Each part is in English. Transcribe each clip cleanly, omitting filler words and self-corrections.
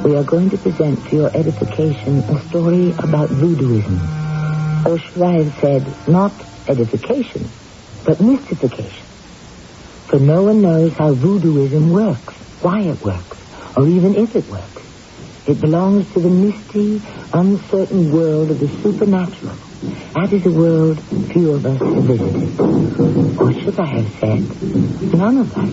we are going to present for your edification a story about voodooism. Or should I have said, not edification, but mystification. For no one knows how voodooism works, why it works, or even if it works. It belongs to the misty, uncertain world of the supernatural. That is a world few of us have visited. Or should I have said, none of us.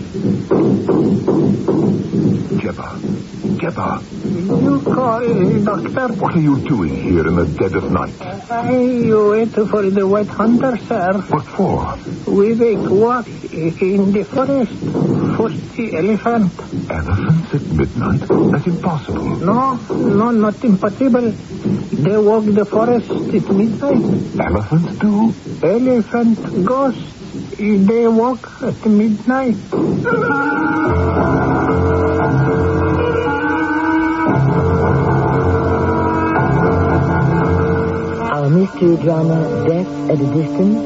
Jebba. You call, Doctor? What are you doing here in the dead of night? I wait for the White Hunter, sir. What for? We make walk in the forest for the elephant. Elephants at midnight? That's impossible. No, not impossible. They walk the forest at midnight. Elephants do? Elephant ghosts, they walk at midnight. Our mystery drama, Death at a Distance,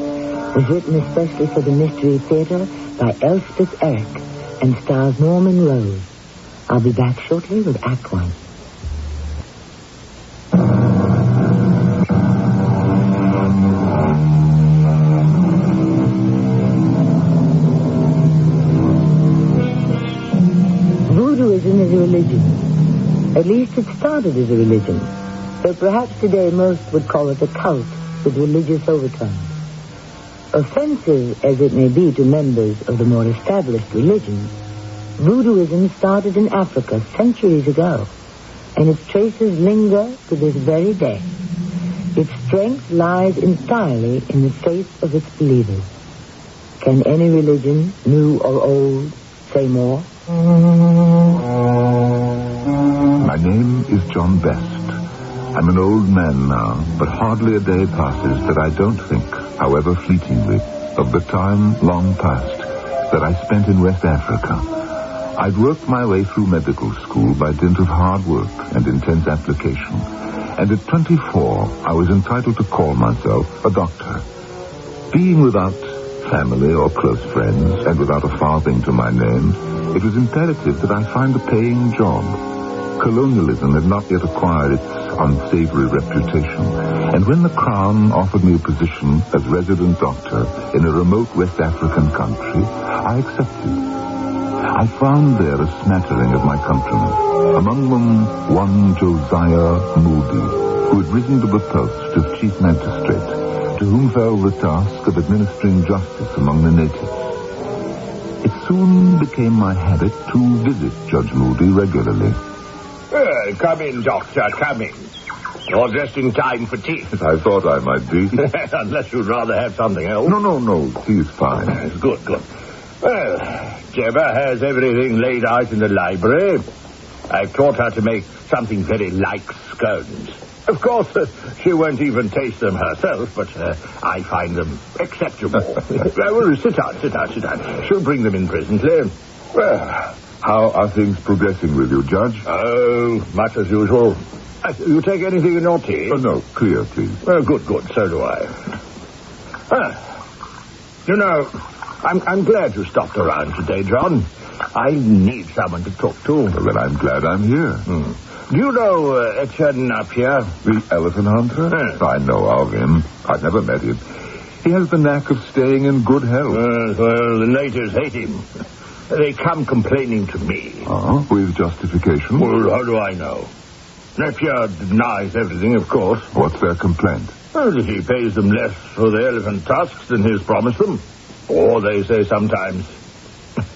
was written especially for the Mystery Theater by Elspeth Eric and stars Norman Rose. I'll be back shortly with Act One. Voodooism is a religion. At least it started as a religion. Though perhaps today most would call it a cult with religious overtones. Offensive as it may be to members of the more established religions, voodooism started in Africa centuries ago, and its traces linger to this very day. Its strength lies entirely in the faith of its believers. Can any religion, new or old, say more? My name is John Best. I'm an old man now, but hardly a day passes that I don't think, however fleetingly, of the time long past that I spent in West Africa. I'd worked my way through medical school by dint of hard work and intense application. And at 24, I was entitled to call myself a doctor. Being without family or close friends, and without a farthing to my name, it was imperative that I find a paying job. Colonialism had not yet acquired its unsavory reputation, and when the Crown offered me a position as resident doctor in a remote West African country, I accepted. I found there a smattering of my countrymen, among them one Josiah Moody, who had risen to the post of chief magistrate, to whom fell the task of administering justice among the natives. It soon became my habit to visit Judge Moody regularly. Come in, Doctor, come in. You're just in time for tea. I thought I might be. Unless you'd rather have something else. No. Tea is fine. Good. Well, Jebba has everything laid out in the library. I've taught her to make something very like scones. Of course, she won't even taste them herself, but I find them acceptable. Well, sit down. She'll bring them in presently. Well, how are things progressing with you, Judge? Oh, much as usual. You take anything in your tea? Oh, no, clear, please. Good. So do I. You know, I'm glad you stopped around today, John. I need someone to talk to. Well, then I'm glad I'm here. Do you know Etienne Napier? The elephant hunter? Yes. I know of him. I've never met him. He has the knack of staying in good health. Well, the natives hate him. They come complaining to me. With justification? Well, how do I know? Napier denies everything, of course. What's their complaint? Well, that he pays them less for the elephant tusks than he's promised them. Or they say sometimes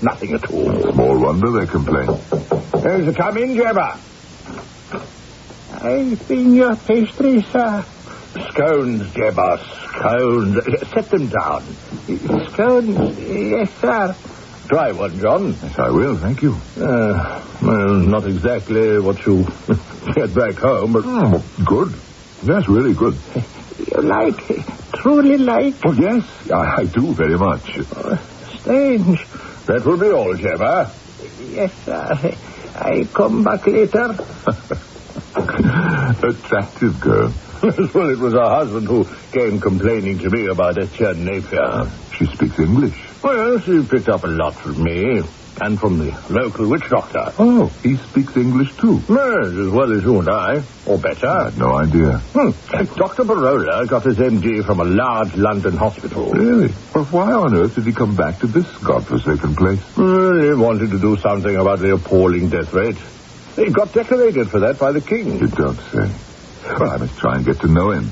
nothing at all. Small wonder they complain. Come in, Jebba. I've been your pastry, sir. Scones, Jebba, scones. Set them down. Scones, yes, sir. Try one, John. Yes, I will, thank you. Well, not exactly what you get back home, but... Good. Yes, really good. You truly like? Oh, yes, I do very much. Strange. That will be all, Jebba. Yes, sir. I come back later. Attractive girl. Well, it was her husband who came complaining to me about Etienne Napier. She speaks English. Well, she picked up a lot from me. And from the local witch doctor. Oh, he speaks English too? Yes, as well as you and I. Or better. I had no idea. Dr. Barola got his MD from a large London hospital. Really? Well, why on earth did he come back to this godforsaken place? He wanted to do something about the appalling death rate. He got decorated for that by the king. You don't say. Well, I must try and get to know him.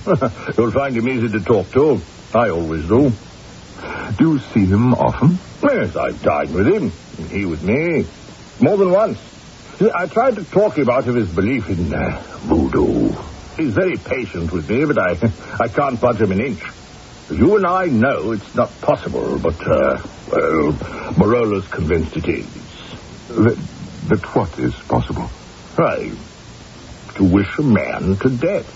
You'll find him easy to talk to. I always do. Do you see him often? Yes, I dined with him. And he with me. More than once. I tried to talk him out of his belief in voodoo. He's very patient with me, but I can't budge him an inch. You and I know it's not possible, but, Barola's convinced it is. That what is possible? Right. To wish a man to death.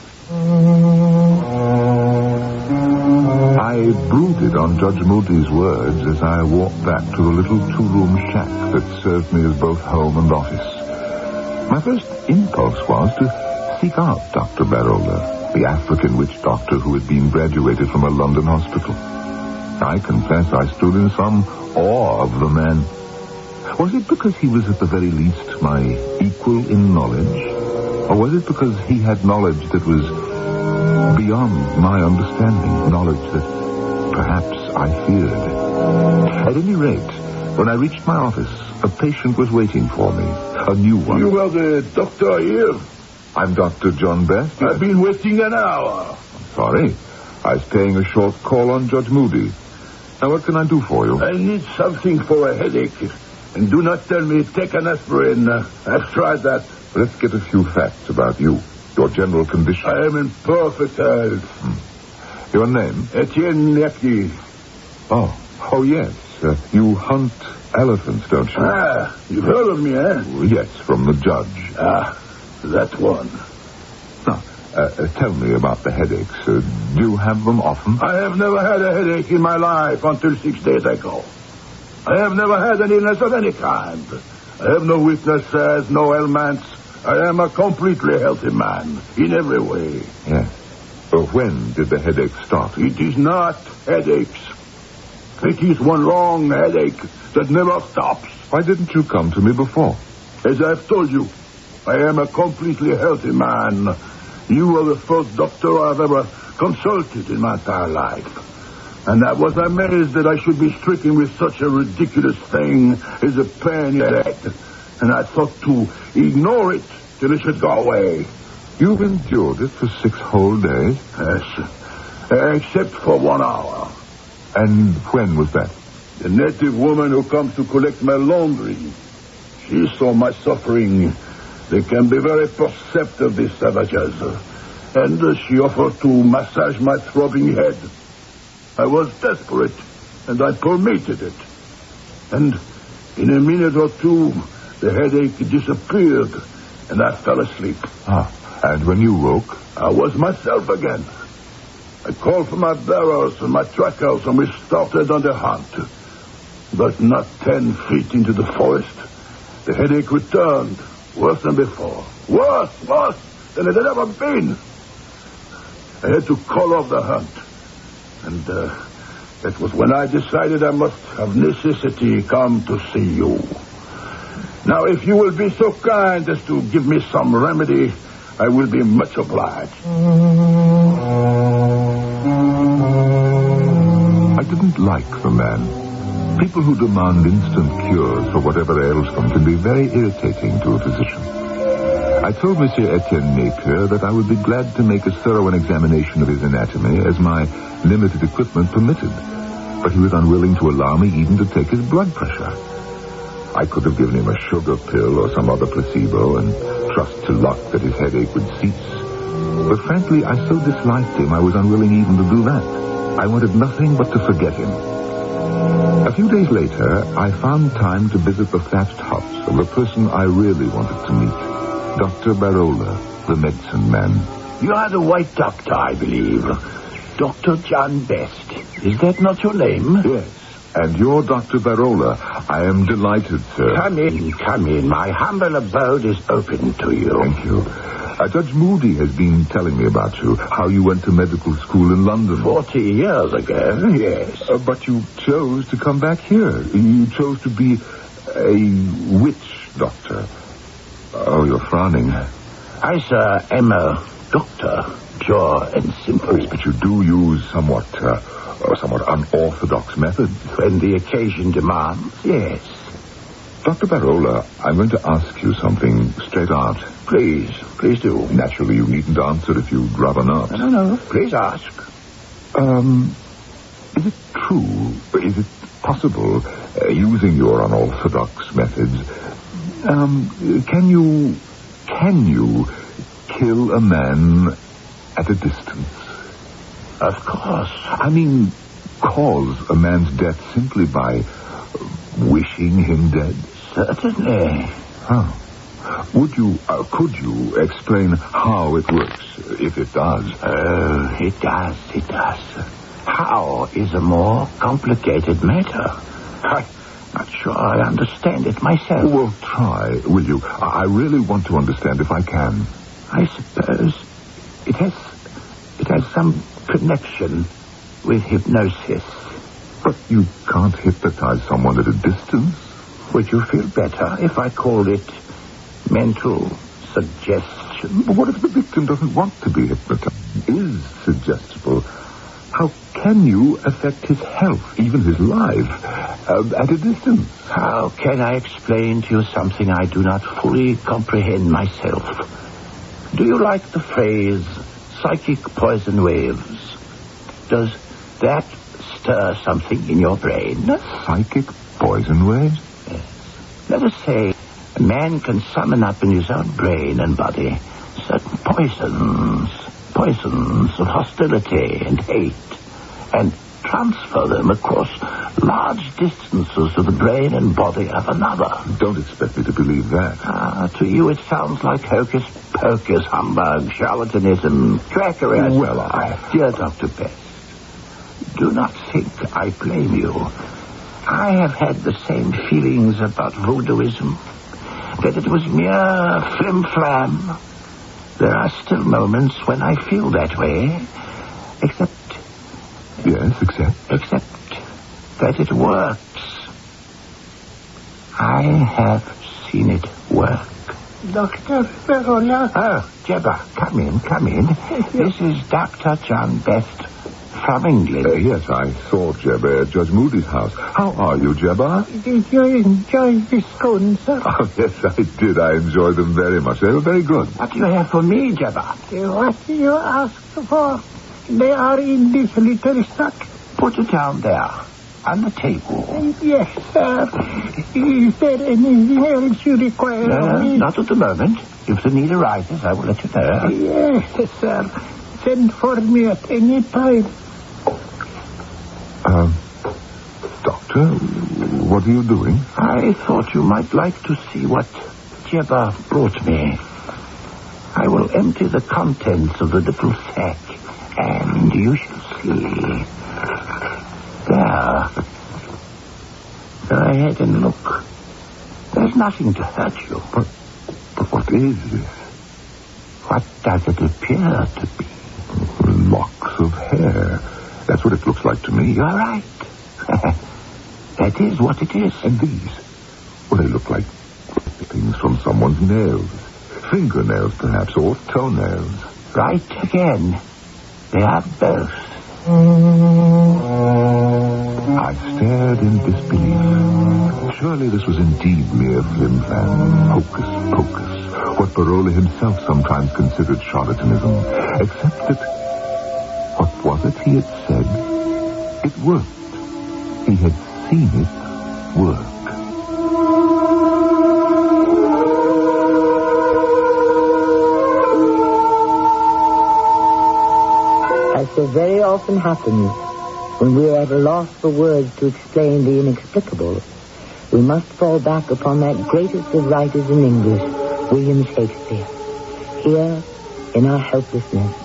I brooded on Judge Moody's words as I walked back to the little two-room shack that served me as both home and office. My first impulse was to seek out Dr. Barola, the African witch doctor who had been graduated from a London hospital. I confess I stood in some awe of the man. Was it because he was at the very least my equal in knowledge? Or was it because he had knowledge that was beyond my understanding, knowledge that perhaps I feared? At any rate, when I reached my office, a patient was waiting for me, a new one. You are the doctor here? I'm Dr. John Best. I've been waiting an hour. Sorry. I was paying a short call on Judge Moody. Now, what can I do for you? I need something for a headache. And do not tell me take an aspirin. I've tried that. Let's get a few facts about you. Your general condition. I am in perfect health. Your name? Etienne Nepke. Oh, yes. You hunt elephants, don't you? Ah, you've heard of me, eh? Yes, from the judge. Ah, that one. Now, tell me about the headaches. Do you have them often? I have never had a headache in my life until 6 days ago. I have never had an illness of any kind. I have no weaknesses, no ailments. I am a completely healthy man, in every way. Yes. But when did the headache start? It is not headaches. It is one long headache that never stops. Why didn't you come to me before? As I've told you, I am a completely healthy man. You are the first doctor I've ever consulted in my entire life. And I was amazed that I should be stricken with such a ridiculous thing as a pain headache. And I thought to ignore it till it should go away. You've endured it for 6 whole days? Yes, except for 1 hour. And when was that? The native woman who comes to collect my laundry. She saw my suffering. They can be very perceptive, these savages. And she offered to massage my throbbing head. I was desperate, and I permitted it. And in a minute or two, the headache disappeared, and I fell asleep. And when you woke? I was myself again. I called for my bearers and my trackers, and we started on the hunt. But not 10 feet into the forest, the headache returned, worse than before. Worse than it had ever been. I had to call off the hunt. And that was when I decided I must of necessity come to see you. Now, if you will be so kind as to give me some remedy, I will be much obliged. I didn't like the man. People who demand instant cures for whatever ails them can be very irritating to a physician. I told Monsieur Etienne Napier that I would be glad to make as thorough an examination of his anatomy as my limited equipment permitted, but he was unwilling to allow me even to take his blood pressure. I could have given him a sugar pill or some other placebo and trust to luck that his headache would cease. But frankly, I so disliked him I was unwilling even to do that. I wanted nothing but to forget him. A few days later, I found time to visit the thatched hut of the person I really wanted to meet, Dr. Barola, the medicine man. You are the white doctor, I believe. Dr. John Best. Is that not your name? Yes. And you're Dr. Barola. I am delighted, sir. Come in. My humble abode is open to you. Thank you. Judge Moody has been telling me about you, how you went to medical school in London. 40 years ago, yes. But you chose to come back here. You chose to be A witch doctor. Oh, you're frowning. I, sir, am a doctor, pure and simple. But you do use somewhat unorthodox methods. When the occasion demands, yes. Dr. Barola, I'm going to ask you something straight out. Please do. Naturally, you needn't answer if you'd rather not. No. Please ask. Is it true, is it possible, using your unorthodox methods, can you kill a man at a distance? Of course. I mean, cause a man's death simply by wishing him dead? Certainly. How? Could you explain how it works, if it does? It does. How is a more complicated matter. I'm not sure I understand it myself. Well, try, will you? I really want to understand if I can. I suppose it has some connection with hypnosis. But you can't hypnotize someone at a distance. Would you feel better if I called it mental suggestion? But what if the victim doesn't want to be hypnotized? Is suggestible. How can you affect his health, even his life, at a distance? How can I explain to you something I do not fully comprehend myself? Do you like the phrase psychic poison waves? Does that stir something in your brain? Psychic poison waves? Yes. Let us say a man can summon up in his own brain and body certain poisons of hostility and hate, and transfer them across large distances to the brain and body of another. Don't expect me to believe that. To you it sounds like hocus-pocus, humbug, charlatanism, trickery. Well, Dear Dr. Best, do not think I blame you. I have had the same feelings about voodooism, that it was mere flim-flam. There are still moments when I feel that way, except that it works. I have seen it work. Dr. Barola. Oh, Jebba, come in. This is Dr. John Best from England. Yes, I saw Jebba at Judge Moody's house. How are you, Jebba? Did you enjoy the scones, sir? Oh, yes, I did. I enjoyed them very much. They were very good. What do you have for me, Jebba? What you asked for? They are in this little sack. Put it down there, on the table. Yes, sir. Is there anything else you require of me? Not at the moment. If the need arises, I will let you know. Yes, sir. Send for me at any time. Doctor, what are you doing? I thought you might like to see what Jebba brought me. I will empty the contents of the little sack, and you shall see. There. Go ahead and look. There's nothing to hurt you. But what is this? What does it appear to be? Locks of hair. That's what it looks like to me. You're right. That is what it is. And these? Well, they look like things from someone's nails. Fingernails, perhaps, or toenails. Right again. They are both. I stared in disbelief. Surely this was indeed mere flim-flam, hocus-pocus, what Barola himself sometimes considered charlatanism, except that, what was it he had said? It worked. He had seen it work. As so very often happens, when we are at a loss for words to explain the inexplicable, we must fall back upon that greatest of writers in English, William Shakespeare. Here, in our helplessness,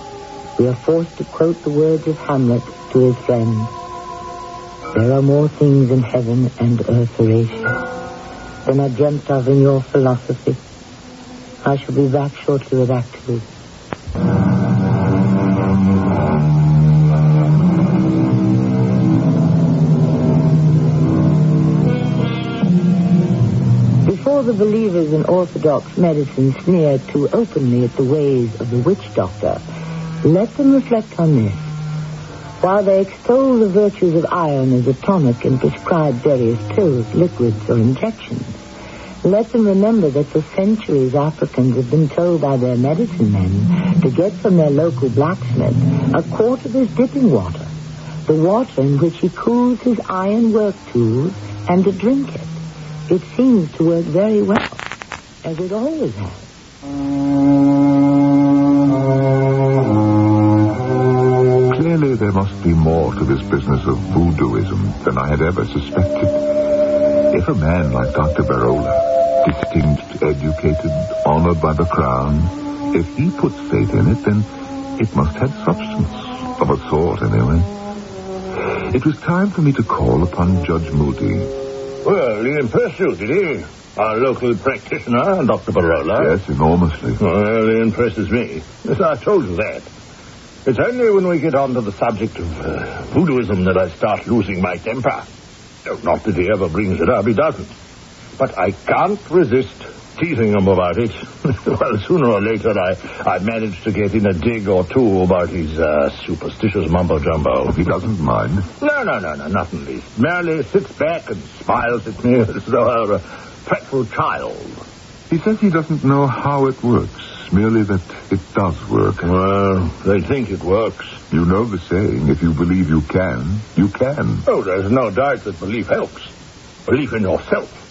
we are forced to quote the words of Hamlet to his friend. There are more things in heaven and earth, Horatio, than I dreamt of in your philosophy. I shall be back shortly with Act 2. the believers in orthodox medicine sneer too openly at the ways of the witch doctor, let them reflect on this. While they extol the virtues of iron as a tonic and prescribe various pills, liquids, or injections, let them remember that for centuries Africans have been told by their medicine men to get from their local blacksmith a quart of his dipping water, the water in which he cools his iron work tools, and to drink it. It seems to work very well, as it always has. Clearly there must be more to this business of voodooism than I had ever suspected. If a man like Dr. Barola, distinguished, educated, honored by the crown, if he puts faith in it, then it must have substance, of a sort anyway. It was time for me to call upon Judge Moody. Well, he impressed you, did he? Our local practitioner, Dr. Barola. Yes, enormously. Well, he impresses me. Yes, I told you that. It's only when we get on to the subject of voodooism that I start losing my temper. No, not that he ever brings it up, he doesn't. But I can't resist teasing him about it. Well, sooner or later I manage to get in a dig or two about his superstitious mumbo-jumbo. He doesn't mind? No, not in the least. Merely sits back and smiles at me as though I were a fretful child. He says he doesn't know how it works, merely that it does work. Well, they think it works. You know the saying, if you believe you can, you can. Oh, there's no doubt that belief helps. Belief in yourself.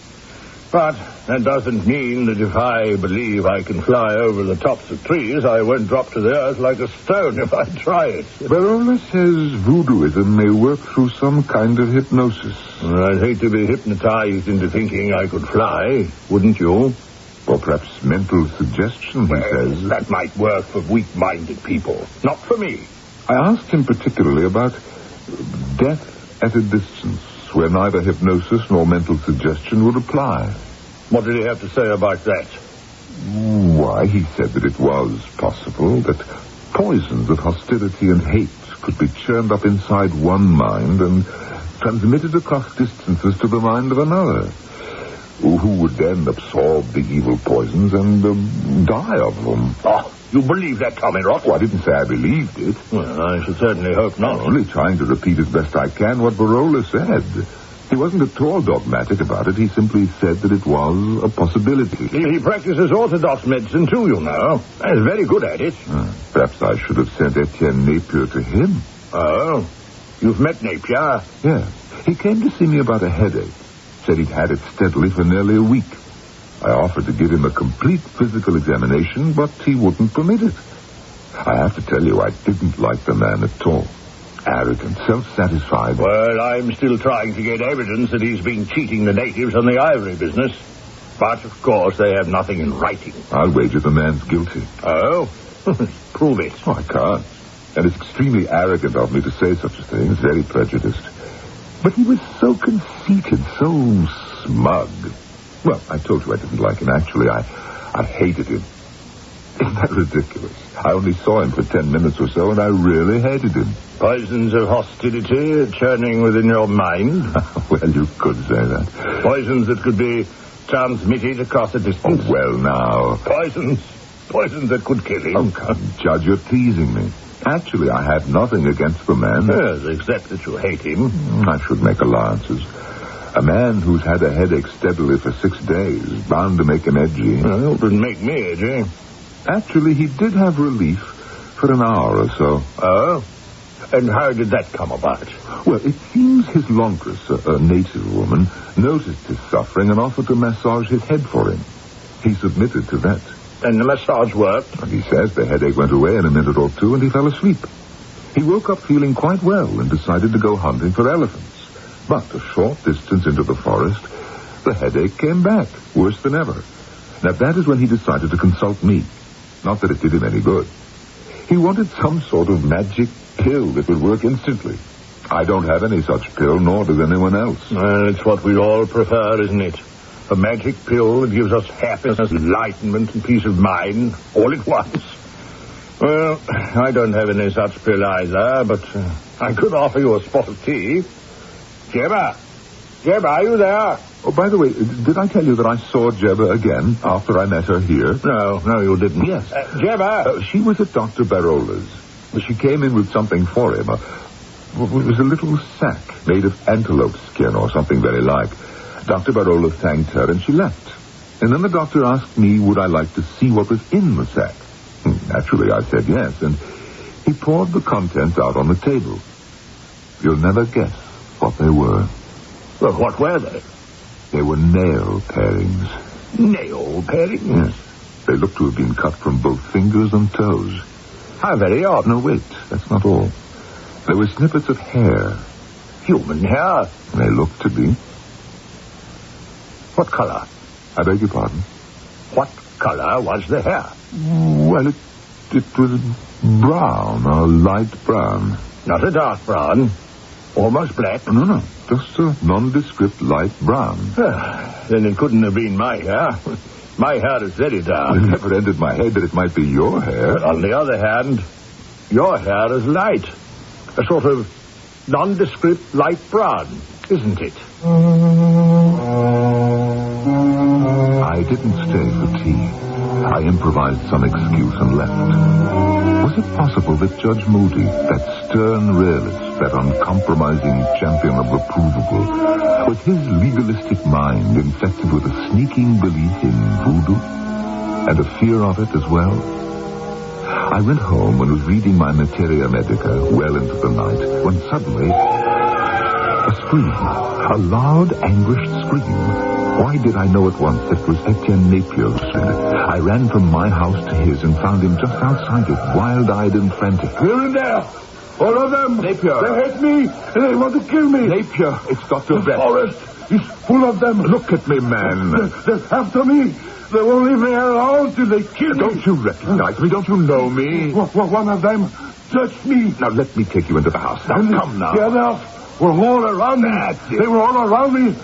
But that doesn't mean that if I believe I can fly over the tops of trees, I won't drop to the earth like a stone if I try it. Barola says voodooism may work through some kind of hypnosis. I'd hate to be hypnotized into thinking I could fly, wouldn't you? Or perhaps mental suggestion, he says. That might work for weak-minded people. Not for me. I asked him particularly about death at a distance, where neither hypnosis nor mental suggestion would apply. What did he have to say about that? Why, he said that it was possible that poisons of hostility and hate could be churned up inside one mind and transmitted across distances to the mind of another, who would then absorb the evil poisons and die of them. Oh, you believe that, Tommy Rock? Well, I didn't say I believed it. Well, I should certainly hope not. I'm only trying to repeat as best I can what Barola said. He wasn't at all dogmatic about it. He simply said that it was a possibility. He practices orthodox medicine, too, you know. He's very good at it. Perhaps I should have sent Etienne Napier to him. Oh? You've met Napier? Yeah. He came to see me about a headache. Said he'd had it steadily for nearly a week. I offered to give him a complete physical examination, but he wouldn't permit it. I have to tell you, I didn't like the man at all. Arrogant, self-satisfied. Well, I'm still trying to get evidence that he's been cheating the natives on the ivory business. But, of course, they have nothing in writing. I'll wager the man's guilty. Oh? Prove it. Oh, I can't. And it's extremely arrogant of me to say such a thing. It's very prejudiced. But he was so conceited, so smug. Well, I told you I didn't like him. Actually, I hated him. Isn't that ridiculous? I only saw him for 10 minutes or so, and I really hated him. Poisons of hostility churning within your mind? Well, you could say that. Poisons that could be transmitted across a distance? Oh, well, now. Poisons that could kill him? Oh, come, Judge, you're teasing me. Actually, I had nothing against the man. Yes, except that you hate him. I should make allowances. A man who's had a headache steadily for 6 days, bound to make him edgy. Well, it wouldn't make me edgy. Actually, he did have relief for an hour or so. Oh? And how did that come about? Well, it seems his laundress, a native woman, noticed his suffering and offered to massage his head for him. He submitted to that. And the massage worked? And he says the headache went away in a minute or two and he fell asleep. He woke up feeling quite well and decided to go hunting for elephants. But a short distance into the forest, the headache came back, worse than ever. Now, that is when he decided to consult me. Not that it did him any good. He wanted some sort of magic pill that would work instantly. I don't have any such pill, nor does anyone else. Well, it's what we all prefer, isn't it? A magic pill that gives us happiness, enlightenment, and peace of mind, all at once. Well, I don't have any such pill either, but I could offer you a spot of tea. Gemma, Jeb, are you there? Oh, by the way, did I tell you that I saw Jebba again after I met her here? No, you didn't. Yes. Jebba? She was at Dr. Barola's. She came in with something for him. It was a little sack made of antelope skin or something very like. Dr. Barola thanked her and she left. And then the doctor asked me would I like to see what was in the sack. Naturally, I said yes, and he poured the contents out on the table. You'll never guess what they were. Well, what were they? They were nail parings. Nail parings? Yes. They looked to have been cut from both fingers and toes. How very odd. No, wait, that's not all. There were snippets of hair. Human hair? They looked to be. What color? I beg your pardon? What color was the hair? Well, it was brown, a light brown. Not a dark brown. Almost black. No. Just a nondescript light brown. Then it couldn't have been my hair. My hair is very dark. It never entered my head that it might be your hair. But on the other hand, your hair is light. A sort of nondescript light brown, isn't it? I didn't stay for tea. I improvised some excuse and left. Was it possible that Judge Moody, that stern realist, that uncompromising champion of the provable, was his legalistic mind infected with a sneaking belief in voodoo? And a fear of it as well? I went home and was reading my Materia Medica well into the night, when suddenly a scream. A loud, anguished scream. Why did I know at once that it was Etienne Napier who said it? I ran from my house to his and found him just outside it, wild-eyed and frantic. They're in there! All of them! Napier! They hate me! And they want to kill me! Napier, it's Dr. The Best. forest is full of them! Look at me, man! They're after me! They won't leave me alone till they kill me! Don't you recognize me? Don't you know me? One of them touched me! Now, let me take you into the house. Now, come now. The others were all around me. They were all around me.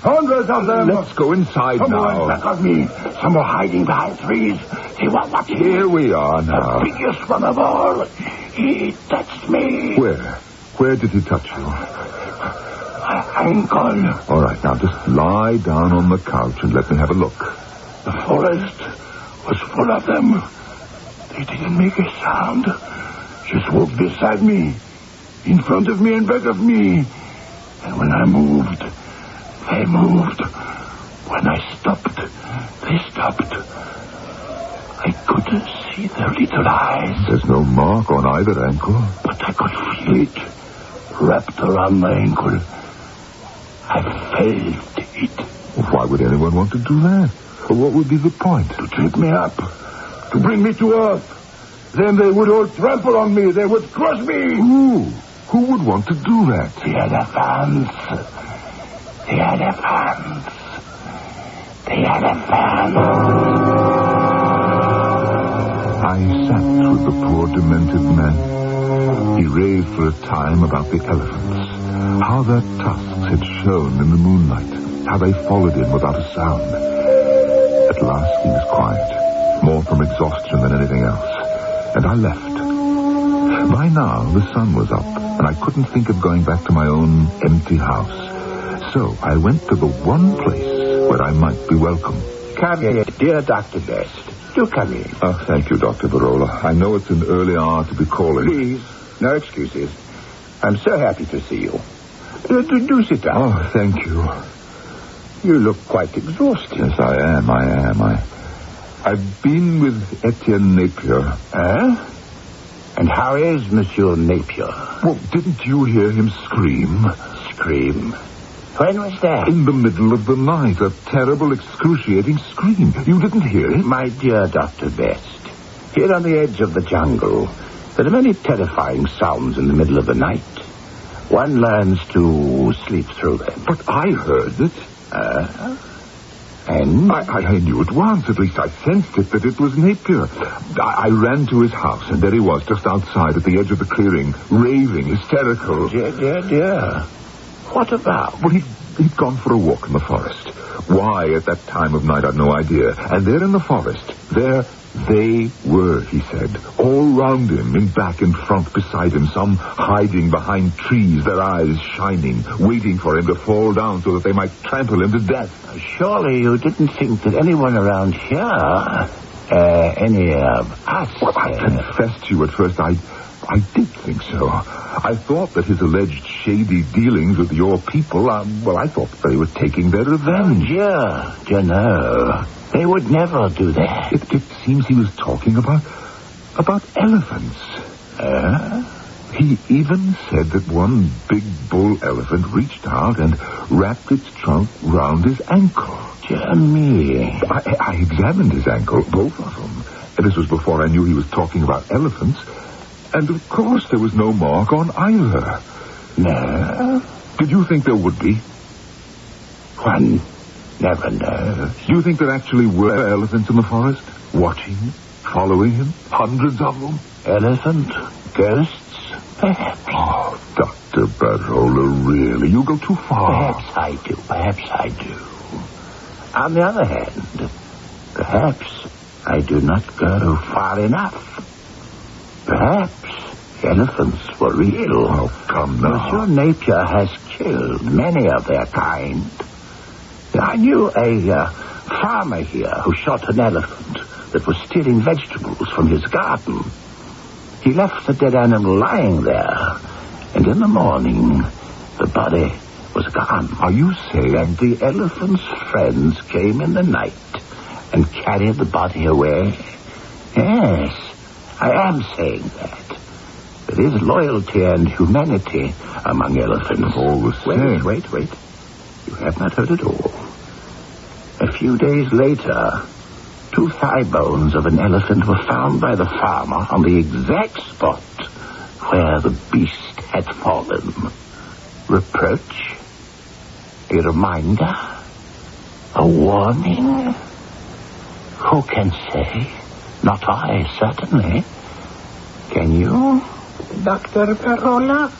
Hundreds of them. Let's go inside Some now. were back of me. Some were hiding behind trees. They were watching me. Here we are now. The biggest one of all. He touched me. Where? Where did he touch you? My ankle. All right, now just lie down on the couch and let me have a look. The forest was full of them. They didn't make a sound. Just walked beside me, in front of me and back of me. And when I moved, they moved. When I stopped, they stopped. I couldn't see their little eyes. There's no mark on either ankle. But I could feel it wrapped around my ankle. I felt it. Why would anyone want to do that? What would be the point? To trip me up. To bring me to earth. Then they would all trample on me. They would crush me. Who would want to do that? The elephants. The elephants. The elephants. I sat with the poor demented man. He raved for a time about the elephants. How their tusks had shone in the moonlight. How they followed him without a sound. At last he was quiet. More from exhaustion than anything else. And I left. By now, the sun was up, and I couldn't think of going back to my own empty house. So I went to the one place where I might be welcome. Come in, dear Dr. Best. Do come in. Oh, thank you, Dr. Barola. I know it's an early hour to be calling. Please, no excuses. I'm so happy to see you. Do sit down. Oh, thank you. You look quite exhausted. Yes, I am. I've been with Etienne Napier. And how is Monsieur Napier? Well, didn't you hear him scream? Scream? When was that? In the middle of the night. A terrible, excruciating scream. You didn't hear it? My dear Dr. Best, here on the edge of the jungle, there are many terrifying sounds in the middle of the night. One learns to sleep through them. But I heard it. And? I knew at once, at least I sensed it, that it was Napier. I ran to his house, and there he was, just outside at the edge of the clearing, raving, hysterical. Dear. What about? Well, he'd gone for a walk in the forest. Why at that time of night, I've no idea. And there in the forest, there they were, he said, all round him, in back and front beside him, some hiding behind trees, their eyes shining, waiting for him to fall down so that they might trample him to death. Surely you didn't think that anyone around here, any of us... Well, I confess to you at first, I did think so. I thought that his alleged shady dealings with your people, I thought they were taking their revenge. Oh, dear, no. They would never do that. It seems he was talking about elephants. He even said that one big bull elephant reached out and wrapped its trunk round his ankle. Dear me. I examined his ankle, both of them. And this was before I knew he was talking about elephants. And, of course, there was no mark on either. No? Did you think there would be? One never knows. Do you think there actually were elephants in the forest? Watching him? Following him? Hundreds of them? Elephant? Ghosts? Perhaps. Oh, Dr. Barola, really? You go too far. Perhaps I do. On the other hand, perhaps I do not go far enough. Perhaps elephants were real. Oh, come now. Monsieur Napier has killed many of their kind. I knew a farmer here who shot an elephant that was stealing vegetables from his garden. He left the dead animal lying there, and in the morning, the body was gone. Are you saying? And the elephant's friends came in the night and carried the body away? Yes, I am saying that. There is loyalty and humanity among elephants. All the same. Wait. You have not heard it all. A few days later, 2 thigh bones of an elephant were found by the farmer on the exact spot where the beast had fallen. Reproach? A reminder? A warning? Who can say? Not I, certainly. Can you? Dr. Barola,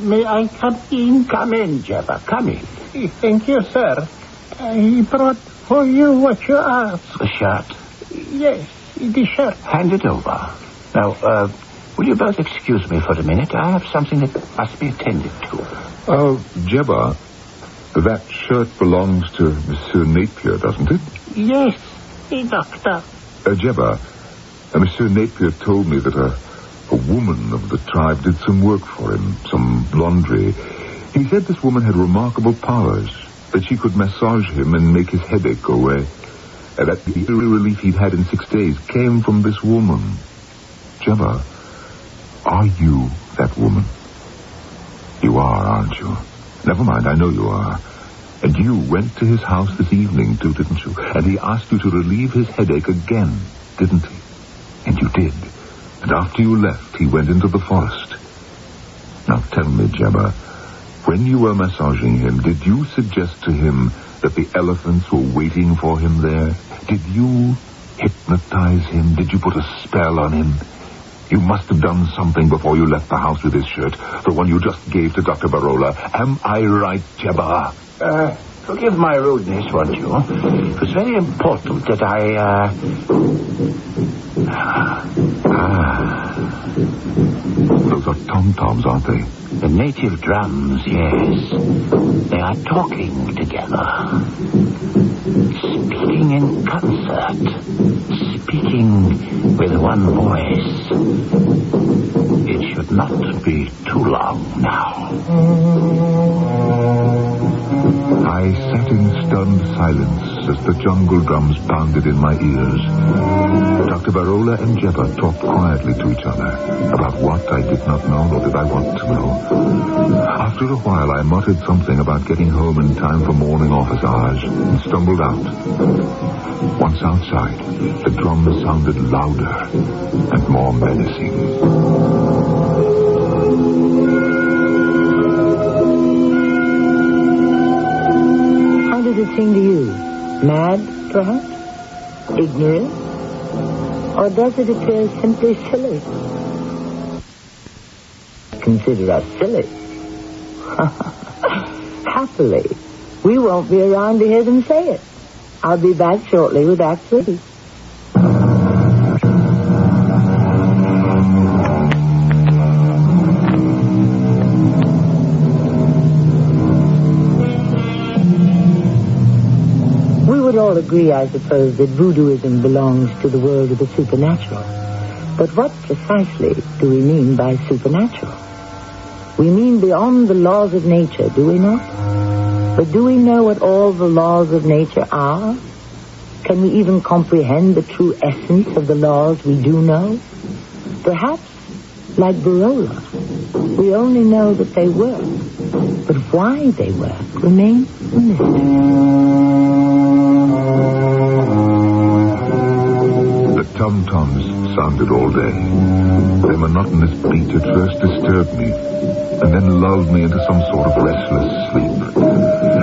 may I come in? Come in, Jebba, come in. Thank you, sir. I brought for you what you asked. The shirt? Yes, the shirt. Hand it over. Now, will you both excuse me for a minute? I have something that must be attended to. Jebba, that shirt belongs to Monsieur Napier, doesn't it? Yes, doctor. Jebba, Monsieur Napier told me that a woman of the tribe did some work for him, some laundry. He said this woman had remarkable powers, that she could massage him and make his headache go away, and that the eerie relief he'd had in 6 days came from this woman. Jebba, are you that woman? You are, aren't you? Never mind, I know you are. And you went to his house this evening, too, didn't you? And he asked you to relieve his headache again, didn't he? And you did. And after you left, he went into the forest. Now tell me, Jebba, when you were massaging him, did you suggest to him that the elephants were waiting for him there? Did you hypnotize him? Did you put a spell on him? You must have done something before you left the house with his shirt, the one you just gave to Dr. Barola. Am I right, Jebba? Forgive my rudeness, won't you? It was very important that I, Those are tom-toms, aren't they? The native drums, yes. They are talking together. Speaking in concert. Speaking with one voice. It should not be too long now. I sat in stunned silence as the jungle drums pounded in my ears. Dr. Barola and Jebba talked quietly to each other about what I did not know, nor did I want to know. After a while, I muttered something about getting home in time for morning office hours and stumbled out. Once outside, the drums sounded louder and more menacing. It seem to you? Mad, perhaps? Ignorant? Or does it appear simply silly? Consider us silly. Happily, We won't be around to hear them say it. I'll be back shortly with Act 3. We would all agree, I suppose, that voodooism belongs to the world of the supernatural. But what precisely do we mean by supernatural? We mean beyond the laws of nature, do we not? But do we know what all the laws of nature are? Can we even comprehend the true essence of the laws we do know? Perhaps, like Barola, we only know that they work. But why they work remains a mystery. The tom-toms sounded all day. Their monotonous beat at first disturbed me, and then lulled me into some sort of restless sleep.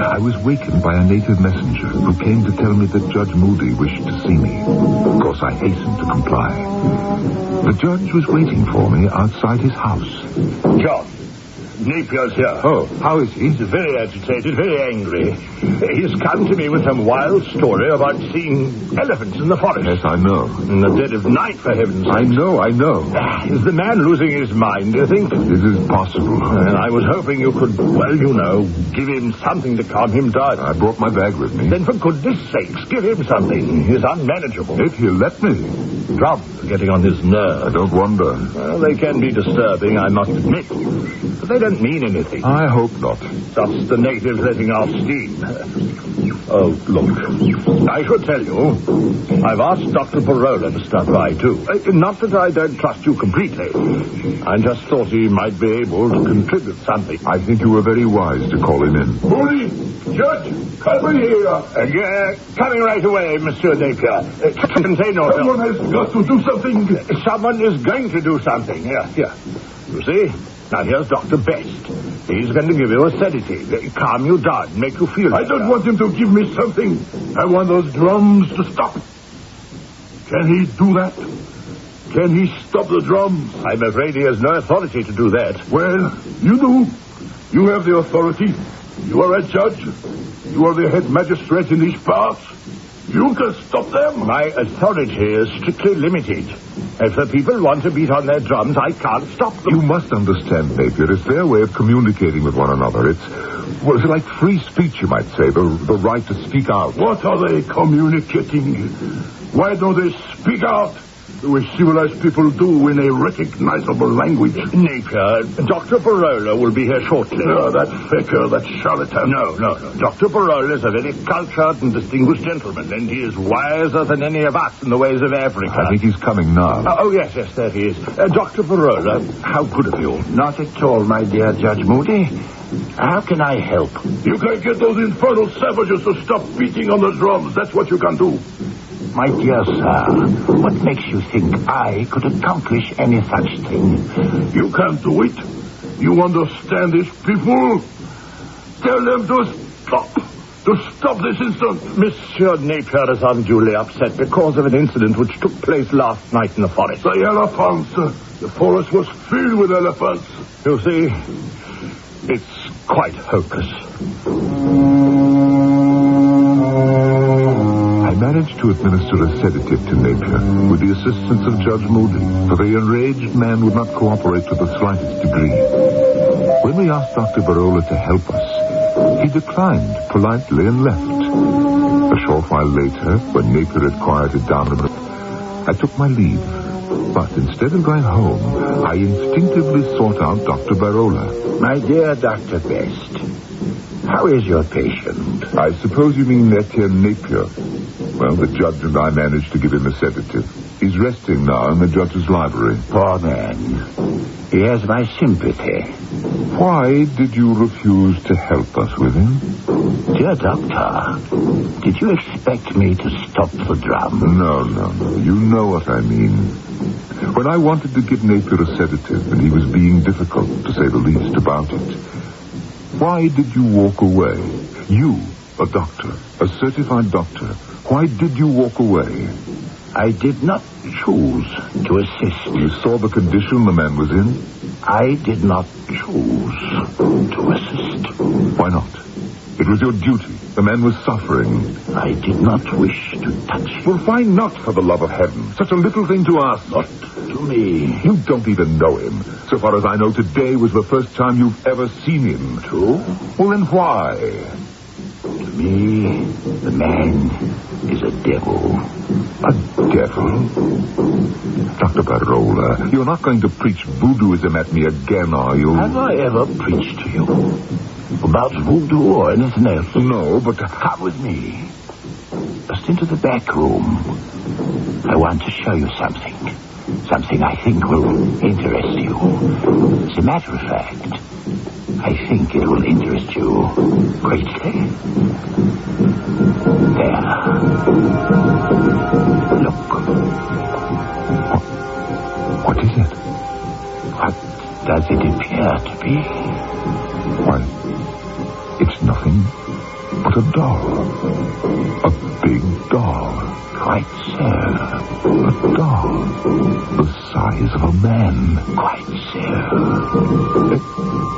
I was wakened by a native messenger who came to tell me that Judge Moody wished to see me. Of course, I hastened to comply. The judge was waiting for me outside his house. John, Napier's here. Oh, how is he? He's very agitated, very angry. He's come to me with some wild story about seeing elephants in the forest. Yes, I know. In the dead of night, for heaven's sake. I know. Is the man losing his mind, do you think? This is possible. And I was hoping you could, give him something to calm him down. I brought my bag with me. Then for goodness sakes, give him something. He's unmanageable. If he'll let me. Drums are getting on his nerves. I don't wonder. Well, they can be disturbing, I must admit. But they don't mean anything. I hope not. Just the natives letting off steam. Oh, look. I should tell you, I've asked Dr. Barola to stop by, too. Not that I don't trust you completely. I just thought he might be able to contribute something. I think you were very wise to call him in. Moody, Judge, come here. Coming right away, Monsieur Napier. Contain no Someone has got to do something. Someone is going to do something. Here. You see? Now, here's Dr. Best. He's going to give you a sedative. Calm you down, make you feel better. I don't want him to give me something. I want those drums to stop. Can he do that? Can he stop the drums? I'm afraid he has no authority to do that. Well, you do. You have the authority. You are a judge. You are the head magistrate in these parts. You can stop them. My authority is strictly limited. If the people want to beat on their drums, I can't stop them. You must understand, Napier. It's their way of communicating with one another. It's like free speech, you might say, the right to speak out. What are they communicating? Why don't they speak out? The way civilized people do in a recognizable language. Napier, Dr. Barola will be here shortly. Oh, that faker, that charlatan. No. Dr. Barola is a very cultured and distinguished gentleman, and he is wiser than any of us in the ways of Africa. I think he's coming now. Yes, there he is. Dr. Barola, how good of you. Not at all, my dear Judge Moody. How can I help? You can get those infernal savages to stop beating on the drums. That's what you can do. My dear sir, what makes you think I could accomplish any such thing? You can't do it. You understand these people? Tell them to stop. To stop this instant. Monsieur Napier is unduly upset because of an incident which took place last night in the forest. The elephants. The forest was filled with elephants. You see, it's quite hopeless. I managed to administer a sedative to Napier with the assistance of Judge Moody, for the enraged man would not cooperate to the slightest degree. When we asked Dr. Barola to help us, he declined politely and left. A short while later, when Napier had quieted down a bit, I took my leave. But instead of going home, I instinctively sought out Dr. Barola. My dear Dr. Best, how is your patient? I suppose you mean Etienne Napier. Well, the judge and I managed to give him a sedative. He's resting now in the judge's library. Poor man. He has my sympathy. Why did you refuse to help us with him? Dear doctor, did you expect me to stop the drum? No. You know what I mean. When I wanted to give Napier a sedative, and he was being difficult, to say the least, about it, why did you walk away? You, a doctor, a certified doctor, why did you walk away? I did not choose to assist. You saw the condition the man was in? I did not choose to assist. Why not? It was your duty. The man was suffering. I did not wish to touch him. Well, why not, for the love of heaven? Such a little thing to ask. Not to me. You don't even know him. So far as I know, today was the first time you've ever seen him. True. Well, then why? To me, the man is a devil. A devil? Dr. Barola, you're not going to preach voodooism at me again, are you? Have I ever preached to you about voodoo or anything else? No, but... Come with me. Just into the back room. I want to show you something. Something I think will interest you. As a matter of fact, I think it will interest you greatly. There. Look. What is it? What does it appear to be? Why, it's nothing but a doll. A big doll. Quite so. A doll. The size of a man. Quite so.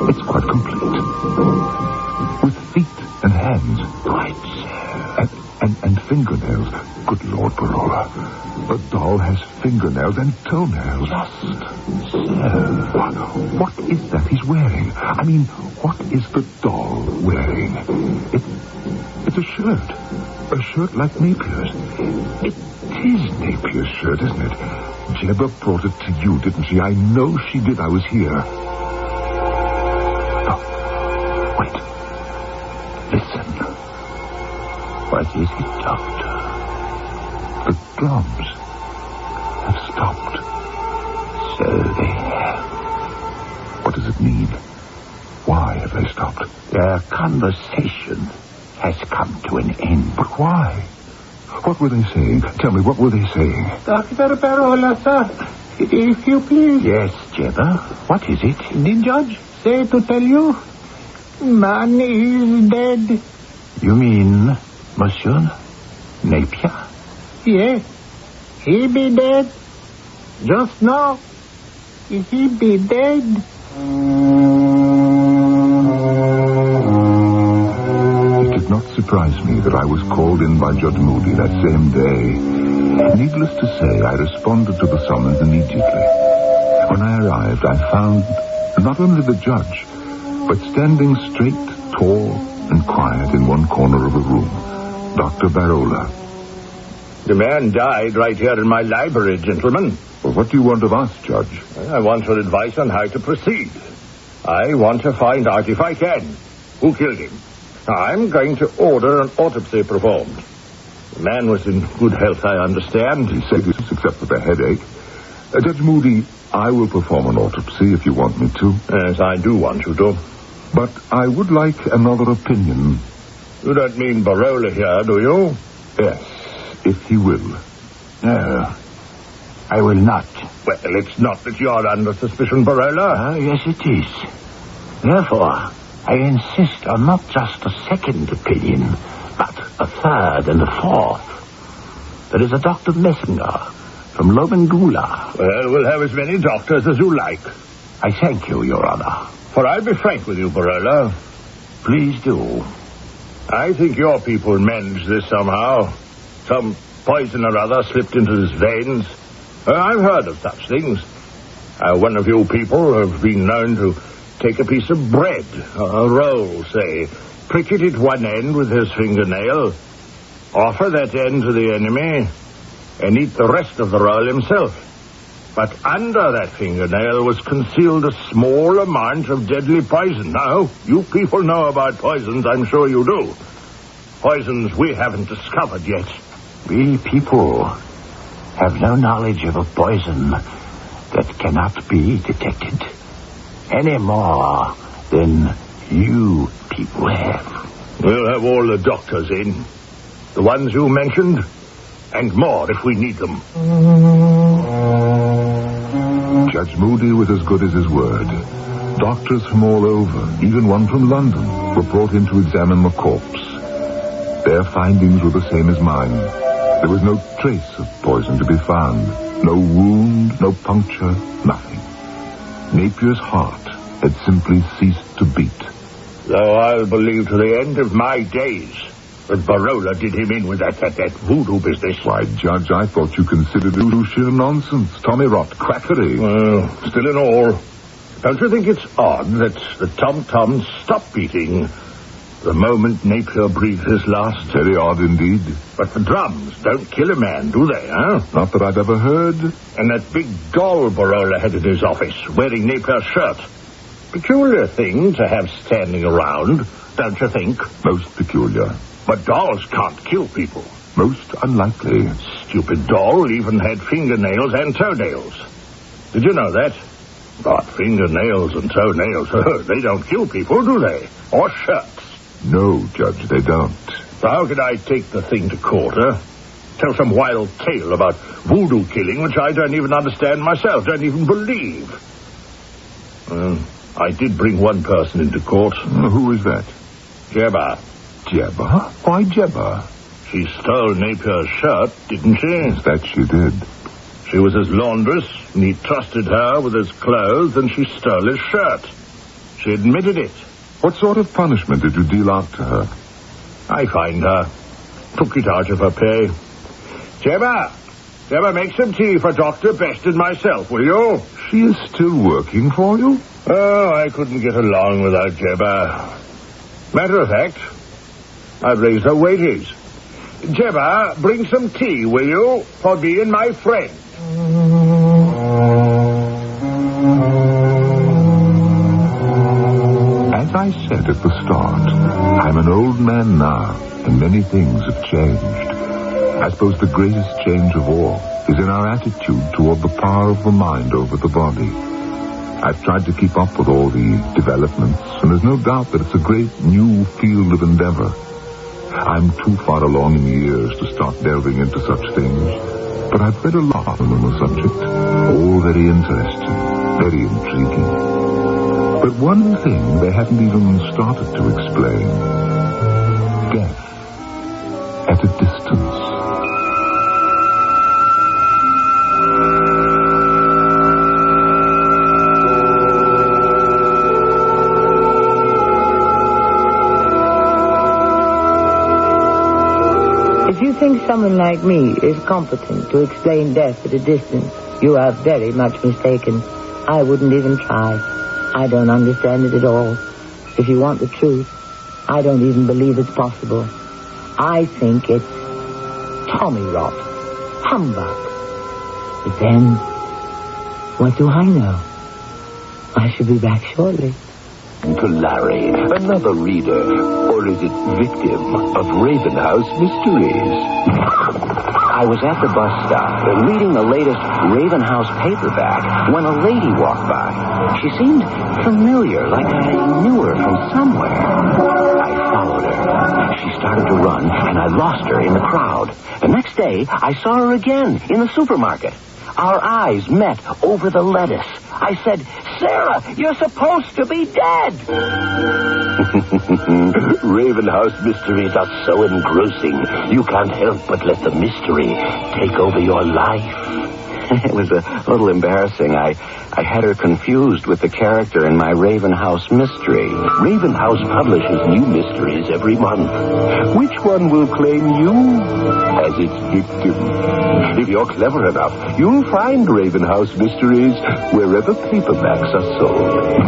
It's quite complete. With feet and hands. Quite so. And fingernails. Good Lord, Barola. The doll has fingernails and toenails. Just so. What is that he's wearing? I mean, what is the doll wearing? It's a shirt. A shirt like Napier's. It is Napier's shirt, isn't it? Jebba brought it to you, didn't she? I know she did. I was here. Oh, wait. Listen. What is it, Doctor? The drums have stopped. So they have. What does it mean? Why have they stopped? Their conversation has come to an end. But why? What were they saying? Tell me, what were they saying? Dr. Barola, sir, if you please. Yes, Jebba. What is it? The judge say to tell you, man is dead. You mean Monsieur Napier? Yes, he be dead. Just now, he be dead. It did not surprise me that I was called in by Judge Moody that same day. Needless to say, I responded to the summons immediately. When I arrived, I found not only the judge, but standing straight, tall, and quiet in one corner of the room, Dr. Barola. The man died right here in my library, gentlemen. Well, what do you want of us, Judge? I want your advice on how to proceed. I want to find out, if I can, who killed him. I'm going to order an autopsy performed. The man was in good health, I understand. He said this, except for the headache. Judge Moody, I will perform an autopsy if you want me to. Yes, I do want you to. But I would like another opinion. You don't mean Barola here, do you? Yes, if he will. No, I will not. Well, it's not that you're under suspicion, Barola. Yes, it is. Therefore, I insist on not just a second opinion, but a third and a fourth. There is a Dr. Messinger from Lomangula. Well, we'll have as many doctors as you like. I thank you, Your Honor. For I'll be frank with you, Barola. Please do. I think your people managed this somehow. Some poison or other slipped into his veins. I've heard of such things. One of you people have been known to take a piece of bread, a roll, say, prick it at one end with his fingernail, offer that end to the enemy, and eat the rest of the roll himself. But under that fingernail was concealed a small amount of deadly poison. Now, you people know about poisons, I'm sure you do. Poisons we haven't discovered yet. We people have no knowledge of a poison that cannot be detected, any more than you people have. We'll have all the doctors in. The ones you mentioned, and more if we need them. Judge Moody was as good as his word. Doctors from all over, even one from London, were brought in to examine the corpse. Their findings were the same as mine. There was no trace of poison to be found. No wound, no puncture, nothing. Napier's heart had simply ceased to beat. Though I'll believe to the end of my days that Barola did him in with that voodoo business. Why, Judge, I thought you considered voodoo sheer nonsense, tommy rot, quackery. Well, still in all, don't you think it's odd that the tom-toms stopped beating the moment Napier breathed his last? Very odd indeed. But the drums don't kill a man, do they, huh? Not that I've ever heard. And that big doll Barola had in his office, wearing Napier's shirt. Peculiar thing to have standing around, don't you think? Most peculiar. But dolls can't kill people. Most unlikely. Stupid doll even had fingernails and toenails. Did you know that? But fingernails and toenails, they don't kill people, do they? Or shirts. No, Judge, they don't. So how could I take the thing to court, huh? Tell some wild tale about voodoo killing, which I don't even understand myself, don't even believe. I did bring one person into court. Who is that? Jebba. Jebba? Why Jebba? She stole Napier's shirt, didn't she? Yes, that she did. She was his laundress, and he trusted her with his clothes, and she stole his shirt. She admitted it. What sort of punishment did you deal out to her? I fined her. Took it out of her pay. Jebba, make some tea for Dr. Best and myself, will you? She is still working for you? Oh, I couldn't get along without Jebba. Matter of fact, I've raised her wages. Jebba, bring some tea, will you, for me and my friend. As I said at the start, I'm an old man now, and many things have changed. I suppose the greatest change of all is in our attitude toward the power of the mind over the body. I've tried to keep up with all the developments, and there's no doubt that it's a great new field of endeavor. I'm too far along in years to start delving into such things, but I've read a lot on the subject, all very interesting, very intriguing. But one thing they haven't even started to explain: death at a distance. If you think someone like me is competent to explain death at a distance, you are very much mistaken. I wouldn't even try. I don't understand it at all. If you want the truth, I don't even believe it's possible. I think it's tommy rot, humbug. But then, what do I know? I shall be back shortly. To Larry, another reader, or is it victim, of Ravenhouse Mysteries. I was at the bus stop, reading the latest Ravenhouse paperback, when a lady walked by. She seemed familiar, like I knew her from somewhere. I followed her. She started to run, and I lost her in the crowd. The next day, I saw her again in the supermarket. Our eyes met over the lettuce. I said, "Sarah, you're supposed to be dead." Ravenhouse Mysteries are so engrossing, you can't help but let the mystery take over your life. It was a little embarrassing. I had her confused with the character in my Ravenhouse mystery. Ravenhouse publishes new mysteries every month. Which one will claim you as its victim? If you're clever enough, you'll find Ravenhouse Mysteries wherever paperbacks are sold.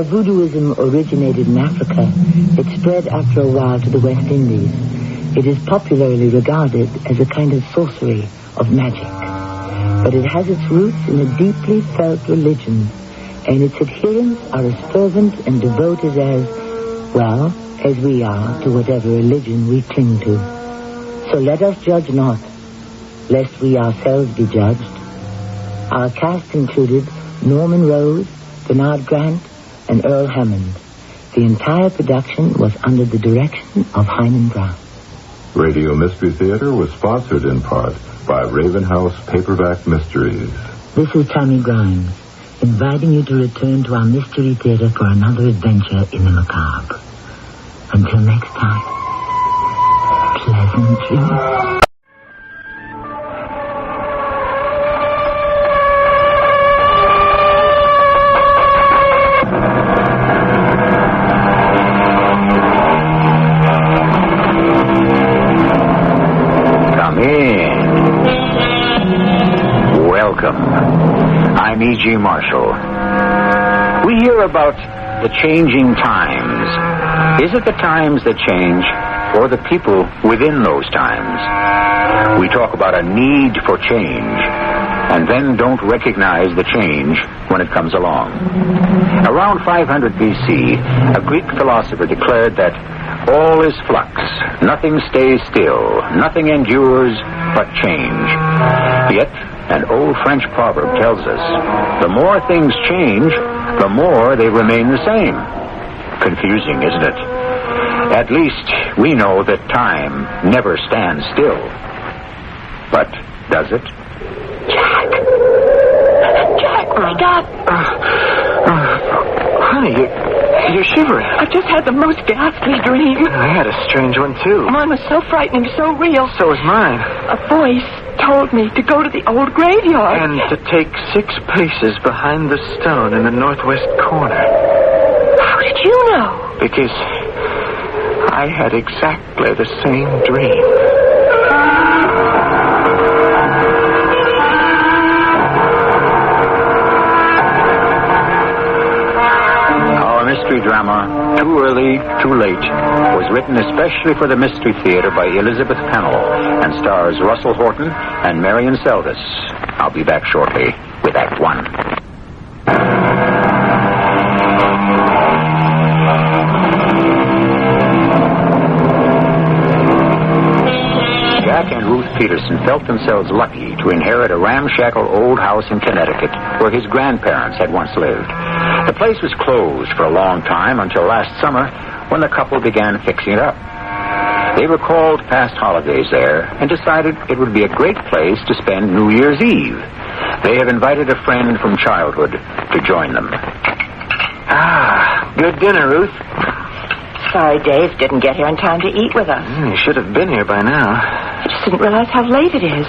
Voodooism originated in Africa. It spread after a while to the West Indies. It is popularly regarded as a kind of sorcery, of magic. But it has its roots in a deeply felt religion, and its adherents are as fervent and devoted as we are to whatever religion we cling to. So let us judge not, lest we ourselves be judged. Our cast included Norman Rose, Bernard Grant, and Earl Hammond. The entire production was under the direction of Hyman Brown. Radio Mystery Theater was sponsored in part by Raven House Paperback Mysteries. This is Tammy Grimes, inviting you to return to our Mystery Theater for another adventure in the macabre. Until next time, pleasant dreams. I'm E.G. Marshall. We hear about the changing times. Is it the times that change, or the people within those times? We talk about a need for change, and then don't recognize the change when it comes along. Around 500 B.C., a Greek philosopher declared that all is flux, nothing stays still, nothing endures but change. Yet, an old French proverb tells us, the more things change, the more they remain the same. Confusing, isn't it? At least we know that time never stands still. But does it? Jack, my God. Honey, you're shivering. I've just had the most ghastly dream. I had a strange one, too. Mine was so frightening, so real. So was mine. A voice told me to go to the old graveyard. And to take 6 paces behind the stone in the northwest corner. How did you know? Because I had exactly the same dream. Mystery drama, Too Early, Too Late, was written especially for the Mystery Theater by Elizabeth Pennell and stars Russell Horton and Marion Seldes. I'll be back shortly with Act 1. Jack and Ruth Peterson felt themselves lucky to inherit a ramshackle old house in Connecticut where his grandparents had once lived. The place was closed for a long time until last summer when the couple began fixing it up. They recalled past holidays there and decided it would be a great place to spend New Year's Eve. They have invited a friend from childhood to join them. Ah, good dinner, Ruth. Sorry Dave didn't get here in time to eat with us. You should have been here by now. I just didn't realize how late it is.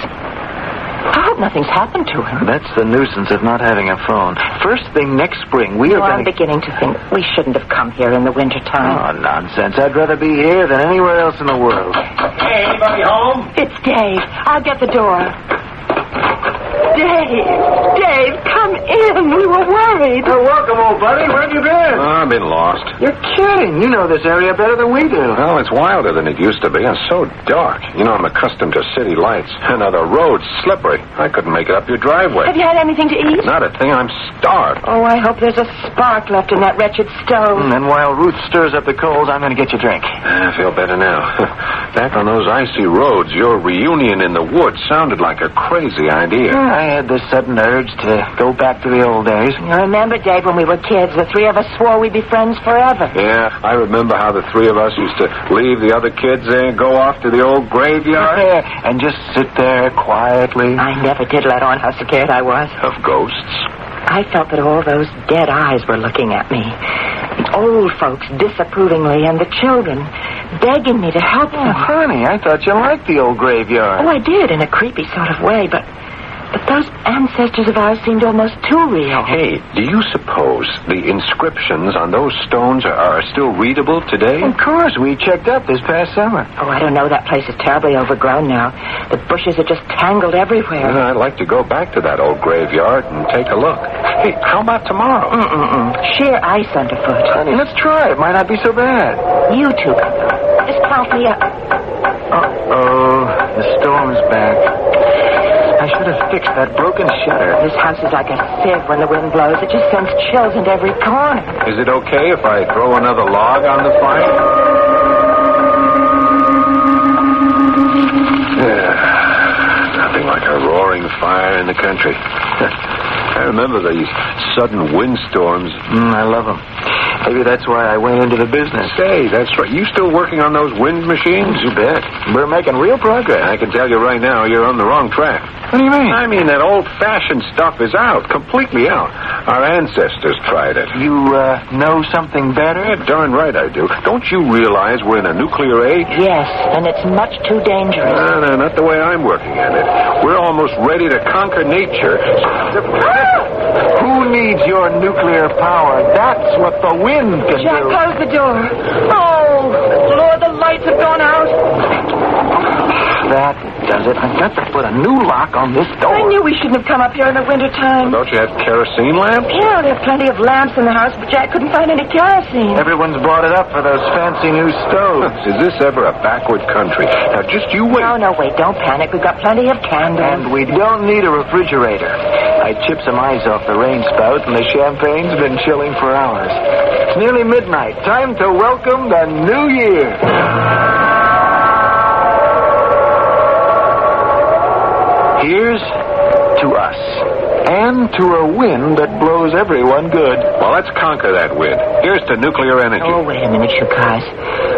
I hope nothing's happened to him. That's the nuisance of not having a phone. First thing next spring, we are I'm beginning to think we shouldn't have come here in the wintertime. Oh, nonsense. I'd rather be here than anywhere else in the world. Hey, anybody home? It's Dave. I'll get the door. Dave, come in. We were worried. Oh, welcome, old buddy. Where have you been? I've been lost. You're kidding. You know this area better than we do. Well, it's wilder than it used to be and so dark. You know, I'm accustomed to city lights. And the road's slippery. I couldn't make it up your driveway. Have you had anything to eat? Not a thing. I'm starved. Oh, I hope there's a spark left in that wretched stove. And while Ruth stirs up the coals, I'm going to get you a drink. I feel better now. Back on those icy roads, your reunion in the woods sounded like a crazy idea. I had this sudden urge to go back to the old days. You remember, Dave, when we were kids, the three of us swore we'd be friends forever. Yeah, I remember how the three of us used to leave the other kids there and go off to the old graveyard. And just sit there quietly. I never did let on how scared I was. Of ghosts? I felt that all those dead eyes were looking at me. The old folks disapprovingly, and the children begging me to help them. Honey, I thought you liked the old graveyard. Oh, I did, in a creepy sort of way, but those ancestors of ours seemed almost too real. Hey, do you suppose the inscriptions on those stones are still readable today? Of course, we checked up this past summer. Oh, I don't know. That place is terribly overgrown now. The bushes are just tangled everywhere. I'd like to go back to that old graveyard and take a look. Hey, how about tomorrow? Sheer ice underfoot. Honey, let's try. It might not be so bad. You two, just count me up. Uh-oh, the storm's back. I should have fixed that broken shutter. This house is like a sieve when the wind blows. It just sends chills into every corner. Is it okay if I throw another log on the fire? Nothing like a roaring fire in the country. I remember these sudden windstorms. I love them. Maybe that's why I went into the business. Say, that's right. You still working on those wind machines? You bet. We're making real progress. I can tell you right now, you're on the wrong track. What do you mean? I mean, that old-fashioned stuff is out. Completely out. Our ancestors tried it. You, know something better? Yeah, darn right I do. Don't you realize we're in a nuclear age? Yes, and it's much too dangerous. No, not the way I'm working at it. We're almost ready to conquer nature. Who needs your nuclear power? That's what the wind can Jack, do. close the door. Oh, Lord, the lights have gone out. That does it. I've got to put a new lock on this door. I knew we shouldn't have come up here in the wintertime. Don't you have kerosene lamps? Yeah, there are plenty of lamps in the house, but Jack couldn't find any kerosene. Everyone's bought it up for those fancy new stoves. Is this ever a backward country? Now, just you wait. No, wait, don't panic. We've got plenty of candles. And we don't need a refrigerator. I chipped some ice off the rain spout, and the champagne's been chilling for hours. It's nearly midnight. Time to welcome the new year. Here's to us, and to a wind that blows everyone good. Well, let's conquer that wind. Here's to nuclear energy. Oh, wait a minute, you guys.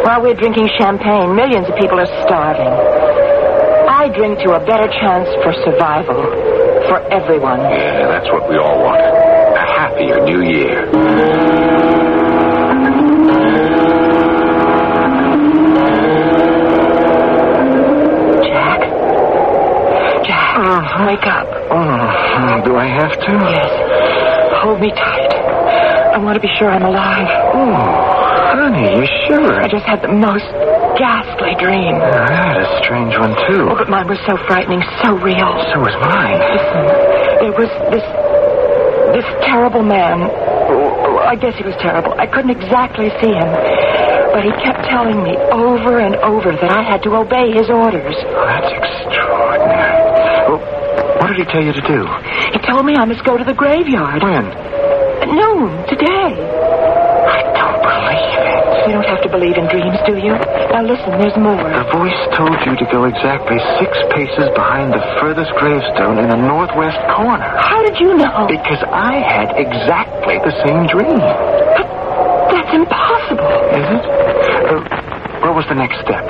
While we're drinking champagne, millions of people are starving. I drink to a better chance for survival. For everyone. Yeah, that's what we all want. A happier new year. Wake up. Oh, do I have to? Yes. Hold me tight. I want to be sure I'm alive. Oh, honey, you sure? I just had the most ghastly dream. I had a strange one, too. Oh, but mine was so frightening, so real. So was mine. Listen, there was this terrible man. Oh, I guess he was terrible. I couldn't exactly see him. But he kept telling me over and over that I had to obey his orders. Oh, that's extraordinary. Well, what did he tell you to do? He told me I must go to the graveyard. When? At noon, today. I don't believe it. You don't have to believe in dreams, do you? Now listen, there's more. The voice told you to go exactly 6 paces behind the furthest gravestone in the northwest corner. How did you know? Because I had exactly the same dream. But that's impossible. Is it? What was the next step?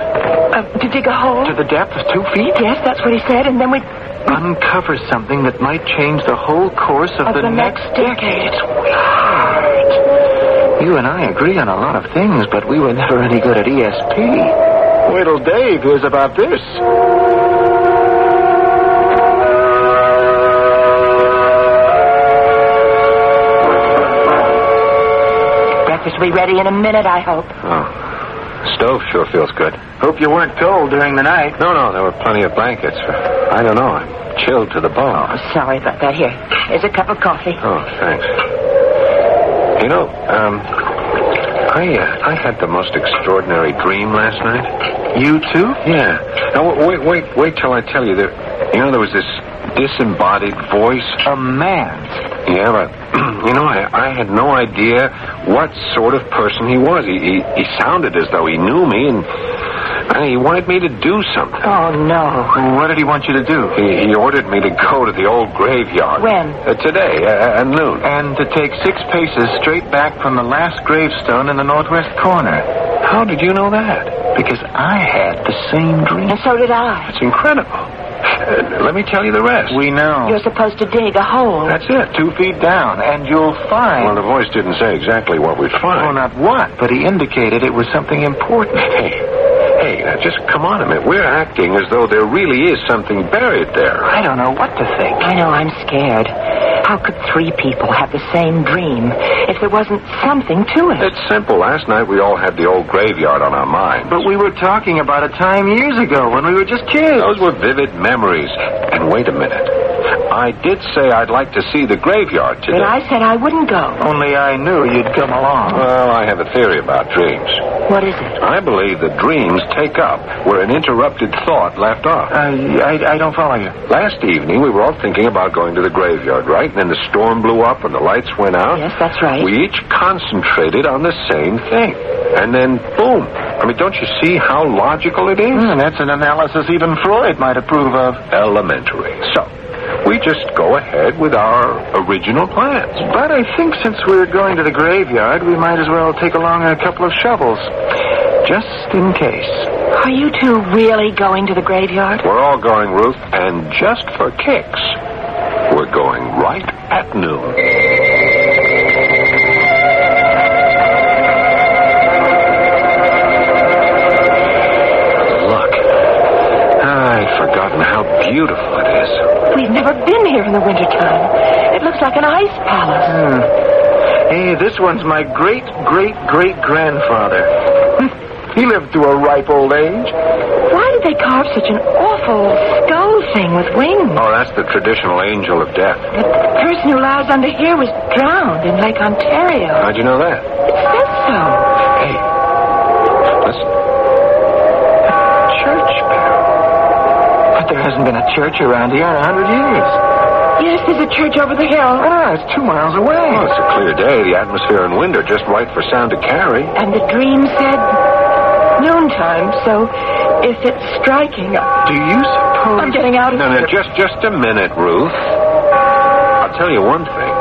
To dig a hole? To the depth of 2 feet? Yes, that's what he said, and then we uncover something that might change the whole course of the next decade. It's weird. You and I agree on a lot of things, but we were never any good at ESP. Wait till Dave hears about this. Breakfast will be ready in a minute, I hope. Oh. Stove sure feels good. Hope you weren't cold during the night. No, there were plenty of blankets. I don't know. I'm chilled to the bone. Oh, sorry about that. Here's a cup of coffee. Oh, thanks. You know, I had the most extraordinary dream last night. You too? Yeah. Now, wait till I tell you. There was this disembodied voice. A man. Yeah, but, I had no idea what sort of person he was. He sounded as though he knew me, and he wanted me to do something. Oh, no. What did he want you to do? He ordered me to go to the old graveyard. When? Today, at noon. And to take 6 paces straight back from the last gravestone in the northwest corner. How did you know that? Because I had the same dream. And so did I. It's incredible. Let me tell you the rest. We know. You're supposed to dig a hole. That's it. 2 feet down, and you'll find... Well, the voice didn't say exactly what we'd find. Well, not what, but he indicated it was something important. Hey, now just come on a minute. We're acting as though there really is something buried there. I don't know what to think. I know, I'm scared. How could 3 people have the same dream if there wasn't something to it? It's simple. Last night we all had the old graveyard on our minds. But we were talking about a time years ago when we were just kids. Those were vivid memories. And wait a minute. I did say I'd like to see the graveyard today. But I said I wouldn't go. Only I knew you'd come along. Well, I have a theory about dreams. What is it? I believe that dreams take up where an interrupted thought left off. I don't follow you. Last evening, we were all thinking about going to the graveyard, right? And then the storm blew up and the lights went out. Yes, that's right. We each concentrated on the same thing. And then, boom. I mean, don't you see how logical it is? That's an analysis even Freud might approve of. Elementary. So, we just go ahead with our original plans. But I think since we're going to the graveyard, we might as well take along a couple of shovels. Just in case. Are you two really going to the graveyard? We're all going, Ruth, and just for kicks, we're going right at noon. Look. I'd forgotten how beautiful it is. We've never been here in the wintertime. It looks like an ice palace. Hey, this one's my great-great-great-grandfather. He lived to a ripe old age. Why did they carve such an awful skull thing with wings? Oh, that's the traditional angel of death. The person who lies under here was drowned in Lake Ontario. How'd you know that? It says so. Hey, listen. Church bell. But there hasn't been a church around here in 100 years. Yes, there's a church over the hill. Ah, it's 2 miles away. Oh, it's a clear day. The atmosphere and wind are just right for sound to carry. And the dream said noontime, so if it's striking... Do you suppose... I'm getting out of here. No, just a minute, Ruth. I'll tell you one thing.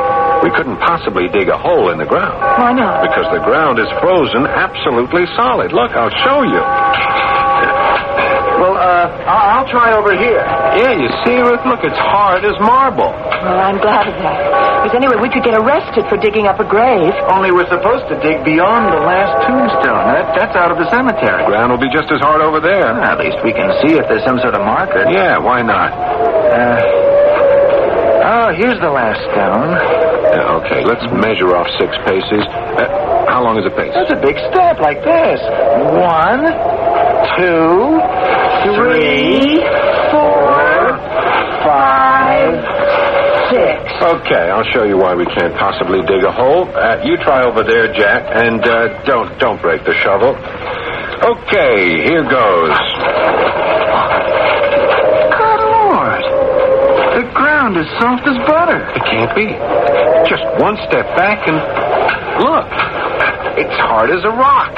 We couldn't possibly dig a hole in the ground. Why not? Because the ground is frozen absolutely solid. Look, I'll show you. Well, I'll try over here. Yeah, you see, Ruth? Look, it's hard as marble. Well, I'm glad of that. Because anyway, we could get arrested for digging up a grave. Only we're supposed to dig beyond the last tombstone. That's out of the cemetery. Ground will be just as hard over there. At least we can see if there's some sort of marker. Yeah, why not? Here's the last stone. Okay, let's measure off 6 paces. How long is a pace? That's a big step, like this. 1, 2, 3, 4, 5, 6. Okay, I'll show you why we can't possibly dig a hole. You try over there, Jack, and don't break the shovel. Okay, here goes. Good Lord. The ground is soft as butter. It can't be. Just one step back and look. It's hard as a rock.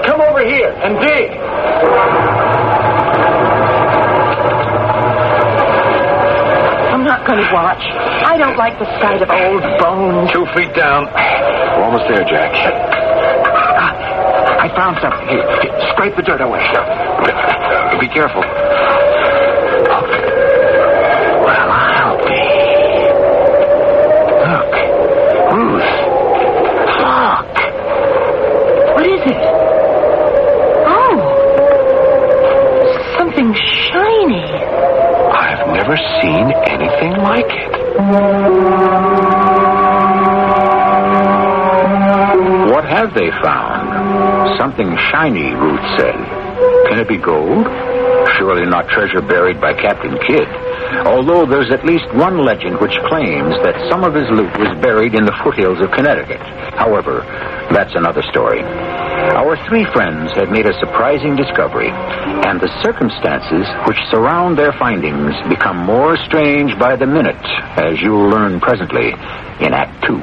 Come over here and dig. I'm not going to watch. I don't like the sight of old bones. 2 feet down. We're almost there, Jack. I found something. Here, scrape the dirt away. Be careful. Well, I'll be. Look. Ruth. Look. What is it? Oh. Something shiny. I've never seen anything like it. What have they found? Something shiny, Ruth said. Can it be gold? Surely not treasure buried by Captain Kidd. Although there's at least one legend which claims that some of his loot was buried in the foothills of Connecticut. However, that's another story. Our 3 friends had made a surprising discovery, and the circumstances which surround their findings become more strange by the minute, as you'll learn presently in Act 2.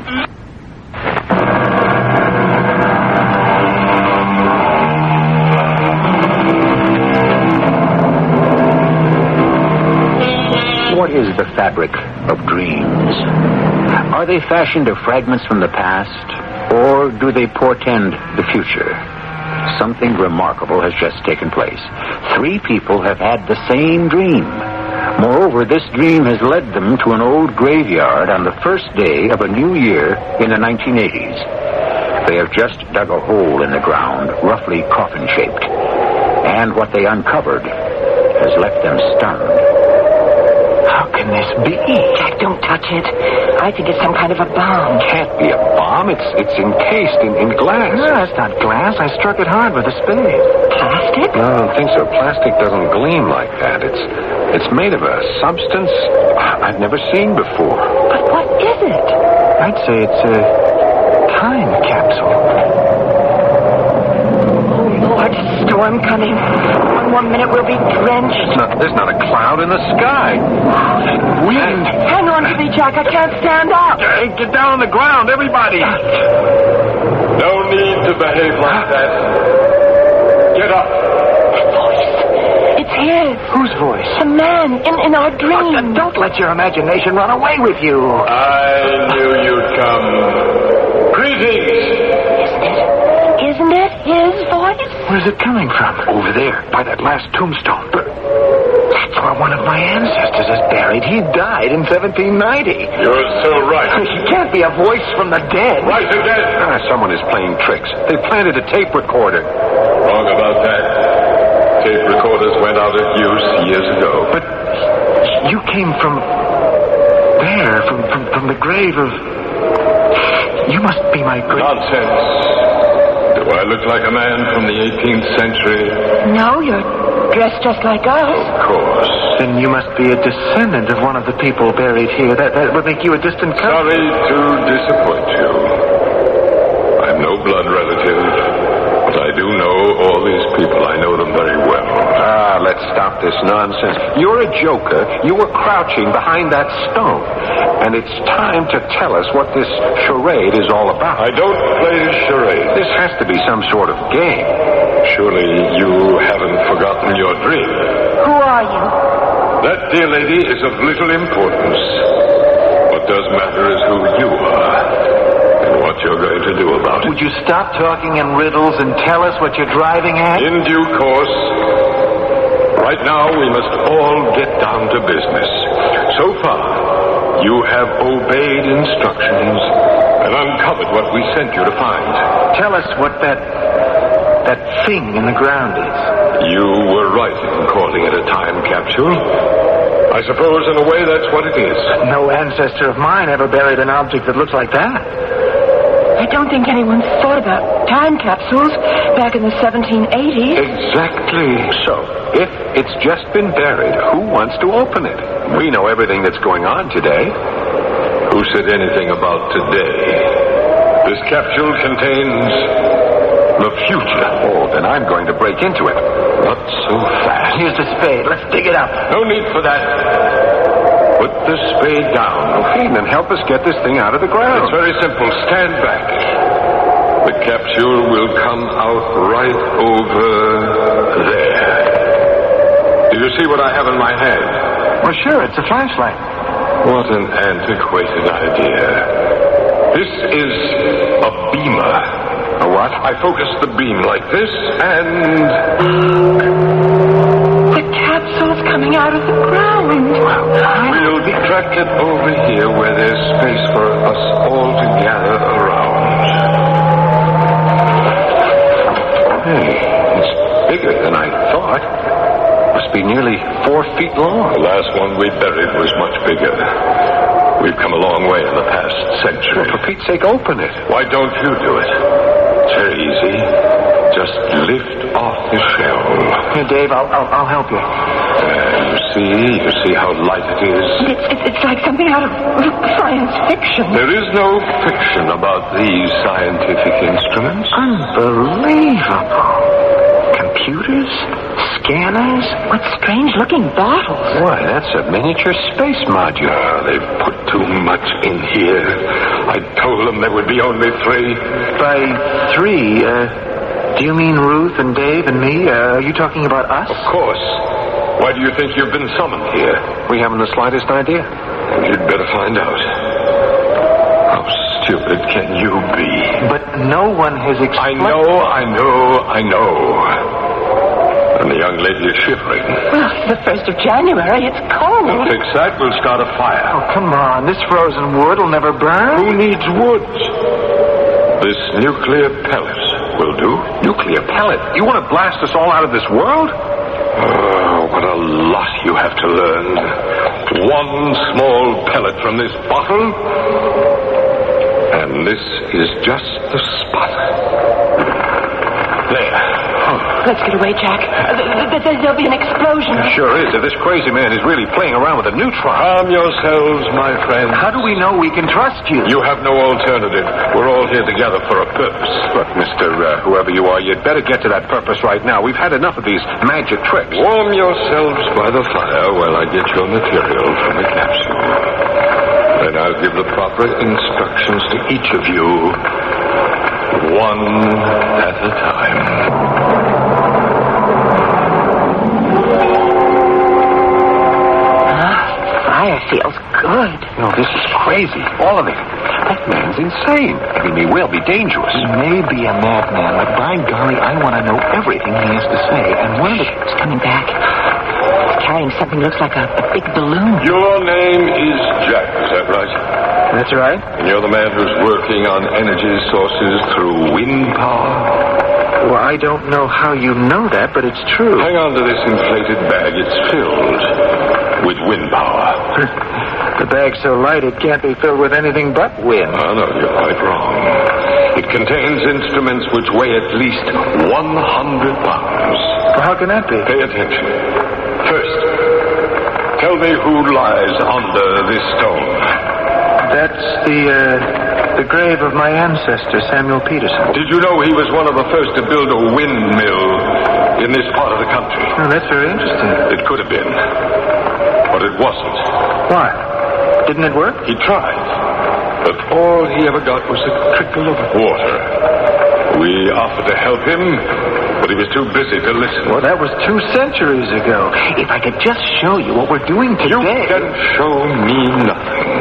What is the fabric of dreams? Are they fashioned of fragments from the past, or do they portend the future? Something remarkable has just taken place. 3 people have had the same dream. Moreover, this dream has led them to an old graveyard on the first day of a new year in the 1980s. They have just dug a hole in the ground, roughly coffin-shaped. And what they uncovered has left them stunned. How can this be? Jack, don't touch it. I think it's some kind of a bomb. Can't be a bomb. It's encased in glass. No, it's not glass. I struck it hard with a spade. Plastic? No, I don't think so. Plastic doesn't gleam like that. It's made of a substance I've never seen before. But what is it? I'd say it's a time capsule. Oh, Lord, storm coming. One more minute, we'll be drenched. There's not a cloud in the sky. Wind. Hang on to me, Jack. I can't stand up. Get down on the ground, everybody. No need to behave like that. Get up. That voice. It's his. voice. Whose voice? The man in our dream. Don't let your imagination run away with you. I knew you'd come. Greetings. Isn't it his voice? Where's it coming from? Over there, by that last tombstone. That's where one of my ancestors is buried. He died in 1790. You're so right. He can't be a voice from the dead. Right again. Someone is playing tricks. They planted a tape recorder. Wrong about that. Tape recorders went out of use years ago. But you came from there, from the grave of... You must be my great... Nonsense. Do I look like a man from the 18th century? No, you're dressed just like us. Of course. Then you must be a descendant of one of the people buried here. That would make you a distant cousin. Sorry to disappoint you. I'm no blood relative, but I do know all these people. I know them very well. Let's stop this nonsense. You're a joker. You were crouching behind that stone. And it's time to tell us what this charade is all about. I don't play charades. This has to be some sort of game. Surely you haven't forgotten your dream. Who are you? That, dear lady, is of little importance. What does matter is who you are and what you're going to do about it. Would you stop talking in riddles and tell us what you're driving at? In due course. Right now, we must all get down to business. So far, you have obeyed instructions and uncovered what we sent you to find. Tell us what that thing in the ground is. You were right in calling it a time capsule. I suppose, in a way, that's what it is. No ancestor of mine ever buried an object that looks like that. I don't think anyone thought about time capsules back in the 1780s. Exactly. So, if it's just been buried, who wants to open it? We know everything that's going on today. Who said anything about today? This capsule contains the future. Oh, then I'm going to break into it. Not so fast. Here's the spade. Let's dig it up. No need for that. Put the spade down. Okay, then help us get this thing out of the ground. It's very simple. Stand back. The capsule will come out right over there. Do you see what I have in my hand? Well, sure, it's a flashlight. What an antiquated idea. This is a beamer. A what? I focus the beam like this, and... The capsule's coming out of the ground. We'll track it over here where there's space for us all to gather around. Hey, it's bigger than I thought. Must be nearly 4 feet long. The last one we buried was much bigger. We've come a long way in the past century. Well, for Pete's sake, open it. Why don't you do it? It's very easy. Just lift off the shell. Here, Dave, I'll help you. You see how light it is? It's like something out of science fiction. There is no fiction about these scientific instruments. Unbelievable. Computers? Scanners? What strange-looking bottles. Why, that's a miniature space module. They've put too much in here. I told them there would be only 3. By 3, do you mean Ruth and Dave and me? Are you talking about us? Of course. Why do you think you've been summoned here? We haven't the slightest idea. You'd better find out. How stupid can you be? But no one has explained... I know. And the young lady is shivering. Well, it's the 1st of January. It's cold. We'll fix that. We'll start a fire. Oh, come on. This frozen wood will never burn. Who needs wood? This nuclear pellet will do. Nuclear pellet? You want to blast us all out of this world? Oh, what a lot you have to learn. One small pellet from this bottle, and this is just the spot. There. Let's get away, Jack. There'll be an explosion. It sure is. If this crazy man is really playing around with a neutron. Calm yourselves, my friends. How do we know we can trust you? You have no alternative. We're all here together for a purpose. Look, Mr. Whoever you are, you'd better get to that purpose right now. We've had enough of these magic tricks. Warm yourselves by the fire while I get your material from the capsule. Then I'll give the proper instructions to each of you, one at a time. fire feels good. No, this is crazy. All of it. That man's insane. He may well be dangerous. He may be a madman, but by golly, I want to know everything he has to say. And one of the... He's coming back. He's carrying something that looks like a big balloon. Your name is Jack, is that right? That's right. And you're the man who's working on energy sources through wind power? Well, I don't know how you know that, but it's true. Hang on to this inflated bag. It's filled with wind power. The bag's so light it can't be filled with anything but wind. Oh, no, you're quite wrong. It contains instruments which weigh at least 100 pounds. Well, how can that be? Pay attention. First, tell me who lies under this stone. That's the grave of my ancestor, Samuel Peterson. Did you know he was one of the first to build a windmill in this part of the country? Oh, that's very interesting. It could have been, but it wasn't. Why? Didn't it work? He tried, but all he ever got was a trickle of water. We offered to help him, but he was too busy to listen. Well, that was 2 centuries ago. If I could just show you what we're doing today... You can show me nothing.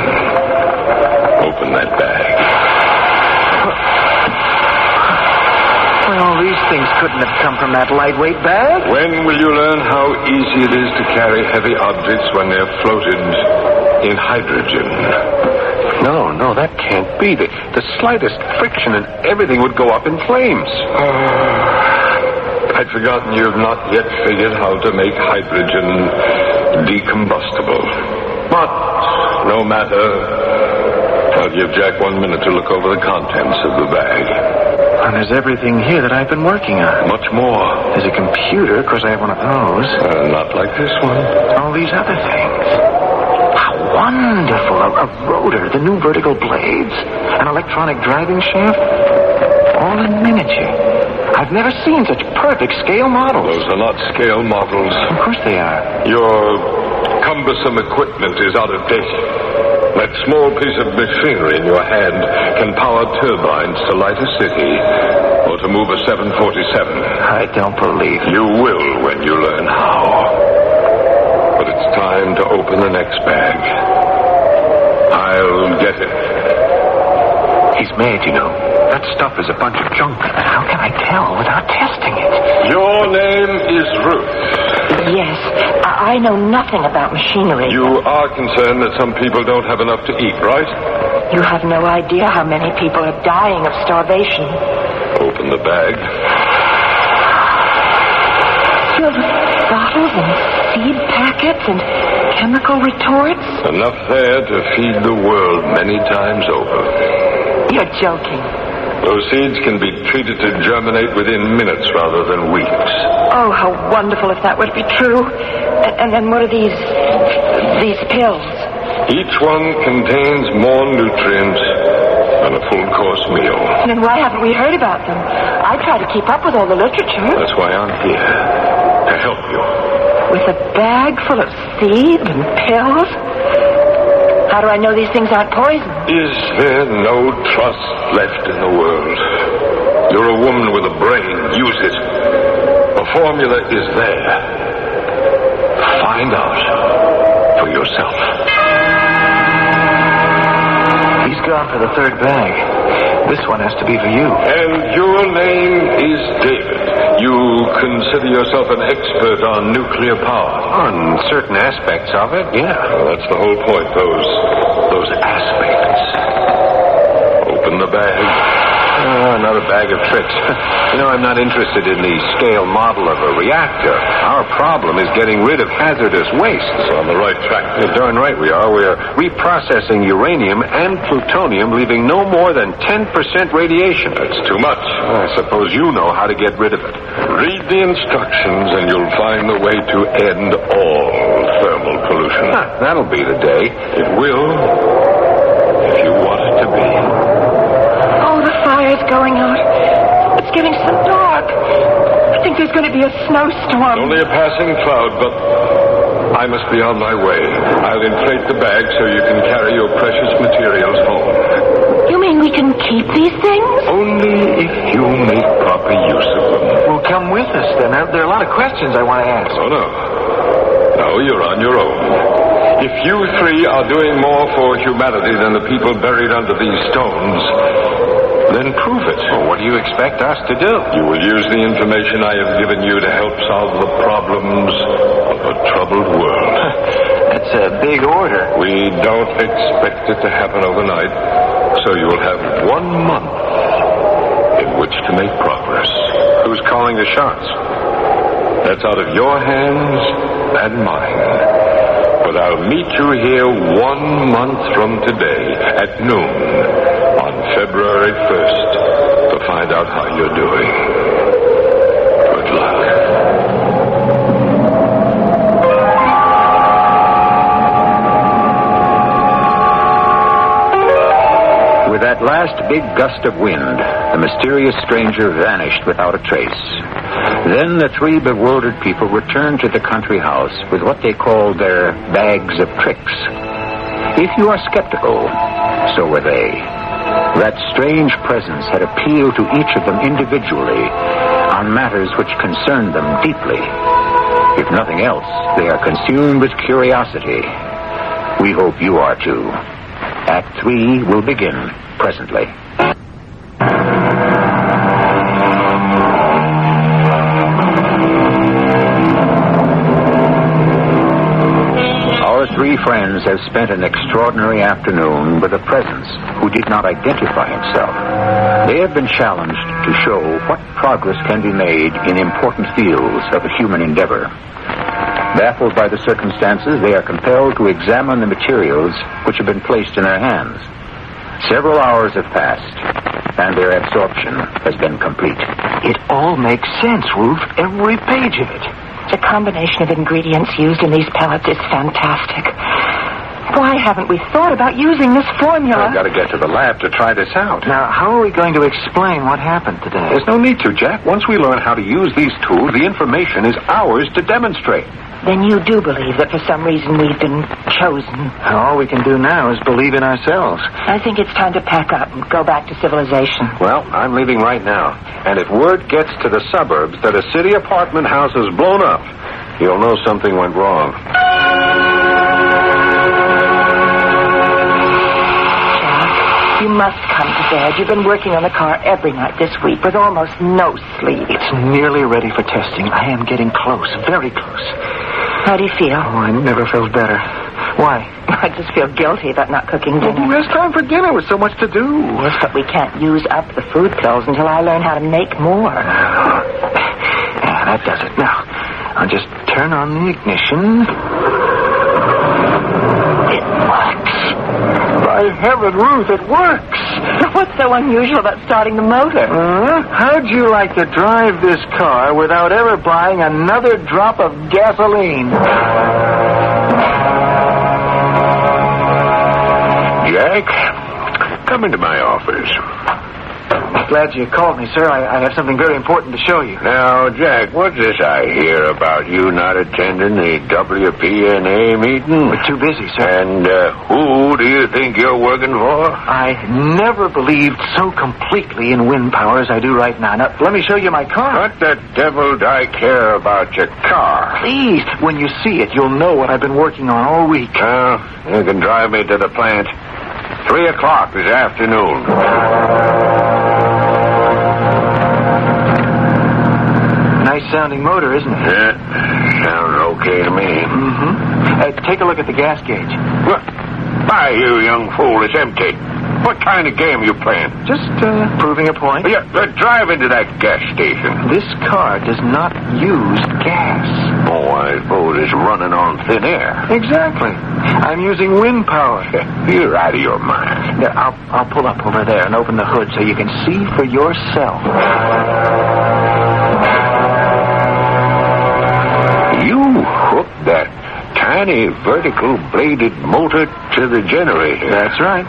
Open that bag. Well, these things couldn't have come from that lightweight bag. When will you learn how easy it is to carry heavy objects when they're floated in hydrogen? No, that can't be. The slightest friction and everything would go up in flames. I'd forgotten you've not yet figured how to make hydrogen decombustible. But no matter. I'll give Jack 1 minute to look over the contents of the bag. And there's everything here that I've been working on. Much more. There's a computer, of course I have one of those. Not like this one. All these other things. How wonderful. A rotor, the new vertical blades, an electronic driving shaft, all in miniature. I've never seen such perfect scale models. Those are not scale models. Of course they are. Your cumbersome equipment is out of date. That small piece of machinery in your hand can power turbines to light a city or to move a 747. I don't believe it. You will when you learn how. But it's time to open the next bag. I'll get it. He's mad, you know. That stuff is a bunch of junk. How can I tell without testing it? Your name is Ruth. Yes. I know nothing about machinery. You are concerned that some people don't have enough to eat, right? You have no idea how many people are dying of starvation. Open the bag. Filled with bottles and seed packets and chemical retorts. Enough there to feed the world many times over. You're joking. Those seeds can be treated to germinate within minutes rather than weeks. Oh, how wonderful if that were to be true. And then what are these pills? Each one contains more nutrients than a full-course meal. Then why haven't we heard about them? I try to keep up with all the literature. That's why I'm here, to help you. With a bag full of seeds and pills? How do I know these things aren't poison? Is there no trust left in the world? You're a woman with a brain. Use it. The formula is there. Find out for yourself. He's gone for the 3rd bag. This one has to be for you. And your name is David. You consider yourself an expert on nuclear power. On certain aspects of it, yeah. Well, that's the whole point, those aspects. Open the bag. Another bag of tricks. You know, I'm not interested in the scale model of a reactor. Our problem is getting rid of hazardous wastes. On the right track. You're darn right we are. We're reprocessing uranium and plutonium, leaving no more than 10% radiation. That's too much. I suppose you know how to get rid of it. Read the instructions and you'll find the way to end all thermal pollution. That'll be the day. It will, if you want it to be. Fire's going out. It's getting so dark. I think there's going to be a snowstorm. Only a passing cloud, but I must be on my way. I'll inflate the bag so you can carry your precious materials home. You mean we can keep these things? Only if you make proper use of them. Well, come with us, then. There are a lot of questions I want to ask. Oh, no. No, you're on your own. If you three are doing more for humanity than the people buried under these stones, then prove it. Well, what do you expect us to do? You will use the information I have given you to help solve the problems of a troubled world. That's a big order. We don't expect it to happen overnight, so you will have 1 month in which to make progress. Who's calling the shots? That's out of your hands and mine. But I'll meet you here 1 month from today at noon on February 1st to find out how you're doing. Good luck. With that last big gust of wind, the mysterious stranger vanished without a trace. Then the three bewildered people returned to the country house with what they called their bags of tricks. If you are skeptical, so were they. That strange presence had appealed to each of them individually on matters which concerned them deeply. If nothing else, they are consumed with curiosity. We hope you are too. Act 3 will begin presently. Our three friends have spent an extraordinary afternoon with a presence who did not identify himself. They have been challenged to show what progress can be made in important fields of human endeavor. Baffled by the circumstances, they are compelled to examine the materials which have been placed in their hands. Several hours have passed, and their absorption has been complete. It all makes sense, Ruth. Every page of it. The combination of ingredients used in these pellets is fantastic. Why haven't we thought about using this formula? I've got to get to the lab to try this out. Now, how are we going to explain what happened today? There's no need to, Jack. Once we learn how to use these tools, the information is ours to demonstrate. Then you do believe that for some reason we've been chosen. All we can do now is believe in ourselves. I think it's time to pack up and go back to civilization. Well, I'm leaving right now. And if word gets to the suburbs that a city apartment house is blown up, you'll know something went wrong. You must come to bed. You've been working on the car every night this week with almost no sleep. It's nearly ready for testing. I am getting close, very close. How do you feel? Oh, I never felt better. Why? I just feel guilty about not cooking dinner. Well, there's time for dinner with so much to do. Yes, but we can't use up the food pills until I learn how to make more. Yeah, that does it. Now, I'll just turn on the ignition. It works. By heaven, Ruth, it works. What's so unusual about starting the motor? How'd you like to drive this car without ever buying another drop of gasoline? Jack, come into my office. Glad you called me, sir. I have something very important to show you. Now, Jack, what's this I hear about you not attending the WPNA meeting? We're too busy, sir. And who do you think you're working for? I never believed so completely in wind power as I do right now. Now, let me show you my car. What the devil do I care about your car? Please, when you see it, you'll know what I've been working on all week. Well, you can drive me to the plant. 3 o'clock this afternoon. Nice-sounding motor, isn't it? Yeah, sounds okay to me. Mm-hmm. Take a look at the gas gauge. What? Why, you young fool, it's empty. What kind of game you playing? Just proving a point. Yeah, drive into that gas station. This car does not use gas. Oh, I suppose it's running on thin air. Exactly. I'm using wind power. You're out of your mind. Yeah, I'll pull up over there and open the hood so you can see for yourself. You hooked that tiny vertical bladed motor to the generator. That's right.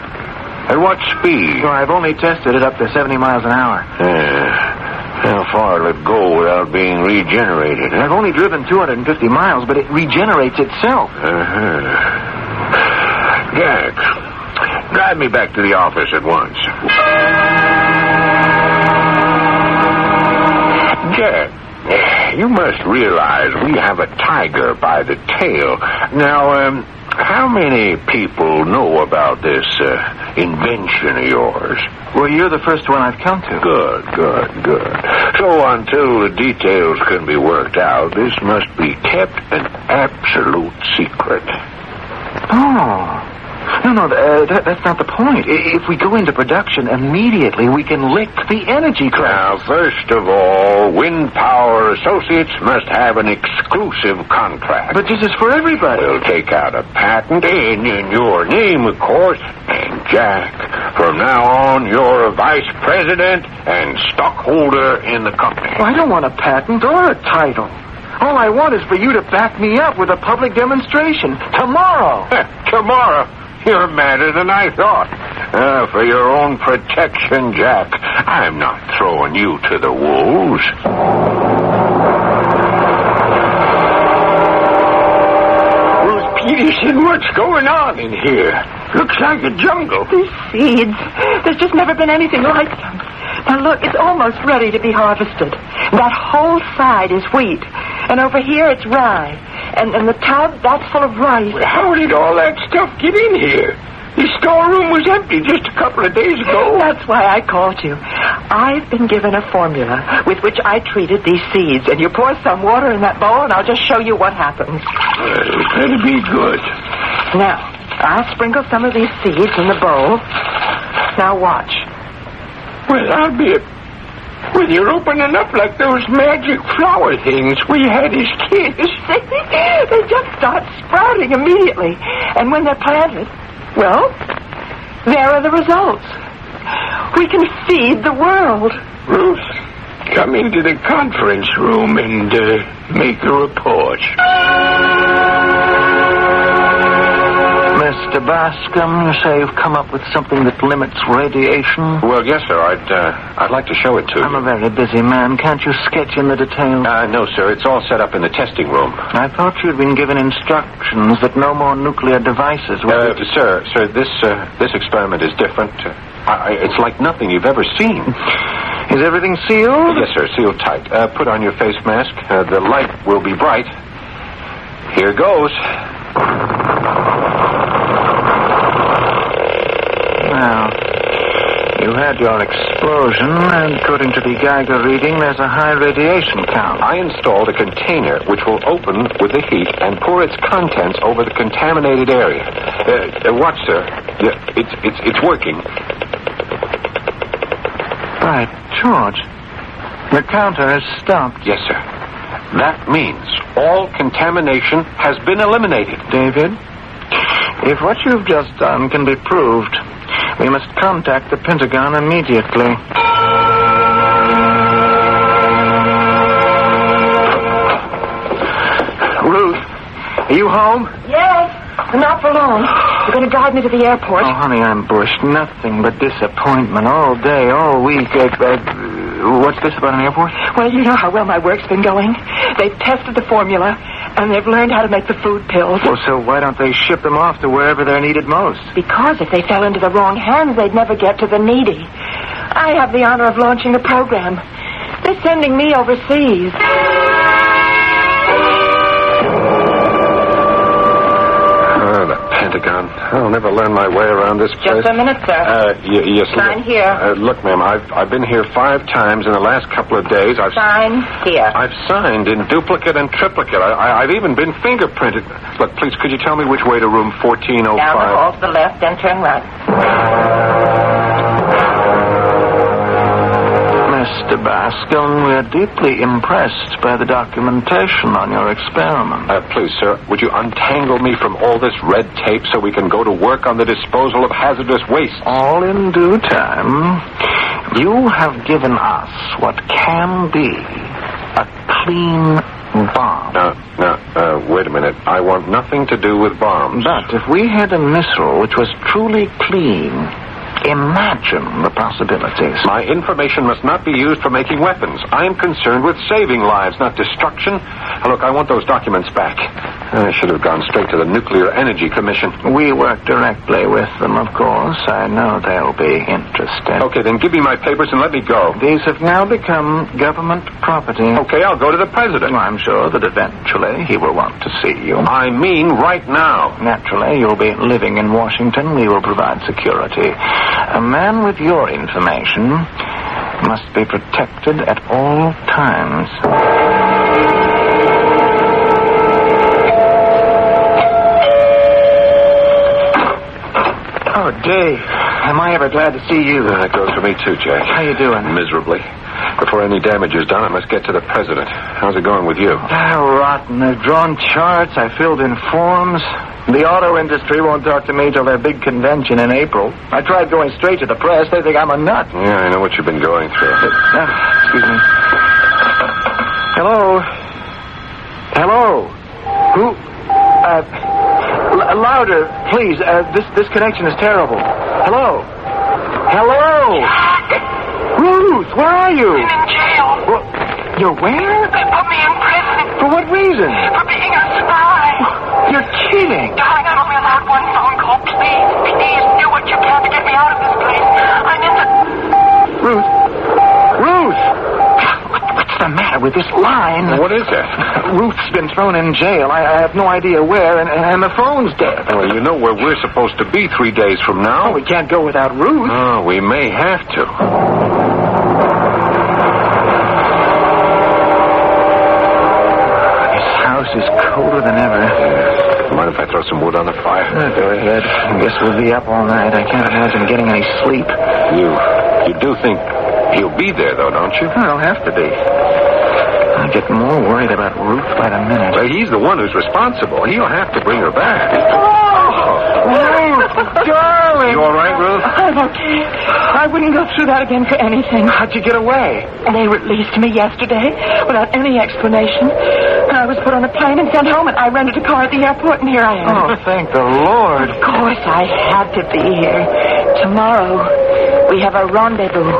At what speed? Well, I've only tested it up to 70 miles an hour. How far will it go without being regenerated? I've only driven 250 miles, but it regenerates itself. Jack, drive me back to the office at once. Jack, you must realize we have a tiger by the tail. Now, How many people know about this invention of yours? Well, you're the first one I've come to. Good. So until the details can be worked out, this must be kept an absolute secret. Oh. No, that's not the point. If we go into production immediately, we can lick the energy crowd. Now, first of all, Wind Power Associates must have an exclusive contract. But this is for everybody. We'll take out a patent in your name, of course. And, Jack, from now on, you're a vice president and stockholder in the company. Well, I don't want a patent or a title. All I want is for you to back me up with a public demonstration. Tomorrow. Tomorrow? You're madder than I thought. For your own protection, Jack, I'm not throwing you to the wolves. Ruth Peterson, what's going on in here? Looks like a jungle. These seeds. There's just never been anything like them. Now, look, it's almost ready to be harvested. That whole side is wheat. And over here, it's rye. And the tub, that's full of rice. Well, how did all that stuff get in here? The storeroom was empty just a couple of days ago. That's why I called you. I've been given a formula with which I treated these seeds. And you pour some water in that bowl, and I'll just show you what happens. It's going to be good. Now, I'll sprinkle some of these seeds in the bowl. Now, watch. Well, I'll be... Well, you're opening up like those magic flower things we had as kids. They just start sprouting immediately. And when they're planted, well, there are the results. We can feed the world. Ruth, come into the conference room and make a report. Mr. Bascom, you say you've come up with something that limits radiation? Well, yes, sir. I'd like to show it to you. I'm a very busy man. Can't you sketch in the details? No, sir. It's all set up in the testing room. I thought you'd been given instructions that no more nuclear devices were... Sir, this experiment is different. It's like nothing you've ever seen. Is everything sealed? Yes, sir. Sealed tight. Put on your face mask. The light will be bright. Here goes. Now, you had your explosion, and according to the Geiger reading, there's a high radiation count. I installed a container which will open with the heat and pour its contents over the contaminated area. Watch, sir. It's working. By George, the counter has stopped. Yes, sir. That means all contamination has been eliminated. David, if what you've just done can be proved, we must contact the Pentagon immediately. Ruth, are you home? Yes, but not for long. You're going to guide me to the airport. Oh, honey, I'm bushed. Nothing but disappointment all day, all week. What's this about an airport? Well, you know how well my work's been going. They've tested the formula, and they've learned how to make the food pills. Well, so why don't they ship them off to wherever they're needed most? Because if they fell into the wrong hands, they'd never get to the needy. I have the honor of launching the program. They're sending me overseas. The Pentagon. I'll never learn my way around this place. Just a minute, sir. Yes, Sign here. Look, ma'am, I've been here 5 times in the last couple of days. Sign here. I've signed in duplicate and triplicate. I've even been fingerprinted. Look, please, could you tell me which way to room 1405? Down the hall to the left, then turn right. Mr. Bascom, we're deeply impressed by the documentation on your experiment. Please, sir, would you untangle me from all this red tape so we can go to work on the disposal of hazardous waste? All in due time. You have given us what can be a clean bomb. Now, wait a minute. I want nothing to do with bombs. But if we had a missile which was truly clean, imagine the possibilities. My information must not be used for making weapons. I am concerned with saving lives, not destruction. Look, I want those documents back. I should have gone straight to the Nuclear Energy Commission. We work directly with them, of course. I know they'll be interested. Okay, then give me my papers and let me go. These have now become government property. Okay, I'll go to the president. Well, I'm sure that eventually he will want to see you. I mean right now. Naturally, you'll be living in Washington. We will provide security. A man with your information must be protected at all times. Oh, Dave, am I ever glad to see you. That goes for me too, Jack. How you doing? Miserably. Before any damage is done, I must get to the president. How's it going with you? Rotten. I've drawn charts. I filled in forms. The auto industry won't talk to me till their big convention in April. I tried going straight to the press. They think I'm a nut. Yeah, I know what you've been going through. Excuse me. Hello? Hello? Who? Louder, please. This connection is terrible. Hello? Hello? Ruth, where are you? I'm in jail. Well, you're where? They put me in prison. For what reason? For being a spy. You're kidding. Darling, I'm only allowed one phone call. Please, please do what you can to get me out of this place. I'm in the... Ruth? Ruth! What's the matter with this line? What is it? Ruth's been thrown in jail. I have no idea where, and the phone's dead. Well, you know where we're supposed to be 3 days from now. Oh, we can't go without Ruth. Oh, we may have to. This house is colder than ever. Mind if I throw some wood on the fire? Go ahead. I guess we'll be up all night. I can't imagine getting any sleep. You do think he'll be there, though, don't you? I'll have to be. I get more worried about Ruth by the minute. Well, he's the one who's responsible. He'll have to bring her back. Oh! Ruth, darling! You all right, Ruth? I'm okay. I wouldn't go through that again for anything. How'd you get away? They released me yesterday without any explanation. I was put on a plane and sent home, and I rented a car at the airport, and here I am. Oh, thank the Lord. Of course, I had to be here. Tomorrow, we have a rendezvous.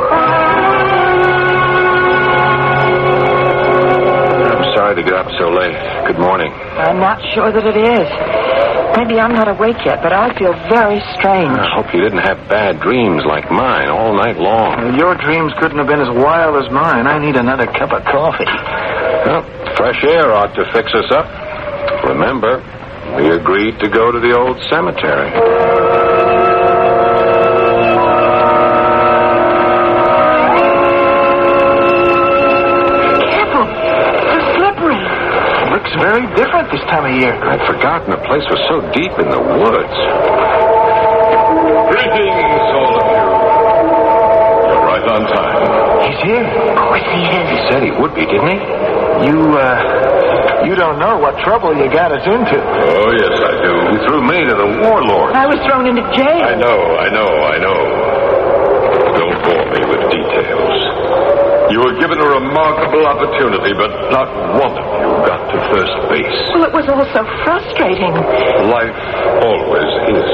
Sorry to get up so late. Good morning. I'm not sure that it is. Maybe I'm not awake yet, but I feel very strange. I hope you didn't have bad dreams like mine all night long. Your dreams couldn't have been as wild as mine. I need another cup of coffee. Well, fresh air ought to fix us up. Remember, we agreed to go to the old cemetery. Very different this time of year. I'd forgotten the place was so deep in the woods. Greetings, all of you. You're right on time. He's here. Of course he is. He said he would be, didn't he? You don't know what trouble you got us into. Oh, yes, I do. You threw me to the warlord. I was thrown into jail. I know. Don't bore me with details. You were given a remarkable opportunity, but not one of you got to first base. Well, it was all so frustrating. Life always is.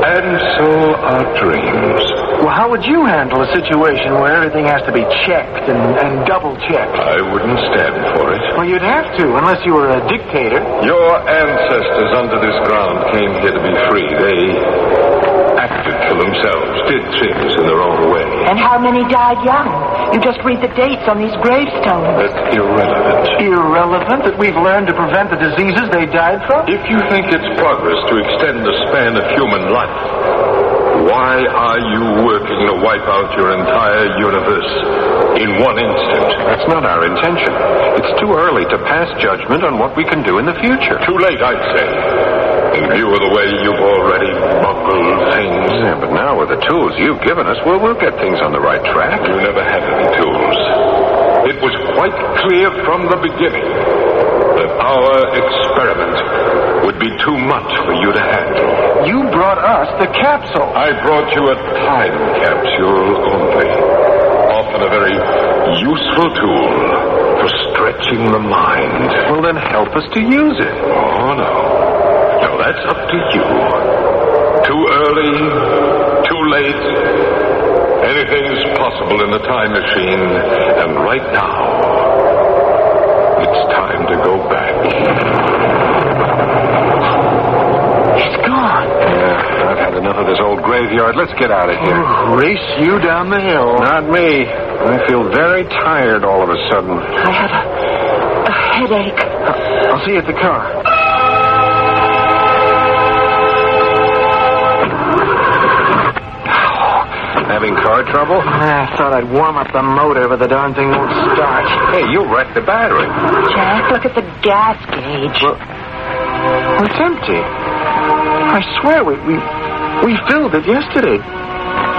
And so are dreams. Well, how would you handle a situation where everything has to be checked and double-checked? I wouldn't stand for it. Well, you'd have to, unless you were a dictator. Your ancestors under this ground came here to be free. They acted for themselves, did things in their own way. And how many died young? You just read the dates on these gravestones. That's irrelevant. Irrelevant that we've learned to prevent the diseases they died from? If you think it's progress to extend the span of human life, why are you working to wipe out your entire universe in one instant? That's not our intention. It's too early to pass judgment on what we can do in the future. Too late, I'd say. In view of the way you've already bungled things. Yeah, but now with the tools you've given us, we'll get things on the right track. You never had any tools. It was quite clear from the beginning that our experiment would be too much for you to handle. You brought us the capsule. I brought you a time capsule only. Often a very useful tool for stretching the mind. Well, then help us to use it. Oh, no. No, that's up to you. Too early, too late. Anything's possible in the time machine. And right now, it's time to go back. graveyard. Let's get out of here. Race you down the hill. Not me. I feel very tired all of a sudden. I have a headache. I'll see you at the car. Having car trouble? I thought I'd warm up the motor, but the darn thing won't start. Hey, you wrecked the battery. Jack, look at the gas gauge. Well, it's empty. I swear we filled it yesterday.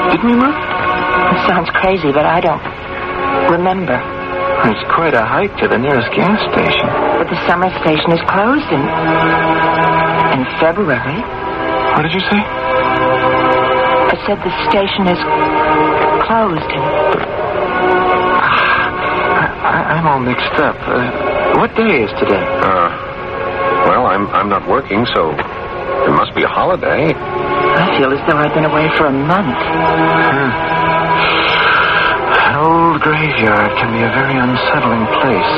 Didn't we, Ruth? It sounds crazy, but I don't remember. It's quite a hike to the nearest gas station. But the summer station is closed in February. What did you say? I said the station is closed. I'm all mixed up. What day is today? Well, I'm not working, so it must be a holiday. I feel as though I've been away for a month. An old graveyard can be a very unsettling place.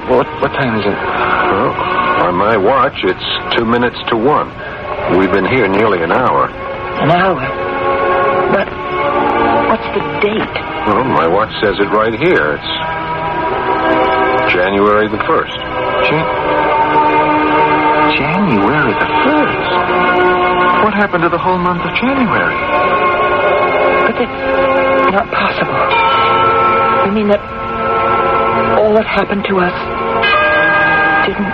What time is it? Well, on my watch, it's 2 minutes to 1. We've been here nearly an hour. An hour? But what's the date? Well, my watch says it right here. It's January the 1st. January the 1st? What happened to the whole month of January? But that's not possible. You mean that all that happened to us didn't...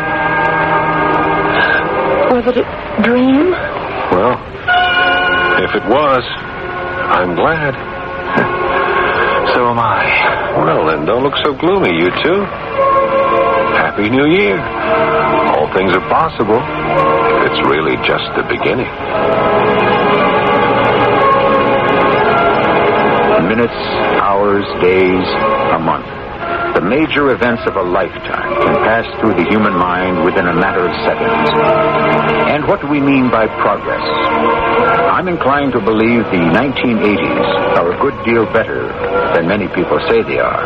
Was it a dream? Well, if it was, I'm glad. So am I. Well, then, don't look so gloomy, you two. Happy New Year. All things are possible. It's really just the beginning. Minutes, hours, days, a month. The major events of a lifetime can pass through the human mind within a matter of seconds. And what do we mean by progress? I'm inclined to believe the 1980s are a good deal better than many people say they are.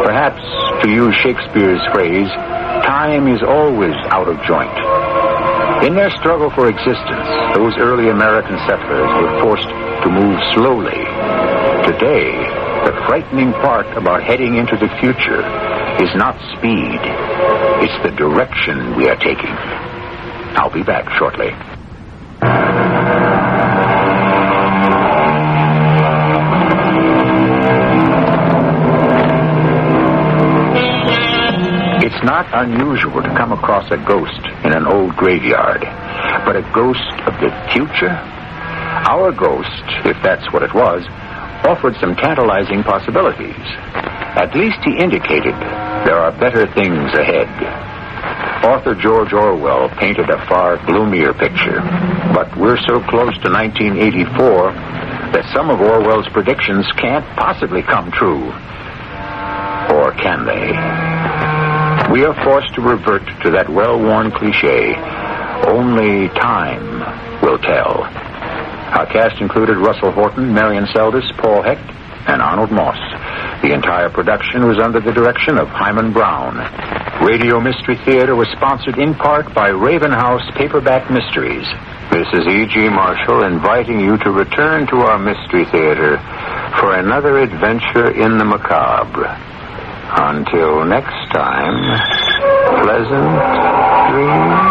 Perhaps, to use Shakespeare's phrase, time is always out of joint. In their struggle for existence, those early American settlers were forced to move slowly. Today, the frightening part about heading into the future is not speed. It's the direction we are taking. I'll be back shortly. It's not unusual to come across a ghost in an old graveyard, but a ghost of the future? Our ghost, if that's what it was, offered some tantalizing possibilities. At least he indicated there are better things ahead. Author George Orwell painted a far gloomier picture, but we're so close to 1984 that some of Orwell's predictions can't possibly come true. Or can they? We are forced to revert to that well-worn cliche, only time will tell. Our cast included Russell Horton, Marion Seldes, Paul Hecht, and Arnold Moss. The entire production was under the direction of Hyman Brown. Radio Mystery Theater was sponsored in part by Raven House Paperback Mysteries. This is E.G. Marshall inviting you to return to our Mystery Theater for another adventure in the macabre. Until next time, pleasant dreams.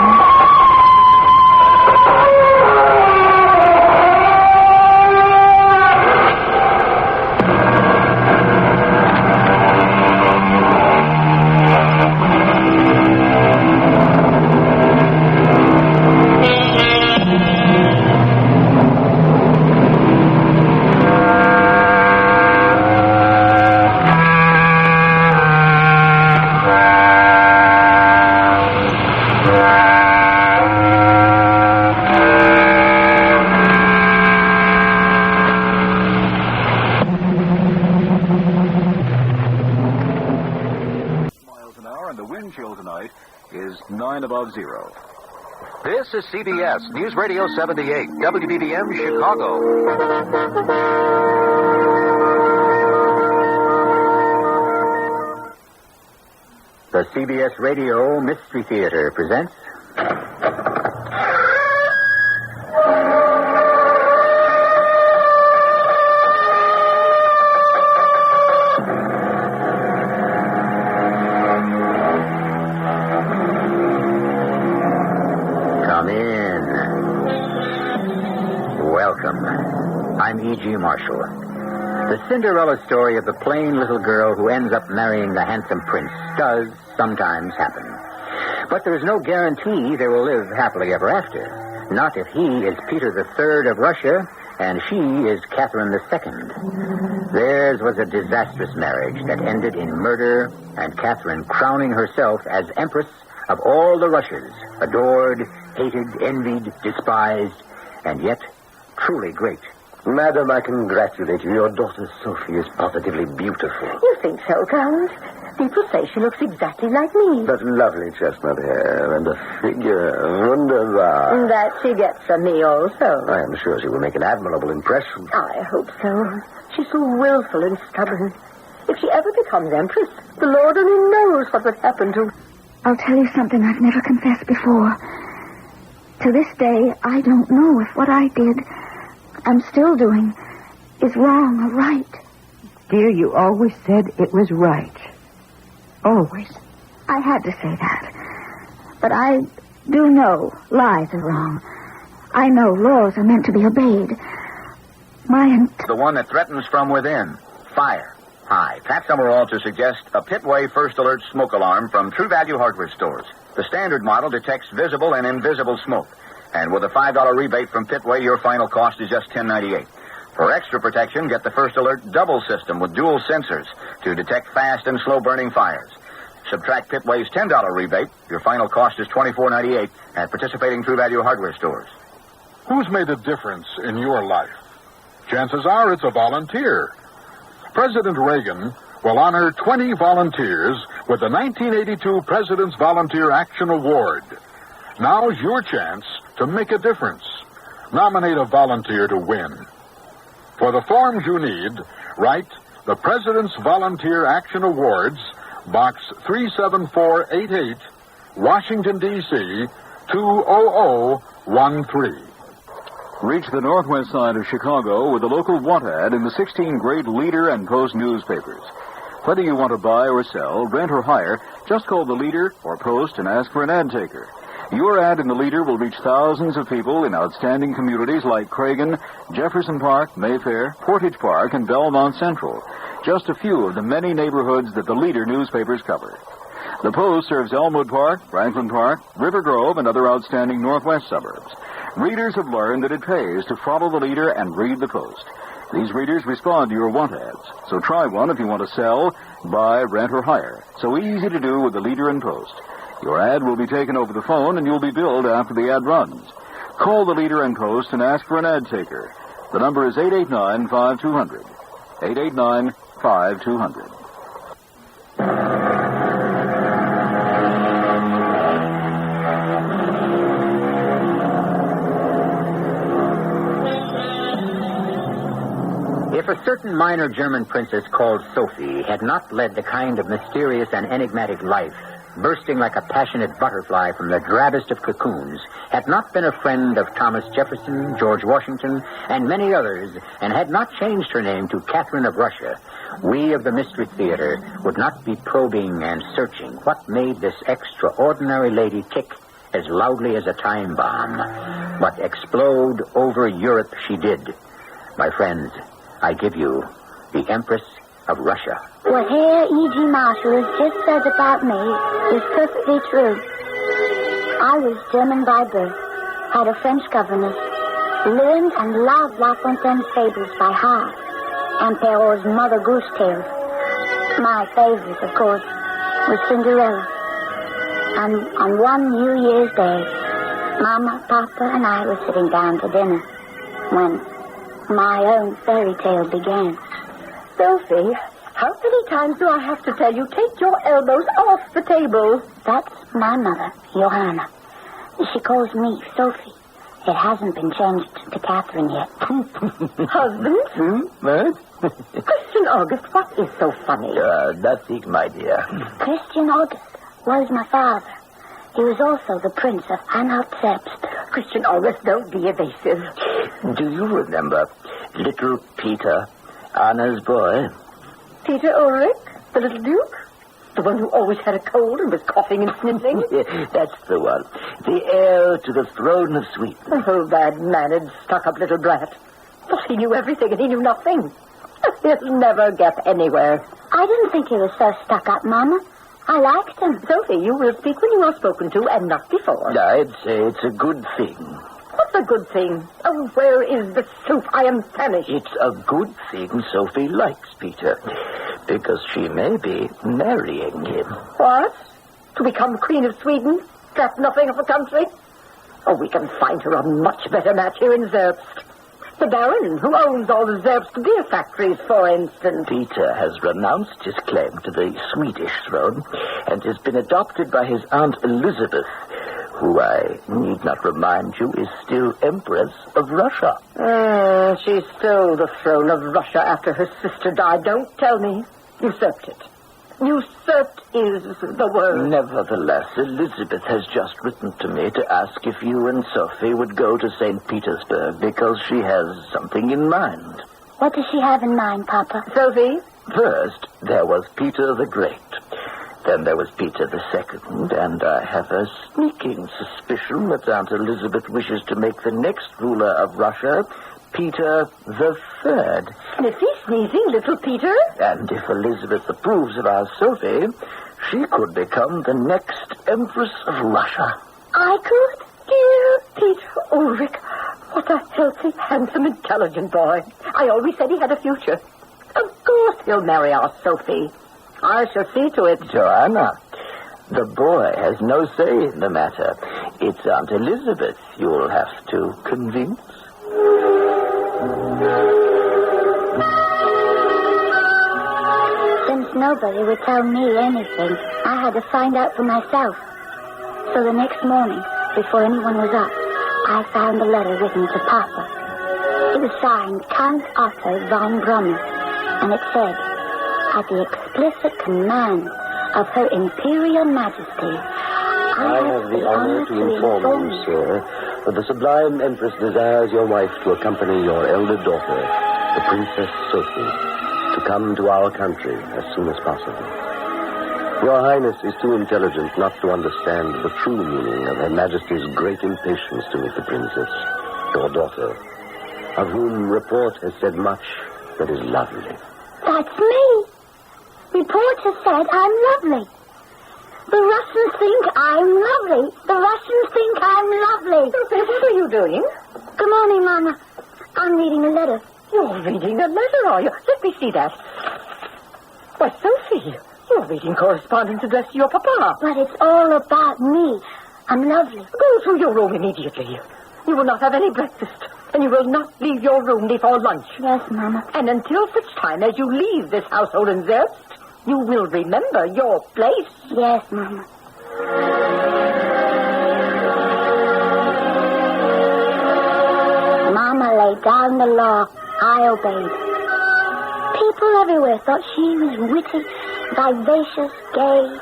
Zero. This is CBS News Radio 78, WBBM Chicago. The CBS Radio Mystery Theater presents I'm E.G. Marshall. The Cinderella story of the plain little girl who ends up marrying the handsome prince does sometimes happen. But there's no guarantee they will live happily ever after. Not if he is Peter III of Russia and she is Catherine II. Theirs was a disastrous marriage that ended in murder and Catherine crowning herself as Empress of all the Russias, adored, hated, envied, despised, and yet truly great. Madam, I congratulate you. Your daughter Sophie is positively beautiful. You think so, Count? People say she looks exactly like me. That lovely chestnut hair and a figure. Wunderbar. That she gets from me also. I am sure she will make an admirable impression. I hope so. She's so willful and stubborn. If she ever becomes Empress, the Lord only knows what would happen to her. I'll tell you something I've never confessed before. To this day, I don't know if what I did, I'm still doing, is wrong or right. Dear, you always said it was right. Always. I had to say that. But I do know lies are wrong. I know laws are meant to be obeyed. The one that threatens from within. Fire. Hi. Pat Summerall to suggest a Pitway First Alert smoke alarm from True Value Hardware stores. The standard model detects visible and invisible smoke. And with a $5 rebate from Pitway, your final cost is just $10.98. For extra protection, get the First Alert double system with dual sensors to detect fast and slow-burning fires. Subtract Pitway's $10 rebate, your final cost is $24.98 at participating True Value Hardware stores. Who's made a difference in your life? Chances are it's a volunteer. President Reagan will honor 20 volunteers with the 1982 President's Volunteer Action Award. Now's your chance to make a difference. Nominate a volunteer to win. For the forms you need, write the President's Volunteer Action Awards, Box 37488, Washington, D.C., 20013. Reach the northwest side of Chicago with a local want ad in the 16 great Leader and Post newspapers. Whether you want to buy or sell, rent or hire, just call the Leader or Post and ask for an ad taker. Your ad in the Leader will reach thousands of people in outstanding communities like Cragen, Jefferson Park, Mayfair, Portage Park, and Belmont Central. Just a few of the many neighborhoods that the Leader newspapers cover. The Post serves Elmwood Park, Franklin Park, River Grove, and other outstanding northwest suburbs. Readers have learned that it pays to follow the Leader and read the Post. These readers respond to your want ads. So try one if you want to sell, buy, rent, or hire. So easy to do with the Leader and Post. Your ad will be taken over the phone and you'll be billed after the ad runs. Call the Leader and Post and ask for an ad taker. The number is 889-5200. 889-5200. If a certain minor German princess called Sophie had not led the kind of mysterious and enigmatic life, bursting like a passionate butterfly from the drabbest of cocoons, had not been a friend of Thomas Jefferson, George Washington, and many others, and had not changed her name to Catherine of Russia, we of the Mystery Theater would not be probing and searching what made this extraordinary lady tick as loudly as a time bomb. But explode over Europe she did. My friends, I give you the Empress of Russia. What Herr E.G. Marshall has just said about me is perfectly true. I was German by birth, had a French governess, learned and loved La Fontaine's fables by heart, and Perrault's Mother Goose Tales. My favorite, of course, was Cinderella. And on one New Year's Day, Mama, Papa, and I were sitting down to dinner when my own fairy tale began. Sophie, how many times do I have to tell you, take your elbows off the table? That's my mother, Johanna. She calls me Sophie. It hasn't been changed to Catherine yet. Husband? What? Christian August, what is so funny? Nothing, my dear. Christian August was my father. He was also the Prince of Anhalt-Zerbst. Christian August, don't be evasive. Do you remember little Peter, Anna's boy? Peter Ulrich, the little duke? The one who always had a cold and was coughing and sniffling? That's the one. The heir to the throne of Sweden. Oh, bad-mannered, stuck-up little brat. thought he knew everything and he knew nothing. He'll never get anywhere. I didn't think he was so stuck up, Mama. I liked him. Sophie, you will speak when you are spoken to and not before. I'd say it's a good thing. What's a good thing? Oh, where is the soup? I am famished. It's a good thing Sophie likes Peter, because she may be marrying him. What? To become Queen of Sweden? That's nothing of a country? Oh, we can find her a much better match here in Zerbst. The Baron, who owns all the Zerbst beer factories, for instance. Peter has renounced his claim to the Swedish throne and has been adopted by his Aunt Elizabeth, who I need not remind you is still Empress of Russia. She stole the throne of Russia after her sister died. Don't tell me. Usurped it. Usurped is the word. Nevertheless, Elizabeth has just written to me to ask if you and Sophie would go to St. Petersburg because she has something in mind. What does she have in mind, Papa? Sophie? First, there was Peter the Great. Then there was Peter the Second, and I have a sneaking suspicion that Aunt Elizabeth wishes to make the next ruler of Russia Peter the Third. Sniffy, sneezing, little Peter? And if Elizabeth approves of our Sophie, she could become the next Empress of Russia. I could? Dear Peter Ulrich, what a healthy, handsome, intelligent boy. I always said he had a future. Of course he'll marry our Sophie. I shall see to it. Joanna, the boy has no say in the matter. It's Aunt Elizabeth you'll have to convince. Since nobody would tell me anything, I had to find out for myself. So the next morning, before anyone was up, I found a letter written to Papa. It was signed Count Otto von Brummer, and it said, at the explicit command of Her Imperial Majesty, I have the honor to inform you, sir, that the Sublime Empress desires your wife to accompany your elder daughter, the Princess Sophie, to come to our country as soon as possible. Your Highness is too intelligent not to understand the true meaning of Her Majesty's great impatience to meet the Princess, your daughter, of whom report has said much that is lovely. That's me. Report has said I'm lovely. The Russians think I'm lovely. The Russians think I'm lovely. Sophie, what are you doing? Good morning, Mama. I'm reading a letter. You're reading a letter, are you? Let me see that. Why, Sophie, you're reading correspondence addressed to your papa. But it's all about me. I'm lovely. Go to your room immediately. You will not have any breakfast, and you will not leave your room before lunch. Yes, Mama. And until such time as you leave this household in Zerbst, you will remember your place. Yes, Mama. Mama laid down the law. I obeyed. People everywhere thought she was witty, vivacious, gay.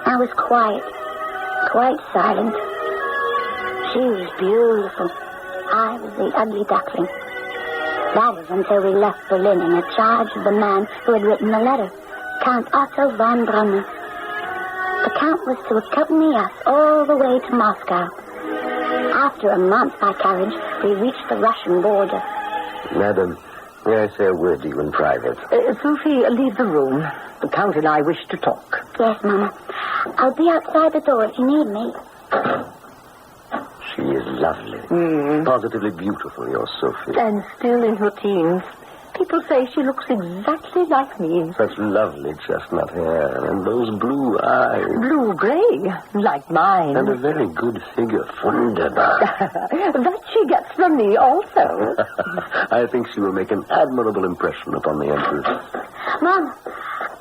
I was quiet, quite silent. She was beautiful. I was the ugly duckling. That is until we left Berlin in charge of the man who had written the letter, Count Otto von Brummer. The Count was to accompany us all the way to Moscow. After a month by carriage, we reached the Russian border. Madam, may I say a word to you in private? Sophie, leave the room. The Count and I wish to talk. Yes, Mama. I'll be outside the door if you need me. She is lovely. Positively beautiful, your Sophie. And still in her teens. People say she looks exactly like me. Such lovely chestnut hair and those blue eyes. Blue-gray, like mine. And a very good figure, wunderbar. That she gets from me also. I think she will make an admirable impression upon the Empress. Mom,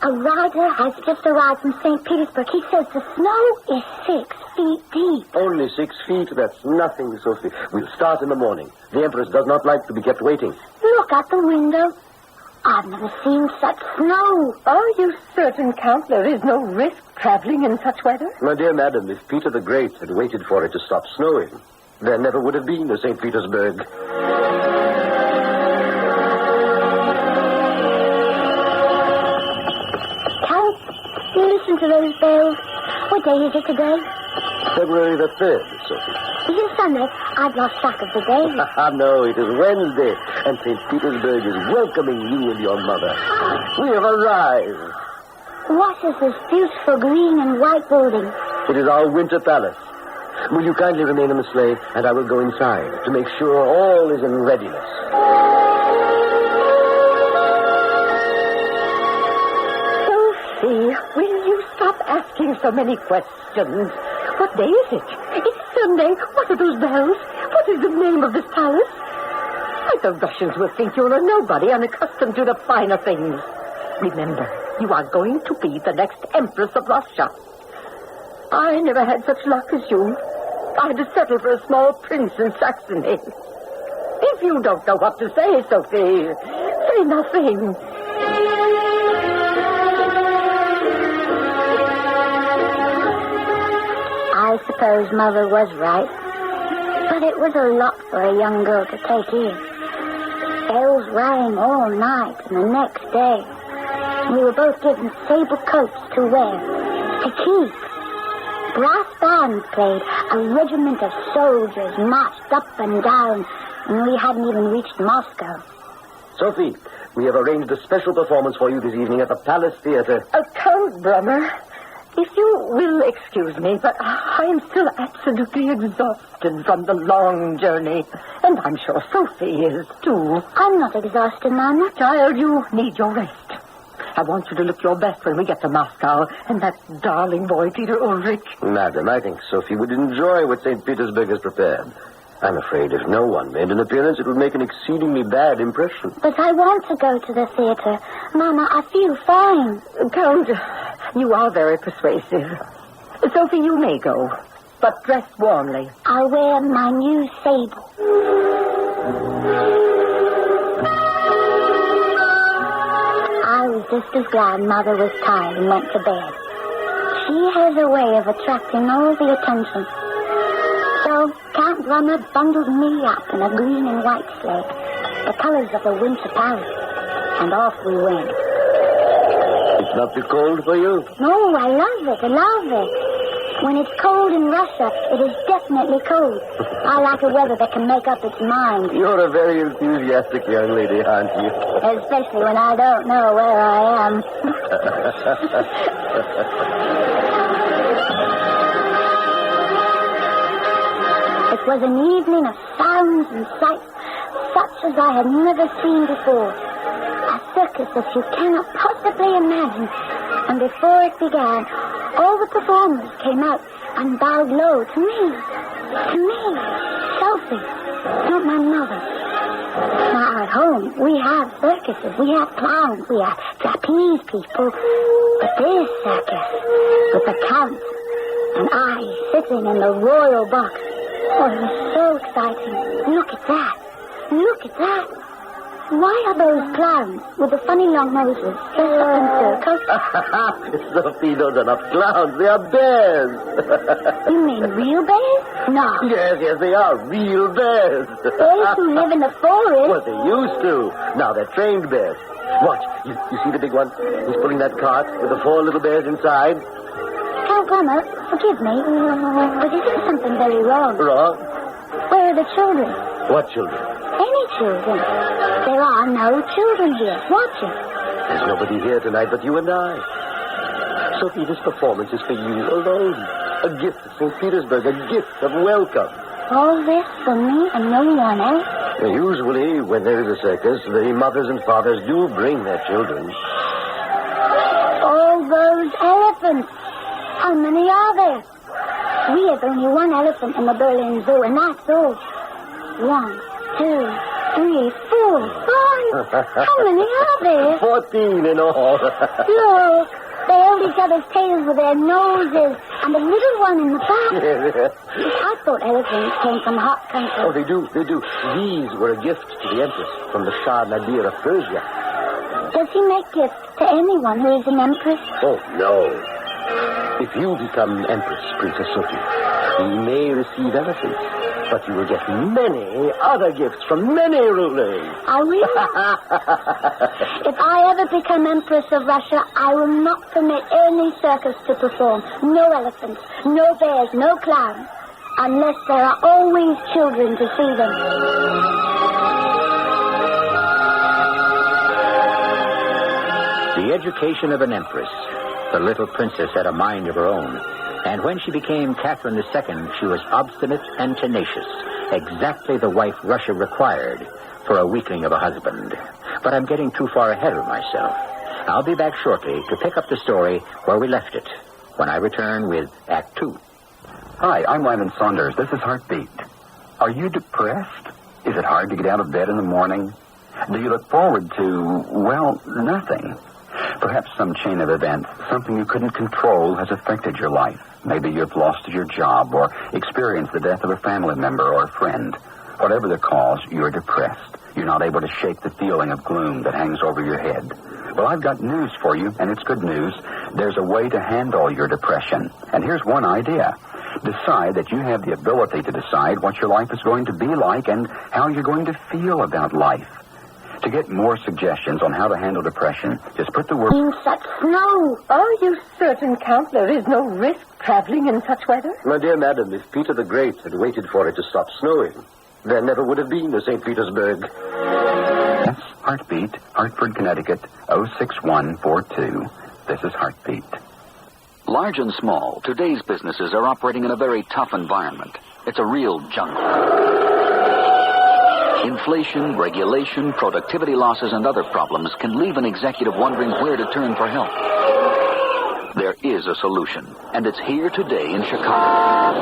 a rider has just arrived from St. Petersburg. He says the snow is 6 feet deep. Only 6 feet? That's nothing, Sophie. We'll start in the morning. The Empress does not like to be kept waiting. Look out the window. I've never seen such snow. Are you certain, Count, there is no risk traveling in such weather? My dear madam, if Peter the Great had waited for it to stop snowing, there never would have been a St. Petersburg. Count, you listen to those bells. What day is it today? February the 3rd, Sophie. Is it Sunday? I've lost track of the day. No, it is Wednesday, and St. Petersburg is welcoming you and your mother. We have arrived. What is this beautiful green and white building? It is our winter palace. Will you kindly remain in the sleigh, and I will go inside to make sure all is in readiness. Sophie, will you stop asking so many questions? What day is it? It's Sunday. What are those bells? What is the name of this palace? Why, the Russians will think you're a nobody, unaccustomed to the finer things. Remember, you are going to be the next Empress of Russia. I never had such luck as you. I had to settle for a small prince in Saxony. If you don't know what to say, Sophie, say nothing. I suppose Mother was right. But it was a lot for a young girl to take in. Bells rang all night and the next day. We were both given sable coats to wear, to keep. Brass bands played. A regiment of soldiers marched up and down, and we hadn't even reached Moscow. Sophie, we have arranged a special performance for you this evening at the Palace Theater. Count Brummer, if you will excuse me, but I am still absolutely exhausted from the long journey. And I'm sure Sophie is, too. I'm not exhausted, Mama. Child, you need your rest. I want you to look your best when we get to Moscow. And that darling boy, Peter Ulrich. Madam, I think Sophie would enjoy what St. Petersburg has prepared. I'm afraid if no one made an appearance, it would make an exceedingly bad impression. But I want to go to the theater. Mama, I feel fine. Count, you are very persuasive. Sophie, you may go, but dress warmly. I'll wear my new sable. I was just as glad Mother was tired and went to bed. She has a way of attracting all the attention. So Count Drummer bundled me up in a green and white sleigh, the colors of the winter palace, and off we went. It's not too cold for you? No, I love it. I love it. When it's cold in Russia, it is definitely cold. I like a weather that can make up its mind. You're a very enthusiastic young lady, aren't you? Especially when I don't know where I am. It was an evening of sounds and sights such as I had never seen before. A circus that you cannot possibly imagine. And before it began, all the performers came out and bowed low to me. To me, Sophie, not my mother. Now at home, we have circuses, we have clowns, we have trapeze people. But this circus, with the Count and I sitting in the royal box, oh, it was so exciting. Look at that. Look at that. Why are those clowns with the funny long noses dressed up in circles? Sophie, those are not clowns. They are bears. You mean real bears? No. Yes, they are real bears. Bears who live in the forest. Well, they used to. Now they're trained bears. Watch. You see the big one? He's pulling that cart with the 4 little bears inside. Count Drummer, forgive me, but isn't something very wrong? Wrong? Where are the children? What children? Any children. There are no children here. Watching. There's nobody here tonight but you and I. Sophie, this performance is for you alone. A gift of St. Petersburg, a gift of welcome. All this for me and no one else? Usually, when there is a circus, the mothers and fathers do bring their children. All those elephants. How many are there? We have only one elephant in the Berlin Zoo, and that's all. 1, 2, 3, 4, 5. How many are there? 14 in all. Look, they hold each other's tails with their noses, and the little one in the back. I thought elephants came from hot country. Oh, they do. These were a gift to the Empress from the Shah Nadir of Persia. Does he make gifts to anyone who is an empress? Oh, no. If you become Empress, Princess Sophie, you may receive elephants, but you will get many other gifts from many rulers. I will. If I ever become Empress of Russia, I will not permit any circus to perform. No elephants, no bears, no clowns. unless there are always children to see them. The education of an empress. The little princess had a mind of her own. And when she became Catherine II, she was obstinate and tenacious. Exactly the wife Russia required for a weakling of a husband. But I'm getting too far ahead of myself. I'll be back shortly to pick up the story where we left it, when I return with Act 2. Hi, I'm Lyman Saunders. This is Heartbeat. Are you depressed? Is it hard to get out of bed in the morning? Do you look forward to, well, nothing? Perhaps some chain of events, something you couldn't control, has affected your life. Maybe you've lost your job or experienced the death of a family member or a friend. Whatever the cause, you're depressed. You're not able to shake the feeling of gloom that hangs over your head. Well, I've got news for you, and it's good news. There's a way to handle your depression. And here's one idea. Decide that you have the ability to decide what your life is going to be like and how you're going to feel about life. To get more suggestions on how to handle depression, just put the word... In such snow. Are you certain, Count, there is no risk traveling in such weather? My dear madam, if Peter the Great had waited for it to stop snowing, there never would have been a St. Petersburg. Yes, Heartbeat, Hartford, Connecticut, 06142. This is Heartbeat. Large and small, today's businesses are operating in a very tough environment. It's a real jungle. Inflation, regulation, productivity losses, and other problems can leave an executive wondering where to turn for help. There is a solution, and it's here today in Chicago.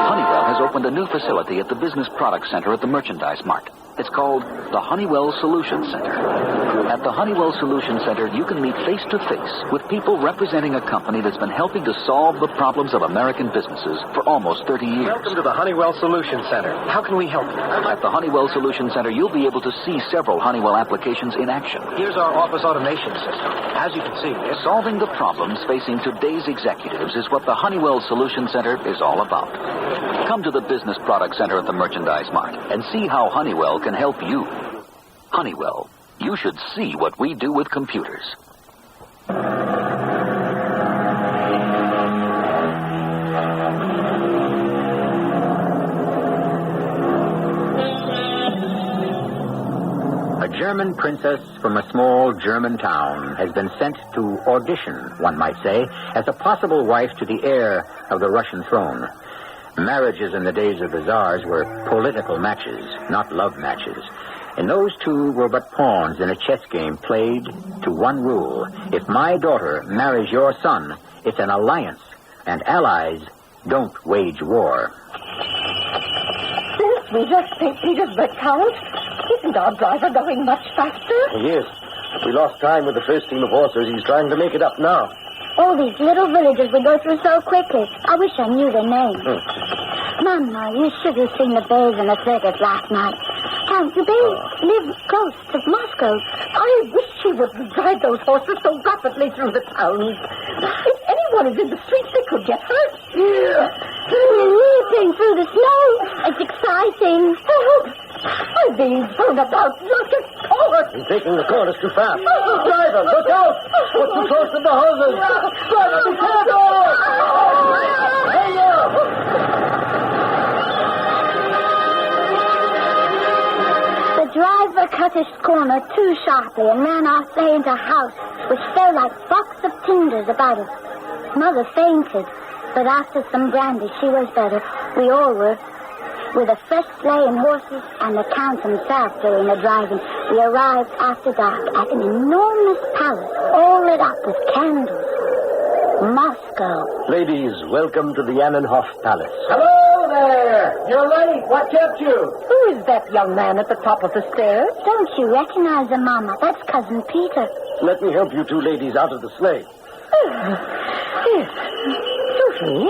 Honeywell has opened a new facility at the Business Product Center at the Merchandise Mart. It's called the Honeywell Solution Center. At the Honeywell Solution Center, you can meet face-to-face with people representing a company that's been helping to solve the problems of American businesses for almost 30 years. Welcome to the Honeywell Solution Center. How can we help you? At the Honeywell Solution Center, you'll be able to see several Honeywell applications in action. Here's our office automation system. As you can see, it's solving the problems facing today's executives is what the Honeywell Solution Center is all about. Come to the Business Product Center at the Merchandise Mart and see how Honeywell can help you. Honeywell, you should see what we do with computers. A German princess from a small German town has been sent to audition, one might say, as a possible wife to the heir of the Russian throne. Marriages in the days of the Tsars were political matches, not love matches. And those two were but pawns in a chess game played to one rule. If my daughter marries your son, it's an alliance, and allies don't wage war. Since we left St. Petersburg, Count, isn't our driver going much faster? Yes. We lost time with the first team of horses. He's trying to make it up now. All these little villages we go through so quickly. I wish I knew their names. Mama, you should have seen the bays in the circus last night. Count, the bays live close to Moscow. I wish she wouldn't drive those horses so rapidly through the towns. If anyone is in the streets, they could get hurt. We're leaping through the snow. It's exciting. Help! I'm being thrown about like a corn. He's taking the corners too fast. Driver, look out! We're too close to the hoses. Driver, be careful! Hey, The driver cut his corner too sharply and ran our sleigh into a house, which fell like box of tinders about us. Mother fainted, but after some brandy, she was better. We all were. With a fresh sleigh and horses and the Count himself doing the driving, we arrived after dark at an enormous palace, all lit up with candles. Moscow. Ladies, welcome to the Annenhof Palace. Hello there! You're late. What kept you? Who is that young man at the top of the stairs? Don't you recognize him, Mama? That's Cousin Peter. Let me help you two ladies out of the sleigh. Yes. Sophie,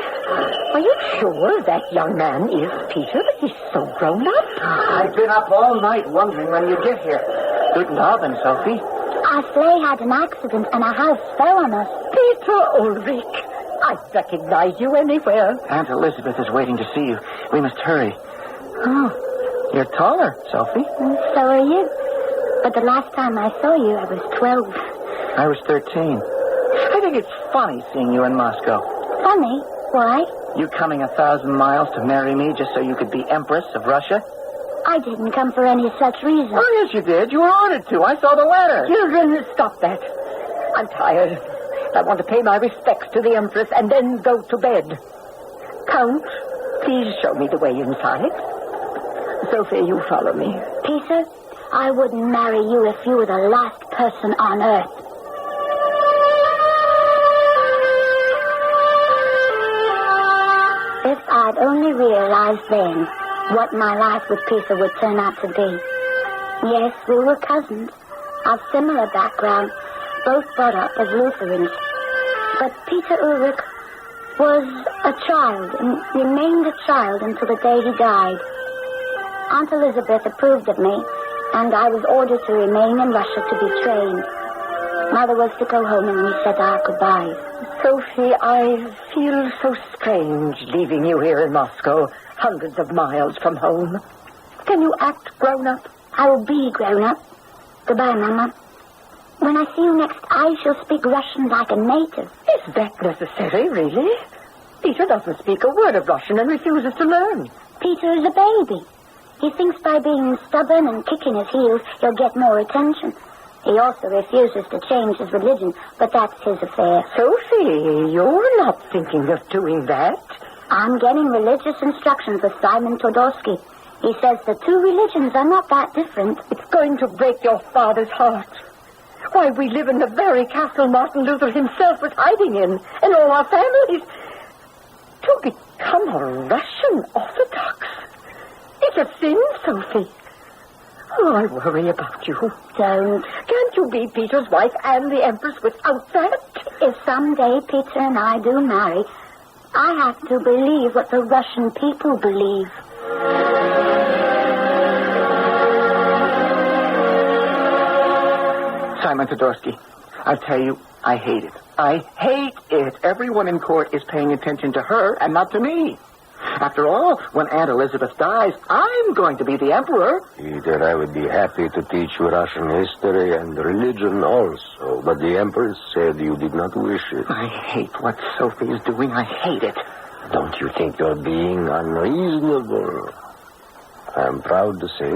are you sure that young man is Peter? But he's so grown up. I've been up all night wondering when you'd get here. Guten Abend, Sophie. Our sleigh had an accident and a house fell on us. Peter Ulrich, I'd recognize you anywhere. Aunt Elizabeth is waiting to see you. We must hurry. Oh, you're taller, Sophie. So are you. But the last time I saw you, I was 12. I was 13. I think it's funny seeing you in Moscow. Funny? Why? You coming 1,000 miles to marry me just so you could be Empress of Russia? I didn't come for any such reason. Oh, yes, you did. You were ordered to. I saw the letter. Children, stop that. I'm tired. I want to pay my respects to the Empress and then go to bed. Count, please show me the way inside. Sophie, you follow me. Peter, I wouldn't marry you if you were the last person on earth. If I'd only realized then what my life with Peter would turn out to be. Yes, we were cousins, of similar background, both brought up as Lutherans. But Peter Ulrich was a child and remained a child until the day he died. Aunt Elizabeth approved of me, and I was ordered to remain in Russia to be trained. Mother was to go home, and we said our goodbyes. Sophie, I feel so strange leaving you here in Moscow, hundreds of miles from home. Can you act grown up? I will be grown up. Goodbye, Mama. When I see you next, I shall speak Russian like a native. Is that necessary, really? Peter doesn't speak a word of Russian and refuses to learn. Peter is a baby. He thinks by being stubborn and kicking his heels, he'll get more attention. He also refuses to change his religion, but that's his affair. Sophie, you're not thinking of doing that. I'm getting religious instructions with Simon Todorsky. He says the two religions are not that different. It's going to break your father's heart. Why, we live in the very castle Martin Luther himself was hiding in, and all our families. To become a Russian Orthodox. It's a sin, Sophie. Oh, I worry about you. Don't. Can't you be Peter's wife and the Empress without that? If someday Peter and I do marry, I have to believe what the Russian people believe. Simon Todorsky, I'll tell you, I hate it. I hate it. Everyone in court is paying attention to her and not to me. After all, when Aunt Elizabeth dies, I'm going to be the emperor. Peter, I would be happy to teach you Russian history and religion also, but the Empress said you did not wish it. I hate what Sophie is doing. I hate it. Don't you think you're being unreasonable? I'm proud to say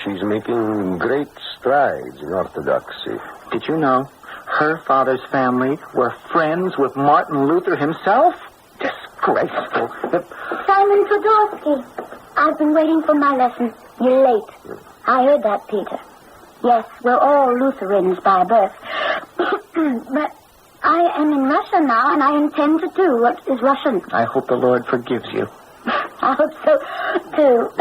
she's making great strides in Orthodoxy. Did you know her father's family were friends with Martin Luther himself? Disgraceful. Simon Todorsky, I've been waiting for my lesson. You're late. I heard that, Peter. Yes, we're all Lutherans by birth. But I am in Russia now, and I intend to do what is Russian. I hope the Lord forgives you. I hope so, too.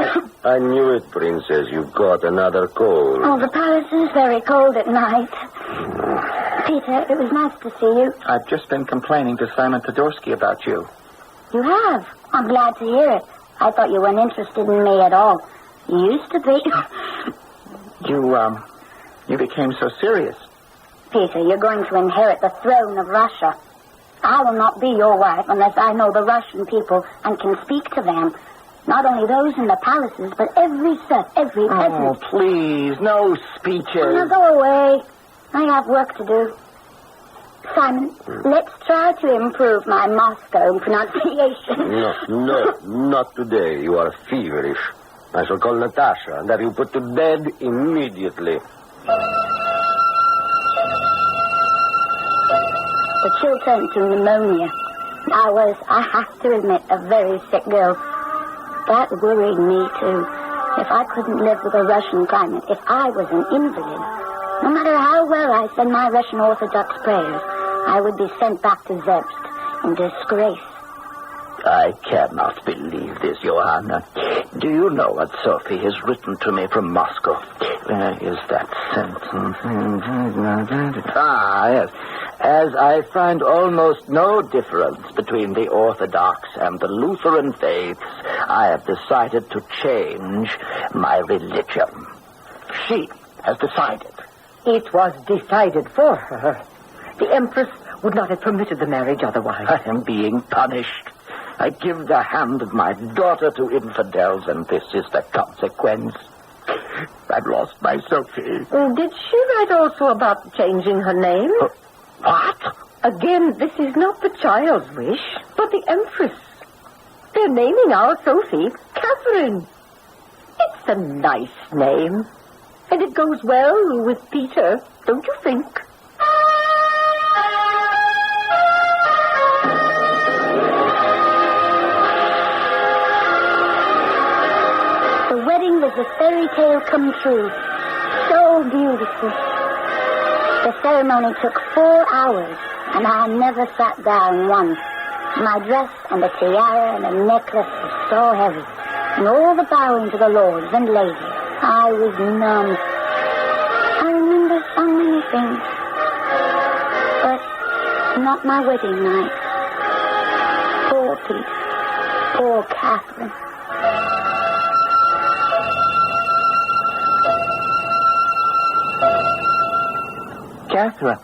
I knew it, Princess. You caught another cold. Oh, the palace is very cold at night. Peter, it was nice to see you. I've just been complaining to Simon Todorsky about you. You have? I'm glad to hear it. I thought you weren't interested in me at all. You used to be. You became so serious. Peter, you're going to inherit the throne of Russia. I will not be your wife unless I know the Russian people and can speak to them. Not only those in the palaces, but every serf, every peasant. Oh, please, no speeches. Oh, now go away. I have work to do. Simon, let's try to improve my Moscow pronunciation. No, not today. You are feverish. I shall call Natasha and have you put to bed immediately. The chill turned to pneumonia. I have to admit, a very sick girl. That worried me, too. If I couldn't live with a Russian climate, if I was an invalid, no matter how well I said my Russian Orthodox prayers, I would be sent back to Zerbst in disgrace. I cannot believe this, Johanna. Do you know what Sophie has written to me from Moscow? Where is that sentence? Yes. As I find almost no difference between the Orthodox and the Lutheran faiths, I have decided to change my religion. She has decided. It was decided for her. The Empress would not have permitted the marriage otherwise. I am being punished. I give the hand of my daughter to infidels, and this is the consequence. I've lost my Sophie. Did she write also about changing her name? What? Again, this is not the child's wish, but the Empress. We're naming our Sophie Catherine. It's a nice name. And it goes well with Peter, don't you think? The wedding was a fairy tale come true. So beautiful. The ceremony took 4 hours, and I never sat down once. My dress and a tiara and a necklace was so heavy, and all the bowing to the lords and ladies. I was numb. I remember so many things, but not my wedding night. Poor Pete. Poor Catherine. Catherine,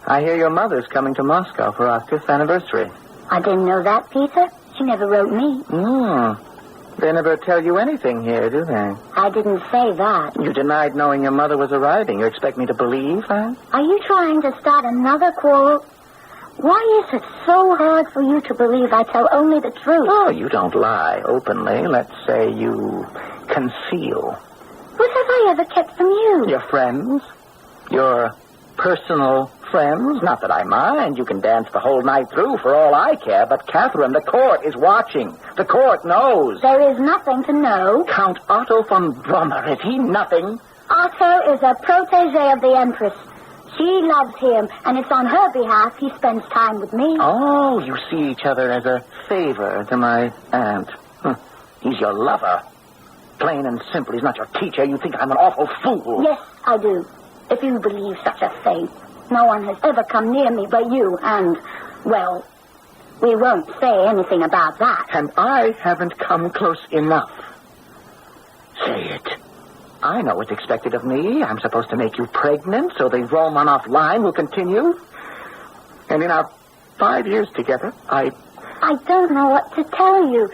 I hear your mother's coming to Moscow for our 5th anniversary. I didn't know that, Peter. She never wrote me. They never tell you anything here, do they? I didn't say that. You denied knowing your mother was arriving. You expect me to believe that? Are you trying to start another quarrel? Why is it so hard for you to believe I tell only the truth? Oh, you don't lie openly. Let's say you conceal. What have I ever kept from you? Your friends? Your personal friends? Not that I mind. You can dance the whole night through for all I care. But, Catherine, the court is watching. The court knows. There is nothing to know. Count Otto von Brummer, is he nothing? Otto is a protege of the Empress. She loves him, and it's on her behalf he spends time with me. Oh, you see each other as a favor to my aunt. He's your lover. Plain and simple, he's not your teacher. You think I'm an awful fool. Yes, I do. If you believe such a thing. No one has ever come near me but you, and, well, we won't say anything about that. And I haven't come close enough. Say it. I know what's expected of me. I'm supposed to make you pregnant, so the Romanov line will continue. And in our 5 years together, I don't know what to tell you.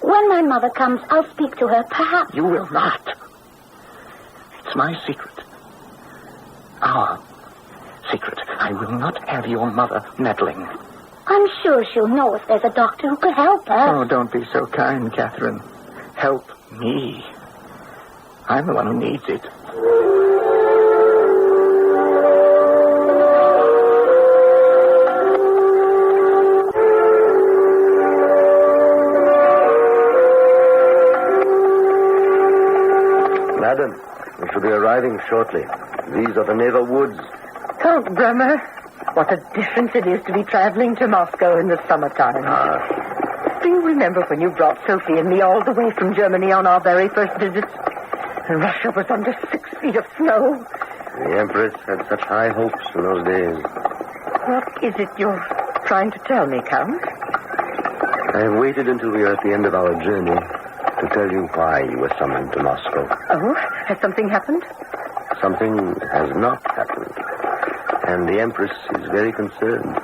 When my mother comes, I'll speak to her, perhaps. You will not. It's my secret. Our secret. I will not have your mother meddling. I'm sure she'll know if there's a doctor who could help her. Oh, don't be so kind, Catherine. Help me. I'm the one who needs it. Madam, we shall be arriving shortly. These are the Neva Woods. Count Bremer, what a difference it is to be traveling to Moscow in the summertime. Do you remember when you brought Sophie and me all the way from Germany on our very first visit? Russia was under 6 feet of snow. The Empress had such high hopes in those days. What is it you're trying to tell me, Count? I have waited until we are at the end of our journey to tell you why you were summoned to Moscow. Oh, has something happened? Something has not happened. And the Empress is very concerned.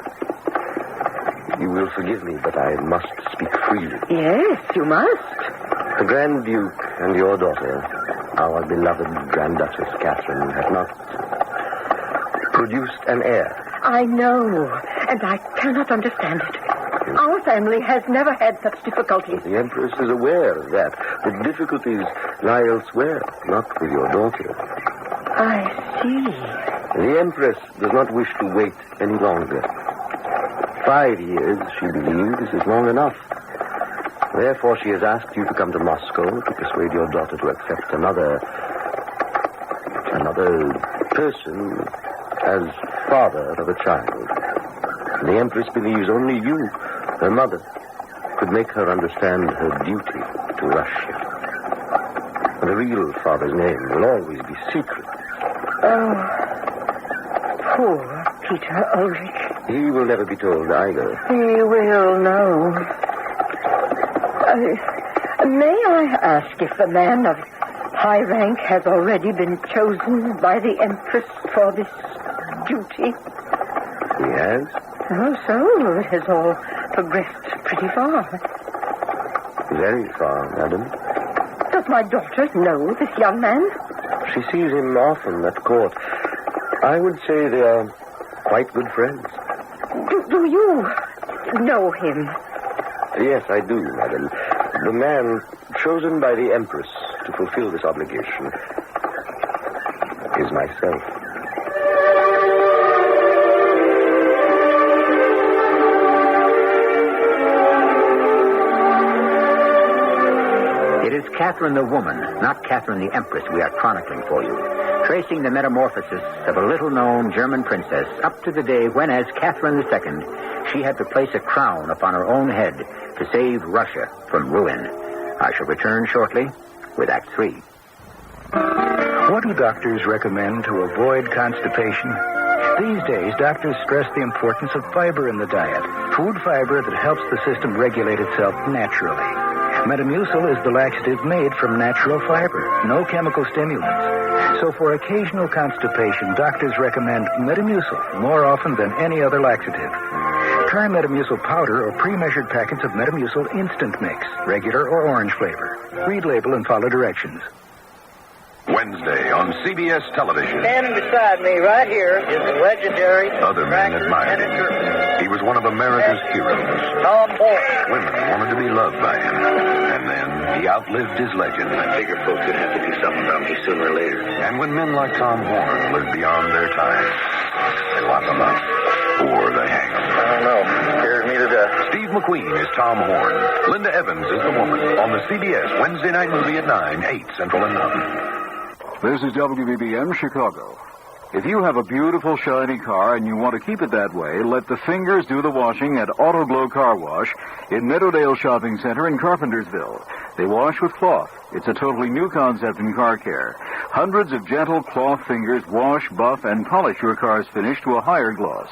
You will forgive me, but I must speak freely. Yes, you must. The Grand Duke and your daughter, our beloved Grand Duchess Catherine, have not produced an heir. I know, and I cannot understand it. Our family has never had such difficulties. The Empress is aware of that. The difficulties lie elsewhere, not with your daughter. I see. The Empress does not wish to wait any longer. 5 years, she believes, is long enough. Therefore, she has asked you to come to Moscow to persuade your daughter to accept another person as father of a child. The Empress believes only you, her mother, could make her understand her duty to Russia. The real father's name will always be secret. Oh, poor Peter Ulrich. He will never be told either. He will know. May I ask if the man of high rank has already been chosen by the Empress for this duty? He has? Oh, so it has all progressed pretty far. Very far, madam. Does my daughter know this young man? She sees him often at court. I would say they are quite good friends. Do you know him? Yes, I do, madam. The man chosen by the Empress to fulfill this obligation is myself. It is Catherine the woman, not Catherine the Empress, we are chronicling for you, tracing the metamorphosis of a little-known German princess up to the day when, as Catherine II, she had to place a crown upon her own head to save Russia from ruin. I shall return shortly with Act 3. What do doctors recommend to avoid constipation? These days, doctors stress the importance of fiber in the diet, food fiber that helps the system regulate itself naturally. Metamucil is the laxative made from natural fiber, no chemical stimulants. So for occasional constipation, doctors recommend Metamucil more often than any other laxative. Try Metamucil powder or pre-measured packets of Metamucil instant mix, regular or orange flavor. Read label and follow directions. Wednesday on CBS television. Standing beside me right here is the legendary... Other men admired him. He was one of America's heroes. Tom Horn. Women wanted to be loved by him. And then he outlived his legend. I figured folks would have to do something about me sooner or later. And when men like Tom Horn lived beyond their time, they lock them up or they hang them. I don't know. Scares me to death. Steve McQueen is Tom Horn. Linda Evans is the woman on the CBS Wednesday night movie at 9, 8 Central and Mountain. This is WBBM Chicago. If you have a beautiful, shiny car and you want to keep it that way, let the fingers do the washing at Autoglow Car Wash in Meadowdale Shopping Center in Carpentersville. They wash with cloth. It's a totally new concept in car care. Hundreds of gentle cloth fingers wash, buff, and polish your car's finish to a higher gloss.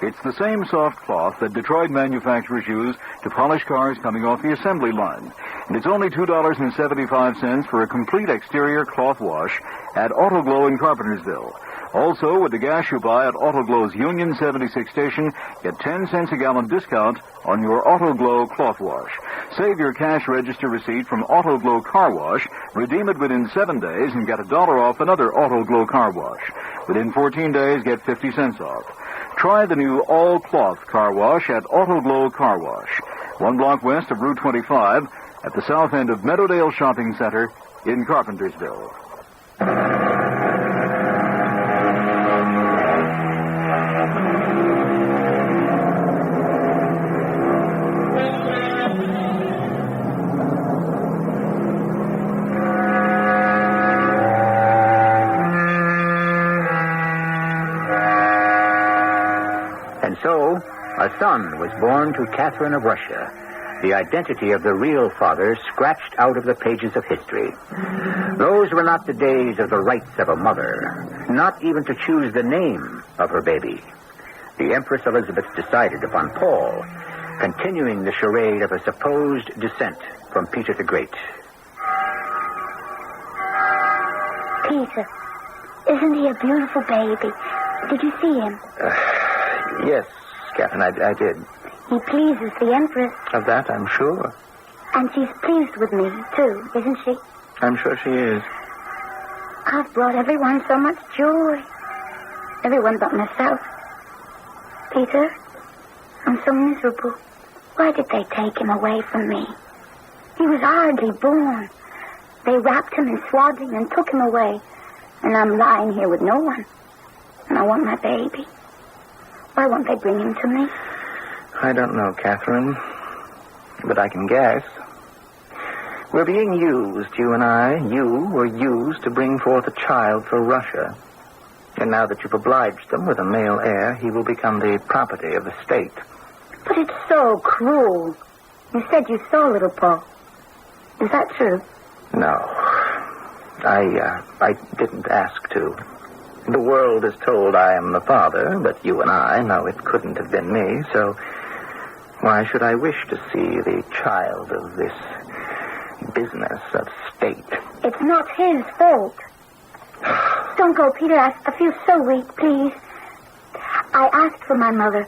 It's the same soft cloth that Detroit manufacturers use to polish cars coming off the assembly line. And it's only $2.75 for a complete exterior cloth wash at Autoglow in Carpentersville. Also, with the gas you buy at Autoglow's Union 76 station, get 10 cents a gallon discount on your Autoglow cloth wash. Save your cash register receipt from Autoglow Car Wash, redeem it within 7 days, and get $1 off another Autoglow Car Wash. Within 14 days, get 50 cents off. Try the new all-cloth car wash at Autoglow Car Wash, 1 block west of Route 25, at the south end of Meadowdale Shopping Center in Carpentersville. And so, a son was born to Catherine of Russia, the identity of the real father scratched out of the pages of history. Those were not the days of the rights of a mother, not even to choose the name of her baby. The Empress Elizabeth decided upon Paul, continuing the charade of a supposed descent from Peter the Great. Peter, isn't he a beautiful baby? Did you see him? Yes, Catherine, I did. He pleases the Empress. Of that, I'm sure. And she's pleased with me, too, isn't she? I'm sure she is. I've brought everyone so much joy. Everyone but myself. Peter, I'm so miserable. Why did they take him away from me? He was hardly born. They wrapped him in swaddling and took him away. And I'm lying here with no one. And I want my baby. Why won't they bring him to me? I don't know, Catherine, but I can guess. We're being used, you and I. You were used to bring forth a child for Russia. And now that you've obliged them with a male heir, he will become the property of the state. But it's so cruel. You said you saw little Paul. Is that true? No. I didn't ask to. The world is told I am the father, but you and I know it couldn't have been me, so why should I wish to see the child of this business of state? It's not his fault. Don't go, Peter. I feel so weak, please. I asked for my mother.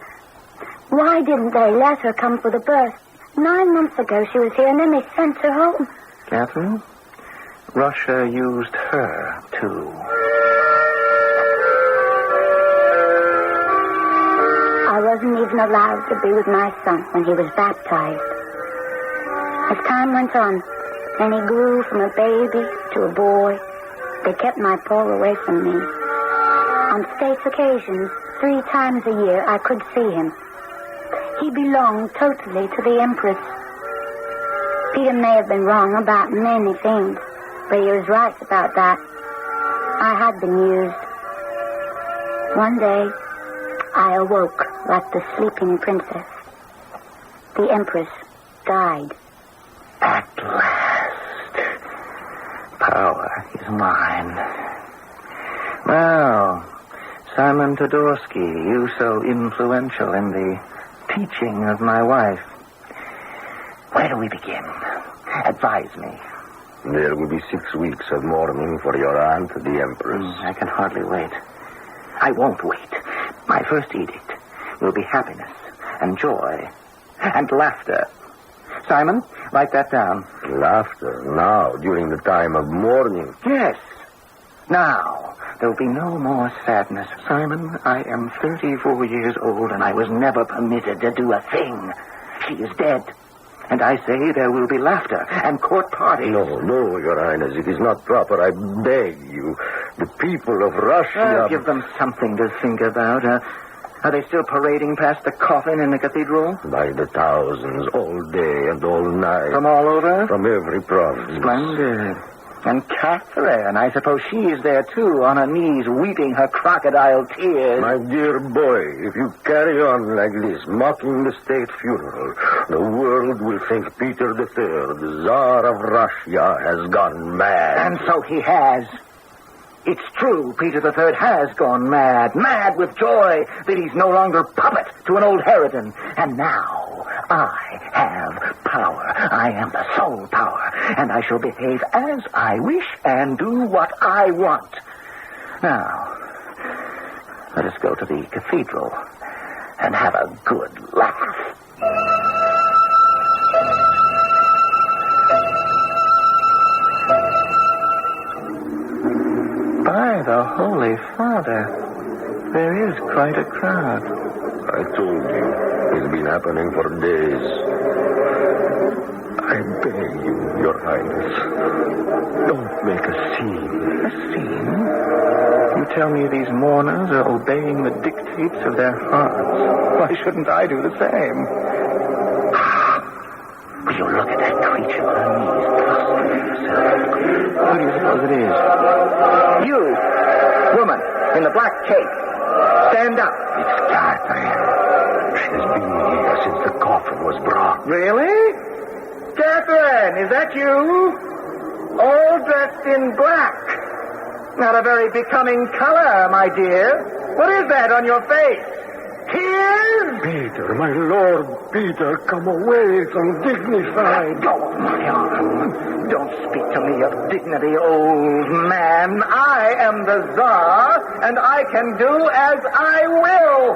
Why didn't they let her come for the birth? 9 months ago she was here, and then they sent her home. Catherine, Russia used her, too. I wasn't even allowed to be with my son when he was baptized. As time went on, and he grew from a baby to a boy, they kept my Paul away from me. On state occasions, 3 times a year, I could see him. He belonged totally to the Empress. Peter may have been wrong about many things, but he was right about that. I had been used. One day, I awoke like the sleeping princess. The Empress died. At last, power is mine. Well, Simon Todorsky, you so influential in the teaching of my wife. Where do we begin? Advise me. There will be 6 weeks of mourning for your aunt, the Empress. I can hardly wait. I won't wait. My first edict will be happiness and joy and laughter. Simon, write that down. Laughter? Now, during the time of mourning? Yes. Now, there will be no more sadness. Simon, I am 34 years old, and I was never permitted to do a thing. She is dead. And I say there will be laughter and court parties. No, Your Highness. It is not proper. I beg you. The people of Russia... Give them something to think about. Are they still parading past the coffin in the cathedral? By the thousands, all day and all night. From all over? From every province. Splendid. And Catherine, I suppose she is there, too, on her knees, weeping her crocodile tears. My dear boy, if you carry on like this, mocking the state funeral, the world will think Peter III, the Tsar of Russia, has gone mad. And so he has. It's true, Peter III has gone mad. Mad with joy that he's no longer puppet to an old harridan. And now I have power. I am the sole power. And I shall behave as I wish and do what I want. Now, let us go to the cathedral and have a good laugh. By the Holy Father, there is quite a crowd. I told you, it's been happening for days. I beg you, Your Highness, don't make a scene. A scene? You tell me these mourners are obeying the dictates of their hearts. Why shouldn't I do the same? Will you look at that creature on her knees, prostrating herself? Who do you suppose it is? You, woman, in the black cape. Stand up. It's Catherine. She's been here since the coffin was brought. Really? Catherine, is that you? All dressed in black. Not a very becoming color, my dear. What is that on your face? Tears? Peter, my lord, Peter, come away from dignified. Let go of my arm. Don't speak to me of dignity, old man. I am the Tsar, and I can do as I will.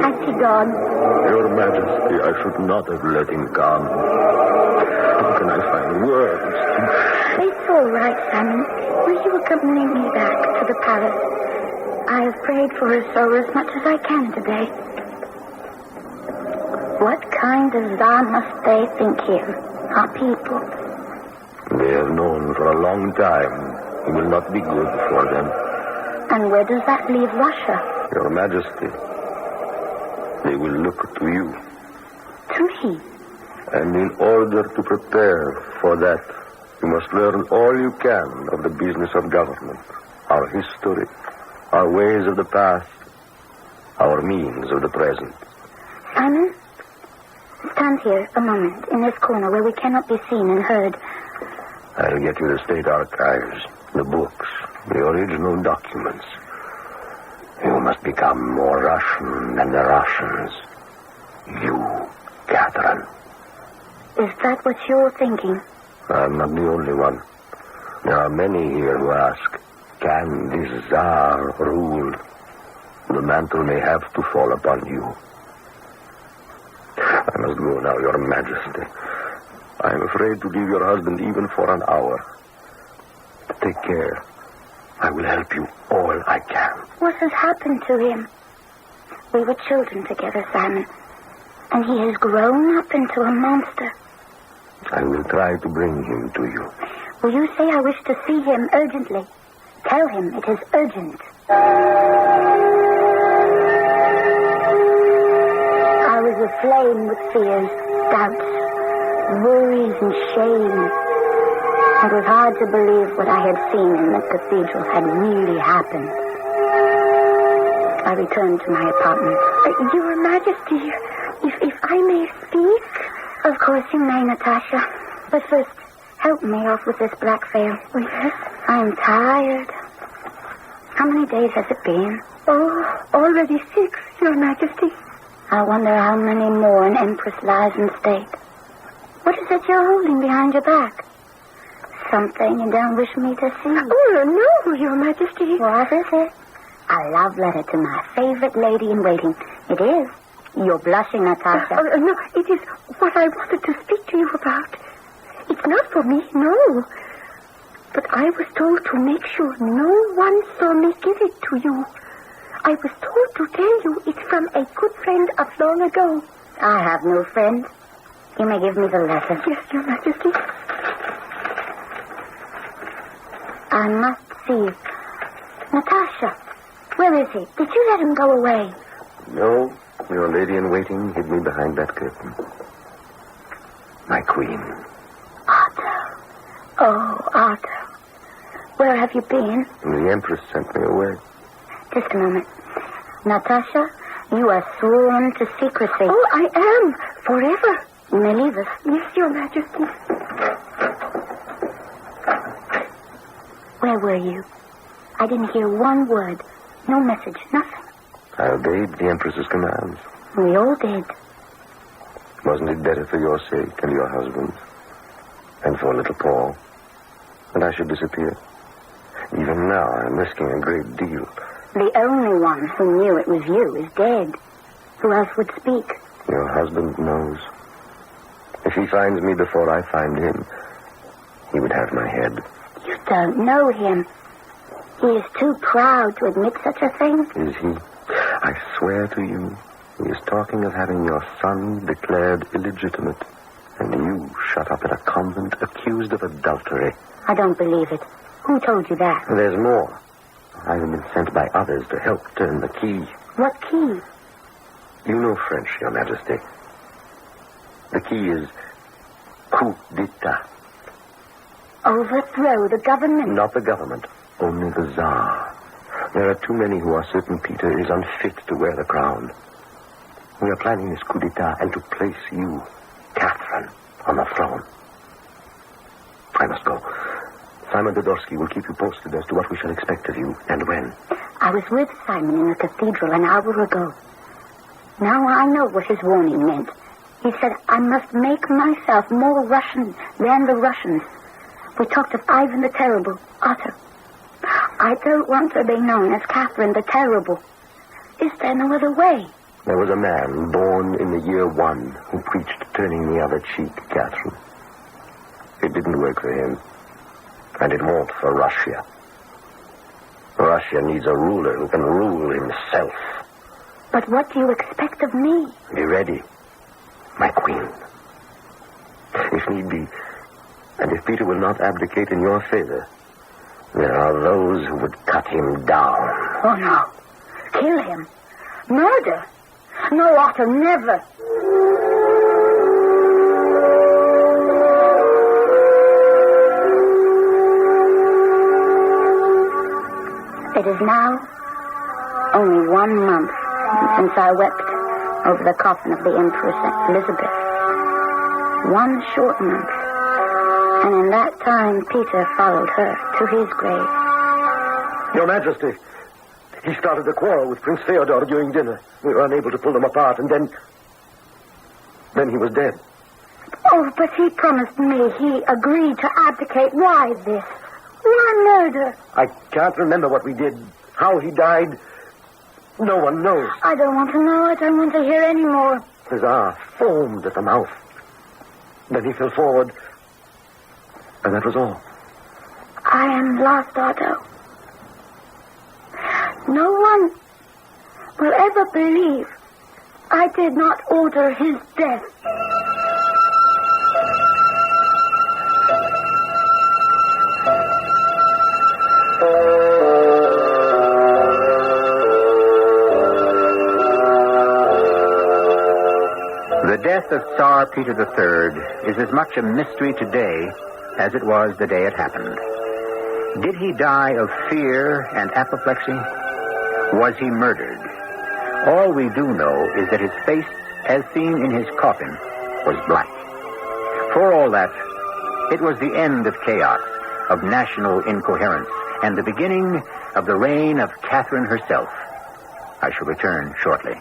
Has he gone? Your Majesty, I should not have let him come. How can I find words? It's all right, Simon. Will you accompany me back to the palace? I have prayed for her soul as much as I can today. What kind of Tsar must they think here? Our people. They have known for a long time it will not be good for them. And where does that leave Russia? Your Majesty, they will look to you. To me? And in order to prepare for that, you must learn all you can of the business of government, our history, our ways of the past, our means of the present. Simon, stand here a moment in this corner where we cannot be seen and heard. I'll get you the state archives, the books, the original documents. You must become more Russian than the Russians. You, Catherine. Is that what you're thinking? I'm not the only one. There are many here who ask, can this Tsar rule? The mantle may have to fall upon you. I must go now, Your Majesty. I am afraid to leave your husband even for an hour. Take care. I will help you all I can. What has happened to him? We were children together, Simon. And he has grown up into a monster. I will try to bring him to you. Will you say I wish to see him urgently? Tell him it is urgent. I was aflame with fears, doubts, worries, and shame. It was hard to believe what I had seen in the cathedral had really happened. I returned to my apartment. Your Majesty, if I may speak? Of course you may, Natasha. But first, help me off with this black veil. Oh, yes? I'm tired. How many days has it been? Oh, already 6, Your Majesty. I wonder how many more an empress lies in state. What is it you're holding behind your back? Something you don't wish me to see. Oh, no, Your Majesty. What is it? A love letter to my favorite lady in waiting. It is. You're blushing, Natasha. No, it is what I wanted to speak to you about. It's not for me, no. But I was told to make sure no one saw me give it to you. I was told to tell you it's from a good friend of long ago. I have no friend. You may give me the letter. Yes, Your Majesty. I must see. Natasha, where is he? Did you let him go away? No, your lady in waiting hid me behind that curtain. My queen. Otto. Oh, Otto. Where have you been? The Empress sent me away. Just a moment. Natasha, you are sworn to secrecy. Oh, I am. Forever. You may leave us. Yes, Your Majesty. Where were you? I didn't hear one word. No message. Nothing. I obeyed the Empress's commands. We all did. Wasn't it better for your sake and your husband's? And for little Paul? And I should disappear? Even now, I'm risking a great deal. The only one who knew it was you is dead. Who else would speak? Your husband knows. If he finds me before I find him, he would have my head. You don't know him. He is too proud to admit such a thing. Is he? I swear to you, he is talking of having your son declared illegitimate, and you shut up in a convent accused of adultery. I don't believe it. Who told you that? There's more. I have been sent by others to help turn the key. What key? You know French, Your Majesty. The key is coup d'etat. Overthrow the government? Not the government, only the Tsar. There are too many who are certain Peter is unfit to wear the crown. We are planning this coup d'etat and to place you, Catherine, on the throne. I must go. Simon Dodorsky will keep you posted as to what we shall expect of you and when. I was with Simon in the cathedral an hour ago. Now I know what his warning meant. He said I must make myself more Russian than the Russians. We talked of Ivan the Terrible, Otto. I don't want to be known as Catherine the Terrible. Is there no other way? There was a man born in the year 1 who preached turning the other cheek, Catherine. It didn't work for him. And it won't for Russia. Russia needs a ruler who can rule himself. But what do you expect of me? Be ready, my queen. If need be, and if Peter will not abdicate in your favor, there are those who would cut him down. Oh, no. Kill him. Murder. No, Otto, never. It is now only 1 month since I wept over the coffin of the Empress Elizabeth. 1 short month. And in that time, Peter followed her to his grave. Your Majesty, he started a quarrel with Prince Theodore during dinner. We were unable to pull them apart, and then he was dead. Oh, but he promised me he agreed to abdicate. Why this? Why murder? I can't remember what we did, how he died. No one knows. I don't want to know. I don't want to hear any more. The Tsar foamed at the mouth. Then he fell forward, and that was all. I am lost, Otto. will ever believe I did not order his death. The death of Tsar Peter III is as much a mystery today as it was the day it happened. Did he die of fear and apoplexy? Was he murdered? All we do know is that his face, as seen in his coffin, was black. For all that, it was the end of chaos, of national incoherence, and the beginning of the reign of Catherine herself. I shall return shortly.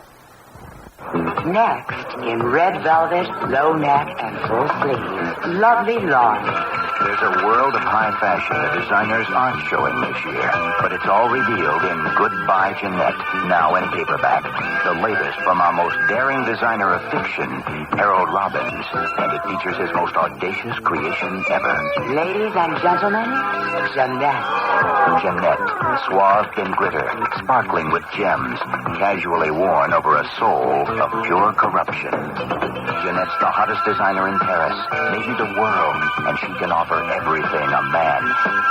Next, in red velvet, low neck, and full sleeves, lovely lawn. There's a world of high fashion the designers aren't showing this year, but it's all revealed in Goodbye Jeanette, now in paperback. The latest from our most daring designer of fiction, Harold Robbins, and it features his most audacious creation ever. Ladies and gentlemen, Jeanette. Jeanette, suave and glitter, sparkling with gems, casually worn over a soul of pure corruption. Jeanette's the hottest designer in Paris, maybe the world, and she can offer everything a man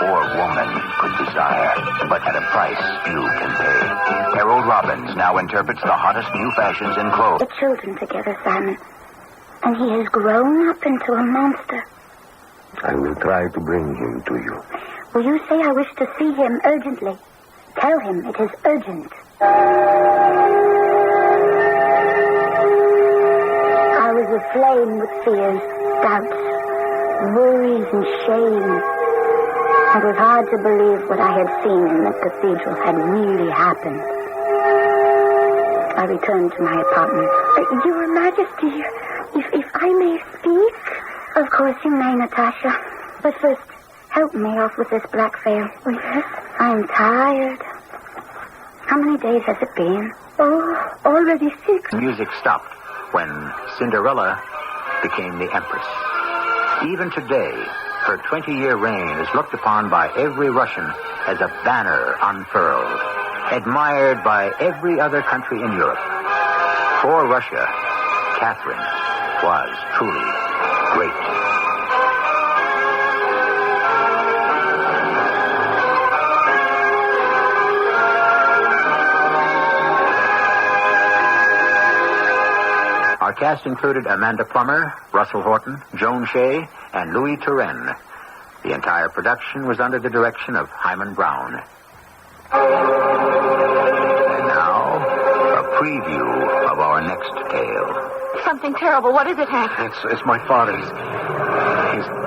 or woman could desire, but at a price few can pay. Harold Robbins now interprets the hottest new fashions in clothes. The children together, Simon, and he has grown up into a monster. I will try to bring him to you. Will you say I wish to see him urgently? Tell him it is urgent. I was aflame with fears, doubts, worries, and shame. It was hard to believe what I had seen in the cathedral had really happened. I returned to my apartment. Your Majesty, if I may speak? Of course you may, Natasha. But first, help me off with this black veil. Oh, yes? I'm tired. How many days has it been? Oh, already 6. Music stopped when Cinderella became the Empress. Even today, her 20-year reign is looked upon by every Russian as a banner unfurled, admired by every other country in Europe. For Russia, Catherine was truly great. Our cast included Amanda Plummer, Russell Horton, Joan Shea, and Louis Turenne. The entire production was under the direction of Hyman Brown. And now, a preview of our next tale. Something terrible. What is it, Hank? It's my father. He's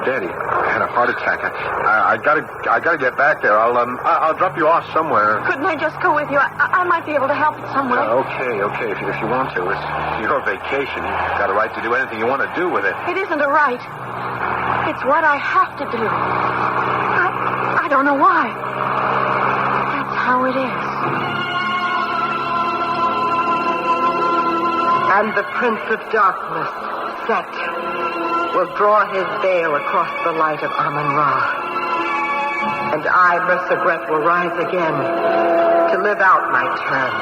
dead. He had a heart attack. I gotta get back there. I'll drop you off somewhere. Couldn't I just go with you? I might be able to help somewhere. Okay. If you want to. It's your vacation. You've got a right to do anything you want to do with it. It isn't a right. It's what I have to do. I don't know why. That's how it is. And the Prince of Darkness, Set, will draw his veil across the light of Amun-Ra. And I, Mersegret, will rise again to live out my term.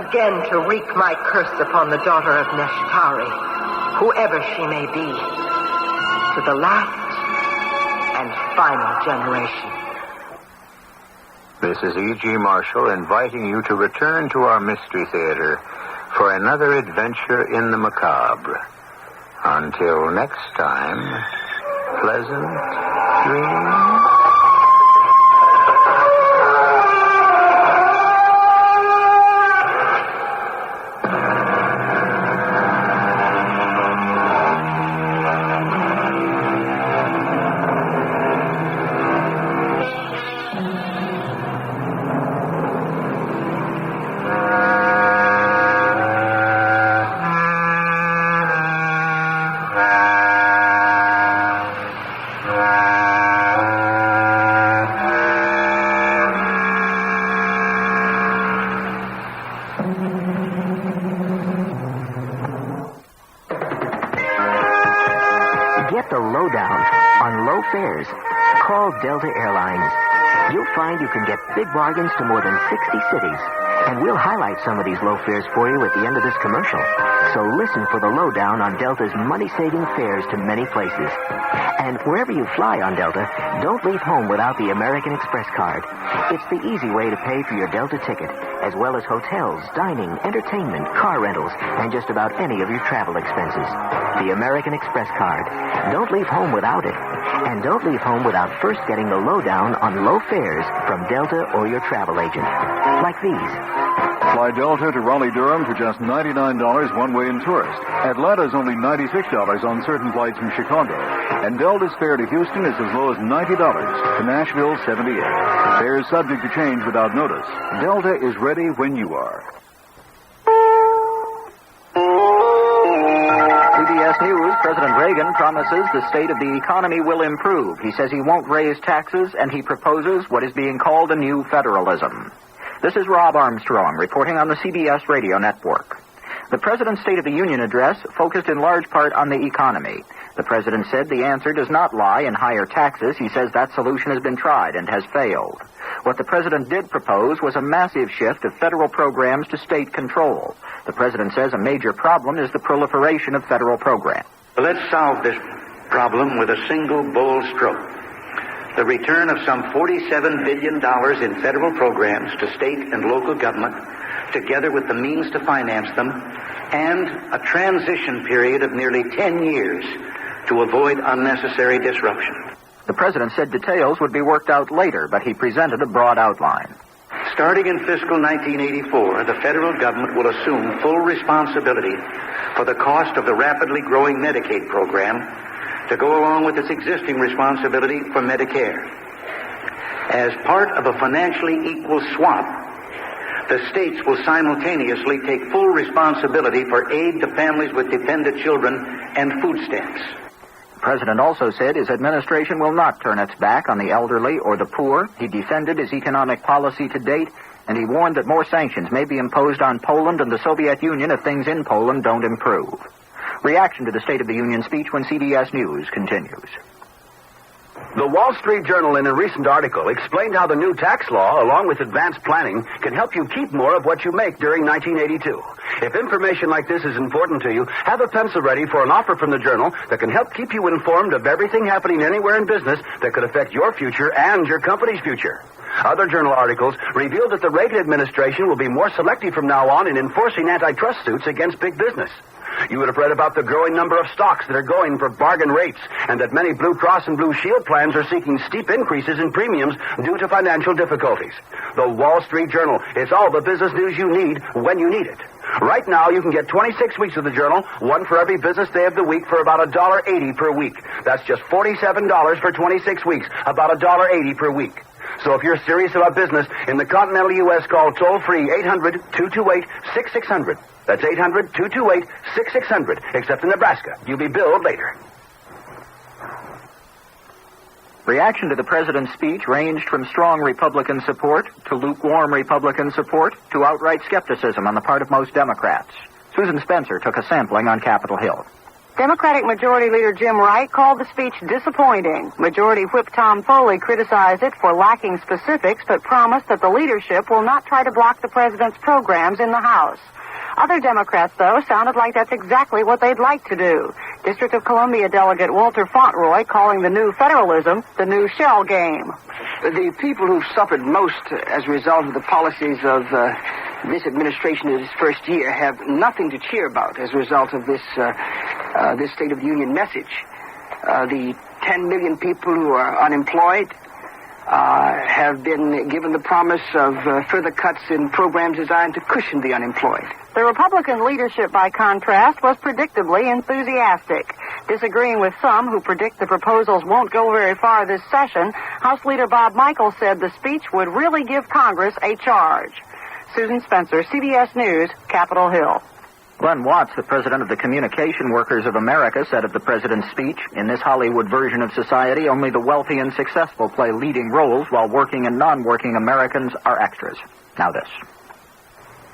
Again to wreak my curse upon the daughter of Neshtari, whoever she may be, to the last and final generation. This is E.G. Marshall inviting you to return to our Mystery Theater for another adventure in the macabre. Until next time, pleasant dreams. Get the lowdown on low fares. Call Delta Airlines. you'll find you can get big bargains to more than 60 cities. And we'll highlight some of these low fares for you at the end of this commercial. So listen for the lowdown on Delta's money-saving fares to many places. And wherever you fly on Delta, don't leave home without the American Express card. It's the easy way to pay for your Delta ticket, as well as hotels, dining, entertainment, car rentals, and just about any of your travel expenses. The American Express card. Don't leave home without it. And don't leave home without first getting the lowdown on low fares from Delta or your travel agent. Like these. Fly Delta to Raleigh-Durham for just $99 one-way and tourist. Atlanta's only $96 on certain flights from Chicago. And Delta's fare to Houston is as low as $90. To Nashville, $78. Fares subject to change without notice. Delta is ready when you are. CBS News, President Reagan promises the state of the economy will improve. He says he won't raise taxes, and he proposes what is being called a new federalism. This is Rob Armstrong reporting on the CBS Radio Network. The President's State of the Union address focused in large part on the economy. The President said the answer does not lie in higher taxes. He says that solution has been tried and has failed. What the President did propose was a massive shift of federal programs to state control. The President says a major problem is the proliferation of federal programs. Let's solve this problem with a single bold stroke. The return of some $47 billion in federal programs to state and local government, together with the means to finance them, and a transition period of nearly 10 years to avoid unnecessary disruption. The President said details would be worked out later, but he presented a broad outline. Starting in fiscal 1984, the federal government will assume full responsibility for the cost of the rapidly growing Medicaid program to go along with its existing responsibility for Medicare. As part of a financially equal swap, the states will simultaneously take full responsibility for aid to families with dependent children and food stamps. The President also said his administration will not turn its back on the elderly or the poor. He defended his economic policy to date, and he warned that more sanctions may be imposed on Poland and the Soviet Union if things in Poland don't improve. Reaction to the State of the Union speech when CBS News continues. The Wall Street Journal, in a recent article, explained how the new tax law, along with advanced planning, can help you keep more of what you make during 1982. If information like this is important to you, have a pencil ready for an offer from the Journal that can help keep you informed of everything happening anywhere in business that could affect your future and your company's future. Other Journal articles revealed that the Reagan administration will be more selective from now on in enforcing antitrust suits against big business. You would have read about the growing number of stocks that are going for bargain rates, and that many Blue Cross and Blue Shield plans are seeking steep increases in premiums due to financial difficulties. The Wall Street Journal is all the business news you need when you need it. Right now, you can get 26 weeks of the Journal, one for every business day of the week, for about $1.80 per week. That's just $47 for 26 weeks, about $1.80 per week. So if you're serious about business in the continental U.S., call toll-free 800-228-6600. That's 800-228-6600. Except in Nebraska. You'll be billed later. Reaction to the President's speech ranged from strong Republican support to lukewarm Republican support to outright skepticism on the part of most Democrats. Susan Spencer took a sampling on Capitol Hill. Democratic Majority Leader Jim Wright called the speech disappointing. Majority Whip Tom Foley criticized it for lacking specifics, but promised that the leadership will not try to block the president's programs in the House. Other Democrats, though, sounded like that's exactly what they'd like to do. District of Columbia Delegate Walter Fauntleroy calling the new federalism the new shell game. The people who've suffered most as a result of the policies of this administration in its first year have nothing to cheer about as a result of this State of the Union message. The 10 million people who are unemployed have been given the promise of further cuts in programs designed to cushion the unemployed. The Republican leadership, by contrast, was predictably enthusiastic. Disagreeing with some who predict the proposals won't go very far this session, House Leader Bob Michael said the speech would really give Congress a charge. Susan Spencer, CBS News, Capitol Hill. Glenn Watts, the president of the Communication Workers of America, said of the president's speech, "In this Hollywood version of society, only the wealthy and successful play leading roles, while working and non-working Americans are extras." Now this.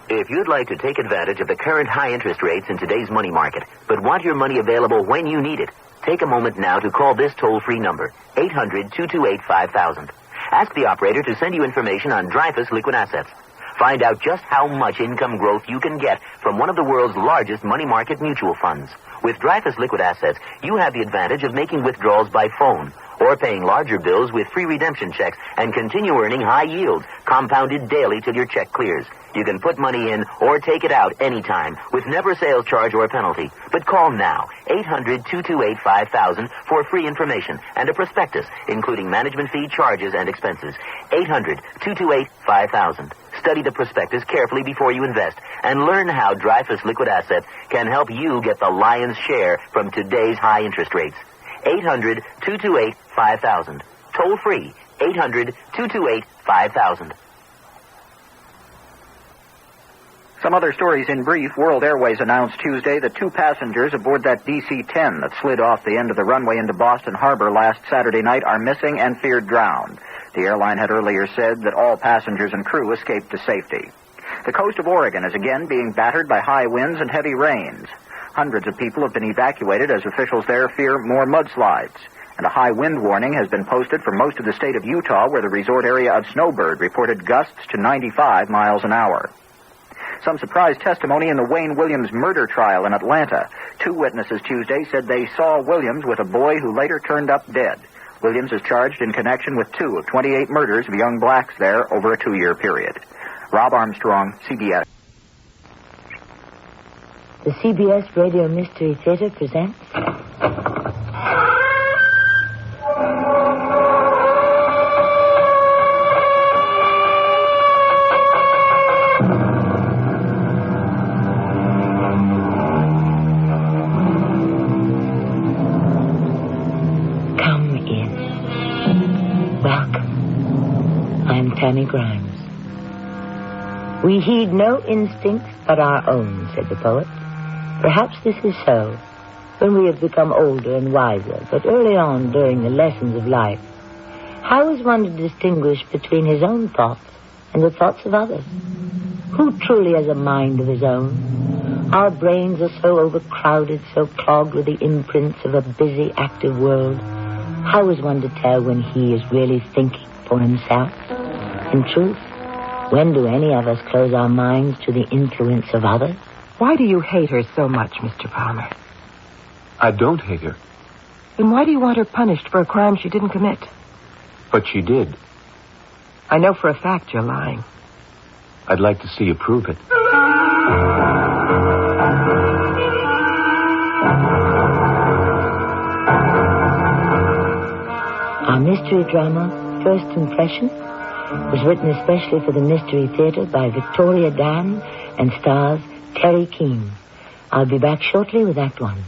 If you'd like to take advantage of the current high interest rates in today's money market, but want your money available when you need it, take a moment now to call this toll-free number, 800-228-5000. Ask the operator to send you information on Dreyfus Liquid Assets. Find out just how much income growth you can get from one of the world's largest money market mutual funds. With Dreyfus Liquid Assets, you have the advantage of making withdrawals by phone or paying larger bills with free redemption checks and continue earning high yields, compounded daily till your check clears. You can put money in or take it out anytime with never a sales charge or a penalty. But call now, 800-228-5000 for free information and a prospectus, including management fee, charges, and expenses. 800-228-5000. Study the prospectus carefully before you invest and learn how Dreyfus Liquid Assets can help you get the lion's share from today's high interest rates. 800-228-5000. Toll free, 800-228-5000. Some other stories in brief. World Airways announced Tuesday that 2 passengers aboard that DC-10 that slid off the end of the runway into Boston Harbor last Saturday night are missing and feared drowned. The airline had earlier said that all passengers and crew escaped to safety. The coast of Oregon is again being battered by high winds and heavy rains. Hundreds of people have been evacuated as officials there fear more mudslides. And a high wind warning has been posted for most of the state of Utah, where the resort area of Snowbird reported gusts to 95 miles an hour. Some surprise testimony in the Wayne Williams murder trial in Atlanta. 2 witnesses Tuesday said they saw Williams with a boy who later turned up dead. Williams is charged in connection with 2 of 28 murders of young blacks there over a 2-year period. Rob Armstrong, CBS. The CBS Radio Mystery Theater presents... Come in. Welcome. I'm Tammy Grimes. We heed no instincts but our own, said the poet. Perhaps this is so when we have become older and wiser, but early on during the lessons of life, how is one to distinguish between his own thoughts and the thoughts of others? Who truly has a mind of his own? Our brains are so overcrowded, so clogged with the imprints of a busy, active world. How is one to tell when he is really thinking for himself? In truth, when do any of us close our minds to the influence of others? Why do you hate her so much, Mr. Palmer? I don't hate her. Then why do you want her punished for a crime she didn't commit? But she did. I know for a fact you're lying. I'd like to see you prove it. Our mystery drama, First Impression, was written especially for the Mystery Theater by Victoria Dan and stars Terry Keane. I'll be back shortly with Act 1.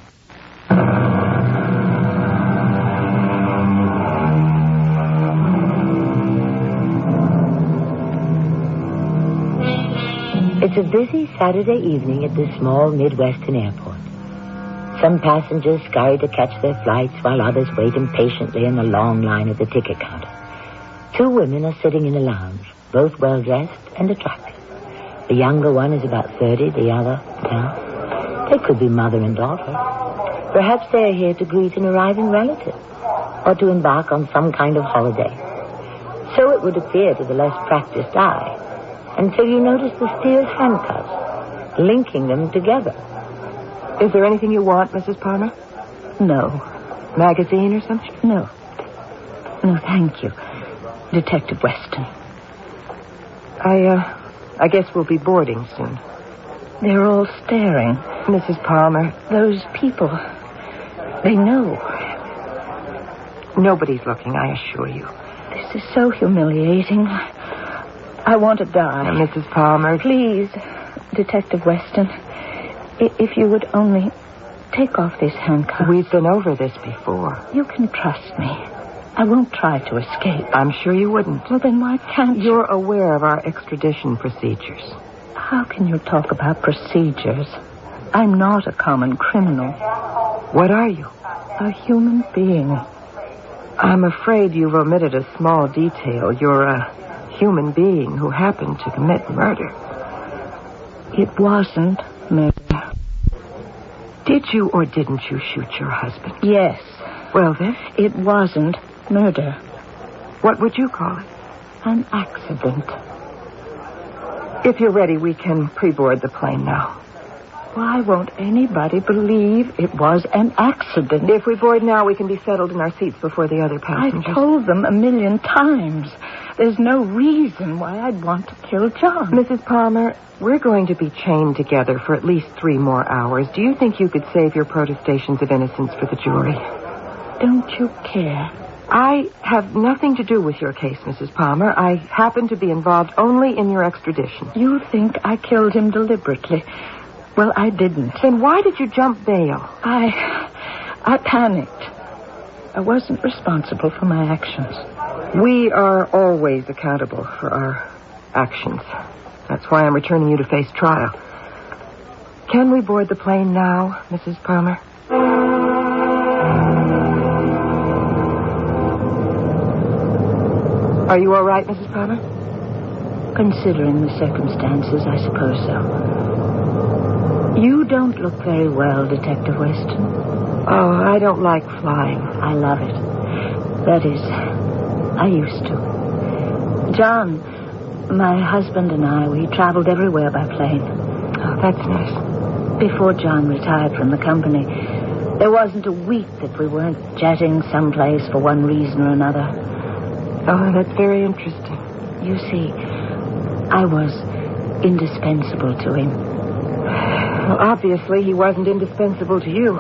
It's a busy Saturday evening at this small Midwestern airport. Some passengers scurry to catch their flights while others wait impatiently in the long line at the ticket counter. 2 women are sitting in a lounge, both well-dressed and attractive. The younger one is about 30, the other, well, they could be mother and daughter. Perhaps they are here to greet an arriving relative or to embark on some kind of holiday. So it would appear to the less practiced eye, until you notice the steel handcuffs linking them together. Is there anything you want, Mrs. Palmer? No. Magazine or something? No. No, thank you. Detective Weston. I guess we'll be boarding soon. They're all staring. Mrs. Palmer. Those people. They know. Nobody's looking, I assure you. This is so humiliating. I want to die. Now, Mrs. Palmer. Please, Detective Weston, if you would only take off these handcuffs. We've been over this before. You can trust me. I won't try to escape. I'm sure you wouldn't. Well, then why can't you? You're aware of our extradition procedures. How can you talk about procedures? I'm not a common criminal. What are you? A human being. I'm afraid you've omitted a small detail. You're a human being who happened to commit murder. It wasn't murder. Did you or didn't you shoot your husband? Yes. Well, then? It wasn't murder. What would you call it? An accident. If you're ready, we can pre-board the plane now. Why won't anybody believe it was an accident? If we board now, we can be settled in our seats before the other passengers. I told them 1,000,000 times. There's no reason why I'd want to kill John. Mrs. Palmer, we're going to be chained together for at least 3 more hours. Do you think you could save your protestations of innocence for the jury? Don't you care? I have nothing to do with your case, Mrs. Palmer. I happen to be involved only in your extradition. You think I killed him deliberately. Well, I didn't. Then why did you jump bail? I panicked. I wasn't responsible for my actions. We are always accountable for our actions. That's why I'm returning you to face trial. Can we board the plane now, Mrs. Palmer? Are you all right, Mrs. Palmer? Considering the circumstances, I suppose so. You don't look very well, Detective Weston. Oh, I don't like flying. I love it. That is, I used to. John, my husband and I, we traveled everywhere by plane. Oh, that's nice. Before John retired from the company, there wasn't a week that we weren't jetting someplace for one reason or another. Oh, that's very interesting. You see, I was indispensable to him. Well, obviously, he wasn't indispensable to you.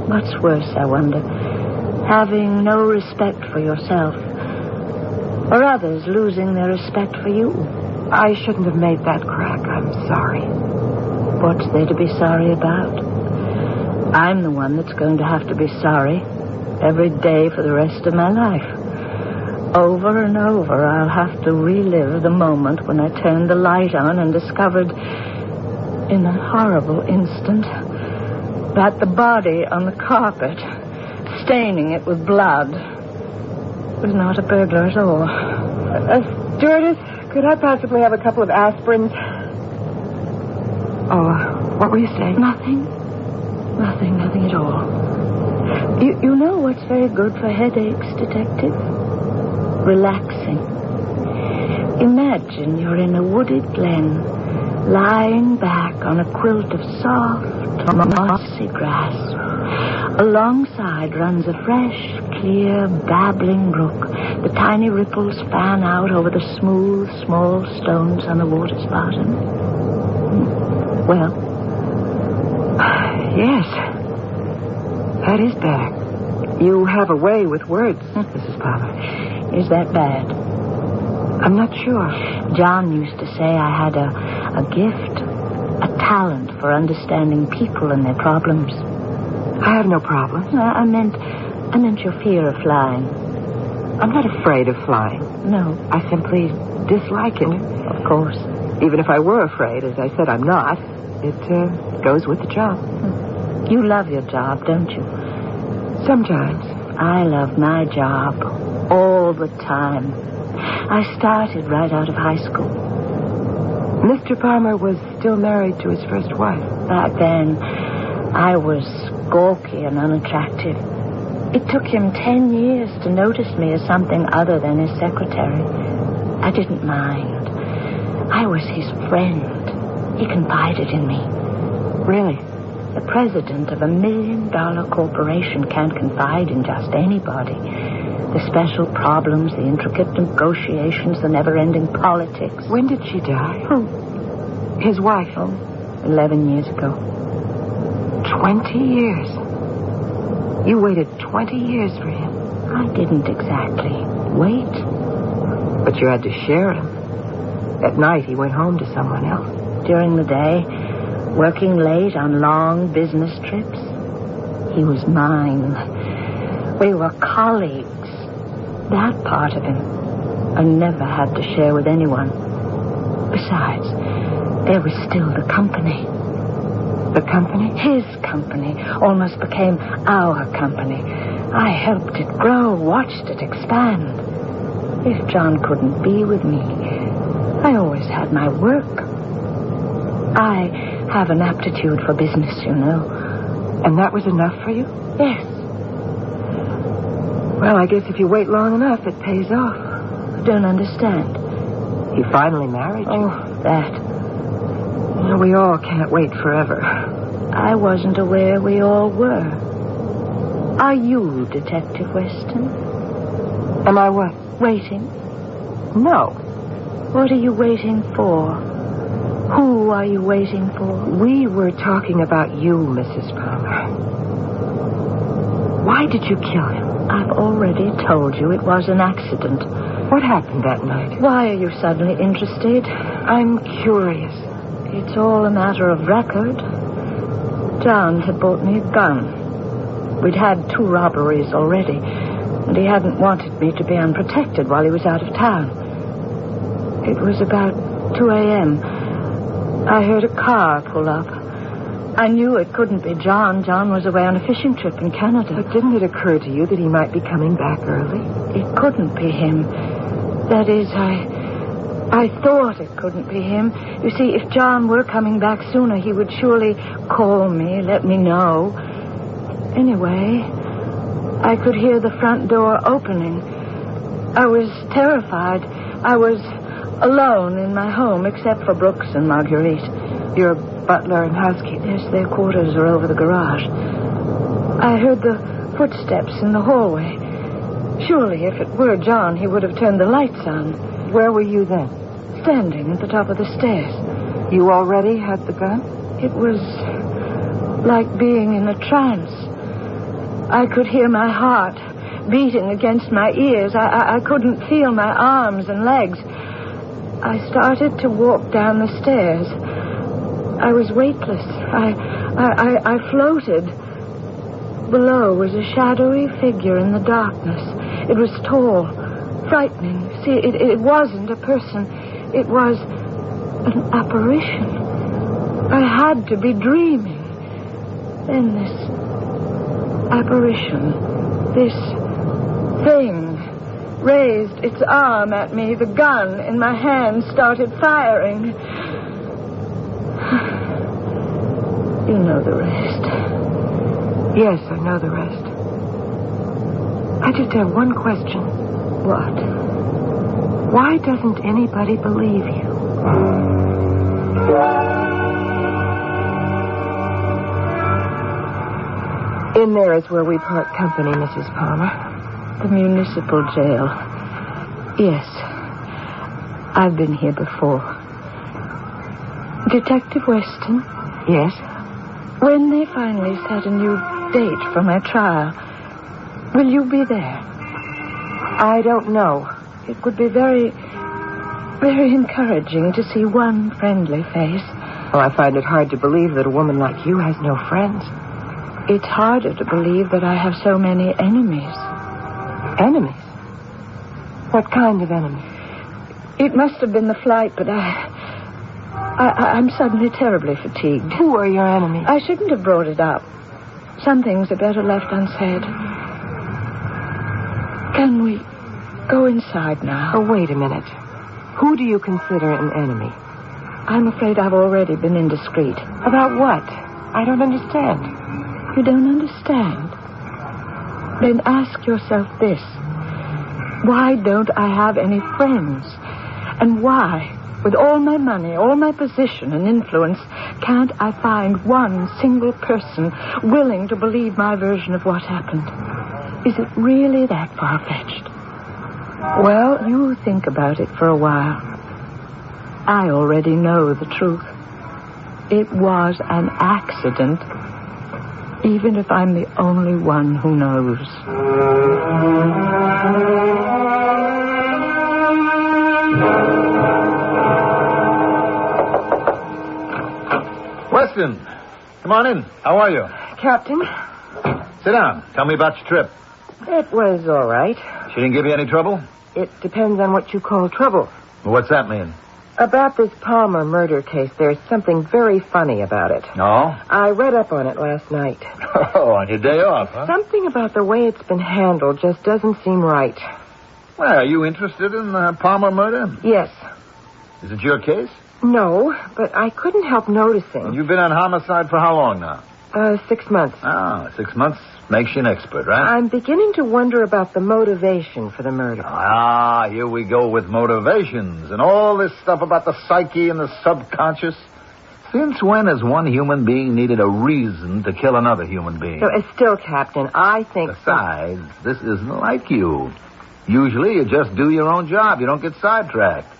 What's worse, I wonder? Having no respect for yourself, or others losing their respect for you. I shouldn't have made that crack. I'm sorry. What's there to be sorry about? I'm the one that's going to have to be sorry every day for the rest of my life. Over and over, I'll have to relive the moment when I turned the light on and discovered, in a horrible instant, that the body on the carpet, staining it with blood, was not a burglar at all. Stewardess, could I possibly have a couple of aspirins? Oh, what were you saying? Nothing at all. You know what's very good for headaches, Detective? Relaxing. Imagine you're in a wooded glen, lying back on a quilt of soft, mossy grass. Alongside runs a fresh, clear, babbling brook. The tiny ripples fan out over the smooth, small stones on the water's bottom. Well? Yes. That is bad. You have a way with words, Mrs. Palmer. Is that bad? I'm not sure. John used to say I had a gift, a talent for understanding people and their problems. I have no problems. I meant your fear of flying. I'm not afraid of flying. No. I simply dislike it. Of course. Even if I were afraid, as I said, I'm not. It goes with the job. You love your job, don't you? Sometimes. I love my job all the time. I started right out of high school. Mr. Palmer was still married to his first wife. Back then, I was gawky and unattractive. It took him 10 years to notice me as something other than his secretary. I didn't mind. I was his friend. He confided in me. Really? The president of $1 million corporation can't confide in just anybody. The special problems, the intricate negotiations, the never-ending politics. When did she die? Who? His wife. 11 years ago. 20 years. You waited 20 years for him. I didn't exactly wait. But you had to share him. At night, he went home to someone else. During the day, working late on long business trips, he was mine. We were colleagues. That part of him I never had to share with anyone. Besides, there was still the company. The company? His company almost became our company. I helped it grow, watched it expand. If John couldn't be with me, I always had my work. I have an aptitude for business, you know. And that was enough for you? Yes. Well, I guess if you wait long enough, it pays off. I don't understand. He finally married you. Oh, that. Well, we all can't wait forever. I wasn't aware we all were. Are you Detective Weston? Am I what? Waiting? No. What are you waiting for? Who are you waiting for? We were talking about you, Mrs. Palmer. Why did you kill him? I've already told you it was an accident. What happened that night? Why are you suddenly interested? I'm curious. It's all a matter of record. John had bought me a gun. We'd had 2 robberies already, and he hadn't wanted me to be unprotected while he was out of town. It was about 2 a.m. I heard a car pull up. I knew it couldn't be John. John was away on a fishing trip in Canada. But didn't it occur to you that he might be coming back early? It couldn't be him. That is, I thought it couldn't be him. You see, if John were coming back sooner, he would surely call me, let me know. Anyway, I could hear the front door opening. I was terrified. I was alone in my home, except for Brooks and Marguerite. Your butler and housekeeper? Yes, their quarters are over the garage. I heard the footsteps in the hallway. Surely, if it were John, he would have turned the lights on. Where were you then? Standing at the top of the stairs. You already had the gun? It was like being in a trance. I could hear my heart beating against my ears. I couldn't feel my arms and legs. I started to walk down the stairs. I was weightless. I floated. Below was a shadowy figure in the darkness. It was tall, frightening. See, it wasn't a person. It was an apparition. I had to be dreaming. Then this apparition, this thing, raised its arm at me. The gun in my hand started firing. You know the rest. Yes, I know the rest. I just have one question. What? Why doesn't anybody believe you? In there is where we part company, Mrs. Palmer. The municipal jail. Yes. I've been here before. Detective Weston? Yes? When they finally set a new date for my trial, will you be there? I don't know. It would be very, very encouraging to see one friendly face. Oh, I find it hard to believe that a woman like you has no friends. It's harder to believe that I have so many enemies. Enemies? What kind of enemies? It must have been the flight, but I'm suddenly terribly fatigued. Who are your enemies? I shouldn't have brought it up. Some things are better left unsaid. Can we go inside now? Oh, wait a minute. Who do you consider an enemy? I'm afraid I've already been indiscreet. About what? I don't understand. You don't understand? Then ask yourself this. Why don't I have any friends? And why, with all my money, all my position and influence, can't I find one single person willing to believe my version of what happened? Is it really that far-fetched? Well, you think about it for a while. I already know the truth. It was an accident, even if I'm the only one who knows. Weston, come on in. How are you? Captain? Sit down. Tell me about your trip. It was all right. She didn't give you any trouble? It depends on what you call trouble. Well, what's that mean? About this Palmer murder case, there's something very funny about it. No? I read up on it last night. Oh, on your day off, huh? Something about the way it's been handled just doesn't seem right. Well, are you interested in the Palmer murder? Yes. Is it your case? No, but I couldn't help noticing. You've been on homicide for how long now? 6 months. Oh, 6 months makes you an expert, right? I'm beginning to wonder about the motivation for the murder. Ah, here we go with motivations and all this stuff about the psyche and the subconscious. Since when has one human being needed a reason to kill another human being? So, still, Captain, I think... Besides, this isn't like you. Usually you just do your own job. You don't get sidetracked.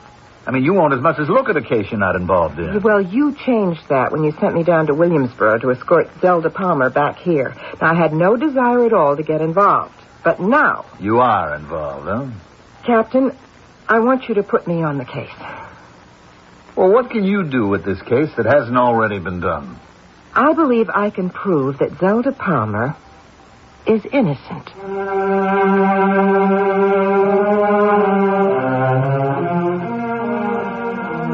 I mean, you won't as much as look at a case you're not involved in. Well, you changed that when you sent me down to Williamsboro to escort Zelda Palmer back here. Now, I had no desire at all to get involved. But now... You are involved, huh? Captain, I want you to put me on the case. Well, what can you do with this case that hasn't already been done? I believe I can prove that Zelda Palmer is innocent.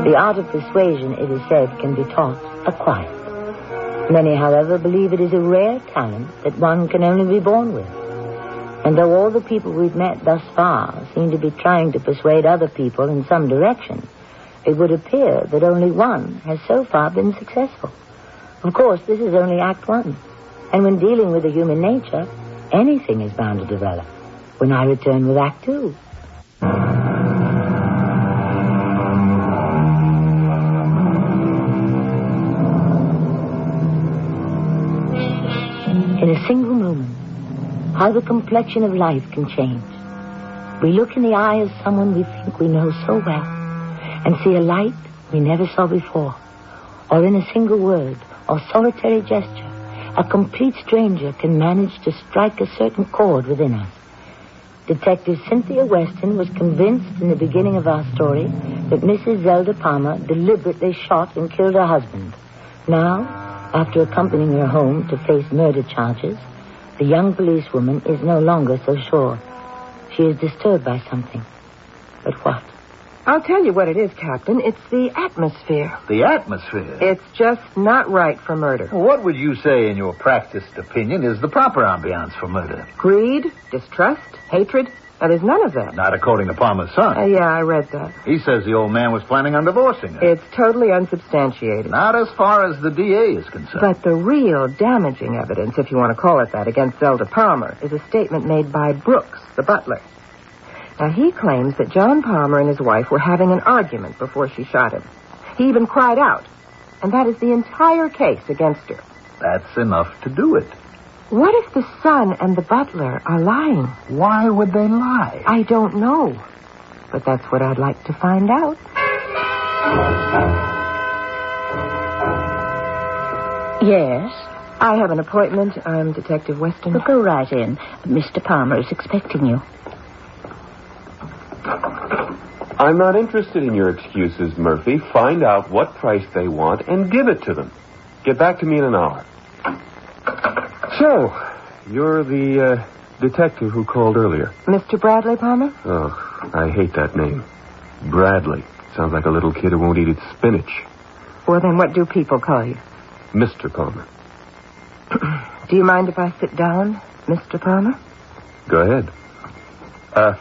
The art of persuasion, it is said, can be taught, acquired. Many, however, believe it is a rare talent that one can only be born with. And though all the people we've met thus far seem to be trying to persuade other people in some direction, it would appear that only one has so far been successful. Of course, this is only Act 1. And when dealing with the human nature, anything is bound to develop. When I return with Act 2... In a single moment, how the complexion of life can change. We look in the eye of someone we think we know so well and see a light we never saw before. Or in a single word or solitary gesture, a complete stranger can manage to strike a certain chord within us. Detective Cynthia Weston was convinced in the beginning of our story that Mrs. Zelda Palmer deliberately shot and killed her husband. Now, after accompanying her home to face murder charges, the young policewoman is no longer so sure. She is disturbed by something. But what? I'll tell you what it is, Captain. It's the atmosphere. The atmosphere? It's just not right for murder. Well, what would you say, in your practiced opinion, is the proper ambiance for murder? Greed, distrust, hatred. Now, there's none of that. Not according to Palmer's son. Yeah, I read that. He says the old man was planning on divorcing her. It's totally unsubstantiated. Not as far as the DA is concerned. But the real damaging evidence, if you want to call it that, against Zelda Palmer is a statement made by Brooks, the butler. Now, he claims that John Palmer and his wife were having an argument before she shot him. He even cried out. And that is the entire case against her. That's enough to do it. What if the son and the butler are lying? Why would they lie? I don't know. But that's what I'd like to find out. Yes? I have an appointment. I'm Detective Weston. Well, go right in. Mr. Palmer is expecting you. I'm not interested in your excuses, Murphy. Find out what price they want and give it to them. Get back to me in an hour. So, you're the detective who called earlier. Mr. Bradley Palmer? Oh, I hate that name. Bradley. Sounds like a little kid who won't eat its spinach. Well, then what do people call you? Mr. Palmer. Do you mind if I sit down, Mr. Palmer? Go ahead.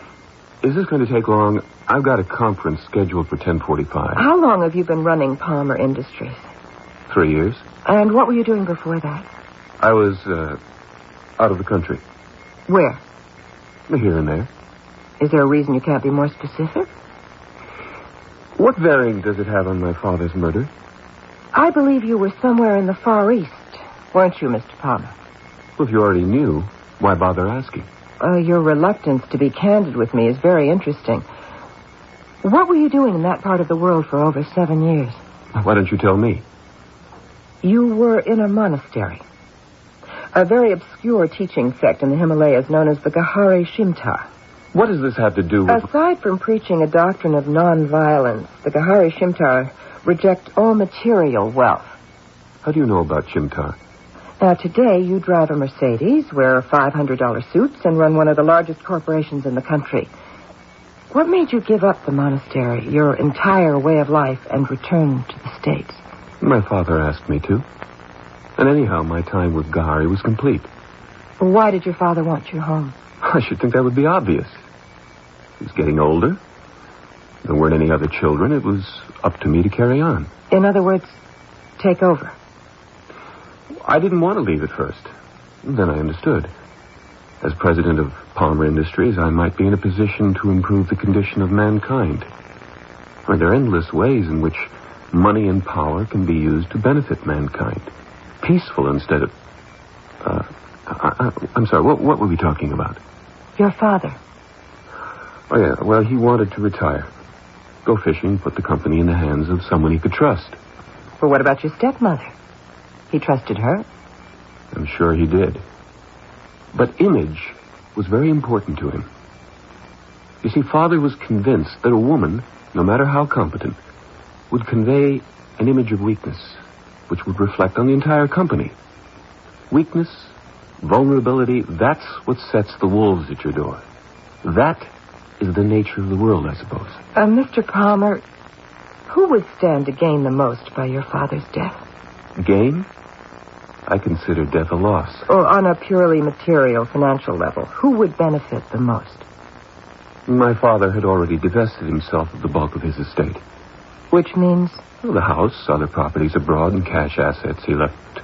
Is this going to take long? I've got a conference scheduled for 10:45. How long have you been running Palmer Industries? 3 years. And what were you doing before that? I was, out of the country. Where? Here and there. Is there a reason you can't be more specific? What bearing does it have on my father's murder? I believe you were somewhere in the Far East, weren't you, Mr. Palmer? Well, if you already knew, why bother asking? Your reluctance to be candid with me is very interesting. What were you doing in that part of the world for over 7 years? Why don't you tell me? You were in a monastery. A very obscure teaching sect in the Himalayas known as the Gahari Shimta. What does this have to do with... Aside from preaching a doctrine of nonviolence, the Gahari Shimta reject all material wealth. How do you know about Shimta? Now, today you drive a Mercedes, wear $500 suits, and run one of the largest corporations in the country. What made you give up the monastery, your entire way of life, and return to the States? My father asked me to. And anyhow, my time with Gahari was complete. Why did your father want you home? I should think that would be obvious. He was getting older. There weren't any other children. It was up to me to carry on. In other words, take over. I didn't want to leave at first. Then I understood. As president of Palmer Industries, I might be in a position to improve the condition of mankind. There are endless ways in which money and power can be used to benefit mankind. Peaceful instead of... I'm sorry, what were we talking about? Your father. Oh, yeah, well, he wanted to retire. Go fishing, put the company in the hands of someone he could trust. Well, what about your stepmother? He trusted her. I'm sure he did. But image was very important to him. You see, Father was convinced that a woman, no matter how competent, would convey an image of weakness, which would reflect on the entire company. Weakness, vulnerability, that's what sets the wolves at your door. That is the nature of the world, I suppose. Mr. Palmer, who would stand to gain the most by your father's death? Gain? I consider death a loss. Or on a purely material, financial level, who would benefit the most? My father had already divested himself of the bulk of his estate. Which means? Well, the house, other properties abroad, and cash assets he left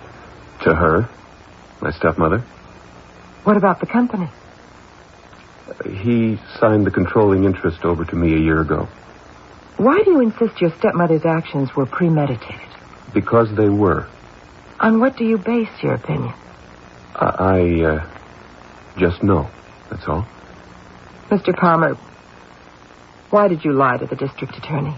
to her, my stepmother. What about the company? He signed the controlling interest over to me a year ago. Why do you insist your stepmother's actions were premeditated? Because they were. On what do you base your opinion? I just know, that's all. Mr. Palmer, why did you lie to the district attorney?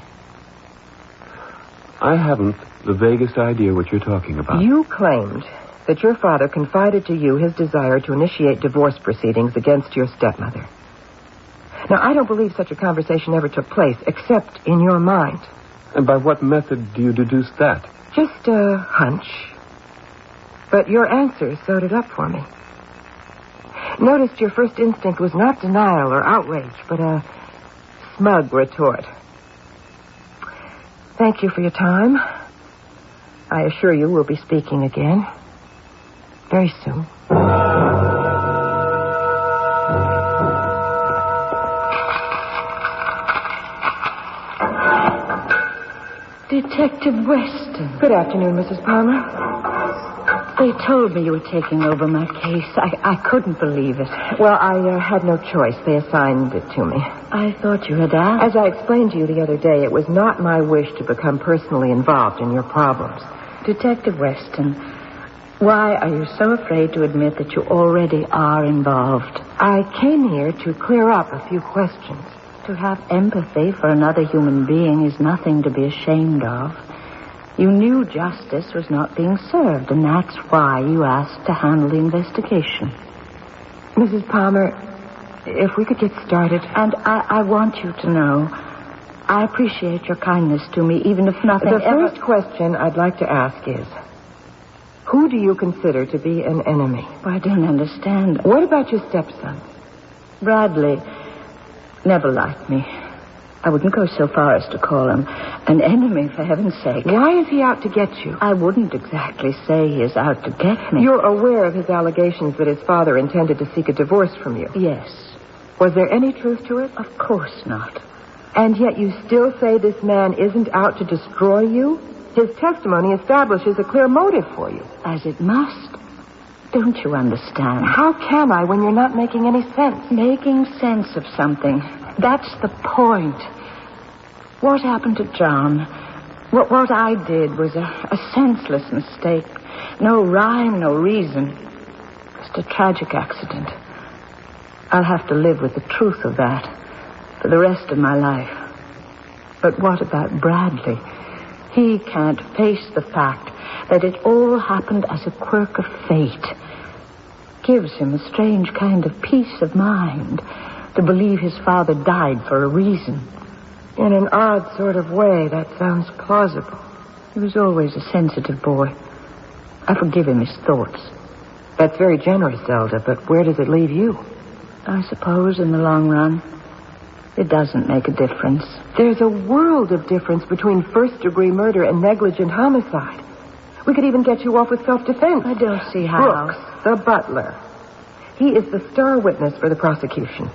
I haven't the vaguest idea what you're talking about. You claimed that your father confided to you his desire to initiate divorce proceedings against your stepmother. Now, I don't believe such a conversation ever took place, except in your mind. And by what method do you deduce that? Just a hunch. But your answer sewed it up for me. Noticed your first instinct was not denial or outrage, but a smug retort. Thank you for your time. I assure you we'll be speaking again. Very soon. Detective Weston. Good afternoon, Mrs. Palmer. They told me you were taking over my case. I couldn't believe it. Well, I had no choice. They assigned it to me. I thought you had asked. As I explained to you the other day, it was not my wish to become personally involved in your problems. Detective Weston, why are you so afraid to admit that you already are involved? I came here to clear up a few questions. To have empathy for another human being is nothing to be ashamed of. You knew justice was not being served, and that's why you asked to handle the investigation. Mrs. Palmer, if we could get started. And I want you to know, I appreciate your kindness to me, even if nothing The first question I'd like to ask is, who do you consider to be an enemy? I don't understand. What about your stepson? Bradley never liked me. I wouldn't go so far as to call him an enemy, for heaven's sake. Why is he out to get you? I wouldn't exactly say he is out to get me. You're aware of his allegations that his father intended to seek a divorce from you? Yes. Was there any truth to it? Of course not. And yet you still say this man isn't out to destroy you? His testimony establishes a clear motive for you. As it must. Don't you understand? How can I when you're not making any sense? Making sense of something. That's the point. What happened to John? What I did was a senseless mistake. No rhyme, no reason. Just a tragic accident. I'll have to live with the truth of that for the rest of my life. But what about Bradley? He can't face the fact that it all happened as a quirk of fate. Gives him a strange kind of peace of mind to believe his father died for a reason. In an odd sort of way, that sounds plausible. He was always a sensitive boy. I forgive him his thoughts. That's very generous, Zelda, but where does it leave you? I suppose in the long run, it doesn't make a difference. There's a world of difference between first-degree murder and negligent homicide. We could even get you off with self-defense. I don't see how. Brooks, the butler. He is the star witness for the prosecution.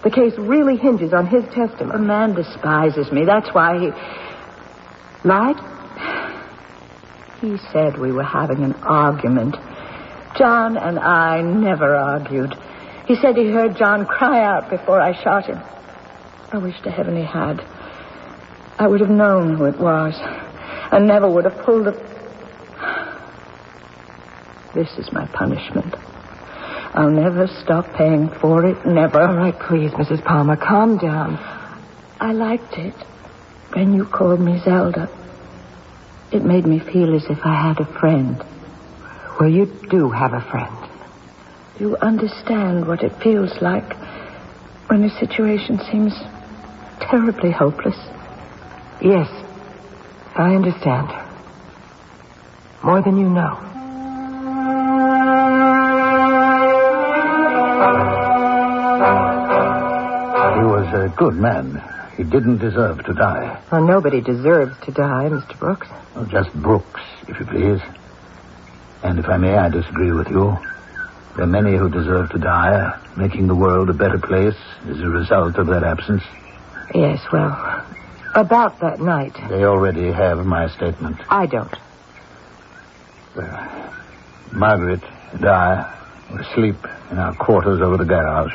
The case really hinges on his testimony. The man despises me. That's why he... Lied? He said we were having an argument. John and I never argued. He said he heard John cry out before I shot him. I wish to heaven he had. I would have known who it was and never would have pulled the... This is my punishment. I'll never stop paying for it, never. All right, please, Mrs. Palmer, calm down. I liked it when you called me Zelda. It made me feel as if I had a friend. Well, you do have a friend. You understand what it feels like when a situation seems terribly hopeless? Yes, I understand. More than you know. He was a good man. He didn't deserve to die. Well, nobody deserves to die, Mr. Brooks. Oh, just Brooks, if you please. And if I may, I disagree with you. There are many who deserve to die, making the world a better place as a result of that absence. Yes, well, about that night. They already have my statement. I don't. Well, Margaret and I were asleep in our quarters over the garage.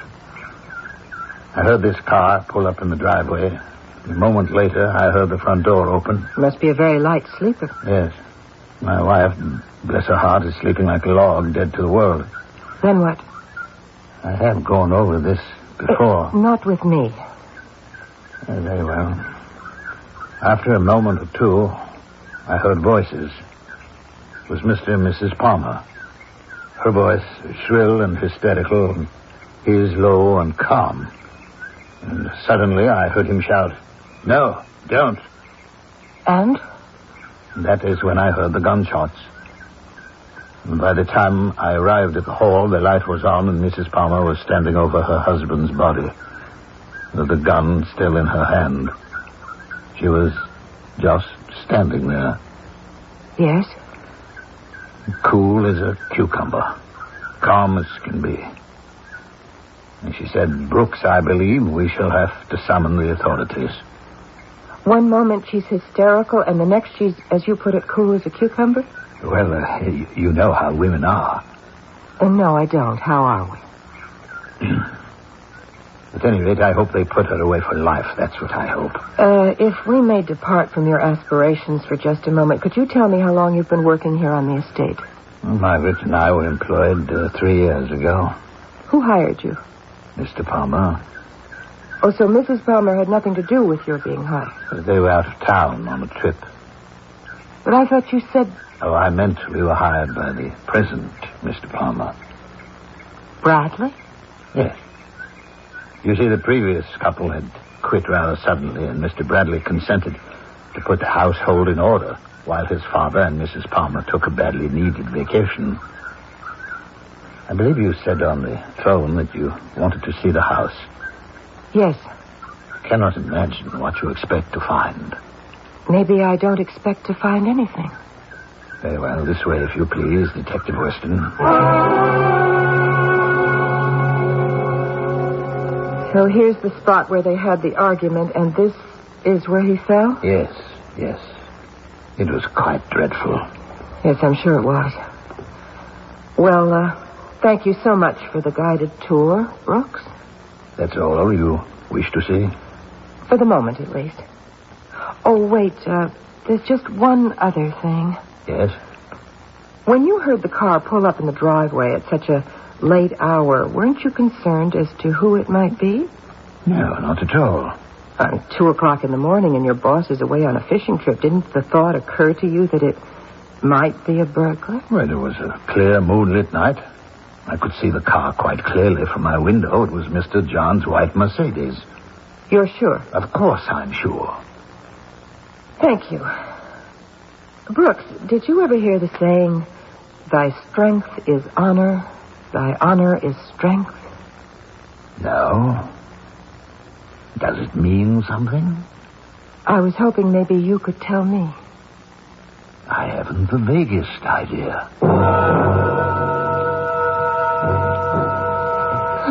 I heard this car pull up in the driveway. A moment later, I heard the front door open. You must be a very light sleeper. Yes. My wife, bless her heart, is sleeping like a log, dead to the world. Then what? I have gone over this before. Not with me. Very well. After a moment or two, I heard voices. It was Mr. and Mrs. Palmer. Her voice shrill and hysterical, and his low and calm. And suddenly I heard him shout, "No, don't." And? That is when I heard the gunshots. And by the time I arrived at the hall, the light was on and Mrs. Palmer was standing over her husband's body, with the gun still in her hand. She was just standing there. Yes? Cool as a cucumber. Calm as can be. And she said, "Brooks, I believe we shall have to summon the authorities." One moment she's hysterical, and the next she's, as you put it, cool as a cucumber? Well, you know how women are. No, I don't. How are we? At any rate, I hope they put her away for life. That's what I hope. If we may depart from your aspirations for just a moment, could you tell me how long you've been working here on the estate? Margaret and I were employed 3 years ago. Who hired you? Mr. Palmer. Oh, so Mrs. Palmer had nothing to do with your being hired? They were out of town on a trip. But I thought you said... Oh, I meant we were hired by the present Mr. Palmer. Bradley? Yes. You see, the previous couple had quit rather suddenly, and Mr. Bradley consented to put the household in order while his father and Mrs. Palmer took a badly needed vacation. I believe you said on the phone that you wanted to see the house. Yes. I cannot imagine what you expect to find. Maybe I don't expect to find anything. Very well, this way, if you please, Detective Weston. So here's the spot where they had the argument, and this is where he fell? Yes. It was quite dreadful. Yes, I'm sure it was. Well, thank you so much for the guided tour, Brooks. That's all you wish to see? For the moment, at least. Oh, wait, there's just one other thing. Yes? When you heard the car pull up in the driveway at such a late hour, weren't you concerned as to who it might be? No, not at all. 2 o'clock in the morning and your boss is away on a fishing trip. Didn't the thought occur to you that it might be a burglar? Well, it was a clear, moonlit night. I could see the car quite clearly from my window. It was Mr. John's white Mercedes. You're sure? Of course I'm sure. Thank you. Brooks, did you ever hear the saying, "Thy strength is honor, thy honor is strength"? No. Does it mean something? I was hoping maybe you could tell me. I haven't the vaguest idea.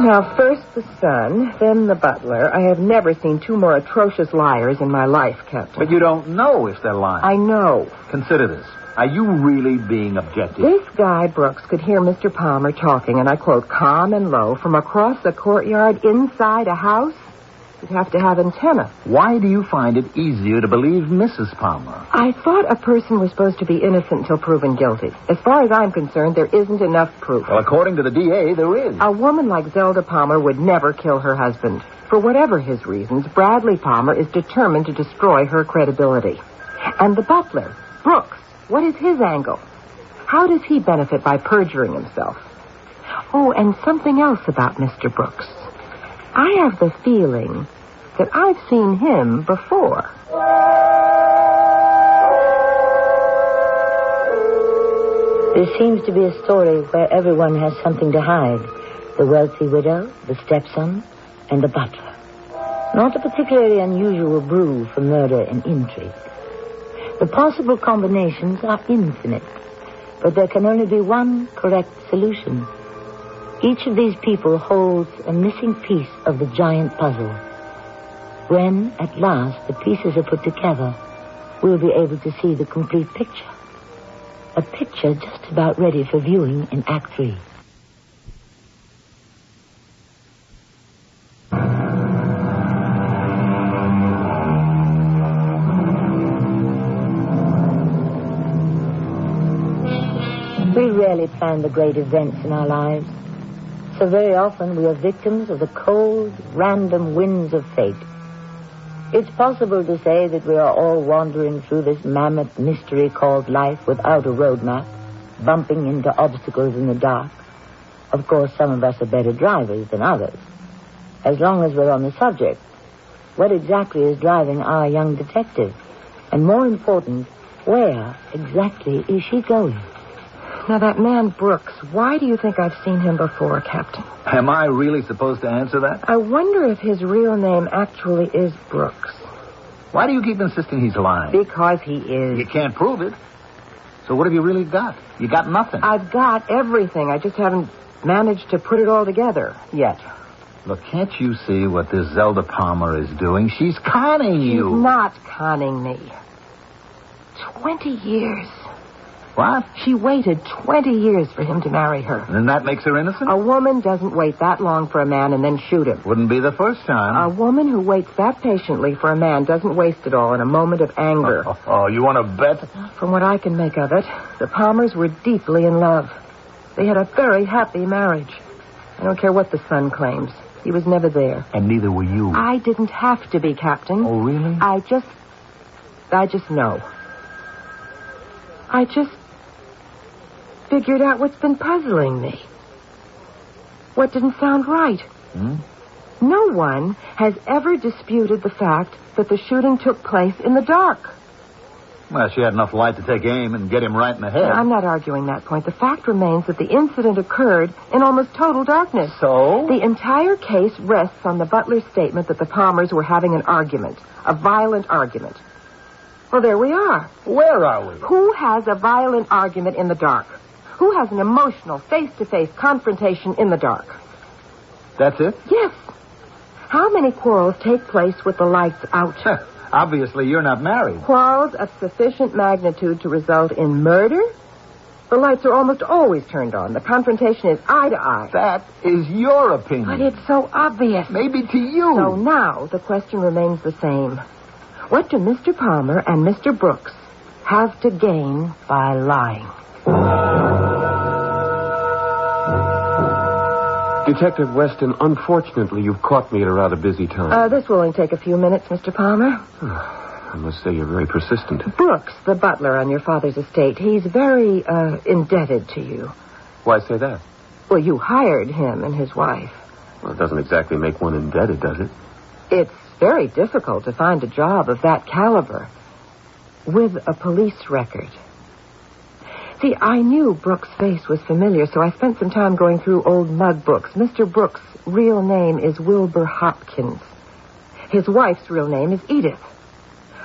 Now, first the son, then the butler. I have never seen 2 more atrocious liars in my life, Captain. But you don't know if they're lying. I know. Consider this. Are you really being objective? This guy, Brooks, could hear Mr. Palmer talking, and I quote, calm and low, from across the courtyard inside a house? You'd have to have antenna. Why do you find it easier to believe Mrs. Palmer? I thought a person was supposed to be innocent until proven guilty. As far as I'm concerned, there isn't enough proof. Well, according to the DA, there is. A woman like Zelda Palmer would never kill her husband. For whatever his reasons, Bradley Palmer is determined to destroy her credibility. And the butler, Brooks, what is his angle? How does he benefit by perjuring himself? Oh, and something else about Mr. Brooks. I have the feeling that I've seen him before. There seems to be a story where everyone has something to hide. The wealthy widow, the stepson, and the butler. Not a particularly unusual brew for murder and intrigue. The possible combinations are infinite, but there can only be one correct solution. Each of these people holds a missing piece of the giant puzzle. When, at last, the pieces are put together, we'll be able to see the complete picture. A picture just about ready for viewing in Act 3. We rarely plan the great events in our lives. So very often we are victims of the cold, random winds of fate. It's possible to say that we are all wandering through this mammoth mystery called life without a roadmap, bumping into obstacles in the dark. Of course, some of us are better drivers than others. As long as we're on the subject, what exactly is driving our young detective? And more important, where exactly is she going? Now, that man Brooks, why do you think I've seen him before, Captain? Am I really supposed to answer that? I wonder if his real name actually is Brooks. Why do you keep insisting he's lying? Because he is. You can't prove it. So what have you really got? You got nothing. I've got everything. I just haven't managed to put it all together yet. Look, can't you see what this Zelda Palmer is doing? She's conning you. She's not conning me. 20 years. What? She waited 20 years for him to marry her. And that makes her innocent? A woman doesn't wait that long for a man and then shoot him. Wouldn't be the first time. A woman who waits that patiently for a man doesn't waste it all in a moment of anger. Oh, you want to bet? From what I can make of it, the Palmers were deeply in love. They had a very happy marriage. I don't care what the son claims. He was never there. And neither were you. I didn't have to be, Captain. Oh, really? I just know. I just figured out what's been puzzling me. What didn't sound right. No one has ever disputed the fact that the shooting took place in the dark. Well, she had enough light to take aim and get him right in the head. I'm not arguing that point. The fact remains that the incident occurred in almost total darkness. So? The entire case rests on the butler's statement that the Palmers were having an argument, a violent argument. Well, there we are. Where are we? Who has a violent argument in the dark? Who has an emotional, face-to-face confrontation in the dark? That's it? Yes. How many quarrels take place with the lights out? Obviously, you're not married. Quarrels of sufficient magnitude to result in murder? The lights are almost always turned on. The confrontation is eye to eye. That is your opinion. But it's so obvious. Maybe to you. So now the question remains the same. What do Mr. Palmer and Mr. Brooks have to gain by lying? Detective Weston, unfortunately, you've caught me at a rather busy time. This will only take a few minutes, Mr. Palmer. I must say you're very persistent. Brooks, the butler on your father's estate, he's very, indebted to you. Why say that? Well, you hired him and his wife. Well, it doesn't exactly make one indebted, does it? It's very difficult to find a job of that caliber with a police record. See, I knew Brooks' face was familiar, so I spent some time going through old mug books. Mr. Brooks' real name is Wilbur Hopkins. His wife's real name is Edith.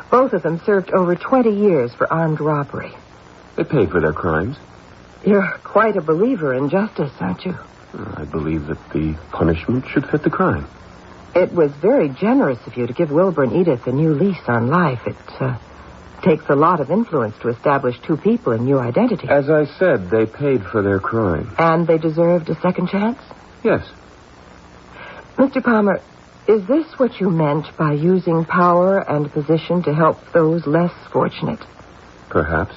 Both of them served over 20 years for armed robbery. They paid for their crimes. You're quite a believer in justice, aren't you? I believe that the punishment should fit the crime. It was very generous of you to give Wilbur and Edith a new lease on life. Takes a lot of influence to establish two people in new identities. As I said, they paid for their crime. And they deserved a second chance? Yes. Mr. Palmer, is this what you meant by using power and position to help those less fortunate? Perhaps.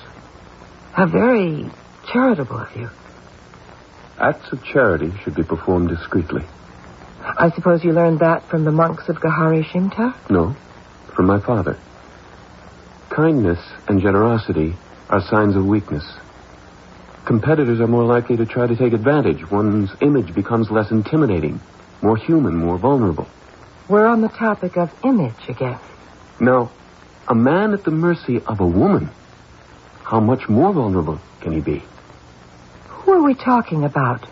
How very charitable of you. Acts of charity should be performed discreetly. I suppose you learned that from the monks of Gahari Shimta? No, from my father. Kindness and generosity are signs of weakness. Competitors are more likely to try to take advantage. One's image becomes less intimidating, more human, more vulnerable. We're on the topic of image again. Now, a man at the mercy of a woman, how much more vulnerable can he be? Who are we talking about?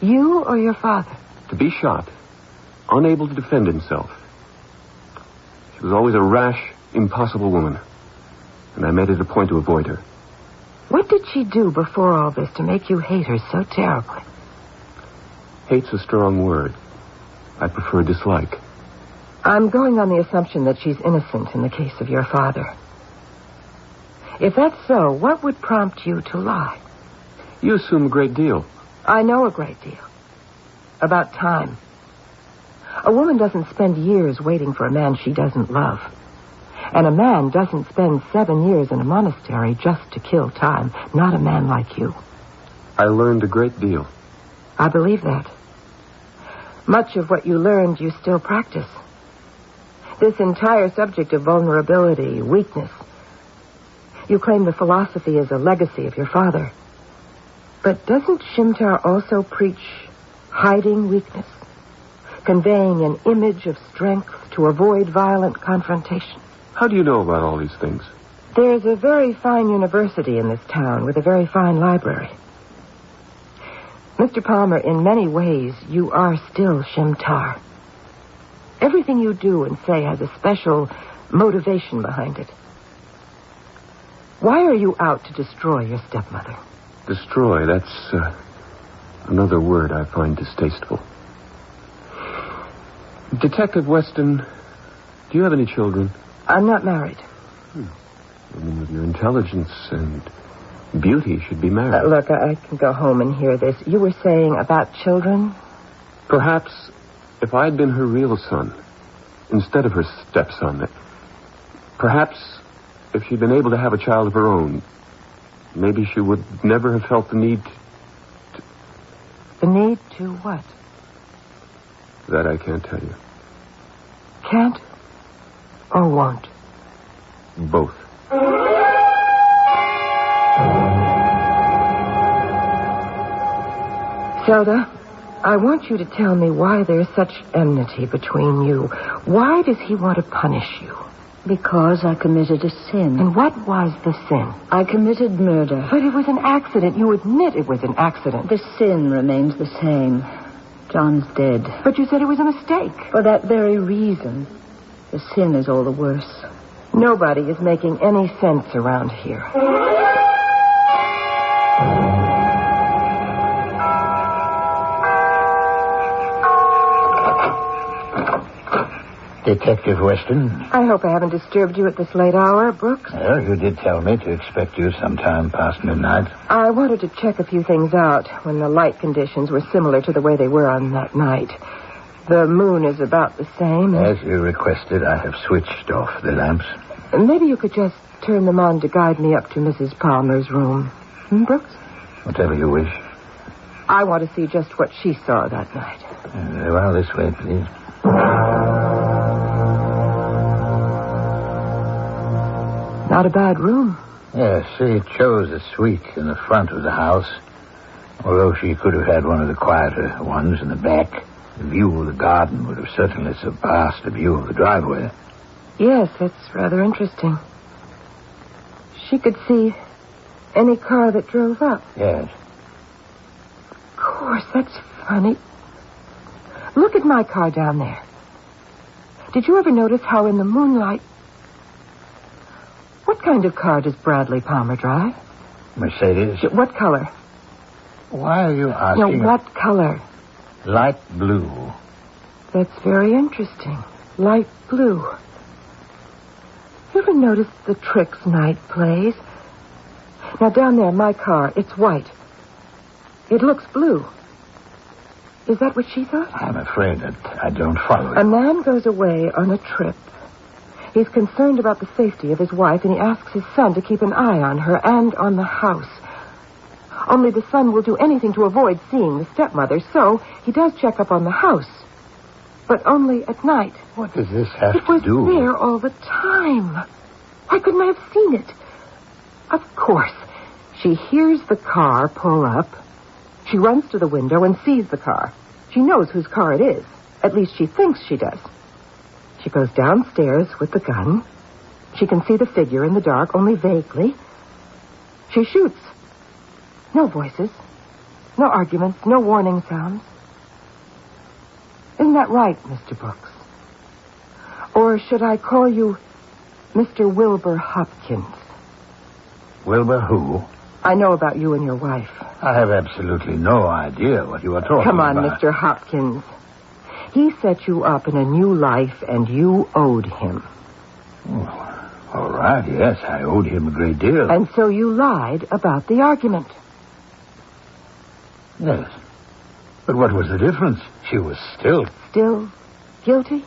You or your father? To be shot, unable to defend himself. She was always a rash, impossible woman. And I made it a point to avoid her. What did she do before all this to make you hate her so terribly? Hate's a strong word. I prefer dislike. I'm going on the assumption that she's innocent in the case of your father. If that's so, what would prompt you to lie? You assume a great deal. I know a great deal. About time. A woman doesn't spend years waiting for a man she doesn't love. And a man doesn't spend 7 years in a monastery just to kill time. Not a man like you. I learned a great deal. I believe that. Much of what you learned you still practice. This entire subject of vulnerability, weakness. You claim the philosophy is a legacy of your father. But doesn't Shimtar also preach hiding weakness? Conveying an image of strength to avoid violent confrontation? How do you know about all these things? There's a very fine university in this town with a very fine library. Mr. Palmer, in many ways, you are still Shimtar. Everything you do and say has a special motivation behind it. Why are you out to destroy your stepmother? Destroy, that's another word I find distasteful. Detective Weston, do you have any children? I'm not married. A woman with your intelligence and beauty should be married. Look, I can go home and hear this. You were saying about children? Perhaps if I'd been her real son, instead of her stepson, perhaps if she'd been able to have a child of her own, maybe she would never have felt the need to... The need to what? That I can't tell you. Can't? Or won't? Both. Zelda, I want you to tell me why there's such enmity between you. Why does he want to punish you? Because I committed a sin. And what was the sin? I committed murder. But it was an accident. You admit it was an accident. The sin remains the same. John's dead. But you said it was a mistake. For that very reason, the sin is all the worse. Nobody is making any sense around here. Detective Weston? I hope I haven't disturbed you at this late hour, Brooks. Well, you did tell me to expect you sometime past midnight. I wanted to check a few things out when the light conditions were similar to the way they were on that night. The moon is about the same. As you requested, I have switched off the lamps. Maybe you could just turn them on to guide me up to Mrs. Palmer's room. Brooks? Whatever you wish. I want to see just what she saw that night. Very well, this way, please. Not a bad room. Yes, she chose a suite in the front of the house, although she could have had one of the quieter ones in the back. The view of the garden would have certainly surpassed the view of the driveway. Yes, that's rather interesting. She could see any car that drove up. Yes. Of course, that's funny. Look at my car down there. Did you ever notice how in the moonlight... What kind of car does Bradley Palmer drive? Mercedes. What color? Why are you asking? No, what color? Light blue. That's very interesting. Light blue. You ever noticed the tricks Night plays? Now, down there, my car, it's white. It looks blue. Is that what she thought? I'm afraid that I don't follow you. A man goes away on a trip. He's concerned about the safety of his wife, and he asks his son to keep an eye on her and on the house. Only the son will do anything to avoid seeing the stepmother, so he does check up on the house. But only at night. What does this have to do? It was there all the time. Why couldn't I have seen it? Of course. She hears the car pull up. She runs to the window and sees the car. She knows whose car it is. At least she thinks she does. She goes downstairs with the gun. She can see the figure in the dark, only vaguely. She shoots. No voices. No arguments. No warning sounds. Isn't that right, Mr. Brooks? Or should I call you Mr. Wilbur Hopkins? Wilbur who? I know about you and your wife. I have absolutely no idea what you are talking about. Come on, Mr. Hopkins. He set you up in a new life, and you owed him. Oh, all right, yes, I owed him a great deal. And so you lied about the argument. Yes. But what was the difference? She was still... Still guilty?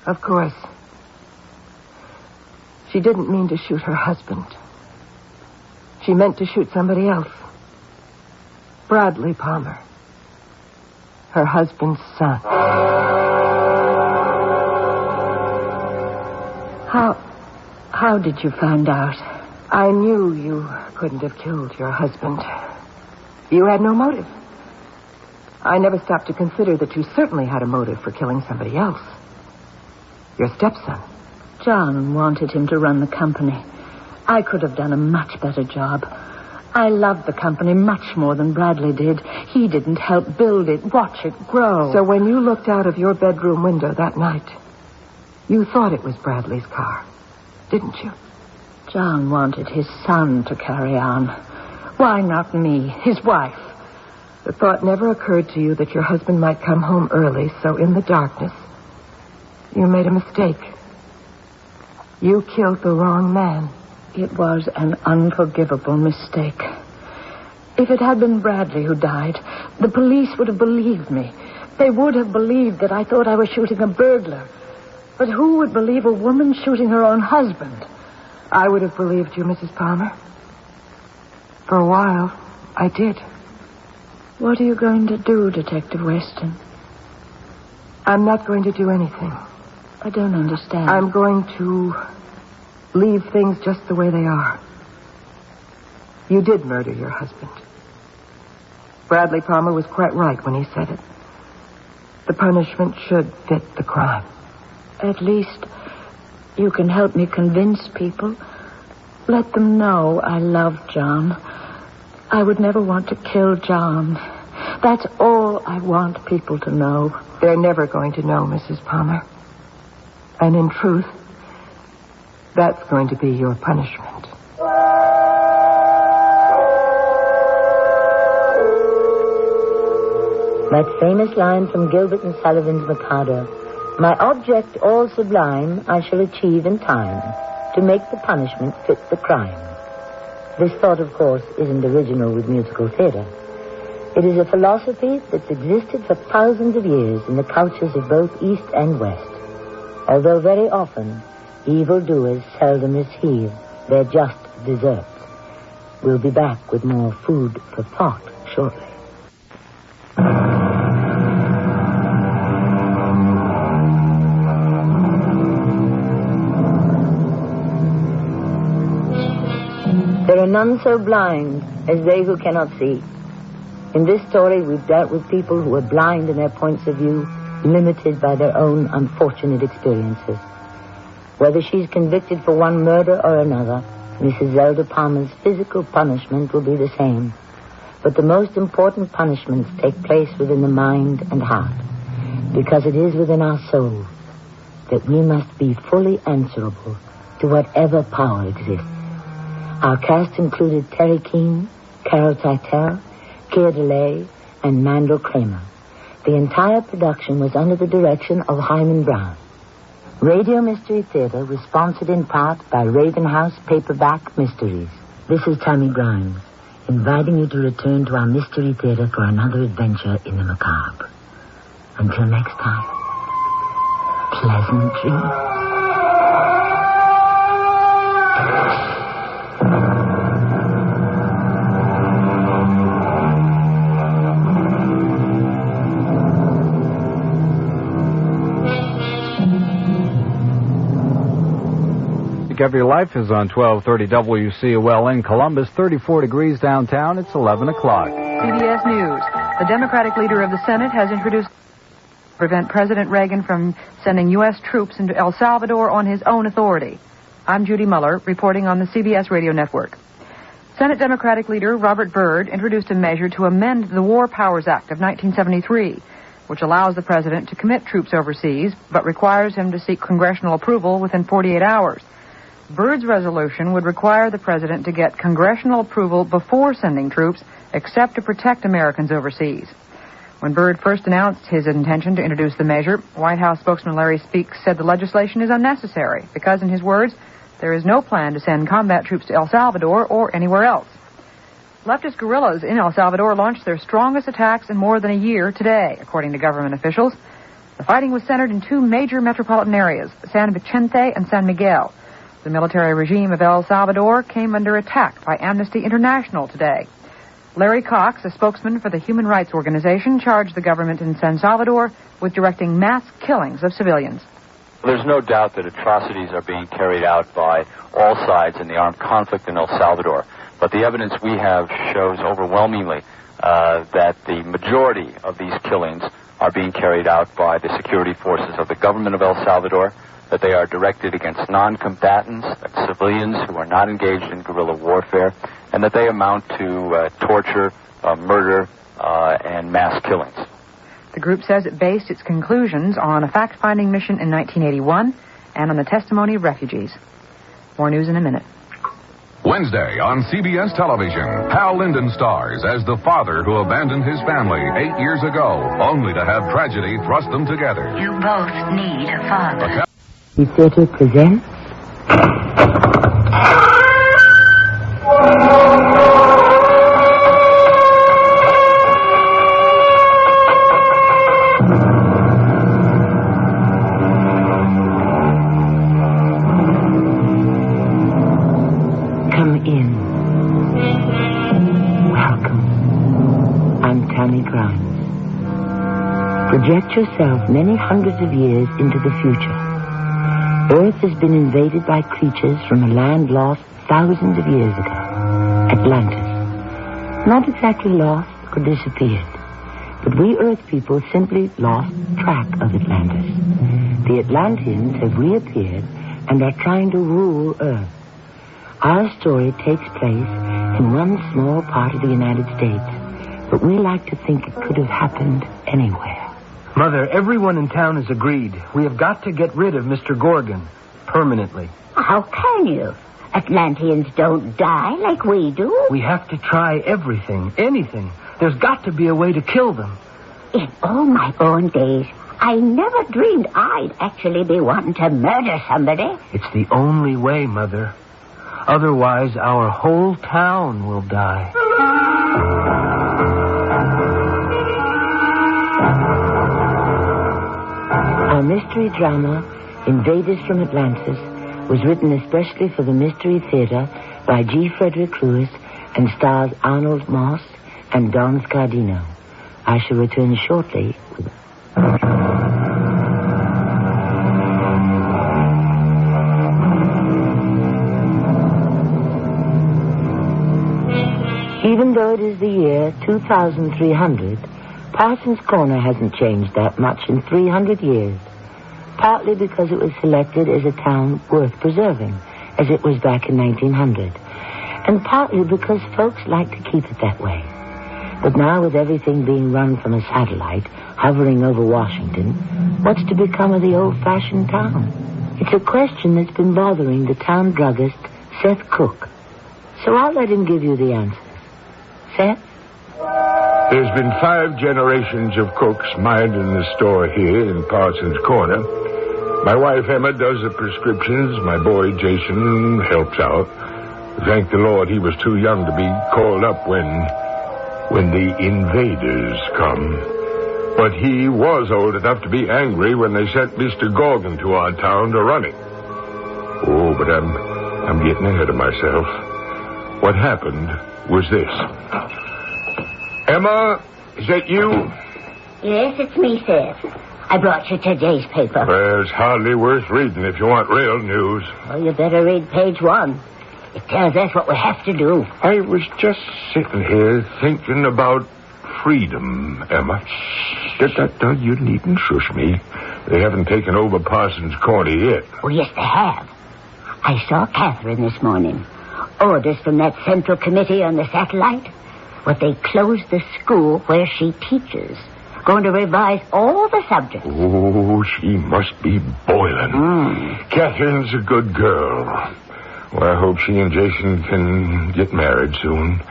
Of course. She didn't mean to shoot her husband. She meant to shoot somebody else. Bradley Palmer. Her husband's son. How did you find out? I knew you couldn't have killed your husband. You had no motive. I never stopped to consider that you certainly had a motive for killing somebody else. Your stepson. John wanted him to run the company. I could have done a much better job. I loved the company much more than Bradley did. He didn't help build it, watch it grow. So when you looked out of your bedroom window that night, you thought it was Bradley's car, didn't you? John wanted his son to carry on. Why not me, his wife? The thought never occurred to you that your husband might come home early, so in the darkness, you made a mistake. You killed the wrong man. It was an unforgivable mistake. If it had been Bradley who died, the police would have believed me. They would have believed that I thought I was shooting a burglar. But who would believe a woman shooting her own husband? I would have believed you, Mrs. Palmer. For a while, I did. What are you going to do, Detective Weston? I'm not going to do anything. I don't understand. I'm going to leave things just the way they are. You did murder your husband. Bradley Palmer was quite right when he said it. The punishment should fit the crime. At least you can help me convince people. Let them know I love John. I would never want to kill John. That's all I want people to know. They're never going to know, Mrs. Palmer. And in truth, that's going to be your punishment. That famous line from Gilbert and Sullivan's Mikado. My object all sublime I shall achieve in time, to make the punishment fit the crime. This thought, of course, isn't original with musical theater. It is a philosophy that's existed for thousands of years in the cultures of both East and West. Although very often, evildoers seldom receive their just deserts. We'll be back with more food for thought shortly. There are none so blind as they who cannot see. In this story, we've dealt with people who are blind in their points of view, limited by their own unfortunate experiences. Whether she's convicted for one murder or another, Mrs. Zelda Palmer's physical punishment will be the same. But the most important punishments take place within the mind and heart, because it is within our soul that we must be fully answerable to whatever power exists. Our cast included Terry Keane, Carol Teitel, Keir DeLay, and Mandel Kramer. The entire production was under the direction of Hyman Brown. Radio Mystery Theater was sponsored in part by Raven House Paperback Mysteries. This is Tammy Grimes, inviting you to return to our Mystery Theater for another adventure in the macabre. Until next time, pleasant dreams. Every Life is on 1230 WCOL in Columbus, 34 degrees downtown. It's 11 o'clock. CBS News. The Democratic leader of the Senate has introduced to prevent President Reagan from sending U.S. troops into El Salvador on his own authority. I'm Judy Muller, reporting on the CBS Radio Network. Senate Democratic leader Robert Byrd introduced a measure to amend the War Powers Act of 1973, which allows the president to commit troops overseas, but requires him to seek congressional approval within 48 hours. Byrd's resolution would require the president to get congressional approval before sending troops, except to protect Americans overseas. When Byrd first announced his intention to introduce the measure, White House spokesman Larry Speakes said the legislation is unnecessary because, in his words, there is no plan to send combat troops to El Salvador or anywhere else. Leftist guerrillas in El Salvador launched their strongest attacks in more than a year today, according to government officials. The fighting was centered in two major metropolitan areas, San Vicente and San Miguel. The military regime of El Salvador came under attack by Amnesty International today. Larry Cox, a spokesman for the human rights organization, charged the government in San Salvador with directing mass killings of civilians. There's no doubt that atrocities are being carried out by all sides in the armed conflict in El Salvador. But the evidence we have shows overwhelmingly that the majority of these killings are being carried out by the security forces of the government of El Salvador, that they are directed against non-combatants, civilians who are not engaged in guerrilla warfare, and that they amount to torture, murder, and mass killings. The group says it based its conclusions on a fact-finding mission in 1981 and on the testimony of refugees. More news in a minute. Wednesday on CBS television, Hal Linden stars as the father who abandoned his family 8 years ago, only to have tragedy thrust them together. You both need a father. The theater presents Come in. Welcome. I'm Tammy Grimes. Project yourself many hundreds of years into the future. Earth has been invaded by creatures from a land lost thousands of years ago, Atlantis. Not exactly lost or disappeared, but we Earth people simply lost track of Atlantis. The Atlanteans have reappeared and are trying to rule Earth. Our story takes place in one small part of the United States, but we like to think it could have happened anywhere. Mother, everyone in town has agreed. We have got to get rid of Mr. Gorgon. Permanently. How can you? Atlanteans don't die like we do. We have to try everything, anything. There's got to be a way to kill them. In all my born days, I never dreamed I'd actually be wanting to murder somebody. It's the only way, Mother. Otherwise, our whole town will die. Our mystery drama, Invaders from Atlantis, was written especially for the Mystery Theater by G. Frederick Lewis and stars Arnold Moss and Don Scardino. I shall return shortly with... Even though it is the year 2300, Parsons Corner hasn't changed that much in 300 years. Partly because it was selected as a town worth preserving, as it was back in 1900. And partly because folks like to keep it that way. But now with everything being run from a satellite hovering over Washington, what's to become of the old-fashioned town? It's a question that's been bothering the town druggist, Seth Cook. So I'll let him give you the answers. Seth? There's been 5 generations of cooks minding the store here in Parsons Corner. My wife, Emma, does the prescriptions. My boy, Jason, helps out. Thank the Lord he was too young to be called up when the invaders come. But he was old enough to be angry when they sent Mr. Gorgon to our town to run it. Oh, but I'm getting ahead of myself. What happened was this. Emma, is that you? Yes, it's me, Seth. I brought you today's paper. Well, it's hardly worth reading if you want real news. Well, you better read page 1. It tells us what we have to do. I was just sitting here thinking about freedom, Emma. You needn't shush me. They haven't taken over Parsons Corner yet. Oh, yes, they have. I saw Catherine this morning. Orders from that Central Committee on the satellite. But they closed the school where she teaches. Going to revise all the subjects. Oh, she must be boiling. Catherine's a good girl. Well, I hope she and Jason can get married soon.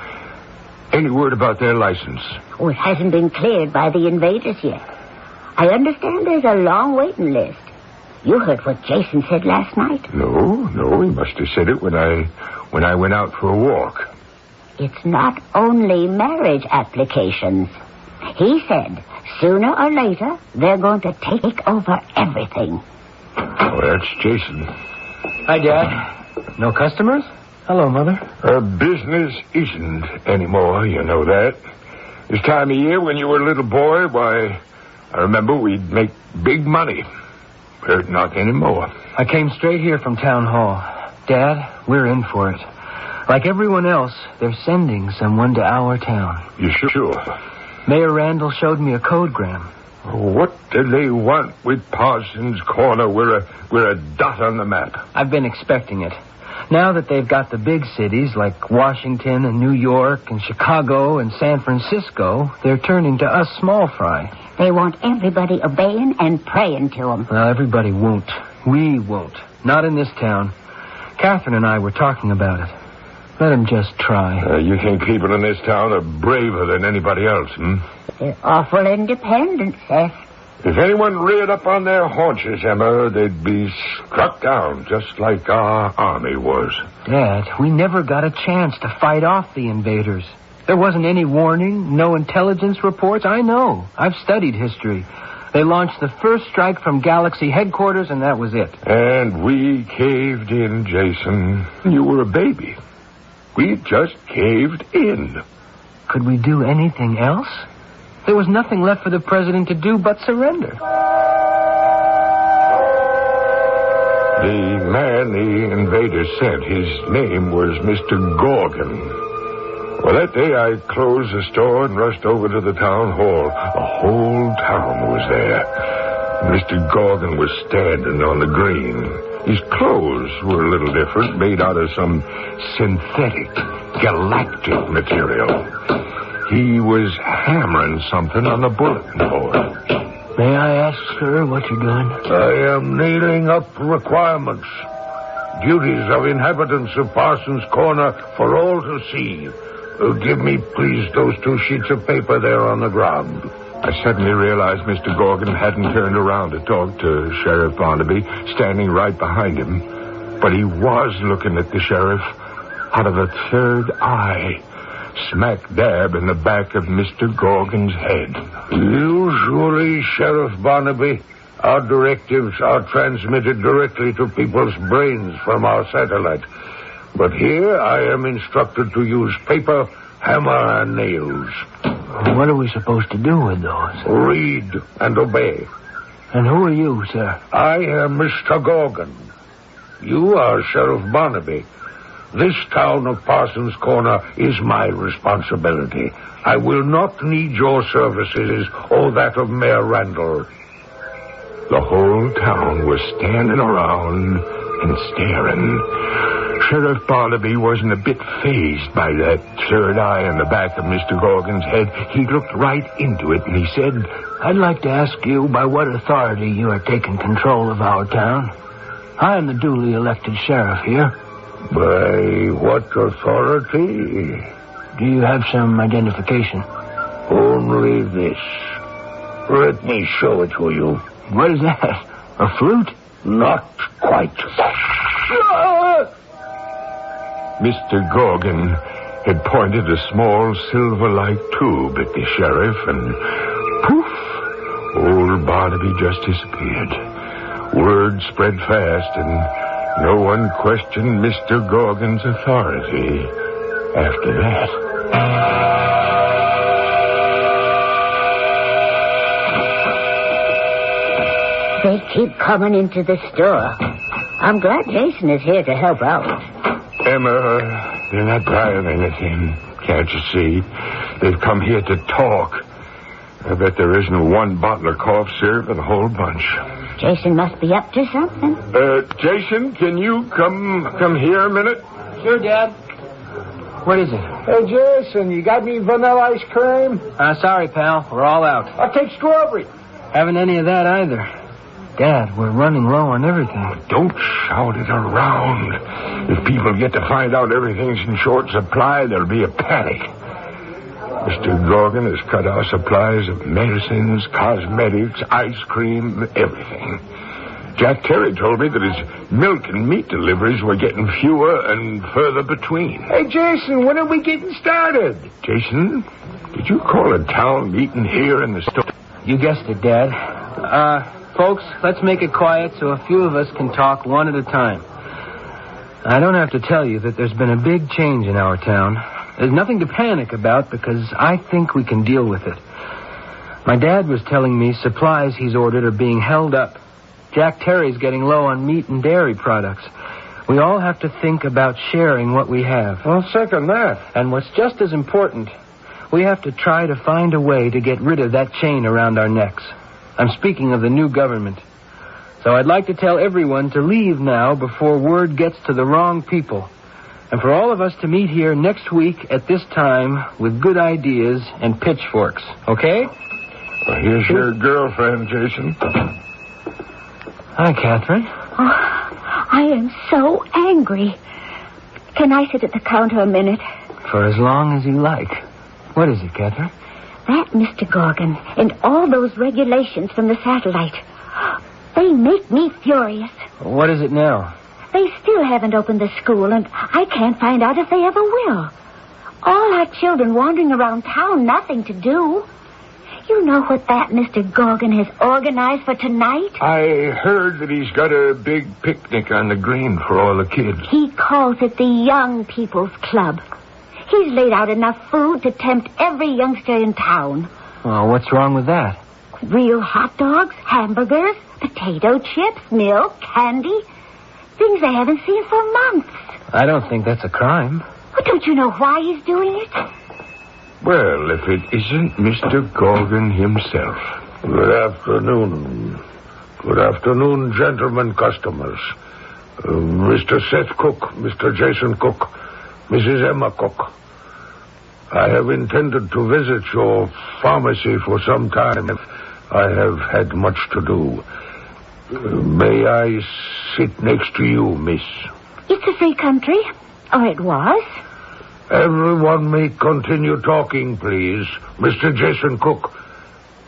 Any word about their license? Oh, it hasn't been cleared by the invaders yet. I understand there's a long waiting list. You heard what Jason said last night? No, he must have said it when I went out for a walk. It's not only marriage applications. He said sooner or later they're going to take over everything. Oh, that's Jason. Hi, Dad. No customers? Hello, Mother. Business isn't anymore, you know that. This time of year when you were a little boy, why, I remember we'd make big money. But not anymore. I came straight here from town hall. Dad, we're in for it. Like everyone else, they're sending someone to our town. You sure? Mayor Randall showed me a codegram. What do they want with Parsons Corner? We're a dot on the map. I've been expecting it. Now that they've got the big cities like Washington and New York and Chicago and San Francisco, they're turning to us small fry. They want everybody obeying and praying to them. Well, everybody won't. We won't. Not in this town. Catherine and I were talking about it. Let them just try. You think people in this town are braver than anybody else, They're awful independent, Seth. If anyone reared up on their haunches, Emma, they'd be struck down just like our army was. Dad, we never got a chance to fight off the invaders. There wasn't any warning, no intelligence reports. I know. I've studied history. They launched the first strike from Galaxy headquarters, and that was it. And we caved in, Jason. You were a baby. We just caved in. Could we do anything else? There was nothing left for the president to do but surrender. The man the invaders sent, his name was Mr. Gorgon. Well, that day I closed the store and rushed over to the town hall. The whole town was there. Mr. Gorgon was standing on the green. His clothes were a little different, made out of some synthetic, galactic material. He was hammering something on the bulletin board. May I ask, sir, what you're doing? I am nailing up requirements. Duties of inhabitants of Parsons Corner for all to see. Give me, please, those 2 sheets of paper there on the ground. I suddenly realized Mr. Gorgon hadn't turned around to talk to Sheriff Barnaby, standing right behind him. But he was looking at the sheriff out of a third eye, smack dab in the back of Mr. Gorgon's head. Usually, Sheriff Barnaby, our directives are transmitted directly to people's brains from our satellite. But here I am instructed to use paper, hammer, and nails. What are we supposed to do with those? Read and obey. And who are you, sir? I am Mr. Gorgon. You are Sheriff Barnaby. This town of Parsons Corner is my responsibility. I will not need your services or that of Mayor Randall. The whole town was standing around and staring. Sheriff Barnaby wasn't a bit fazed by that third eye in the back of Mr. Gorgon's head. He looked right into it and he said, I'd like to ask you by what authority you are taking control of our town. I am the duly elected sheriff here. By what authority? Do you have some identification? Only this. Let me show it to you. What is that? A flute? Not quite. Mr. Gorgon had pointed a small silver-like tube at the sheriff, and poof, old Barnaby just disappeared. Word spread fast, and no one questioned Mr. Gorgon's authority after that. They keep coming into the store. I'm glad Jason is here to help out. Emma, they're not buying anything. Can't you see? They've come here to talk. I bet there isn't one bottle of cough syrup in the whole bunch. Jason must be up to something. Jason, can you come here a minute? Sure, Dad. What is it? Hey, Jason, you got any vanilla ice cream? Sorry, pal. We're all out. I'll take strawberry. Haven't any of that either. Dad, we're running low on everything. Don't shout it around. If people get to find out everything's in short supply, there'll be a panic. Mr. Gorgon has cut our supplies of medicines, cosmetics, ice cream, everything. Jack Terry told me that his milk and meat deliveries were getting fewer and further between. Hey, Jason, when are we getting started? Jason, did you call a town meeting here in the store? You guessed it, Dad. Folks, let's make it quiet so a few of us can talk one at a time. I don't have to tell you that there's been a big change in our town. There's nothing to panic about because I think we can deal with it. My dad was telling me supplies he's ordered are being held up. Jack Terry's getting low on meat and dairy products. We all have to think about sharing what we have. I'll second that. And what's just as important, we have to try to find a way to get rid of that chain around our necks. I'm speaking of the new government. So I'd like to tell everyone to leave now before word gets to the wrong people. And for all of us to meet here next week at this time with good ideas and pitchforks. Okay? Well, here's your girlfriend, Jason. Hi, Catherine. Oh, I am so angry. Can I sit at the counter a minute? For as long as you like. What is it, Catherine? That Mr. Gorgon and all those regulations from the satellite. They make me furious. What is it now? They still haven't opened the school, and I can't find out if they ever will. All our children wandering around town, nothing to do. You know what that Mr. Gorgon has organized for tonight? I heard that he's got a big picnic on the green for all the kids. He calls it the Young People's Club. He's laid out enough food to tempt every youngster in town. Well, what's wrong with that? Real hot dogs, hamburgers, potato chips, milk, candy. Things I haven't seen for months. I don't think that's a crime. But don't you know why he's doing it? Well, if it isn't Mr. Gorgon himself. Good afternoon. Good afternoon, gentlemen customers. Mr. Seth Cook, Mr. Jason Cook, Mrs. Emma Cook. I have intended to visit your pharmacy for some time. I have had much to do. May I sit next to you, miss? It's a free country. Or it was. Everyone may continue talking, please. Mr. Jason Cook,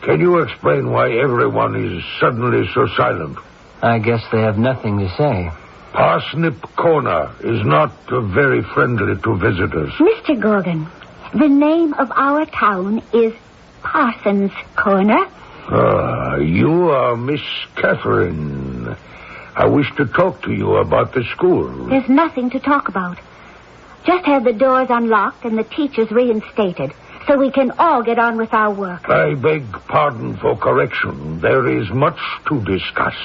can you explain why everyone is suddenly so silent? I guess they have nothing to say. Parsnip Corner is not very friendly to visitors. Mr. Gorgon, the name of our town is Parsons Corner. You are Miss Catherine. I wish to talk to you about the school. There's nothing to talk about. Just have the doors unlocked and the teachers reinstated so we can all get on with our work. I beg pardon for correction. There is much to discuss.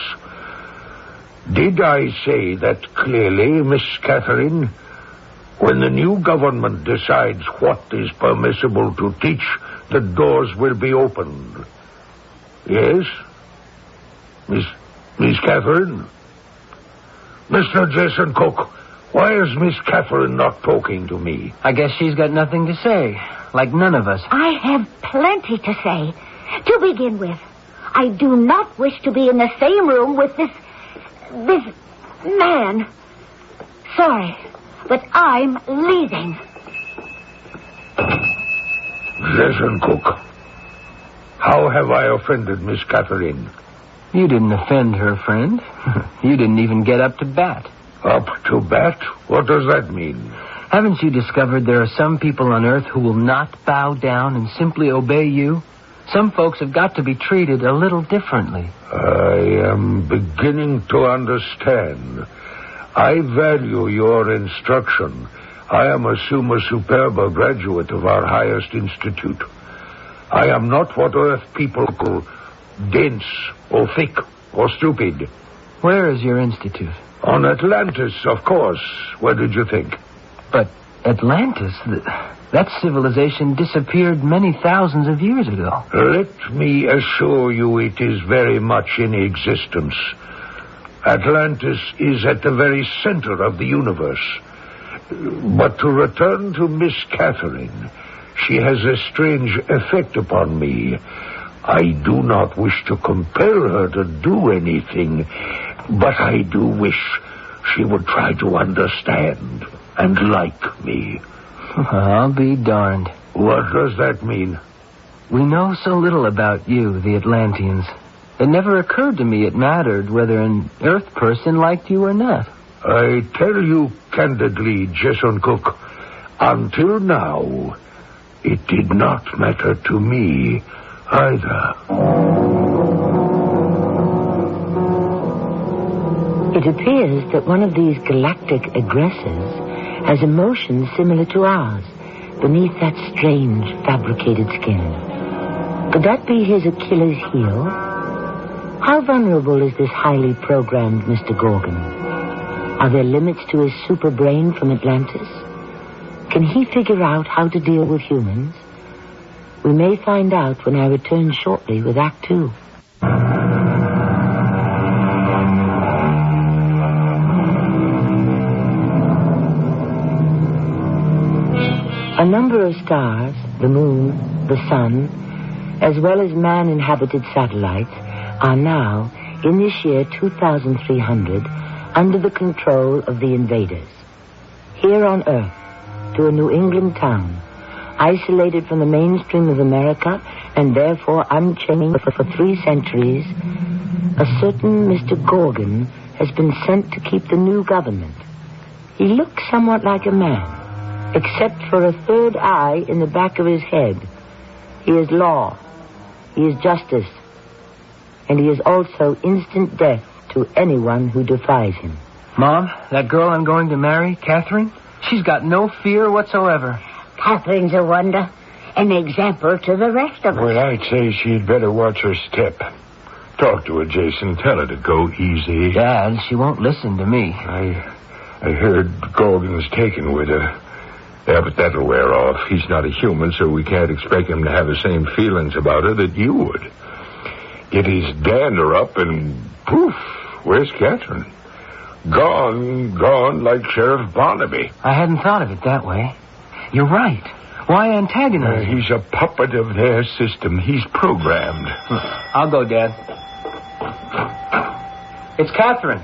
Did I say that clearly, Miss Catherine? When the new government decides what is permissible to teach, the doors will be opened. Yes? Miss Catherine? Mr. Jason Cook, why is Miss Catherine not talking to me? I guess she's got nothing to say, like none of us. I have plenty to say. To begin with, I do not wish to be in the same room with this man. Sorry, but I'm leaving. Jason Cook, how have I offended Miss Catherine? You didn't offend her, friend. You didn't even get up to bat. Up to bat? What does that mean? Haven't you discovered there are some people on Earth who will not bow down and simply obey you? Some folks have got to be treated a little differently. I am beginning to understand. I value your instruction. I am a summa superba graduate of our highest institute. I am not what Earth people call dense or thick or stupid. Where is your institute? On Atlantis, of course. Where did you think? But Atlantis, that civilization disappeared many thousands of years ago. Let me assure you it is very much in existence. Atlantis is at the very center of the universe. But to return to Miss Catherine, she has a strange effect upon me. I do not wish to compel her to do anything, but I do wish she would try to understand and like me. I'll be darned. What does that mean? We know so little about you, the Atlanteans. It never occurred to me it mattered whether an Earth person liked you or not. I tell you candidly, Jason Cook, until now, it did not matter to me either. It appears that one of these galactic aggressors has emotions similar to ours beneath that strange fabricated skin. Could that be his Achilles heel? How vulnerable is this highly programmed Mr. Gorgon? Are there limits to his super brain from Atlantis? Can he figure out how to deal with humans? We may find out when I return shortly with Act 2. A number of stars, the moon, the sun, as well as man-inhabited satellites, are now, in this year 2300, under the control of the invaders. Here on Earth, to a New England town, isolated from the mainstream of America and therefore unchanged for 3 centuries, a certain Mr. Gorgon has been sent to keep the new government. He looks somewhat like a man, except for a third eye in the back of his head. He is law, he is justice, and he is also instant death to anyone who defies him. Mom, that girl I'm going to marry, Catherine, she's got no fear whatsoever. Catherine's a wonder, an example to the rest of us. Well, I'd say she'd better watch her step. Talk to her, Jason. Tell her to go easy. Dad, she won't listen to me. I heard Gorgon's taken with her. Yeah, but that'll wear off. He's not a human, so we can't expect him to have the same feelings about her that you would. Get his dander up and poof, where's Catherine? Gone like Sheriff Barnaby. I hadn't thought of it that way. You're right. Why antagonize him? He's a puppet of their system. He's programmed. I'll go, Dad. It's Catherine.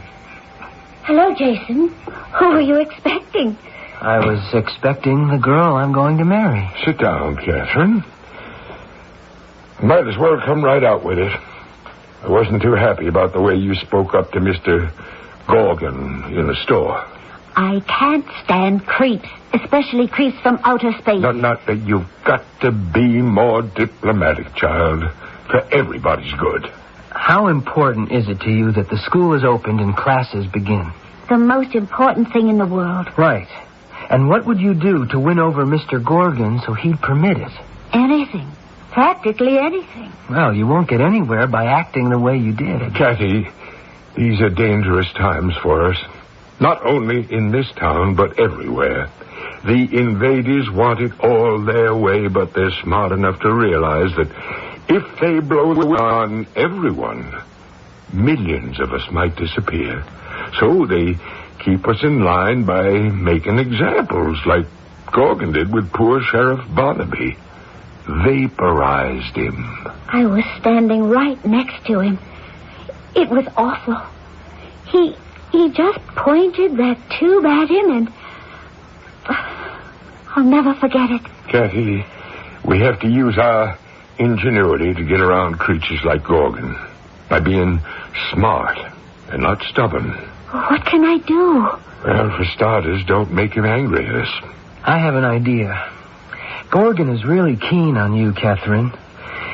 Hello, Jason. Who were you expecting? I was expecting the girl I'm going to marry. Sit down, Catherine. Might as well come right out with it. I wasn't too happy about the way you spoke up to Mr. Gorgon in the store. I can't stand creeps, especially creeps from outer space. Not that you've got to be more diplomatic, child. For everybody's good. How important is it to you that the school is opened and classes begin? The most important thing in the world. Right. And what would you do to win over Mr. Gorgon so he'd permit it? Anything. Practically anything. Well, you won't get anywhere by acting the way you did. Cathy, these are dangerous times for us. Not only in this town, but everywhere. The invaders want it all their way, but they're smart enough to realize that if they blow on everyone, millions of us might disappear. So they keep us in line by making examples, like Gorgon did with poor Sheriff Barnaby. Vaporized him. I was standing right next to him. It was awful. He just pointed that tube at him and... I'll never forget it. Cathy, we have to use our ingenuity to get around creatures like Gorgon. By being smart and not stubborn. What can I do? Well, for starters, don't make him angry at us. I have an idea. Gorgon is really keen on you, Catherine.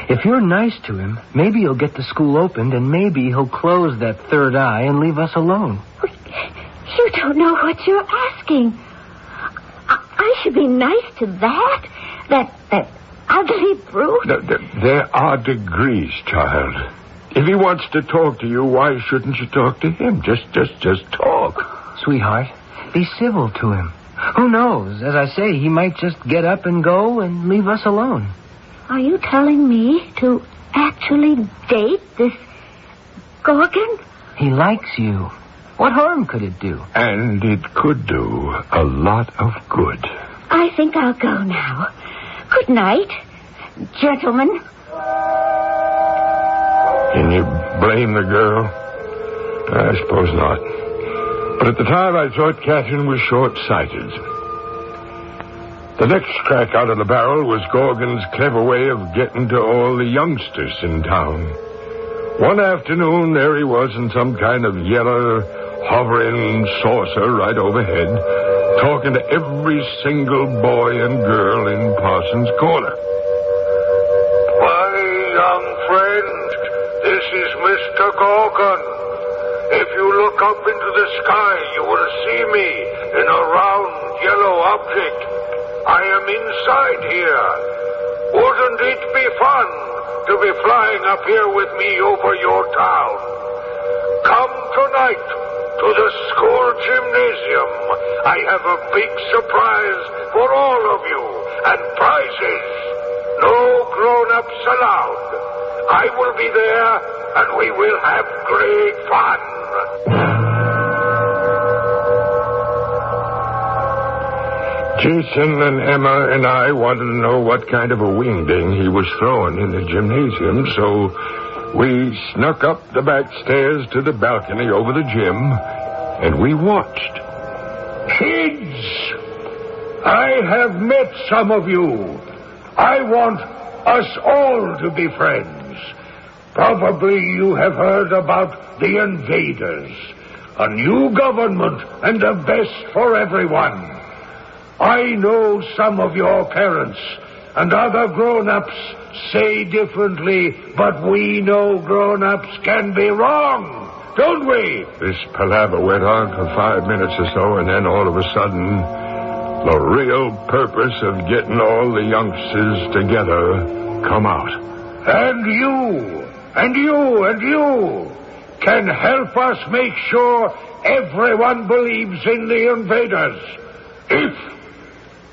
If you're nice to him, maybe he'll get the school opened, and maybe he'll close that third eye and leave us alone. You don't know what you're asking. I should be nice to that ugly brute. There are degrees, child. If he wants to talk to you, why shouldn't you talk to him? Just talk. Sweetheart, be civil to him. Who knows? As I say, he might just get up and go and leave us alone. Are you telling me to actually date this Gorgon? He likes you. What harm could it do? And it could do a lot of good. I think I'll go now. Good night, gentlemen. Can you blame the girl? I suppose not. But at the time, I thought Catherine was short-sighted. The next crack out of the barrel was Gorgon's clever way of getting to all the youngsters in town. One afternoon, there he was in some kind of yellow, hovering saucer right overhead, talking to every single boy and girl in Parsons Corner. My young friend, this is Mr. Gorgon. If you look up into the sky, you will see me in a round yellow object. I am inside here. Wouldn't it be fun to be flying up here with me over your town? Come tonight to the school gymnasium. I have a big surprise for all of you and prizes. No grown-ups allowed. I will be there and we will have great fun. Jason and Emma and I wanted to know what kind of a wingding he was throwing in the gymnasium, so we snuck up the back stairs to the balcony over the gym, and we watched. Kids, I have met some of you. I want us all to be friends. Probably you have heard about the invaders. A new government and the best for everyone. I know some of your parents and other grown-ups say differently, but we know grown-ups can be wrong, don't we? This palaver went on for 5 minutes or so, and then all of a sudden, the real purpose of getting all the youngsters together come out. And you can help us make sure everyone believes in the invaders. If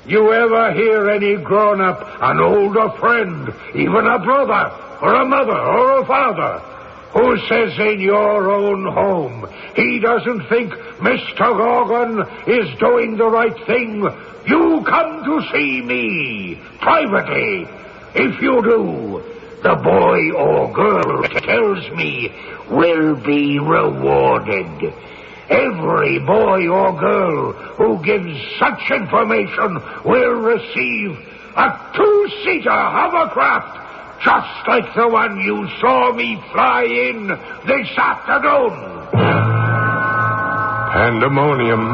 you ever hear any grown-up, an older friend, even a brother, or a mother, or a father, who says in your own home he doesn't think Mr. Gorgon is doing the right thing, you come to see me, privately. If you do, the boy or girl tells me will be rewarded. Every boy or girl who gives such information will receive a 2-seater hovercraft, just like the one you saw me fly in this afternoon. Pandemonium.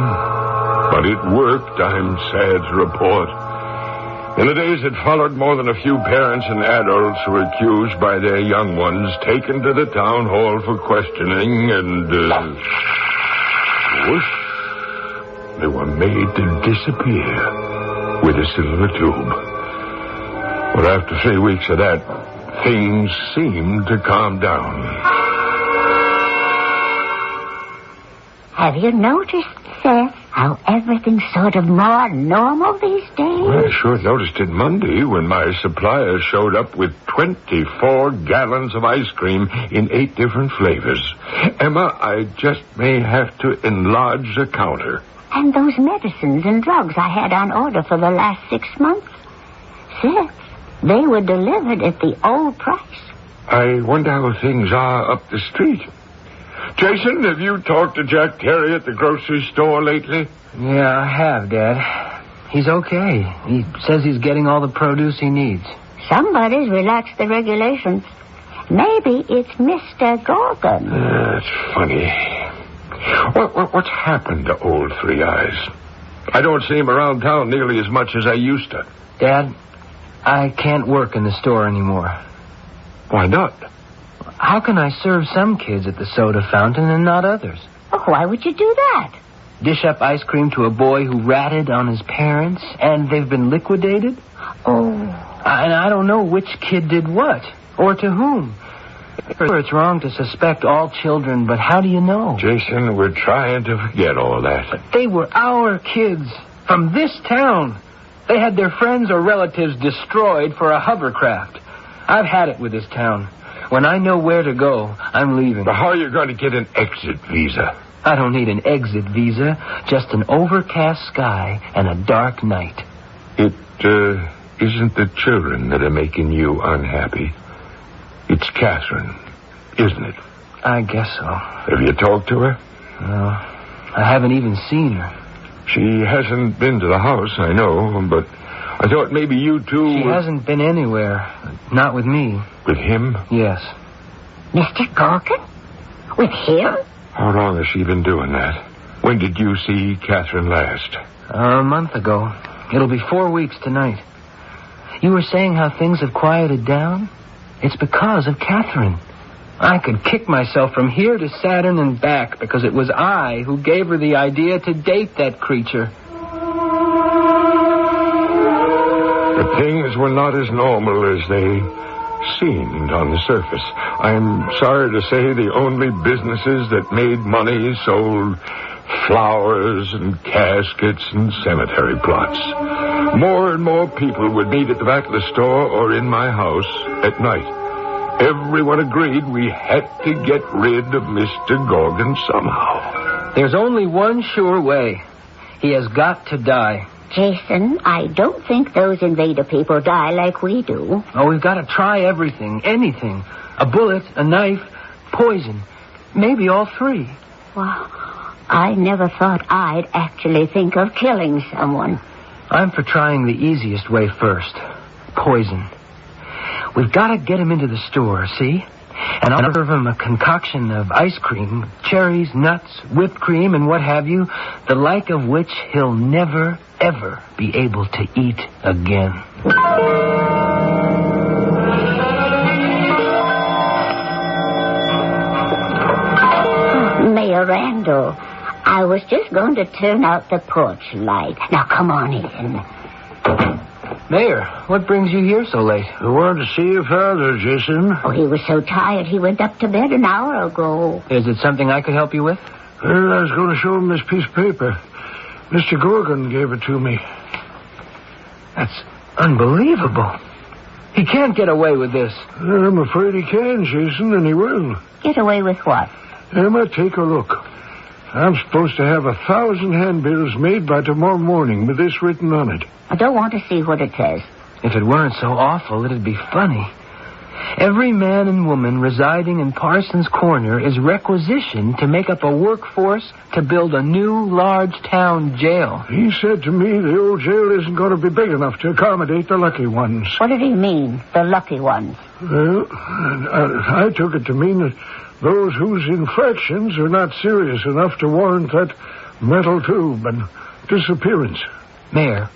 But it worked, I'm sad to report. In the days that followed, more than a few parents and adults were accused by their young ones, taken to the town hall for questioning, and whoosh, they were made to disappear with a silver tube. But after 3 weeks of that, things seemed to calm down. Have you noticed, Seth, how everything's sort of more normal these days? Well, I sure noticed it Monday when my supplier showed up with 24 gallons of ice cream in 8 different flavors. Emma, I just may have to enlarge the counter. And those medicines and drugs I had on order for the last 6 months? Seth, they were delivered at the old price. I wonder how things are up the street. Jason, have you talked to Jack Terry at the grocery store lately? Yeah, I have, Dad. He's okay. He says he's getting all the produce he needs. Somebody's relaxed the regulations. Maybe it's Mr. Gorgon. That's funny. What's happened to old Three Eyes? I don't see him around town nearly as much as I used to. Dad, I can't work in the store anymore. Why not? How can I serve some kids at the soda fountain and not others? Oh, why would you do that? Dish up ice cream to a boy who ratted on his parents, and they've been liquidated? Oh. And I don't know which kid did what, or to whom. Sure, it's wrong to suspect all children, but how do you know? Jason, we're trying to forget all that. But they were our kids, from this town. They had their friends or relatives destroyed for a hovercraft. I've had it with this town. When I know where to go, I'm leaving. But how are you going to get an exit visa? I don't need an exit visa, just an overcast sky and a dark night. It isn't the children that are making you unhappy. It's Catherine, isn't it? I guess so. Have you talked to her? No, I haven't even seen her. She hasn't been to the house, I know, but I thought maybe you two... She hasn't been anywhere. Not with me. With him? Yes. Mr. Gorgon? With him? How long has she been doing that? When did you see Catherine last? A month ago. It'll be 4 weeks tonight. You were saying how things have quieted down? It's because of Catherine. I could kick myself from here to Saturn and back because it was I who gave her the idea to date that creature. But things were not as normal as they seemed on the surface. I'm sorry to say the only businesses that made money sold flowers and caskets and cemetery plots. More and more people would meet at the back of the store or in my house at night. Everyone agreed we had to get rid of Mr. Gorgon somehow. There's only one sure way. He has got to die. Jason, I don't think those invader people die like we do. Oh, we've got to try everything, anything. A bullet, a knife, poison. Maybe all three. Well, I never thought I'd actually think of killing someone. I'm for trying the easiest way first. Poison. We've got to get him into the store, see? And I'll serve him a concoction of ice cream, cherries, nuts, whipped cream, and what have you, the like of which he'll never, ever be able to eat again. Mayor Randall, I was just going to turn out the porch light. Now, come on in. Mayor, what brings you here so late? I want to see your father, Jason. Oh, he was so tired he went up to bed an hour ago. Is it something I could help you with? Well, I was going to show him this piece of paper. Mr. Gorgon gave it to me. That's unbelievable. He can't get away with this. I'm afraid he can, Jason, and he will. Get away with what? Emma, take a look. I'm supposed to have 1,000 handbills made by tomorrow morning with this written on it. I don't want to see what it says. If it weren't so awful, it'd be funny. Every man and woman residing in Parsons Corner is requisitioned to make up a workforce to build a new large town jail. He said to me the old jail isn't going to be big enough to accommodate the lucky ones. What did he mean, the lucky ones? Well, I took it to mean that those whose infractions are not serious enough to warrant that metal tube and disappearance. Mayor,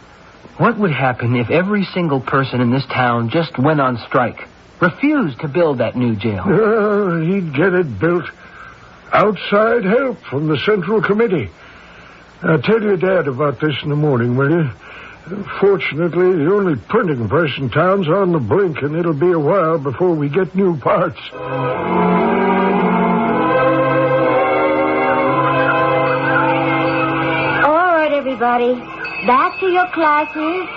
what would happen if every single person in this town just went on strike? Refused to build that new jail? He'd get it built. Outside help from the Central Committee. I'll tell your dad about this in the morning, will you? Fortunately, the only printing press in town's on the brink, and it'll be a while before we get new parts. Everybody, back to your classes.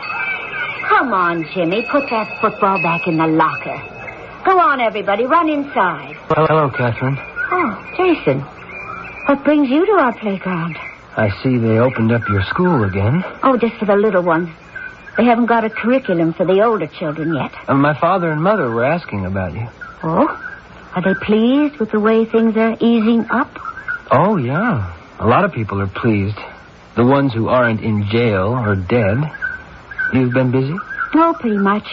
Come on, Jimmy, put that football back in the locker. Go on, everybody, run inside. Hello, Catherine. Oh, Jason, what brings you to our playground? I see they opened up your school again. Oh, just for the little ones. They haven't got a curriculum for the older children yet. My father and mother were asking about you. Oh? Are they pleased with the way things are easing up? Oh, yeah. A lot of people are pleased. The ones who aren't in jail or dead. You've been busy? Oh, pretty much.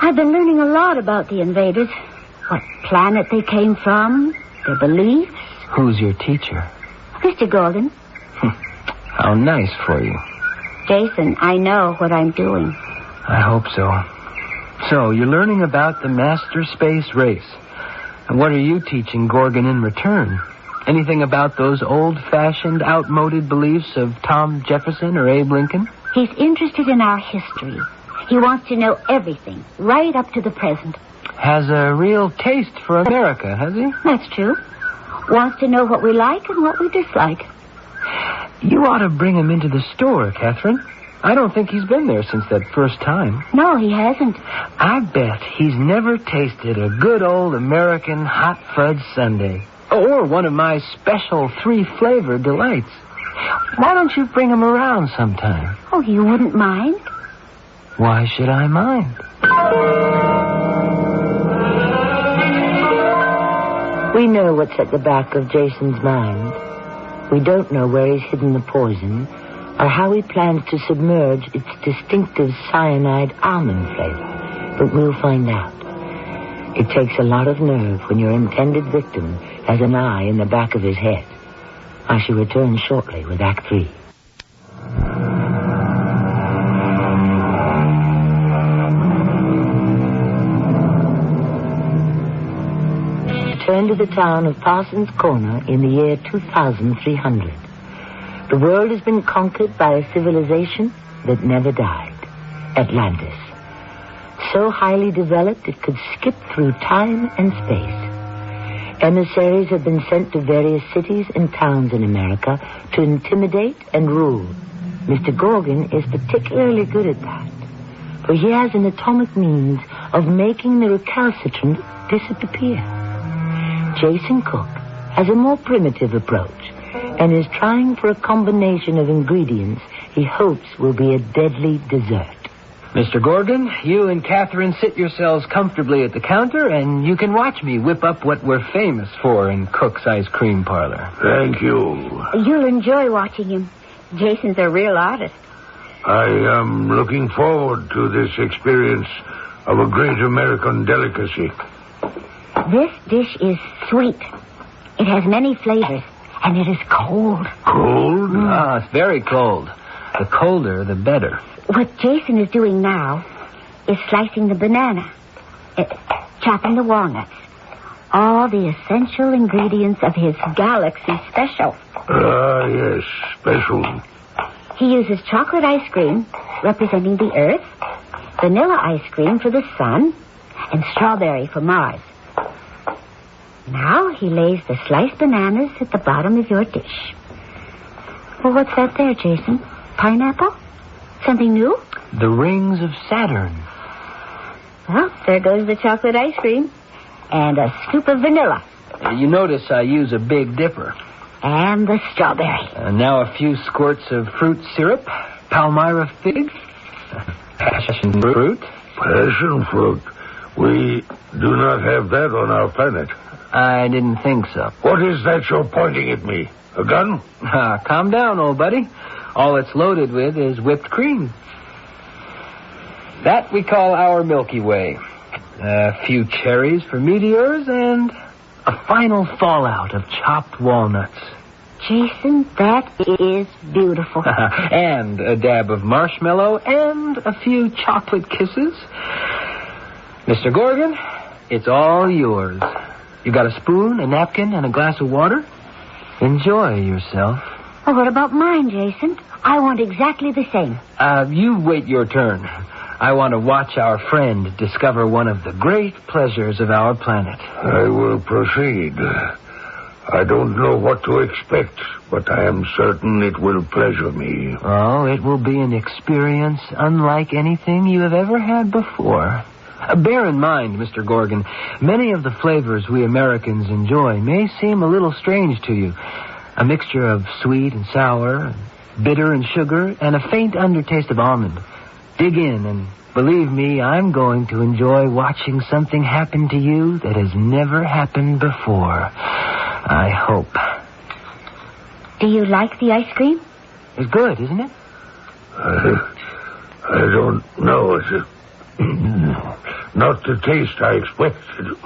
I've been learning a lot about the invaders. What planet they came from, their beliefs. Who's your teacher? Mr. Gorgon. How nice for you. Jason, I know what I'm doing. I hope so. So, you're learning about the master space race. And what are you teaching Gorgon in return? Anything about those old-fashioned, outmoded beliefs of Tom Jefferson or Abe Lincoln? He's interested in our history. He wants to know everything, right up to the present. Has a real taste for America, has he? That's true. Wants to know what we like and what we dislike. You ought to bring him into the store, Catherine. I don't think he's been there since that first time. No, he hasn't. I bet he's never tasted a good old American hot fudge sundae. Or one of my special 3-flavor delights. Why don't you bring him around sometime? Oh, you wouldn't mind? Why should I mind? We know what's at the back of Jason's mind. We don't know where he's hidden the poison or how he plans to submerge its distinctive cyanide almond flavor. But we'll find out. It takes a lot of nerve when your intended victim has an eye in the back of his head. I shall return shortly with Act 3. Return to the town of Parsons Corner in the year 2300. The world has been conquered by a civilization that never died. Atlantis. So highly developed it could skip through time and space. Emissaries have been sent to various cities and towns in America to intimidate and rule. Mr. Gorgon is particularly good at that, for he has an atomic means of making the recalcitrant disappear. Jason Cook has a more primitive approach and is trying for a combination of ingredients he hopes will be a deadly dessert. Mr. Gorgon, you and Catherine sit yourselves comfortably at the counter, and you can watch me whip up what we're famous for in Cook's Ice Cream Parlor. Thank you. You'll enjoy watching him. Jason's a real artist. I am looking forward to this experience of a great American delicacy. This dish is sweet. It has many flavors, and it is cold. Cold? Ah, it's very cold. The colder, the better. What Jason is doing now is slicing the banana, chopping the walnuts, all the essential ingredients of his Galaxy Special. Ah, yes, special. He uses chocolate ice cream, representing the Earth, vanilla ice cream for the Sun, and strawberry for Mars. Now he lays the sliced bananas at the bottom of your dish. Well, what's that there, Jason? Pineapple? Something new? The rings of Saturn. Well, there goes the chocolate ice cream. And a scoop of vanilla. You notice I use a Big Dipper. And the strawberry. And now a few squirts of fruit syrup. Palmyra fig. Passion fruit. Passion fruit. We do not have that on our planet. I didn't think so. What is that you're pointing at me? A gun? Calm down, old buddy. All it's loaded with is whipped cream. That we call our Milky Way. A few cherries for meteors and a final fallout of chopped walnuts. Jason, that is beautiful. And a dab of marshmallow and a few chocolate kisses. Mr. Gorgon, it's all yours. You got a spoon, a napkin, and a glass of water? Enjoy yourself. Well, what about mine, Jason? I want exactly the same. You wait your turn. I want to watch our friend discover one of the great pleasures of our planet. I will proceed. I don't know what to expect, but I am certain it will pleasure me. Oh, it will be an experience unlike anything you have ever had before. Bear in mind, Mr. Gorgon, many of the flavors we Americans enjoy may seem a little strange to you. A mixture of sweet and sour, bitter and sugar, and a faint undertaste of almond. Dig in, and believe me, I'm going to enjoy watching something happen to you that has never happened before. I hope. Do you like the ice cream? It's good, isn't it? I don't know. It's not the taste I expected.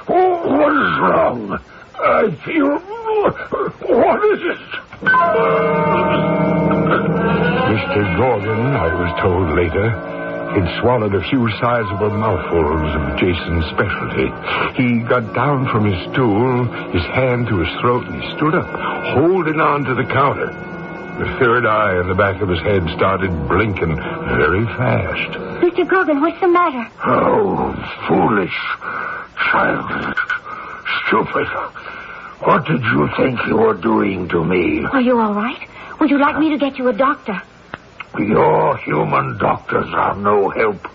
What is wrong? I feel... What is it? Mr. Gorgon, I was told later, had swallowed a few sizable mouthfuls of Jason's specialty. He got down from his stool, his hand to his throat, and he stood up, holding on to the counter. The third eye in the back of his head started blinking very fast. Mr. Gorgon, what's the matter? Oh, foolish, childish, stupid. What did you think you were doing to me? Are you all right? Would you like me to get you a doctor? Your human doctors are no help.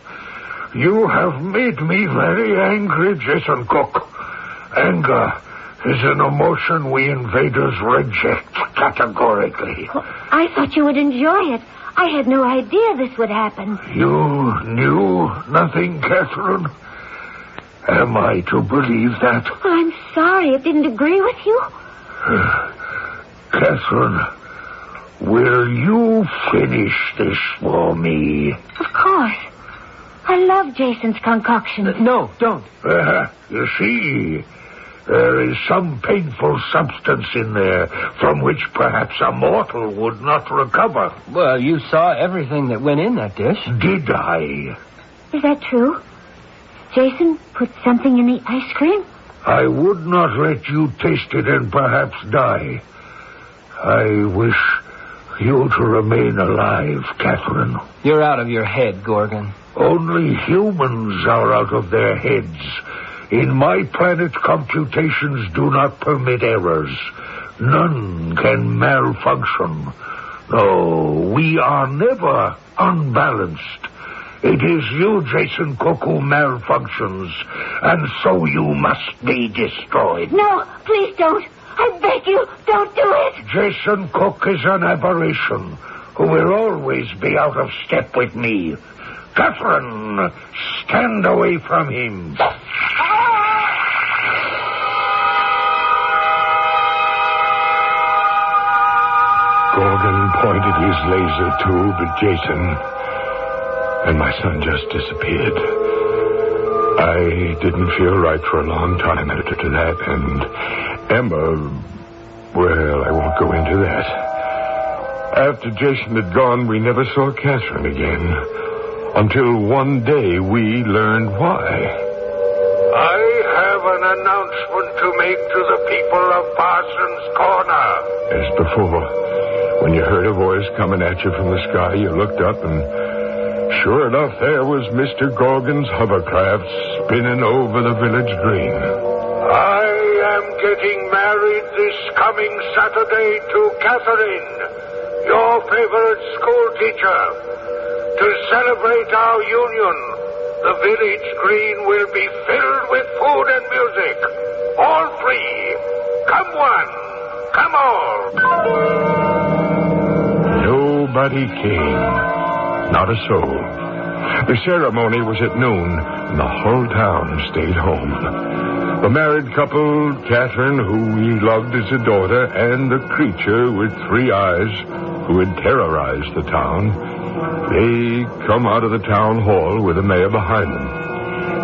You have made me very angry, Jason Cook. Anger is an emotion we invaders reject categorically. Well, I thought you would enjoy it. I had no idea this would happen. You knew nothing, Catherine? Am I to believe that? Well, I'm sorry. It didn't agree with you. Catherine, will you finish this for me? Of course. I love Jason's concoction. No, don't. You see, there is some painful substance in there from which perhaps a mortal would not recover. Well, you saw everything that went in that dish. Did I? Is that true? Jason put something in the ice cream? I would not let you taste it and perhaps die. I wish you to remain alive, Catherine. You're out of your head, Gorgon. Only humans are out of their heads. In my planet, computations do not permit errors. None can malfunction. No, we are never unbalanced. It is you, Jason Cook, who malfunctions, and so you must be destroyed. No, please don't. I beg you, don't do it. Jason Cook is an aberration who will always be out of step with me. Catherine, stand away from him. Gorgon pointed his laser tube at Jason, and my son just disappeared. I didn't feel right for a long time after that, and Emma, well, I won't go into that. After Jason had gone, we never saw Catherine again, until one day we learned why. I have an announcement to make to the people of Parsons Corner. As before, when you heard a voice coming at you from the sky, you looked up and sure enough, there was Mr. Gorgon's hovercraft spinning over the village green. I am getting married this coming Saturday to Catherine, your favorite school teacher. To celebrate our union, the village green will be filled with food and music. All free. Come one, come all. Nobody came. Not a soul. The ceremony was at noon, and the whole town stayed home. The married couple, Catherine, who we loved as a daughter, and the creature with 3 eyes who had terrorized the town, they come out of the town hall with the mayor behind them.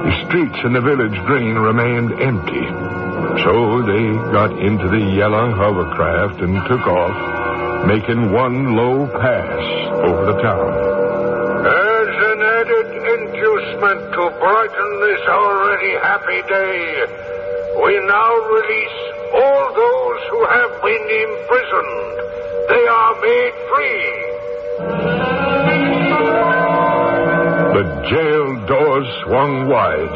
The streets in the village green remained empty, so they got into the yellow hovercraft and took off, making one low pass over the town. As an added inducement to brighten this already happy day, we now release all those who have been imprisoned. They are made free. The jail doors swung wide.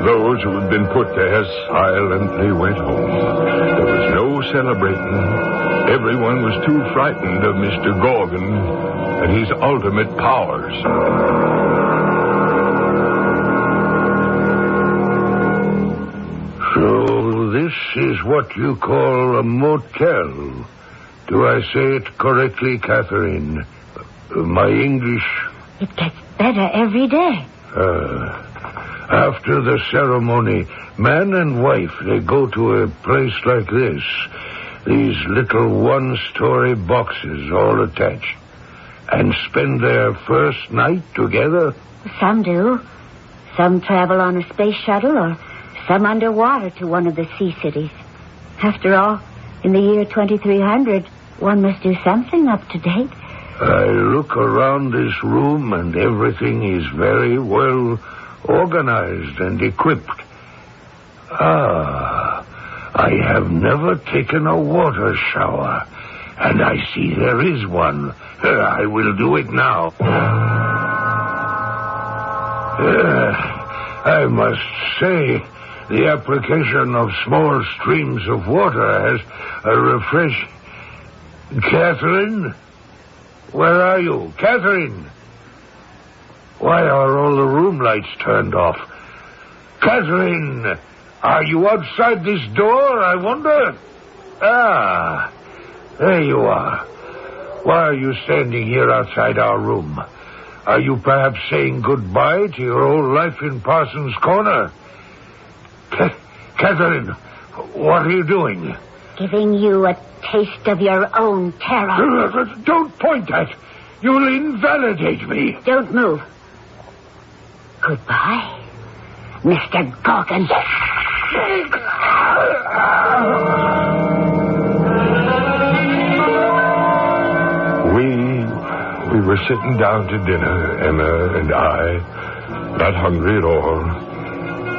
Those who had been put there silently went home. There was no celebrating. Everyone was too frightened of Mr. Gorgon and his ultimate powers. So this is what you call a motel. Do I say it correctly, Catherine? My English... It gets better every day. After the ceremony, man and wife, they go to a place like this. These little one-story boxes all attached. And spend their first night together? Some do. Some travel on a space shuttle or some underwater to one of the sea cities. After all, in the year 2300, one must do something up to date. I look around this room and everything is very well organized and equipped. I have never taken a water shower, and I see there is one. I will do it now. I must say, the application of small streams of water has a refresh... Catherine? Where are you? Catherine? Why are all the room lights turned off? Catherine, are you outside this door, I wonder? There you are. Why are you standing here outside our room? Are you perhaps saying goodbye to your old life in Parsons Corner? Catherine, what are you doing? Giving you a taste of your own terror. Don't point at. You'll invalidate me. Don't move. Goodbye, Mr. Gorgon. We were sitting down to dinner, Emma and I, not hungry at all.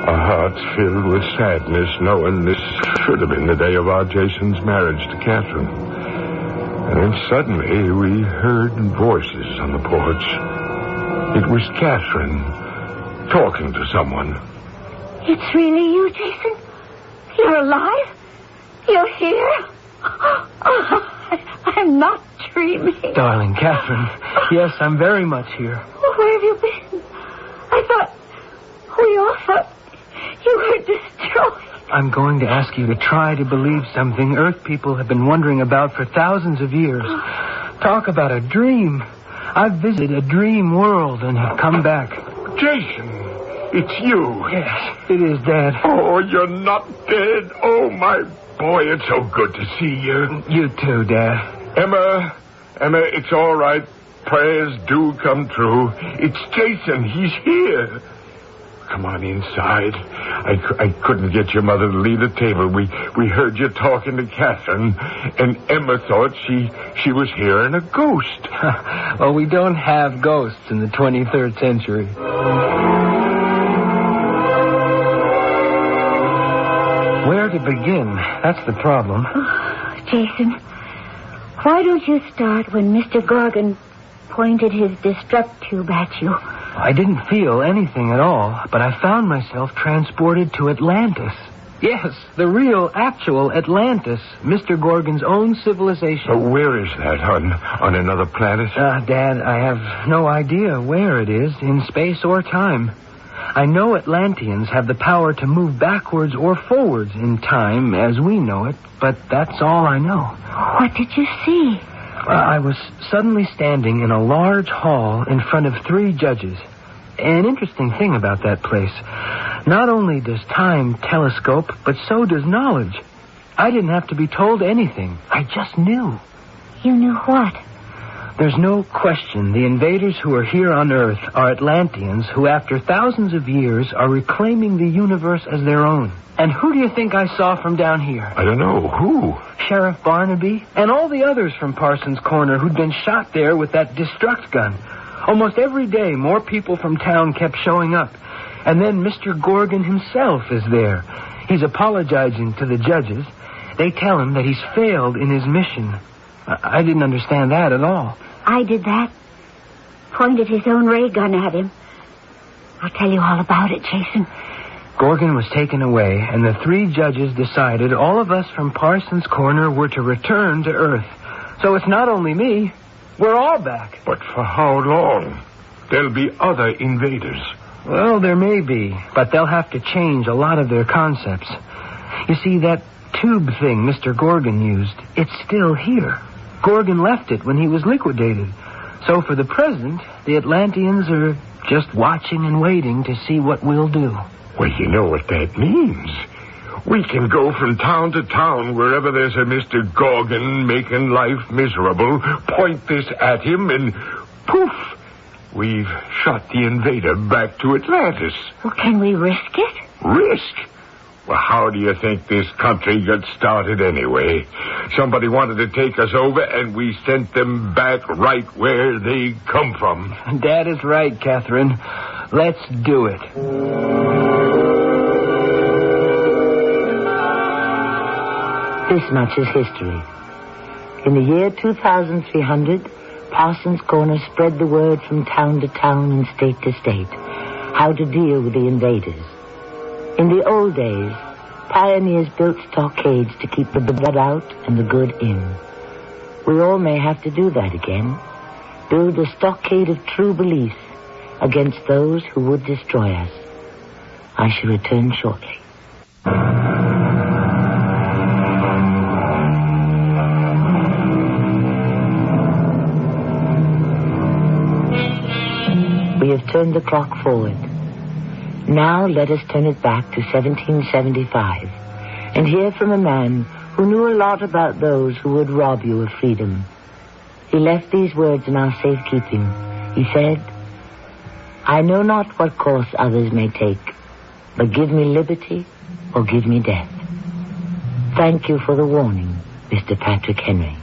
Our hearts filled with sadness, knowing this should have been the day of our Jason's marriage to Catherine. And then suddenly we heard voices on the porch. It was Catherine talking to someone. It's really you, Jason? You're alive? You're here? I'm not dreaming. Darling Catherine, yes, I'm very much here. Where have you been? We all thought you were destroyed. I'm going to ask you to try to believe something Earth people have been wondering about for thousands of years. Talk about a dream. I've visited a dream world and have come back. Jason, it's you. Yes, it is, Dad. Oh, you're not dead. Oh, my boy, it's so good to see you. You too, Dad. Emma, it's all right. Prayers do come true. It's Jason. He's here. Come on inside. I couldn't get your mother to leave the table. We heard you talking to Catherine, and Emma thought she was hearing a ghost. Well, we don't have ghosts in the 23rd century. Where to begin? That's the problem. Oh, Jason, why don't you start when Mr. Gorgon pointed his destruct tube at you? I didn't feel anything at all, but I found myself transported to Atlantis. Yes, the real, actual Atlantis, Mr. Gorgon's own civilization. Where is that? On another planet? Dad, I have no idea where it is, in space or time. I know Atlanteans have the power to move backwards or forwards in time as we know it, but that's all I know. What did you see? I was suddenly standing in a large hall in front of 3 judges. An interesting thing about that place. Not only does time telescope, but so does knowledge. I didn't have to be told anything. I just knew. You knew what? There's no question the invaders who are here on Earth are Atlanteans who, after thousands of years, are reclaiming the universe as their own. And who do you think I saw from down here? I don't know. Who? Sheriff Barnaby and all the others from Parsons Corner who'd been shot there with that destruct gun. Almost every day, more people from town kept showing up. And then Mr. Gorgon himself is there. He's apologizing to the judges. They tell him that he's failed in his mission. I didn't understand that at all. I did that. Pointed his own ray gun at him. I'll tell you all about it, Jason. Gorgon was taken away, and the 3 judges decided all of us from Parsons Corner were to return to Earth. So it's not only me. We're all back. But for how long? There'll be other invaders. Well, there may be, but they'll have to change a lot of their concepts. You see, that tube thing Mr. Gorgon used, it's still here. Gorgon left it when he was liquidated. So for the present, the Atlanteans are just watching and waiting to see what we'll do. Well, you know what that means. We can go from town to town wherever there's a Mr. Gorgon making life miserable, point this at him, and poof, We've shot the invader back to Atlantis. Well, can we risk it? Risk? Well, how do you think this country got started anyway? Somebody wanted to take us over, and we sent them back right where they come from. Dad is right, Catherine. Let's do it. This much is history. In the year 2300, Parsons Corner spread the word from town to town and state to state how to deal with the invaders. In the old days, pioneers built stockades to keep the bad out and the good in. We all may have to do that again. Build a stockade of true belief against those who would destroy us. I shall return shortly. We have turned the clock forward. Now let us turn it back to 1775 and hear from a man who knew a lot about those who would rob you of freedom. He left these words in our safekeeping. He said, "I know not what course others may take, but give me liberty or give me death." Thank you for the warning, Mr. Patrick Henry.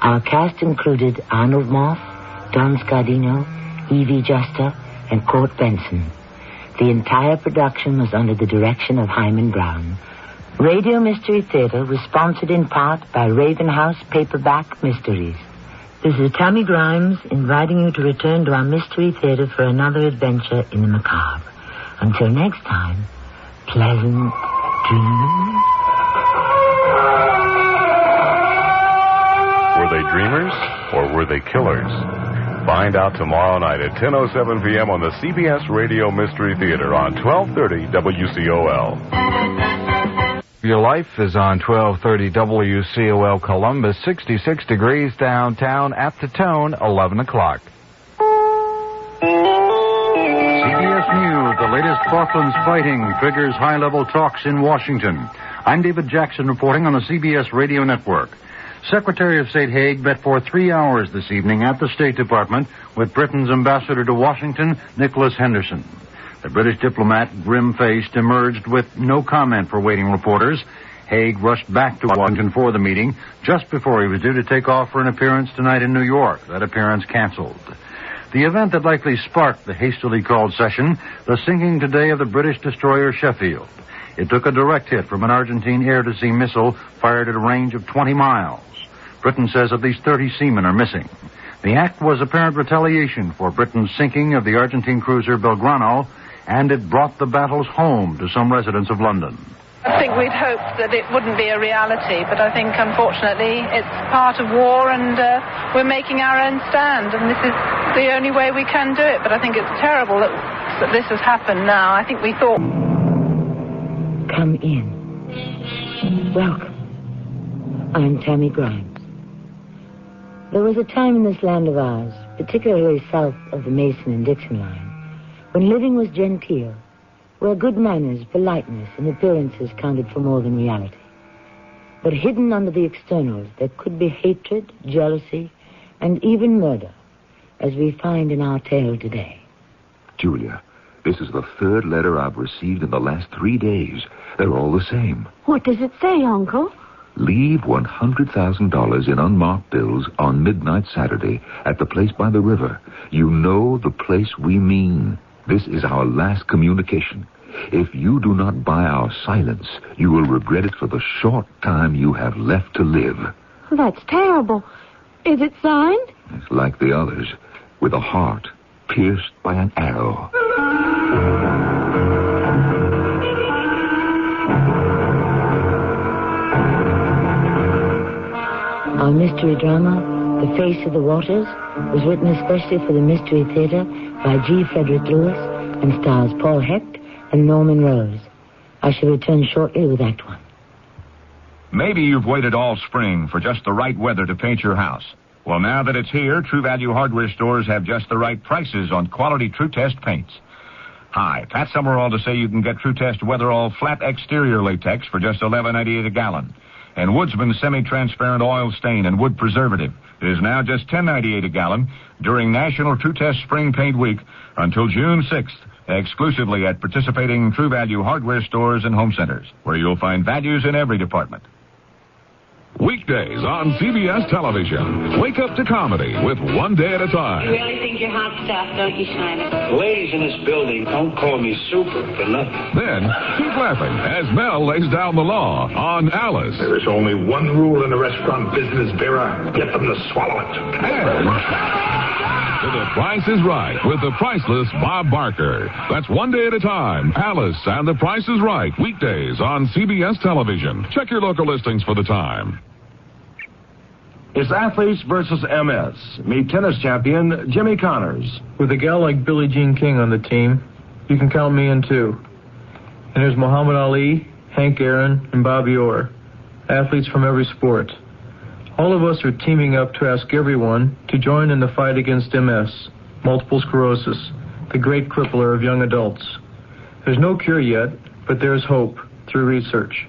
Our cast included Arnold Moss, Don Scardino, Evie Juster, and Court Benson. The entire production was under the direction of Hyman Brown. Radio Mystery Theater was sponsored in part by Raven House Paperback Mysteries. This is Tammy Grimes inviting you to return to our Mystery Theater for another adventure in the macabre. Until next time, pleasant dreams. Were they dreamers or were they killers? Find out tomorrow night at 10:07 p.m. on the CBS Radio Mystery Theater on 1230 WCOL. Your Life is on 1230 WCOL Columbus, 66 degrees downtown, at the tone, 11 o'clock. CBS News, the latest Falklands fighting triggers high-level talks in Washington. I'm David Jackson reporting on the CBS Radio Network. Secretary of State Haig met for 3 hours this evening at the State Department with Britain's ambassador to Washington, Nicholas Henderson. The British diplomat, grim-faced, emerged with no comment for waiting reporters. Haig rushed back to Washington for the meeting just before he was due to take off for an appearance tonight in New York. That appearance canceled. The event that likely sparked the hastily called session, the sinking today of the British destroyer Sheffield. It took a direct hit from an Argentine air-to-sea missile fired at a range of 20 miles. Britain says at least 30 seamen are missing. The act was apparent retaliation for Britain's sinking of the Argentine cruiser Belgrano, and it brought the battles home to some residents of London. I think we'd hoped that it wouldn't be a reality, but I think, unfortunately, it's part of war, and we're making our own stand, and this is the only way we can do it. But I think it's terrible that this has happened now. I think we thought... Come in. Welcome. I'm Tammy Grimes. There was a time in this land of ours, particularly south of the Mason and Dixon line, when living was genteel, where good manners, politeness, and appearances counted for more than reality. But hidden under the externals, there could be hatred, jealousy, and even murder, as we find in our tale today. Julia, this is the third letter I've received in the last 3 days. They're all the same. What does it say, Uncle? Leave $100,000 in unmarked bills on midnight Saturday at the place by the river. You know the place we mean. This is our last communication. If you do not buy our silence, you will regret it for the short time you have left to live. That's terrible. Is it signed? It's like the others, with a heart pierced by an arrow. Our mystery drama, The Face of the Waters, was written especially for the Mystery Theater by G. Frederick Lewis and stars Paul Hecht and Norman Rose. I shall return shortly with Act One. Maybe you've waited all spring for just the right weather to paint your house. Well, now that it's here, True Value hardware stores have just the right prices on quality True Test paints. Hi, Pat Summerall to say you can get True Test Weatherall flat exterior latex for just $11.98 a gallon. And Woodsman's semi-transparent oil stain and wood preservative is now just $10.98 a gallon during National True Test Spring Paint Week until June 6th, exclusively at participating True Value hardware stores and home centers, where you'll find values in every department. Weekdays on CBS Television. Wake up to comedy with One Day at a Time. You really think you're hot stuff, don't you, Shiner? Ladies in this building don't call me super for nothing. Then, keep laughing as Mel lays down the law on Alice. There is only one rule in the restaurant business, Vera. Get them to swallow it. And The Price is Right with the priceless Bob Barker. That's One Day at a Time. Alice and The Price is Right. Weekdays on CBS Television. Check your local listings for the time. It's Athletes versus MS. Meet tennis champion Jimmy Connors. With a gal like Billie Jean King on the team, you can count me in too. And there's Muhammad Ali, Hank Aaron, and Bobby Orr. Athletes from every sport. All of us are teaming up to ask everyone to join in the fight against MS, multiple sclerosis, the great crippler of young adults. There's no cure yet, but there's hope through research.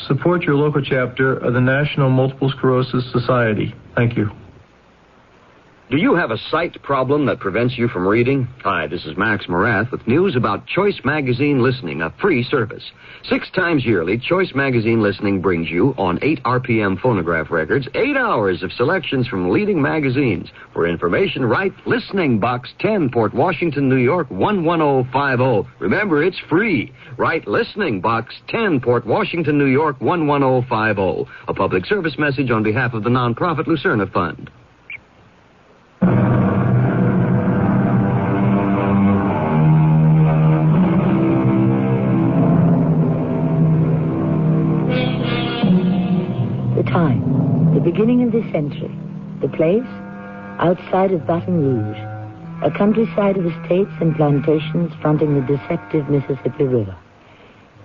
Support your local chapter of the National Multiple Sclerosis Society. Thank you. Do you have a sight problem that prevents you from reading? Hi, this is Max Morath with news about Choice Magazine Listening, a free service. 6 times yearly, Choice Magazine Listening brings you, on 8 RPM phonograph records, 8 hours of selections from leading magazines. For information, write Listening Box 10, Port Washington, New York, 11050. Remember, it's free. Write Listening Box 10, Port Washington, New York, 11050. A public service message on behalf of the nonprofit Lucerna Fund. Time, the beginning of this century. The place, outside of Baton Rouge, a countryside of estates and plantations fronting the deceptive Mississippi River.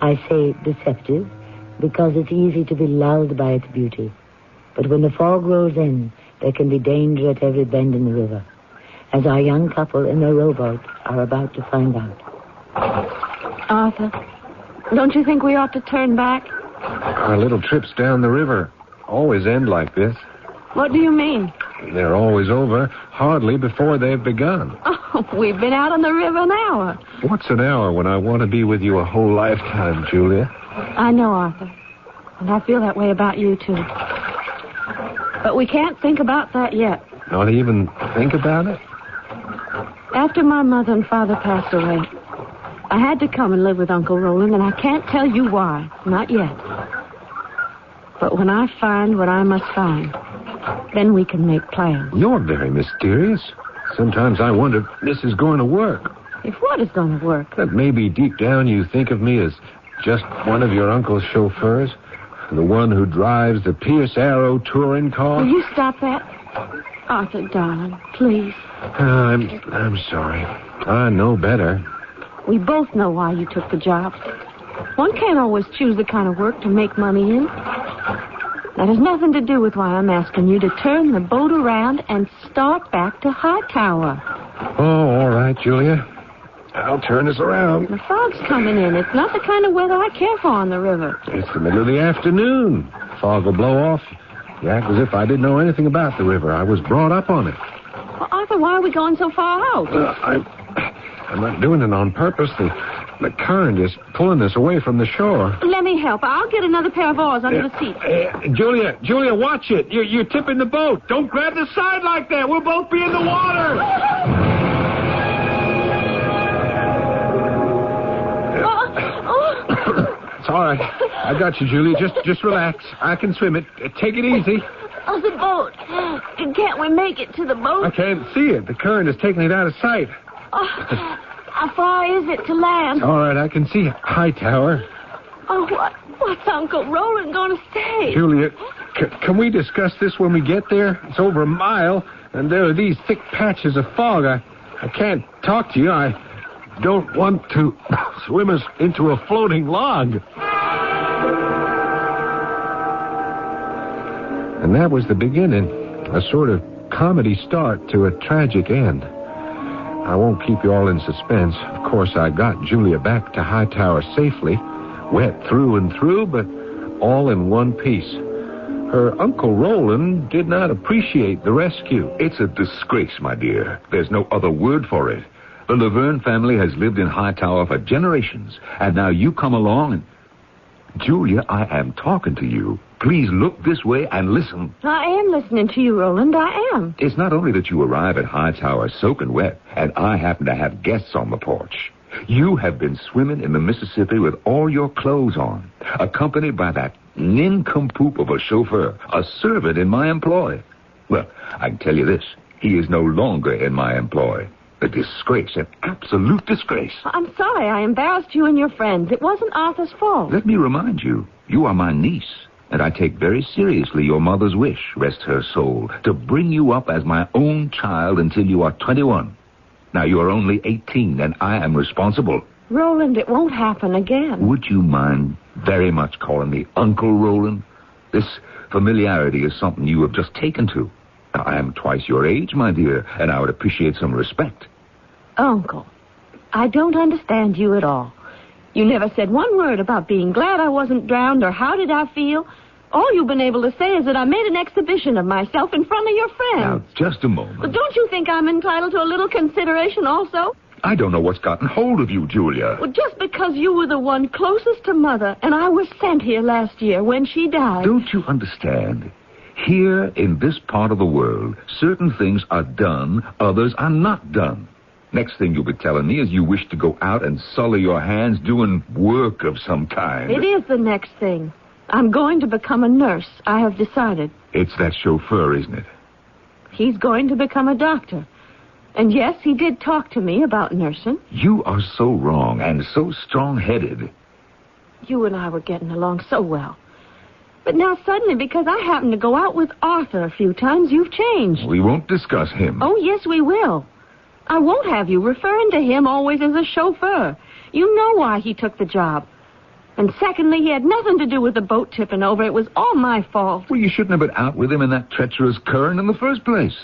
I say deceptive because it's easy to be lulled by its beauty. But when the fog rolls in, there can be danger at every bend in the river, as our young couple in their rowboat are about to find out. Arthur, don't you think we ought to turn back? Our little trips down the river always end like this. What do you mean? They're always over hardly before they've begun. Oh, we've been out on the river an hour. What's an hour when I want to be with you a whole lifetime, Julia? I know, Arthur. And I feel that way about you, too. But we can't think about that yet. Not even think about it? After my mother and father passed away, I had to come and live with Uncle Roland, and I can't tell you why. Not yet. But when I find what I must find, then we can make plans. You're very mysterious. Sometimes I wonder if this is going to work. If what is going to work? That maybe deep down you think of me as just one of your uncle's chauffeurs, the one who drives the Pierce Arrow touring car. Will you stop that? Arthur, darling, please. I'm sorry. I know better. We both know why you took the job. One can't always choose the kind of work to make money in. That has nothing to do with why I'm asking you to turn the boat around and start back to Hightower. Oh, all right, Julia. I'll turn us around. The fog's coming in. It's not the kind of weather I care for on the river. It's the middle of the afternoon. Fog will blow off. You act as if I didn't know anything about the river. I was brought up on it. Well, Arthur, why are we going so far out? I'm not doing it on purpose. The current is pulling us away from the shore. Let me help. I'll get another pair of oars under the seat. Julia, watch it. You're tipping the boat. Don't grab the side like that. We'll both be in the water. It's all right. I got you, Julia. Just relax. I can swim it. Take it easy. Oh, the boat. Can't we make it to the boat? I can't see it. The current is taking it out of sight. Oh, how far is it to land? All right, I can see Hightower. Oh, what's Uncle Roland going to say? Julia, can we discuss this when we get there? It's over a mile, and there are these thick patches of fog. I can't talk to you. I don't want to swim us into a floating log. And that was the beginning, a sort of comedy start to a tragic end. I won't keep you all in suspense. Of course, I got Julia back to Hightower safely, wet through and through, but all in one piece. Her Uncle Roland did not appreciate the rescue. It's a disgrace, my dear. There's no other word for it. The Laverne family has lived in Hightower for generations, and now you come along and... Julia, I am talking to you. Please look this way and listen. I am listening to you, Roland. I am. It's not only that you arrive at Hightower soaking wet, and I happen to have guests on the porch. You have been swimming in the Mississippi with all your clothes on, accompanied by that nincompoop of a chauffeur, a servant in my employ. Well, I can tell you this. He is no longer in my employ. A disgrace, an absolute disgrace. I'm sorry I embarrassed you and your friends. It wasn't Arthur's fault. Let me remind you, you are my niece, and I take very seriously your mother's wish, rest her soul, to bring you up as my own child until you are 21. Now, you are only 18, and I am responsible. Roland, it won't happen again. Would you mind very much calling me Uncle Roland? This familiarity is something you have just taken to. Now, I am twice your age, my dear, and I would appreciate some respect. Uncle, I don't understand you at all. You never said one word about being glad I wasn't drowned or how did I feel. All you've been able to say is that I made an exhibition of myself in front of your friends. Now, just a moment. But don't you think I'm entitled to a little consideration also? I don't know what's gotten hold of you, Julia. Well, just because you were the one closest to Mother, and I was sent here last year when she died. Don't you understand? Here in this part of the world, certain things are done, others are not done. Next thing you'll be telling me is you wish to go out and sully your hands doing work of some kind. It is the next thing. I'm going to become a nurse. I have decided. It's that chauffeur, isn't it? He's going to become a doctor. And yes, he did talk to me about nursing. You are so wrong and so strong-headed. You and I were getting along so well. But now suddenly, because I happened to go out with Arthur a few times, you've changed. We won't discuss him. Oh, yes, we will. I won't have you referring to him always as a chauffeur. You know why he took the job. And secondly, he had nothing to do with the boat tipping over. It was all my fault. Well, you shouldn't have been out with him in that treacherous current in the first place.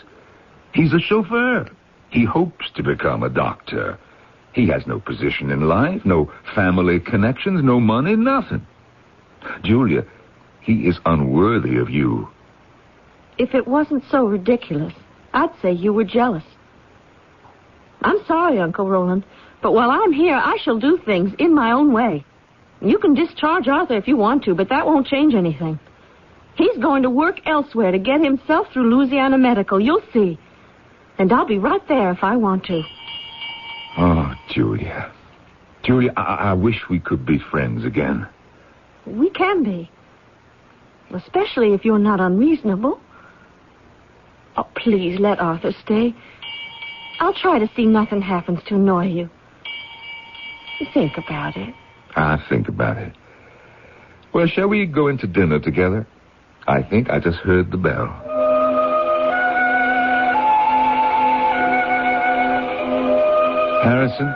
He's a chauffeur. He hopes to become a doctor. He has no position in life, no family connections, no money, nothing. Julia, he is unworthy of you. If it wasn't so ridiculous, I'd say you were jealous. I'm sorry, Uncle Roland, but while I'm here, I shall do things in my own way. You can discharge Arthur if you want to, but that won't change anything. He's going to work elsewhere to get himself through Louisiana Medical. You'll see. And I'll be right there if I want to. Oh, Julia. Julia, I wish we could be friends again. We can be. Especially if you're not unreasonable. Oh, please let Arthur stay. I'll try to see nothing happens to annoy you. Think about it. I'll think about it. Well, shall we go into dinner together? I think I just heard the bell. Harrison,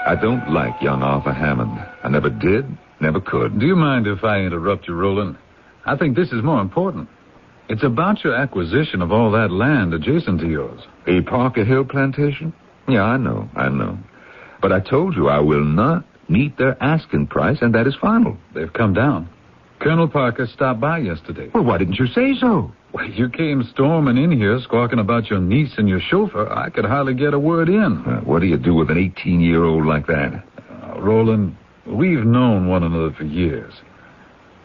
I don't like young Arthur Hammond. I never did, never could. Do you mind if I interrupt you, Roland? I think this is more important. It's about your acquisition of all that land adjacent to yours. The Parker Hill plantation? Yeah, I know. But I told you I will not meet their asking price, and that is final. They've come down. Colonel Parker stopped by yesterday. Well, why didn't you say so? Well, you came storming in here squawking about your niece and your chauffeur. I could hardly get a word in. What do you do with an 18-year-old like that? Roland, we've known one another for years.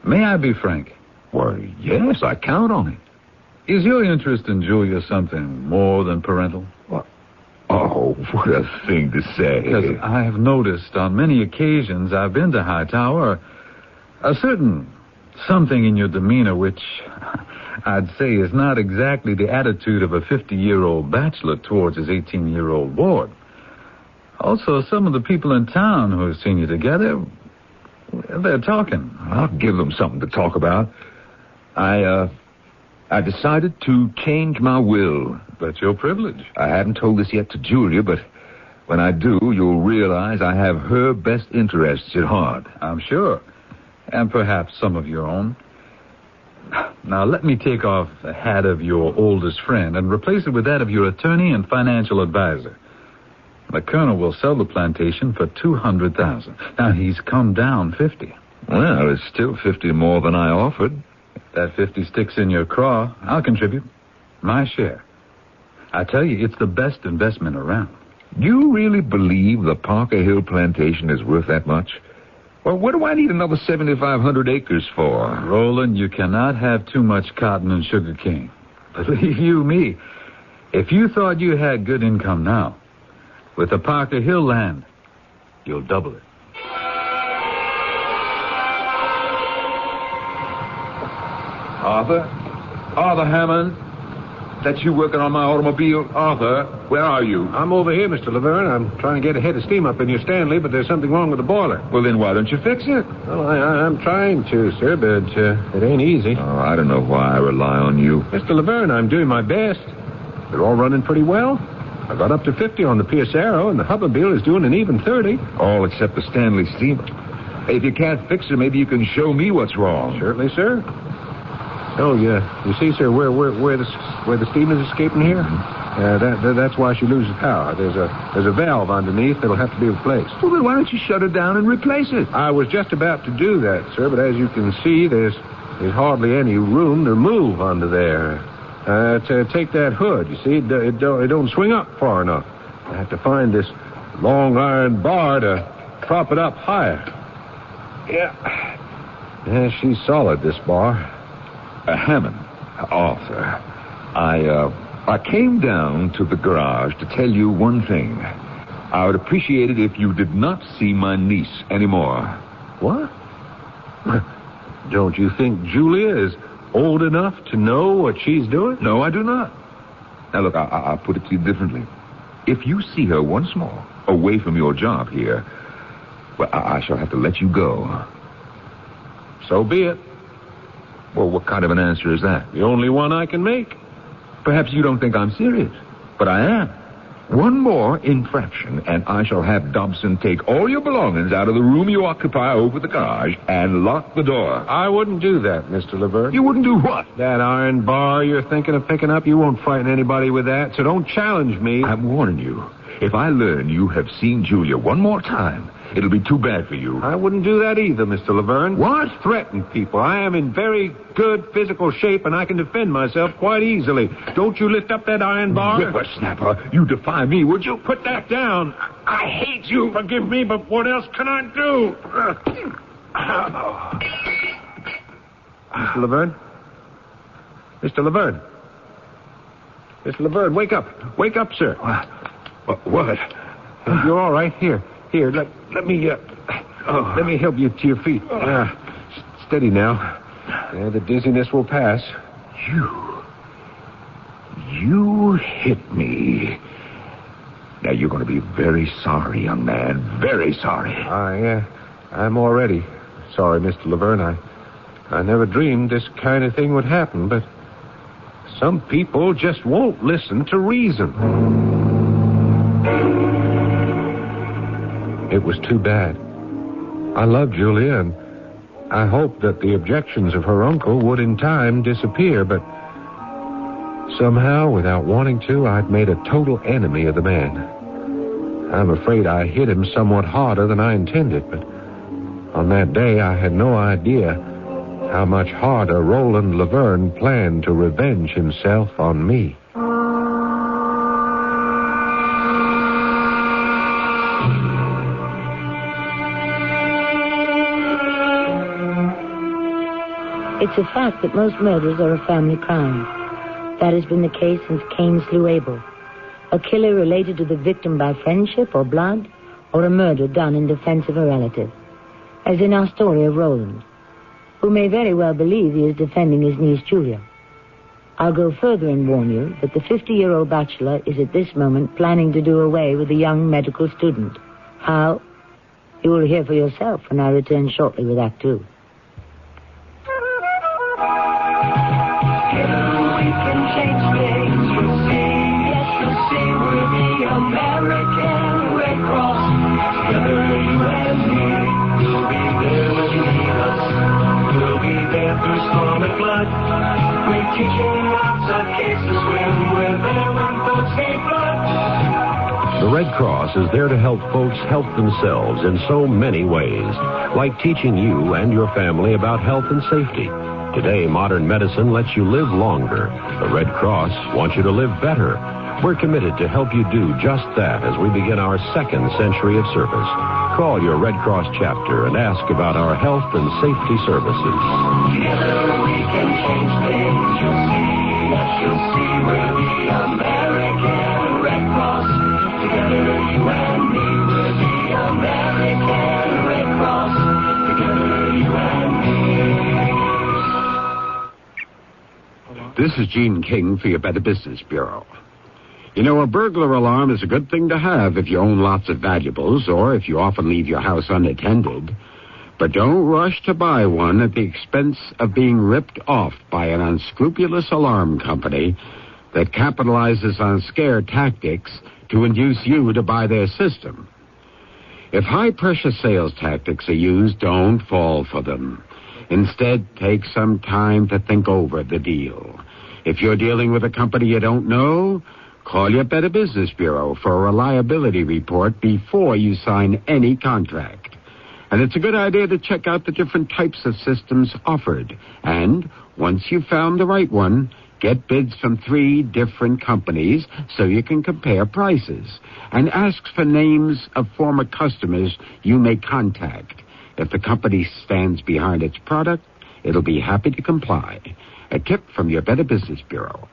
May I be frank? Well, yes, I count on it. Is your interest in Julia something more than parental? What? Oh, what a thing to say. Because I have noticed on many occasions I've been to Hightower a certain something in your demeanor which I'd say is not exactly the attitude of a 50-year-old bachelor towards his 18-year-old ward. Also, some of the people in town who have seen you together, they're talking. I'll give them something to talk about. I decided to change my will. That's your privilege. I haven't told this yet to Julia, but when I do, you'll realize I have her best interests at heart. I'm sure. And perhaps some of your own. Now, let me take off the hat of your oldest friend and replace it with that of your attorney and financial advisor. The colonel will sell the plantation for $200,000. Now, he's come down $50,000. Well, it's still $50,000 more than I offered. That 50 sticks in your craw, I'll contribute. My share. I tell you, it's the best investment around. You really believe the Parker Hill plantation is worth that much? Well, what do I need another 7,500 acres for? Roland, you cannot have too much cotton and sugar cane. Believe you me, if you thought you had good income now, with the Parker Hill land, you'll double it. Arthur Hammond? That's you working on my automobile? Arthur, where are you? I'm over here, Mr. Laverne. I'm trying to get a head of steam up in your Stanley, but there's something wrong with the boiler. Well, then why don't you fix it? Well, I'm trying to, sir, but it ain't easy. Oh, I don't know why I rely on you. Mr. Laverne, I'm doing my best. They're all running pretty well. I got up to 50 on the Pierce Arrow, and the Hubmobile is doing an even 30. All except the Stanley steamer. Hey, if you can't fix it, maybe you can show me what's wrong. Certainly, sir. Oh, yeah. You see, sir, where the steam is escaping here? That's why she loses power. There's a valve underneath that'll have to be replaced. Well, then why don't you shut it down and replace it? I was just about to do that, sir, but as you can see, there's hardly any room to move under there. To take that hood, you see, it don't swing up far enough. I have to find this long iron bar to prop it up higher. Yeah, she's solid, this bar. Hammond, Arthur, I came down to the garage to tell you one thing. I would appreciate it if you did not see my niece anymore. What? Don't you think Julia is old enough to know what she's doing? No, I do not. Now, look, I'll put it to you differently. If you see her once more away from your job here, well, I shall have to let you go. So be it. Well, what kind of an answer is that? The only one I can make. Perhaps you don't think I'm serious, but I am. One more infraction, and I shall have Dobson take all your belongings out of the room you occupy over the garage and lock the door. I wouldn't do that, Mr. Laverne. You wouldn't do what? That iron bar you're thinking of picking up, you won't frighten anybody with that, so don't challenge me. I'm warning you. If I learn you have seen Julia one more time, it'll be too bad for you. I wouldn't do that either, Mr. Laverne. What? Threaten people. I am in very good physical shape, and I can defend myself quite easily. Don't you lift up that iron bar? Whippersnapper, you defy me, would you? Put that down. I hate you. Forgive me, but what else can I do? Mr. Laverne? Mr. Laverne? Mr. Laverne, wake up. Wake up, sir. What? You're all right. Here, let me help you to your feet. Steady now. The dizziness will pass. You hit me. Now, you're going to be very sorry, young man. Very sorry. I'm already sorry, Mr. Laverne. I never dreamed this kind of thing would happen, but some people just won't listen to reason. It was too bad. I loved Julia, and I hoped that the objections of her uncle would in time disappear, but somehow, without wanting to, I'd made a total enemy of the man. I'm afraid I hit him somewhat harder than I intended, but on that day I had no idea how much harder Roland Laverne planned to revenge himself on me. It's a fact that most murders are a family crime. That has been the case since Cain slew Abel. A killer related to the victim by friendship or blood, or a murder done in defense of a relative. As in our story of Roland, who may very well believe he is defending his niece Julia. I'll go further and warn you that the 50-year-old bachelor is at this moment planning to do away with a young medical student. How? You will hear for yourself when I return shortly with Act 2. The Red Cross is there to help folks help themselves in so many ways, like teaching you and your family about health and safety, Today, modern medicine lets you live longer. The Red Cross wants you to live better. We're committed to help you do just that as we begin our second century of service. Call your Red Cross chapter and ask about our health and safety services. Together we can change things. You'll see we're the American Red Cross. Together you and me, we're the American Red Cross. Together you and me. This is Gene King for your Better Business Bureau. You know, a burglar alarm is a good thing to have if you own lots of valuables or if you often leave your house unattended. But don't rush to buy one at the expense of being ripped off by an unscrupulous alarm company that capitalizes on scare tactics to induce you to buy their system. If high-pressure sales tactics are used, don't fall for them. Instead, take some time to think over the deal. If you're dealing with a company you don't know, call your Better Business Bureau for a reliability report before you sign any contract. And it's a good idea to check out the different types of systems offered. And once you've found the right one, get bids from 3 different companies so you can compare prices. And ask for names of former customers you may contact. If the company stands behind its product, it'll be happy to comply. A tip from your Better Business Bureau.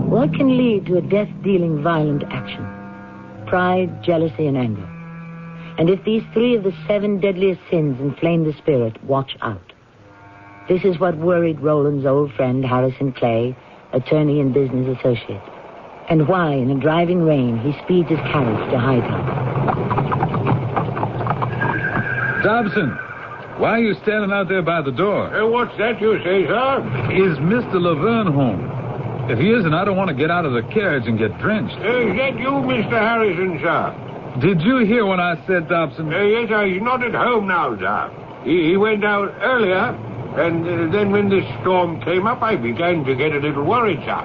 What can lead to a death-dealing violent action? Pride, jealousy, and anger. And if these 3 of the 7 deadliest sins inflame the spirit, watch out. This is what worried Roland's old friend, Harrison Clay, attorney and business associate. And why, in a driving rain, he speeds his carriage to Hightown. Dobson, why are you standing out there by the door? What's that you say, sir? Is Mr. Laverne home? If he isn't, I don't want to get out of the carriage and get drenched. Is that you, Mr. Harrison, sir? Did you hear what I said, Dobson? Yes, sir. He's not at home now, sir. He went out earlier, and then when this storm came up, I began to get a little worried, sir.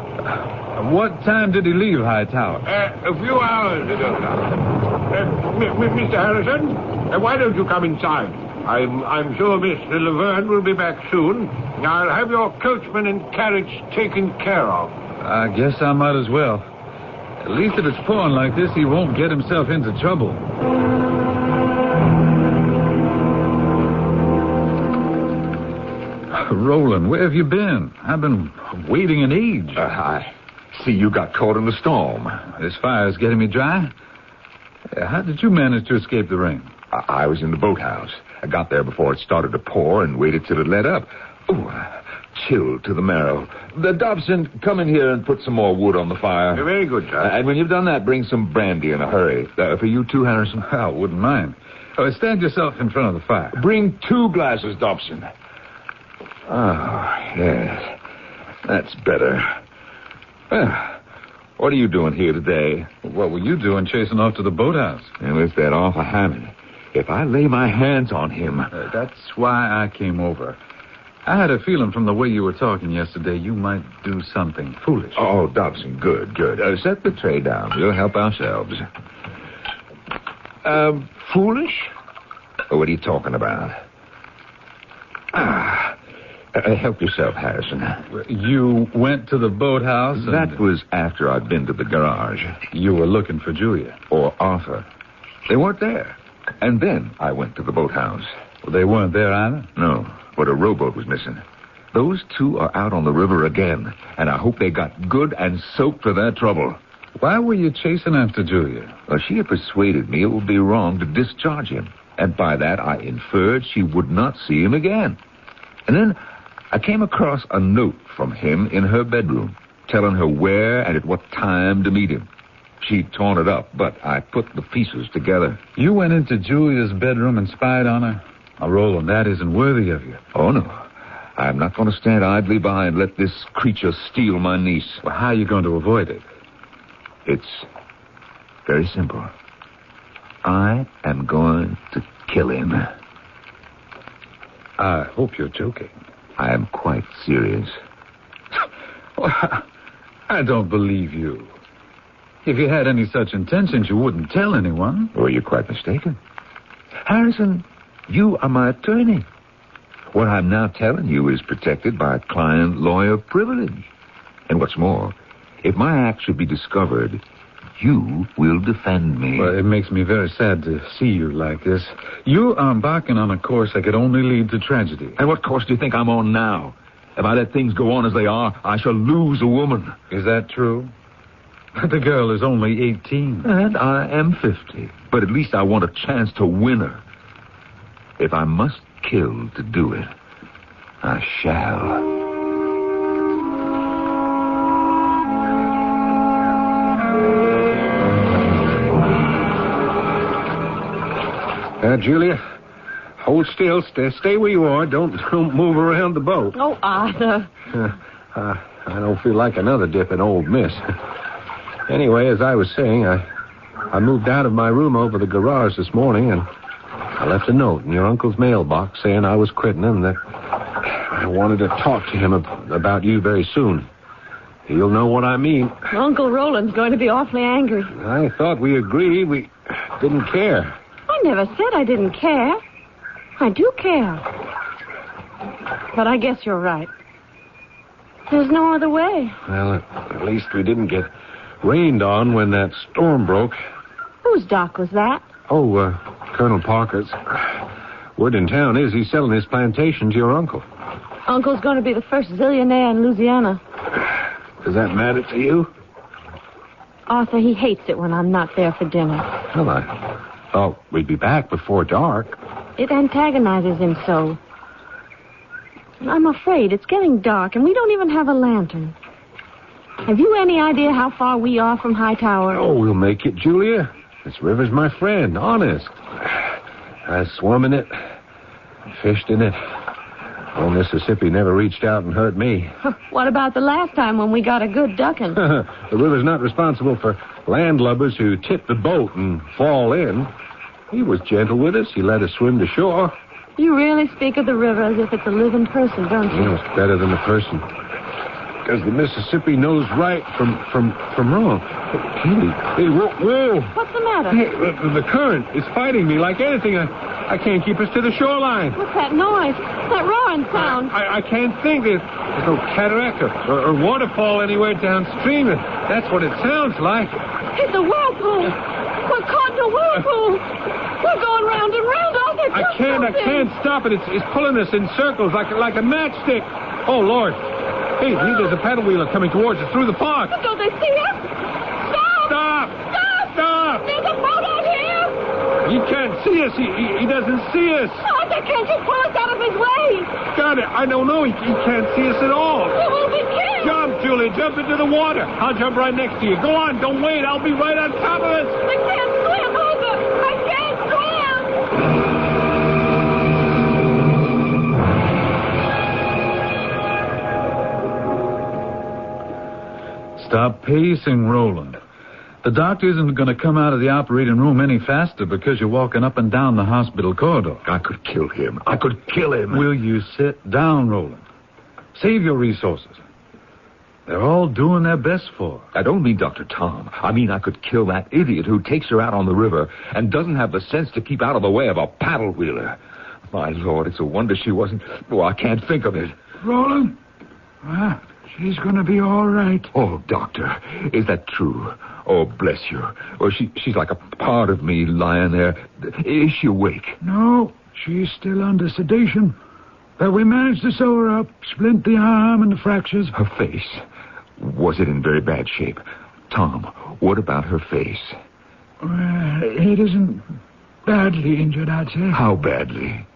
What time did he leave Hightower? A few hours ago, sir. Mr. Harrison, why don't you come inside? I'm sure Mr. Laverne will be back soon. I'll have your coachman and carriage taken care of. I guess I might as well. At least if it's pouring like this, he won't get himself into trouble. Roland, where have you been? I've been waiting an age. I see you got caught in the storm. This fire's getting me dry. How did you manage to escape the rain? I was in the boathouse. I got there before it started to pour and waited till it let up. Ooh, chilled to the marrow. Dobson, come in here and put some more wood on the fire. Very good, sir. And when you've done that, bring some brandy in a hurry. For you too, Harrison? I wouldn't mind. Stand yourself in front of the fire. Bring 2 glasses, Dobson. Oh, yes. That's better. What are you doing here today? What were you doing chasing off to the boathouse? And with that awful Hammond. If I lay my hands on him... That's why I came over. I had a feeling from the way you were talking yesterday you might do something foolish. Oh, Dobson, good. Set the tray down. We'll help ourselves. Foolish? What are you talking about? Help yourself, Harrison. You went to the boathouse and... That was after I'd been to the garage. You were looking for Julia. Or Arthur. They weren't there. And then I went to the boathouse. Well, they weren't there either? No, but a rowboat was missing. Those 2 are out on the river again, and I hope they got good and soaked for their trouble. Why were you chasing after Julia? Well, she had persuaded me it would be wrong to discharge him, and by that I inferred she would not see him again. And then I came across a note from him in her bedroom, telling her where and at what time to meet him. She'd torn it up, but I put the pieces together. You went into Julia's bedroom and spied on her? Now, Roland, that isn't worthy of you. Oh, no. I'm not going to stand idly by and let this creature steal my niece. Well, how are you going to avoid it? It's very simple. I am going to kill him. I hope you're joking. I am quite serious. I don't believe you. If you had any such intentions, you wouldn't tell anyone. Well, you're quite mistaken. Harrison, you are my attorney. What I'm now telling you is protected by client-lawyer privilege. And what's more, if my act should be discovered, you will defend me. Well, it makes me very sad to see you like this. You are embarking on a course that could only lead to tragedy. And what course do you think I'm on now? If I let things go on as they are, I shall lose a woman. Is that true? The girl is only 18. And I am 50. But at least I want a chance to win her. If I must kill to do it, I shall. Julia, hold still. Stay where you are. Don't move around the boat. Oh, Arthur. I don't feel like another dip in Old Miss. Anyway, as I was saying, I moved out of my room over the garage this morning, and I left a note in your uncle's mailbox saying I was quitting and that I wanted to talk to him about you very soon. You'll know what I mean. Uncle Roland's going to be awfully angry. I thought we agreed we didn't care. I never said I didn't care. I do care. But I guess you're right. There's no other way. Well, at least we didn't get rained on when that storm broke. Whose dock was that? Oh, Colonel Parker's. Word in town is he's selling his plantation to your uncle. Uncle's going to be the first zillionaire in Louisiana. Does that matter to you? Arthur, he hates it when I'm not there for dinner. Well, I thought we'd be back before dark. It antagonizes him so. I'm afraid it's getting dark, and we don't even have a lantern. Have you any idea how far we are from Hightower? Oh, we'll make it, Julia. This river's my friend, honest. I swum in it, fished in it. Old Mississippi never reached out and hurt me. What about the last time when we got a good ducking? The river's not responsible for landlubbers who tip the boat and fall in. He was gentle with us. He let us swim to shore. You really speak of the river as if it's a living person, don't you? Yeah, it's better than a person. Because the Mississippi knows right from wrong. Hey, whoa. What's the matter? Hey, the current is fighting me like anything. I can't keep us to the shoreline. What's that noise? That roaring sound? I can't think. There's no cataract or waterfall anywhere downstream. That's what it sounds like. It's a whirlpool. We're caught in a whirlpool. We're going round and round. Arthur, I can't stop it. It's pulling us in circles like a matchstick. Oh, Lord. Hey, there's a paddle wheeler coming towards us through the park. But don't they see us? Stop! There's a boat out here! He can't see us. He doesn't see us. Arthur, can't you pull us out of his way? Got it. I don't know. He can't see us at all. We will be killed. Jump, Julie. Jump into the water. I'll jump right next to you. Go on. Don't wait. I'll be right on top of it. I can't swim, Arthur. I can't swim. Stop pacing, Roland. The doctor isn't going to come out of the operating room any faster because you're walking up and down the hospital corridor. I could kill him. Will you sit down, Roland? Save your resources. They're all doing their best for her. I don't mean Dr. Tom. I mean I could kill that idiot who takes her out on the river and doesn't have the sense to keep out of the way of a paddle wheeler. My Lord, it's a wonder she wasn't... Oh, I can't think of it. Roland? She's going to be all right. Oh, Doctor, is that true? Oh, bless you. Oh, she's like a part of me lying there. Is she awake? No, she's still under sedation. But we managed to sew her up, splint the arm and the fractures. Her face. Was it in very bad shape? Tom, what about her face? It isn't badly injured, I'd say. How badly?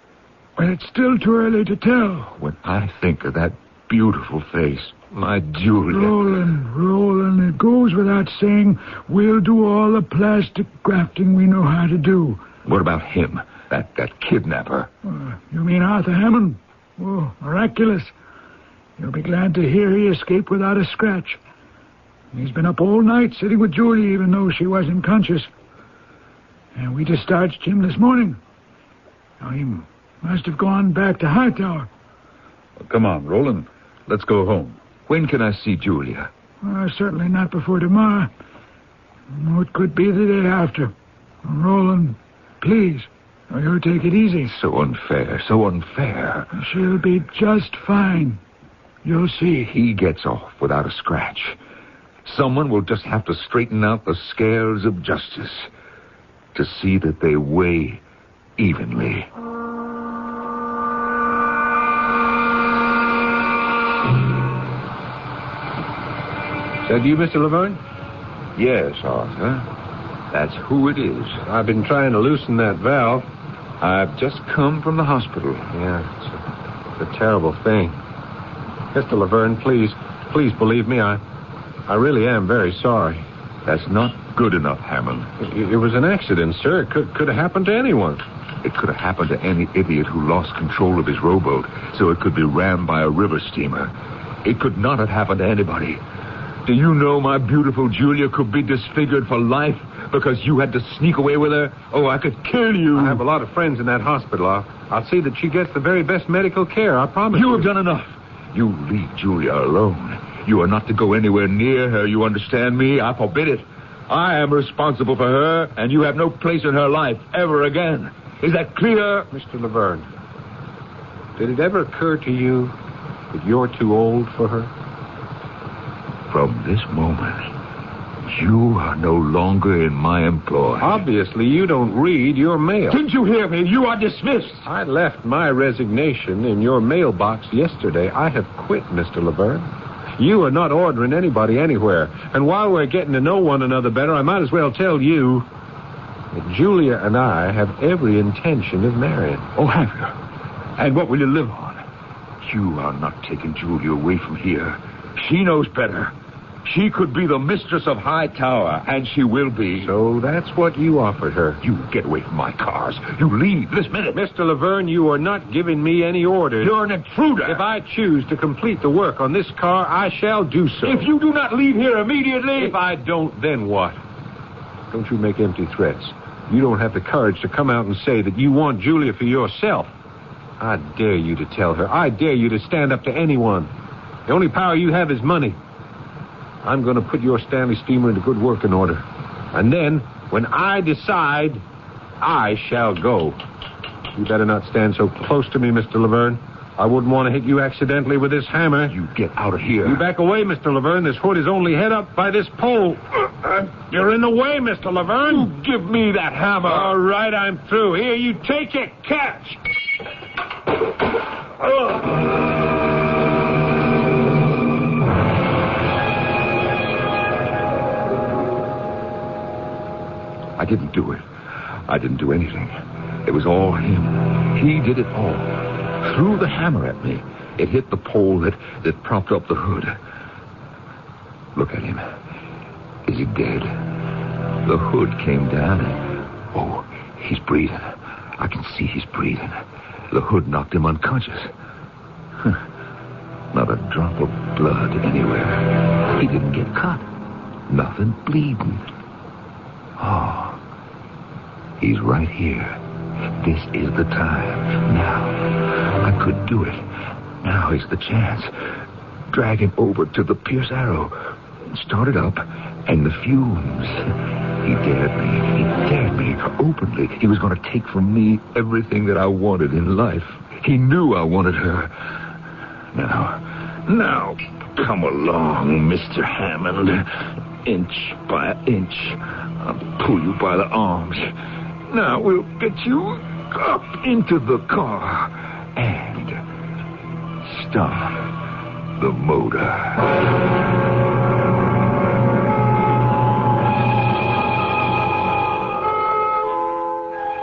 Well, it's still too early to tell. When I think of that beautiful face, my Julia... Roland, it goes without saying, we'll do all the plastic grafting we know how to do. What about him, that kidnapper? You mean Arthur Hammond? Oh, miraculous. You'll be glad to hear he escaped without a scratch. He's been up all night sitting with Julie, even though she wasn't conscious. And we discharged him this morning. Now, he must have gone back to Hightower. Well, come on, Roland. Let's go home. When can I see Julia? Certainly not before tomorrow. It could be the day after. Roland, please. You take it easy. So unfair, so unfair. She'll be just fine. You'll see. He gets off without a scratch. Someone will just have to straighten out the scales of justice to see that they weigh evenly. Is that you, Mr. Laverne? Yes, Arthur. That's who it is. I've been trying to loosen that valve. I've just come from the hospital. Yeah, it's a terrible thing. Mr. Laverne, please believe me. I really am very sorry. That's not good enough, Hammond. It was an accident, sir. It could have happened to anyone. It could have happened to any idiot who lost control of his rowboat, so it could be rammed by a river steamer. It could not have happened to anybody. Do you know my beautiful Julia could be disfigured for life because you had to sneak away with her? Oh, I could kill you. I have a lot of friends in that hospital. I'll see that she gets the very best medical care, I promise you. You have done enough. You leave Julia alone. You are not to go anywhere near her, you understand me? I forbid it. I am responsible for her, and you have no place in her life ever again. Is that clear? Mr. Laverne, did it ever occur to you that you're too old for her? From this moment, you are no longer in my employ. Obviously, you don't read your mail. Didn't you hear me? You are dismissed. I left my resignation in your mailbox yesterday. I have quit, Mr. Laverne. You are not ordering anybody anywhere. And while we're getting to know one another better, I might as well tell you that Julia and I have every intention of marrying. Oh, have you? And what will you live on? You are not taking Julia away from here. She knows better. She could be the mistress of Hightower, and she will be. So that's what you offered her. You get away from my cars. You leave this minute. Mr. Laverne, you are not giving me any orders. You're an intruder. If I choose to complete the work on this car, I shall do so. If you do not leave here immediately... If I don't, then what? Don't you make empty threats. You don't have the courage to come out and say that you want Julia for yourself. I dare you to tell her. I dare you to stand up to anyone. The only power you have is money. I'm going to put your Stanley steamer into good working order. And then, when I decide, I shall go. You better not stand so close to me, Mr. Laverne. I wouldn't want to hit you accidentally with this hammer. You get out of here. You back away, Mr. Laverne. This hood is only held up by this pole. You're in the way, Mr. Laverne. You give me that hammer. All right, I'm through. Here, you take it. Catch. I didn't do it. I didn't do anything. It was all him. He did it all. Threw the hammer at me. It hit the pole that propped up the hood. Look at him. Is he dead? The hood came down and... Oh, he's breathing. I can see he's breathing. The hood knocked him unconscious. Not a drop of blood anywhere. He didn't get cut. Nothing bleeding. Oh, he's right here. This is the time. Now, I could do it. Now is the chance. Drag him over to the Pierce Arrow. Start it up, and the fumes. He dared me. He dared me openly. He was going to take from me everything that I wanted in life. He knew I wanted her. Now, come along, Mr. Hammond. Inch by inch, I'll pull you by the arms. Now we'll get you up into the car and start the motor.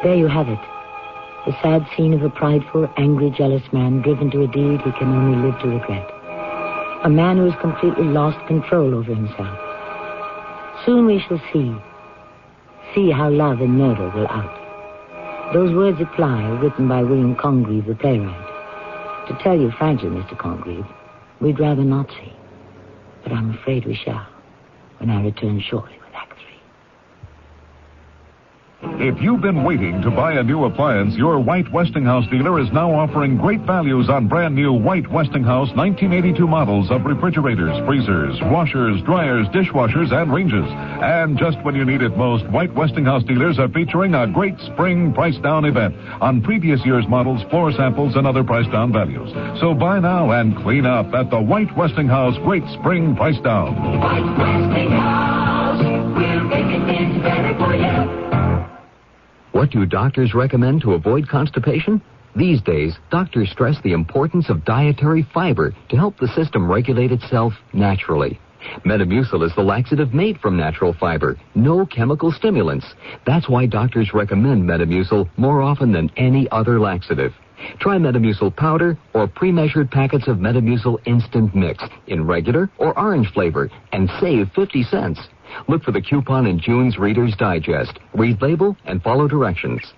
There you have it. The sad scene of a prideful, angry, jealous man driven to a deed he can only live to regret. A man who has completely lost control over himself. Soon we shall see how love and murder will out. Those words apply, written by William Congreve, the playwright. To tell you frankly, Mr. Congreve, we'd rather not see. But I'm afraid we shall, when I return shortly with Act 3. If you've been waiting to buy a new appliance, your White Westinghouse dealer is now offering great values on brand new White Westinghouse 1982 models of refrigerators, freezers, washers, dryers, dishwashers, and ranges. And just when you need it most, White Westinghouse dealers are featuring a great spring price down event on previous year's models, floor samples, and other price down values. So buy now and clean up at the White Westinghouse Great Spring Price Down. White Westinghouse, we're making things better for you. What do doctors recommend to avoid constipation? These days, doctors stress the importance of dietary fiber to help the system regulate itself naturally. Metamucil is the laxative made from natural fiber, no chemical stimulants. That's why doctors recommend Metamucil more often than any other laxative. Try Metamucil powder or pre-measured packets of Metamucil instant mix in regular or orange flavor and save 50 cents. Look for the coupon in June's Reader's Digest. Read label and follow directions.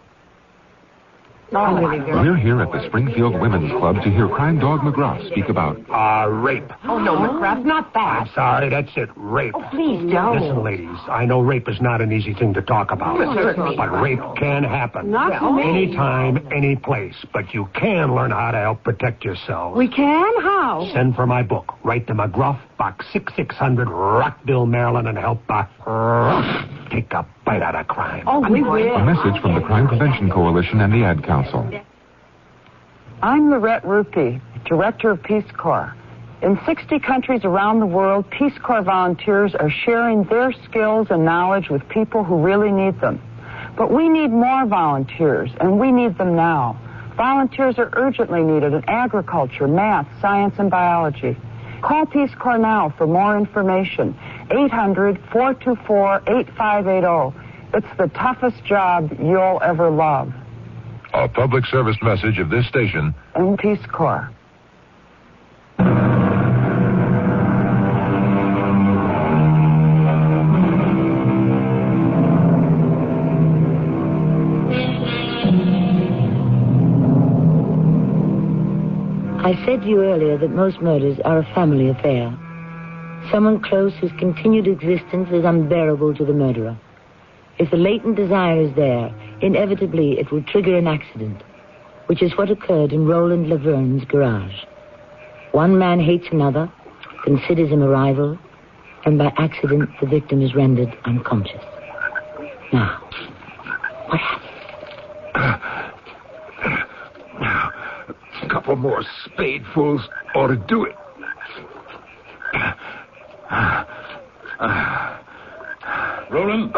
We're here at the Springfield Women's Club to hear Crime Dog McGrath speak about Rape. Oh, no, McGrath, not that. I'm sorry, that's it, rape. Oh, please don't. Listen, ladies, I know rape is not an easy thing to talk about. But rape can happen. Not to me. Anytime, any place. But you can learn how to help protect yourself. We can? How? Send for my book. Write to McGruff, Box 6600, Rockville, Maryland, and help take a bite out of crime. Oh, we will. a message from the Crime Prevention Coalition and the Ad Council. I'm Lorette Rupi, Director of Peace Corps. In 60 countries around the world, Peace Corps volunteers are sharing their skills and knowledge with people who really need them. But we need more volunteers, and we need them now. Volunteers are urgently needed in agriculture, math, science, and biology. Call Peace Corps now for more information. 800-424-8580. It's the toughest job you'll ever love. A public service message of this station And Peace Corps. I said to you earlier that most murders are a family affair. Someone close whose continued existence is unbearable to the murderer. If the latent desire is there, inevitably it will trigger an accident, which is what occurred in Roland Laverne's garage. One man hates another, considers him a rival, and by accident the victim is rendered unconscious. Now, what happened? A couple more spadefuls ought to do it. Roland?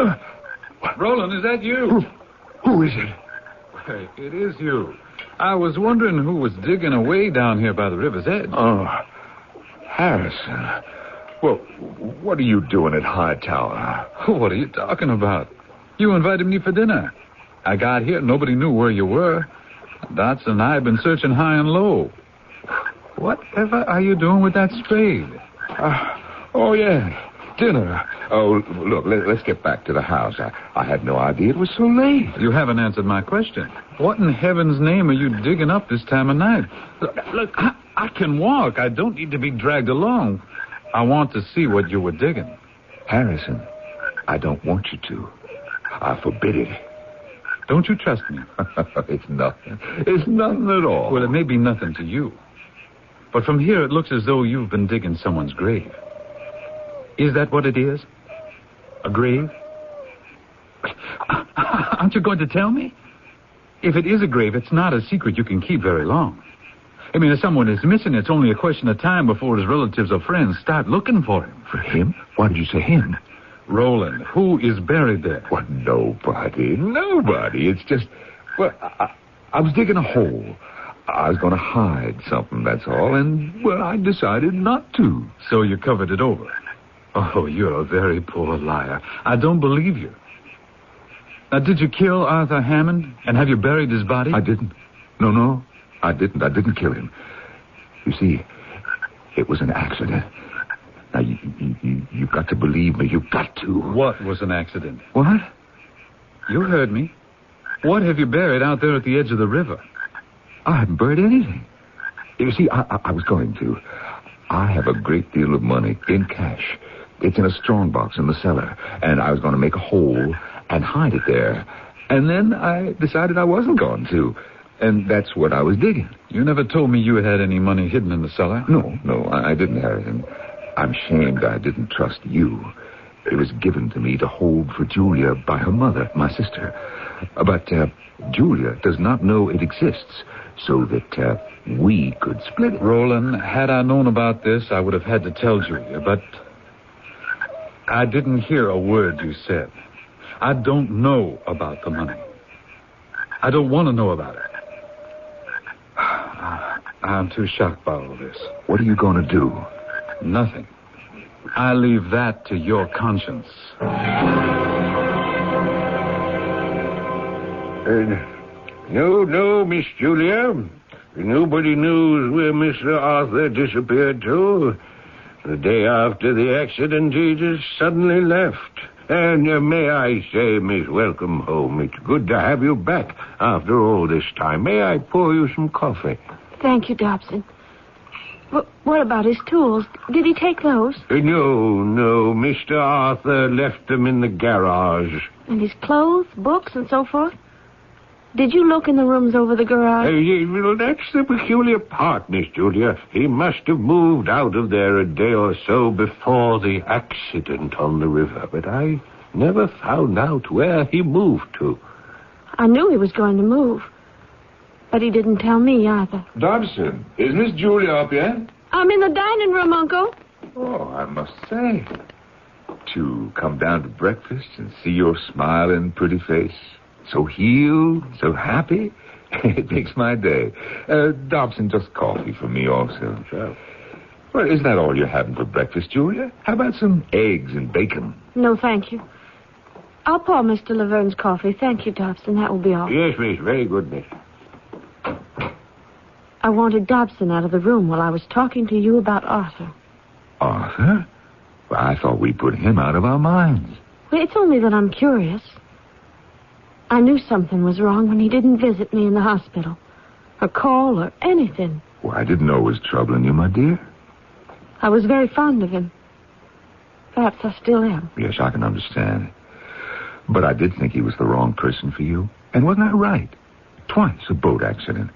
Roland, is that you? Who is it? It is you. I was wondering who was digging away down here by the river's edge. Oh, Harrison. Well, what are you doing at Hightower? What are you talking about? You invited me for dinner. I got here, nobody knew where you were. Dots and I have been searching high and low. Whatever are you doing with that spade? Oh, yeah. Dinner. Oh, look, let's get back to the house. I had no idea it was so late. You haven't answered my question. What in heaven's name are you digging up this time of night? Look, I can walk. I don't need to be dragged along. I want to see what you were digging. Harrison, I don't want you to. I forbid it. Don't you trust me? It's nothing. It's nothing at all. Well, it may be nothing to you. But from here, it looks as though you've been digging someone's grave. Is that what it is? A grave? Aren't you going to tell me? If it is a grave, it's not a secret you can keep very long. I mean, if someone is missing, it's only a question of time before his relatives or friends start looking for him. For him? Why did you say him? Roland, who is buried there? Well, nobody. Nobody. It's just... Well, I was digging a hole. I was going to hide something, that's all, and, well, I decided not to. So you covered it over? Oh, you're a very poor liar. I don't believe you. Now, did you kill Arthur Hammond, and have you buried his body? I didn't. No, I didn't. I didn't kill him. You see, it was an accident. Now, you've got to believe me. You've got to. What was an accident? What? You heard me. What have you buried out there at the edge of the river? I haven't buried anything. You see, I was going to. I have a great deal of money in cash. It's in a strong box in the cellar, and I was going to make a hole and hide it there. And then I decided I wasn't going to. And that's what I was digging. You never told me you had any money hidden in the cellar. No, I didn't have it. And I'm ashamed I didn't trust you. It was given to me to hold for Julia by her mother, my sister. But Julia does not know it exists, so that we could split it. Roland, had I known about this, I would have had to tell Julia, but I didn't hear a word you said. I don't know about the money. I don't want to know about it. I'm too shocked by all this. What are you going to do? Nothing. I leave that to your conscience. No, Miss Julia. Nobody knows where Mr. Arthur disappeared to. The day after the accident, he just suddenly left. And may I say, Miss, welcome home. It's good to have you back after all this time. May I pour you some coffee? Thank you, Dobson. What about his tools? Did he take those? No. Mr. Arthur left them in the garage. And his clothes, books, and so forth? Did you look in the rooms over the garage? Well, that's the peculiar part, Miss Julia. He must have moved out of there a day or so before the accident on the river, but I never found out where he moved to. I knew he was going to move, but he didn't tell me either. Dobson, is Miss Julia up yet? I'm in the dining room, Uncle. Oh, I must say, to come down to breakfast and see your smiling, pretty face, so healed, so happy, it makes my day. Dobson, just coffee for me also. Sure. Well, isn't that all you're having for breakfast, Julia? How about some eggs and bacon? No, thank you. I'll pour Mr. Laverne's coffee. Thank you, Dobson. That will be all. Yes, Miss. Very good, Miss. I wanted Dobson out of the room while I was talking to you about Arthur. Arthur? Well, I thought we put him out of our minds. Well, it's only that I'm curious. I knew something was wrong when he didn't visit me in the hospital, or call, or anything. Well, I didn't know it was troubling you, my dear. I was very fond of him. Perhaps I still am. Yes, I can understand. But I did think he was the wrong person for you. And wasn't that right? Twice a boat accident.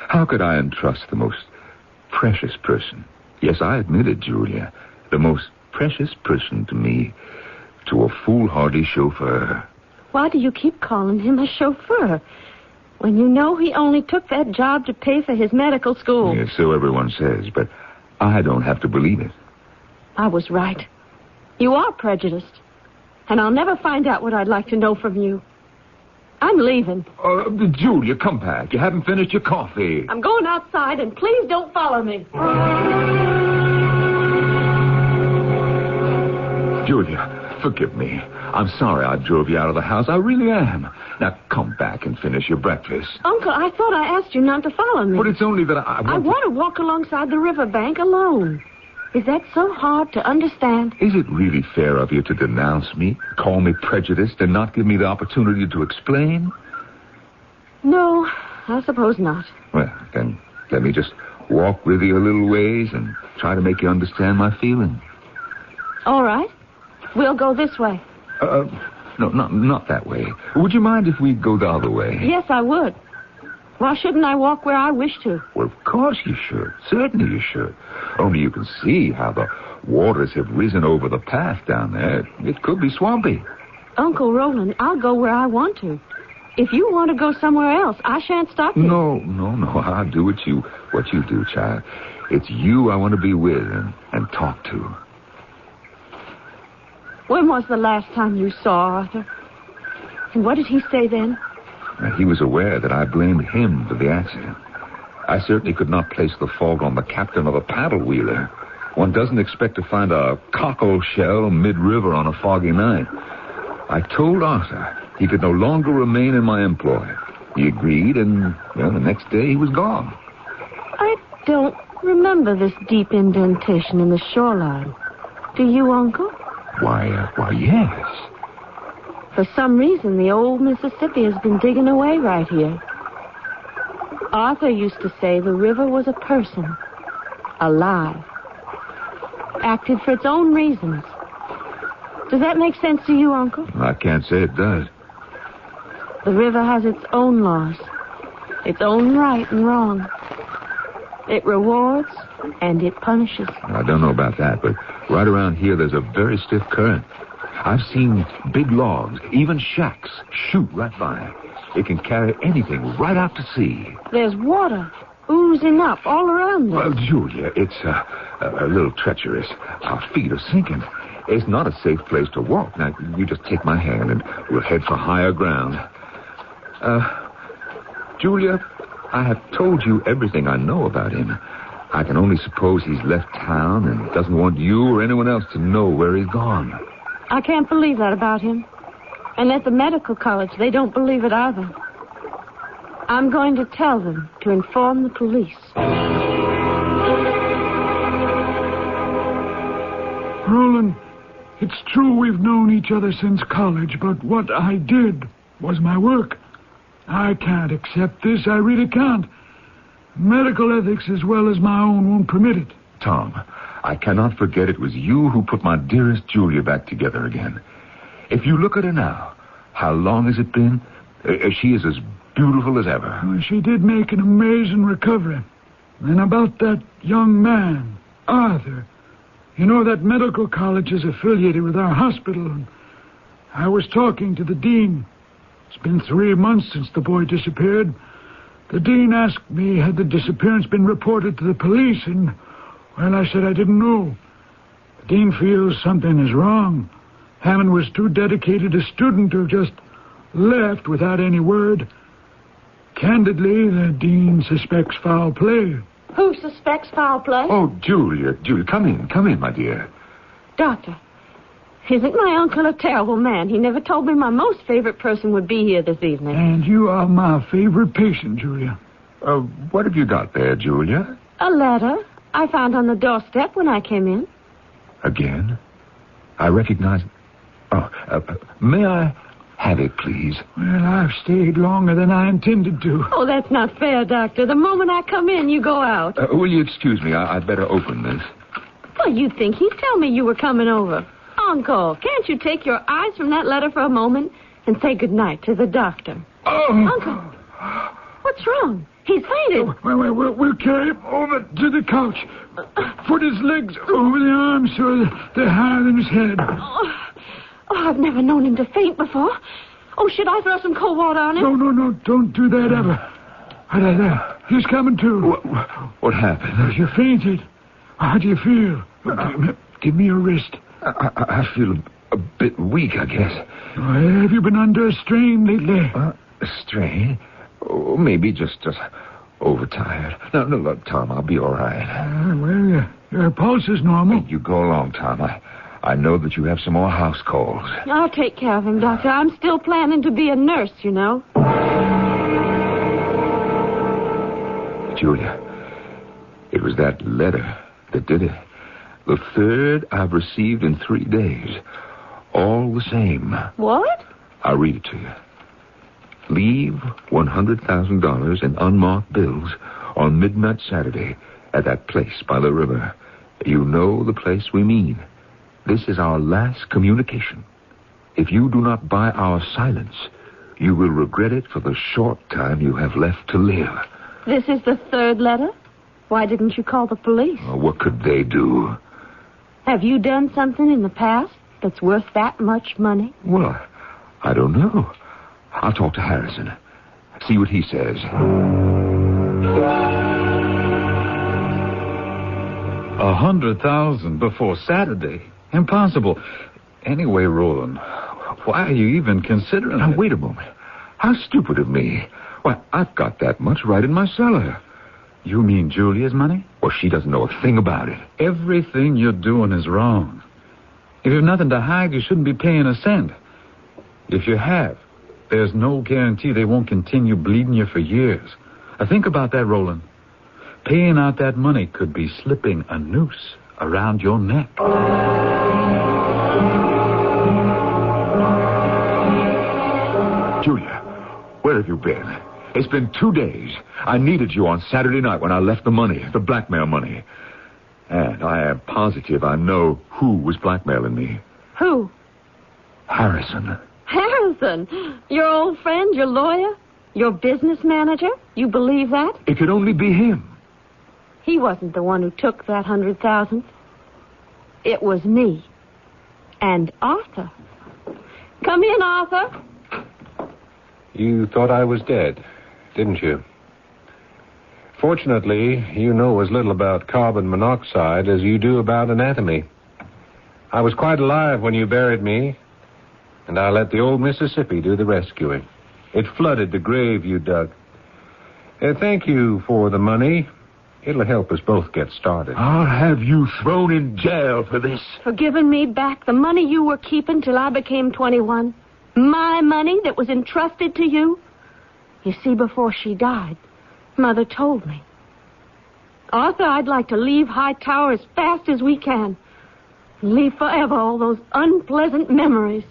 How could I entrust the most precious person? Yes, I admit it, Julia. The most precious person to me, to a foolhardy chauffeur. Why do you keep calling him a chauffeur when you know he only took that job to pay for his medical school? Yes, so everyone says, but I don't have to believe it. I was right. You are prejudiced, and I'll never find out what I'd like to know from you. I'm leaving. Julia, come back. You haven't finished your coffee. I'm going outside, and please don't follow me. Julia, forgive me. I'm sorry I drove you out of the house. I really am. Now, come back and finish your breakfast. Uncle, I thought I asked you not to follow me. But it's only that I want to walk alongside the riverbank alone. Is that so hard to understand? Is it really fair of you to denounce me, call me prejudiced, and not give me the opportunity to explain? No, I suppose not. Well, then let me just walk with you a little ways and try to make you understand my feeling. All right. We'll go this way. No, not that way. Would you mind if we go the other way? Yes, I would. Why shouldn't I walk where I wish to? Well, of course you should. Certainly you should. Only you can see how the waters have risen over the path down there. It could be swampy. Uncle Roland, I'll go where I want to. If you want to go somewhere else, I shan't stop you. No. I'll do what you do, child. It's you I want to be with and talk to. When was the last time you saw Arthur? And what did he say then? He was aware that I blamed him for the accident. I certainly could not place the fault on the captain of a paddle-wheeler. One doesn't expect to find a cockle shell mid-river on a foggy night. I told Arthur he could no longer remain in my employ. He agreed, and the next day he was gone. I don't remember this deep indentation in the shoreline. Do you, Uncle? Why, yes. For some reason, the old Mississippi has been digging away right here. Arthur used to say the river was a person, alive, acted for its own reasons. Does that make sense to you, Uncle? I can't say it does. The river has its own laws, its own right and wrong. It rewards and it punishes. I don't know about that, but right around here there's a very stiff current. I've seen big logs, even shacks, shoot right by. It can carry anything right out to sea. There's water oozing up all around us. Well, Julia, it's a little treacherous. Our feet are sinking. It's not a safe place to walk. Now, you just take my hand and we'll head for higher ground. Julia, I have told you everything I know about him. I can only suppose he's left town and doesn't want you or anyone else to know where he's gone. I can't believe that about him. And at the medical college, they don't believe it either. I'm going to tell them to inform the police. Roland, it's true we've known each other since college, but what I did was my work. I can't accept this. I really can't. Medical ethics as well as my own won't permit it. Tom, I cannot forget it was you who put my dearest Julia back together again. If you look at her now, how long has it been? She is as beautiful as ever. Well, she did make an amazing recovery. And about that young man, Arthur, you know that medical college is affiliated with our hospital. And I was talking to the dean. It's been 3 months since the boy disappeared. The dean asked me, had the disappearance been reported to the police? And, well, I said I didn't know. The dean feels something is wrong. Hammond was too dedicated a student to have just left without any word. Candidly, the dean suspects foul play. Who suspects foul play? Oh, Julia, come in, my dear. Doctor, isn't my uncle a terrible man? He never told me my most favorite person would be here this evening. And you are my favorite patient, Julia. What have you got there, Julia? A letter I found on the doorstep when I came in. Again? I recognize... may I have it, please? Well, I've stayed longer than I intended to. Oh, that's not fair, Doctor. The moment I come in, you go out. Will you excuse me? I'd better open this. Well, you'd think he'd tell me you were coming over. Uncle, can't you take your eyes from that letter for a moment and say goodnight to the doctor? Oh! Uncle, what's wrong? He's fainted. We'll carry him over to the couch. Put his legs over the arms so they're higher than his head. Oh, I've never known him to faint before. Oh, should I throw some cold water on him? No, don't do that ever. There. He's coming to. What happened? You fainted. How do you feel? Give me your wrist. I feel a bit weak, I guess. Have you been under a strain lately? A strain? Oh, maybe just overtired. No, look, Tom, I'll be all right. Well, your pulse is normal. You go along, Tom. I know that you have some more house calls. I'll take care of him, Doctor. I'm still planning to be a nurse, you know. Julia, it was that letter that did it. The third I've received in 3 days. All the same. What? I'll read it to you. Leave $100,000 in unmarked bills on midnight Saturday at that place by the river. You know the place we mean. This is our last communication. If you do not buy our silence, you will regret it for the short time you have left to live. This is the third letter? Why didn't you call the police? What could they do? Have you done something in the past that's worth that much money? Well, I don't know. I'll talk to Harrison. See what he says. $100,000 before Saturday? Impossible. Anyway, Roland, why are you even considering Now, it? wait a moment. How stupid of me. Why, I've got that much right in my cellar. You mean Julia's money? Well, she doesn't know a thing about it. Everything you're doing is wrong. If you've nothing to hide, you shouldn't be paying a cent. If you have, there's no guarantee they won't continue bleeding you for years. Now, think about that, Roland. Paying out that money could be slipping a noose around your neck. Julia, where have you been? It's been 2 days. I needed you on Saturday night when I left the money, the blackmail money. And I am positive I know who was blackmailing me. Who? Harrison. Harrison, your old friend, your lawyer, your business manager? You believe that? It could only be him. He wasn't the one who took that 100,000. It was me. And Arthur. Come in, Arthur. You thought I was dead, didn't you? Fortunately, you know as little about carbon monoxide as you do about anatomy. I was quite alive when you buried me, and I let the old Mississippi do the rescuing. It flooded the grave you dug. Thank you for the money. It'll help us both get started. I'll have you thrown in jail for this. For giving me back the money you were keeping till I became 21. My money that was entrusted to you. You see, before she died, Mother told me. Arthur, I'd like to leave Hightower as fast as we can. And leave forever all those unpleasant memories.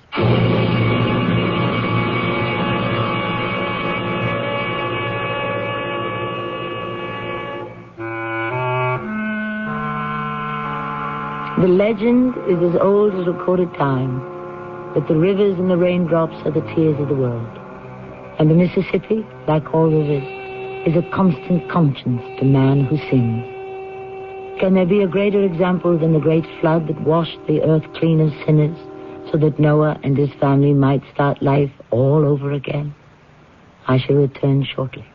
The legend is as old as recorded time, that the rivers and the raindrops are the tears of the world. And the Mississippi, like all rivers, is a constant conscience to man who sins. Can there be a greater example than the great flood that washed the earth clean of sinners, so that Noah and his family might start life all over again? I shall return shortly.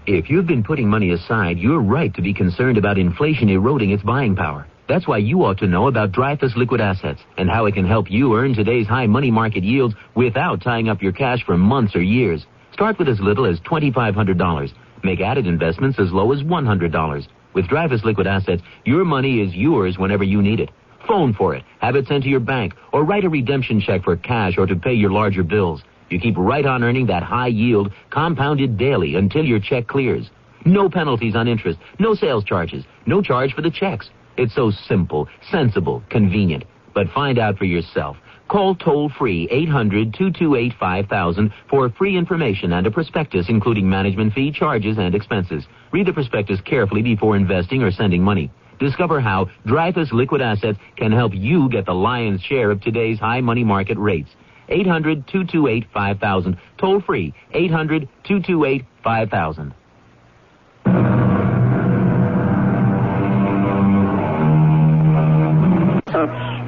If you've been putting money aside, you're right to be concerned about inflation eroding its buying power. That's why you ought to know about Dreyfus Liquid Assets and how it can help you earn today's high money market yields without tying up your cash for months or years. Start with as little as $2,500. Make added investments as low as $100. With Dreyfus Liquid Assets, your money is yours whenever you need it. Phone for it, have it sent to your bank, or write a redemption check for cash or to pay your larger bills. You keep right on earning that high yield, compounded daily until your check clears. No penalties on interest, no sales charges, no charge for the checks. It's so simple, sensible, convenient. But find out for yourself. Call toll-free 800-228-5000 for free information and a prospectus including management fee, charges, and expenses. Read the prospectus carefully before investing or sending money. Discover how Dreyfus Liquid Assets can help you get the lion's share of today's high money market rates. 800-228-5000. Toll-free 800-228-5000.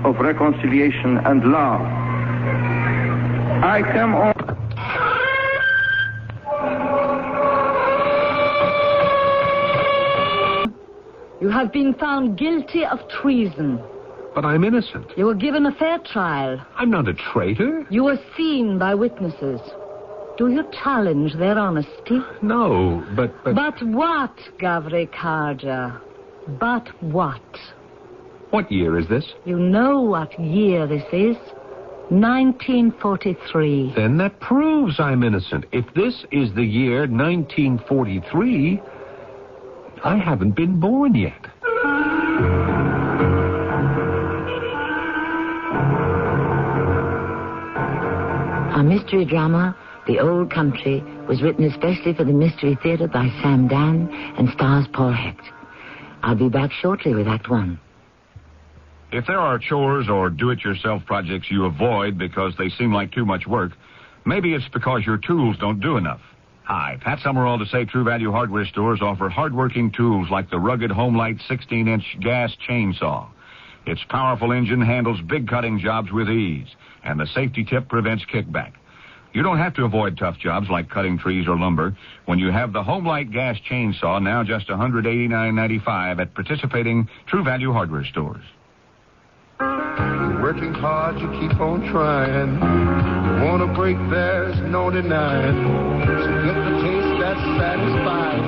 Of reconciliation and love. I come on. You have been found guilty of treason. But I'm innocent. You were given a fair trial. I'm not a traitor. You were seen by witnesses. Do you challenge their honesty? No, but... But what, Gavri Karja? But what? What year is this? You know what year this is. 1943. Then that proves I'm innocent. If this is the year 1943, I haven't been born yet. Our mystery drama, The Old Country, was written especially for the Mystery Theater by Sam Dan and stars Paul Hecht. I'll be back shortly with Act One. If there are chores or do-it-yourself projects you avoid because they seem like too much work, maybe it's because your tools don't do enough. Hi, Pat Summerall to say True Value Hardware stores offer hard-working tools like the rugged Homelight 16-inch gas chainsaw. Its powerful engine handles big cutting jobs with ease, and the safety tip prevents kickback. You don't have to avoid tough jobs like cutting trees or lumber when you have the Homelight gas chainsaw, now just $189.95 at participating True Value Hardware stores. You're working hard, you keep on trying. You want to break, there's no denying. So get the taste that's satisfying.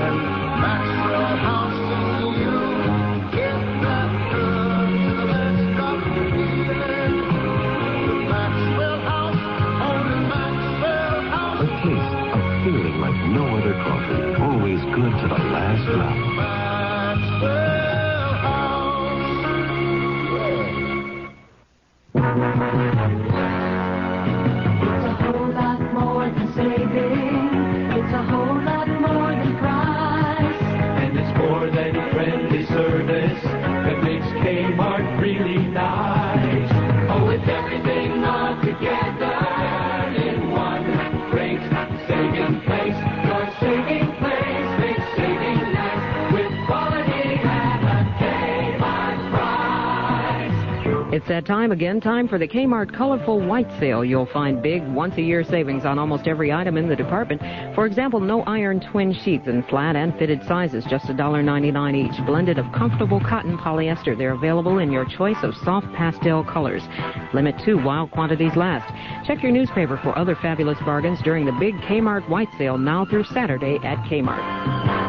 Maxwell House sings to you. Get that good to the last drop of feeling. The Maxwell House, only Maxwell House. A taste of feeling like no other coffee. Always good to the last drop. Maxwell. It's a whole lot more than saving. It's a whole lot more than price. And it's more than friendly service that makes Kmart really nice. Oh, it's everything all together. It's that time again, time for the Kmart Colorful White Sale. You'll find big once-a-year savings on almost every item in the department. For example, no iron twin sheets in flat and fitted sizes, just $1.99 each. Blended of comfortable cotton polyester. They're available in your choice of soft pastel colors. Limit 2 while quantities last. Check your newspaper for other fabulous bargains during the big Kmart White Sale now through Saturday at Kmart.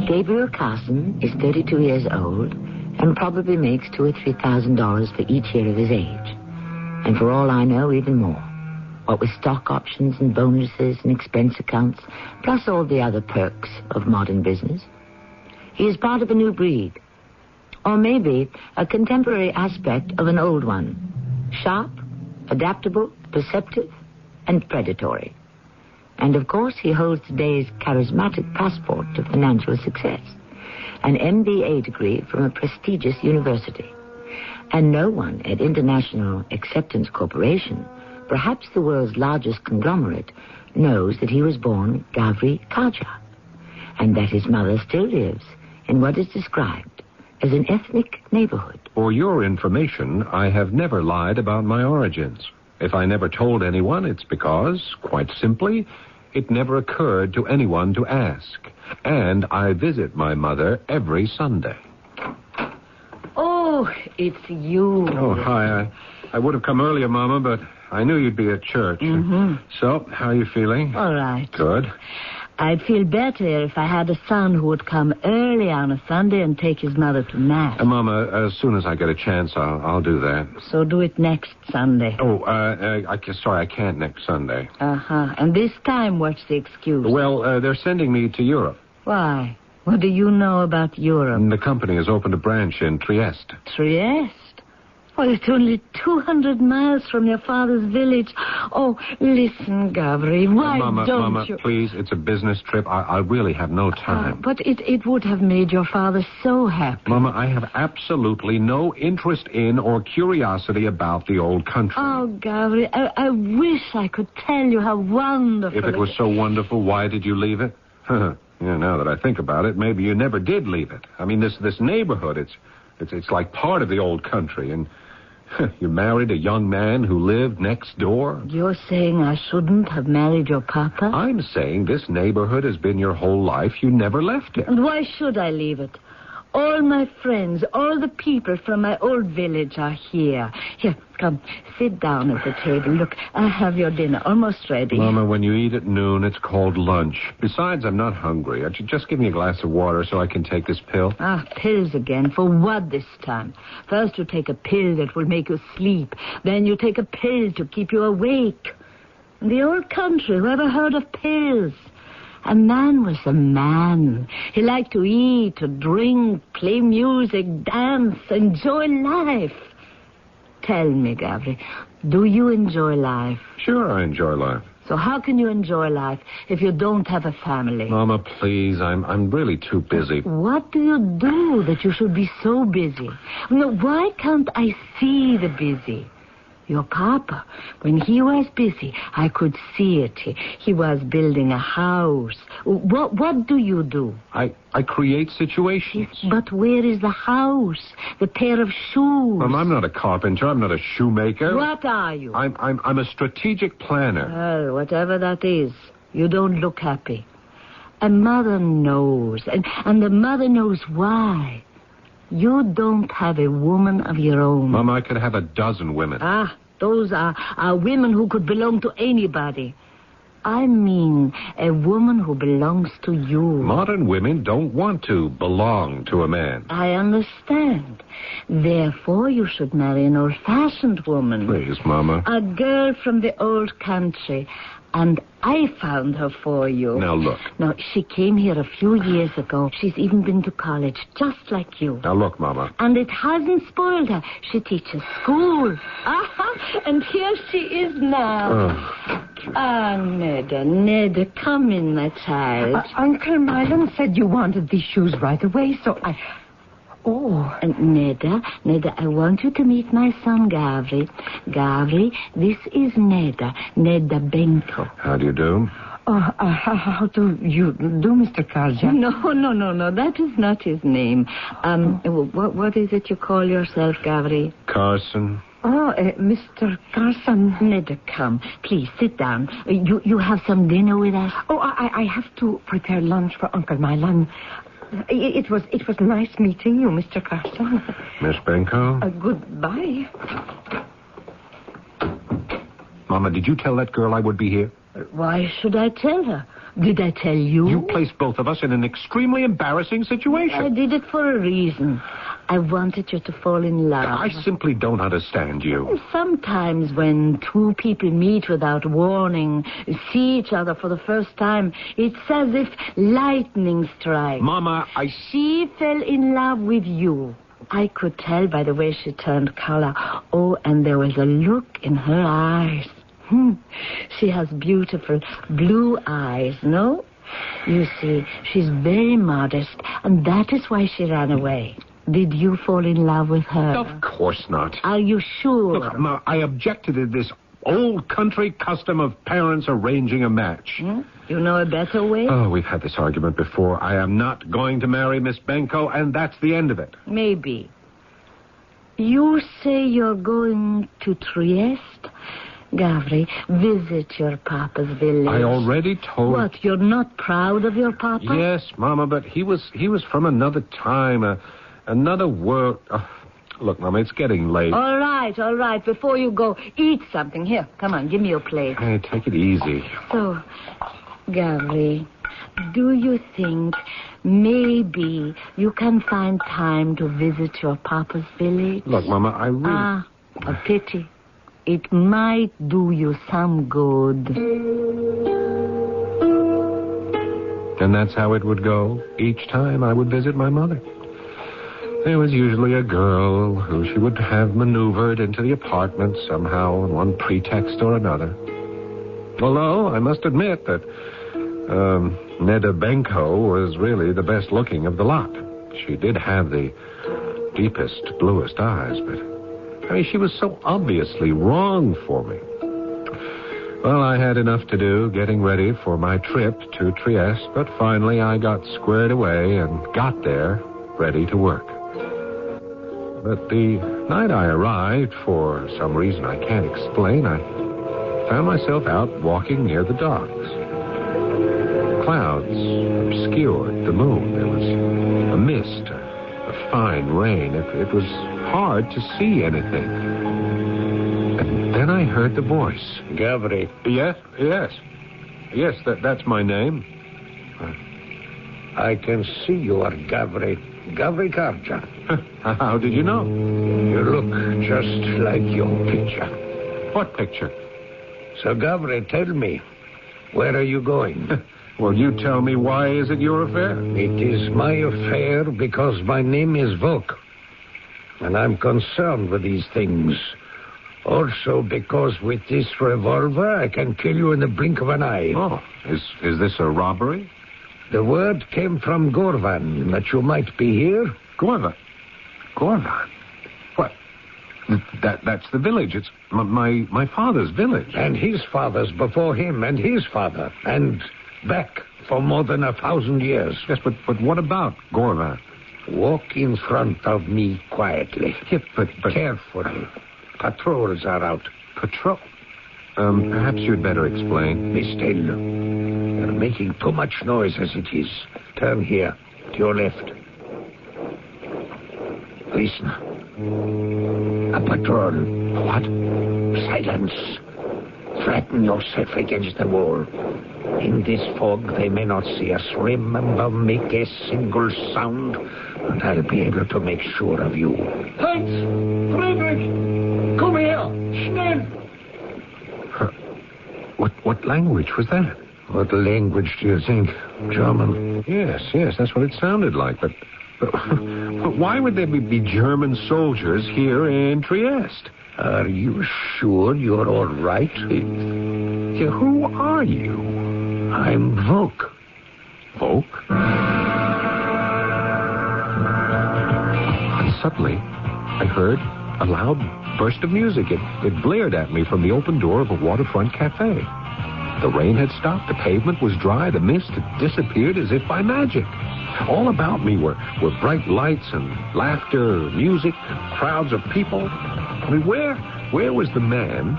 Gabriel Carson is 32 years old and probably makes $2,000 or $3,000 for each year of his age. And for all I know, even more. What with stock options and bonuses and expense accounts, plus all the other perks of modern business. He is part of a new breed. Or maybe a contemporary aspect of an old one. Sharp, adaptable, perceptive, and predatory. And, of course, he holds today's charismatic passport to financial success, an MBA degree from a prestigious university. And no one at International Acceptance Corporation, perhaps the world's largest conglomerate, knows that he was born Gavri Kaja, and that his mother still lives in what is described as an ethnic neighborhood. For your information, I have never lied about my origins. If I never told anyone, it's because, quite simply, it never occurred to anyone to ask. And I visit my mother every Sunday. Oh, it's you. Oh, hi. I would have come earlier, Mama, but I knew you'd be at church. Mm-hmm. So, how are you feeling? All right. Good. I'd feel better if I had a son who would come early on a Sunday and take his mother to Mass. Mama, as soon as I get a chance, I'll do that. So do it next Sunday. Oh, sorry, I can't next Sunday. Uh-huh. And this time, what's the excuse? Well, they're sending me to Europe. Why? What do you know about Europe? The company has opened a branch in Trieste. Trieste? Well, it's only 200 miles from your father's village. Oh, listen, Gavri, why don't Mama, you... please, it's a business trip. I really have no time. But it would have made your father so happy. Mama, I have absolutely no interest in or curiosity about the old country. Oh, Gavri, I wish I could tell you how wonderful... If it was so wonderful, why did you leave it? Yeah, now that I think about it, maybe you never did leave it. I mean, this neighborhood, it's like part of the old country, and... You married a young man who lived next door? You're saying I shouldn't have married your papa? I'm saying this neighborhood has been your whole life. You never left it. And why should I leave it? All my friends, all the people from my old village are here. Here, come, sit down at the table. Look, I have your dinner almost ready. Mama, when you eat at noon, it's called lunch. Besides, I'm not hungry. Just give me a glass of water so I can take this pill. Ah, pills again. For what this time? First you take a pill that will make you sleep. Then you take a pill to keep you awake. In the old country, who ever heard of pills? A man was a man. He liked to eat, to drink, play music, dance, enjoy life. Tell me, Gavri, do you enjoy life? Sure, I enjoy life. So how can you enjoy life if you don't have a family? Mama, please, I'm really too busy. What do you do that you should be so busy? No, why can't I see the busy? Your papa, when he was busy, I could see it. He was building a house. What do you do? I create situations. But where is the house? The pair of shoes? Mom, I'm not a carpenter. I'm not a shoemaker. What are you? I'm a strategic planner. Well, whatever that is, you don't look happy. A mother knows, and the mother knows why. You don't have a woman of your own. Mom, I could have a dozen women. Ah, those are women who could belong to anybody. I mean a woman who belongs to you. Modern women don't want to belong to a man. I understand. Therefore, you should marry an old-fashioned woman. Please, Mama. A girl from the old country. And I found her for you. Now, look. Now, she came here a few years ago. She's even been to college, just like you. Now, look, Mama. And it hasn't spoiled her. She teaches school. And here she is now. Neda, come in, my child. Uncle Milan said you wanted these shoes right away, so I... Oh. And Neda, I want you to meet my son, Gavri. Gavri, this is Neda Benko. How do you do? How do you do, Mr. Karja? No, that is not his name. What is it you call yourself, Gavri? Carson. Mr. Carson. Neda, come. Please, sit down. You have some dinner with us? Oh, I have to prepare lunch for Uncle Milan. It was nice meeting you, Mr. Carson. Miss Benko? Goodbye. Mama, did you tell that girl I would be here? Why should I tell her? Did I tell you? You placed both of us in an extremely embarrassing situation. I did it for a reason. I wanted you to fall in love. I simply don't understand you. Sometimes when two people meet without warning, see each other for the first time, it's as if lightning strikes. Mama, She fell in love with you. I could tell by the way she turned color. Oh, and there was a look in her eyes. She has beautiful blue eyes, no? You see, she's very modest, and that is why she ran away. Did you fall in love with her? Of course not. Are you sure? Look, Ma, I objected to this old country custom of parents arranging a match. You know a better way? Oh, we've had this argument before. I am not going to marry Miss Benko, and that's the end of it. Maybe. You say you're going to Trieste? Gavri, visit your papa's village. I already told... What, you're not proud of your papa? Yes, Mama, but he was from another time, another world. Look, Mama, it's getting late. All right. Before you go, eat something. Here, come on, give me your plate. Hey, take it easy. So, Gavri, do you think maybe you can find time to visit your papa's village? Look, Mama, I really... a pity. It might do you some good. And that's how it would go each time I would visit my mother. There was usually a girl who she would have maneuvered into the apartment somehow on one pretext or another. Although, I must admit that Neda Benko was really the best looking of the lot. She did have the deepest, bluest eyes, but... she was so obviously wrong for me. Well, I had enough to do getting ready for my trip to Trieste, but finally I got squared away and got there ready to work. But the night I arrived, for some reason I can't explain, I found myself out walking near the docks. Clouds obscured the moon. There was a mist, a fine rain. It was hard to see anything. And then I heard the voice. Gavri. Yes, that's my name. I can see you are Gavri Karja. How did you know? You look just like your picture. What picture? So, Gavri, tell me, where are you going? Well, you tell me, why is it your affair? It is my affair because my name is Vok. And I'm concerned with these things. Also because with this revolver, I can kill you in the blink of an eye. Oh, is this a robbery? The word came from Gorvan that you might be here. Gorvan? What? That's the village. It's my father's village. And his father's before him, and his father. And back for more than 1,000 years. Yes, but what about Gorvan? Walk in front of me quietly. Yeah, but... Carefully. Patrols are out. Patrol? Perhaps you'd better explain. Be still. You're making too much noise as it is. Turn here, to your left. Listen. A patrol. What? Silence. Flatten yourself against the wall. In this fog, they may not see us. Remember, make a single sound, and I'll be able to make sure of you. Heinz! Friedrich! Come here! Schnell! What language was that? What language do you think? German? Yes, that's what it sounded like. But why would there be German soldiers here in Trieste? Are you sure you're all right? Yeah, who are you? I'm Vok. Vok? suddenly, I heard a loud burst of music. It blared at me from the open door of a waterfront cafe. The rain had stopped. The pavement was dry. The mist had disappeared as if by magic. All about me were bright lights and laughter, music, crowds of people. I mean, where was the man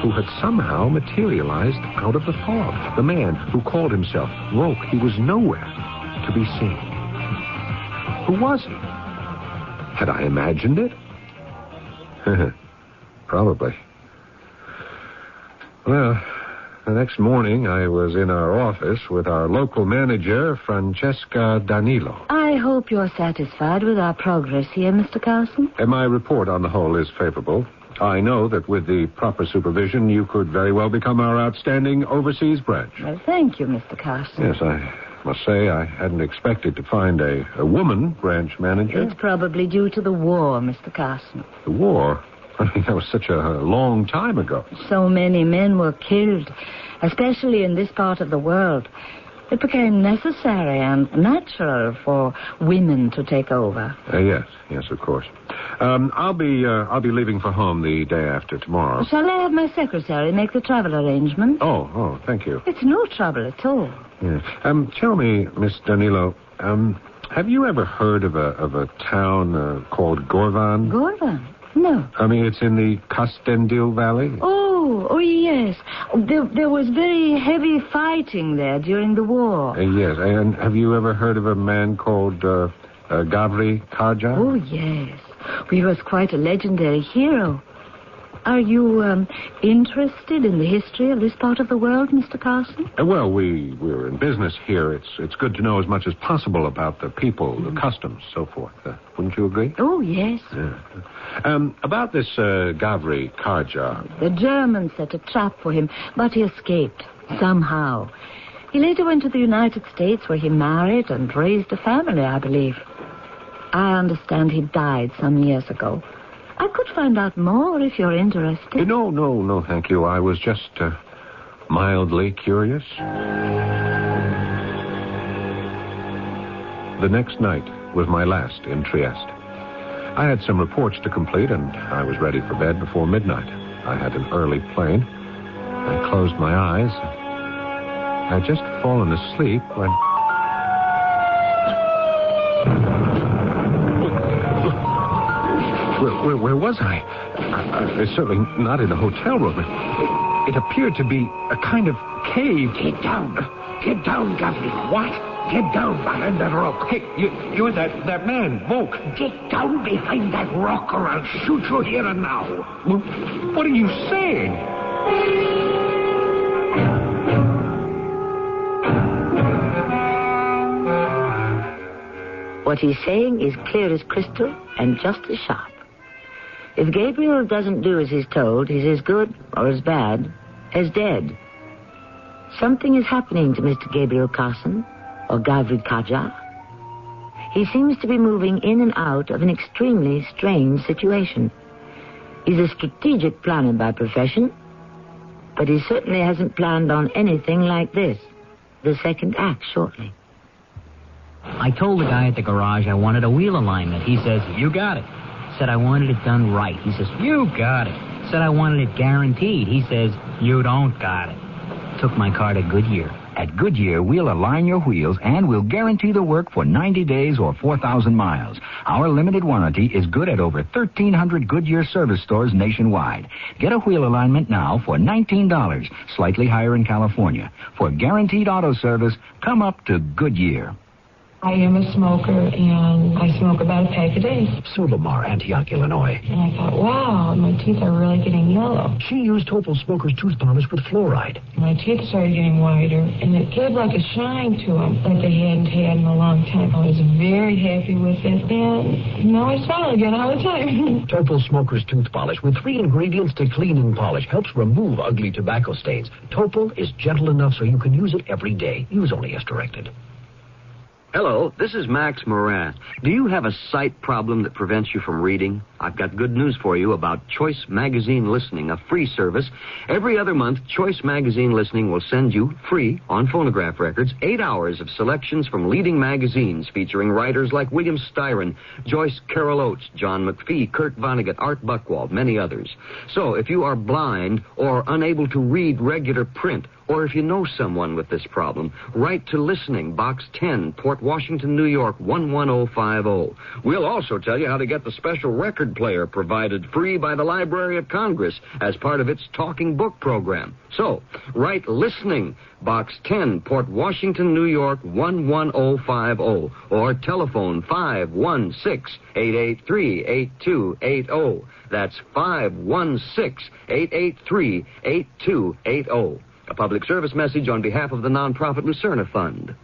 who had somehow materialized out of the fog? The man who called himself Roke. He was nowhere to be seen. Who was he? Had I imagined it? Probably. Well, the next morning I was in our office with our local manager, Francesca Danilo. I hope you're satisfied with our progress here, Mr. Carson. And my report on the whole is favorable. I know that with the proper supervision, you could very well become our outstanding overseas branch. Well, thank you, Mr. Carson. Yes, I must say I hadn't expected to find a woman branch manager. It's probably due to the war, Mr. Carson. The war? I mean, that was such a long time ago. So many men were killed, especially in this part of the world. It became necessary and natural for women to take over. Yes, of course. I'll be leaving for home the day after tomorrow. Shall I have my secretary make the travel arrangements? Oh, thank you. It's no trouble at all. Yeah. Tell me, Miss Danilo, have you ever heard of a town called Gorvan? Gorvan? No. I mean, it's in the Castendil Valley. Oh, yes. There was very heavy fighting there during the war. Yes, and have you ever heard of a man called Gavri Kaja? Oh, yes. He was quite a legendary hero. Are you interested in the history of this part of the world, Mr. Carson? Well, we're in business here. It's good to know as much as possible about the people, the customs, so forth. Wouldn't you agree? Oh, yes. Yeah. About this Gavri Kaja. The Germans set a trap for him, but he escaped, somehow. He later went to the United States, where he married and raised a family, I believe. I understand he died some years ago. I could find out more if you're interested. No, thank you. I was just mildly curious. The next night was my last in Trieste. I had some reports to complete, and I was ready for bed before midnight. I had an early plane. I closed my eyes. I'd just fallen asleep when... Where was I? Certainly not in a hotel room. It appeared to be a kind of cave. Get down, Gavri. What? Get down behind that rock. Hey, you're that man, Volk. Get down behind that rock or I'll shoot you here and now. What are you saying? What he's saying is clear as crystal and just as sharp. If Gabriel doesn't do as he's told, he's as good or as bad as dead. Something is happening to Mr. Gabriel Carson, or Gavri Kaja. He seems to be moving in and out of an extremely strange situation. He's a strategic planner by profession, but he certainly hasn't planned on anything like this. The second act shortly. I told the guy at the garage I wanted a wheel alignment. He says, you got it. Said I wanted it done right. He says, you got it. Said I wanted it guaranteed. He says, you don't got it. Took my car to Goodyear. At Goodyear, we'll align your wheels and we'll guarantee the work for 90 days or 4,000 miles. Our limited warranty is good at over 1,300 Goodyear service stores nationwide. Get a wheel alignment now for $19, slightly higher in California. For guaranteed auto service, come up to Goodyear. I am a smoker, and I smoke about a pack a day. Sulamar, Antioch, Illinois. And I thought, wow, my teeth are really getting yellow. She used Topol Smoker's tooth polish with fluoride. My teeth started getting wider, and it gave like a shine to them that they hadn't had in a long time. I was very happy with it, and now I smile again all the time. Topol Smoker's tooth polish with 3 ingredients to clean and polish helps remove ugly tobacco stains. Topol is gentle enough so you can use it every day. Use only as directed. Hello, this is Max Moran. Do you have a sight problem that prevents you from reading? I've got good news for you about Choice Magazine Listening, a free service. Every other month, Choice Magazine Listening will send you, free, on phonograph records, 8 hours of selections from leading magazines featuring writers like William Styron, Joyce Carol Oates, John McPhee, Kurt Vonnegut, Art Buchwald, many others. So, if you are blind or unable to read regular print, or if you know someone with this problem, write to Listening, Box 10, Port Washington, New York, 11050. We'll also tell you how to get the special record player provided free by the Library of Congress as part of its Talking Book program. So, write Listening, Box 10, Port Washington, New York, 11050, or telephone 516-883-8280. That's 516-883-8280. A public service message on behalf of the nonprofit Lucerna Fund.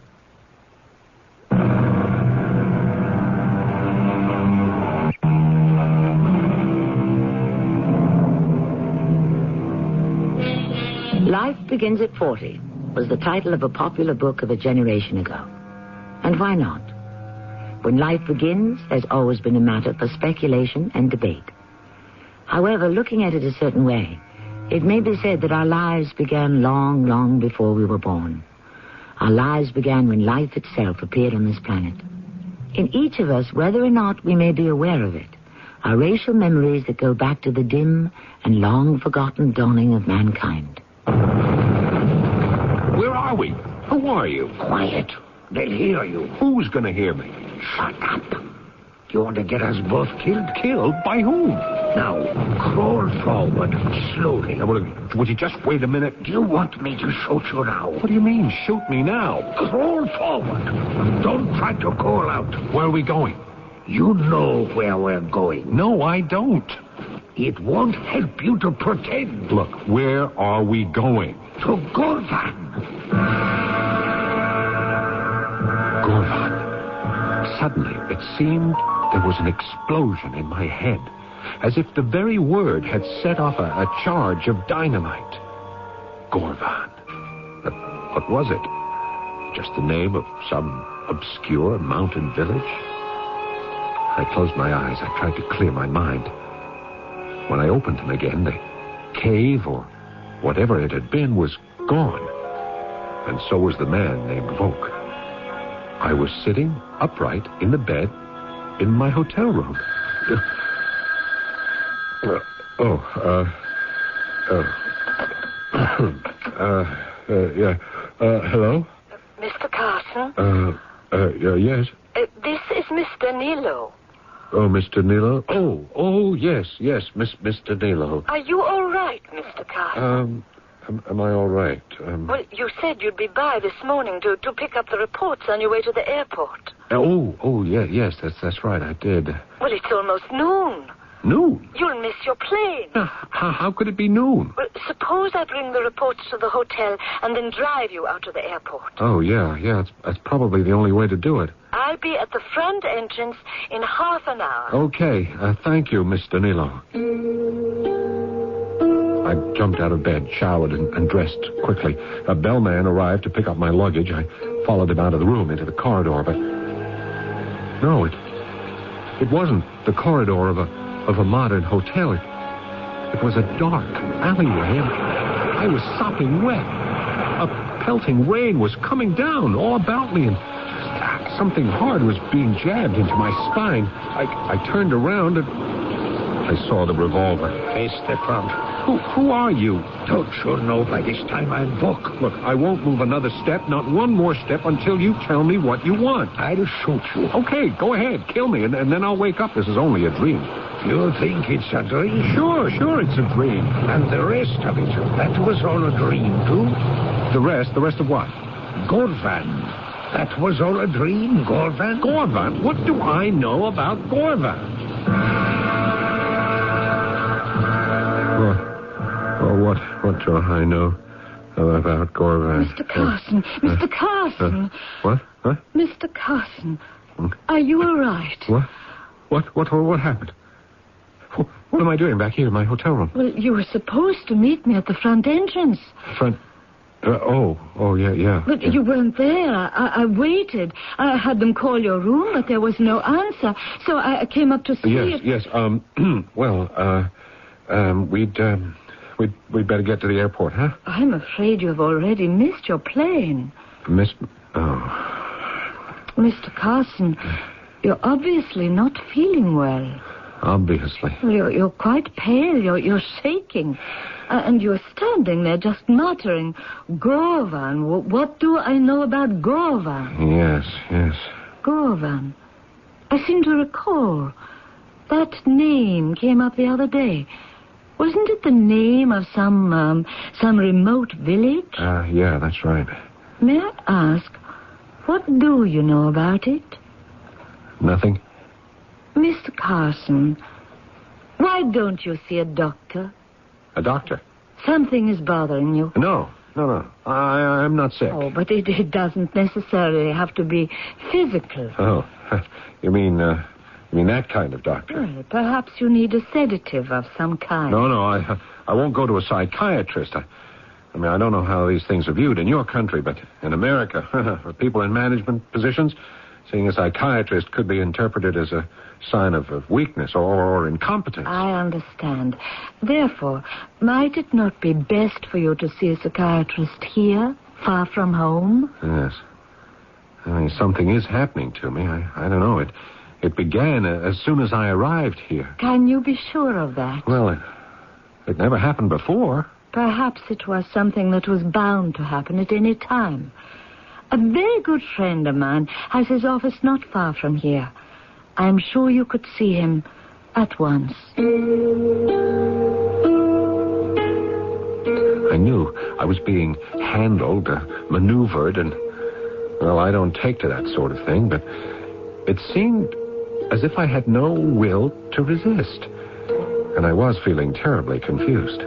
Life Begins at 40 was the title of a popular book of a generation ago. And why not? When life begins, there's always been a matter for speculation and debate. However, looking at it a certain way, it may be said that our lives began long, long before we were born. Our lives began when life itself appeared on this planet. In each of us, whether or not we may be aware of it, are racial memories that go back to the dim and long-forgotten dawning of mankind. Where are we? Who are you? Quiet. They'll hear you. Who's going to hear me? Shut up. You want to get us both killed? Killed? By whom? Now, crawl forward slowly. Now, would you just wait a minute? Do you want me to shoot you now? What do you mean, shoot me now? Crawl forward. Don't try to call out. Where are we going? You know where we're going. No, I don't. It won't help you to pretend. Look, where are we going? To Gorvan. Gorvan. Suddenly, it seemed there was an explosion in my head, as if the very word had set off a charge of dynamite. Gorvan. But what was it? Just the name of some obscure mountain village? I closed my eyes. I tried to clear my mind. When I opened them again, the cave, or whatever it had been, was gone. And so was the man named Volk. I was sitting upright in the bed in my hotel room. Hello? Mr. Carson? Yes. This is Mr. Nilo. Oh, Mr. Nilo? Oh, yes, Mr. Nilo. Are you all right, Mr. Carson? Am I all right? Well, you said you'd be by this morning to pick up the reports on your way to the airport. Yes, that's right, I did. Well, it's almost noon. Noon? You'll miss your plane. How could it be noon? Well, suppose I bring the reports to the hotel and then drive you out to the airport. Oh, yeah, that's probably the only way to do it. I'll be at the front entrance in half an hour. Okay, thank you, Mr. Nilo. I jumped out of bed, showered, and dressed quickly. A bellman arrived to pick up my luggage. I followed him out of the room into the corridor, but... No, it wasn't the corridor of a modern hotel. It was a dark alleyway, and I was sopping wet. A pelting rain was coming down all about me, and something hard was being jabbed into my spine. I turned around, and I saw the revolver. Face the front. Who are you? Don't you know by this time I'm Volk? Look, I won't move another step, not one more step, until you tell me what you want. I'll shoot you. Okay, go ahead, kill me, and then I'll wake up. This is only a dream. You think it's a dream? Sure, it's a dream. And the rest of it, that was all a dream, too? The rest of what? Gorvan. That was all a dream, Gorvan? Gorvan? What do I know about Gorvan? What do I know about Gorvan? Mr. Carson, Mr. Carson. What? Mr. Carson, are you all right? What happened? What am I doing back here in my hotel room? Well, you were supposed to meet me at the front entrance. Yeah. But you weren't there. I waited. I had them call your room, but there was no answer. So I came up to see it. Yes. We'd better get to the airport, huh? I'm afraid you've already missed your plane. Mr. Carson, you're obviously not feeling well. Obviously. You're quite pale. You're shaking. And you're standing there just muttering, Gorvan. What do I know about Gorvan? Yes. Gorvan. I seem to recall. That name came up the other day. Wasn't it the name of some remote village? Yeah, that's right. May I ask, what do you know about it? Nothing. Mr. Carson, why don't you see a doctor? A doctor? Something is bothering you. No. I'm not sick. Oh, but it doesn't necessarily have to be physical. Oh, you mean that kind of doctor? Well, perhaps you need a sedative of some kind. No, I won't go to a psychiatrist. I don't know how these things are viewed in your country, but in America, for people in management positions, seeing a psychiatrist could be interpreted as a sign of weakness or incompetence. I understand. Therefore, might it not be best for you to see a psychiatrist here, far from home? Yes. Something is happening to me. I don't know. It began as soon as I arrived here. Can you be sure of that? Well, it never happened before. Perhaps it was something that was bound to happen at any time. A very good friend of mine has his office not far from here. I'm sure you could see him at once. I knew I was being handled, maneuvered, and, well, I don't take to that sort of thing, but it seemed as if I had no will to resist. And I was feeling terribly confused.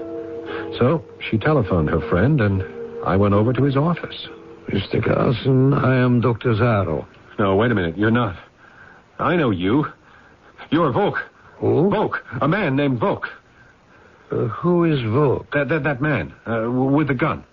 So she telephoned her friend, and I went over to his office. Mr. Carson, I am Dr. Zaro. No, wait a minute. You're not. I know you. You're Volk. Who? Volk. A man named Volk. Who is Volk? That man, with the gun.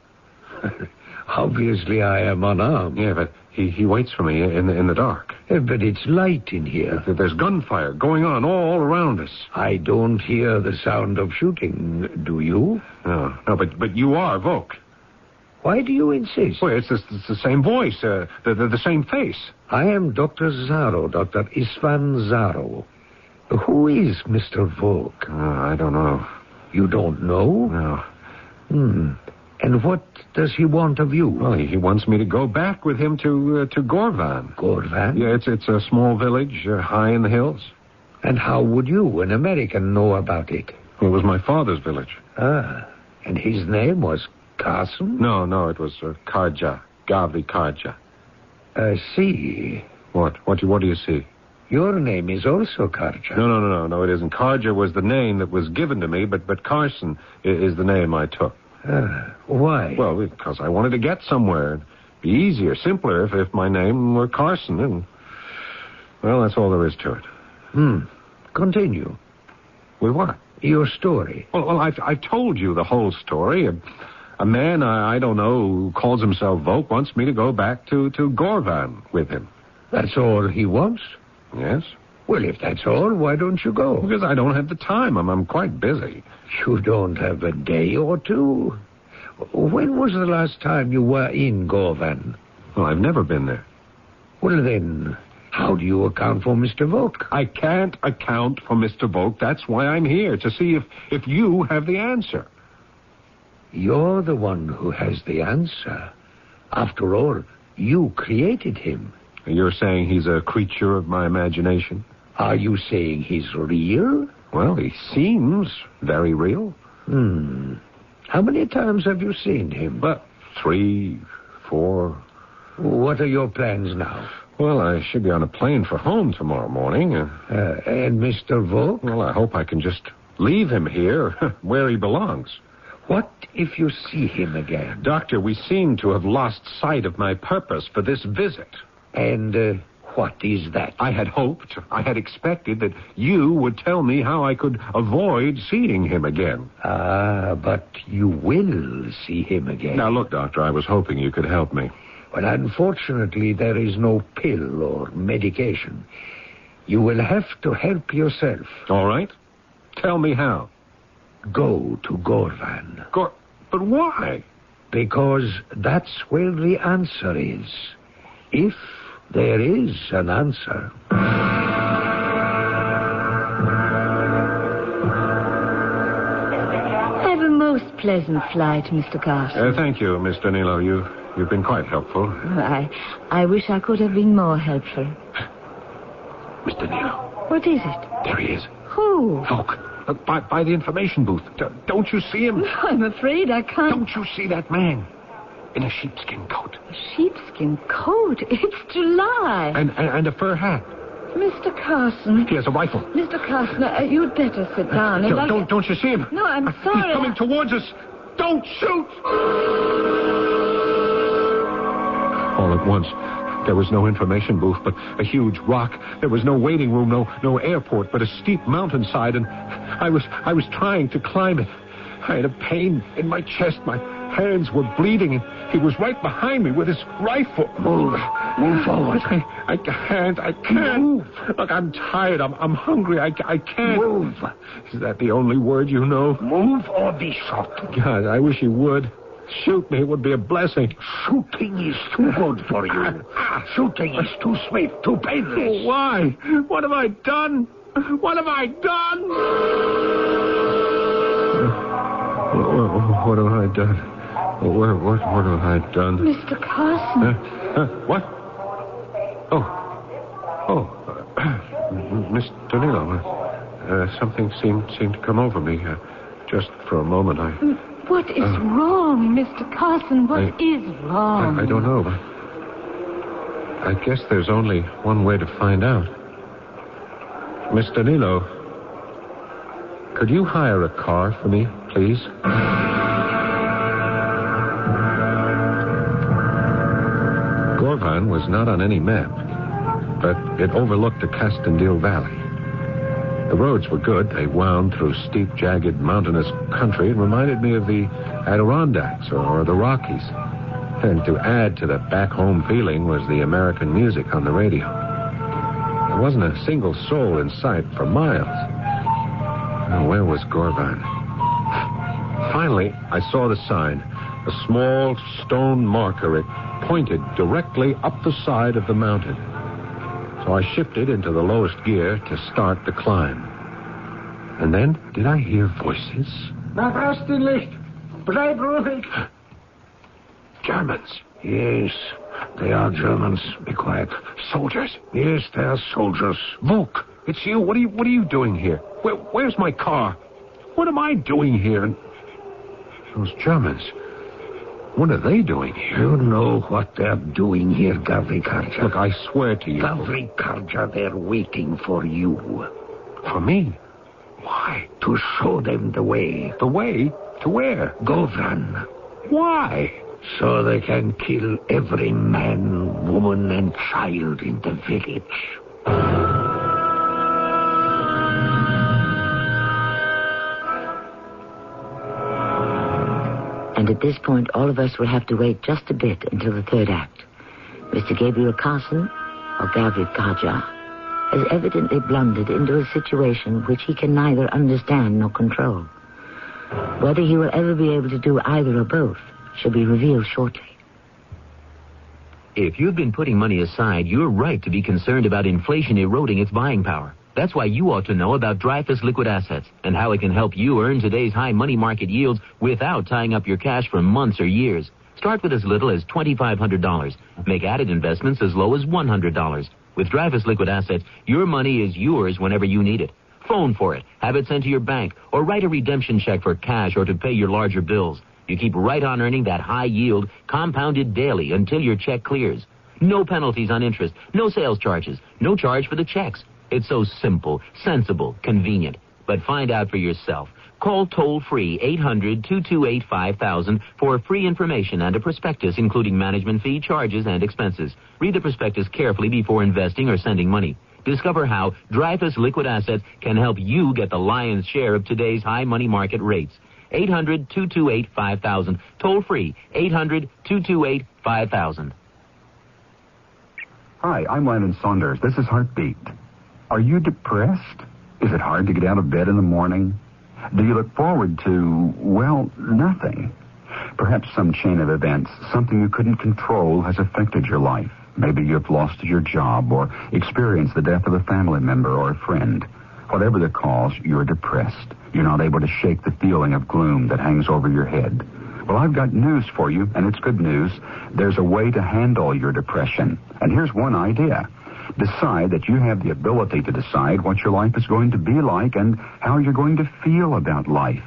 Obviously, I am unarmed. Yeah, but he waits for me in the dark. But it's light in here. There's gunfire going on all around us. I don't hear the sound of shooting. Do you? No, but you are Volk. Why do you insist? Well, it's the same voice, the same face. I am Dr. Zaro, Dr. Istvan Zaro. Who is Mr. Volk? I don't know. You don't know? No. And what does he want of you? Well, he wants me to go back with him to Gorvan. Gorvan? Yeah, it's a small village high in the hills. And how would you, an American, know about it? Well, it was my father's village. And his name was Carson? No, it was Karja. Gavri Karja. I see. What do you see? Your name is also Karja. No, it isn't. Karja was the name that was given to me, but Carson is the name I took. Why? Well, because I wanted to get somewhere. It'd be easier, simpler if my name were Carson. And, well, that's all there is to it. Continue. With what? Your story. Well, I've told you the whole story. A man I don't know who calls himself Volk wants me to go back to Gorvan with him. That's all he wants? Yes. Well, if that's all, why don't you go? Because I don't have the time. I'm quite busy. You don't have a day or two? When was the last time you were in Gorvan? Well, I've never been there. Well, then, how do you account for Mr. Volk? I can't account for Mr. Volk. That's why I'm here, to see if you have the answer. You're the one who has the answer. After all, you created him. You're saying he's a creature of my imagination? Are you saying he's real? Well, he seems very real. How many times have you seen him? 3, 4. What are your plans now? Well, I should be on a plane for home tomorrow morning. And Mr. Volk? Well, I hope I can just leave him here where he belongs. What if you see him again? Doctor, we seem to have lost sight of my purpose for this visit. And What is that? I had hoped, I had expected that you would tell me how I could avoid seeing him again. But you will see him again. Now, look, Doctor, I was hoping you could help me. Well, unfortunately, there is no pill or medication. You will have to help yourself. All right. Tell me how. Go to Gorvan. But why? Because that's where the answer is. If there is an answer. Have a most pleasant flight, Mr. Carson. Thank you, Miss Danilo. You've been quite helpful. I wish I could have been more helpful. Miss Danilo. What is it? There he is. Who? Look, by the information booth. Don't you see him? No, I'm afraid I can't. Don't you see that man? In a sheepskin coat. A sheepskin coat? It's July. And a fur hat. Mr. Carson. He has a rifle. Mr. Carson, you'd better sit down. Don't you see him? No, I'm sorry. He's coming towards us. Don't shoot! All at once, there was no information booth, but a huge rock. There was no waiting room, no airport, but a steep mountainside, and I was trying to climb it. I had a pain in my chest. My hands were bleeding, and he was right behind me with his rifle. Move forward. I can't. Move. Look, I'm tired. I'm hungry. I can't. Move. Is that the only word you know? Move or be shot. God, I wish he would. Shoot me. It would be a blessing. Shooting is too good for you. Shooting is too swift, too painless. Why? What have I done? What have I done? What have I done? What have I done? Mr. Carson. What? Miss Danilo, something seemed to come over me. Just for a moment, What is wrong, Mr. Carson? What is wrong? I don't know, but I guess there's only one way to find out. Miss Danilo, could you hire a car for me, please? Gorvan was not on any map, but it overlooked the Castendil Valley. The roads were good. They wound through steep, jagged, mountainous country. It reminded me of the Adirondacks or the Rockies. And to add to the back-home feeling was the American music on the radio. There wasn't a single soul in sight for miles. Now, where was Gorvan? Finally, I saw the sign. A small stone marker. It pointed directly up the side of the mountain. So I shifted into the lowest gear to start the climb. And then, did I hear voices? Nach Ostenlicht! Bleib ruhig! Germans. Yes, they are Germans. Be quiet. Soldiers? Yes, they are soldiers. Vuk, it's you. What are you doing here? Where's my car? What am I doing here? And those Germans, what are they doing here? You know what they're doing here, Gavrikarja. Look, I swear to you. Gavrikarja, they're waiting for you. For me? Why? To show them the way. The way? To where? Govran. Why? So they can kill every man, woman, and child in the village. And at this point, all of us will have to wait just a bit until the third act. Mr. Gabriel Carson, or Gavrik Karja, has evidently blundered into a situation which he can neither understand nor control. Whether he will ever be able to do either or both shall be revealed shortly. If you've been putting money aside, you're right to be concerned about inflation eroding its buying power. That's why you ought to know about Dreyfus Liquid Assets and how it can help you earn today's high money market yields without tying up your cash for months or years. Start with as little as $2,500. Make added investments as low as $100. With Dreyfus Liquid Assets, your money is yours whenever you need it. Phone for it, have it sent to your bank, or write a redemption check for cash or to pay your larger bills. You keep right on earning that high yield, compounded daily until your check clears. No penalties on interest, no sales charges, no charge for the checks. It's so simple, sensible, convenient. But find out for yourself. Call toll-free 800-228-5000 for free information and a prospectus including management fee, charges, and expenses. Read the prospectus carefully before investing or sending money. Discover how Dreyfus Liquid Assets can help you get the lion's share of today's high money market rates. 800-228-5000. Toll-free 800-228-5000. Hi, I'm Landon Saunders. This is Heartbeat. Are you depressed? Is it hard to get out of bed in the morning? Do you look forward to, well, nothing? Perhaps some chain of events, something you couldn't control, has affected your life. Maybe you've lost your job or experienced the death of a family member or a friend. Whatever the cause, you're depressed. You're not able to shake the feeling of gloom that hangs over your head. Well, I've got news for you, and it's good news. There's a way to handle your depression. And here's one idea. Decide that you have the ability to decide what your life is going to be like and how you're going to feel about life.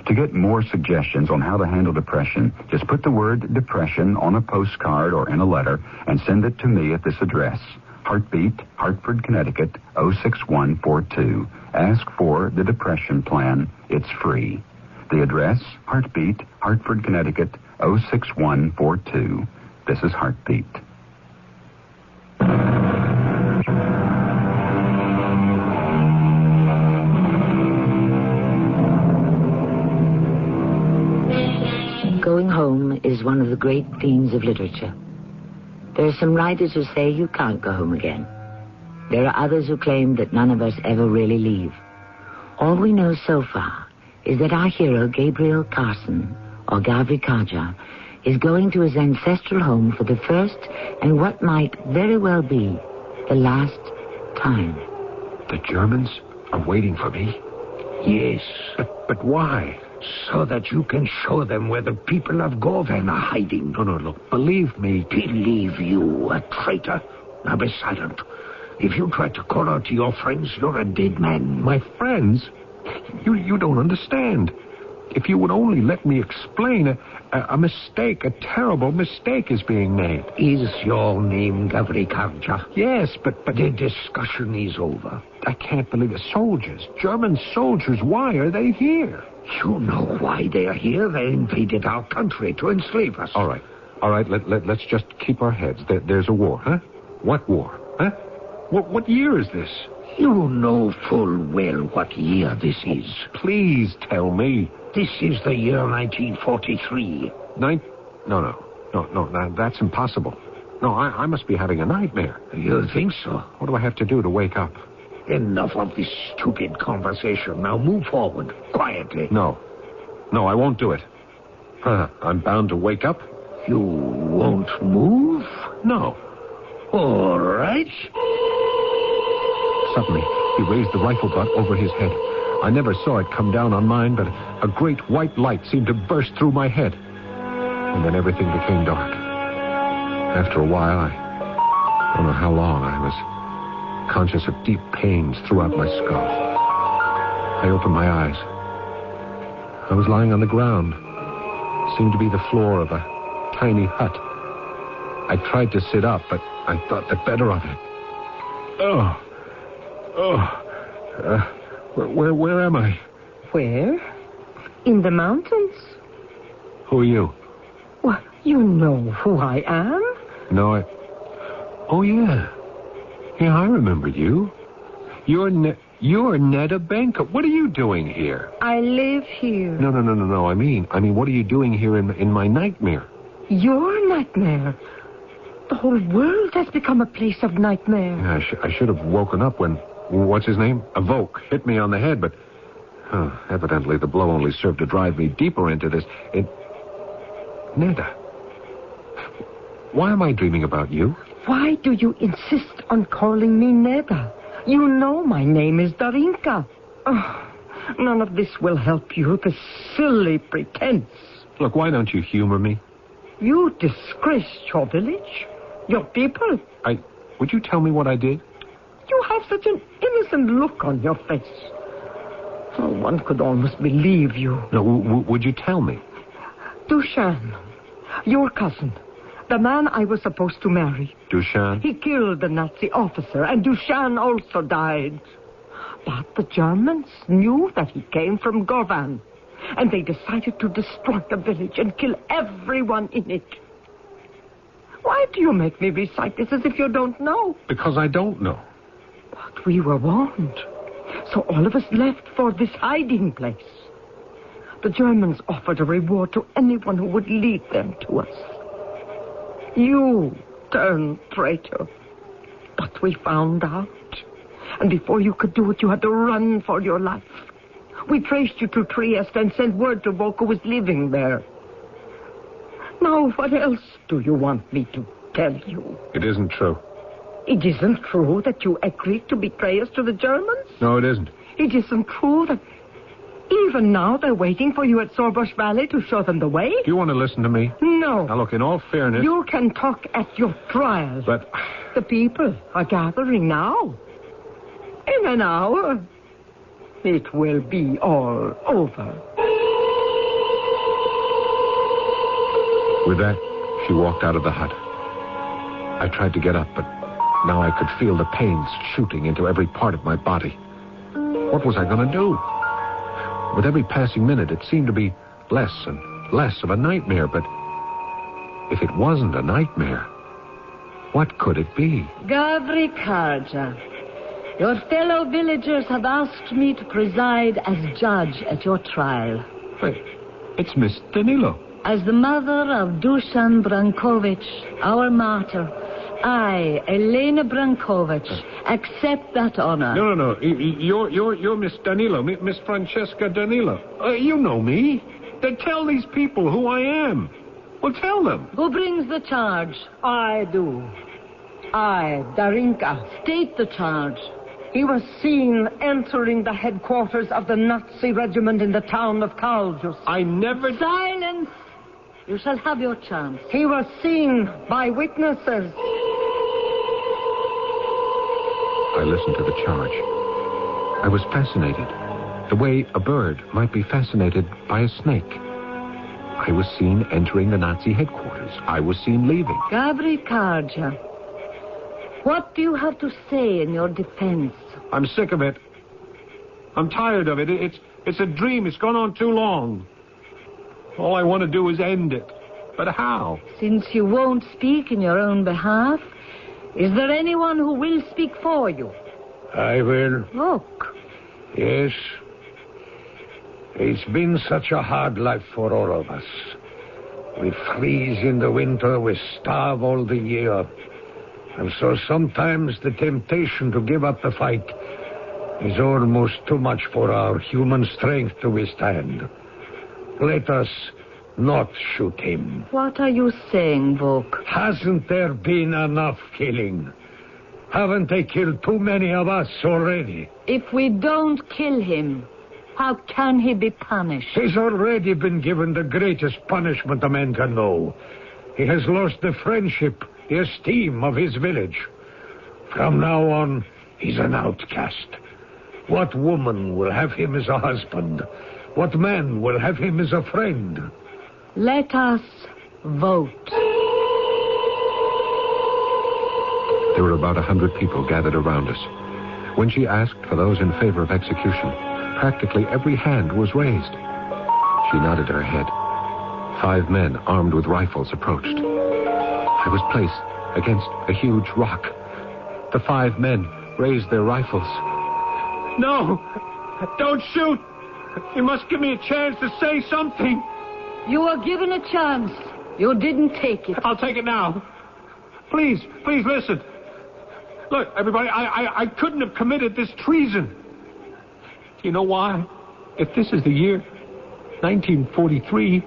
To get more suggestions on how to handle depression, just put the word depression on a postcard or in a letter and send it to me at this address. Heartbeat, Hartford, Connecticut, 06142. Ask for the Depression Plan. It's free. The address, Heartbeat, Hartford, Connecticut, 06142. This is Heartbeat. Going home is one of the great themes of literature. There are some writers who say you can't go home again. There are others who claim that none of us ever really leave. All we know so far is that our hero, Gabriel Carson, or Gavri Kaja, is going to his ancestral home for the first and what might very well be the last time. The Germans are waiting for me? Yes. But why? So that you can show them where the people of Govan are hiding. No, look, believe me. Believe you, a traitor? Now be silent. If you try to call out to your friends, you're a dead man. My friends? You don't understand. If you would only let me explain, a mistake, a terrible mistake is being made. Is your name Gavri Karja? Yes, but the discussion is over. I can't believe it. Soldiers, German soldiers, why are they here? You know why they are here. They invaded our country to enslave us. All right, let's just keep our heads. There's a war, huh? What war, huh? What year is this? You know full well what year this is. Please tell me. This is the year 1943. No, that's impossible. No, I must be having a nightmare. You think so? What do I have to do to wake up? Enough of this stupid conversation. Now move forward, quietly. No, I won't do it. I'm bound to wake up. You won't move? No. All right. Suddenly, he raised the rifle butt over his head. I never saw it come down on mine, but a great white light seemed to burst through my head. And then everything became dark. After a while, I don't know how long, I was conscious of deep pains throughout my skull. I opened my eyes. I was lying on the ground. It seemed to be the floor of a tiny hut. I tried to sit up, but I thought the better of it. Where am I? Where? In the mountains. Who are you? Well, you know who I am. No, Oh, yeah. Yeah, I remember you. You're Neda Benka. What are you doing here? I live here. No. I mean, what are you doing here in my nightmare? Your nightmare? The whole world has become a place of nightmare. Yeah, I should have woken up when, what's his name? Avok hit me on the head, but evidently the blow only served to drive me deeper into this. Neda, why am I dreaming about you? Why do you insist on calling me Neda? You know my name is Darinka. Oh, none of this will help you, the silly pretense. Look, why don't you humor me? You disgraced your village, your people. Would you tell me what I did? You have such an innocent look on your face. Oh, one could almost believe you. No, would you tell me? Dushan, your cousin, the man I was supposed to marry. Dushan? He killed the Nazi officer, and Dushan also died. But the Germans knew that he came from Govan, and they decided to destroy the village and kill everyone in it. Why do you make me recite this as if you don't know? Because I don't know. But we were warned. So all of us left for this hiding place. The Germans offered a reward to anyone who would lead them to us. You turned traitor. But we found out. And before you could do it, you had to run for your life. We traced you to Trieste and sent word to Volk, who was living there. Now, what else do you want me to tell you? It isn't true. It isn't true that you agreed to betray us to the Germans? No, it isn't. It isn't true that even now they're waiting for you at Sorbush Valley to show them the way? Do you want to listen to me? No. Now, look, in all fairness... You can talk at your trial. But... The people are gathering now. In an hour, it will be all over. With that, she walked out of the hut. I tried to get up, but now I could feel the pains shooting into every part of my body. What was I going to do? With every passing minute, it seemed to be less and less of a nightmare, but if it wasn't a nightmare, what could it be? Gavri Karja, your fellow villagers have asked me to preside as judge at your trial. Wait, it's Miss Danilo. As the mother of Dusan Brankovic, our martyr, I, Elena Brankovic, accept that honor. No. You're Miss Danilo, Miss Francesca Danilo. You know me. Then tell these people who I am. Well, tell them. Who brings the charge? I do. I, Darinka. State the charge. He was seen entering the headquarters of the Nazi regiment in the town of Kaljus. I never... Silence! You shall have your chance. He was seen by witnesses. I listened to the charge. I was fascinated, the way a bird might be fascinated by a snake. I was seen entering the Nazi headquarters. I was seen leaving. Gavri Karja, what do you have to say in your defense? I'm sick of it. I'm tired of it. It's a dream. It's gone on too long. All I want to do is end it. But how? Since you won't speak in your own behalf, is there anyone who will speak for you? I will. Look. Yes. It's been such a hard life for all of us. We freeze in the winter, we starve all the year. And so sometimes the temptation to give up the fight is almost too much for our human strength to withstand. Let us not shoot him. What are you saying, Vok? Hasn't there been enough killing? Haven't they killed too many of us already? If we don't kill him, how can he be punished? He's already been given the greatest punishment a man can know. He has lost the friendship, the esteem of his village. From now on, he's an outcast. What woman will have him as a husband? What man will have him as a friend? Let us vote. There were about 100 people gathered around us. When she asked for those in favor of execution, practically every hand was raised. She nodded her head. 5 men armed with rifles approached. I was placed against a huge rock. The 5 men raised their rifles. No! Don't shoot! You must give me a chance to say something. You were given a chance. You didn't take it. I'll take it now. Please listen. Look, everybody, I couldn't have committed this treason. Do you know why? If this is the year 1943,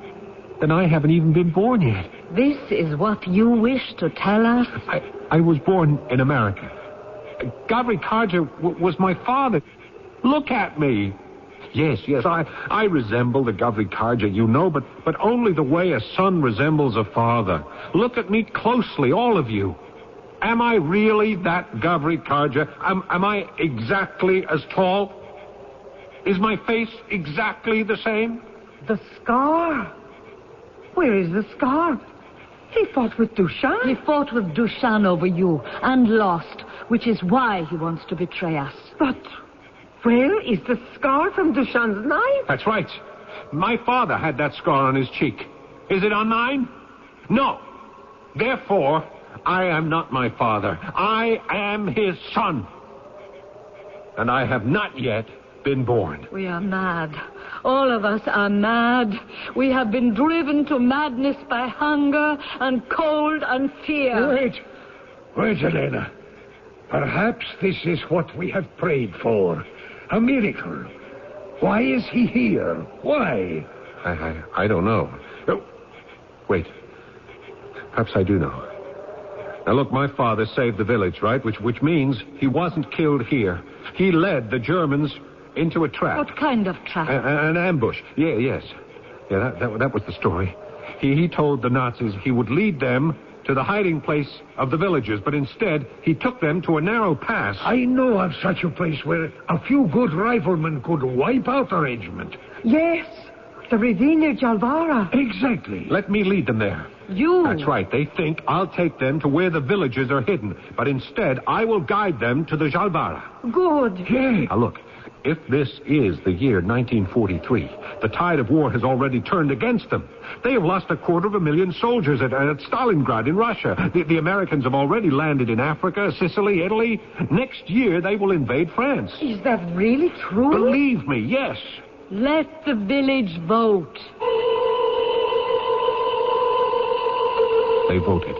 then I haven't even been born yet. This is what you wish to tell us? I was born in America. Gavri Karja was my father. Look at me. Yes, I resemble the Gavri Karja, you know, but only the way a son resembles a father. Look at me closely, all of you. Am I really that Gavri Karja? Am I exactly as tall? Is my face exactly the same? The scar? Where is the scar? He fought with Dushan. He fought with Dushan over you and lost, which is why he wants to betray us. But Where is the scar from Dushan's knife? That's right. My father had that scar on his cheek. Is it on mine? No. Therefore, I am not my father. I am his son. And I have not yet been born. We are mad. All of us are mad. We have been driven to madness by hunger and cold and fear. Wait, Elena. Perhaps this is what we have prayed for. A miracle. Why is he here? Why? I don't know. Oh, wait. Perhaps I do know. Now look, my father saved the village, right? Which means he wasn't killed here. He led the Germans into a trap. What kind of trap? An ambush. Yes. Yeah, that was the story. He told the Nazis he would lead them to the hiding place of the villagers, but instead he took them to a narrow pass. I know of such a place where a few good riflemen could wipe out a regiment. Yes, the ravine near Jalvara. Exactly. Let me lead them there. You? That's right. They think I'll take them to where the villagers are hidden, but instead I will guide them to the Jalvara. Good. Yeah. Now look, if this is the year 1943, the tide of war has already turned against them. They have lost 250,000 soldiers at Stalingrad in Russia. The Americans have already landed in Africa, Sicily, Italy. Next year they will invade France. Is that really true? Believe me, yes. Let the village vote. They voted.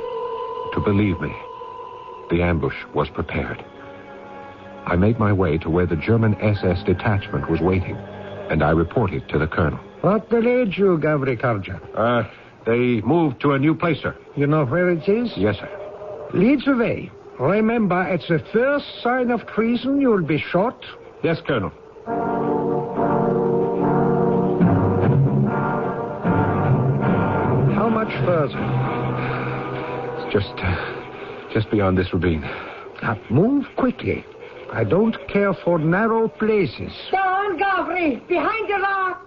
To believe me, the ambush was prepared. I made my way to where the German SS detachment was waiting, and I reported to the colonel. What delayed you, Gavri Karja? They moved to a new place, sir. You know where it is? Yes, sir. Lead the way. Remember, at the first sign of treason, you'll be shot. Yes, Colonel. How much further? It's just beyond this ravine. Now, move quickly. I don't care for narrow places. Down, Gavri! Behind the rock!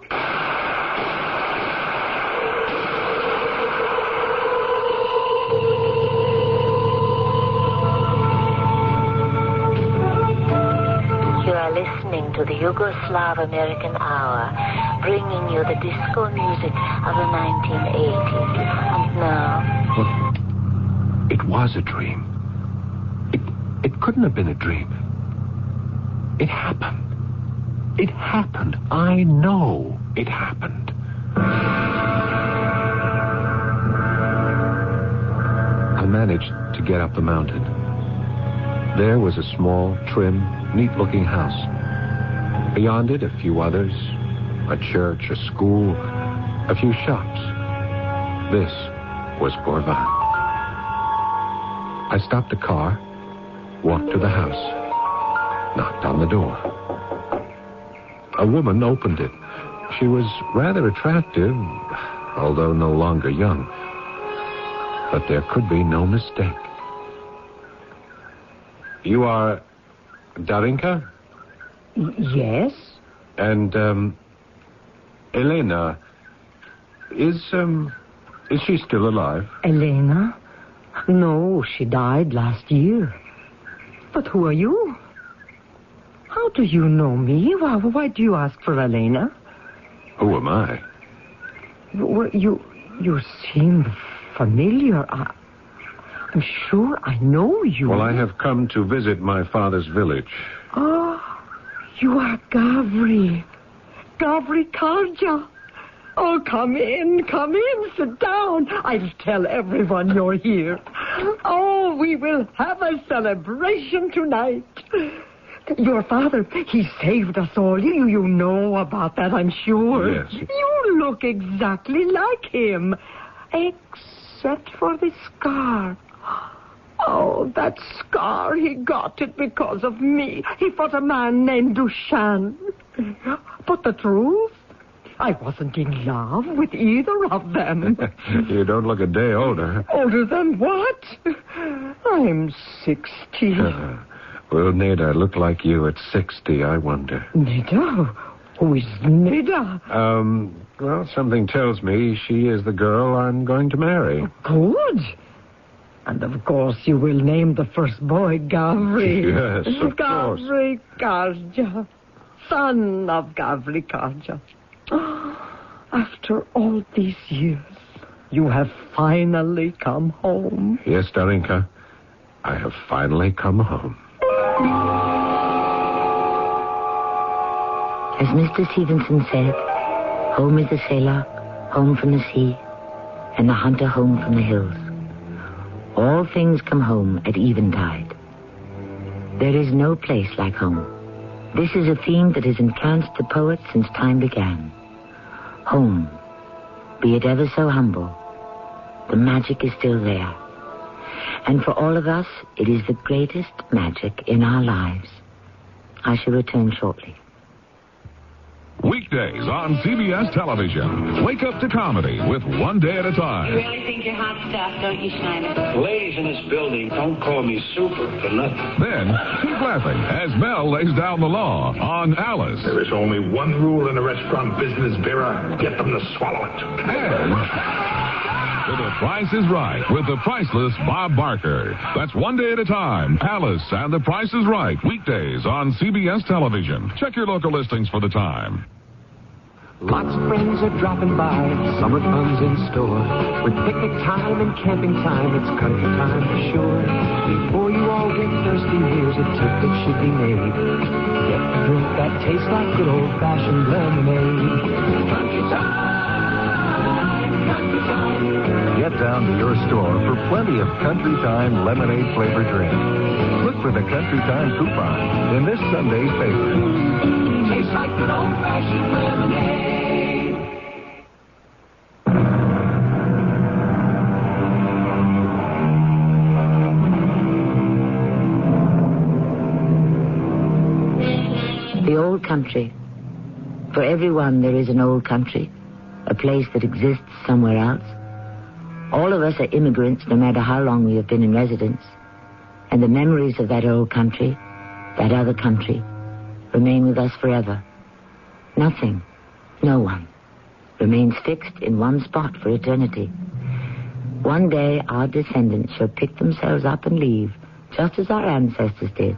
You are listening to the Yugoslav American Hour, bringing you the disco music of the 1980s. And now... Well, it was a dream. It couldn't have been a dream. It happened. It happened. I know it happened. I managed to get up the mountain. There was a small, trim, neat-looking house. Beyond it, a few others, a church, a school, a few shops. This was Gorvan. I stopped the car, walked to the house, knocked on the door. A woman opened it. She was rather attractive, although no longer young. But there could be no mistake. You are Darinka? Yes. And, Elena, is she still alive? Elena? No, she died last year. But who are you? How do you know me? Why do you ask for Elena? Who am I? You seem familiar. I'm sure I know you. Well, I have come to visit my father's village. Oh, you are Gavri. Gavri Karja. Oh, come in, sit down. I'll tell everyone you're here. Oh, we will have a celebration tonight. Your father, he saved us all. You know about that, I'm sure. Yes. You look exactly like him, except for the scar. Oh, that scar, he got it because of me. He fought a man named Dushan. But the truth, I wasn't in love with either of them. You don't look a day older. Older than what? I'm 60. Will Neda look like you at 60, I wonder? Neda? Who is Neda? Well, something tells me she is the girl I'm going to marry. Good. And of course you will name the first boy Gavri. Yes, of course. Gavri Karja. son of Gavrikarja. After all these years, you have finally come home. Yes, Darinka, I have finally come home. As Mr. Stevenson said, home is the sailor, home from the sea, and the hunter home from the hills. All things come home at eventide. There is no place like home. This is a theme that has entranced the poet since time began. Home, be it ever so humble, the magic is still there. And for all of us, it is the greatest magic in our lives. I shall return shortly. Weekdays on CBS television. Wake up to comedy with One Day at a You Time. really think you're hot stuff, don't you, Schneider? Ladies in this building, don't call me super for nothing. Then, keep laughing as Mel lays down the law on Alice. There is only one rule in the restaurant business, Vera. Get them to swallow it. And The Price is Right with the priceless Bob Barker. That's One Day at a Time. Alice and The Price is Right. Weekdays on CBS television. Check your local listings for the time. Lots of friends are dropping by, summer fun's in store. With picnic time and camping time, it's country time for sure. Before you all get thirsty, here's a tip that should be made. Get a drink that tastes like good old-fashioned lemonade. Country time, country time. Get down to your store for plenty of Country Time lemonade-flavored drink. Look for the Country Time coupon in this Sunday's paper. Tastes like good old-fashioned lemonade. The old country. For everyone, there is an old country, a place that exists somewhere else. All of us are immigrants, no matter how long we have been in residence. And the memories of that old country, that other country, remain with us forever. Nothing, no one, remains fixed in one spot for eternity. One day, our descendants shall pick themselves up and leave, just as our ancestors did.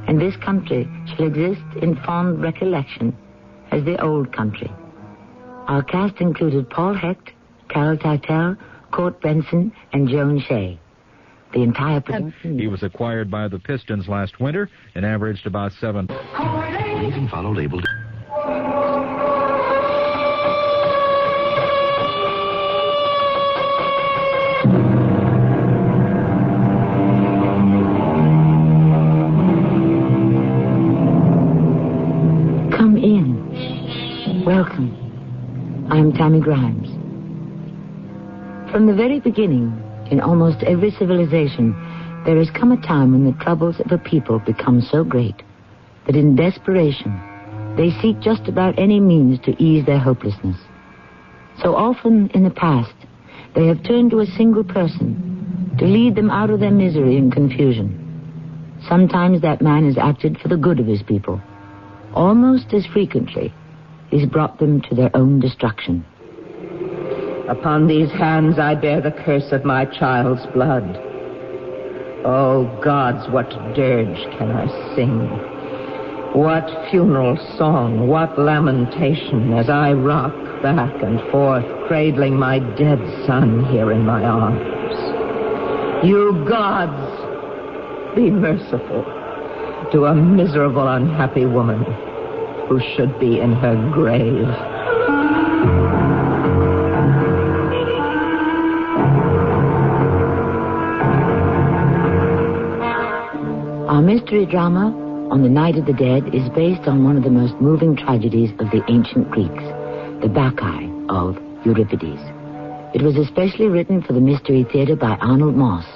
And this country shall exist in fond recollection as the old country. Our cast included Paul Hecht, Carol Teitel, Court Benson, and Joan Shea. The entire production... He was acquired by the Pistons last winter and averaged about 7. You can follow labeled... Come in. Welcome. I'm Tammy Grimes. From the very beginning, in almost every civilization, there has come a time when the troubles of a people become so great that in desperation, they seek just about any means to ease their hopelessness. So often in the past, they have turned to a single person to lead them out of their misery and confusion. Sometimes that man has acted for the good of his people. Almost as frequently, he's brought them to their own destruction. Upon these hands I bear the curse of my child's blood. Oh, gods, what dirge can I sing? What funeral song, what lamentation as I rock back and forth, cradling my dead son here in my arms. You gods, be merciful to a miserable, unhappy woman who should be in her grave. Our mystery drama, On the Night of the Dead, is based on one of the most moving tragedies of the ancient Greeks, the Bacchae of Euripides. It was especially written for the Mystery Theater by Arnold Moss.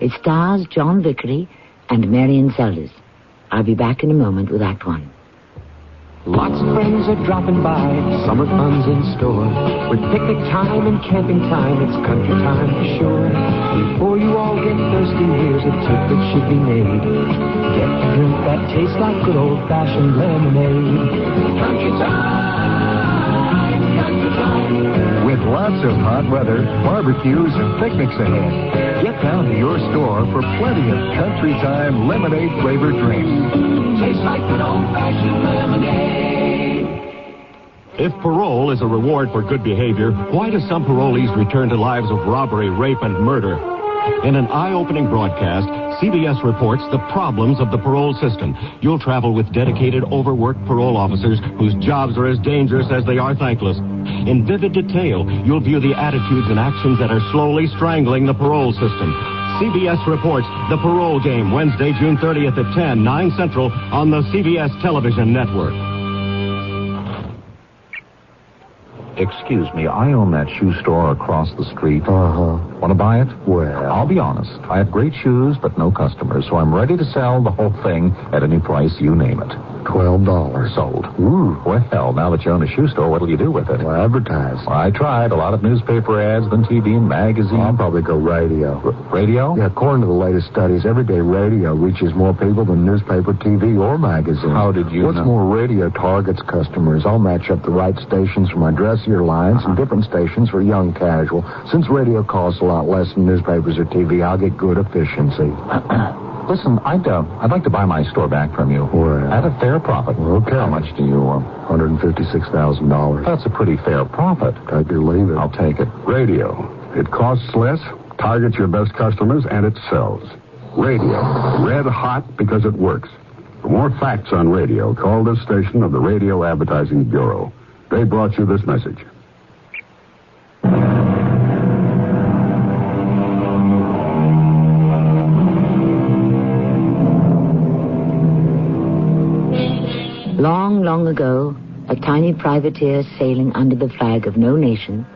It stars John Vickery and Marion Seldes. I'll be back in a moment with Act One. Lots of friends are dropping by, summer fun's in store. With picnic time and camping time, it's country time for sure. Before you all get thirsty, here's a tip that should be made. Get a drink that tastes like good old-fashioned lemonade. Country time, country time. With lots of hot weather, barbecues, and picnics ahead, get down to your store for plenty of Country Time lemonade-flavored drinks. Tastes like good old-fashioned lemonade. If parole is a reward for good behavior, why do some parolees return to lives of robbery, rape, and murder? In an eye-opening broadcast, CBS reports the problems of the parole system. You'll travel with dedicated, overworked parole officers whose jobs are as dangerous as they are thankless. In vivid detail, you'll view the attitudes and actions that are slowly strangling the parole system. CBS reports The Parole Game, Wednesday, June 30th at 10, 9 Central on the CBS television network. Excuse me, I own that shoe store across the street. Want to buy it? Well, I'll be honest. I have great shoes, but no customers, so I'm ready to sell the whole thing at any price you name it. $12. Sold. Ooh. Well, now that you own a shoe store, what'll you do with it? Well, advertise. I tried. A lot of newspaper ads, then TV and magazines. I'll probably go radio. Radio? Yeah, according to the latest studies, everyday radio reaches more people than newspaper, TV, or magazine. How did you know? What's more, radio targets customers. I'll match up the right stations for my dressier lines and different stations for young casual. Since radio costs a lot less than newspapers or TV, I'll get good efficiency. Listen, I'd like to buy my store back from you. Well, at a fair profit. Okay. How much do you $156,000. That's a pretty fair profit. Take it or leave it. I'll take it. Radio. It costs less, targets your best customers, and it sells. Radio. Red hot because it works. For more facts on radio, call this station of the Radio Advertising Bureau. They brought you this message. Long, long ago, a tiny privateer sailing under the flag of no nation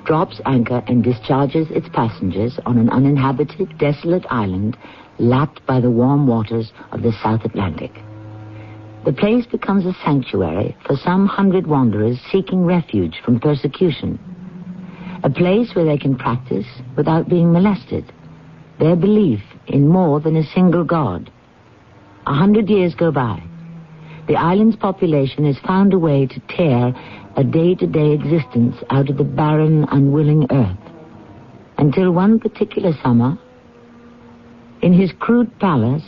drops anchor and discharges its passengers on an uninhabited, desolate island lapped by the warm waters of the South Atlantic. The place becomes a sanctuary for some 100 wanderers seeking refuge from persecution. A place where they can practice, without being molested, their belief in more than a single God. 100 years go by. The island's population has found a way to tear a day-to-day existence out of the barren, unwilling earth. Until one particular summer, in his crude palace,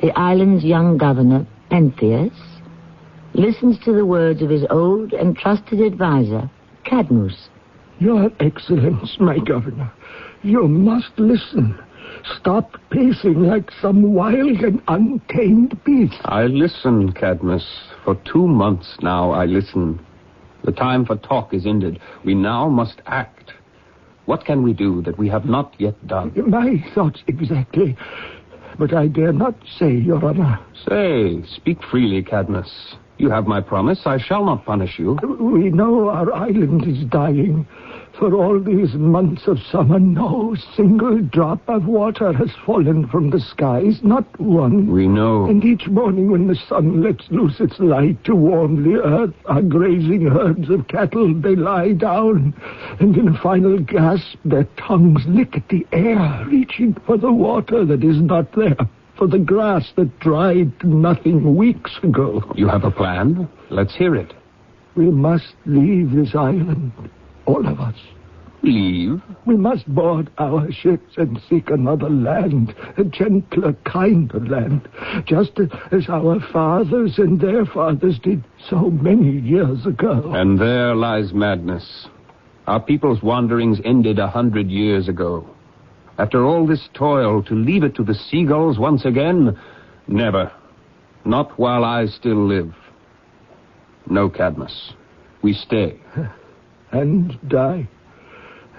the island's young governor, Pentheus, listens to the words of his old and trusted advisor, Cadmus. Your Excellence, my governor, you must listen. Stop pacing like some wild and untamed beast. I listen, Cadmus. For 2 months now I listen. The time for talk is ended. We now must act. What can we do that we have not yet done? My thoughts exactly. But I dare not say, Your Honor. Say, speak freely, Cadmus. You have my promise. I shall not punish you. We know our island is dying. For all these months of summer, no single drop of water has fallen from the skies, not one. We know. And each morning when the sun lets loose its light to warm the earth, our grazing herds of cattle, they lie down. And in a final gasp, their tongues lick at the air, reaching for the water that is not there, for the grass that dried to nothing weeks ago. You have a plan? Let's hear it. We must leave this island. All of us. Leave? We must board our ships and seek another land, a gentler, kinder land, just as our fathers and their fathers did so many years ago. And there lies madness. Our people's wanderings ended 100 years ago. After all this toil, to leave it to the seagulls once again? Never. Not while I still live. No, Cadmus. We stay. And die.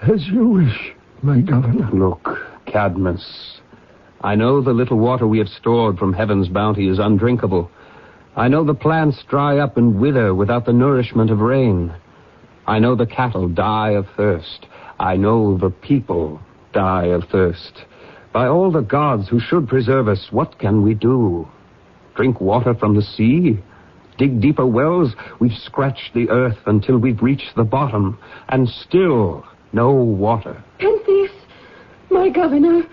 As you wish, my governor. Look, Cadmus, I know the little water we have stored from heaven's bounty is undrinkable. I know the plants dry up and wither without the nourishment of rain. I know the cattle die of thirst. I know the people die of thirst. By all the gods who should preserve us, what can we do? Drink water from the sea? Dig deeper wells? We've scratched the earth until we've reached the bottom, and still no water. Pentheus, my governor,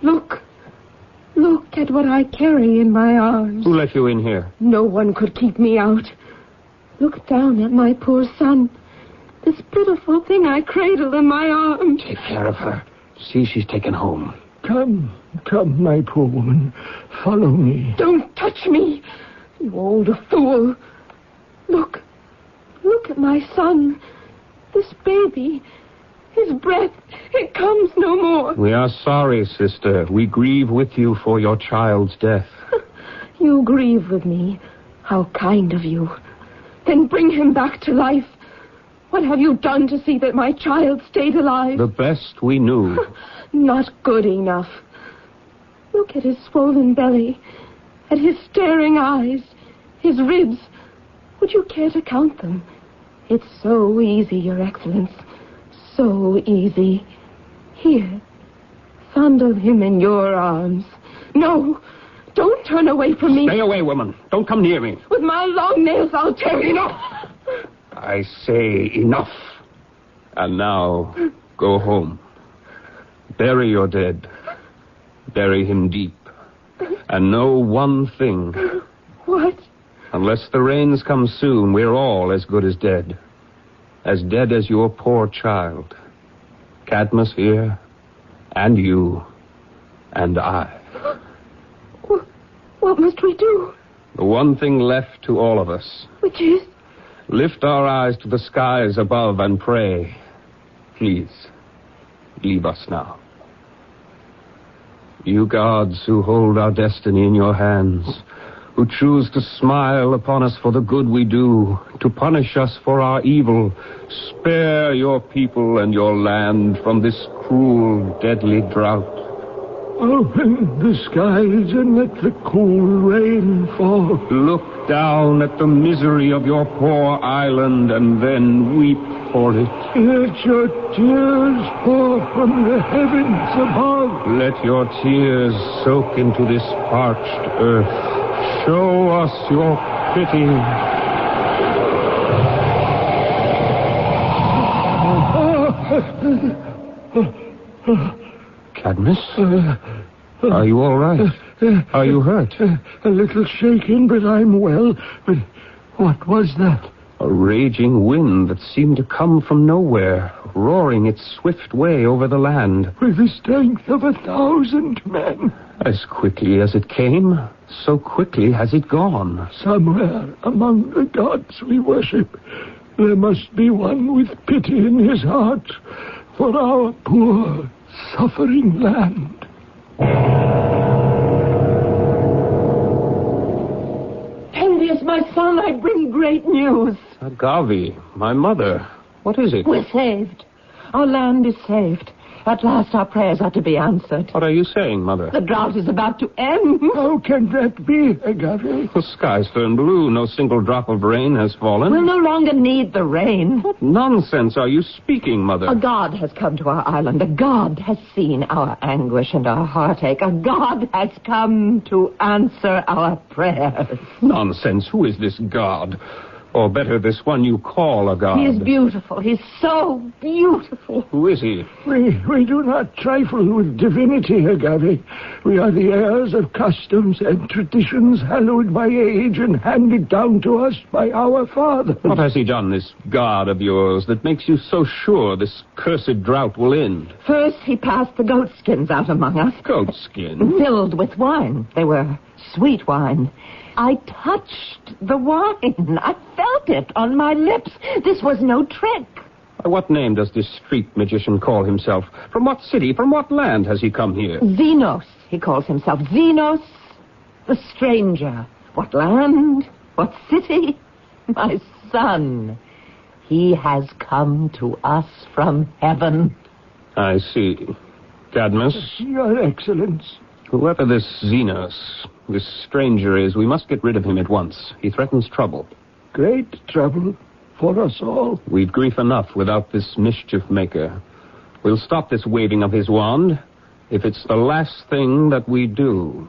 look. Look at what I carry in my arms. Who let you in here? No one could keep me out. Look down at my poor son. This pitiful thing I cradle in my arms. Take care of her. See she's taken home. Come, my poor woman. Follow me. Don't touch me. You old fool. Look Look at my son. This baby. His breath, it comes no more. We are sorry, sister. We grieve with you for your child's death. You grieve with me. How kind of you. Then bring him back to life. What have you done to see that my child stayed alive? The best we knew. Not good enough. Look at his swollen belly, at his staring eyes, his ribs. Would you care to count them? It's so easy, Your Excellence. So easy. Here, fondle him in your arms. No, don't turn away from me. Stay away, woman. Don't come near me. With my long nails, I'll tear you. Enough! I say enough. And now, go home. Bury your dead. Bury him deep. And know one thing. What? Unless the rains come soon, we're all as good as dead. As dead as your poor child. Cadmus here, and you, and I. What must we do? The one thing left to all of us. Which is? Lift our eyes to the skies above and pray. Please, leave us now. You gods who hold our destiny in your hands, who choose to smile upon us for the good we do, to punish us for our evil, spare your people and your land from this cruel, deadly drought. Open the skies and let the cool rain fall. Look down at the misery of your poor island and then weep for it. Let your tears pour from the heavens above. Let your tears soak into this parched earth. Show us your pity. Cadmus? Are you all right? Are you hurt? A little shaken, but I'm well. But what was that? A raging wind that seemed to come from nowhere, roaring its swift way over the land. With the strength of 1,000 men. As quickly as it came, so quickly has it gone. Somewhere among the gods we worship, there must be one with pity in his heart for our poor, suffering land. Pentheus, my son, I bring great news. Agave, my mother, what is it? We're saved. Our land is saved. At last our prayers are to be answered. What are you saying, Mother? The drought is about to end. How can that be, Agave? The sky's turned blue. No single drop of rain has fallen. We'll no longer need the rain. What nonsense are you speaking, Mother? A god has come to our island. A god has seen our anguish and our heartache. A god has come to answer our prayers. Nonsense. Who is this god? Or better, this one you call a god. He is beautiful. He's so beautiful. Who is he? We do not trifle with divinity, Agave. We are the heirs of customs and traditions hallowed by age and handed down to us by our fathers. What has he done, this god of yours, that makes you so sure this cursed drought will end? First, he passed the goatskins out among us. Goatskin? Filled with wine. They were sweet wine. I touched the wine. I felt it on my lips. This was no trick. By what name does this street magician call himself? From what city, from what land has he come here? Xenos, he calls himself. Xenos, the stranger. What land? What city? My son. He has come to us from heaven. I see. Cadmus? Your Excellence. Whoever this Xenos, this stranger is, we must get rid of him at once. He threatens trouble. Great trouble for us all. We've grief enough without this mischief maker. We'll stop this waving of his wand if it's the last thing that we do.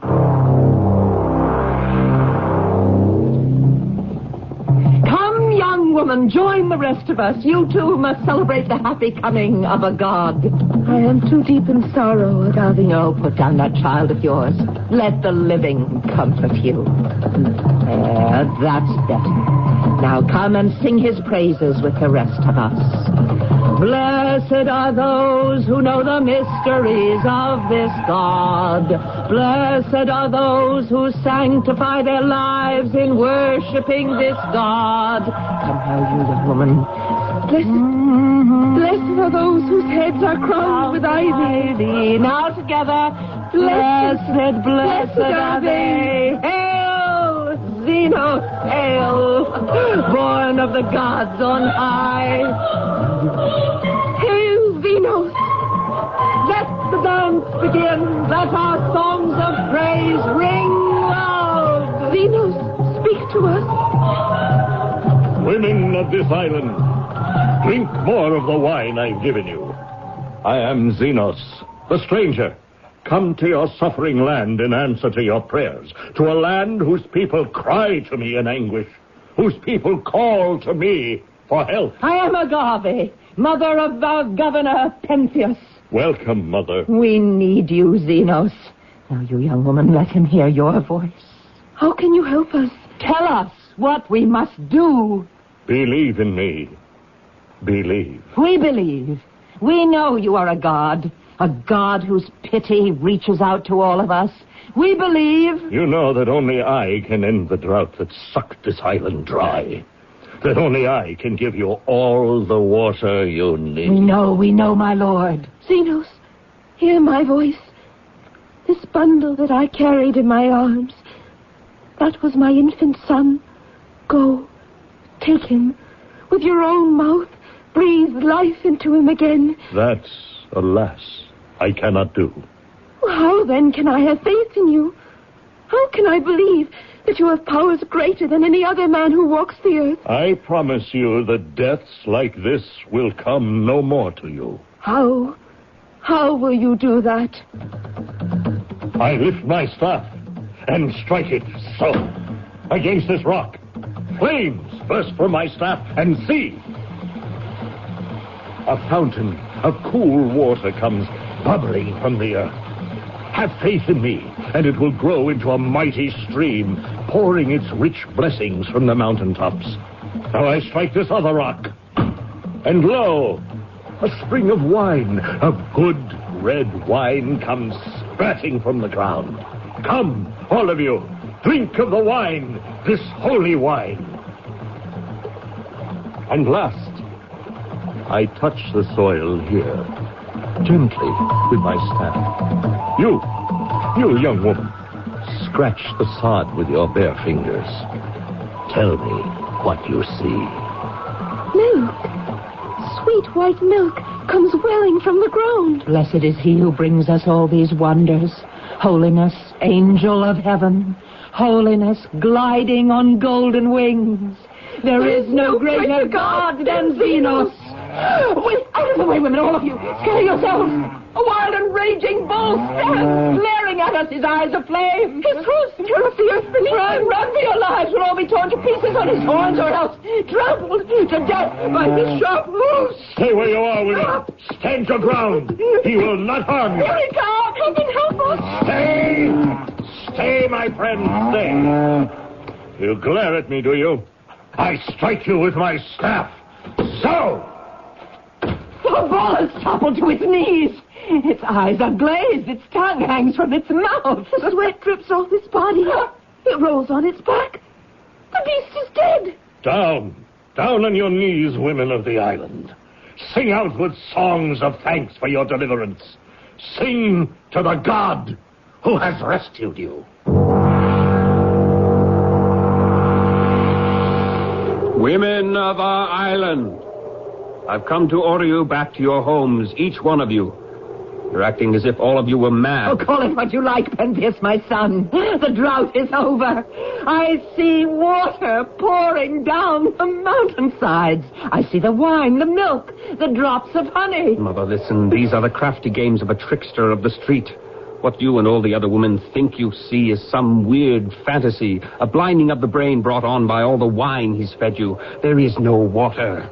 Come, young woman, join the rest of us. You too must celebrate the happy coming of a god. I am too deep in sorrow, Agave. No, put down that child of yours. Let the living comfort you. That's better. Now come and sing his praises with the rest of us. Blessed are those who know the mysteries of this God. Blessed are those who sanctify their lives in worshiping this God. Come now, you young woman. Blessed are those whose heads are crowned with ivy. Now together. Blessed are they. Hail, Xenos, hail, born of the gods on high. Hail, Xenos. Let the dance begin. Let our songs of praise ring loud. Xenos, speak to us. Women of this island, drink more of the wine I've given you. I am Xenos, the stranger, come to your suffering land in answer to your prayers, to a land whose people cry to me in anguish, whose people call to me for help. I am Agave, mother of our governor, Pentheus. Welcome, Mother. We need you, Xenos. Now, you young woman, let him hear your voice. How can you help us? Tell us what we must do. Believe in me. Believe. We believe. We know you are a god whose pity reaches out to all of us. We believe. You know that only I can end the drought that sucked this island dry. That only I can give you all the water you need. We know, my lord. Xenos, hear my voice. This bundle that I carried in my arms, that was my infant son. Go, take him. With your own mouth, breathe life into him again. That's, alas, I cannot do. How then can I have faith in you? How can I believe that you have powers greater than any other man who walks the earth? I promise you that deaths like this will come no more to you. How? How will you do that? I lift my staff and strike it so against this rock. Flames burst from my staff and see. A fountain of cool water comes bubbling from the earth. Have faith in me, and it will grow into a mighty stream, pouring its rich blessings from the mountaintops. Now I strike this other rock, and lo, a spring of wine, of good red wine, comes spurting from the ground. Come, all of you, drink of the wine, this holy wine. And last, I touch the soil here, gently with my staff. You young woman, scratch the sod with your bare fingers. Tell me what you see. Milk. Sweet white milk comes welling from the ground. Blessed is he who brings us all these wonders. Holiness, angel of heaven. Holiness, gliding on golden wings. There is no greater God than Xenos. Wait, out of the way, women, all of you. Scare yourselves. A wild and raging bull stands, glaring at us, his eyes aflame. His hoofs tear up the earth beneath. Run for your lives. We'll all be torn to pieces on his horns, or else trampled to death by his sharp hoofs. Stay where you are, women. Stand your ground. He will not harm you. Here he comes. Heaven help us. Stay, my friend, stay. You glare at me, do you? I strike you with my staff. So! The bull has toppled to its knees. Its eyes are glazed. Its tongue hangs from its mouth. The sweat drips off its body. It rolls on its back. The beast is dead. Down on your knees, women of the island. Sing out with songs of thanks for your deliverance. Sing to the God who has rescued you. Women of our island, I've come to order you back to your homes, each one of you. You're acting as if all of you were mad. Oh, call it what you like, Pentheus, my son. The drought is over. I see water pouring down the mountainsides. I see the wine, the milk, the drops of honey. Mother, listen, these are the crafty games of a trickster of the street. What you and all the other women think you see is some weird fantasy, a blinding of the brain brought on by all the wine he's fed you. There is no water,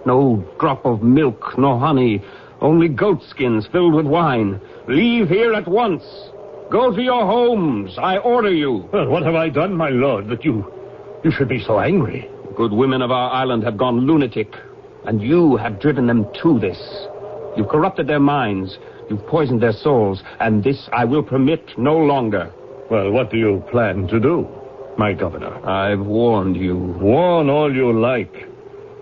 no drop of milk, no honey, only goat skins filled with wine. Leave here at once. Go to your homes, I order you. Well, what have I done, my lord, that you should be so angry? Good women of our island have gone lunatic. And you have driven them to this. You've corrupted their minds. You've poisoned their souls. And this I will permit no longer. Well, what do you plan to do, my governor? I've warned you. Warn all you like.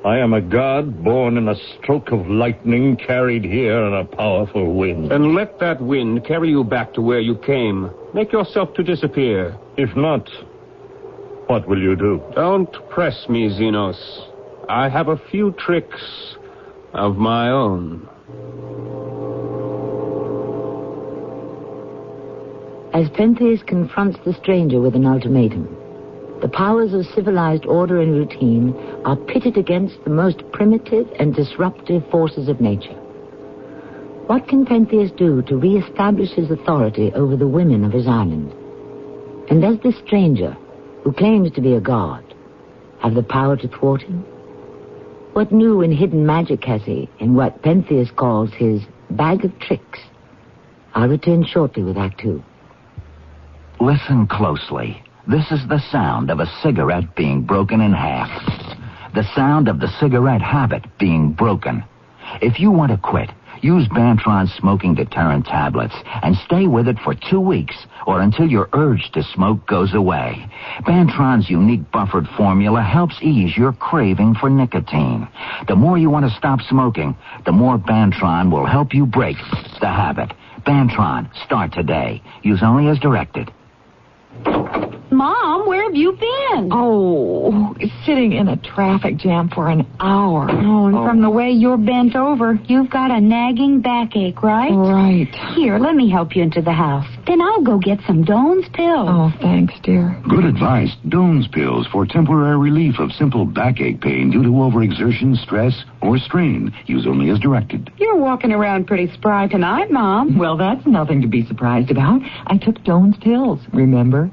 I am a god born in a stroke of lightning, carried here in a powerful wind. Then let that wind carry you back to where you came. Make yourself to disappear. If not, what will you do? Don't press me, Xenos. I have a few tricks of my own. As Pentheus confronts the stranger with an ultimatum, the powers of civilized order and routine are pitted against the most primitive and disruptive forces of nature. What can Pentheus do to re-establish his authority over the women of his island? And does this stranger, who claims to be a god, have the power to thwart him? What new and hidden magic has he in what Pentheus calls his bag of tricks? I'll return shortly with Act 2. Listen closely. This is the sound of a cigarette being broken in half. The sound of the cigarette habit being broken. If you want to quit, use Bantron's smoking deterrent tablets and stay with it for 2 weeks or until your urge to smoke goes away. Bantron's unique buffered formula helps ease your craving for nicotine. The more you want to stop smoking, the more Bantron will help you break the habit. Bantron, start today. Use only as directed. Mom, where have you been? Oh, sitting in a traffic jam for an hour. Oh, and from the way you're bent over, you've got a nagging backache, right? Right. Here, let me help you into the house. Then I'll go get some Doan's pills. Oh, thanks, dear. Good advice. Doan's pills for temporary relief of simple backache pain due to overexertion, stress, or strain. Use only as directed. You're walking around pretty spry tonight, Mom. Well, that's nothing to be surprised about. I took Doan's pills, remember?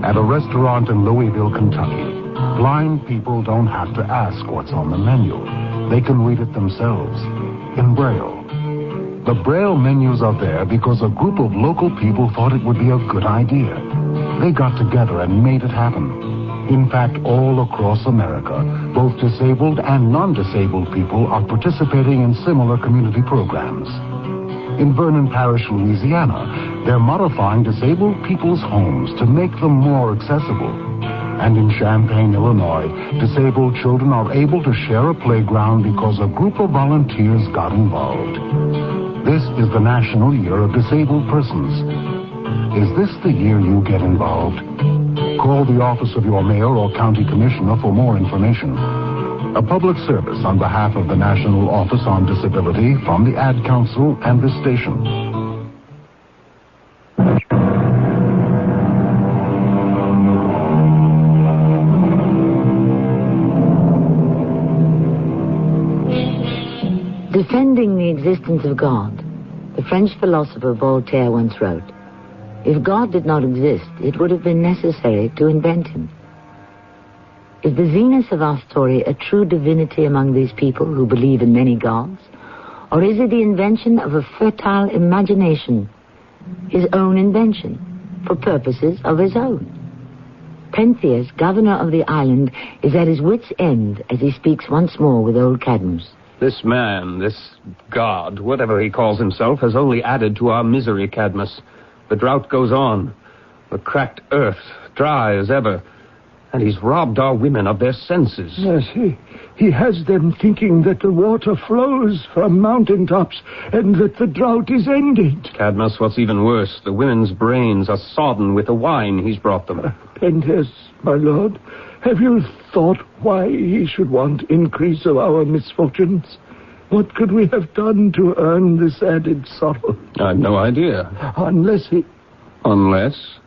At a restaurant in Louisville, Kentucky, blind people don't have to ask what's on the menu. They can read it themselves, in Braille. The Braille menus are there because a group of local people thought it would be a good idea. They got together and made it happen. In fact, all across America, both disabled and non-disabled people are participating in similar community programs. In Vernon Parish, Louisiana, they're modifying disabled people's homes to make them more accessible. And in Champaign, Illinois, disabled children are able to share a playground because a group of volunteers got involved. This is the National Year of Disabled Persons. Is this the year you get involved? Call the office of your mayor or county commissioner for more information. A public service on behalf of the National Office on Disability from the Ad Council and this station. Defending the existence of God, the French philosopher Voltaire once wrote, "If God did not exist, it would have been necessary to invent him." Is the Xenos of our story a true divinity among these people who believe in many gods? Or is it the invention of a fertile imagination, his own invention, for purposes of his own? Pentheus, governor of the island, is at his wit's end as he speaks once more with old Cadmus. This man, this god, whatever he calls himself, has only added to our misery, Cadmus. The drought goes on. The cracked earth, dry as ever. And he's robbed our women of their senses. Yes, he has them thinking that the water flows from mountaintops and that the drought is ended. Cadmus, what's even worse, the women's brains are sodden with the wine he's brought them. Pentheus, my lord, have you thought why he should want increase of our misfortunes? What could we have done to earn this added sorrow? I've no idea. Unless he... Unless?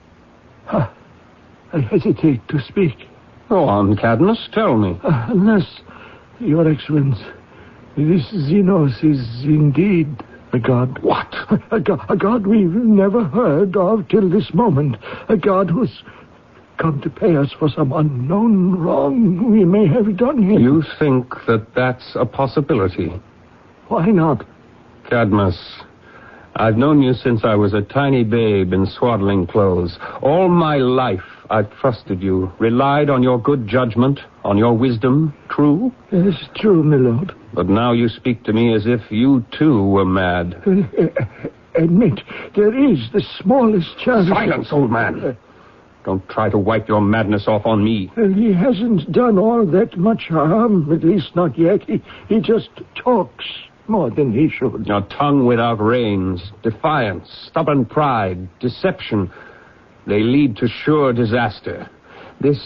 I hesitate to speak. Go on, Cadmus, tell me. Unless, Your Excellence, this Xenos is indeed a god. What? A god we've never heard of till this moment. A god who's come to pay us for some unknown wrong we may have done him. You think that that's a possibility? Why not? Cadmus, I've known you since I was a tiny babe in swaddling clothes. All my life I've trusted you, relied on your good judgment, on your wisdom. True? Yes, true, my lord. But now you speak to me as if you, too, were mad. Admit, there is the smallest chance... Silence, old man! Don't try to wipe your madness off on me. He hasn't done all that much harm, at least not yet. He just talks more than he should. A tongue without reins, defiance, stubborn pride, deception, they lead to sure disaster. This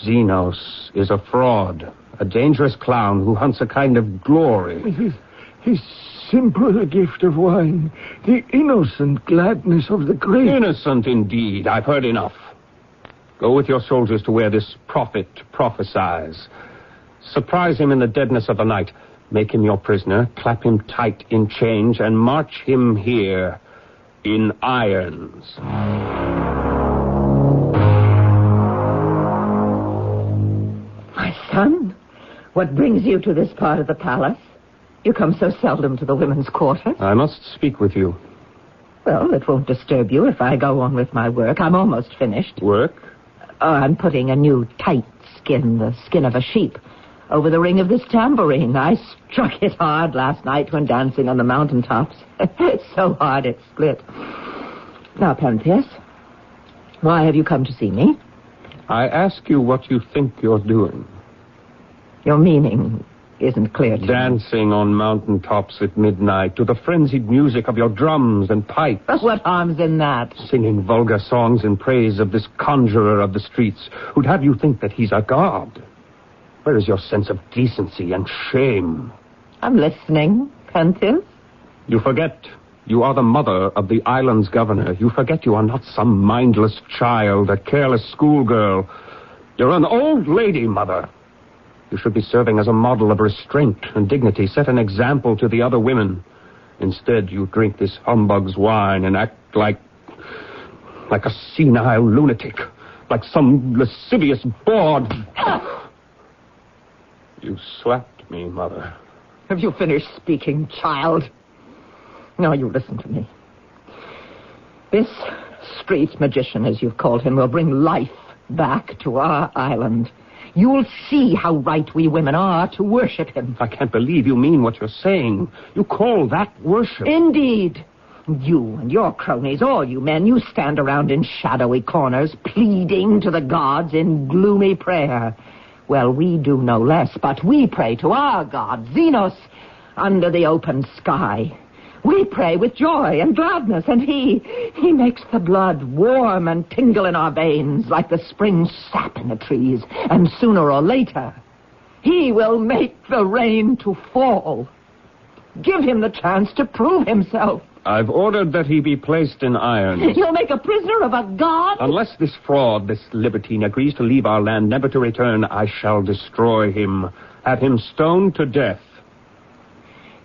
Xenos is a fraud, a dangerous clown who hunts a kind of glory. His simple gift of wine, the innocent gladness of the great... Innocent indeed. I've heard enough. Go with your soldiers to where this prophet prophesies. Surprise him in the deadness of the night. Make him your prisoner, clap him tight in chains, and march him here in irons. My son, what brings you to this part of the palace? You come so seldom to the women's quarters. I must speak with you. Well, it won't disturb you if I go on with my work. I'm almost finished. Work? I'm putting a new tight skin, the skin of a sheep, over the ring of this tambourine. I struck it hard last night when dancing on the mountaintops. So hard it split. Now, Pentheus, why have you come to see me? I ask you what you think you're doing. Your meaning isn't clear to me. Dancing on mountaintops at midnight to the frenzied music of your drums and pipes. But what harm's in that? Singing vulgar songs in praise of this conjurer of the streets who'd have you think that he's a god. Where is your sense of decency and shame? I'm listening, Pentheus. You forget you are the mother of the island's governor. You forget you are not some mindless child, a careless schoolgirl. You're an old lady, Mother. You should be serving as a model of restraint and dignity, set an example to the other women. Instead, you drink this humbug's wine and act like a senile lunatic, like some lascivious bawd. You slapped me, Mother. Have you finished speaking, child? Now you listen to me. This street magician, as you've called him, will bring life back to our island. You'll see how right we women are to worship him. I can't believe you mean what you're saying. You call that worship? Indeed. You and your cronies, all you men, you stand around in shadowy corners, pleading to the gods in gloomy prayer. Well, we do no less, but we pray to our god, Xenos, under the open sky. We pray with joy and gladness, and he makes the blood warm and tingle in our veins like the spring sap in the trees. And sooner or later, he will make the rain to fall. Give him the chance to prove himself. I've ordered that he be placed in irons. You'll make a prisoner of a god? Unless this fraud, this libertine, agrees to leave our land never to return, I shall destroy him, have him stoned to death.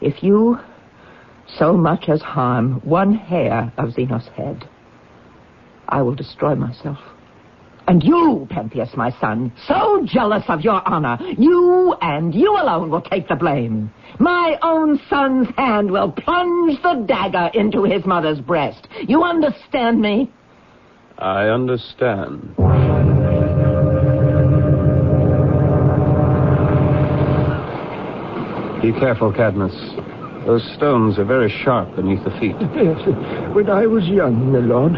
If you so much as harm one hair of Xenos' head, I will destroy myself. And you, Pentheus, my son, so jealous of your honor, you and you alone will take the blame. My own son's hand will plunge the dagger into his mother's breast. You understand me? I understand. Be careful, Cadmus. Those stones are very sharp beneath the feet. Yes, when I was young, my lord,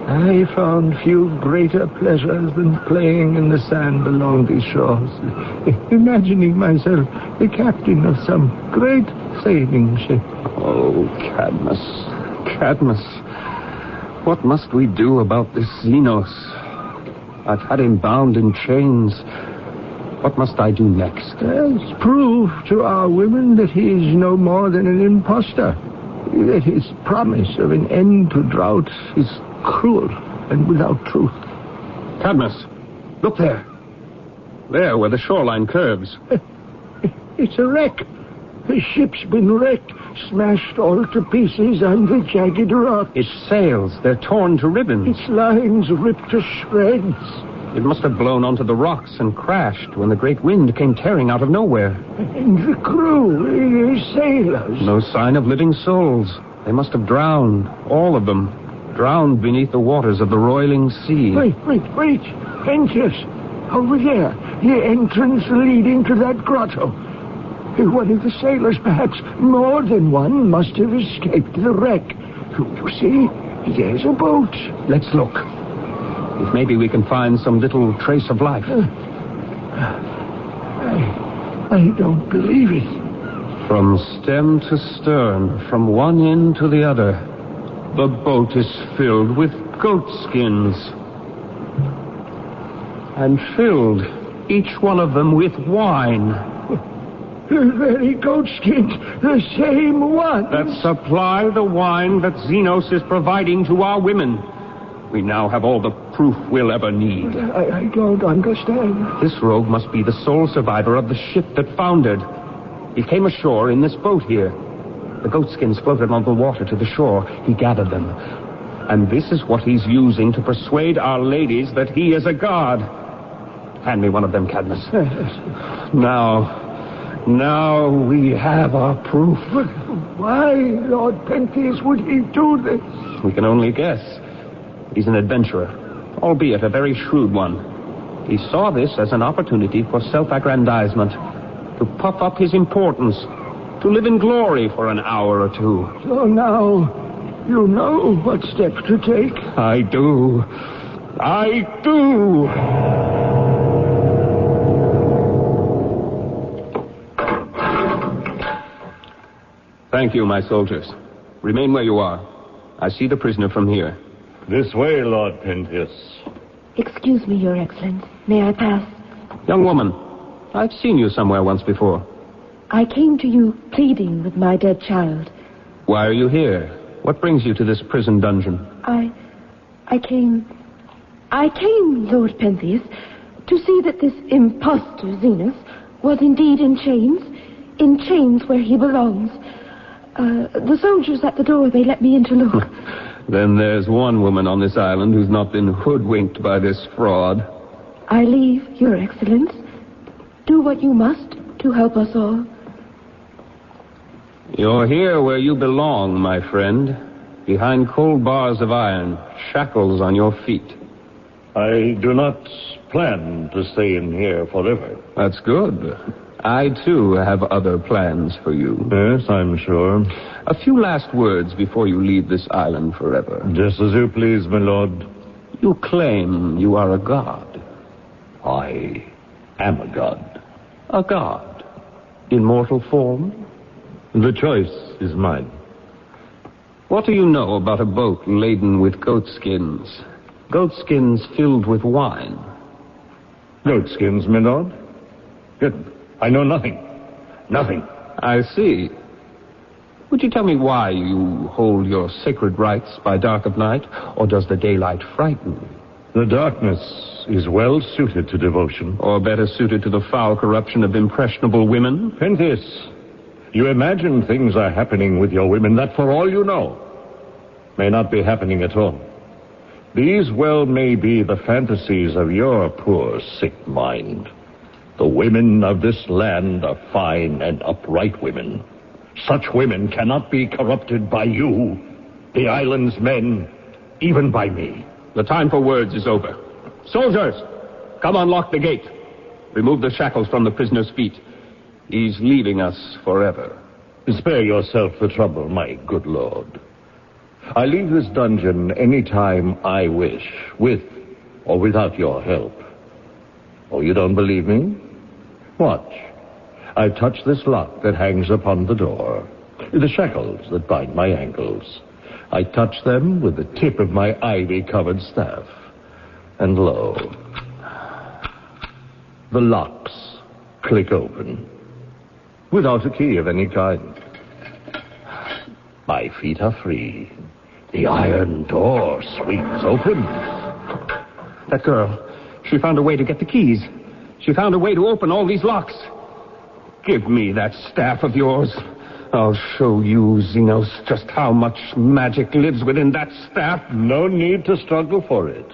I found few greater pleasures than playing in the sand along these shores, imagining myself the captain of some great sailing ship. Oh, Cadmus, Cadmus, what must we do about this Xenos? I've had him bound in chains. What must I do next? Let's prove to our women that he is no more than an impostor, that his promise of an end to droughts is cruel and without truth. Cadmus, look there. There, where the shoreline curves. It's a wreck. The ship's been wrecked, smashed all to pieces on the jagged rocks. Its sails, they're torn to ribbons. Its lines ripped to shreds. It must have blown onto the rocks and crashed when the great wind came tearing out of nowhere. And the crew, the sailors. No sign of living souls. They must have drowned, all of them, drowned beneath the waters of the roiling sea. Wait. Pentheus, over there, the entrance leading to that grotto. One of the sailors, perhaps more than one, must have escaped the wreck. You see, there's a boat. Let's look. If maybe we can find some little trace of life. I don't believe it. From stem to stern, from one end to the other, the boat is filled with goat skins. And filled, each one of them, with wine. The very goat skins, the same one. That supply the wine that Xenos is providing to our women. We now have all the proof we'll ever need. I don't understand. This rogue must be the sole survivor of the ship that foundered. He came ashore in this boat here. The goatskins floated on the water to the shore. He gathered them. And this is what he's using to persuade our ladies that he is a god. Hand me one of them, Cadmus. Now we have our proof. But why, Lord Pentheus, would he do this? We can only guess. He's an adventurer, albeit a very shrewd one. He saw this as an opportunity for self-aggrandizement, to puff up his importance, to live in glory for an hour or two. So now, you know what steps to take? I do. Thank you, my soldiers. Remain where you are. I see the prisoner from here. This way, Lord Pentheus. Excuse me, Your Excellency. May I pass? Young woman, I've seen you somewhere once before. I came to you pleading with my dead child. Why are you here? What brings you to this prison dungeon? I came, Lord Pentheus, to see that this impostor, Xenos, was indeed in chains where he belongs. The soldiers at the door, they let me in to look. Then there's one woman on this island who's not been hoodwinked by this fraud. I leave, Your Excellence. Do what you must to help us all. You're here where you belong, my friend. Behind cold bars of iron, shackles on your feet. I do not plan to stay in here forever. That's good. I, too, have other plans for you. Yes, I'm sure. A few last words before you leave this island forever. Just as you please, my lord. You claim you are a god. I am a god. A god? In mortal form? The choice is mine. What do you know about a boat laden with goatskins? Goatskins filled with wine. Goatskins, my lord? Good. I know nothing. Nothing. I see. Would you tell me why you hold your sacred rites by dark of night, or does the daylight frighten you? The darkness is well suited to devotion. Or better suited to the foul corruption of impressionable women? Pentheus, you imagine things are happening with your women that, for all you know, may not be happening at all. These well may be the fantasies of your poor, sick mind. The women of this land are fine and upright women. Such women cannot be corrupted by you, the island's men, even by me. The time for words is over. Soldiers, come unlock the gate. Remove the shackles from the prisoner's feet. He's leaving us forever. Spare yourself the trouble, my good lord. I leave this dungeon any time I wish, with or without your help. Oh, you don't believe me? Watch. I touch this lock that hangs upon the door, the shackles that bind my ankles. I touch them with the tip of my ivy-covered staff. And lo, the locks click open, without a key of any kind. My feet are free. The iron door swings open. That girl, she found a way to get the keys. She found a way to open all these locks. Give me that staff of yours. I'll show you, Xenos, just how much magic lives within that staff. No need to struggle for it.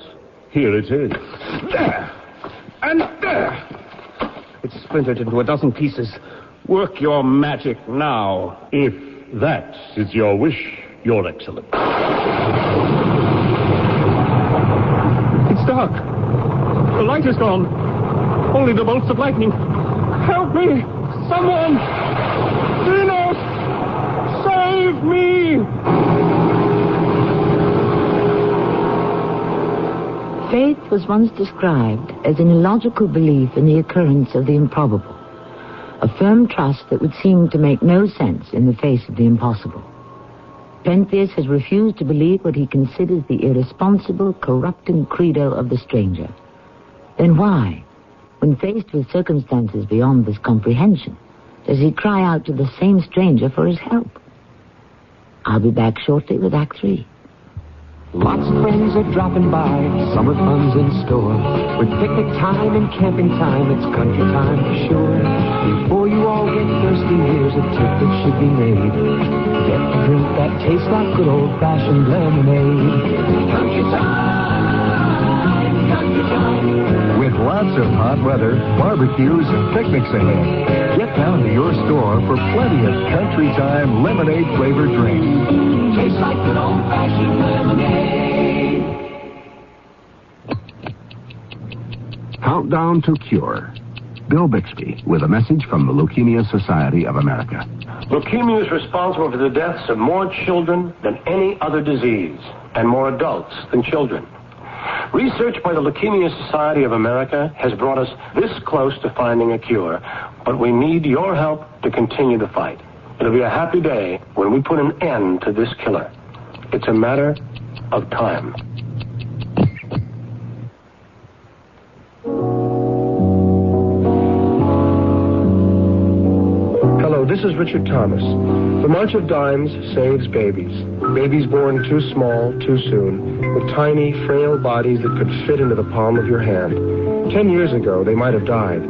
Here it is. There! And there! It's splintered into a dozen pieces. Work your magic now. If that is your wish, Your Excellency. It's dark. The light is gone. Only the bolts of lightning. Help me! Someone! Venus! Save me! Faith was once described as an illogical belief in the occurrence of the improbable, a firm trust that would seem to make no sense in the face of the impossible. Pentheus has refused to believe what he considers the irresponsible, corrupting credo of the stranger. Then why, when faced with circumstances beyond this comprehension, does he cry out to the same stranger for his help? I'll be back shortly with Act 3. Lots of friends are dropping by, summer fun's in store. With picnic time and camping time, it's country time for sure. Before you all get thirsty, here's a tip that should be made. Get a drink that tastes like good old-fashioned lemonade. Country time, country time. With lots of hot weather, barbecues, and picnics ahead. Get down to your store for plenty of country time lemonade-flavored drinks. Tastes like good old-fashioned lemonade. Countdown to Cure. Bill Bixby with a message from the Leukemia Society of America. Leukemia is responsible for the deaths of more children than any other disease, and more adults than children. Research by the Leukemia Society of America has brought us this close to finding a cure, but we need your help to continue the fight. It'll be a happy day when we put an end to this killer. It's a matter of time. Hello, this is Richard Thomas. The March of Dimes saves babies. Babies born too small, too soon, with tiny, frail bodies that could fit into the palm of your hand. 10 years ago, they might have died.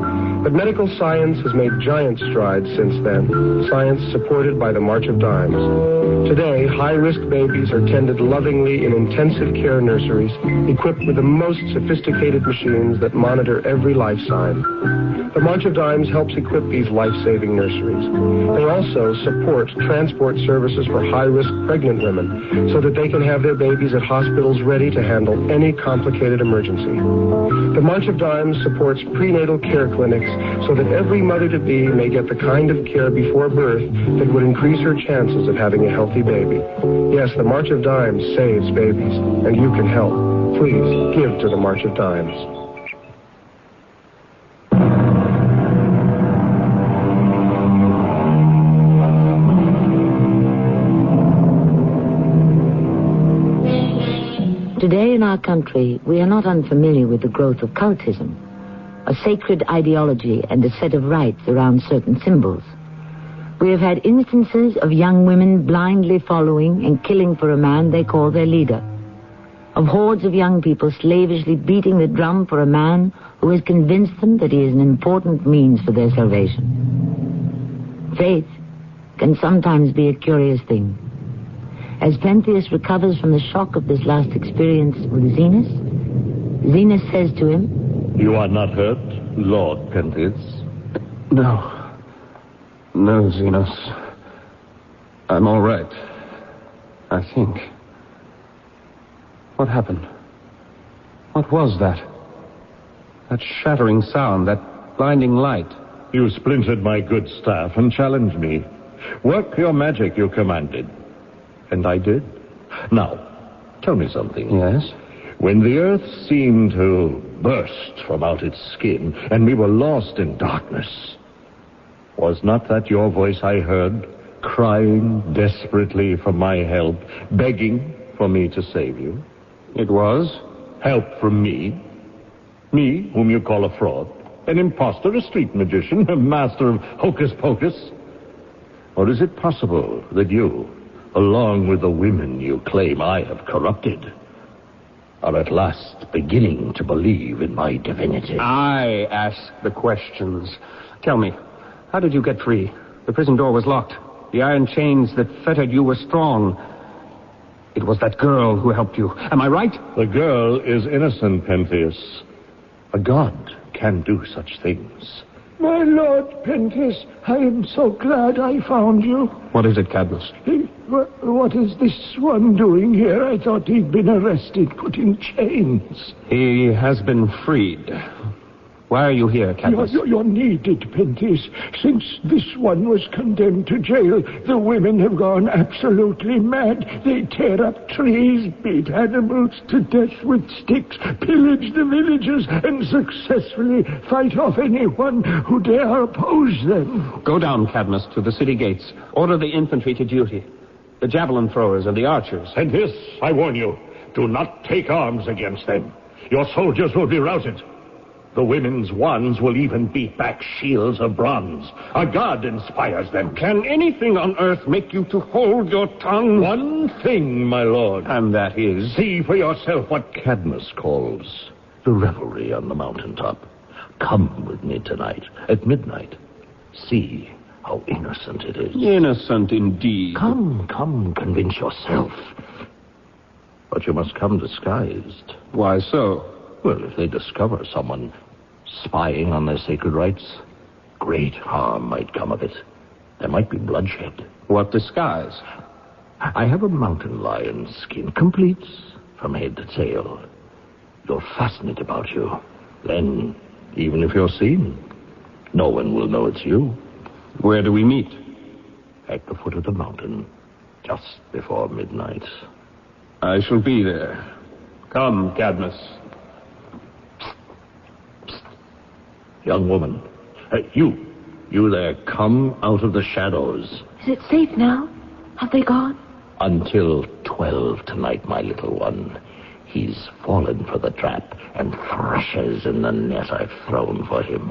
But medical science has made giant strides since then, science supported by the March of Dimes. Today, high-risk babies are tended lovingly in intensive care nurseries, equipped with the most sophisticated machines that monitor every life sign. The March of Dimes helps equip these life-saving nurseries. They also support transport services for high-risk pregnant women so that they can have their babies at hospitals ready to handle any complicated emergency. The March of Dimes supports prenatal care clinics so that every mother-to-be may get the kind of care before birth that would increase her chances of having a healthy baby. Yes, the March of Dimes saves babies, and you can help. Please, give to the March of Dimes. Today in our country, we are not unfamiliar with the growth of cultism, a sacred ideology and a set of rites around certain symbols. We have had instances of young women blindly following and killing for a man they call their leader, of hordes of young people slavishly beating the drum for a man who has convinced them that he is an important means for their salvation. Faith can sometimes be a curious thing. As Pentheus recovers from the shock of this last experience with Zenos, Zenos says to him, "You are not hurt, Lord Pentheus?" No, Zenos. I'm all right. I think. What happened? What was that? That shattering sound, that blinding light. You splintered my good staff and challenged me. Work your magic, you commanded. And I did. Now, tell me something. Yes? When the earth seemed to burst from out its skin, and we were lost in darkness, was not that your voice I heard, crying desperately for my help, begging for me to save you? It was. Help from me? Me, whom you call a fraud, an impostor, a street magician, a master of hocus-pocus? Or is it possible that you, along with the women you claim I have corrupted, are at last beginning to believe in my divinity? I ask the questions. Tell me, how did you get free? The prison door was locked. The iron chains that fettered you were strong. It was that girl who helped you. Am I right? The girl is innocent, Pentheus. A god can do such things. My Lord Pentheus, I am so glad I found you. What is it, Cadmus? What is this one doing here? I thought he'd been arrested, put in chains. He has been freed. Why are you here, Cadmus? You're needed, Pentheus. Since this one was condemned to jail, the women have gone absolutely mad. They tear up trees, beat animals to death with sticks, pillage the villages, and successfully fight off anyone who dare oppose them. Go down, Cadmus, to the city gates. Order the infantry to duty. The javelin throwers and the archers. And this, I warn you, do not take arms against them. Your soldiers will be routed. The women's wands will even beat back shields of bronze. A god inspires them. Can anything on earth make you to hold your tongue? One thing, my lord. And that is? See for yourself what Cadmus calls the revelry on the mountaintop. Come with me tonight, at midnight. See how innocent it is. Innocent indeed. Come, convince yourself. But you must come disguised. Why so? Well, if they discover someone spying on their sacred rites, great harm might come of it. There might be bloodshed. What disguise? I have a mountain lion's skin, complete from head to tail. You'll fasten it about you. Then, even if you're seen, no one will know it's you. Where do we meet? At the foot of the mountain, just before midnight. I shall be there. Come, Cadmus. Young woman, you there, come out of the shadows. Is it safe now? Have they gone? Until 12 tonight, my little one. He's fallen for the trap and thrushes in the net I've thrown for him.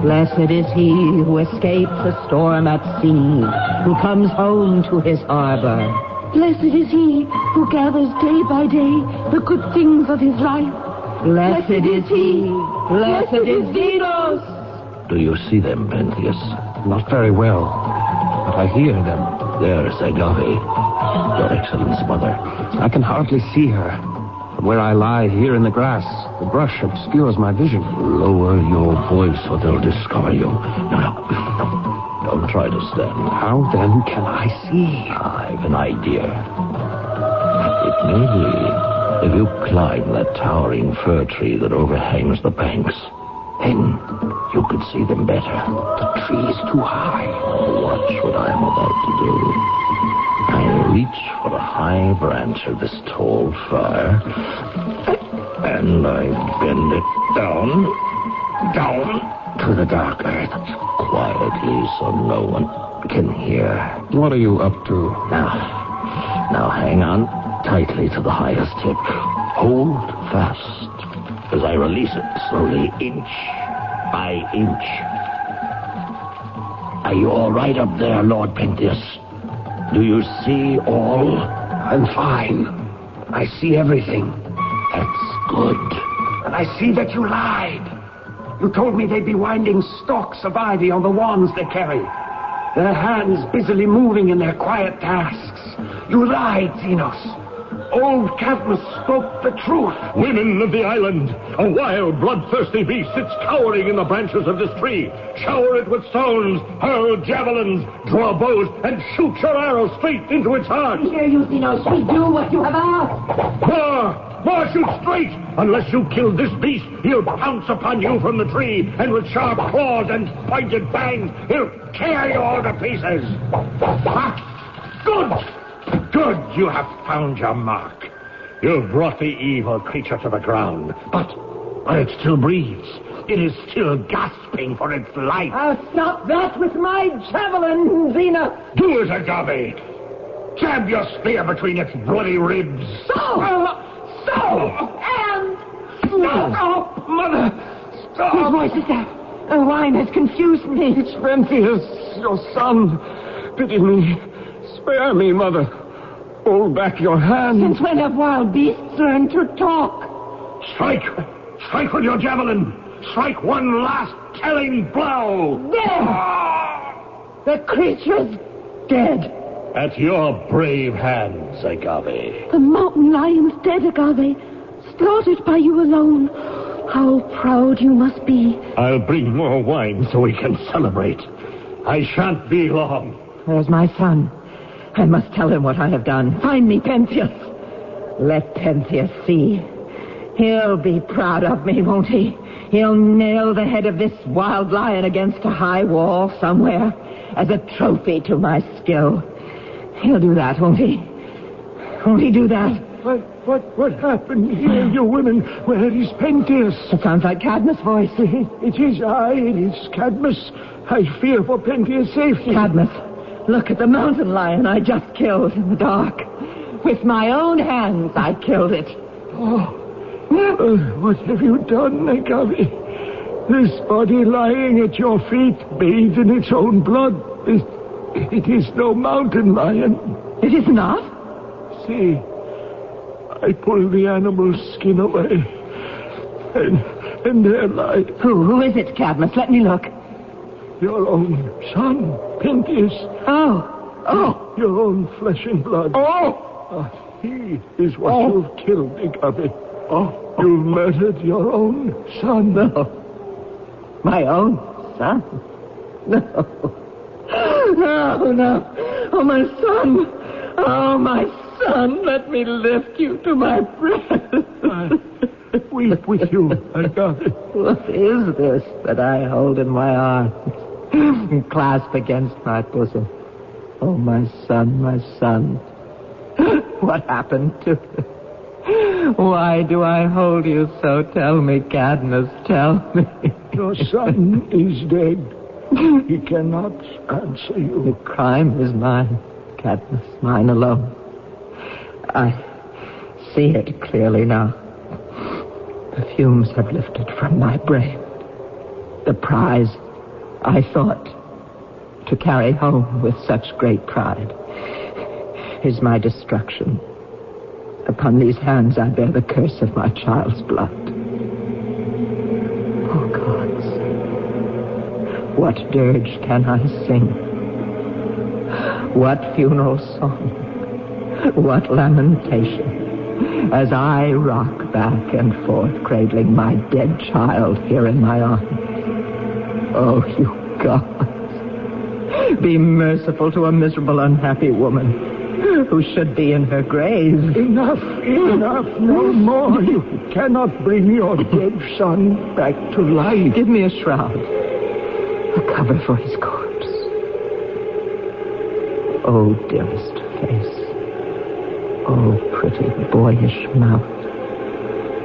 Blessed is he who escapes a storm at sea, who comes home to his harbor. Blessed is he who gathers day by day the good things of his life. Blessed is he. Blessed is Dinos. Do you see them, Pentheus? Not very well, but I hear them. There's Agave, your excellent's mother. I can hardly see her. From where I lie here in the grass, the brush obscures my vision. Lower your voice or they'll discover you. No. Don't try to stand. How then can I see? I've an idea. It may be if you climb that towering fir tree that overhangs the banks, then you could see them better. The tree is too high. Watch what I'm about to do. I reach for a high branch of this tall fir, and I bend it down to the dark earth, quietly so no one can hear. What are you up to? Now hang on tightly to the highest tip. Hold fast as I release it slowly, inch by inch. Are you all right up there, Lord Pentheus? Do you see all? I'm fine. I see everything. That's good. And I see that you lied. You told me they'd be winding stalks of ivy on the wands they carry. Their hands busily moving in their quiet tasks. You lied, Zenos. Old Cadmus spoke the truth. Women of the island, a wild, bloodthirsty beast sits cowering in the branches of this tree. Shower it with stones, hurl javelins, draw bows, and shoot your arrows straight into its heart. Here, you Zenos, we do what you have asked. More, shoot straight! Unless you kill this beast, he'll pounce upon you from the tree, and with sharp claws and pointed fangs, he'll tear you all to pieces. Good, you have found your mark. You've brought the evil creature to the ground, but it still breathes. It is still gasping for its life. I'll stop that with my javelin, Zenos. Do it, Agave. Jab your spear between its bloody ribs. And... Stop! Mother! Stop! Whose voice is that? A whine has confused me. It's Pentheus, your son. Pity me. Spare me, Mother. Hold back your hand. Since when have wild beasts learned to talk? Strike! Strike with your javelin! Strike one last telling blow! There! The creature's dead. At your brave hands, Agave. The mountain lion's dead, Agave. slaughtered by you alone. How proud you must be. I'll bring more wine so we can celebrate. I shan't be long. There's my son. I must tell him what I have done. Find me Pentheus. Let Pentheus see. He'll be proud of me, won't he? He'll nail the head of this wild lion against a high wall somewhere as a trophy to my skill. He'll do that, won't he? Won't he do that? What happened here, you women? Where is Pentheus? It sounds like Cadmus' voice. It is Cadmus. I fear for Pentheus' safety. Cadmus, look at the mountain lion I just killed in the dark. With my own hands, I killed it. Oh, what have you done, Agave? This body lying at your feet, bathed in its own blood. It is no mountain lion. It is not? See, I pulled the animal's skin away. And there lies... Who is it, Cadmus? Let me look. Your own son, Pentheus. Oh. Your own flesh and blood. He is what you've killed, Agave. You've murdered your own son. No. My own son? No. No. Oh, my son. Oh, my son. Let me lift you to my breast. Weep with you, Agave. What is this that I hold in my arms and clasp against my bosom? Oh, my son, my son. What happened to you? Why do I hold you so? Tell me, Cadmus, tell me. Your son is dead. He cannot answer you. The crime is mine, Cadmus, mine alone. I see it clearly now. The fumes have lifted from my brain. The prize I thought to carry home with such great pride is my destruction. Upon these hands I bear the curse of my child's blood. Oh, gods, what dirge can I sing? What funeral song? What lamentation? As I rock back and forth, cradling my dead child here in my arms. Oh, you gods, be merciful to a miserable, unhappy woman who should be in her grave. Enough, no more. You cannot bring your dead son back to life. Give me a shroud, a cover for his corpse. Oh, dearest face, oh, pretty boyish mouth,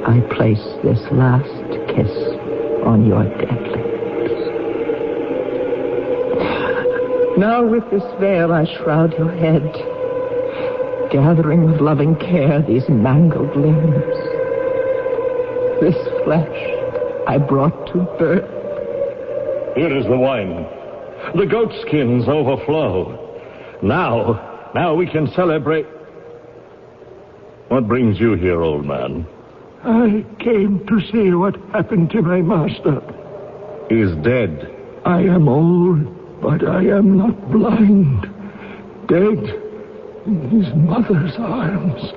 I place this last kiss on your dead lips. Now with this veil I shroud your head, gathering with loving care these mangled limbs. This flesh I brought to birth. Here is the wine. The goat skins overflow. Now we can celebrate. What brings you here, old man? I came to see what happened to my master. He is dead. I am old, but I am not blind. Dead in his mother's arms.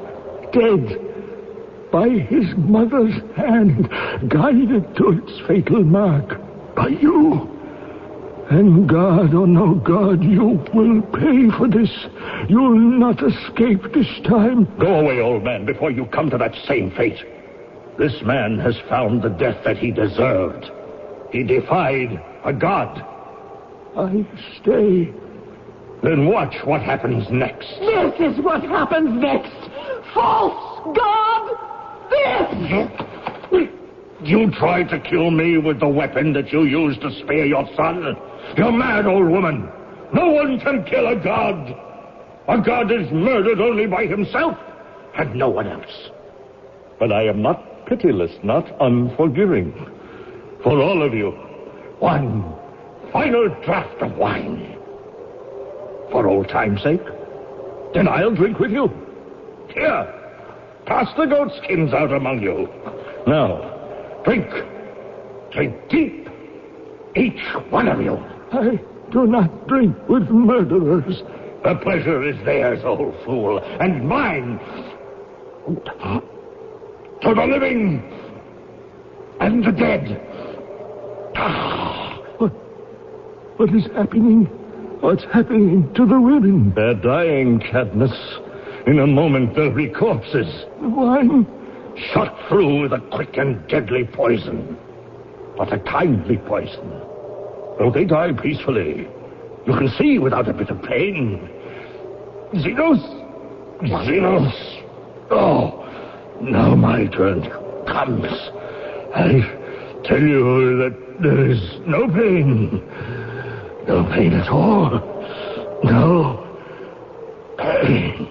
Dead by his mother's hand, guided to its fatal mark by you. And God, oh no, God, you will pay for this. You'll not escape this time. Go away, old man, before you come to that same fate. This man has found the death that he deserved. He defied a god. I stay. Then watch what happens next. This is what happens next. False god! This! You tried to kill me with the weapon that you used to spare your son? You're mad, old woman. No one can kill a god. A god is murdered only by himself and no one else. But I am not pitiless, not unforgiving. For all of you, one final draught of wine. For old time's sake, then I'll drink with you. Here, toss the goat skins out among you. Now, drink. Drink deep. Each one of you. I do not drink with murderers. The pleasure is theirs, old fool, and mine. to the living and the dead. What is happening? What's happening to the women? They're dying, Cadmus. In a moment, they'll be corpses. Why? Shot through with a quick and deadly poison. But a kindly poison. Though they die peacefully, you can see without a bit of pain. Xenos! Oh, now my turn comes. I tell you that there is no pain. No pain at all. No pain.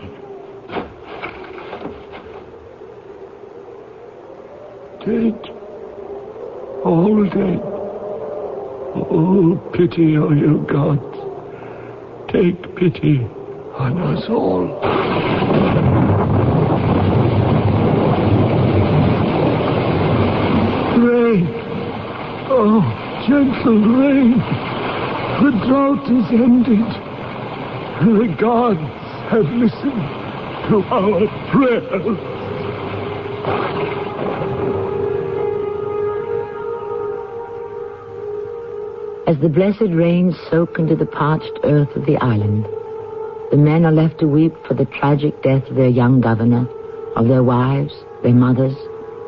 Dead. All dead. Oh, pity on you, gods. Take pity on us all. Rain. Oh, gentle rain. The drought is ended. The gods have listened to our prayers. As the blessed rains soak into the parched earth of the island, the men are left to weep for the tragic death of their young governor, of their wives, their mothers,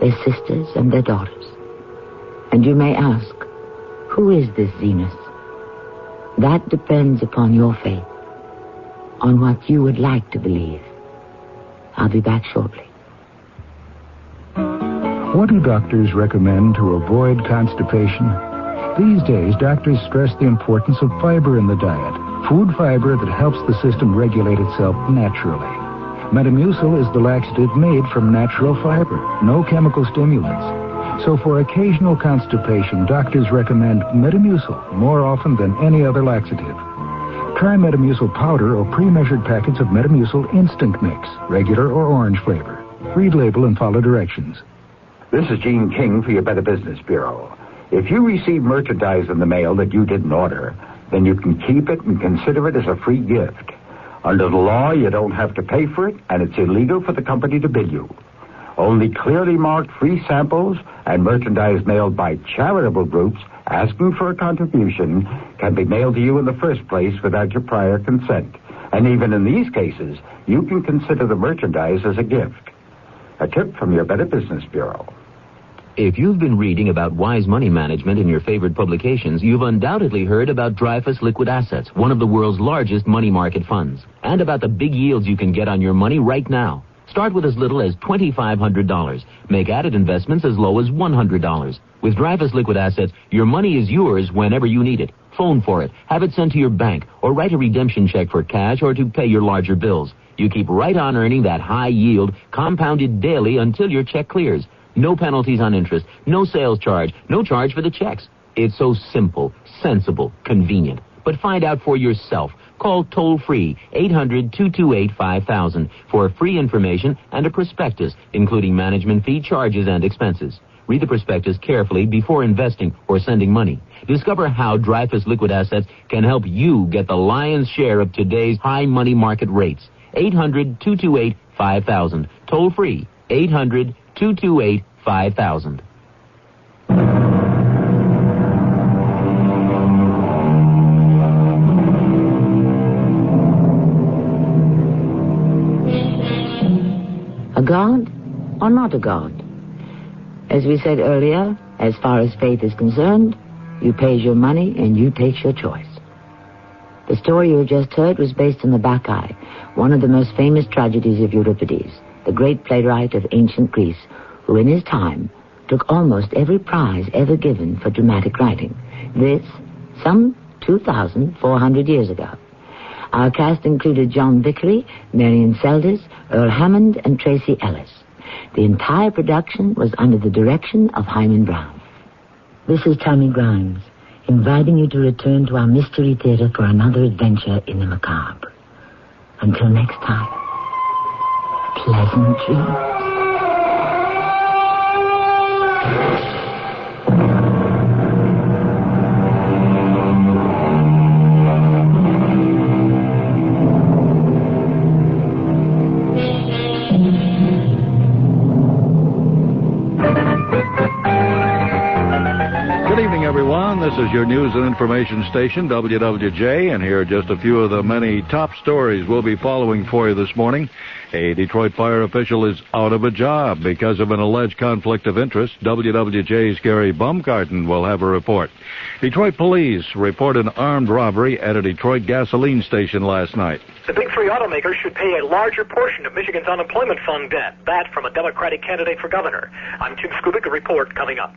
their sisters, and their daughters. And you may ask, who is this Xenos? That depends upon your faith, on what you would like to believe. I'll be back shortly. What do doctors recommend to avoid constipation? These days, doctors stress the importance of fiber in the diet. Food fiber that helps the system regulate itself naturally. Metamucil is the laxative made from natural fiber, no chemical stimulants. So for occasional constipation, doctors recommend Metamucil more often than any other laxative. Try Metamucil powder or pre-measured packets of Metamucil instant mix, regular or orange flavor. Read label and follow directions. This is Gene King for your Better Business Bureau. If you receive merchandise in the mail that you didn't order, then you can keep it and consider it as a free gift. Under the law, you don't have to pay for it, and it's illegal for the company to bill you. Only clearly marked free samples and merchandise mailed by charitable groups asking for a contribution can be mailed to you in the first place without your prior consent. And even in these cases, you can consider the merchandise as a gift. A tip from your Better Business Bureau. If you've been reading about wise money management in your favorite publications, you've undoubtedly heard about Dreyfus Liquid Assets, one of the world's largest money market funds, and about the big yields you can get on your money right now. Start with as little as $2,500. Make added investments as low as $100. With Dreyfus Liquid Assets, your money is yours whenever you need it. Phone for it, have it sent to your bank, or write a redemption check for cash or to pay your larger bills. You keep right on earning that high yield, compounded daily until your check clears. No penalties on interest, no sales charge, no charge for the checks. It's so simple, sensible, convenient. But find out for yourself. Call toll-free 800-228-5000 for free information and a prospectus, including management fee, charges, and expenses. Read the prospectus carefully before investing or sending money. Discover how Dreyfus Liquid Assets can help you get the lion's share of today's high money market rates. 800-228-5000. Toll-free 800-228-5000. A god or not a god? As we said earlier, as far as faith is concerned, you pays your money and you takes your choice. The story you have just heard was based on the Bacchae, one of the most famous tragedies of Euripides, the great playwright of ancient Greece, who in his time took almost every prize ever given for dramatic writing. This, some 2,400 years ago. Our cast included John Vickery, Marion Seldes, Earl Hammond, and Tracy Ellis. The entire production was under the direction of Hyman Brown. This is Tammy Grimes, inviting you to return to our Mystery Theater for another adventure in the macabre. Until next time, pleasant dreams. This is your news and information station, WWJ, and here are just a few of the many top stories we'll be following for you this morning. A Detroit fire official is out of a job because of an alleged conflict of interest. WWJ's Gary Baumgarten will have a report. Detroit police report an armed robbery at a Detroit gasoline station last night. The big three automakers should pay a larger portion of Michigan's unemployment fund debt. That from a Democratic candidate for governor. I'm Tim Skubik, a report coming up.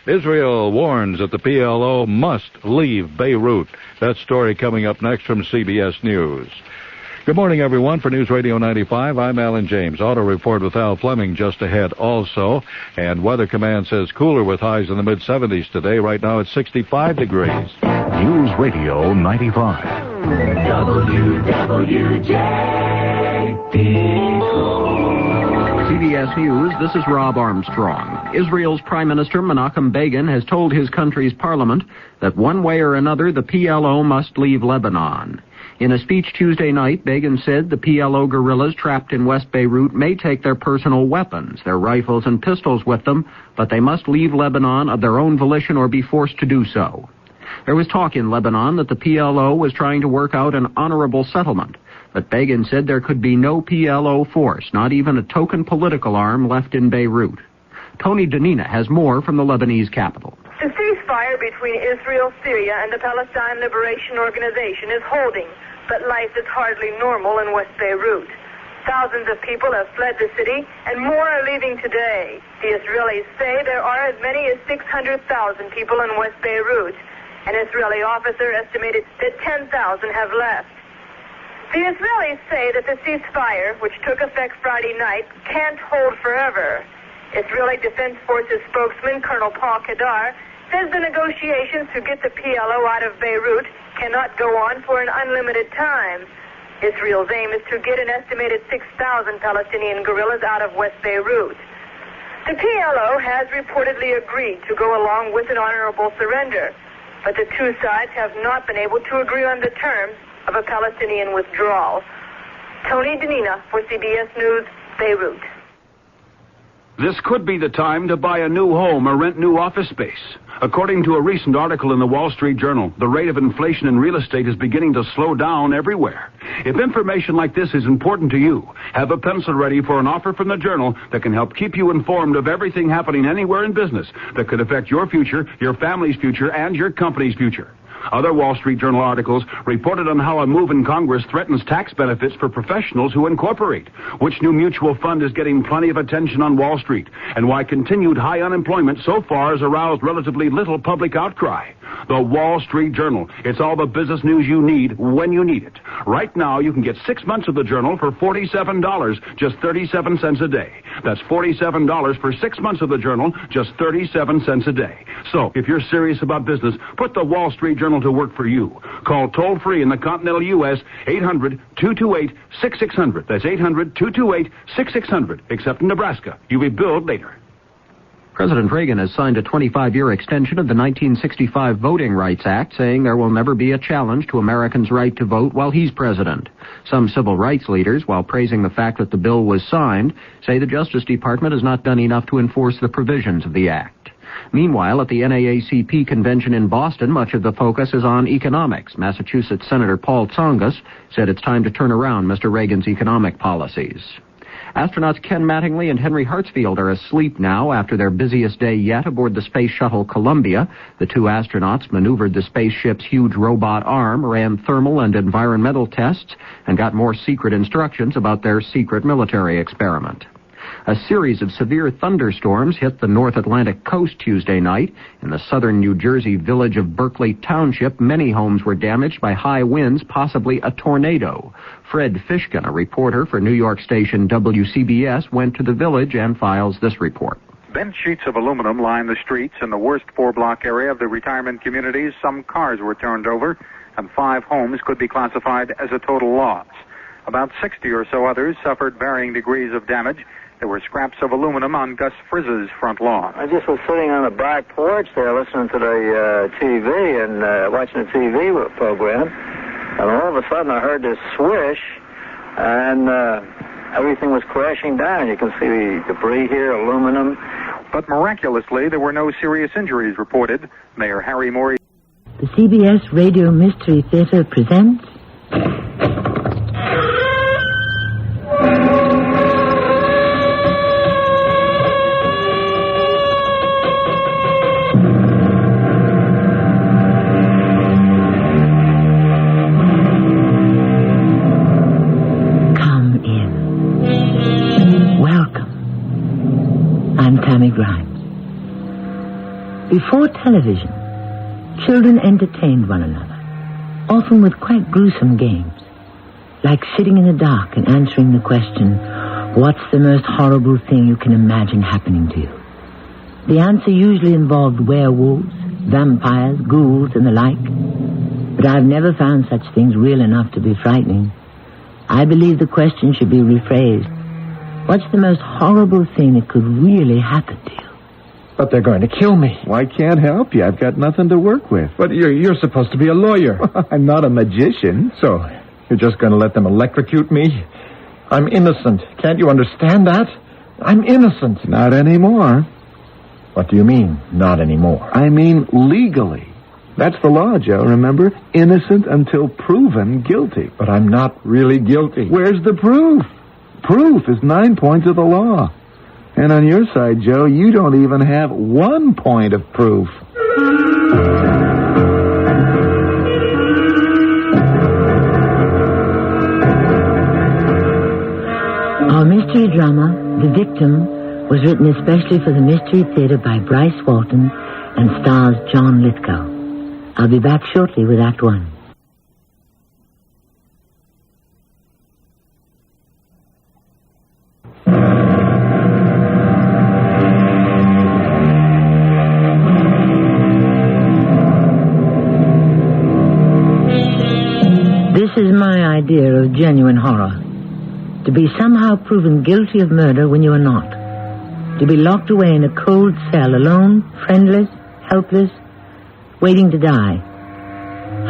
Israel warns that the PLO must leave Beirut. That story coming up next from CBS News. Good morning, everyone. For News Radio 95, I'm Alan James. Auto report with Al Fleming just ahead also. And Weather Command says cooler with highs in the mid-70s today. Right now it's 65 degrees. News Radio 95. CBS News, this is Rob Armstrong. Israel's Prime Minister Menachem Begin has told his country's parliament that one way or another the PLO must leave Lebanon. In a speech Tuesday night, Begin said the PLO guerrillas trapped in West Beirut may take their personal weapons, their rifles and pistols with them, but they must leave Lebanon of their own volition or be forced to do so. There was talk in Lebanon that the PLO was trying to work out an honorable settlement, but Begin said there could be no PLO force, not even a token political arm left in Beirut. Tony Danina has more from the Lebanese capital. The ceasefire between Israel, Syria, and the Palestine Liberation Organization is holding, but life is hardly normal in West Beirut. Thousands of people have fled the city, and more are leaving today. The Israelis say there are as many as 600,000 people in West Beirut. An Israeli officer estimated that 10,000 have left. The Israelis say that the ceasefire, which took effect Friday night, can't hold forever. Israeli Defense Forces spokesman Colonel Paul Kadar says the negotiations to get the PLO out of Beirut cannot go on for an unlimited time. Israel's aim is to get an estimated 6,000 Palestinian guerrillas out of West Beirut. The PLO has reportedly agreed to go along with an honorable surrender, but the two sides have not been able to agree on the terms of a Palestinian withdrawal. Tony Danina for CBS News, Beirut. This could be the time to buy a new home or rent new office space. According to a recent article in the Wall Street Journal, the rate of inflation in real estate is beginning to slow down everywhere. If information like this is important to you, have a pencil ready for an offer from the Journal that can help keep you informed of everything happening anywhere in business that could affect your future, your family's future, and your company's future. Other Wall Street Journal articles reported on how a move in Congress threatens tax benefits for professionals who incorporate, which new mutual fund is getting plenty of attention on Wall Street, and why continued high unemployment so far has aroused relatively little public outcry. The Wall Street Journal. It's all the business news you need when you need it. Right now, you can get 6 months of the Journal for $47, just 37 cents a day. That's $47 for 6 months of the Journal, just 37 cents a day. So, if you're serious about business, put the Wall Street Journal to work for you. Call toll-free in the continental U.S. 800-228-6600. That's 800-228-6600. Except in Nebraska. You'll be billed later. President Reagan has signed a 25-year extension of the 1965 Voting Rights Act, saying there will never be a challenge to Americans' right to vote while he's president. Some civil rights leaders, while praising the fact that the bill was signed, say the Justice Department has not done enough to enforce the provisions of the act. Meanwhile, at the NAACP convention in Boston, much of the focus is on economics. Massachusetts Senator Paul Tsongas said it's time to turn around Mr. Reagan's economic policies. Astronauts Ken Mattingly and Henry Hartsfield are asleep now after their busiest day yet aboard the Space Shuttle Columbia. The two astronauts maneuvered the spaceship's huge robot arm, ran thermal and environmental tests, and got more secret instructions about their secret military experiment. A series of severe thunderstorms hit the North Atlantic coast Tuesday night. In the southern New Jersey village of Berkeley Township, many homes were damaged by high winds, possibly a tornado. Fred Fishkin, a reporter for New York station WCBS, went to the village and files this report. Bent sheets of aluminum line the streets in the worst four-block area of the retirement communities. Some cars were turned over, and 5 homes could be classified as a total loss. About 60 or so others suffered varying degrees of damage. There were scraps of aluminum on Gus Frizz's front lawn. I just was sitting on the back porch there listening to the TV and watching the TV program, and all of a sudden I heard this swish, and everything was crashing down. You can see the debris here, aluminum. But miraculously, there were no serious injuries reported. Mayor Harry Moore The CBS Radio Mystery Theater presents... Come in. Welcome. I'm Tammy Grimes. Before television, children entertained one another, often with quite gruesome games, like sitting in the dark and answering the question, what's the most horrible thing you can imagine happening to you? The answer usually involved werewolves, vampires, ghouls, and the like. But I've never found such things real enough to be frightening. I believe the question should be rephrased. What's the most horrible thing that could really happen to you? But they're going to kill me. Well, I can't help you. I've got nothing to work with. But you're supposed to be a lawyer. I'm not a magician. So you're just going to let them electrocute me? I'm innocent. Can't you understand that? I'm innocent. Not anymore. What do you mean, not anymore? I mean legally. That's the law, Joe, remember? Innocent until proven guilty. But I'm not really guilty. Where's the proof? Proof is 9 points of the law. And on your side, Joe, you don't even have 1 point of proof. Our mystery drama, The Victim, was written especially for the Mystery Theater by Bryce Walton and stars John Lithgow. I'll be back shortly with Act One. This is my idea of genuine horror. To be somehow proven guilty of murder when you are not. To be locked away in a cold cell, alone, friendless, helpless, waiting to die.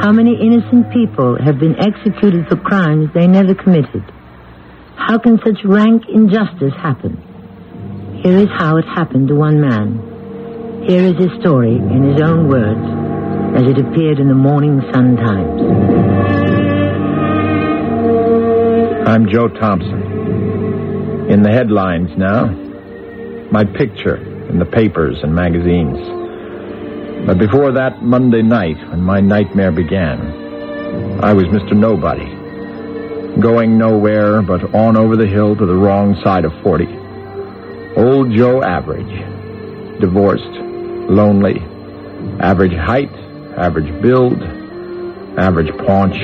How many innocent people have been executed for crimes they never committed? How can such rank injustice happen? Here is how it happened to one man. Here is his story in his own words, as it appeared in the Morning Sun Times. I'm Joe Thompson. In the headlines now. My picture in the papers and magazines. But before that Monday night, when my nightmare began, I was Mr. Nobody. Going nowhere but on over the hill to the wrong side of 40. Old Joe Average. Divorced. Lonely. Average height. Average build. Average paunch.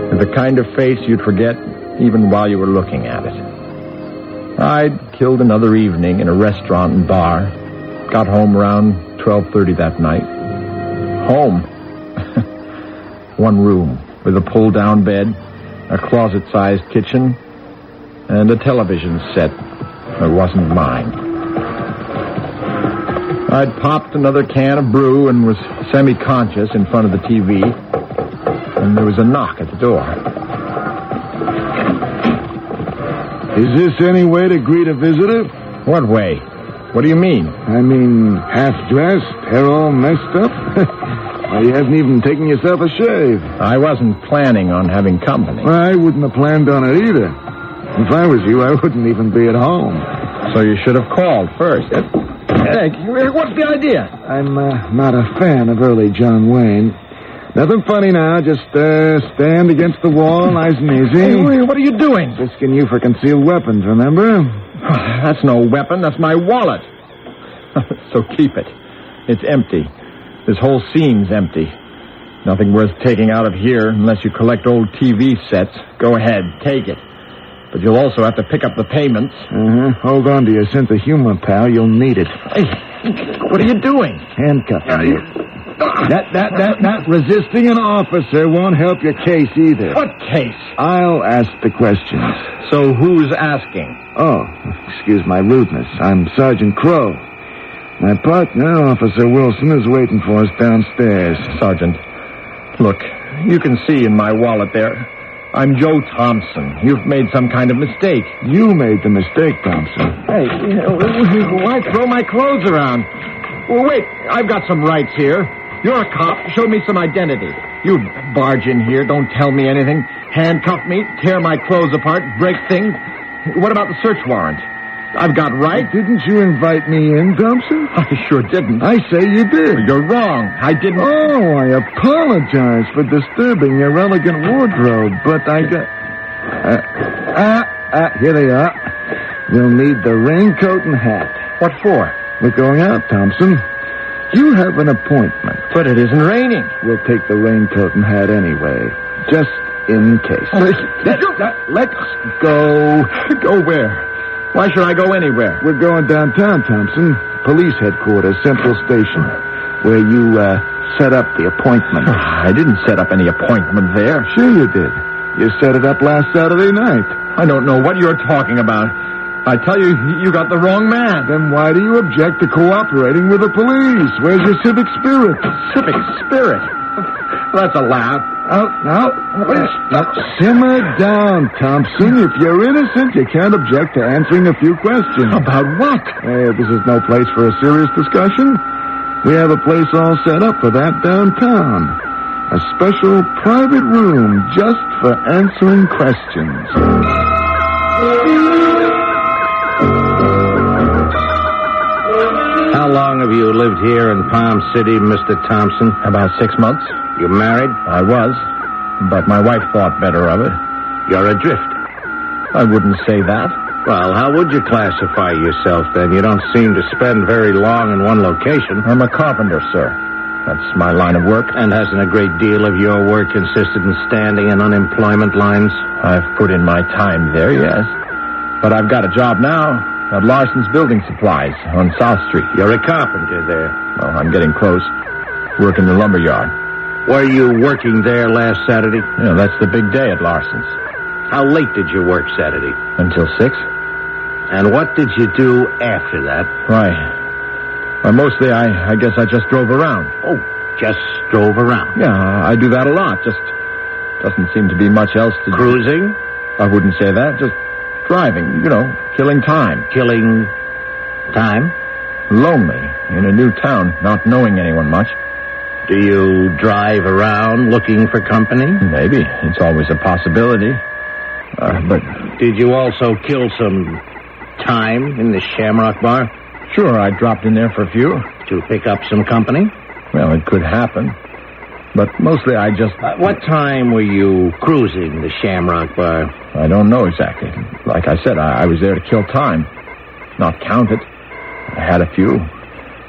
With the kind of face you'd forget even while you were looking at it. I'd killed another evening in a restaurant and bar. Got home around 12:30 that night. Home. One room with a pull-down bed, a closet-sized kitchen, and a television set that wasn't mine. I'd popped another can of brew and was semi-conscious in front of the TV. And there was a knock at the door. Is this any way to greet a visitor? What way? What do you mean? I mean, half-dressed, hair all messed up? Why, you haven't even taken yourself a shave. I wasn't planning on having company. Well, I wouldn't have planned on it either. If I was you, I wouldn't even be at home. So you should have called first. Hey, what's the idea? I'm not a fan of early John Wayne. Nothing funny now. Just stand against the wall, nice and easy. Hey, what are you doing? Risking you for concealed weapons, remember? That's no weapon. That's my wallet. So keep it. It's empty. This whole scene's empty. Nothing worth taking out of here unless you collect old TV sets. Go ahead, take it. But you'll also have to pick up the payments. Hold on to your sense of humor, pal. You'll need it. Hey, what are you doing? Handcuffing you. That resisting an officer won't help your case either. What case? I'll ask the questions. So who's asking? Oh, excuse my rudeness. I'm Sergeant Crow. My partner, Officer Wilson, is waiting for us downstairs. Sergeant, look, you can see in my wallet there. I'm Joe Thompson. You've made some kind of mistake. You made the mistake, Thompson. Hey, why throw my clothes around? Well, wait, I've got some rights here. You're a cop. Show me some identity. You barge in here, don't tell me anything. Handcuff me, tear my clothes apart, break things. What about the search warrant? I've got right. Didn't you invite me in, Thompson? I sure didn't. I say you did. You're wrong. I didn't. Oh, I apologize for disturbing your elegant wardrobe, but I got... here they are. You'll need the raincoat and hat. What for? We're going out, Thompson. You have an appointment. But it isn't raining. We'll take the raincoat and hat anyway, just in case. Let's go. Go where? Why should I go anywhere? We're going downtown, Thompson. Police headquarters, Central Station, where you set up the appointment. I didn't set up any appointment there. Sure you did. You set it up last Saturday night. I don't know what you're talking about. I tell you, you got the wrong man. Then why do you object to cooperating with the police? Where's your civic spirit? Civic spirit? That's a laugh. Now, simmer down, Thompson. If you're innocent, you can't object to answering a few questions. About what? Hey, this is no place for a serious discussion. We have a place all set up for that downtown. A special private room just for answering questions. How long have you lived here in Palm City, Mr. Thompson? About 6 months. You married? I was, but my wife thought better of it. You're adrift. I wouldn't say that. Well, how would you classify yourself, then? You don't seem to spend very long in one location. I'm a carpenter, sir. That's my line of work. And hasn't a great deal of your work consisted in standing in unemployment lines? I've put in my time there, yes. But I've got a job now at Larson's Building Supplies on South Street. You're a carpenter there. Well, I'm getting close. Work in the lumber yard. Were you working there last Saturday? Yeah, that's the big day at Larson's. How late did you work Saturday? Until 6. And what did you do after that? Why, mostly I guess I just drove around. Oh, just drove around? Yeah, I do that a lot. Just doesn't seem to be much else to do. Cruising? I wouldn't say that. Just driving, killing time. Killing time? Lonely, in a new town, not knowing anyone much. Do you drive around looking for company? Maybe. It's always a possibility. But... Did you also kill some time in the Shamrock Bar? Sure, I dropped in there for a few. To pick up some company? Well, it could happen. But mostly I just... what time were you cruising the Shamrock Bar? I don't know exactly. Like I said, I was there to kill time. Not count it. I had a few.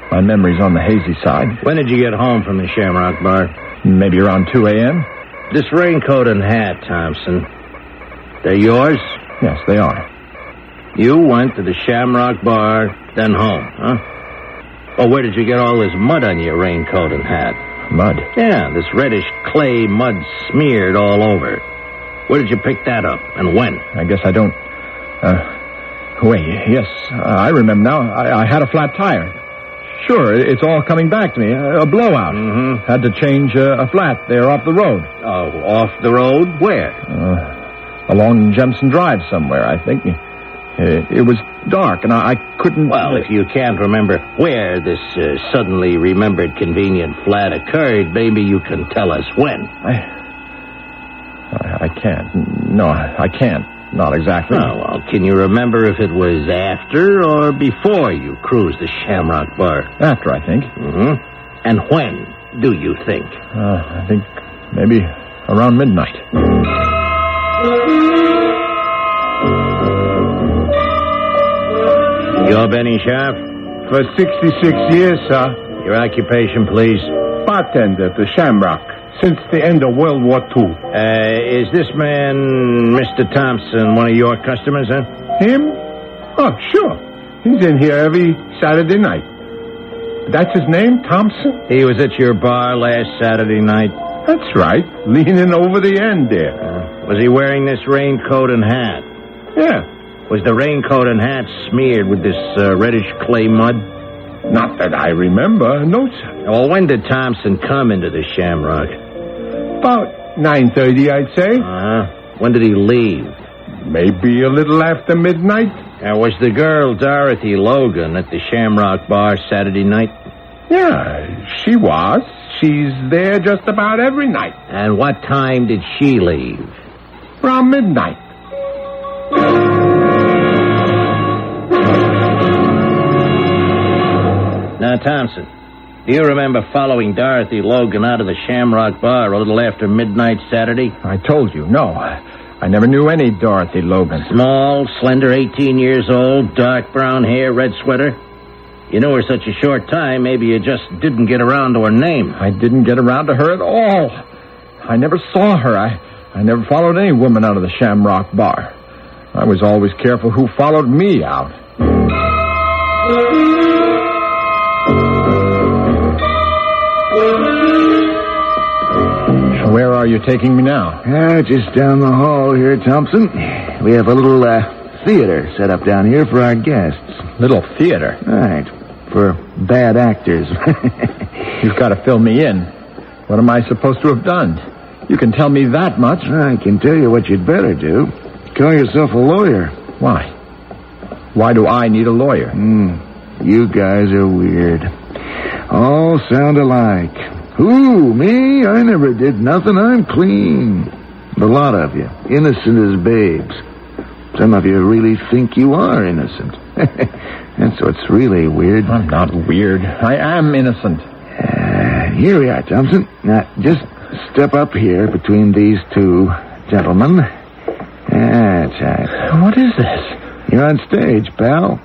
My memory's on the hazy side. When did you get home from the Shamrock Bar? Maybe around 2 a.m. This raincoat and hat, Thompson, they're yours? Yes, they are. You went to the Shamrock Bar, then home, huh? Oh, where did you get all this mud on your raincoat and hat? Mud? Yeah, this reddish clay mud smeared all over. Where did you pick that up, and when? I guess I don't... wait, yes, I remember now. I had a flat tire. Sure, it's all coming back to me. A blowout. Mm-hmm. Had to change a flat there off the road. Oh, off the road? Where? Along Jemison Drive somewhere, I think. It was dark, and I couldn't... Well, if you can't remember where this suddenly remembered convenient flat occurred, maybe you can tell us when. I can't. No, I can't. Not exactly. Oh, well, can you remember if it was after or before you cruised the Shamrock Bar? After, I think. Mm-hmm. And when do you think? I think maybe around midnight. You're Benny Sharp? For 66 years, sir. Your occupation, please. Bartender to Shamrock. Since the end of World War II. Is this man, Mr. Thompson, one of your customers, huh? Him? Oh, sure. He's in here every Saturday night. That's his name, Thompson? He was at your bar last Saturday night? That's right. Leaning over the end there. Was he wearing this raincoat and hat? Yeah. Was the raincoat and hat smeared with this reddish clay mud? Not that I remember. No, sir. Well, when did Thompson come into the Shamrock? About 9:30, I'd say. When did he leave? Maybe a little after midnight. Was the girl Dorothy Logan at the Shamrock Bar Saturday night? Yeah, she was. She's there just about every night. And what time did she leave? Around midnight. Now, Thompson, do you remember following Dorothy Logan out of the Shamrock Bar a little after midnight Saturday? I told you, no. I never knew any Dorothy Logan. Small, slender, 18 years old, dark brown hair, red sweater. You knew her such a short time, maybe you just didn't get around to her name. I didn't get around to her at all. I never saw her. I never followed any woman out of the Shamrock Bar. I was always careful who followed me out. Where are you taking me now? Just down the hall here, Thompson. We have a little theater set up down here for our guests. Little theater? Right. For bad actors. You've got to fill me in. What am I supposed to have done? You can tell me that much. I can tell you what you'd better do. Call yourself a lawyer. Why? Why do I need a lawyer? You guys are weird. All sound alike. Who, me? I never did nothing. I'm clean. The lot of you, innocent as babes. Some of you really think you are innocent. That's what's really weird. I'm not weird. I am innocent. Here we are, Thompson. Now, just step up here between these two gentlemen. That's right. What is this? You're on stage, pal.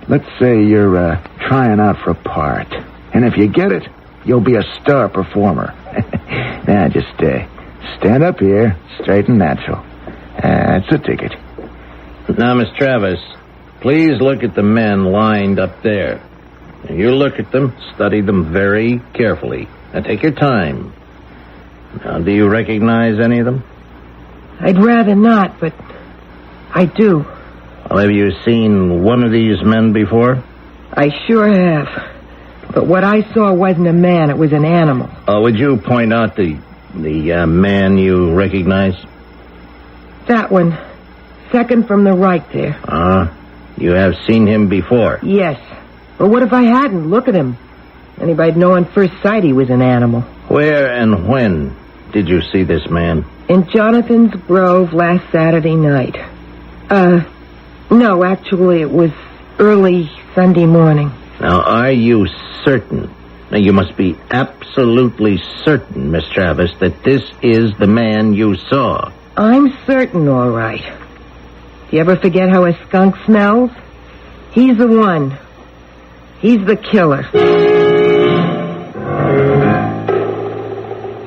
Let's say you're trying out for a part. And if you get it, you'll be a star performer. Now, just stand up here, straight and natural. That's a ticket. Now, Miss Travis, please look at the men lined up there. You look at them, study them very carefully. Now, take your time. Now, do you recognize any of them? I'd rather not, but I do. Well, have you seen one of these men before? I sure have. But what I saw wasn't a man, it was an animal. Would you point out the man you recognize? That one. Second from the right there. You have seen him before? Yes. But what if I hadn't? Look at him. Anybody'd know on first sight he was an animal. Where and when did you see this man? In Jonathan's Grove last Saturday night. No, actually it was early Sunday morning. Now, are you certain? Now, you must be absolutely certain, Miss Travis, that this is the man you saw. I'm certain, all right. You ever forget how a skunk smells? He's the one. He's the killer.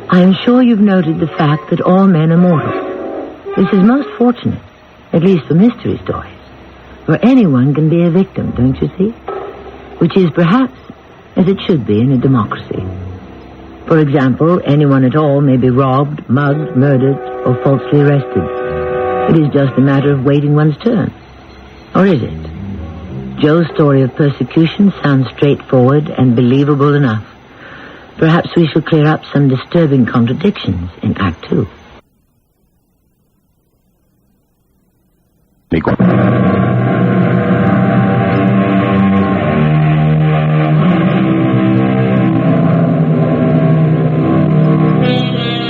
I am sure you've noted the fact that all men are mortal. This is most fortunate, at least for mystery stories. For anyone can be a victim, don't you see? Which is perhaps as it should be in a democracy. For example, anyone at all may be robbed, mugged, murdered, or falsely arrested. It is just a matter of waiting one's turn. Or is it? Joe's story of persecution sounds straightforward and believable enough. Perhaps we shall clear up some disturbing contradictions in Act 2.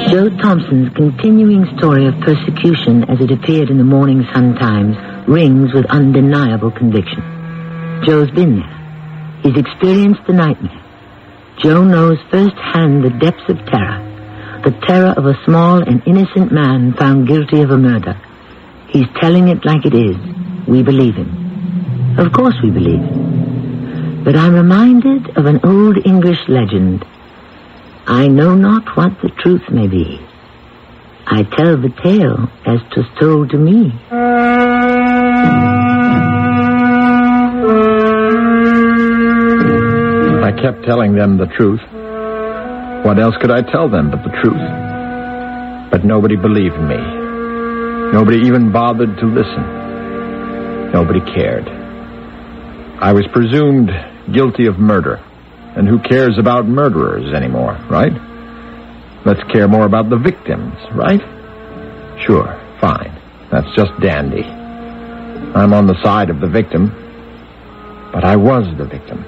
Joe Thompson's continuing story of persecution as it appeared in the Morning Sun Times rings with undeniable conviction. Joe's been there. He's experienced the nightmare. Joe knows firsthand the depths of terror, the terror of a small and innocent man found guilty of a murder. He's telling it like it is. We believe him. Of course we believe him. But I'm reminded of an old English legend. I know not what the truth may be. I tell the tale as 'twas told to me. I kept telling them the truth. What else could I tell them but the truth? But nobody believed me. Nobody even bothered to listen. Nobody cared. I was presumed guilty of murder. And who cares about murderers anymore, right? Let's care more about the victims, right? Sure, fine. That's just dandy. I'm on the side of the victim. But I was the victim.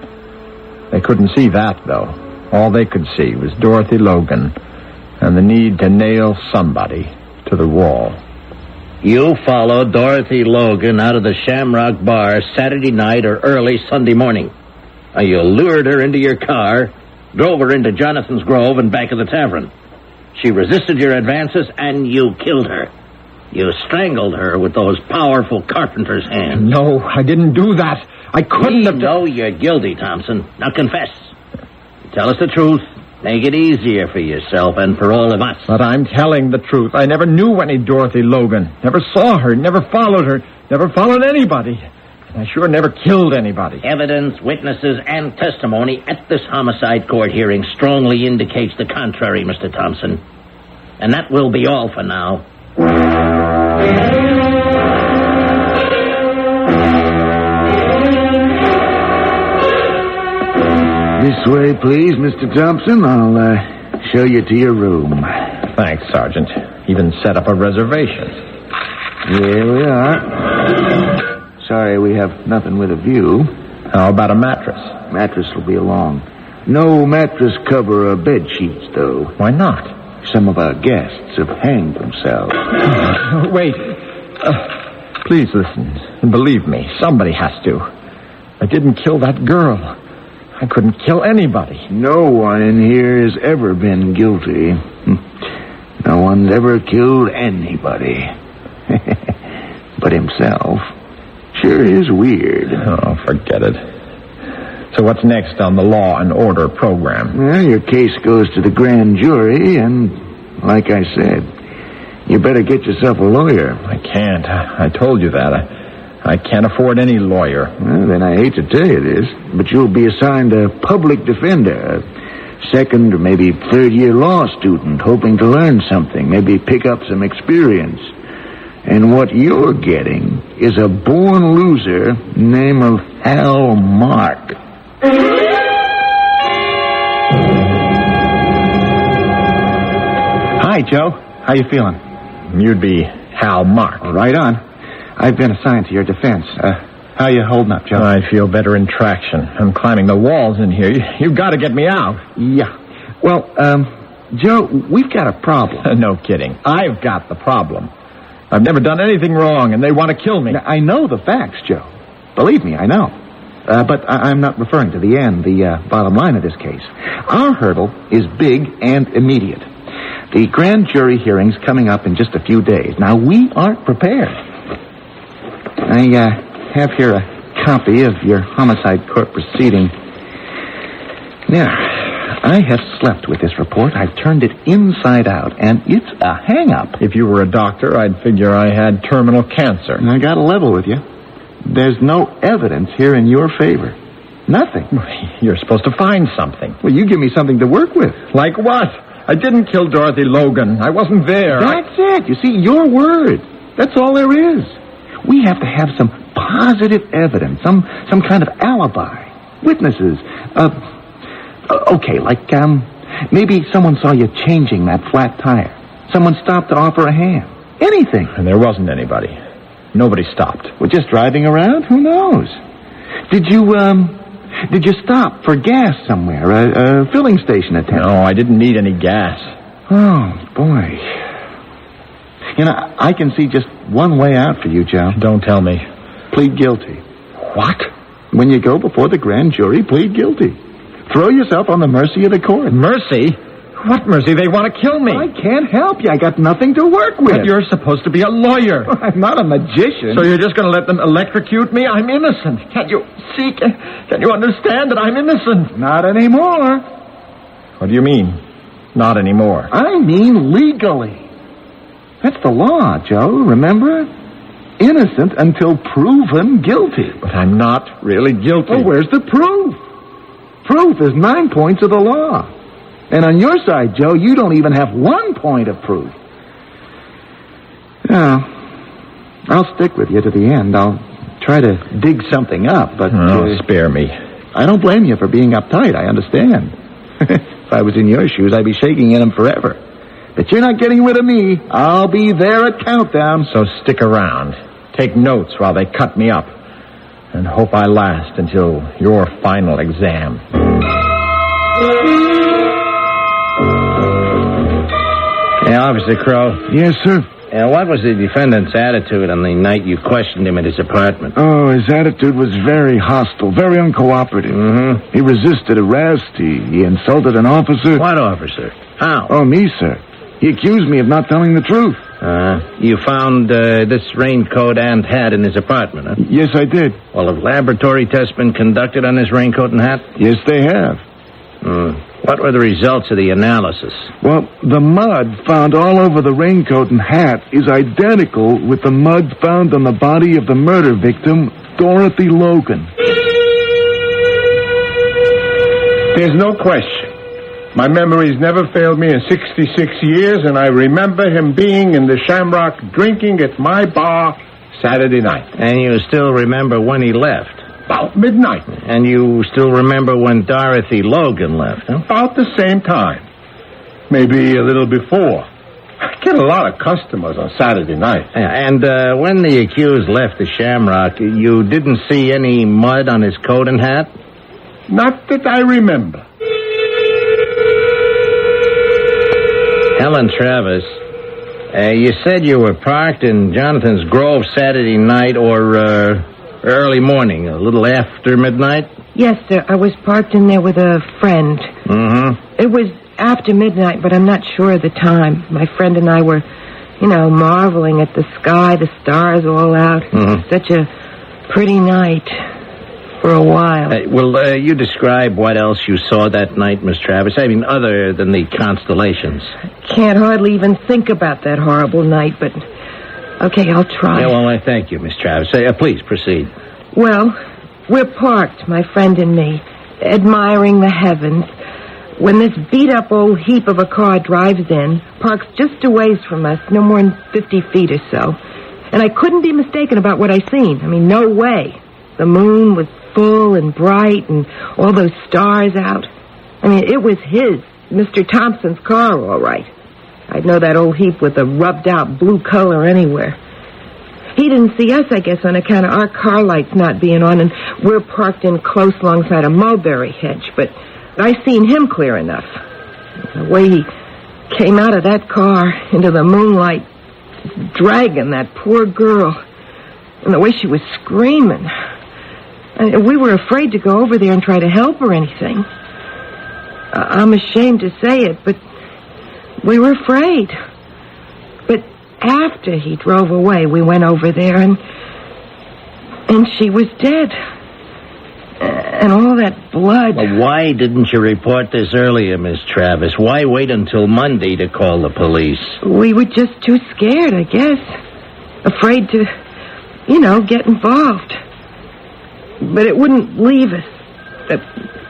They couldn't see that, though. All they could see was Dorothy Logan and the need to nail somebody to the wall. You followed Dorothy Logan out of the Shamrock Bar Saturday night or early Sunday morning. You lured her into your car, drove her into Jonathan's Grove and back of the tavern. She resisted your advances, and you killed her. You strangled her with those powerful carpenter's hands. No, I didn't do that. I couldn't have... know you're guilty, Thompson. Now confess. Tell us the truth. Make it easier for yourself and for all of us. But I'm telling the truth. I never knew any Dorothy Logan. Never saw her, never followed her, never followed anybody. I sure never killed anybody. Evidence, witnesses, and testimony at this homicide court hearing strongly indicates the contrary, Mr. Thompson. And that will be all for now. This way, please, Mr. Thompson. I'll show you to your room. Thanks, Sergeant. Even set up a reservation. Here we are. Sorry, we have nothing with a view. How about a mattress? Mattress will be along. No mattress cover or bed sheets, though. Why not? Some of our guests have hanged themselves. Wait. Please listen. And believe me, somebody has to. I didn't kill that girl. I couldn't kill anybody. No one in here has ever been guilty. No one's ever killed anybody. But himself. Sure is weird. Oh, forget it. So what's next on the Law and Order program? Well, your case goes to the grand jury, and like I said, you better get yourself a lawyer. I can't. I told you that. I can't afford any lawyer. Well, then I hate to tell you this, but you'll be assigned a public defender, a second or maybe third-year law student hoping to learn something, maybe pick up some experience. And what you're getting is a born loser named of Hal Mark. Hi, Joe. How you feeling? You'd be Hal Mark. Right on. I've been assigned to your defense. How you holding up, Joe? I feel better in traction. I'm climbing the walls in here. You've got to get me out. Yeah. Well, Joe, we've got a problem. No kidding. I've got the problem. I've never done anything wrong, and they want to kill me. Now, I know the facts, Joe. Believe me, I know. But I'm not referring to the end, the bottom line of this case. Our hurdle is big and immediate. The grand jury hearing's coming up in just a few days. Now, we aren't prepared. I have here a copy of your homicide court proceeding. Now, I have slept with this report. I've turned it inside out, and it's a hang-up. If you were a doctor, I'd figure I had terminal cancer. And I got to level with you. There's no evidence here in your favor. Nothing. You're supposed to find something. Well, you give me something to work with. Like what? I didn't kill Dorothy Logan. I wasn't there. That's it. You see, your word. That's all there is. We have to have some positive evidence, some kind of alibi. Witnesses. Okay, like, maybe someone saw you changing that flat tire. Someone stopped to offer a hand. Anything. And there wasn't anybody. Nobody stopped. Well, just driving around? Who knows? Did you stop for gas somewhere? A filling station attendant? No, I didn't need any gas. Oh, boy. You know, I can see just one way out for you, Joe. Don't tell me. Plead guilty. What? When you go before the grand jury, plead guilty. Throw yourself on the mercy of the court. Mercy? What mercy? They want to kill me. I can't help you. I got nothing to work with. But you're supposed to be a lawyer. I'm not a magician. So you're just going to let them electrocute me? I'm innocent. Can't you see? Can you understand that I'm innocent? Not anymore. What do you mean, not anymore? I mean legally. That's the law, Joe, remember? Innocent until proven guilty. But I'm not really guilty. Well, where's the proof? Proof is 9 points of the law. And on your side, Joe, you don't even have 1 point of proof. Now, I'll stick with you to the end. I'll try to dig something up, but... spare me. I don't blame you for being uptight, I understand. If I was in your shoes, I'd be shaking in them forever. But you're not getting rid of me. I'll be there at countdown. So stick around. Take notes while they cut me up. And hope I last until your final exam. Hey, Officer Crow. Yes, sir. What was the defendant's attitude on the night you questioned him at his apartment? Oh, his attitude was very hostile, very uncooperative. Mm-hmm. He resisted arrest. He insulted an officer. What officer? How? Oh, me, sir. He accused me of not telling the truth. You found this raincoat and hat in his apartment, huh? Yes, I did. Well, have laboratory tests been conducted on his raincoat and hat? Yes, they have. What were the results of the analysis? Well, the mud found all over the raincoat and hat is identical with the mud found on the body of the murder victim, Dorothy Logan. There's no question. My memory's never failed me in 66 years, and I remember him being in the Shamrock drinking at my bar Saturday night. And you still remember when he left? About midnight. And you still remember when Dorothy Logan left, huh? About the same time. Maybe a little before. I get a lot of customers on Saturday night. And when the accused left the Shamrock, you didn't see any mud on his coat and hat? Not that I remember. Helen Travis, you said you were parked in Jonathan's Grove Saturday night or early morning, a little after midnight? Yes, sir. I was parked in there with a friend. Mm-hmm. It was after midnight, but I'm not sure of the time. My friend and I were, marveling at the sky, the stars all out. Mm-hmm. Such a pretty night for a while. Will you describe what else you saw that night, Miss Travis? I mean, other than the constellations. Can't hardly even think about that horrible night, but... Okay, I'll try. Yeah, well, I thank you, Miss Travis. Please proceed. Well, we're parked, my friend and me, admiring the heavens, when this beat-up old heap of a car drives in, parks just a ways from us, no more than 50 feet or so. And I couldn't be mistaken about what I seen. I mean, no way. The moon was full and bright and all those stars out. I mean, it was Mr. Thompson's car, all right. I'd know that old heap with the rubbed-out blue color anywhere. He didn't see us, I guess, on account of our car lights not being on, and we're parked in close alongside a mulberry hedge, but I seen him clear enough. The way he came out of that car into the moonlight, dragging that poor girl, and the way she was screaming. We were afraid to go over there and try to help or anything. I'm ashamed to say it, but we were afraid. But after he drove away, we went over there, and she was dead. And all that blood. Well, why didn't you report this earlier, Miss Travis? Why wait until Monday to call the police? We were just too scared, I guess. Afraid to, get involved. But it wouldn't leave us,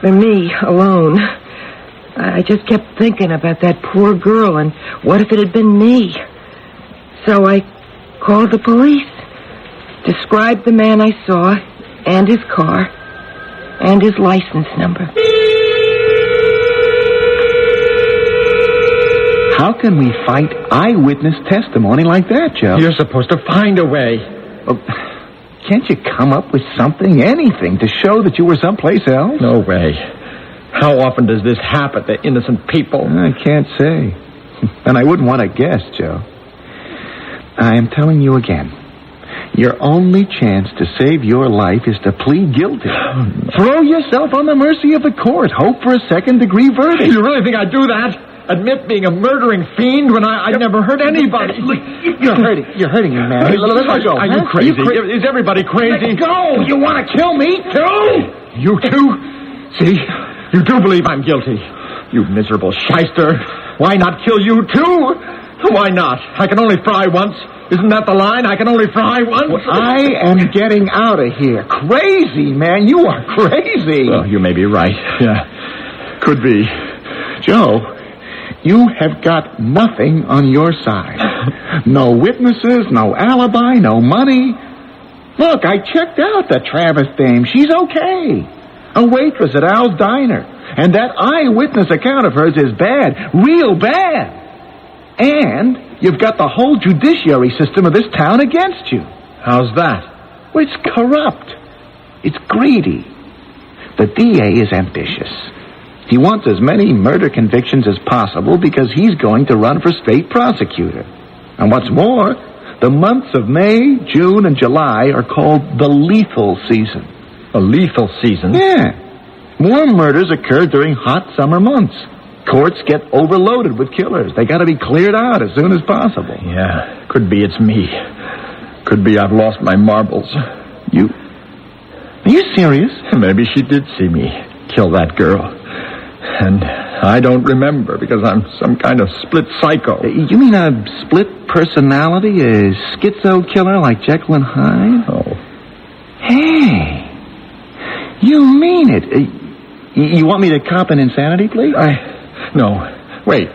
or me, alone. I just kept thinking about that poor girl, and what if it had been me? So I called the police, described the man I saw, and his car, and his license number. How can we fight eyewitness testimony like that, Joe? You're supposed to find a way. Well, can't you come up with something, anything, to show that you were someplace else? No way. How often does this happen to innocent people? I can't say. And I wouldn't want to guess, Joe. I am telling you again. Your only chance to save your life is to plead guilty. Throw yourself on the mercy of the court. Hope for a second-degree verdict. You really think I'd do that? Admit being a murdering fiend when I never hurt anybody? You're hurting me, man. Let go. Are you crazy? Is everybody crazy? Let go! You want to kill me, too? You too? See? You do believe I'm guilty. You miserable shyster. Why not kill you, too? Why not? I can only fry once. Isn't that the line? I can only fry once. Well, I am getting out of here. Crazy, man. You are crazy. Well, you may be right. Yeah. Could be. Joe, you have got nothing on your side. No witnesses, no alibi, no money. Look, I checked out the Travis dame. She's okay. A waitress at Al's Diner. And that eyewitness account of hers is bad. Real bad. And you've got the whole judiciary system of this town against you. How's that? Well, it's corrupt. It's greedy. The DA is ambitious. He wants as many murder convictions as possible because he's going to run for state prosecutor. And what's more, the months of May, June, and July are called the lethal season. A lethal season? Yeah. More murders occur during hot summer months. Courts get overloaded with killers. They got to be cleared out as soon as possible. Yeah, could be it's me. Could be I've lost my marbles. Are you serious? Maybe she did see me kill that girl. And I don't remember because I'm some kind of split psycho. You mean a split personality? A schizo killer like Jekyll and Hyde? Oh. Hey, you mean it. You want me to cop an insanity plea? No. Wait.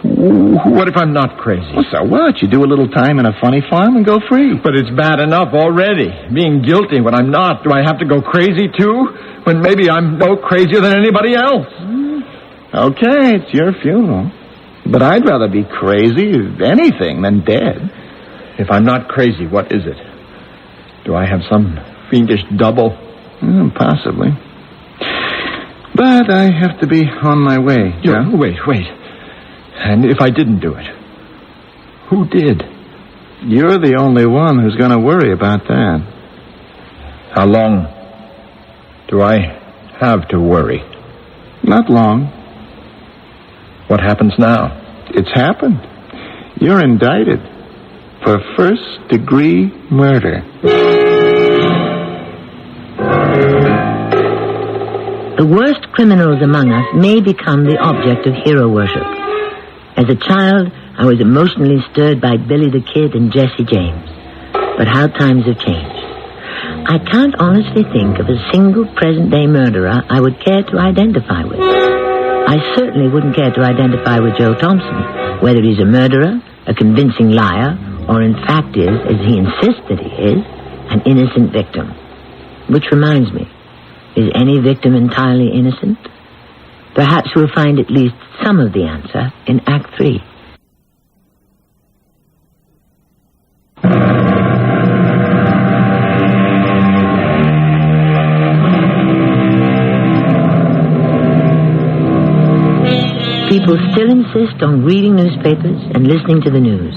What if I'm not crazy? Well, so what? You do a little time in a funny farm and go free. But it's bad enough already. Being guilty when I'm not. Do I have to go crazy, too? When maybe I'm no crazier than anybody else. Okay, it's your funeral. But I'd rather be crazy as anything than dead. If I'm not crazy, what is it? Do I have some fiendish double? Possibly. But I have to be on my way. Yeah? Wait. And if I didn't do it, who did? You're the only one who's going to worry about that. How long do I have to worry? Not long. What happens now? It's happened. You're indicted for first-degree murder. The worst criminals among us may become the object of hero worship. As a child, I was emotionally stirred by Billy the Kid and Jesse James. But how times have changed. I can't honestly think of a single present-day murderer I would care to identify with. I certainly wouldn't care to identify with Joe Thompson, whether he's a murderer, a convincing liar, or in fact is, as he insists that he is, an innocent victim. Which reminds me, is any victim entirely innocent? Perhaps we'll find at least some of the answer in Act 3. People still insist on reading newspapers and listening to the news.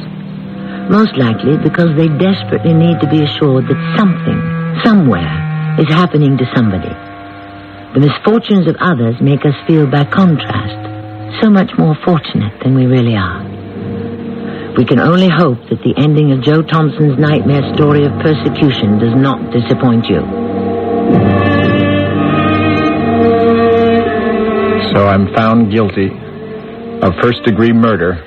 Most likely because they desperately need to be assured that something, somewhere, is happening to somebody. The misfortunes of others make us feel, by contrast, so much more fortunate than we really are. We can only hope that the ending of Joe Thompson's nightmare story of persecution does not disappoint you. So I'm found guilty of first-degree murder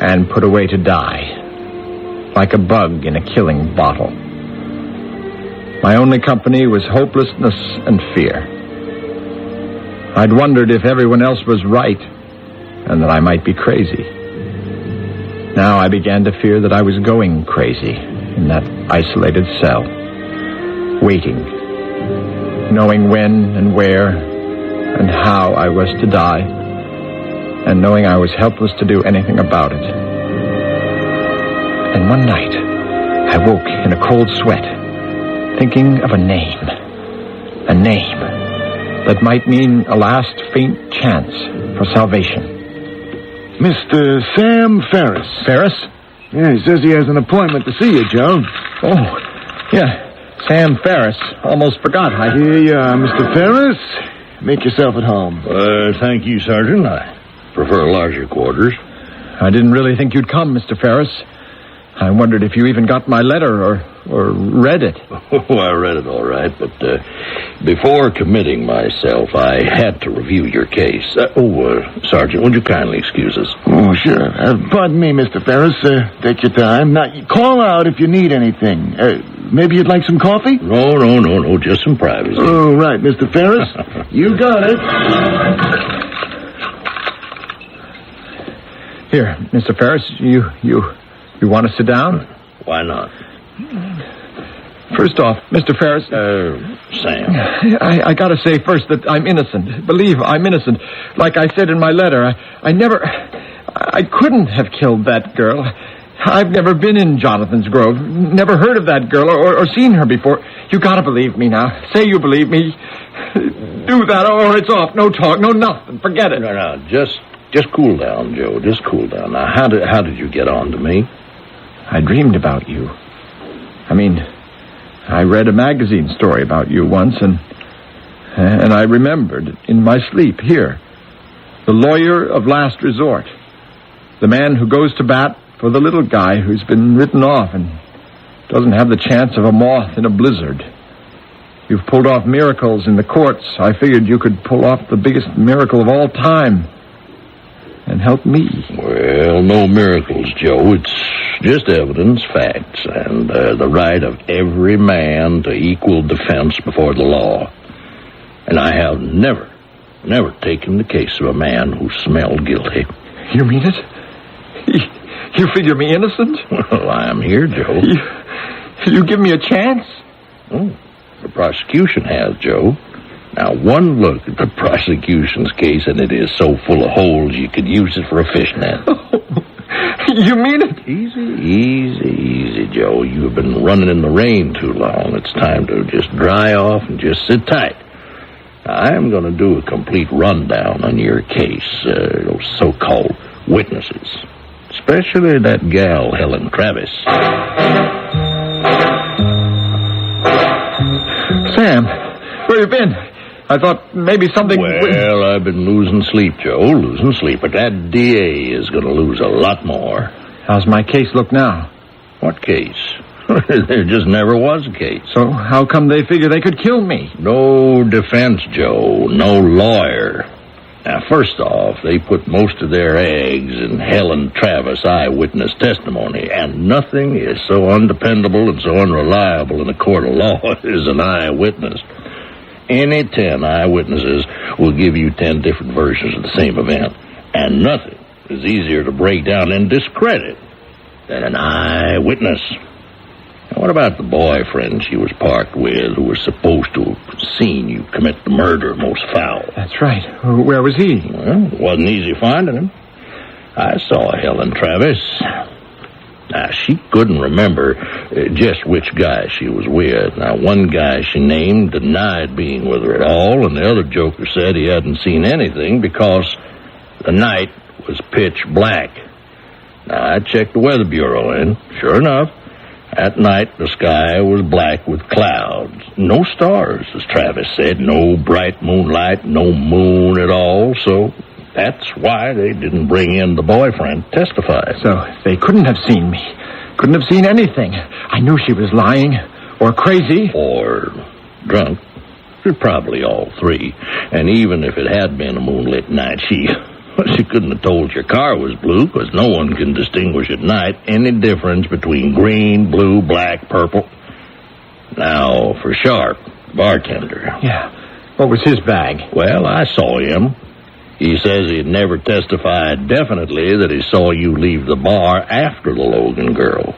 and put away to die, like a bug in a killing bottle. My only company was hopelessness and fear. I'd wondered if everyone else was right and that I might be crazy. Now I began to fear that I was going crazy in that isolated cell, waiting, knowing when and where and how I was to die, and knowing I was helpless to do anything about it. And one night, I woke in a cold sweat, thinking of a name that might mean a last faint chance for salvation. Mr. Sam Ferris. Ferris? Yeah, he says he has an appointment to see you, Joe. Oh, yeah, Sam Ferris. Almost forgot. Here you are, Mr. Ferris. Make yourself at home. Thank you, Sergeant. I prefer larger quarters. I didn't really think you'd come, Mr. Ferris. I wondered if you even got my letter or read it. Oh, I read it all right, but before committing myself, I had to review your case. Sergeant, would you kindly excuse us? Oh, sure. Pardon me, Mr. Ferris. Take your time. Now, call out if you need anything. Maybe you'd like some coffee? No, just some privacy. Oh, right, Mr. Ferris. You got it. Here, Mr. Ferris, you want to sit down? Why not? First off, Mr. Ferris... Sam. I got to say first that I'm innocent. Believe I'm innocent. Like I said in my letter, I couldn't have killed that girl. I've never been in Jonathan's Grove. Never heard of that girl or seen her before. You got to believe me now. Say you believe me. do that or it's off. No talk, no nothing. Forget it. No, just cool down, Joe. Just cool down. Now, how did you get on to me? I dreamed about you. I mean, I read a magazine story about you once, and I remembered in my sleep here. The lawyer of last resort. The man who goes to bat for the little guy who's been written off and doesn't have the chance of a moth in a blizzard. You've pulled off miracles in the courts. I figured you could pull off the biggest miracle of all time and help me. Well, no miracles, Joe. It's just evidence, facts, and the right of every man to equal defense before the law. And I have never taken the case of a man who smelled guilty. You mean it? You figure me innocent? Well, I'm here, Joe. You give me a chance? Oh, the prosecution has, Joe. Now, one look at the prosecution's case, and it is so full of holes you could use it for a fishnet. You mean it? Easy, Joe. You have been running in the rain too long. It's time to just dry off and just sit tight. I am going to do a complete rundown on your case, those so-called witnesses, especially that gal, Helen Travis. Sam, where you been? I thought maybe something... Well, I've been losing sleep, Joe, losing sleep, but that DA is going to lose a lot more. How's my case look now? What case? There just never was a case. So how come they figure they could kill me? No defense, Joe. No lawyer. Now, first off, they put most of their eggs in Helen Travis eyewitness testimony, and nothing is so undependable and so unreliable in a court of law as an eyewitness. Any 10 eyewitnesses will give you 10 different versions of the same event, and nothing is easier to break down and discredit than an eyewitness. Now, what about the boyfriend she was parked with who was supposed to have seen you commit the murder most foul? That's right. Where was he? Well, it wasn't easy finding him. I saw Helen Travis. Now, she couldn't remember just which guy she was with. Now, one guy she named denied being with her at all, and the other joker said he hadn't seen anything because the night was pitch black. Now, I checked the Weather Bureau, and sure enough, at night the sky was black with clouds. No stars, as Travis said. No bright moonlight, no moon at all, so that's why they didn't bring in the boyfriend to testify. So they couldn't have seen me. Couldn't have seen anything. I knew she was lying. Or crazy. Or drunk. Probably all three. And even if it had been a moonlit night, she couldn't have told your car was blue, because no one can distinguish at night any difference between green, blue, black, purple. Now, for Sharp, bartender. Yeah. What was his bag? Well, I saw him. He says he'd never testified definitely that he saw you leave the bar after the Logan girl.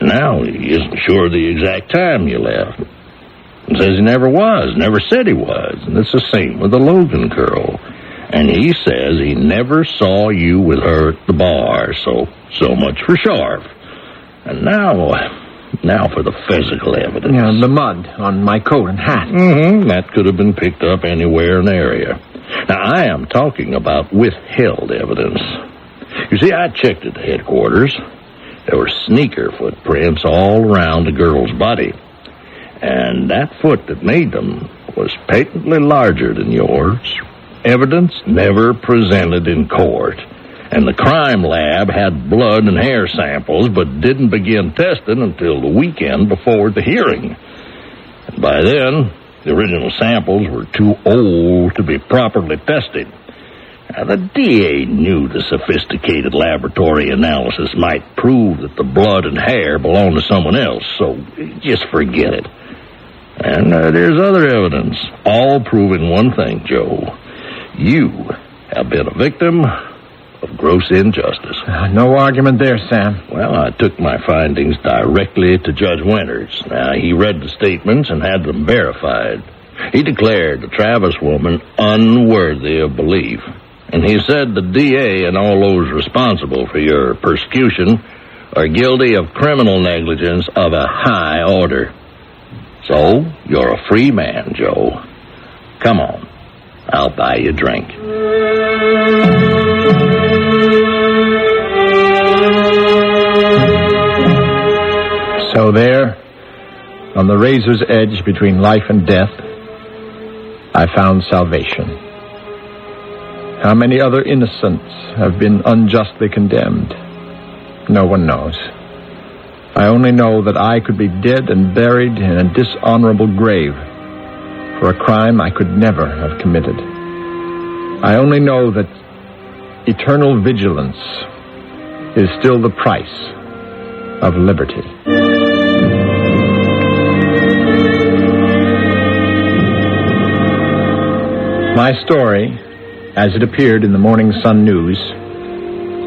Now he isn't sure the exact time you left. He says he never was, never said he was. And it's the same with the Logan girl. And he says he never saw you with her at the bar, so much for Sharp. And now for the physical evidence. Yeah, the mud on my coat and hat. Mm-hmm. That could have been picked up anywhere in the area. Now, I am talking about withheld evidence. You see, I checked at the headquarters. There were sneaker footprints all around the girl's body. And that foot that made them was patently larger than yours. Evidence never presented in court. And the crime lab had blood and hair samples, but didn't begin testing until the weekend before the hearing. And by then, the original samples were too old to be properly tested. Now, the DA knew the sophisticated laboratory analysis might prove that the blood and hair belonged to someone else, so just forget it. And there's other evidence, all proving one thing, Joe. You have been a victim of gross injustice. No argument there, Sam. Well, I took my findings directly to Judge Winters. Now, he read the statements and had them verified. He declared the Travis woman unworthy of belief. And he said the DA and all those responsible for your persecution are guilty of criminal negligence of a high order. So, you're a free man, Joe. Come on. I'll buy you a drink. So there, on the razor's edge between life and death, I found salvation. How many other innocents have been unjustly condemned? No one knows. I only know that I could be dead and buried in a dishonorable grave for a crime I could never have committed. I only know that eternal vigilance is still the price of liberty. My story, as it appeared in the Morning Sun News,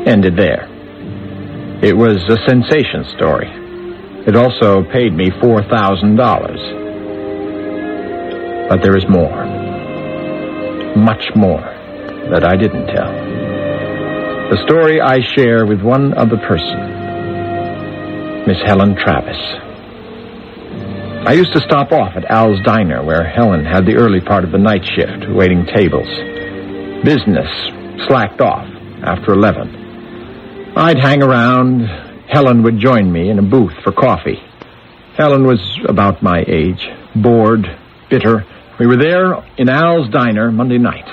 ended there. It was a sensation story. It also paid me $4,000. But there is more. Much more that I didn't tell. The story I share with one other person, Miss Helen Travis. I used to stop off at Al's Diner, where Helen had the early part of the night shift, waiting tables. Business slacked off after 11. I'd hang around. Helen would join me in a booth for coffee. Helen was about my age, bored, bitter. We were there in Al's Diner Monday night.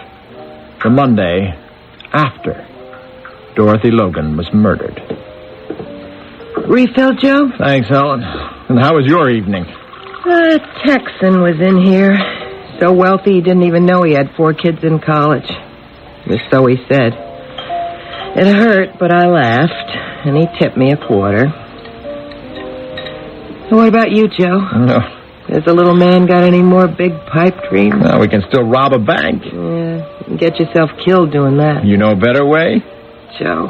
The Monday after Dorothy Logan was murdered. Refill, Joe? Thanks, Helen. And how was your evening? A Texan was in here. So wealthy he didn't even know he had 4 kids in college. Or so he said. It hurt, but I laughed, and he tipped me $25. So what about you, Joe? No. Has the little man got any more big pipe dreams? Well, we can still rob a bank. Yeah, you can get yourself killed doing that. You know a better way? Joe.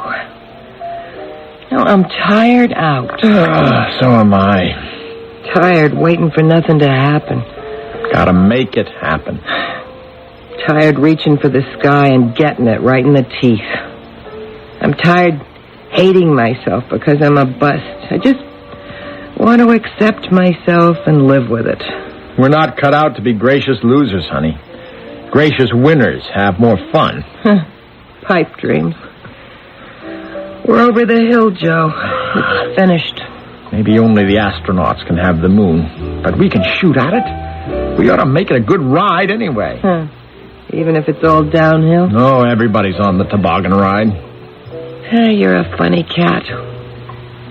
No, I'm tired out. So am I. Tired waiting for nothing to happen. Gotta make it happen. Tired reaching for the sky and getting it right in the teeth. I'm tired hating myself because I'm a bust. I just want to accept myself and live with it. We're not cut out to be gracious losers, honey. Gracious winners have more fun. Pipe dreams. We're over the hill, Joe. It's finished. Maybe only the astronauts can have the moon. But we can shoot at it. We ought to make it a good ride anyway. Even if it's all downhill? No, everybody's on the toboggan ride. You're a funny cat.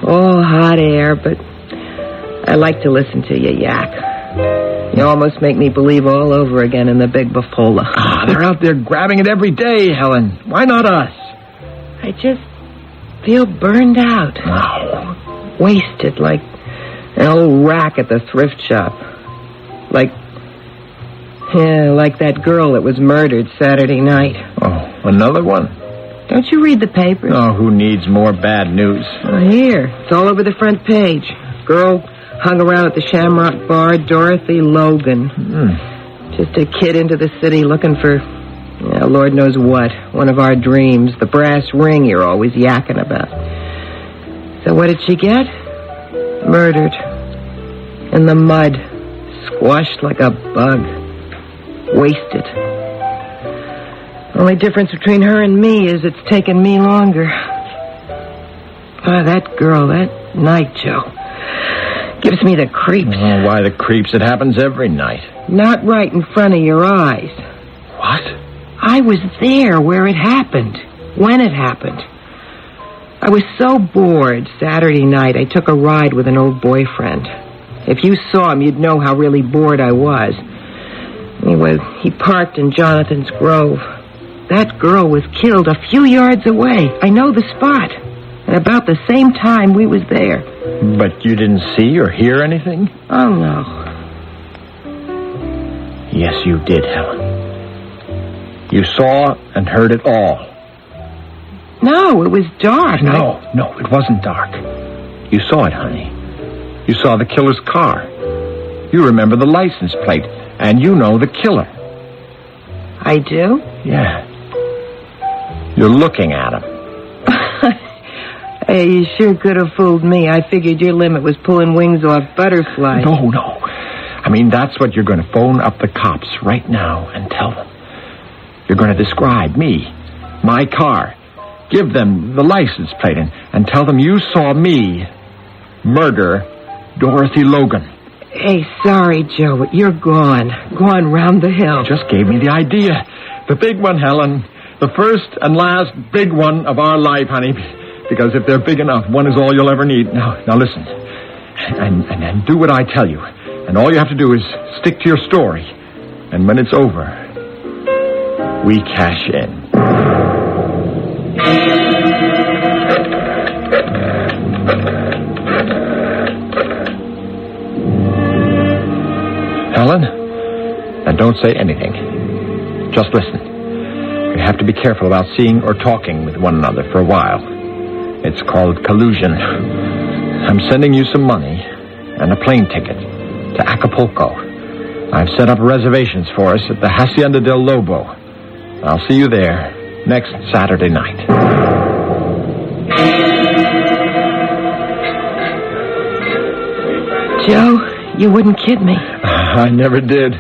All hot air, but I like to listen to you yak. You almost make me believe all over again in the big bufola. They're out there grabbing it every day, Helen. Why not us? I just feel burned out. Wow. Wasted, like an old rack at the thrift shop. Like that girl that was murdered Saturday night. Oh, another one? Don't you read the papers? Oh, who needs more bad news? Here, it's all over the front page. Girl hung around at the Shamrock Bar, Dorothy Logan. Just a kid into the city looking for, Lord knows what. One of our dreams, the brass ring you're always yakking about. So what did she get? Murdered. In the mud. Squashed like a bug. Wasted. Only difference between her and me is it's taken me longer. That girl, that night, Joe, gives me the creeps. Oh, why the creeps? It happens every night. Not right in front of your eyes. What? I was there where it happened. When it happened. I was so bored Saturday night, I took a ride with an old boyfriend. If you saw him, you'd know how really bored I was. Anyway, he parked in Jonathan's Grove. That girl was killed a few yards away. I know the spot. And about the same time we was there. But you didn't see or hear anything? Oh, no. Yes, you did, Helen. You saw and heard it all. No, it was dark. No, it wasn't dark. You saw it, honey. You saw the killer's car. You remember the license plate. And you know the killer. I do? Yeah. You're looking at him. Hey, you sure could have fooled me. I figured your limit was pulling wings off butterflies. No. I mean, that's what you're going to phone up the cops right now and tell them. You're going to describe me, my car, give them the license plate, and tell them you saw me murder Dorothy Logan. Hey, sorry, Joe, but you're gone. Gone round the hill. Just gave me the idea. The big one, Helen. The first and last big one of our life, honey. Because if they're big enough, one is all you'll ever need. Now listen. And do what I tell you. And all you have to do is stick to your story. And when it's over, we cash in. Helen, and don't say anything. Just listen. You have to be careful about seeing or talking with one another for a while. It's called collusion. I'm sending you some money and a plane ticket to Acapulco. I've set up reservations for us at the Hacienda del Lobo. I'll see you there next Saturday night. Joe, you wouldn't kid me. I never did.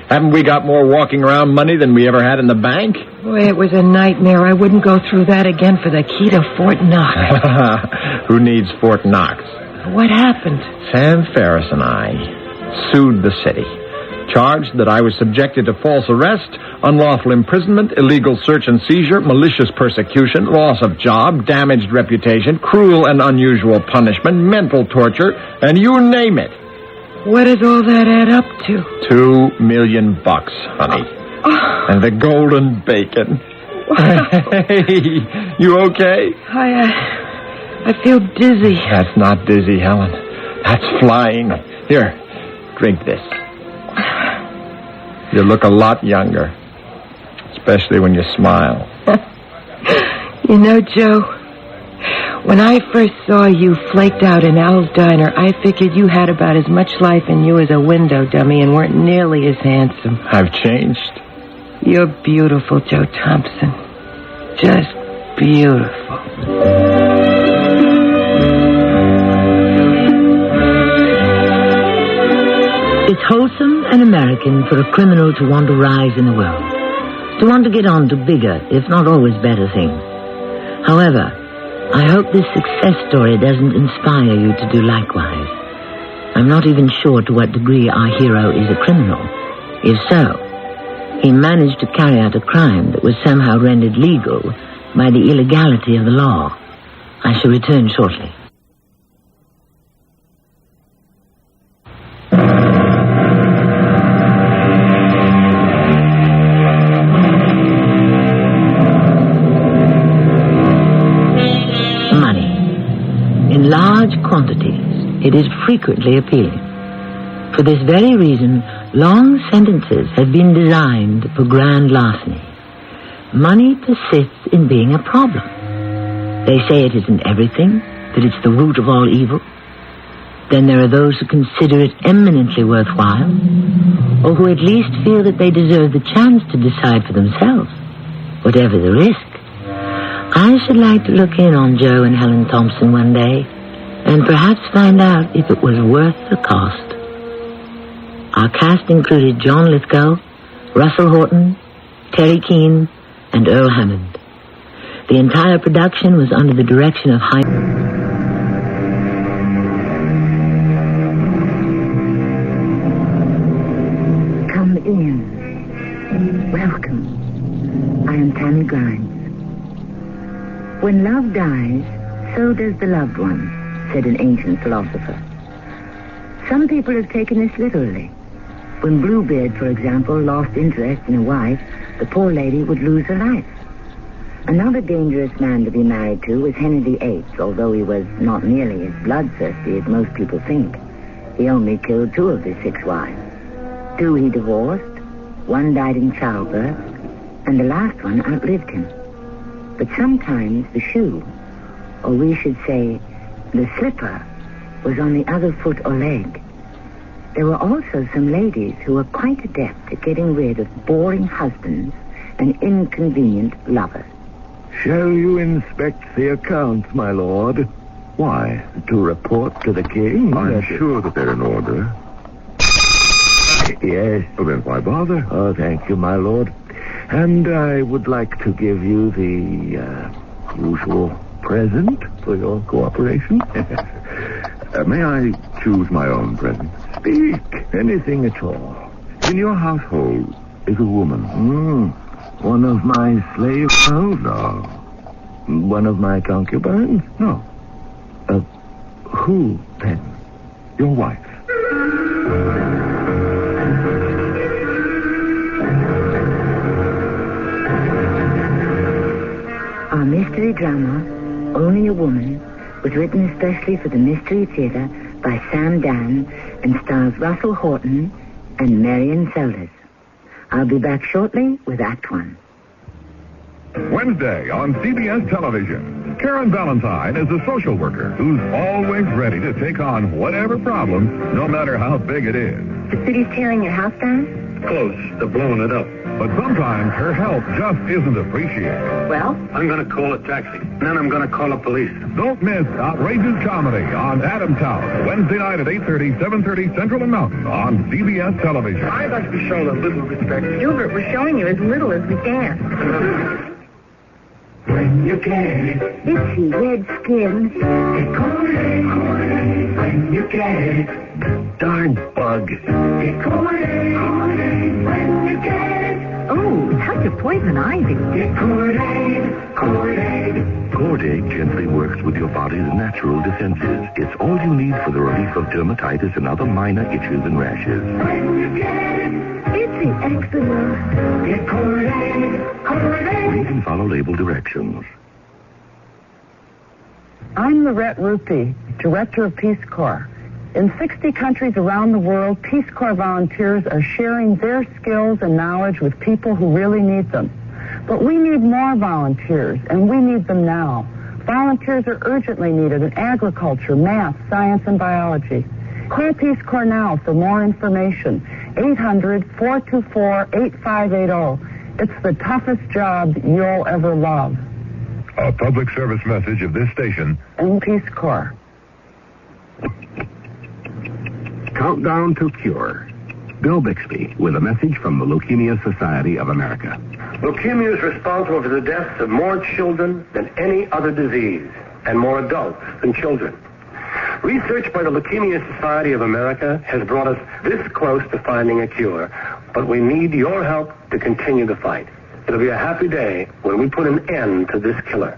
Haven't we got more walking around money than we ever had in the bank? Boy, it was a nightmare. I wouldn't go through that again for the key to Fort Knox. Who needs Fort Knox? What happened? Sam Ferris and I sued the city, charged that I was subjected to false arrest, unlawful imprisonment, illegal search and seizure, malicious persecution, loss of job, damaged reputation, cruel and unusual punishment, mental torture, and you name it. What does all that add up to? $2 million, honey. And the golden bacon. Hey, you okay? I feel dizzy. That's not dizzy, Helen. That's flying. Here, drink this. You look a lot younger, especially when you smile. You know, Joe, when I first saw you flaked out in Al's Diner, I figured you had about as much life in you as a window dummy and weren't nearly as handsome. I've changed. You're beautiful, Joe Thompson. Just beautiful. It's wholesome and American for a criminal to want to rise in the world, to want to get on to bigger, if not always better things. However, I hope this success story doesn't inspire you to do likewise. I'm not even sure to what degree our hero is a criminal. If so, he managed to carry out a crime that was somehow rendered legal by the illegality of the law. I shall return shortly. In large quantities, it is frequently appealing. For this very reason, long sentences have been designed for grand larceny. Money persists in being a problem. They say it isn't everything, that it's the root of all evil. Then there are those who consider it eminently worthwhile, or who at least feel that they deserve the chance to decide for themselves, whatever the risk. I should like to look in on Joe and Helen Thompson one day and perhaps find out if it was worth the cost. Our cast included John Lithgow, Russell Horton, Terry Keane, and Earl Hammond. The entire production was under the direction of Come in. Welcome. I am Tammy Grimes. When love dies, so does the loved one, said an ancient philosopher. Some people have taken this literally. When Bluebeard, for example, lost interest in a wife, the poor lady would lose her life. Another dangerous man to be married to was Henry VIII, although he was not nearly as bloodthirsty as most people think. He only killed 2 of his 6 wives. 2 he divorced, 1 died in childbirth, and the last one outlived him. But sometimes the shoe, or we should say the slipper, was on the other foot or leg. There were also some ladies who were quite adept at getting rid of boring husbands and inconvenient lovers. Shall you inspect the accounts, my lord? Why? To report to the king? I'm sure that they're in order. Yes. Well, then why bother? Oh, thank you, my lord. And I would like to give you the usual present for your cooperation. May I choose my own present? Speak. Anything at all. In your household is a woman. One of my slave girls? No. One of my concubines? No. Who, then? Your wife. Our mystery drama, Only a Woman, was written especially for the Mystery Theater by Sam Dan and stars Russell Horton and Marion Seldes. I'll be back shortly with Act One. Wednesday on CBS television, Karen Valentine is a social worker who's always ready to take on whatever problem, no matter how big it is. The city's tearing your house down? Close to blowing it up. But sometimes her help just isn't appreciated. Well? I'm going to call a taxi. Then I'm going to call the police. Don't miss Outrageous Comedy on Adamtown, Wednesday night at 8:30, 7:30 Central and Mountain on CBS television. I'd like to show a little respect. Gilbert, we're showing you as little as we can. When you can. Itchy red skin. When you can. Darn bug. When you can. Oh, touch of poison ivy. Cordaid gently works with your body's natural defenses. It's all you need for the relief of dermatitis and other minor itches and rashes. When you can. It's the eczema. Read and follow label directions. I'm Lorette Rupi, Director of Peace Corps. In 60 countries around the world, Peace Corps volunteers are sharing their skills and knowledge with people who really need them. But we need more volunteers, and we need them now. Volunteers are urgently needed in agriculture, math, science, and biology. Call Peace Corps now for more information. 800-424-8580. It's the toughest job you'll ever love. A public service message of this station and Peace Corps. Countdown to Cure. Bill Bixby with a message from the Leukemia Society of America. Leukemia is responsible for the deaths of more children than any other disease, and more adults than children. Research by the Leukemia Society of America has brought us this close to finding a cure, but we need your help to continue the fight. It'll be a happy day when we put an end to this killer.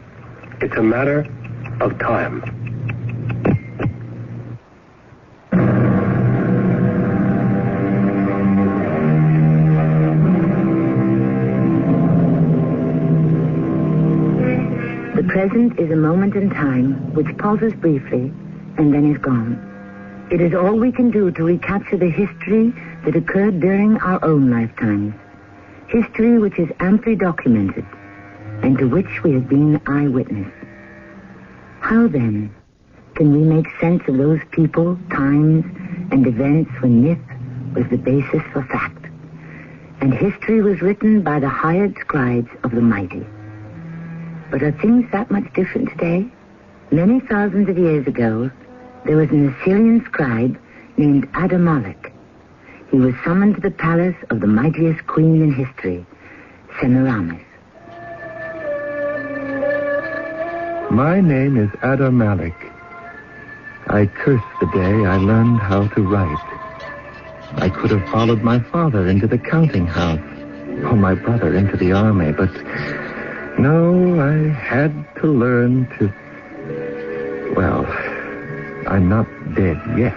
It's a matter of time. The present is a moment in time which pauses briefly and then is gone. It is all we can do to recapture the history that occurred during our own lifetimes. History which is amply documented and to which we have been eyewitness. How then can we make sense of those people, times, and events when myth was the basis for fact, and history was written by the hired scribes of the mighty? But are things that much different today? Many thousands of years ago, there was an Assyrian scribe named Adamalek. He was summoned to the palace of the mightiest queen in history, Semiramis. My name is Adamalek. I curse the day I learned how to write. I could have followed my father into the counting house, or my brother into the army, but no, I had to learn to... Well, I'm not dead yet.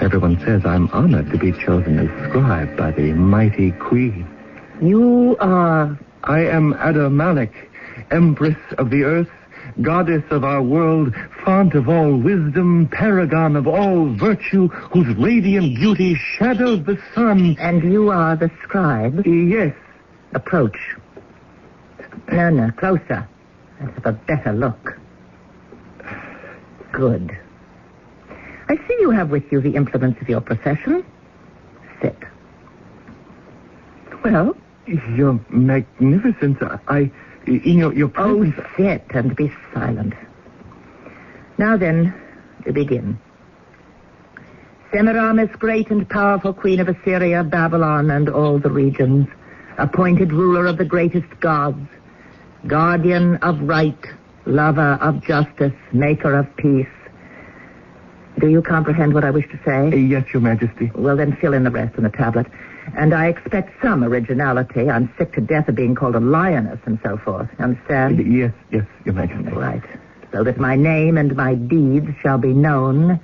Everyone says I'm honored to be chosen as scribe by the mighty queen. You are... I am Adamalek, empress of the earth, goddess of our world, font of all wisdom, paragon of all virtue, whose radiant beauty shadows the sun. And you are the scribe? Yes. Approach. No, closer. Let's have a better look. Good. I see you have with you the implements of your profession. Sit. Well? Your magnificence, in your presence... Oh, sit and be silent. Now then, to begin. Semiramis, great and powerful queen of Assyria, Babylon, and all the regions, appointed ruler of the greatest gods, guardian of right, lover of justice, maker of peace. Do you comprehend what I wish to say? Yes, Your Majesty. Well, then fill in the rest on the tablet. And I expect some originality. I'm sick to death of being called a lioness and so forth. Understand? Yes, Your Majesty. Right. So that my name and my deeds shall be known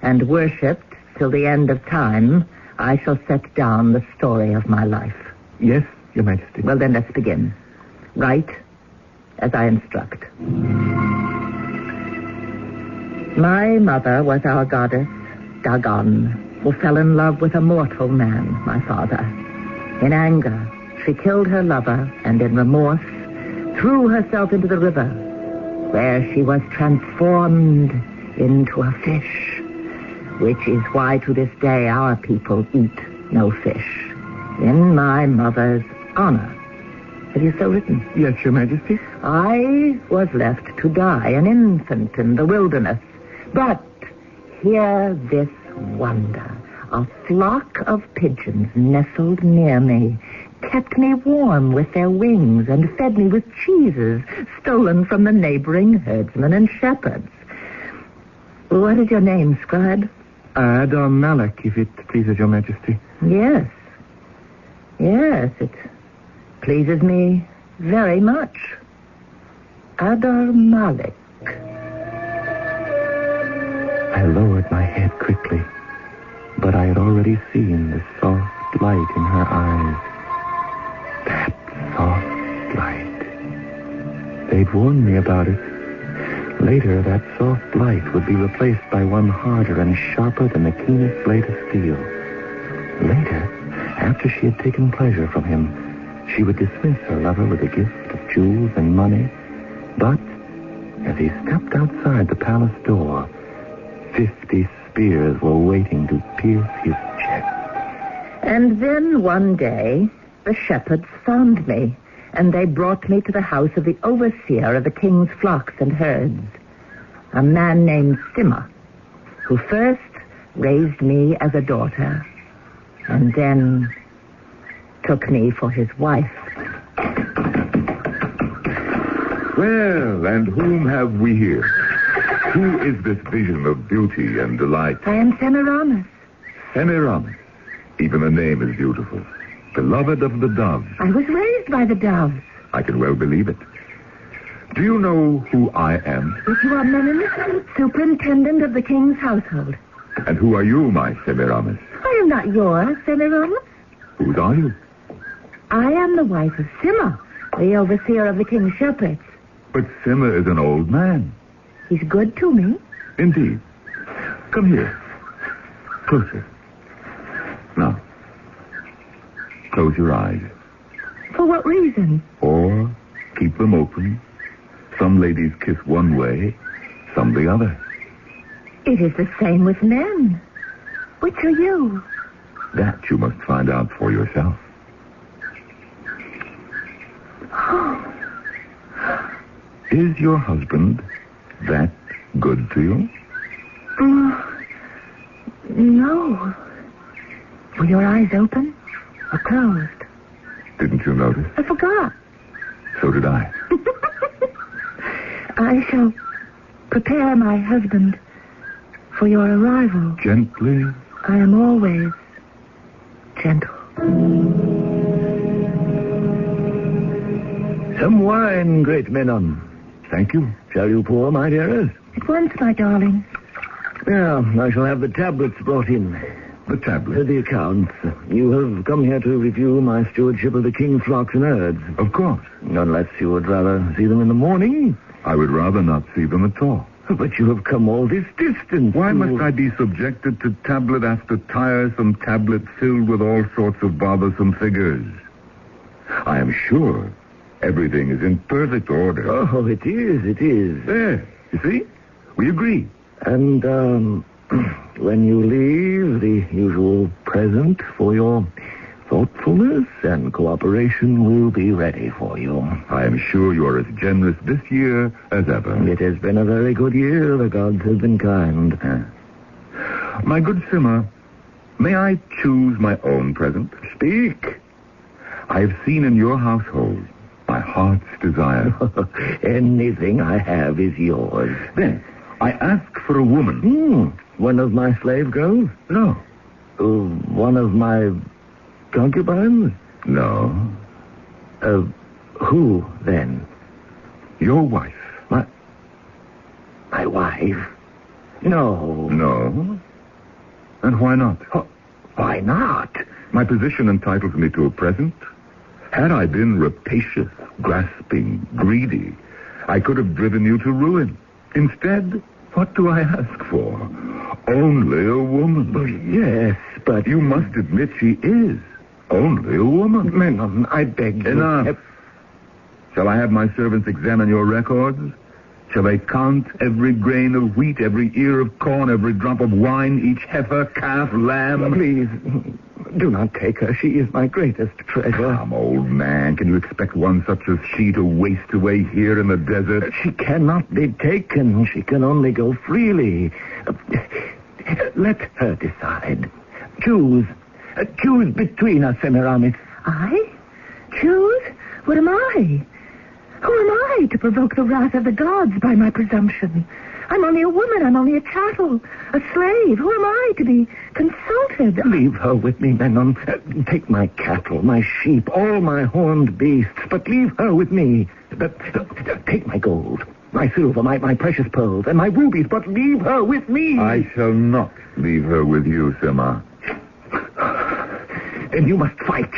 and worshipped till the end of time, I shall set down the story of my life. Yes, Your Majesty. Well, then let's begin. Write as I instruct. My mother was our goddess, Dagon, who fell in love with a mortal man, my father. In anger, she killed her lover and in remorse threw herself into the river, where she was transformed into a fish, which is why to this day our people eat no fish. In my mother's honor. Have you so written? Yes, Your Majesty. I was left to die, an infant in the wilderness. But hear this wonder. A flock of pigeons nestled near me, kept me warm with their wings, and fed me with cheeses stolen from the neighboring herdsmen and shepherds. What is your name, scribe? Adar Malak, if it pleases Your Majesty. Yes. Yes, it pleases me very much. Adar Malak. I lowered my head quickly, but I had already seen the soft light in her eyes. That soft light. They'd warned me about it. Later, that soft light would be replaced by one harder and sharper than the keenest blade of steel. Later, after she had taken pleasure from him, she would dismiss her lover with a gift of jewels and money. But, as he stepped outside the palace door, 50 spears were waiting to pierce his chest. And then one day, the shepherds found me, and they brought me to the house of the overseer of the king's flocks and herds, a man named Simma, who first raised me as a daughter, and then took me for his wife. Well, and whom have we here? Who is this vision of beauty and delight? I am Semiramis. Semiramis. Even the name is beautiful. Beloved of the doves. I was raised by the doves. I can well believe it. Do you know who I am? Yes, you are Menelik, superintendent of the king's household. And who are you, my Semiramis? I am not yours, Semiramis. Whose are you? I am the wife of Simma, the overseer of the king's shepherds. But Simma is an old man. He's good to me. Indeed. Come here. Closer. Now, close your eyes. For what reason? Or keep them open. Some ladies kiss one way, some the other. It is the same with men. Which are you? That you must find out for yourself. Is your husband that good to you? No. Were your eyes open or closed? Didn't you notice? I forgot. So did I. I shall prepare my husband for your arrival. Gently. I am always gentle. Some wine, great Menon. Thank you. Shall you pour, my dearest? At once, my darling. Well, I shall have the tablets brought in. The tablets? The accounts. You have come here to review my stewardship of the king's flocks and herds. Of course. Unless you would rather see them in the morning. I would rather not see them at all. But you have come all this distance. Why must I be subjected to tablet after tiresome tablet filled with all sorts of bothersome figures? I am sure everything is in perfect order. Oh, it is. There, you see? We agree. And, when you leave, the usual present for your thoughtfulness and cooperation will be ready for you. I am sure you are as generous this year as ever. It has been a very good year. The gods have been kind. My good Simmer, may I choose my own present? Speak. I have seen in your household my heart's desire. Anything I have is yours. Then, I ask for a woman. One of my slave girls? No. One of my concubines? No. Who, then? Your wife. My wife? No. No? And why not? Why not? My position entitles me to a present. Had I been rapacious, grasping, greedy, I could have driven you to ruin. Instead, what do I ask for? Only a woman. Yes, but... You must admit she is only a woman. Menon, I beg you... Enough. Shall I have my servants examine your records? Shall they count every grain of wheat, every ear of corn, every drop of wine, each heifer, calf, lamb? Please, do not take her. She is my greatest treasure. Come, old man. Can you expect one such as she to waste away here in the desert? She cannot be taken. She can only go freely. Let her decide. Choose. Choose between us, Semiramis. I? Choose? What am I? Who am I to provoke the wrath of the gods by my presumption? I'm only a woman. I'm only a chattel, a slave. Who am I to be consulted? Leave her with me, Menon. Take my cattle, my sheep, all my horned beasts, but leave her with me. Take my gold, my silver, my precious pearls, and my rubies, but leave her with me. I shall not leave her with you, Sima. And you must fight.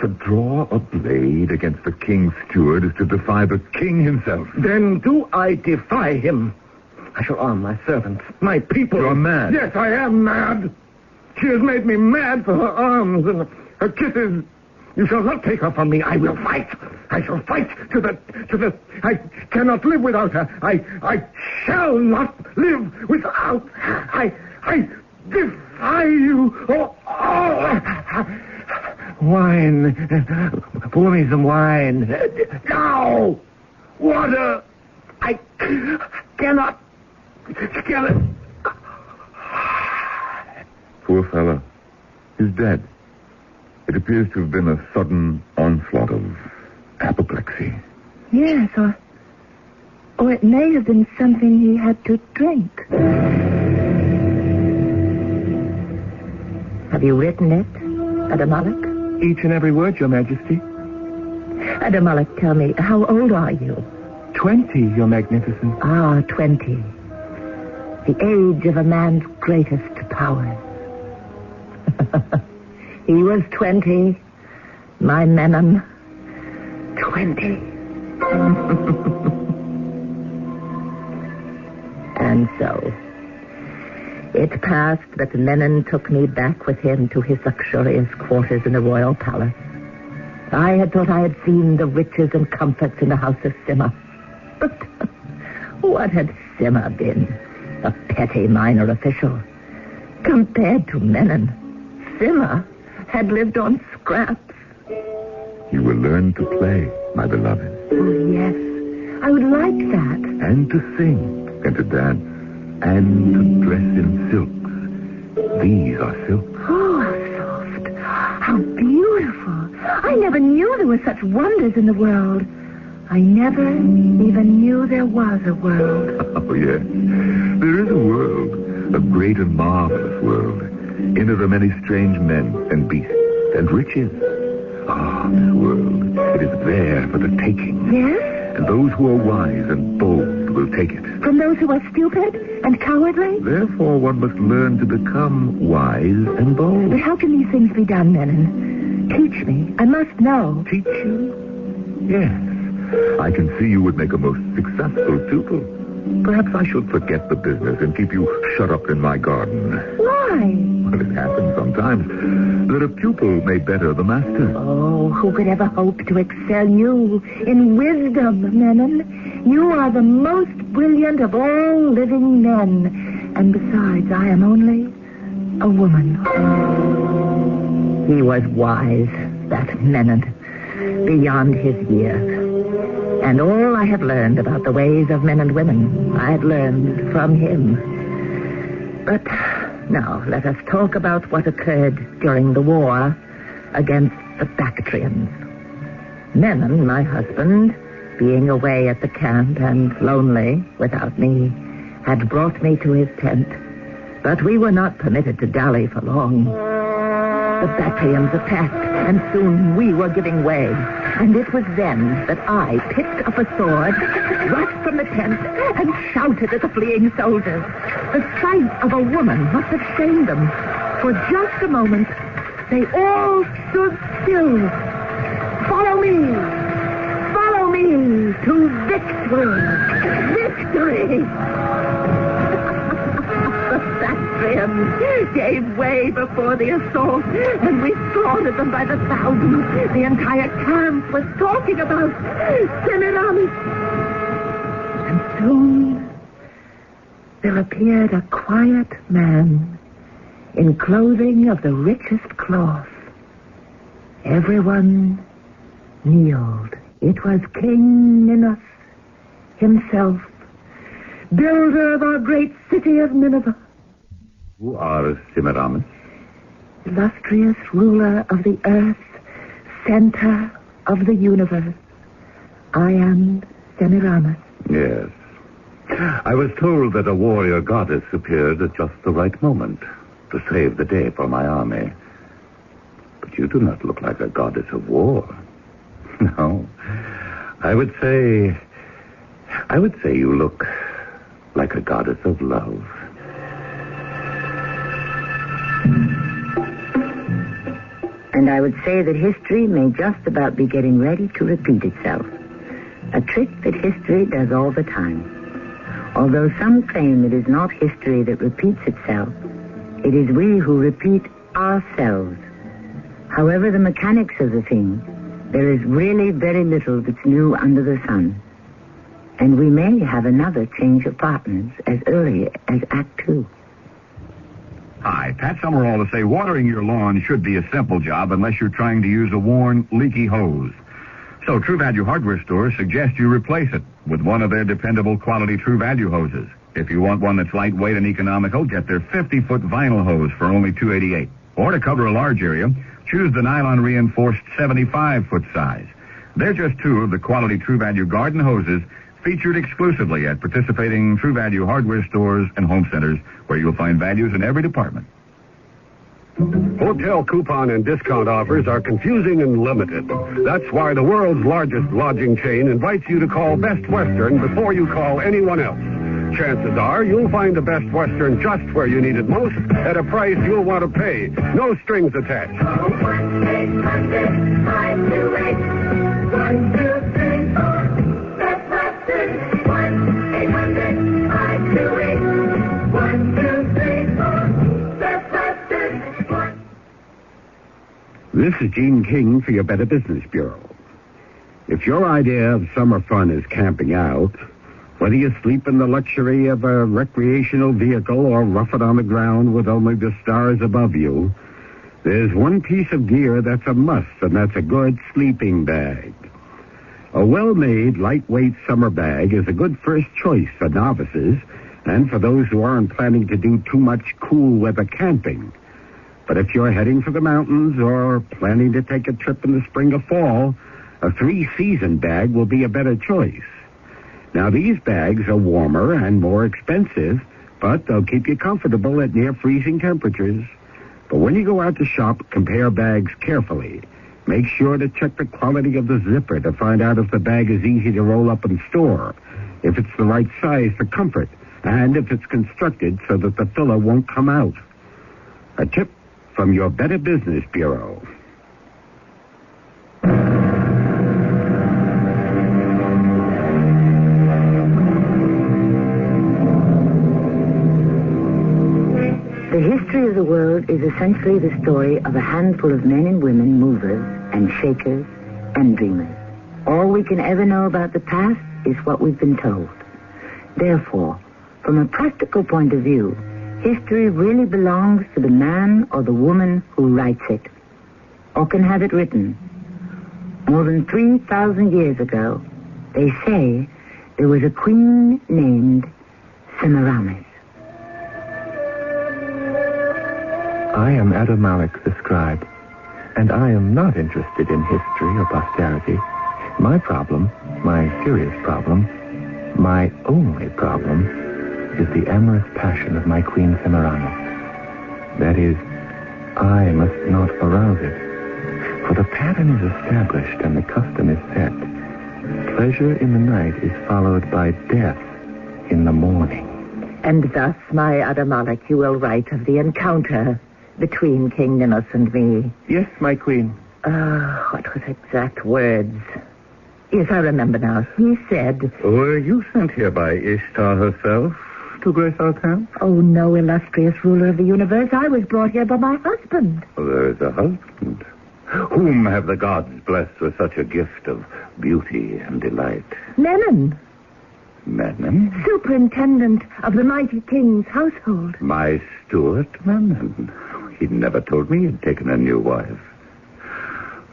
To draw a blade against the king's steward is to defy the king himself. Then do I defy him? I shall arm my servants, my people. You're mad. Yes, I am mad. She has made me mad for her arms and her kisses. You shall not take her from me. I will fight. I shall fight to the... I cannot live without her. I shall not live without... I defy you. Wine. Pour me some wine. Now! Water! I cannot... Poor fellow. He's dead. It appears to have been a sudden onslaught of apoplexy. Yes, or it may have been something he had to drink. Have you written it, Adamalek? Each and every word, Your Majesty. Adamalek, tell me, how old are you? 20, Your Magnificence. 20. The age of a man's greatest powers. He was 20. My Menon. 20. And so, it passed that Menon took me back with him to his luxurious quarters in the royal palace. I had thought I had seen the riches and comforts in the house of Simma. But what had Simma been? A petty minor official. Compared to Menon, Simma had lived on scraps. You will learn to play, my beloved. Oh, yes. I would like that. And to sing, and to dance, and to dress in silks. These are silks. Oh, how soft. How beautiful. I never knew there were such wonders in the world. I never even knew there was a world. Oh, yes. There is a world. A great and marvelous world. In it are many strange men and beasts and riches. This world. It is there for the taking. Yes? And those who are wise and bold will take it. From those who are stupid and cowardly? Therefore, one must learn to become wise and bold. But how can these things be done, Menon? Teach me. I must know. Teach you? Yes. I can see you would make a most successful pupil. Perhaps I should forget the business and keep you shut up in my garden. Why? Well, it happens sometimes that a pupil may better the master. Oh, who could ever hope to excel you in wisdom, Menon? You are the most brilliant of all living men. And besides, I am only a woman. He was wise, that Menon, beyond his years. And all I have learned about the ways of men and women, I have learned from him. But Now, let us talk about what occurred during the war against the Bactrians. Menon, my husband, being away at the camp and lonely without me, had brought me to his tent. But we were not permitted to dally for long. The Bactrians attacked, and soon we were giving way. And it was then that I picked up a sword, rushed from the tent, and shouted at the fleeing soldiers. The sight of a woman must have shamed them. For just a moment, they all stood still. Follow me! Follow me to victory! Victory! The Bactrians gave way before the assault, and we slaughtered them by the thousands. The entire camp was talking about Semiramis. And soon there appeared a quiet man in clothing of the richest cloth. Everyone kneeled. It was King Ninus himself, builder of our great city of Nineveh. Who are Semiramis? Illustrious ruler of the earth, center of the universe. I am Semiramis. Yes. I was told that a warrior goddess appeared at just the right moment to save the day for my army. But you do not look like a goddess of war. No. I would say you look like a goddess of love. And I would say that history may just about be getting ready to repeat itself. A trick that history does all the time. Although some claim it is not history that repeats itself, it is we who repeat ourselves. However the mechanics of the thing, there is really very little that's new under the sun. And we may have another change of partners as early as Act 2. Hi, Pat Summerall to say watering your lawn should be a simple job unless you're trying to use a worn, leaky hose. So True Value hardware stores suggest you replace it with one of their dependable quality True Value hoses. If you want one that's lightweight and economical, get their 50-foot vinyl hose for only $288. Or to cover a large area, choose the nylon-reinforced 75-foot size. They're just two of the quality True Value garden hoses featured exclusively at participating True Value hardware stores and home centers, where you'll find values in every department. Hotel coupon and discount offers are confusing and limited. That's why the world's largest lodging chain invites you to call Best Western before you call anyone else. Chances are you'll find the Best Western just where you need it most at a price you'll want to pay. No strings attached. 1-800-528-1234. Best Western. 1-800-528-1234. Best Western. This is Gene King for your Better Business Bureau. If your idea of summer fun is camping out, whether you sleep in the luxury of a recreational vehicle or rough it on the ground with only the stars above you, there's one piece of gear that's a must, and that's a good sleeping bag. A well-made, lightweight summer bag is a good first choice for novices and for those who aren't planning to do too much cool weather camping. But if you're heading for the mountains or planning to take a trip in the spring or fall, a 3-season bag will be a better choice. Now, these bags are warmer and more expensive, but they'll keep you comfortable at near freezing temperatures. But when you go out to shop, compare bags carefully. Make sure to check the quality of the zipper to find out if the bag is easy to roll up and store, if it's the right size for comfort, and if it's constructed so that the filler won't come out. A tip from your Better Business Bureau. The history of the world is essentially the story of a handful of men and women, movers and shakers and dreamers. All we can ever know about the past is what we've been told. Therefore, from a practical point of view, history really belongs to the man or the woman who writes it, or can have it written. More than 3,000 years ago, they say there was a queen named Semiramis. I am Adam Malik, the scribe, and I am not interested in history or posterity. My problem, my serious problem, my only problem, is the amorous passion of my Queen Semiramis. That is, I must not arouse it. For the pattern is established and the custom is set. Pleasure in the night is followed by death in the morning. And thus, my Adamalik, you will write of the encounter between King Ninus and me. Yes, my queen. What was exact words? Yes, I remember now. He said... Were you sent here by Ishtar herself to grace our camp? Oh, no, illustrious ruler of the universe. I was brought here by my husband. There is a husband. Whom have the gods blessed with such a gift of beauty and delight? Menon. Menon? Superintendent of the mighty king's household. My steward, Menon. He never told me he'd taken a new wife.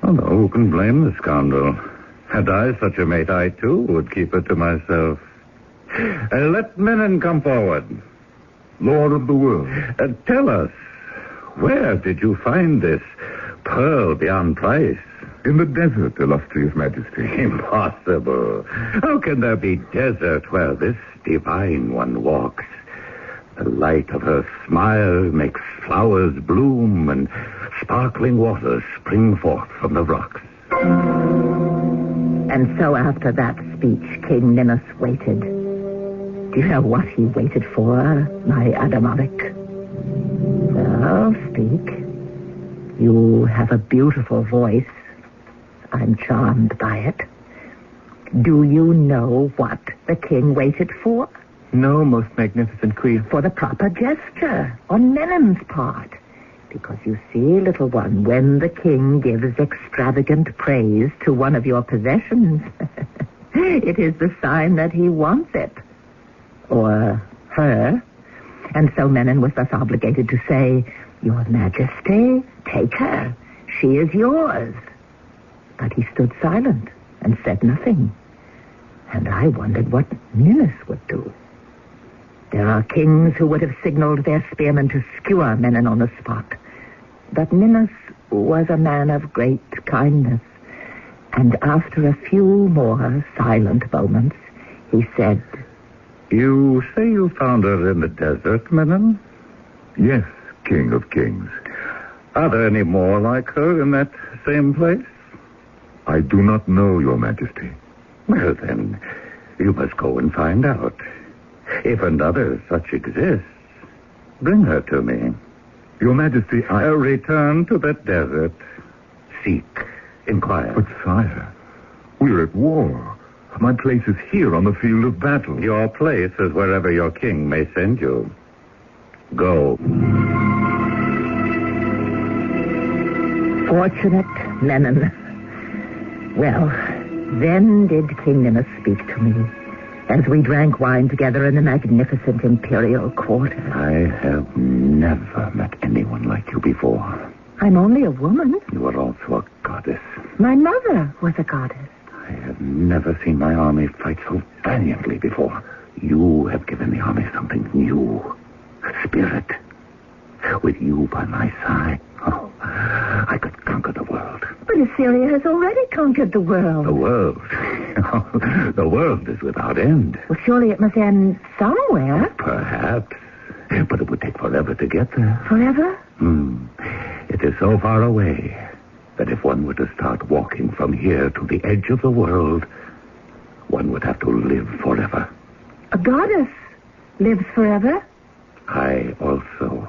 Although, who can blame the scoundrel? Had I such a mate, I, too, would keep her to myself. Let Menon come forward. Lord of the world. Tell us, where did you find this pearl beyond price? In the desert, illustrious majesty. Impossible. How can there be desert where this divine one walks? The light of her smile makes flowers bloom and sparkling waters spring forth from the rocks. And so after that speech, King Ninus waited. Do you know what he waited for, my Adamalik? Well, speak. You have a beautiful voice. I'm charmed by it. Do you know what the king waited for? No, most magnificent queen. For the proper gesture on Menon's part. Because you see, little one, when the king gives extravagant praise to one of your possessions, it is the sign that he wants it. Or her. And so Menon was thus obligated to say, Your Majesty, take her. She is yours. But he stood silent and said nothing. And I wondered what Ninus would do. There are kings who would have signaled their spearmen to skewer Menon on the spot. But Ninus was a man of great kindness. And after a few more silent moments, he said... You say you found her in the desert, Menon? Yes, King of Kings. Are there any more like her in that same place? I do not know, Your Majesty. Well, then, you must go and find out. If another such exists, bring her to me. Your Majesty, I... Return to the desert. Seek. Inquire. But, sire, we're at war. My place is here on the field of battle. Your place is wherever your king may send you. Go. Fortunate Menon. Well, then did King Ninus speak to me as we drank wine together in the magnificent imperial quarter. I have never met anyone like you before. I'm only a woman. You are also a goddess. My mother was a goddess. I have never sseen my army fight so valiantly before. You have given the army something new. Spirit. With you by my side, I could conquer the world. But Assyria has already conquered the world. The world? The world is without end. Well, surely it must end somewhere. Perhaps. But it would take forever to get there. Forever? It is so far away that if one were to start walking from here to the edge of the world, one would have to live forever. A goddess lives forever? I also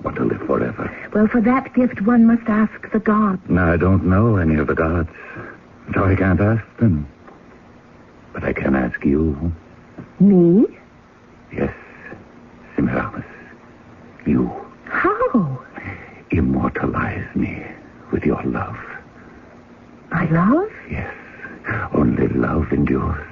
want to live forever. Well, for that gift, one must ask the gods. No, I don't know any of the gods, so I can't ask them. But I can ask you. Me? Yes, Semiramis. You. How? Immortalize me with your love. My love? Yes. Only love endures.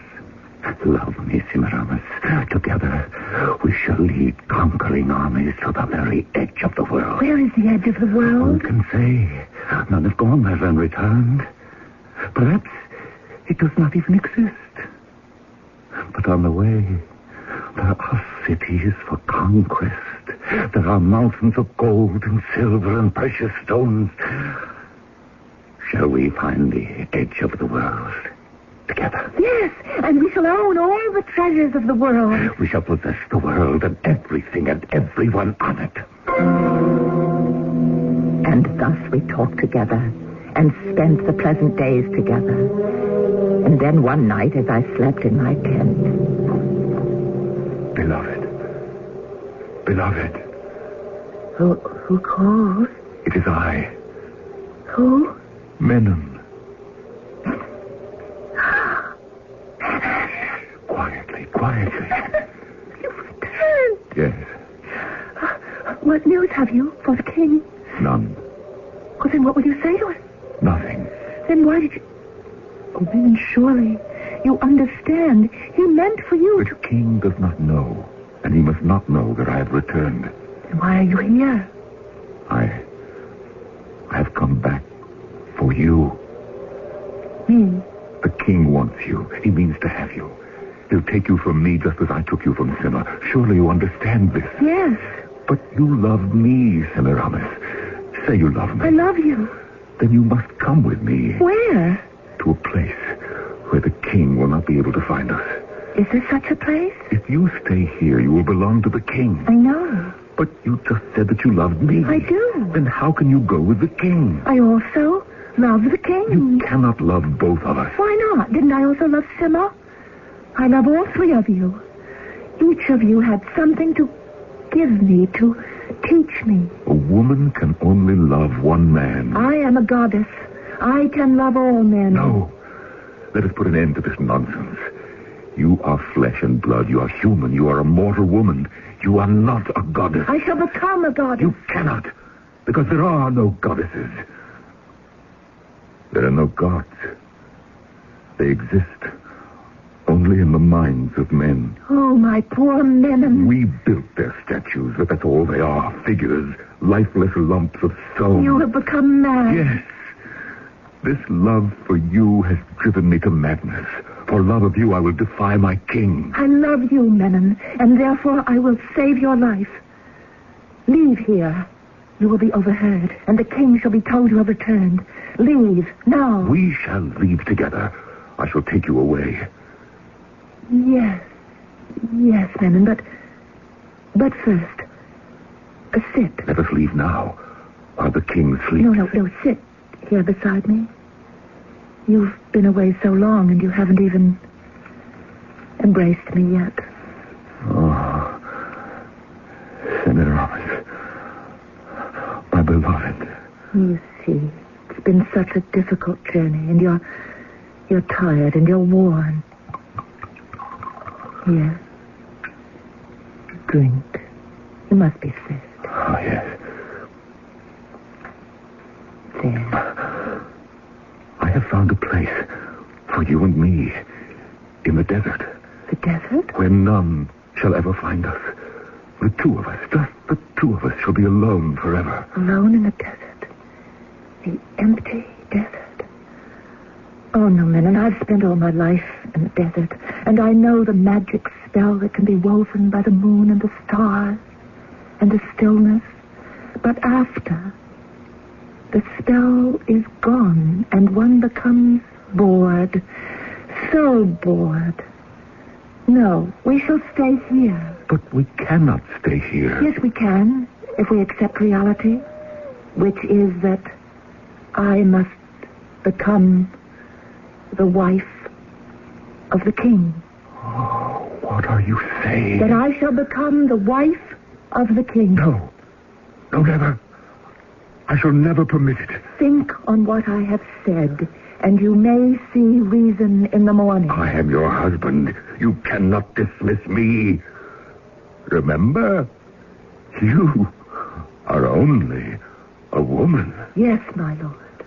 Love me, Semiramis. Together, we shall lead conquering armies to the very edge of the world. Where is the edge of the world? Who can say? None have gone there and returned. Perhaps it does not even exist. But on the way, there are cities for conquest There are mountains of gold and silver and precious stones. Shall we find the edge of the world together? Yes, and we shall own all the treasures of the world. We shall possess the world and everything and everyone on it. And thus we talked together and spent the pleasant days together. And then one night as I slept in my tent. Beloved. Who calls? It is I. Who? Menon. Quietly. You've returned. Yes. What news have you for the king? None. Well, then what will you say to us? Nothing. Then why did you... Oh, then surely you understand. He meant for you The king does not know, and he must not know that I have returned. Then why are you here? I have come back for you. Me? The king wants you. He means to have you. He'll take you from me just as I took you from Simma. Surely you understand this. Yes. But you love me, Semiramis. Say you love me. I love you. Then you must come with me. Where? To a place where the king will not be able to find us. Is there such a place? If you stay here, you will belong to the king. I know. But you just said that you loved me. I do. Then how can you go with the king? I also love the king. You cannot love both of us. Why not? Didn't I also love Simma? I love all three of you. Each of you had something to give me, to teach me. A woman can only love one man. I am a goddess. I can love all men. No. Let us put an end to this nonsense. You are flesh and blood. You are human. You are a mortal woman. You are not a goddess. I shall become a goddess. You cannot, because there are no goddesses. There are no gods. They exist only in the minds of men. Oh, my poor men. We built their statues, but that's all they are. Figures, lifeless lumps of stone. You have become mad. Yes. This love for you has driven me to madness. For love of you, I will defy my king. I love you, Menon, and therefore I will save your life. Leave here. You will be overheard, and the king shall be told you have returned. Leave, now. We shall leave together. I shall take you away. Yes, Menon, but first, sit. Let us leave now, while the king sleeps. No, sit here beside me. You've been away so long, and you haven't even embraced me yet. Oh, Semiramis, my beloved. You see, it's been such a difficult journey, and you're tired, and you're worn. Here. Drink. You must be thirsty. Oh, yes. There. I have found a place for you and me in the desert. The desert? Where none shall ever find us. The two of us, just the two of us, shall be alone forever. Alone in the desert. The empty desert. Oh, no, Menon, I've spent all my life in the desert, and I know the magic spell that can be woven by the moon and the stars and the stillness. But after, the spell is gone, and one becomes bored. So bored. No, we shall stay here. But we cannot stay here. Yes, we can, if we accept reality, which is that I must become the wife of the king. Oh, what are you saying? That I shall become the wife of the king. No, never. I shall never permit it. Think on what I have said, and you may see reason in the morning. I am your husband. You cannot dismiss me. Remember, you are only a woman. Yes, my lord.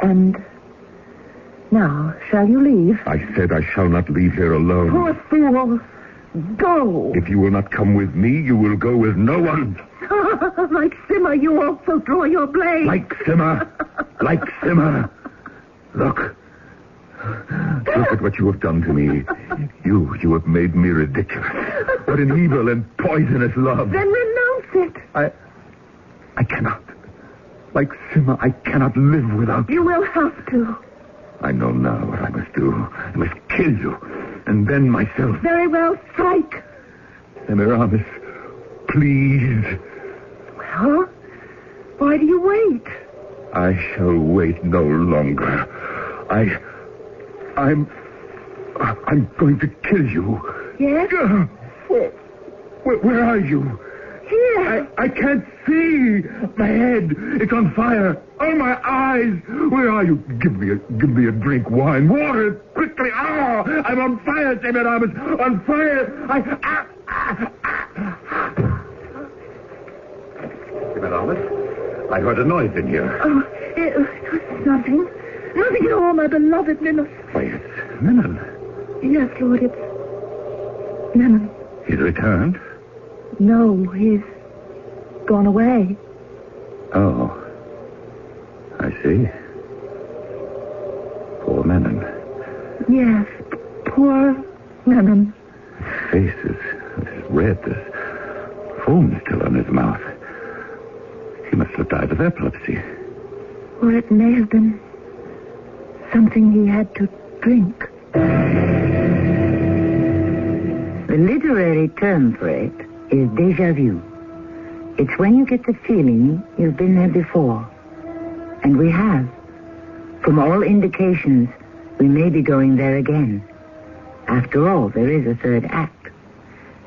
And now, shall you leave? I said I shall not leave here alone. Poor fool. Go. If you will not come with me, you will go with no one. Like Simma, you also draw your blade. Like Simma. Look, Look at what you have done to me. You have made me ridiculous. What an evil and poisonous love. Then renounce it. I cannot. Like Sima, I cannot live without you. You will have to. I know now what I must do. I must kill you, and then myself. Very well, strike. Semiramis, please. Well, why do you wait? I shall wait no longer. I'm going to kill you. Yes? Where are you? Here. I can't see. My head, it's on fire. Oh, my eyes. Where are you? Give me a drink. Wine. Water. Quickly. Oh, I'm on fire, Semiramis. On fire. Semiramis, I heard a noise in here. Oh, it was nothing. Nothing at all, my beloved Minos. Why, it's Menon. Yes, Lord, it's Menon. He's returned? No, he's gone away. Oh, I see. Poor Menon. Yes, poor Menon. His face is red. There's foam still on his mouth. He must have died of epilepsy. Or it may have been something he had to drink. The literary term for it is déjà vu. It's when you get the feeling you've been there before. And we have. From all indications, we may be going there again. After all, there is a third act.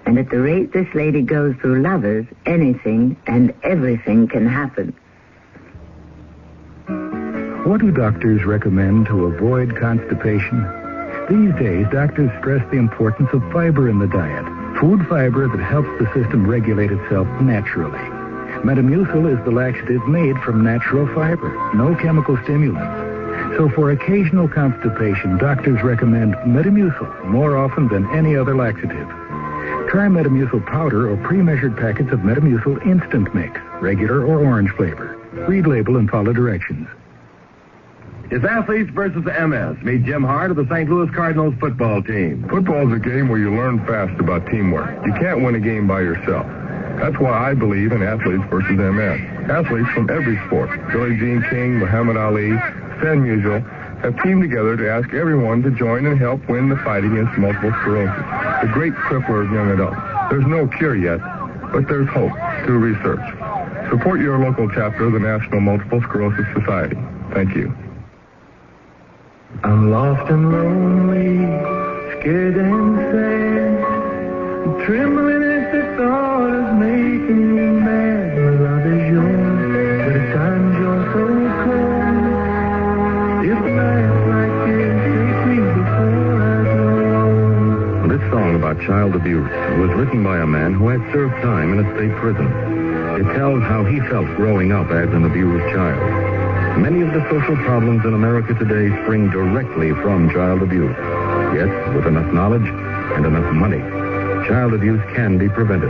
And at the rate this lady goes through lovers, anything and everything can happen. What do doctors recommend to avoid constipation? These days, doctors stress the importance of fiber in the diet. Food fiber that helps the system regulate itself naturally. Metamucil is the laxative made from natural fiber, no chemical stimulants. So for occasional constipation, doctors recommend Metamucil more often than any other laxative. Try Metamucil powder or pre-measured packets of Metamucil instant mix, regular or orange flavor. Read label and follow directions. It's Athletes versus MS. Meet Jim Hart of the St. Louis Cardinals football team. Football's a game where you learn fast about teamwork. You can't win a game by yourself. That's why I believe in Athletes versus MS. Athletes from every sport, Billie Jean King, Muhammad Ali, Stan Musial, have teamed together to ask everyone to join and help win the fight against multiple sclerosis, the great crippler of young adults. There's no cure yet, but there's hope through research. Support your local chapter of the National Multiple Sclerosis Society. Thank you. I'm lost and lonely, scared and sad, trembling at the thought of making you mad. My love is yours, but at times you're so cold. If nights like this take me before I go. This song about child abuse was written by a man who had served time in a state prison. It tells how he felt growing up as an abused child. Many of the social problems in America today spring directly from child abuse. Yet, with enough knowledge and enough money, child abuse can be prevented.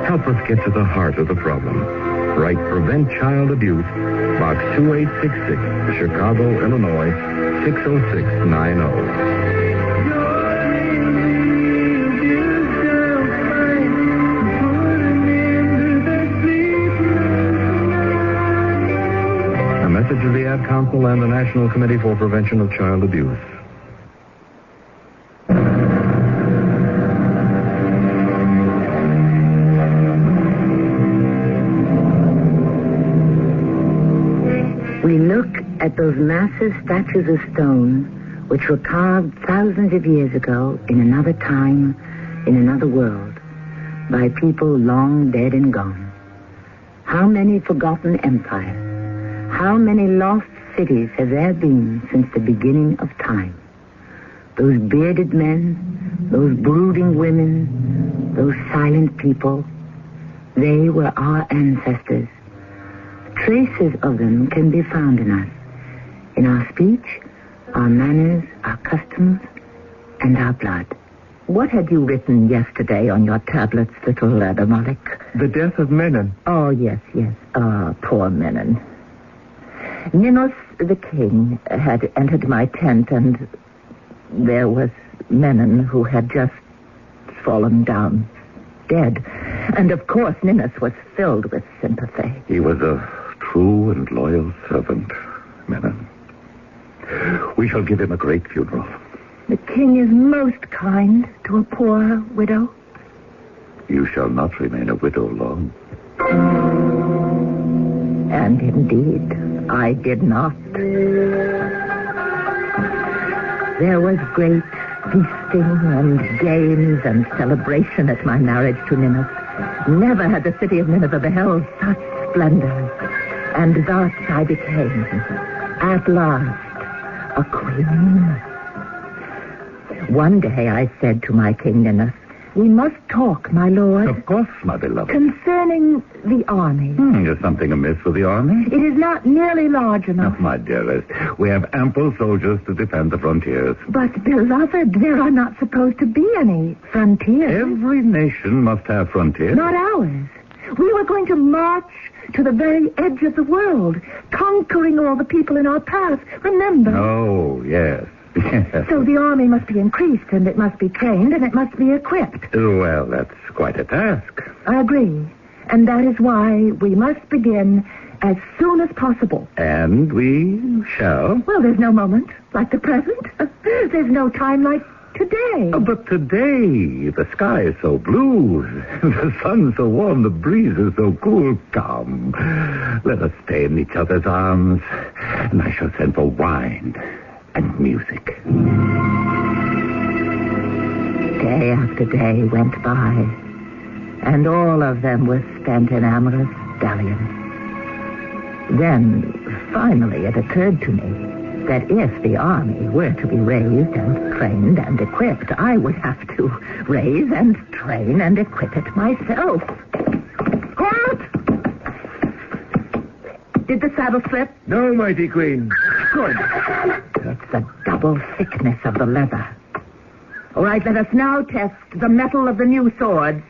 Help us get to the heart of the problem. Write Prevent Child Abuse, Box 2866, Chicago, Illinois, 60690. Message of the Ad Council and the National Committee for Prevention of Child Abuse. We look at those massive statues of stone which were carved thousands of years ago in another time, in another world, by people long dead and gone. How many forgotten empires? How many lost cities have there been since the beginning of time? Those bearded men, those brooding women, those silent people, they were our ancestors. Traces of them can be found in us, in our speech, our manners, our customs, and our blood. What had you written yesterday on your tablets, little Adamalik? The death of Menon. Oh, yes. Ah, poor Menon. Minos, the king, had entered my tent and there was Menon, who had just fallen down, dead. And of course, Ninnis was filled with sympathy. He was a true and loyal servant, Menon. We shall give him a great funeral. The king is most kind to a poor widow. You shall not remain a widow long. And indeed, I did not. There was great feasting and games and celebration at my marriage to Nineveh. Never had the city of Nineveh beheld such splendor. And thus I became, at last, a queen. One day I said to my king Nineveh, "We must talk, my lord." Of course, my beloved. Concerning the army. Is something amiss with the army? It is not nearly large enough. Oh, my dearest, we have ample soldiers to defend the frontiers. But, beloved, there are not supposed to be any frontiers. Every nation must have frontiers. Not ours. We were going to march to the very edge of the world, conquering all the people in our path. Remember? Oh, yes. So the army must be increased, and it must be trained, and it must be equipped. Well, that's quite a task. I agree. And that is why we must begin as soon as possible. And we shall. Well, there's no moment like the present. There's no time like today. Oh, but today, the sky is so blue, the sun so warm, the breeze is so cool. Come, let us stay in each other's arms, and I shall send for wine and music. Day after day went by, and all of them were spent in amorous dalliance. Then, finally, it occurred to me that if the army were to be raised and trained and equipped, I would have to raise and train and equip it myself. Halt! Did the saddle slip? No, mighty queen. Good. It's the double thickness of the leather. All right, let us now test the metal of the new swords.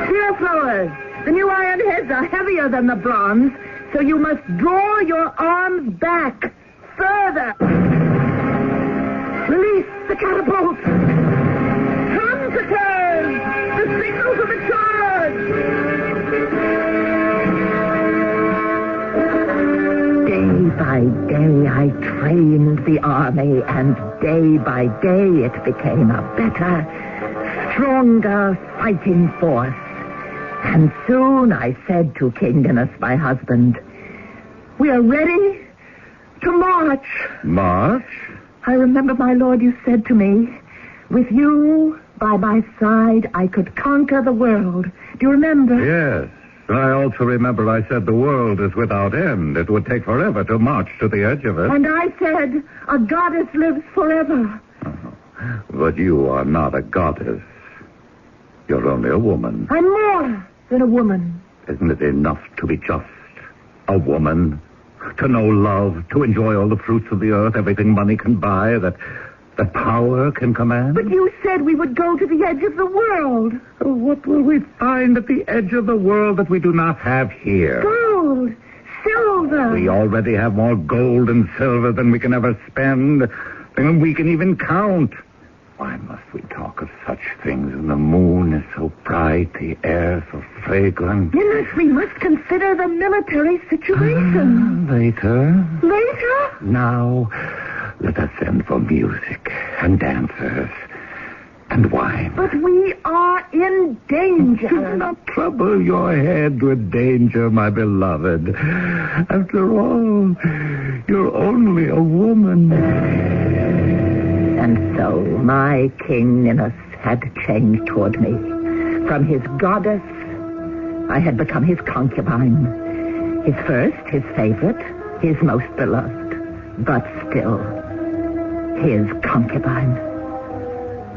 Here, Flowers. The new iron heads are heavier than the bronze, so you must draw your arms back further. Release the catapult. Come to turn. The signal for the charge. Day by day, I trained the army, and day by day, it became a better, stronger fighting force. And soon I said to King Ninnis, my husband, "We are ready to march." March? I remember, my lord, you said to me, "With you by my side, I could conquer the world." Do you remember? Yes. I also remember I said the world is without end. It would take forever to march to the edge of it. And I said, "A goddess lives forever." But you are not a goddess. You're only a woman. I'm more than a woman. Isn't it enough to be just a woman? To know love, to enjoy all the fruits of the earth, everything money can buy, that power can command? But you said we would go to the edge of the world. What will we find at the edge of the world that we do not have here? Gold, silver. We already have more gold and silver than we can ever spend, than we can even count. Why must we talk of such things when the moon is so bright, the air so fragrant? Yes, we must consider the military situation. Later. Later? Now, let us send for music and dancers and wine. But we are in danger. Do not trouble your head with danger, my beloved. After all, you're only a woman. And so my King Ninnis had changed toward me. From his goddess, I had become his concubine. His first, his favorite, his most beloved. But still, his concubine.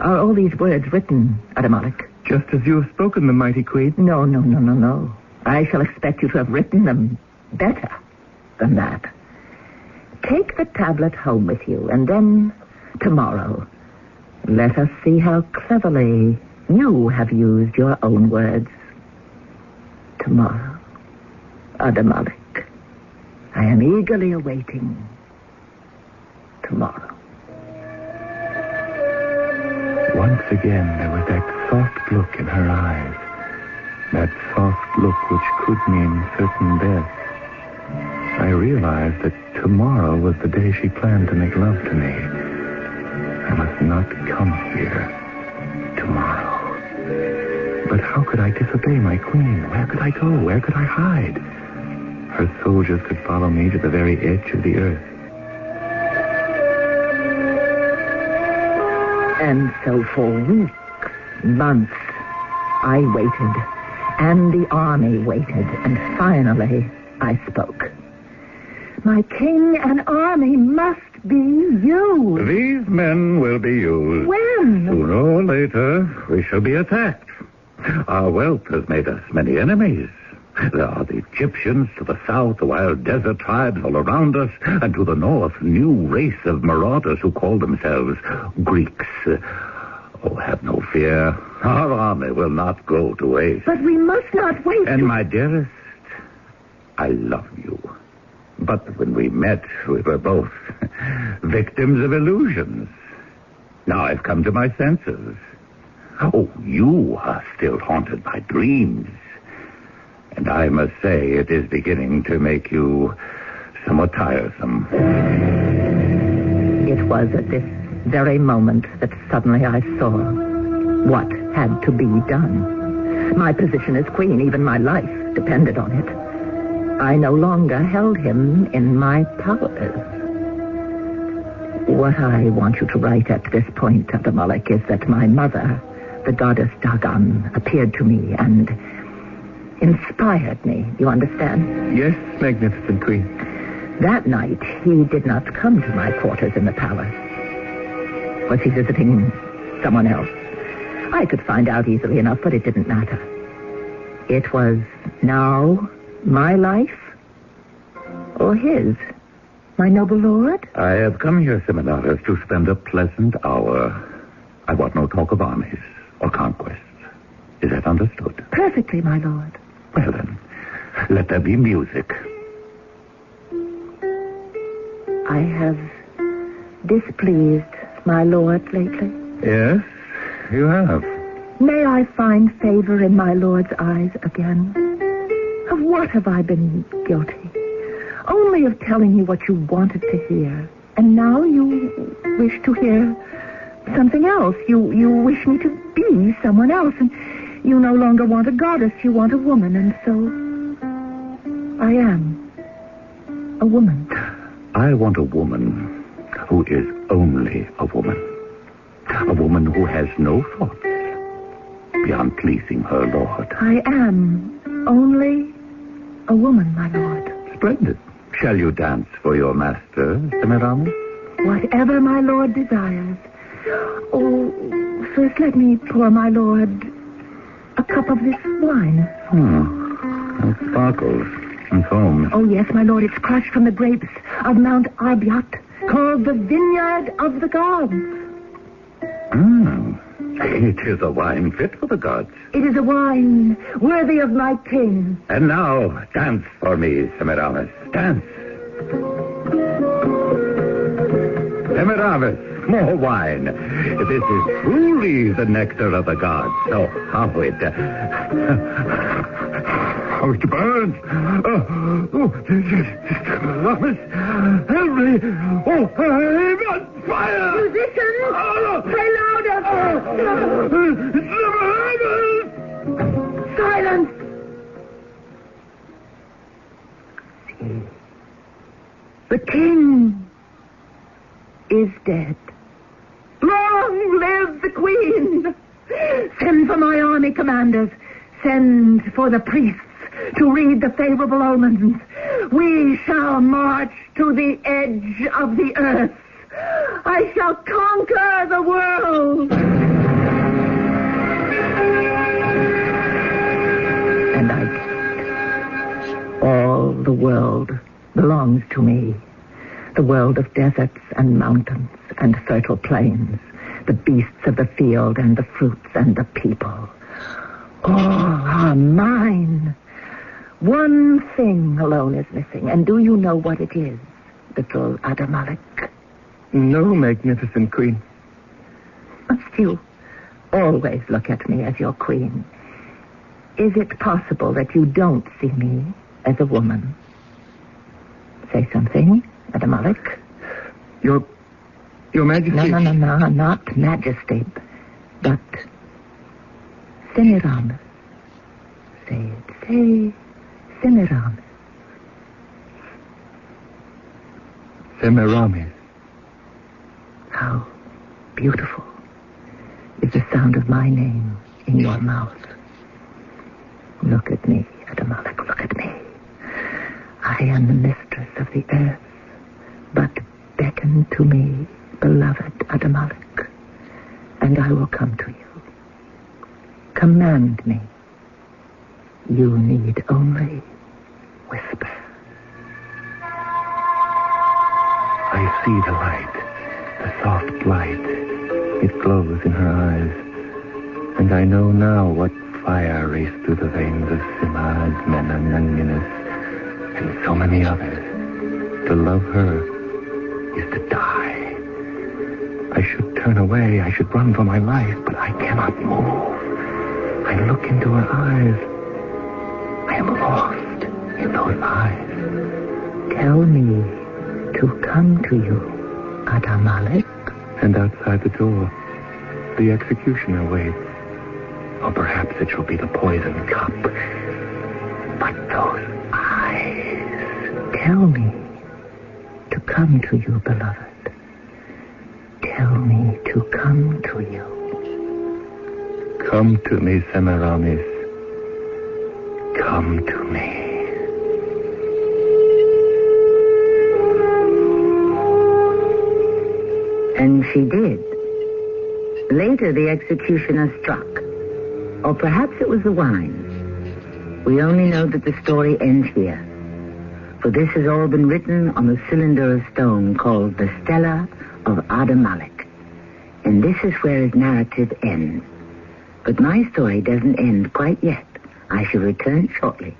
Are all these words written, Adamalik? Just as you have spoken them, mighty queen. No. I shall expect you to have written them better than that. Take the tablet home with you, and then tomorrow, let us see how cleverly you have used your own words. Tomorrow, Adamalik, I am eagerly awaiting tomorrow. once again there was that soft look in her eyes. That soft look which could mean certain death. I realized that tomorrow was the day she planned to make love to me. I must not come here tomorrow. But how could I disobey my queen? Where could I go? Where could I hide? Her soldiers could follow me to the very edge of the earth. And so for weeks, months, I waited. And the army waited. And finally, I spoke. My king and army must be used. These men will be used. When? Sooner or later, we shall be attacked. Our wealth has made us many enemies. There are the Egyptians to the south, the wild desert tribes all around us, and to the north, new race of marauders who call themselves Greeks. Oh, have no fear. Our army will not go to waste. But we must not wait. And my dearest, I love you. But when we met, we were both victims of illusions. Now I've come to my senses. Oh, you are still haunted by dreams. And I must say it is beginning to make you somewhat tiresome. It was at this very moment that suddenly I saw what had to be done. My position as queen, even my life, depended on it. I no longer held him in my powers. What I want you to write at this point, Abimelech, is that my mother, the goddess Dagon, appeared to me and inspired me. You understand? Yes, magnificent queen. That night, he did not come to my quarters in the palace. Was he visiting someone else? I could find out easily enough, but it didn't matter. It was now my life or his, my noble lord? I have come here, Semiramis, to spend a pleasant hour. I want no talk of armies or conquests. Is that understood? Perfectly, my lord. Well, then, let there be music. I have displeased my lord lately. Yes, you have. May I find favor in my lord's eyes again? Of what have I been guilty? Only of telling you what you wanted to hear. And now you wish to hear something else. You wish me to be someone else. And you no longer want a goddess, you want a woman. And so I am a woman. I want a woman who is only a woman. A woman who has no thoughts beyond pleasing her lord. I am only a woman, my lord. Splendid. Shall you dance for your master, Semiramis? Whatever my lord desires. Oh, first let me pour my lord a cup of this wine. It sparkles and foams. Oh, yes, my lord, it's crushed from the grapes of Mount Arbiat, called the Vineyard of the Gods. It is a wine fit for the gods. It is a wine worthy of my king. And now, dance for me, Semiramis. Dance. Semiramis, more wine. This is truly the nectar of the gods. So how it burns. Semiramis, help me. Oh, I'm on fire. Musicians, play louder. Semiramis! Silence. The king is dead. Long live the queen! Send for my army commanders. Send for the priests to read the favorable omens. We shall march to the edge of the earth. I shall conquer the world. And I did. All the world belongs to me. The world of deserts and mountains and fertile plains, the beasts of the field and the fruits and the people. All are mine. One thing alone is missing, and do you know what it is, little Abimelech? No, magnificent queen. Must you always look at me as your queen. Is it possible that you don't see me as a woman? Say something, Madam Malik. Your Majesty... No, not Majesty, but Semiramis. Say Semiramis. Semiramis. How beautiful is the sound of my name in your mouth. Look at me, Adamalik, look at me. I am the mistress of the earth, but beckon to me, beloved Adamalik, and I will come to you. Command me. You need only whisper. I see the light, the soft light. It glows in her eyes, and I know now what fire raced through the veins of Simaz, Menon, and Minas, and so many others. To love her is to die. I should turn away, I should run for my life, but I cannot move. I look into her eyes. I am lost in those eyes. Tell me to come to you, Adamalik. And outside the door, the executioner waits. Or perhaps it shall be the poison cup. But those eyes. Tell me to come to you, beloved. Tell me to come to you. Come to me, Semiramis. Come to me. And she did. Later, the executioner struck. Or perhaps it was the wine. We only know that the story ends here. For this has all been written on the cylinder of stone called the Stela of Adamalik. And this is where his narrative ends. But my story doesn't end quite yet. I shall return shortly.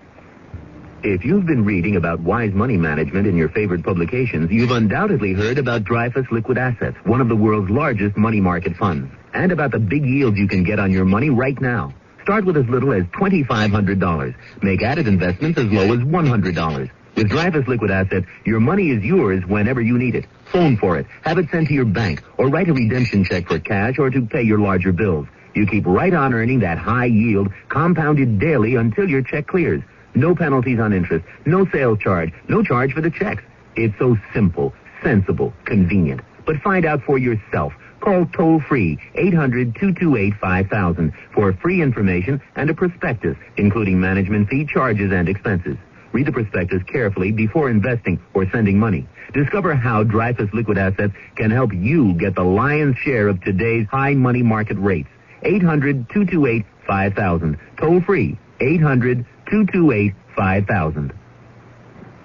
If you've been reading about wise money management in your favorite publications, you've undoubtedly heard about Dreyfus Liquid Assets, one of the world's largest money market funds, and about the big yields you can get on your money right now. Start with as little as $2,500. Make added investments as low as $100. With Dreyfus Liquid Assets, your money is yours whenever you need it. Phone for it, have it sent to your bank, or write a redemption check for cash or to pay your larger bills. You keep right on earning that high yield, compounded daily until your check clears. No penalties on interest, no sales charge, no charge for the checks. It's so simple, sensible, convenient. But find out for yourself. Call toll-free 800-228-5000 for free information and a prospectus, including management fee, charges, and expenses. Read the prospectus carefully before investing or sending money. Discover how Dreyfus Liquid Assets can help you get the lion's share of today's high money market rates. 800-228-5000. Toll-free 800-228-5000.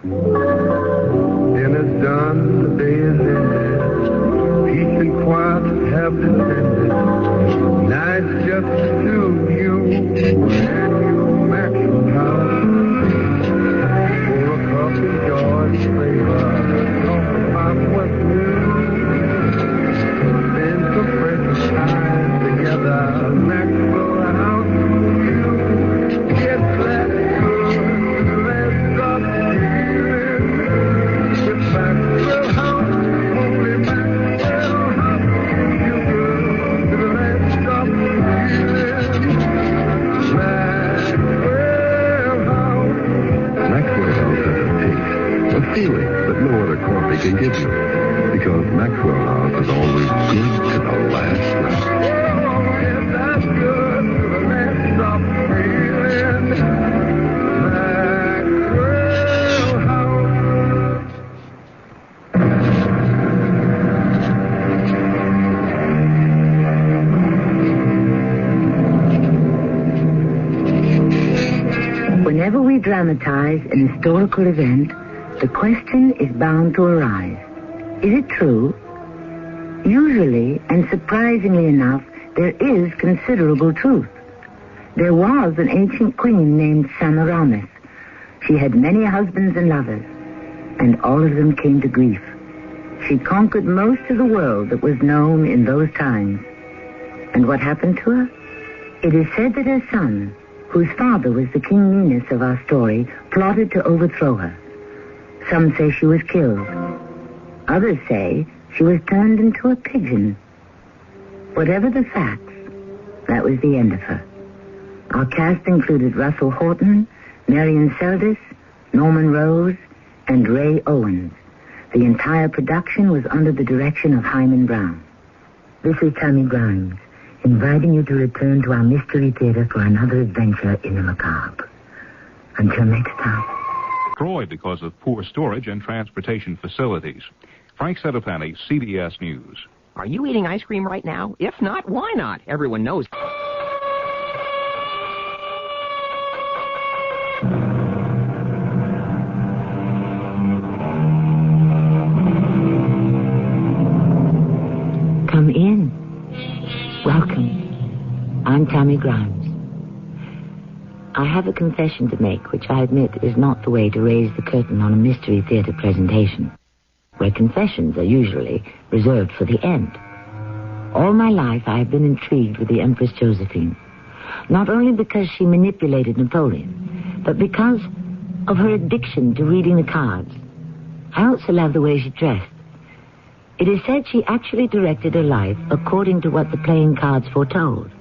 Dinner's done, the day is ended. Peace and quiet have descended. Night's just to you and you, Maxwell House. For a cup of George flavor, talk about what's new. Spend some precious time together, Maxwell House. Get that good, let's stop feeling. With Maxwell House, only Maxwell House. You good, let's stop feeling. Maxwell House. Maxwell House has a taste, a feeling that no other coffee can give you. Because Maxwell House is always good to the last drop. That's good, let's stop feeling. Maxwell House. Whenever we dramatize an historical event, the question is bound to arise. Is it true? Usually, and surprisingly enough, there is considerable truth. There was an ancient queen named Semiramis. She had many husbands and lovers, and all of them came to grief. She conquered most of the world that was known in those times. And what happened to her? It is said that her son, whose father was the King Minos of our story, plotted to overthrow her. Some say she was killed. Others say she was turned into a pigeon. Whatever the facts, that was the end of her. Our cast included Russell Horton, Marion Seldes, Norman Rose, and Ray Owens. The entire production was under the direction of Hyman Brown. This is Tammy Grimes, inviting you to return to our Mystery Theater for another adventure in the macabre. Until next time. Destroyed because of poor storage and transportation facilities. Frank Sedopani, CBS News. Are you eating ice cream right now? If not, why not? Everyone knows. Come in. Welcome. I'm Tammy Grimes. I have a confession to make, which I admit is not the way to raise the curtain on a Mystery Theater presentation, where confessions are usually reserved for the end. All my life I have been intrigued with the Empress Josephine, not only because she manipulated Napoleon, but because of her addiction to reading the cards. I also love the way she dressed. It is said she actually directed her life according to what the playing cards foretold.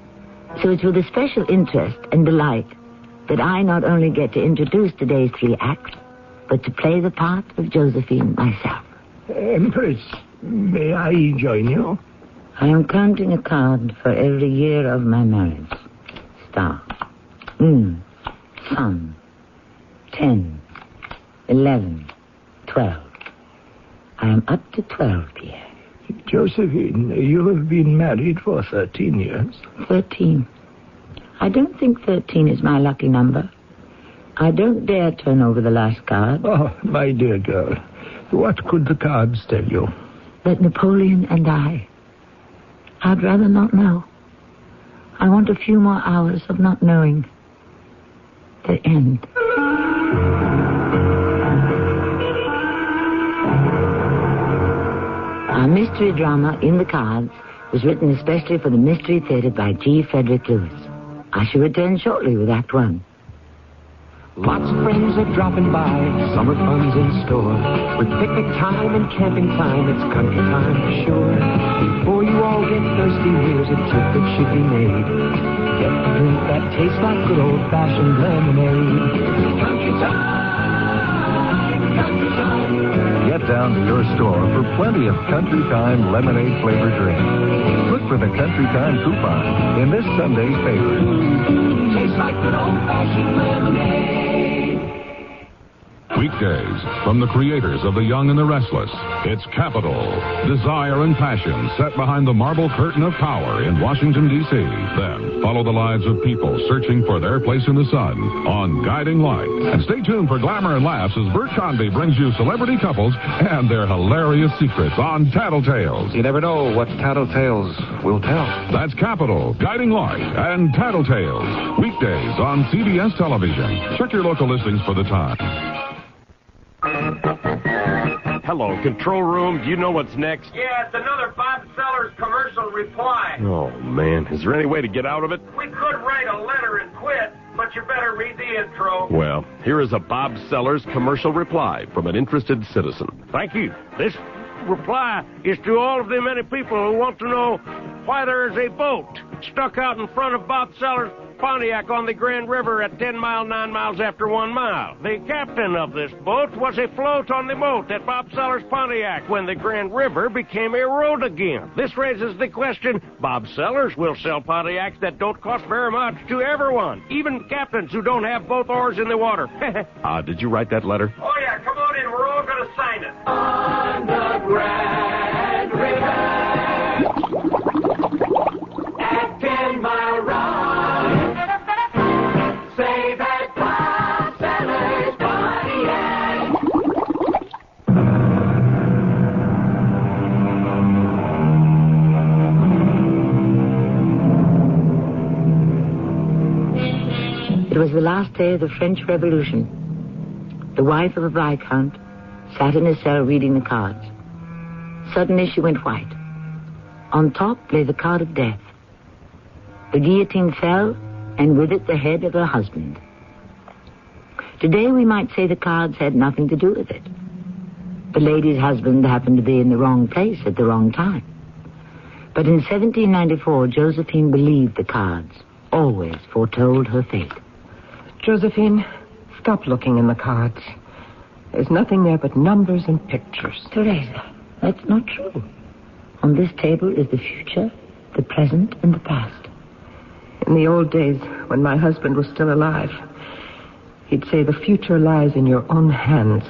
So it's with a special interest and delight that I not only get to introduce today's 3 acts, but to play the part of Josephine myself. Empress, may I join you? I am counting a card for every year of my marriage. Star. Moon. Sun. 10. 11. 12. I am up to 12, dear. Josephine, you have been married for 13 years. 13. I don't think 13 is my lucky number. I don't dare turn over the last card. Oh, my dear girl, what could the cards tell you? That Napoleon and I'd rather not know. I want a few more hours of not knowing. The end. Our mystery drama, In the Cards, was written especially for the Mystery Theater by G. Frederick Lewis. I shall return shortly with Act 1. Lots of friends are dropping by, summer fun's in store. With picnic time and camping time, it's country time for sure. Before you all get thirsty, here's a tip that should be made. Get a drink that tastes like good old-fashioned lemonade. Country time, country time. Get down to your store for plenty of Country Time lemonade flavored drinks. Look for the Country Time coupon in this Sunday's paper. Tastes like good old-fashioned lemonade. Weekdays from the creators of The Young and the Restless. It's Capital, desire and passion set behind the marble curtain of power in Washington, D.C. Then follow the lives of people searching for their place in the sun on Guiding Light. And stay tuned for glamour and laughs as Bert Convy brings you celebrity couples and their hilarious secrets on Tattletales. You never know what Tattletales will tell. That's Capital, Guiding Light, and Tattletales. Weekdays on CBS Television. Check your local listings for the time. Hello, control room. Do you know what's next? Yeah, it's another Bob Sellers commercial reply. Oh, man. Is there any way to get out of it? We could write a letter and quit, but you better read the intro. Well, here is a Bob Sellers commercial reply from an interested citizen. Thank you. This reply is to all of the many people who want to know why there is a boat stuck out in front of Bob Sellers' Pontiac on the Grand River at 10 miles, 9 miles after 1 mile. The captain of this boat was afloat on the boat at Bob Sellers' Pontiac when the Grand River became a road again. This raises the question, Bob Sellers will sell Pontiacs that don't cost very much to everyone, even captains who don't have both oars in the water. Did you write that letter? Oh, yeah, come on in. We're all going to sign it. On the Grand River, at 10 Mile Run, say that Bob Sellers Pontiac. It was the last day of the French Revolution. The wife of a viscount sat in a cell reading the cards. Suddenly she went white. On top lay the card of death. The guillotine fell, and with it the head of her husband. Today we might say the cards had nothing to do with it. The lady's husband happened to be in the wrong place at the wrong time. But in 1794, Josephine believed the cards, always foretold her fate. Josephine, stop looking in the cards. There's nothing there but numbers and pictures. Teresa, that's not true. On this table is the future, the present, and the past. In the old days, when my husband was still alive, he'd say the future lies in your own hands.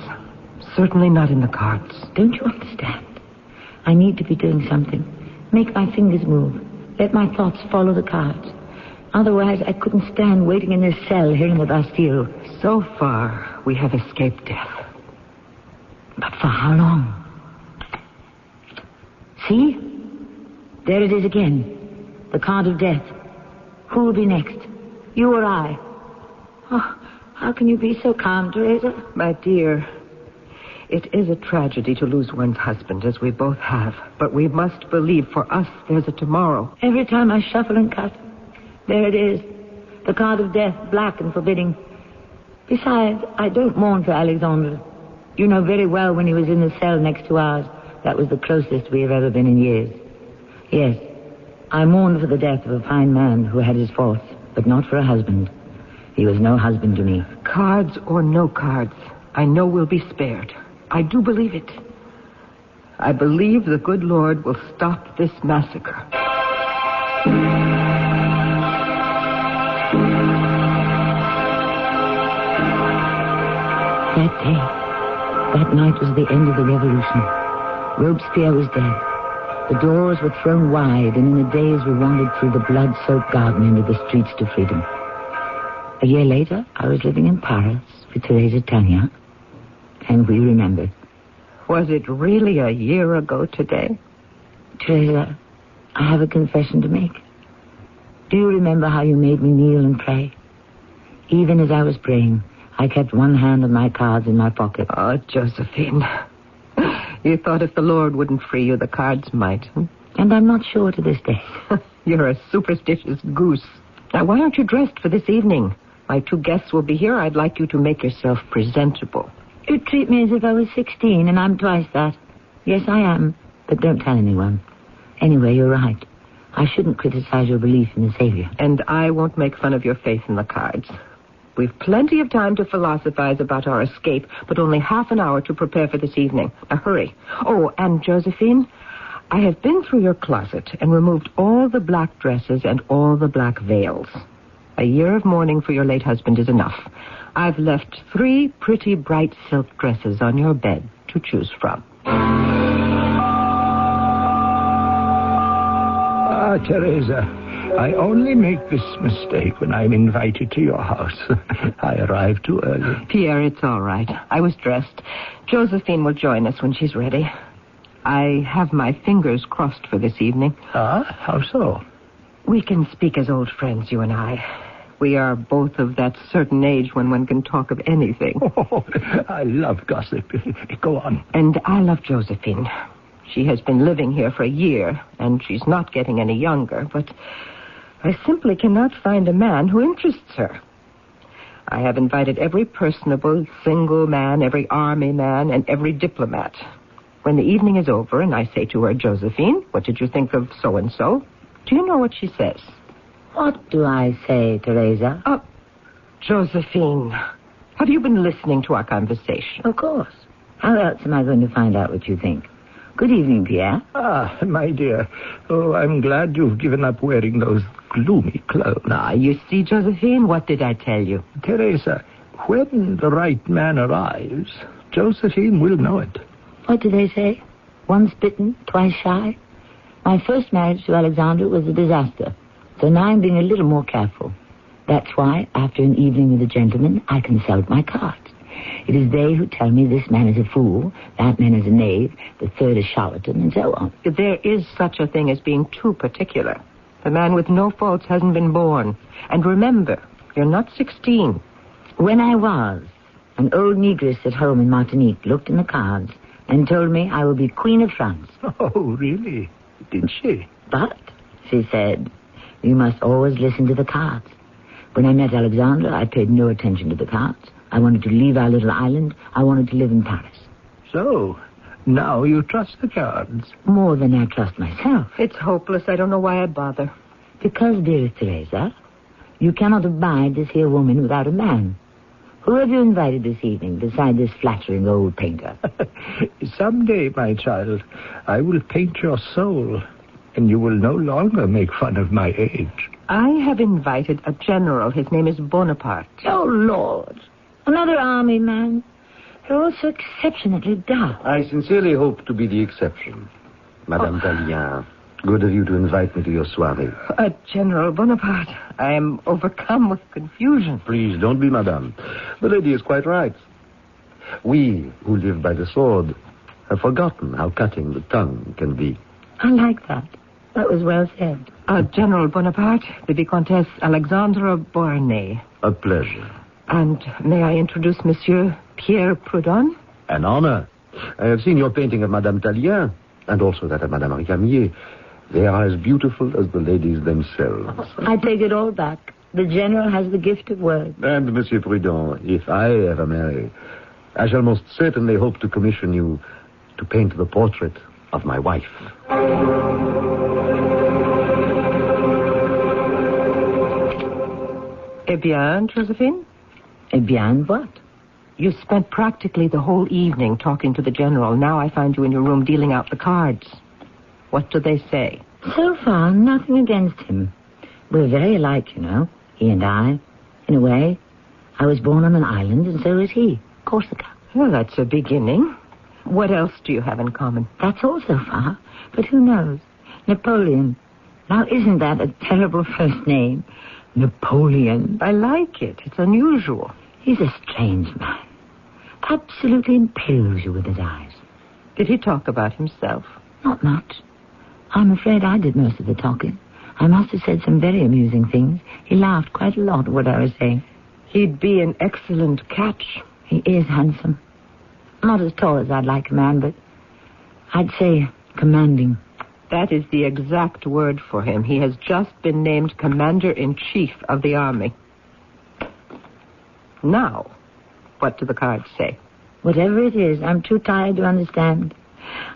Certainly not in the cards. Don't you understand? I need to be doing something. Make my fingers move. Let my thoughts follow the cards. Otherwise, I couldn't stand waiting in this cell here in the Bastille. So far, we have escaped death. But for how long? See? There it is again. The card of death. Who will be next? You or I? Oh, how can you be so calm, Teresa? My dear, it is a tragedy to lose one's husband, as we both have. But we must believe for us there's a tomorrow. Every time I shuffle and cut, there it is. The card of death, black and forbidding. Besides, I don't mourn for Alexandre. You know very well when he was in the cell next to ours, that was the closest we have ever been in years. Yes, I mourn for the death of a fine man who had his faults, but not for a husband. He was no husband to me. Cards or no cards, I know we'll be spared. I do believe it. I believe the good Lord will stop this massacre. That day, that night was the end of the revolution. Robespierre was dead. The doors were thrown wide, and in a daze we wandered through the blood-soaked garden into the streets to freedom. A year later, I was living in Paris with Teresa Tania, and we remembered. Was it really a year ago today? Teresa, I have a confession to make. Do you remember how you made me kneel and pray? Even as I was praying, I kept one hand of my cards in my pocket. Oh, Josephine. You thought if the Lord wouldn't free you, the cards might. And I'm not sure to this day. You're a superstitious goose. Now, why aren't you dressed for this evening? My two guests will be here. I'd like you to make yourself presentable. You treat me as if I was 16, and I'm twice that. Yes, I am, but don't tell anyone. Anyway, you're right. I shouldn't criticize your belief in the Savior. And I won't make fun of your faith in the cards. We've plenty of time to philosophize about our escape, but only half an hour to prepare for this evening. Now, hurry. Oh, and Josephine, I have been through your closet and removed all the black dresses and all the black veils. A year of mourning for your late husband is enough. I've left 3 pretty bright silk dresses on your bed to choose from. Ah, Teresa, I only make this mistake when I'm invited to your house. I arrive too early. Pierre, it's all right. I was dressed. Josephine will join us when she's ready. I have my fingers crossed for this evening. Ah, how so? We can speak as old friends, you and I. We are both of that certain age when one can talk of anything. Oh, I love gossip. Go on. And I love Josephine. She has been living here for a year, and she's not getting any younger, but I simply cannot find a man who interests her. I have invited every personable single man, every army man, and every diplomat. When the evening is over and I say to her, Josephine, what did you think of so-and-so? Do you know what she says? What do I say, Teresa? Josephine, have you been listening to our conversation? Of course. How else am I going to find out what you think? Good evening, Pierre. Ah, my dear. Oh, I'm glad you've given up wearing those gloomy clothes. Ah, you see, Josephine, what did I tell you? Teresa, when the right man arrives, Josephine will know it. What do they say? Once bitten, twice shy? My first marriage to Alexandra was a disaster, so now I'm being a little more careful. That's why, after an evening with a gentleman, I consult my cards. It is they who tell me this man is a fool, that man is a knave, the third a charlatan, and so on. There is such a thing as being too particular. The man with no faults hasn't been born. And remember, you're not 16. When I was, an old negress at home in Martinique looked in the cards and told me I will be Queen of France. Oh, really? Did she? But, she said, You must always listen to the cards. When I met Alexandra, I paid no attention to the cards. I wanted to leave our little island. I wanted to live in Paris. So, now you trust the cards? More than I trust myself. It's hopeless. I don't know why I bother. Because, dearest Teresa, you cannot abide to see a woman without a man. Who have you invited this evening beside this flattering old painter? Someday, my child, I will paint your soul, and you will no longer make fun of my age. I have invited a general. His name is Bonaparte. Oh, Lord. Another army man. You're all so exceptionally dull. I sincerely hope to be the exception. Madame Tallien, good of you to invite me to your soirée. General Bonaparte, I am overcome with confusion. Please, don't be, madame. The lady is quite right. We, who live by the sword, have forgotten how cutting the tongue can be. I like that. That was well said. General Bonaparte, the Vicomtesse Alexandra Beauharnais. A pleasure. And may I introduce Monsieur Pierre Proudhon? An honor. I have seen your painting of Madame Tallien, and also that of Madame Récamier. They are as beautiful as the ladies themselves. I take it all back. The general has the gift of words. And, Monsieur Proudhon, if I ever marry, I shall most certainly hope to commission you to paint the portrait of my wife. Eh bien, Josephine? Eh bien, what? You spent practically the whole evening talking to the general. Now I find you in your room dealing out the cards. What do they say? So far, nothing against him. We're very alike, you know, he and I. In a way, I was born on an island, and so is he, Corsica. Well, that's a beginning. What else do you have in common? That's all so far, but who knows? Napoleon. Now, isn't that a terrible first name? Napoleon. I like it. It's unusual. He's a strange man. Absolutely impales you with his eyes. Did he talk about himself? Not much. I'm afraid I did most of the talking. I must have said some very amusing things. He laughed quite a lot at what I was saying. He'd be an excellent catch. He is handsome. Not as tall as I'd like a man, but I'd say commanding. That is the exact word for him. He has just been named Commander-in-Chief of the Army. Now, what do the cards say? Whatever it is, I'm too tired to understand.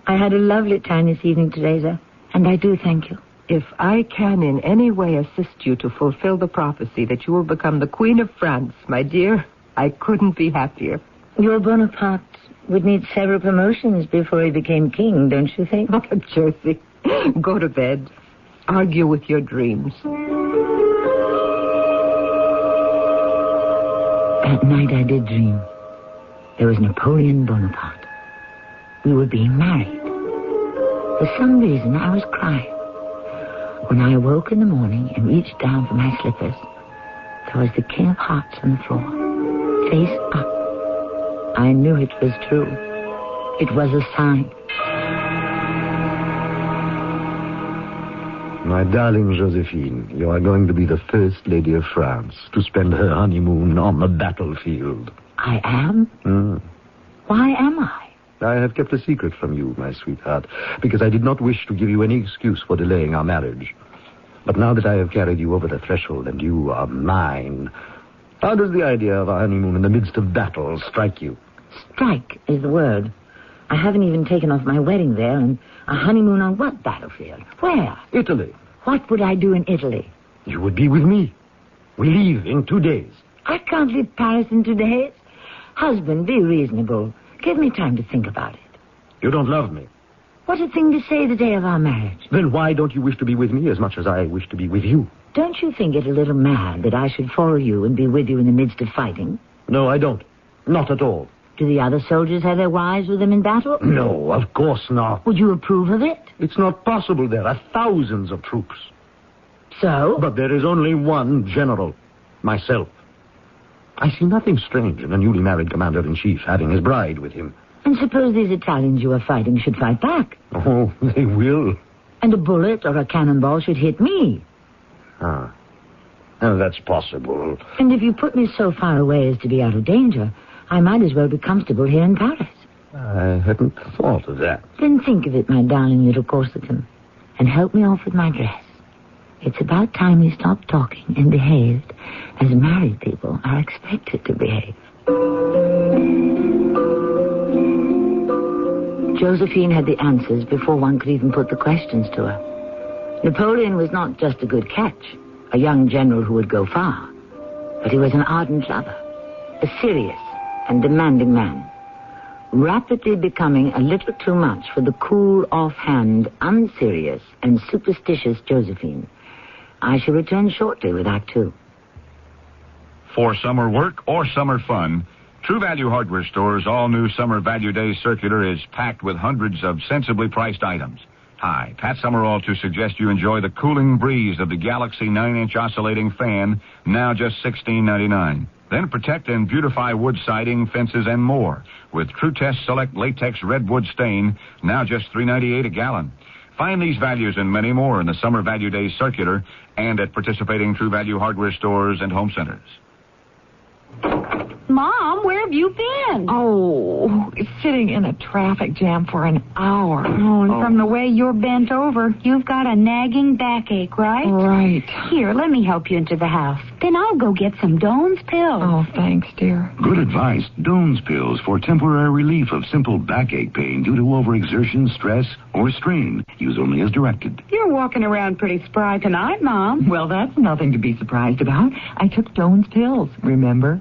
I had a lovely time this evening, Teresa, and I do thank you. If I can in any way assist you to fulfill the prophecy that you will become the Queen of France, my dear, I couldn't be happier. Your Bonaparte would need several promotions before he became king, don't you think? Oh, Josie, go to bed. Argue with your dreams. That night I did dream. There was Napoleon Bonaparte. We were being married. For some reason, I was crying. When I awoke in the morning and reached down for my slippers, there was the King of Hearts on the floor, face up. I knew it was true. It was a sign. My darling Josephine, you are going to be the first lady of France to spend her honeymoon on the battlefield. I am? Why am I? I have kept a secret from you, my sweetheart, because I did not wish to give you any excuse for delaying our marriage. But now that I have carried you over the threshold and you are mine, how does the idea of a honeymoon in the midst of battle strike you? Strike is the word. I haven't even taken off my wedding veil, and a honeymoon on what battlefield? Where? Italy. What would I do in Italy? You would be with me. We leave in 2 days. I can't leave Paris in 2 days. Husband, be reasonable. Give me time to think about it. You don't love me. What a thing to say the day of our marriage. Then why don't you wish to be with me as much as I wish to be with you? Don't you think it a little mad that I should follow you and be with you in the midst of fighting? No, I don't. Not at all. Do the other soldiers have their wives with them in battle? No, of course not. Would you approve of it? It's not possible. There are thousands of troops. So? But there is only one general. Myself. I see nothing strange in a newly married commander-in-chief having his bride with him. And suppose these Italians you are fighting should fight back? Oh, they will. And a bullet or a cannonball should hit me? Ah. Oh, that's possible. And if you put me so far away as to be out of danger, I might as well be comfortable here in Paris. I hadn't thought of that. Then think of it, my darling little Corsican, and help me off with my dress. It's about time we stopped talking and behaved as married people are expected to behave. Josephine had the answers before one could even put the questions to her. Napoleon was not just a good catch, a young general who would go far, but he was an ardent lover, a serious and demanding man, rapidly becoming a little too much for the cool, offhand, unserious, and superstitious Josephine. I shall return shortly with Act Two. For summer work or summer fun, True Value Hardware Store's all-new Summer Value Day circular is packed with hundreds of sensibly priced items. Hi, Pat Summerall to suggest you enjoy the cooling breeze of the Galaxy 9-inch oscillating fan, now just $16.99. Then protect and beautify wood siding, fences, and more with True Test Select Latex Redwood Stain, now just $3.98 a gallon. Find these values and many more in the Summer Value Day circular and at participating True Value Hardware stores and home centers. Mom, where have you been? Oh, sitting in a traffic jam for an hour. Oh, and from the way you're bent over, you've got a nagging backache, right? Right. Here, let me help you into the house. Then I'll go get some Doan's pills. Oh, thanks, dear. Good advice. Doan's pills for temporary relief of simple backache pain due to overexertion, stress, or strain. Use only as directed. You're walking around pretty spry tonight, Mom. Well, that's nothing to be surprised about. I took Doan's pills, remember?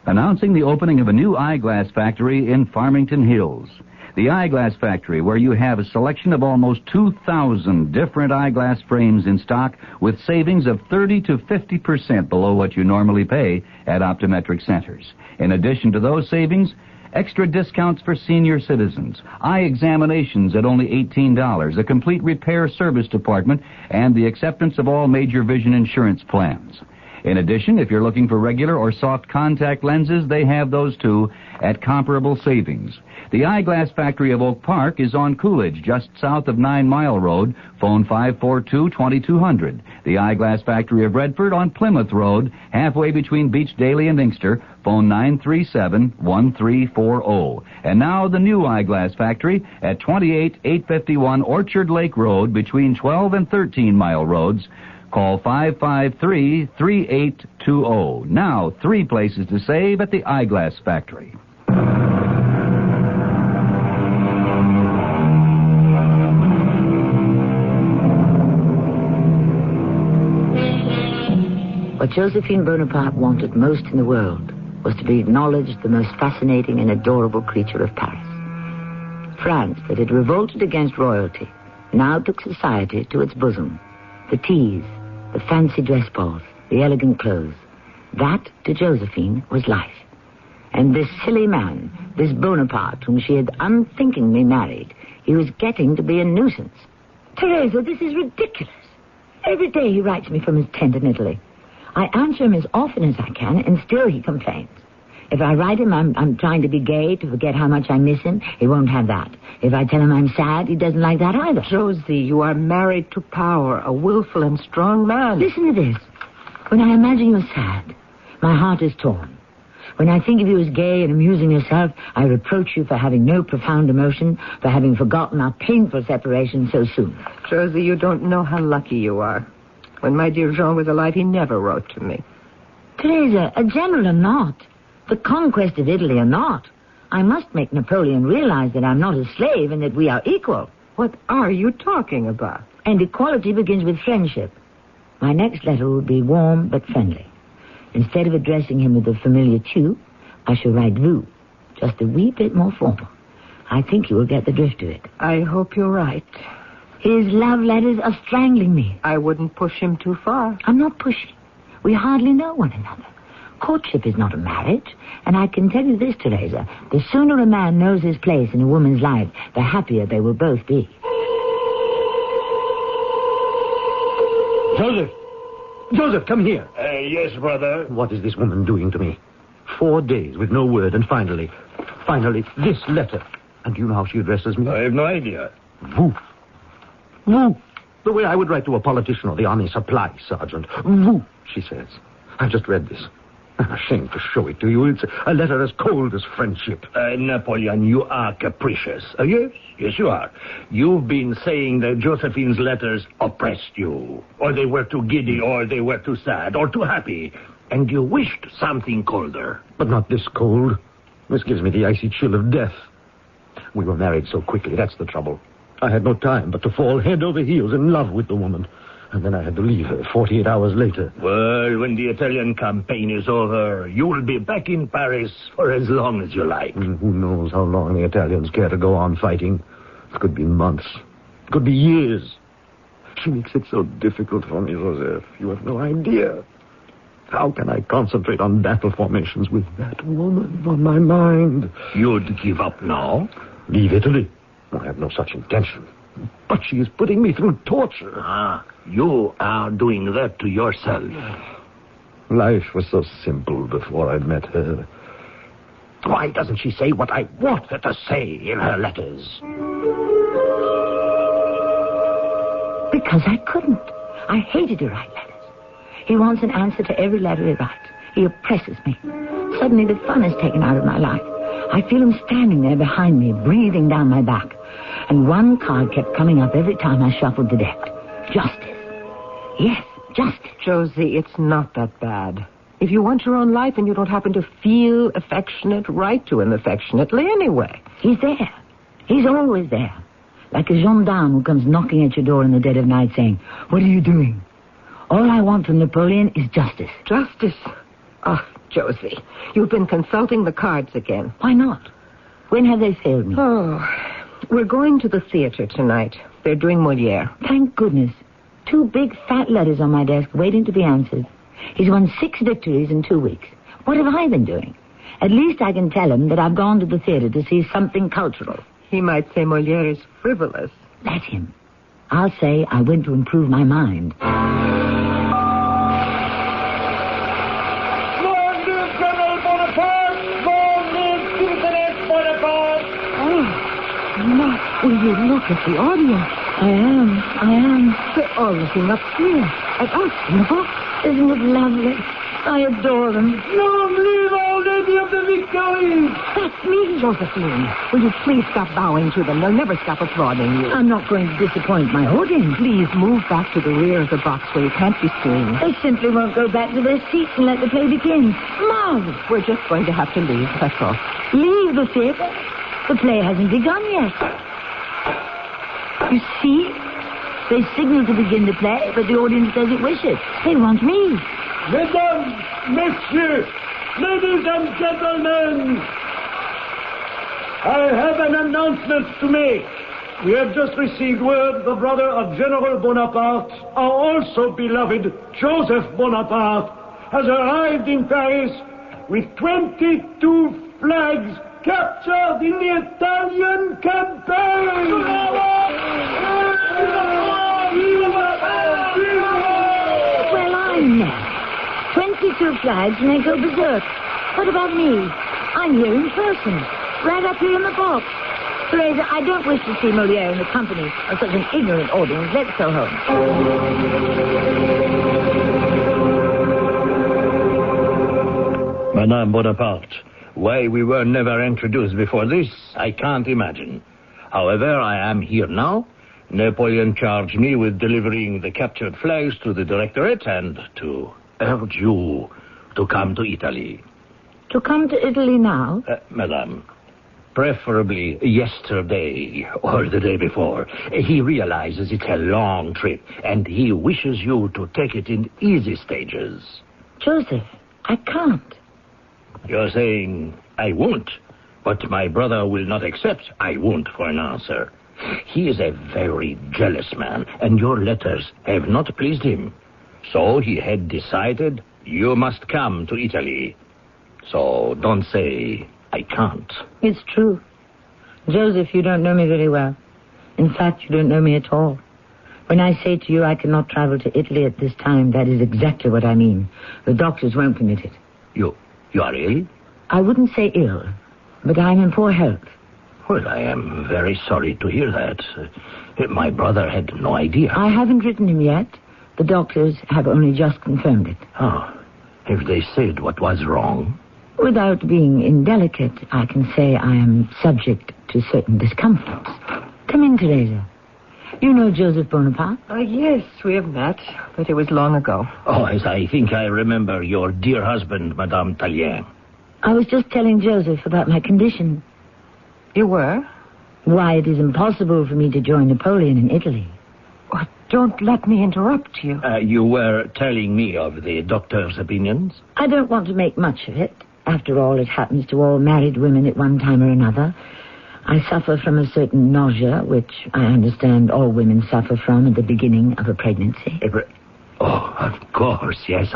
Announcing the opening of a new eyeglass factory in Farmington Hills. The Eyeglass Factory, where you have a selection of almost 2,000 different eyeglass frames in stock with savings of 30 to 50% below what you normally pay at optometric centers. In addition to those savings, extra discounts for senior citizens, eye examinations at only $18, a complete repair service department, and the acceptance of all major vision insurance plans. In addition, if you're looking for regular or soft contact lenses, they have those too at comparable savings. The Eyeglass Factory of Oak Park is on Coolidge, just south of 9 Mile Road. Phone 542-2200. The Eyeglass Factory of Redford on Plymouth Road, halfway between Beach Daly and Inkster. Phone 937-1340. And now the new Eyeglass Factory at 28851 Orchard Lake Road between 12 and 13 Mile Roads. Call 553-3820. Now, 3 places to save at the Eyeglass Factory. What Josephine Bonaparte wanted most in the world was to be acknowledged the most fascinating and adorable creature of Paris. France, that had revolted against royalty, now took society to its bosom. The teas, the fancy dress balls, the elegant clothes. That, to Josephine, was life. And this silly man, this Bonaparte, whom she had unthinkingly married, he was getting to be a nuisance. Teresa, this is ridiculous. Every day he writes me from his tent in Italy. I answer him as often as I can, and still he complains. If I write him I'm trying to be gay, to forget how much I miss him, he won't have that. If I tell him I'm sad, he doesn't like that either. Josie, you are married to power, a willful and strong man. Listen to this. When I imagine you're sad, my heart is torn. When I think of you as gay and amusing yourself, I reproach you for having no profound emotion, for having forgotten our painful separation so soon. Josie, you don't know how lucky you are. When my dear Jean was alive, he never wrote to me. Teresa, a general or not, the conquest of Italy or not, I must make Napoleon realize that I'm not a slave and that we are equal. What are you talking about? And equality begins with friendship. My next letter will be warm but friendly. Instead of addressing him with the familiar tu, I shall write vous, just a wee bit more formal. I think you will get the drift of it. I hope you're right. His love letters are strangling me. I wouldn't push him too far. I'm not pushing. We hardly know one another. Courtship is not a marriage, and I can tell you this, Teresa, the sooner a man knows his place in a woman's life, the happier they will both be. Joseph, come here. Yes, brother. What is this woman doing to me? 4 days with no word, and finally, this letter. And do you know how she addresses me? I have no idea. Vous. Vous. The way I would write to a politician or the army supply sergeant. Vous, she says. I've just read this. I'm ashamed to show it to you. It's a letter as cold as friendship. Napoleon, you are capricious. Yes, you are. You've been saying that Josephine's letters oppressed you, or they were too giddy, or they were too sad, or too happy, and you wished something colder. But not this cold. This gives me the icy chill of death. We were married so quickly, that's the trouble. I had no time but to fall head over heels in love with the woman. And then I had to leave her 48 hours later. Well, when the Italian campaign is over, you will be back in Paris for as long as you like. Who knows how long the Italians care to go on fighting. It could be months. It could be years. She makes it so difficult for me, Joseph. You have no idea. How can I concentrate on battle formations with that woman on my mind? You'd give up now? Leave Italy? I have no such intention. But she is putting me through torture. You are doing that to yourself. Life was so simple before I met her. Why doesn't she say what I want her to say in her letters? Because I couldn't. I hated to write letters. He wants an answer to every letter he writes. He oppresses me. Suddenly the fun is taken out of my life. I feel him standing there behind me, breathing down my back. And one card kept coming up every time I shuffled the deck. Justice. Yes, justice. Josie, it's not that bad. If you want your own life and you don't happen to feel affectionate, write to him affectionately anyway. He's there. He's always there. Like a gendarme who comes knocking at your door in the dead of night saying, "What are you doing?" All I want from Napoleon is justice. Justice? Oh, Josie, you've been consulting the cards again. Why not? When have they failed me? Oh, we're going to the theater tonight. They're doing Molière. Thank goodness. 2 big fat letters on my desk waiting to be answered. He's won 6 victories in 2 weeks. What have I been doing? At least I can tell him that I've gone to the theater to see something cultural. He might say Molière is frivolous. Let him. I'll say I went to improve my mind. Will you look at the audience? I am. They're all looking up here at us in the box. Isn't it lovely? I adore them. Long live Our Lady of the Victory! That's me, Josephine. Will you please stop bowing to them? They'll never stop applauding you. I'm not going to disappoint my audience. Please move back to the rear of the box where you can't be seen. They simply won't go back to their seats and let the play begin. Mom! We're just going to have to leave, that's all. Leave the theater? The play hasn't begun yet. You see? They signal to begin the play, but the audience doesn't wish it. They want me. Mesdames, Messieurs, ladies and gentlemen, I have an announcement to make. We have just received word the brother of General Bonaparte, our also beloved Joseph Bonaparte, has arrived in Paris with 22 flags captured in the Italian campaign. Well, I'm next. 22 flags and they go berserk. What about me? I'm here in person, right up here in the box. Teresa, I don't wish to see Molière in the company of such an ignorant audience. Let's go home. Madame Bonaparte, why we were never introduced before this, I can't imagine. However, I am here now. Napoleon charged me with delivering the captured flags to the Directorate and to urge you to come to Italy. To come to Italy now? Madame, preferably yesterday or the day before. He realizes it's a long trip, and he wishes you to take it in easy stages. Joseph, I can't. You're saying, I won't, but my brother will not accept I won't for an answer. He is a very jealous man, and your letters have not pleased him. So he had decided you must come to Italy. So don't say, I can't. It's true. Joseph, you don't know me very well. In fact, you don't know me at all. When I say to you I cannot travel to Italy at this time, that is exactly what I mean. The doctors won't permit it. You are ill? I wouldn't say ill, but I'm in poor health. Well, I am very sorry to hear that. My brother had no idea. I haven't written him yet. The doctors have only just confirmed it. Oh. Have they said what was wrong? Without being indelicate, I can say I am subject to certain discomforts. Come in, Teresa. You know Joseph Bonaparte? Yes, we have met, but it was long ago. Oh, yes, I think I remember your dear husband, Madame Tallien. I was just telling Joseph about my condition. You were? Why it is impossible for me to join Napoleon in Italy. Oh, don't let me interrupt you. You were telling me of the doctor's opinions? I don't want to make much of it. After all, it happens to all married women at one time or another. I suffer from a certain nausea, which I understand all women suffer from at the beginning of a pregnancy. Oh, of course, yes,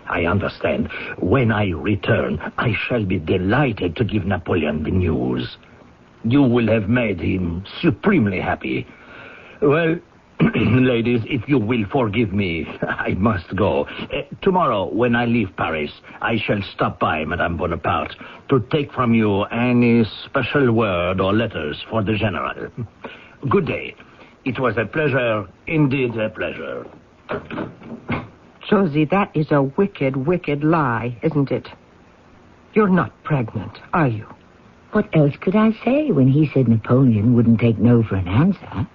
I understand. When I return, I shall be delighted to give Napoleon the news. You will have made him supremely happy. Well, ladies, if you will forgive me, I must go. Tomorrow, when I leave Paris, I shall stop by Madame Bonaparte to take from you any special word or letters for the General. Good day. It was a pleasure, indeed a pleasure. Josie, that is a wicked, wicked lie, isn't it? You're not pregnant, are you? What else could I say when he said Napoleon wouldn't take no for an answer?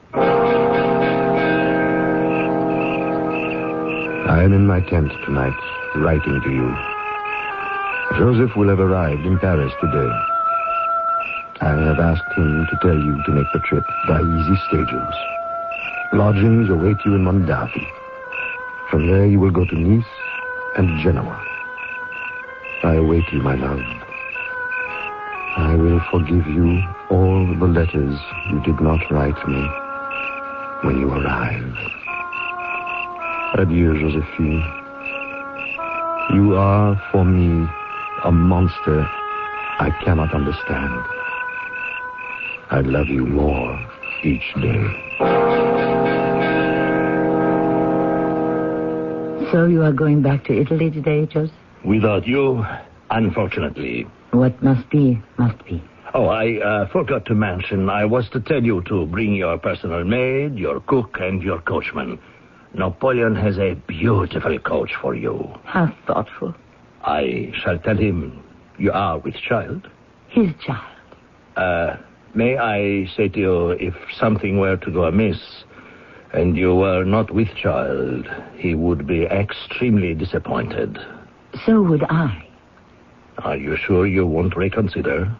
I am in my tent tonight, writing to you. Joseph will have arrived in Paris today. I have asked him to tell you to make the trip by easy stages. Lodgings await you in Mondavi. From there you will go to Nice and Genoa. I await you, my love. I will forgive you all the letters you did not write me when you arrive. Adieu, Josephine. You are, for me, a monster I cannot understand. I love you more each day. So you are going back to Italy today, Joseph? Without you, unfortunately. What must be, must be. Oh, I forgot to mention, I was to tell you to bring your personal maid, your cook, and your coachman. Napoleon has a beautiful coach for you. How thoughtful. I shall tell him you are with child. His child. May I say to you, if something were to go amiss, and you were not with child, he would be extremely disappointed. So would I. Are you sure you won't reconsider?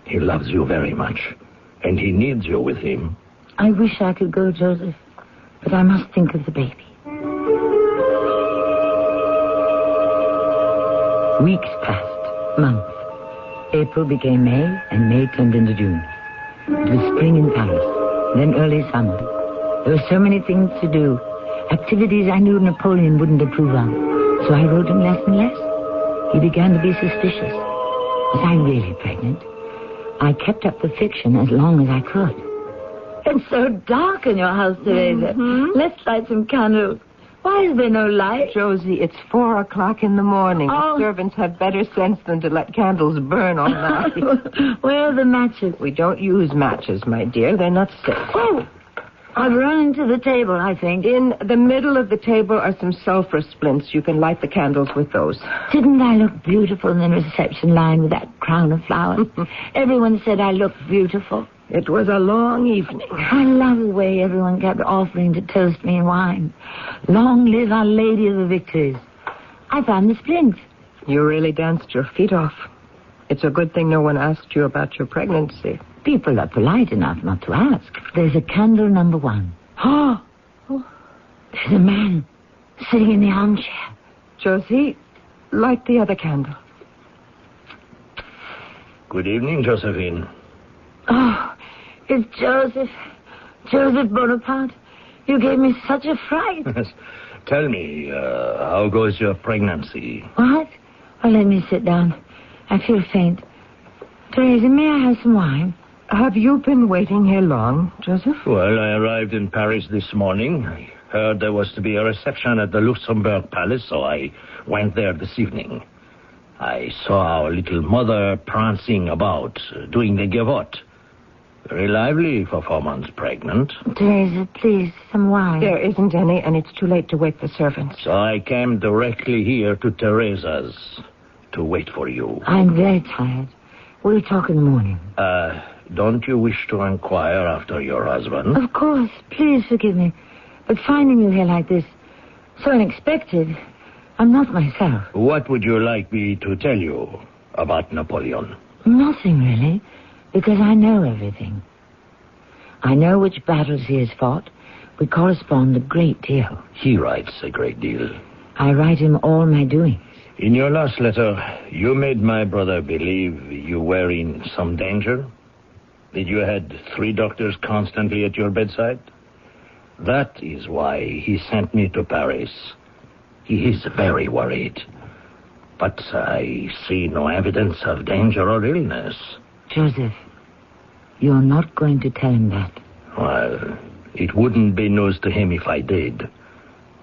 He loves you very much, and he needs you with him. I wish I could go, Joseph, but I must think of the baby. Weeks passed, months. April became May, and May turned into June. It was spring in Paris, then early summer. There were so many things to do, activities I knew Napoleon wouldn't approve of, so I wrote him less and less. He began to be suspicious. Was I really pregnant? I kept up the fiction as long as I could. It's so dark in your house, Teresa. Let's light some candles. Why is there no light? Josie, it's 4 o'clock in the morning. Oh. The servants have better sense than to let candles burn all night. Where are the matches? We don't use matches, my dear. They're not safe. Oh, I've run into the table, I think. In the middle of the table are some sulfur splints. You can light the candles with those. Didn't I look beautiful in the reception line with that crown of flowers? Everyone said I looked beautiful. It was a long evening. I love the way everyone kept offering to toast me in wine. Long live Our Lady of the Victories. I found the splints. You really danced your feet off. It's a good thing no one asked you about your pregnancy. People are polite enough not to ask. There's a candle number 1. Oh, there's a man sitting in the armchair. Josie, light the other candle. Good evening, Josephine. Oh, it's Joseph. Joseph Bonaparte. You gave me such a fright. Tell me, how goes your pregnancy? What? Well, let me sit down. I feel faint. Teresa, may I have some wine? Have you been waiting here long, Joseph? Well, I arrived in Paris this morning. I heard there was to be a reception at the Luxembourg Palace, so I went there this evening. I saw our little mother prancing about, doing the gavotte. Very lively for 4 months pregnant. Teresa, please, some wine. There isn't any, and it's too late to wake the servants. So I came directly here to Teresa's to wait for you. I'm very tired. We'll talk in the morning. Don't you wish to inquire after your husband? Of course. Please forgive me. But finding you here like this, so unexpected, I'm not myself. What would you like me to tell you about Napoleon? Nothing, really, because I know everything. I know which battles he has fought. We correspond a great deal. He writes a great deal. I write him all my doings. In your last letter, you made my brother believe you were in some danger. Did you had 3 doctors constantly at your bedside? That is why he sent me to Paris. He is very worried. But I see no evidence of danger or illness. Joseph, you're not going to tell him that. Well, it wouldn't be news to him if I did.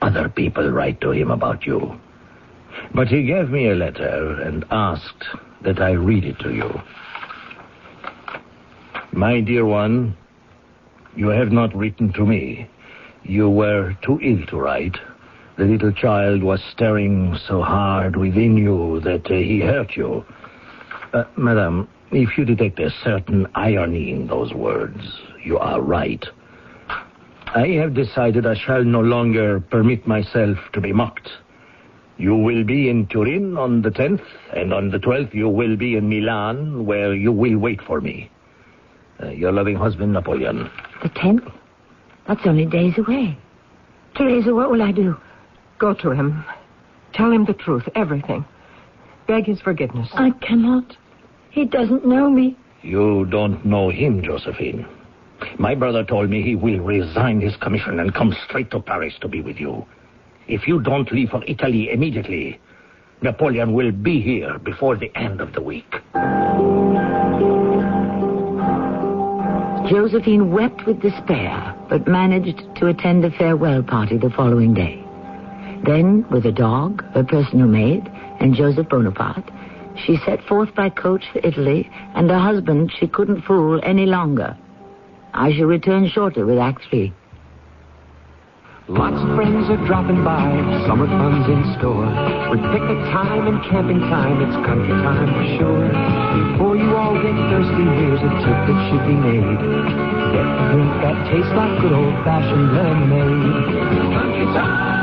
Other people write to him about you. But he gave me a letter and asked that I read it to you. My dear one, you have not written to me. You were too ill to write. The little child was staring so hard within you that he hurt you. Madam, if you detect a certain irony in those words, you are right. I have decided I shall no longer permit myself to be mocked. You will be in Turin on the 10th, and on the 12th you will be in Milan, where you will wait for me. Your loving husband, Napoleon. The 10th? That's only days away. Teresa, what will I do? Go to him. Tell him the truth, everything. Beg his forgiveness. I cannot. He doesn't know me. You don't know him, Josephine. My brother told me he will resign his commission and come straight to Paris to be with you. If you don't leave for Italy immediately, Napoleon will be here before the end of the week. Josephine wept with despair, but managed to attend a farewell party the following day. Then, with a dog, her personal maid, and Joseph Bonaparte, she set forth by coach for Italy, and her husband she couldn't fool any longer. I shall return shortly with Act 3. Lots of friends are dropping by, summer fun's in store. With picnic time and camping time, it's country time for sure. Before you all get thirsty, here's a tip that should be made. Get a drink that tastes like good old-fashioned lemonade. Country time,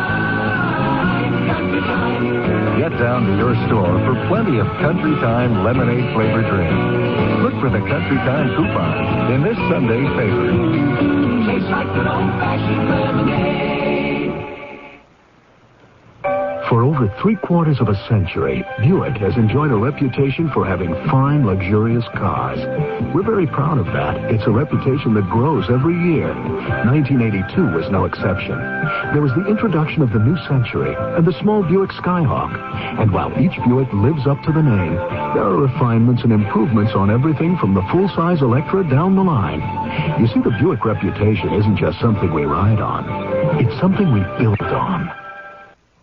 country time. Get down to your store for plenty of Country Time lemonade flavored drink. Look for the Country Time coupon in this Sunday's paper. Tastes like good old-fashioned lemonade. For over 3/4 of a century, Buick has enjoyed a reputation for having fine, luxurious cars. We're very proud of that. It's a reputation that grows every year. 1982 was no exception. There was the introduction of the new Century and the small Buick Skyhawk. And while each Buick lives up to the name, there are refinements and improvements on everything from the full-size Electra down the line. You see, the Buick reputation isn't just something we ride on. It's something we build on.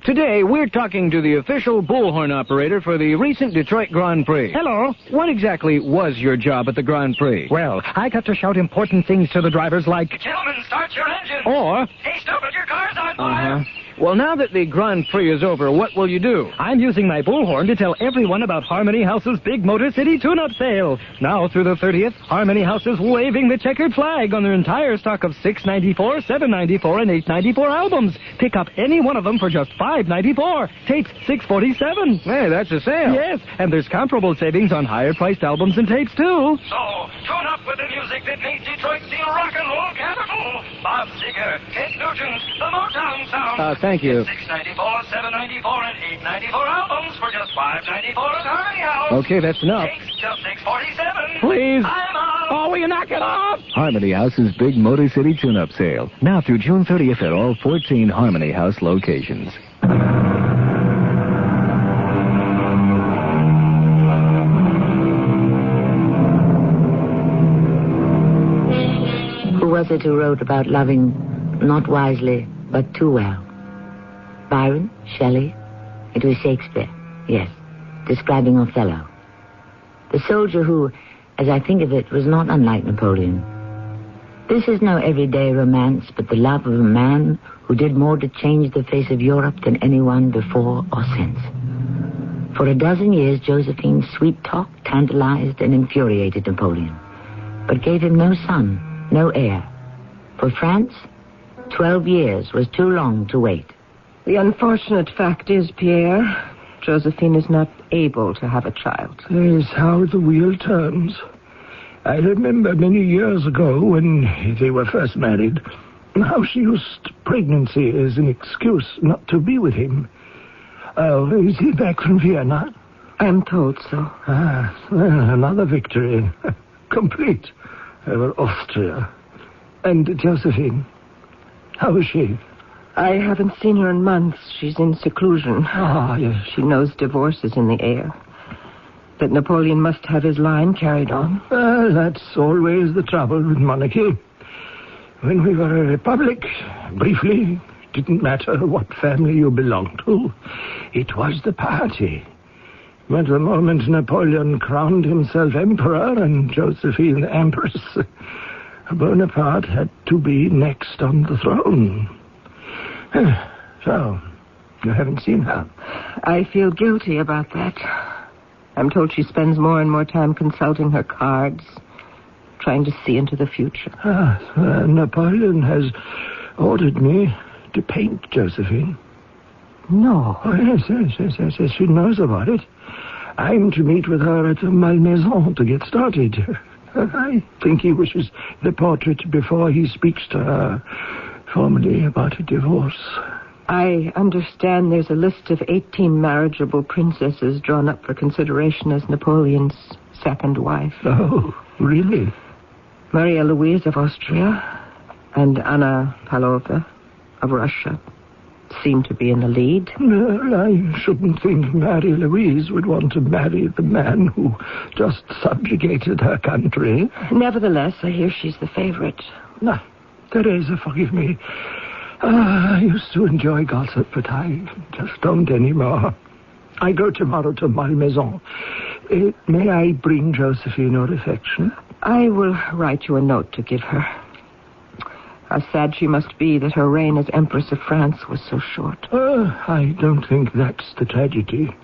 Today, we're talking to the official bullhorn operator for the recent Detroit Grand Prix. Hello. What exactly was your job at the Grand Prix? Well, I got to shout important things to the drivers like, "Gentlemen, start your engines!" Or, "Hey, stupid, your car's on fire!" Well, now that the Grand Prix is over, what will you do? I'm using my bullhorn to tell everyone about Harmony House's big Motor City tune-up sale. Now through the 30th, Harmony House is waving the checkered flag on their entire stock of $6.94, $7.94, and $8.94 albums. Pick up any one of them for just $5.94. Tapes $6.47. Hey, that's a sale. Yes, and there's comparable savings on higher-priced albums and tapes, too. So, tune up with the music that made Detroit the rock and roll capital. Bob Seger, Ted Nugent, the Motown sound. Thank you. $6.94, $7.94, and $8.94 albums for just $5.94 at Harmony House. Okay, that's enough. Takes just $6.47. Please. I'm out. Oh, will you knock it off? Harmony House's big Motor City tune-up sale. Now through June 30th at all 14 Harmony House locations. Who was it who wrote about loving not wisely, but too well? Byron? Shelley? It was Shakespeare, yes, describing Othello. The soldier who, as I think of it, was not unlike Napoleon. This is no everyday romance, but the love of a man who did more to change the face of Europe than anyone before or since. For a dozen years, Josephine's sweet talk tantalized and infuriated Napoleon, but gave him no son, no heir. For France, 12 years was too long to wait. The unfortunate fact is, Pierre, Josephine is not able to have a child. That is how the wheel turns. I remember many years ago when they were first married, how she used pregnancy as an excuse not to be with him. Oh, is he back from Vienna? I'm told so. Well, another victory. Complete over Austria. And Josephine, how is she? I haven't seen her in months. She's in seclusion. Yes. She knows divorce is in the air. That Napoleon must have his line carried on. Well, that's always the trouble with monarchy. When we were a republic, briefly, it didn't matter what family you belonged to. It was the party. But the moment Napoleon crowned himself emperor and Josephine empress, Bonaparte had to be next on the throne. So, you haven't seen her? I feel guilty about that. I'm told she spends more and more time consulting her cards, trying to see into the future. Napoleon has ordered me to paint Josephine. No. Oh, yes, she knows about it. I'm to meet with her at Malmaison to get started. I think he wishes the portrait before he speaks to her formally about a divorce. I understand there's a list of 18 marriageable princesses drawn up for consideration as Napoleon's second wife. Oh, really? Maria Louise of Austria and Anna Pavlovna of Russia seem to be in the lead. No, I shouldn't think Mary Louise would want to marry the man who just subjugated her country. Nevertheless, I hear she's the favorite. No, Teresa, forgive me. I used to enjoy gossip, but I just don't anymore. I go tomorrow to Malmaison. May I bring Josephine your affection? I will write you a note to give her. How sad she must be that her reign as Empress of France was so short. I don't think that's the tragedy.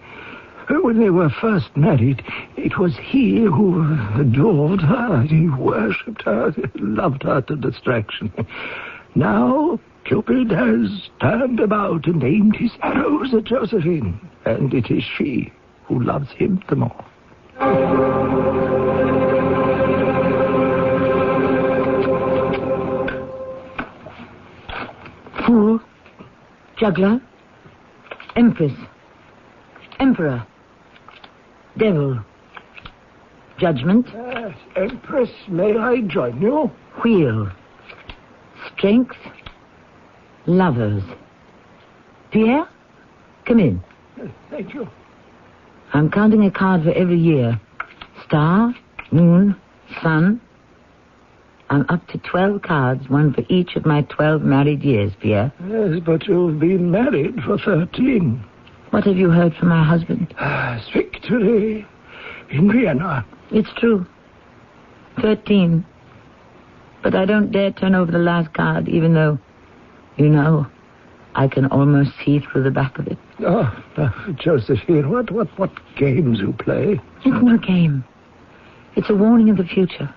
When they were first married, it was he who adored her. He worshipped her, loved her to distraction. Now, Cupid has turned about and aimed his arrows at Josephine, and it is she who loves him the more. Fool, juggler, empress, emperor, devil, judgment. Empress, may I join you? Wheel, strength, lovers. Pierre, come in. Thank you. I'm counting a card for every year. Star, moon, sun. I'm up to 12 cards, one for each of my 12 married years, Pierre. Yes, but you've been married for 13. What have you heard from my husband? Victory in Vienna. It's true. 13. But I don't dare turn over the last card, even though, you know, I can almost see through the back of it. Josephine, what games you play? It's no game. It's a warning of the future.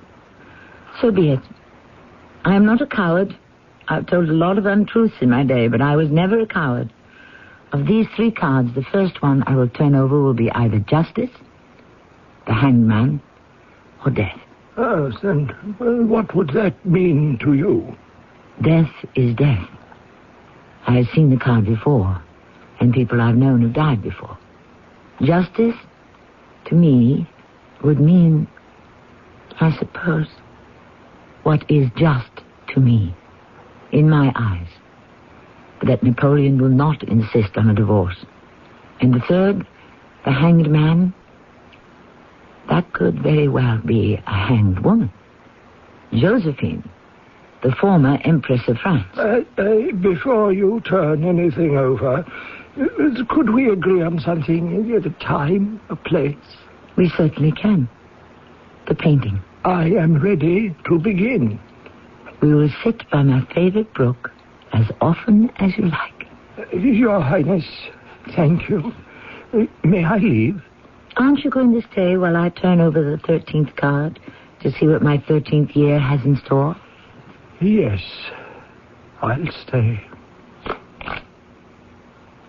So be it. I am not a coward. I've told a lot of untruths in my day, but I was never a coward. Of these 3 cards, the first one I will turn over will be either justice, the hanged man, or death. Oh, then, what would that mean to you? Death is death. I have seen the card before, and people I've known have died before. Justice, to me, would mean, I suppose, what is just to me, in my eyes. That Napoleon will not insist on a divorce. And the third, the hanged man, that could very well be a hanged woman. Josephine, the former Empress of France. Before you turn anything over, could we agree on something? A time, a place? We certainly can. The painting. I am ready to begin. We will sit by my favorite brook as often as you like. Your Highness, thank you. May I leave? Aren't you going to stay while I turn over the 13th card to see what my 13th year has in store? Yes, I'll stay.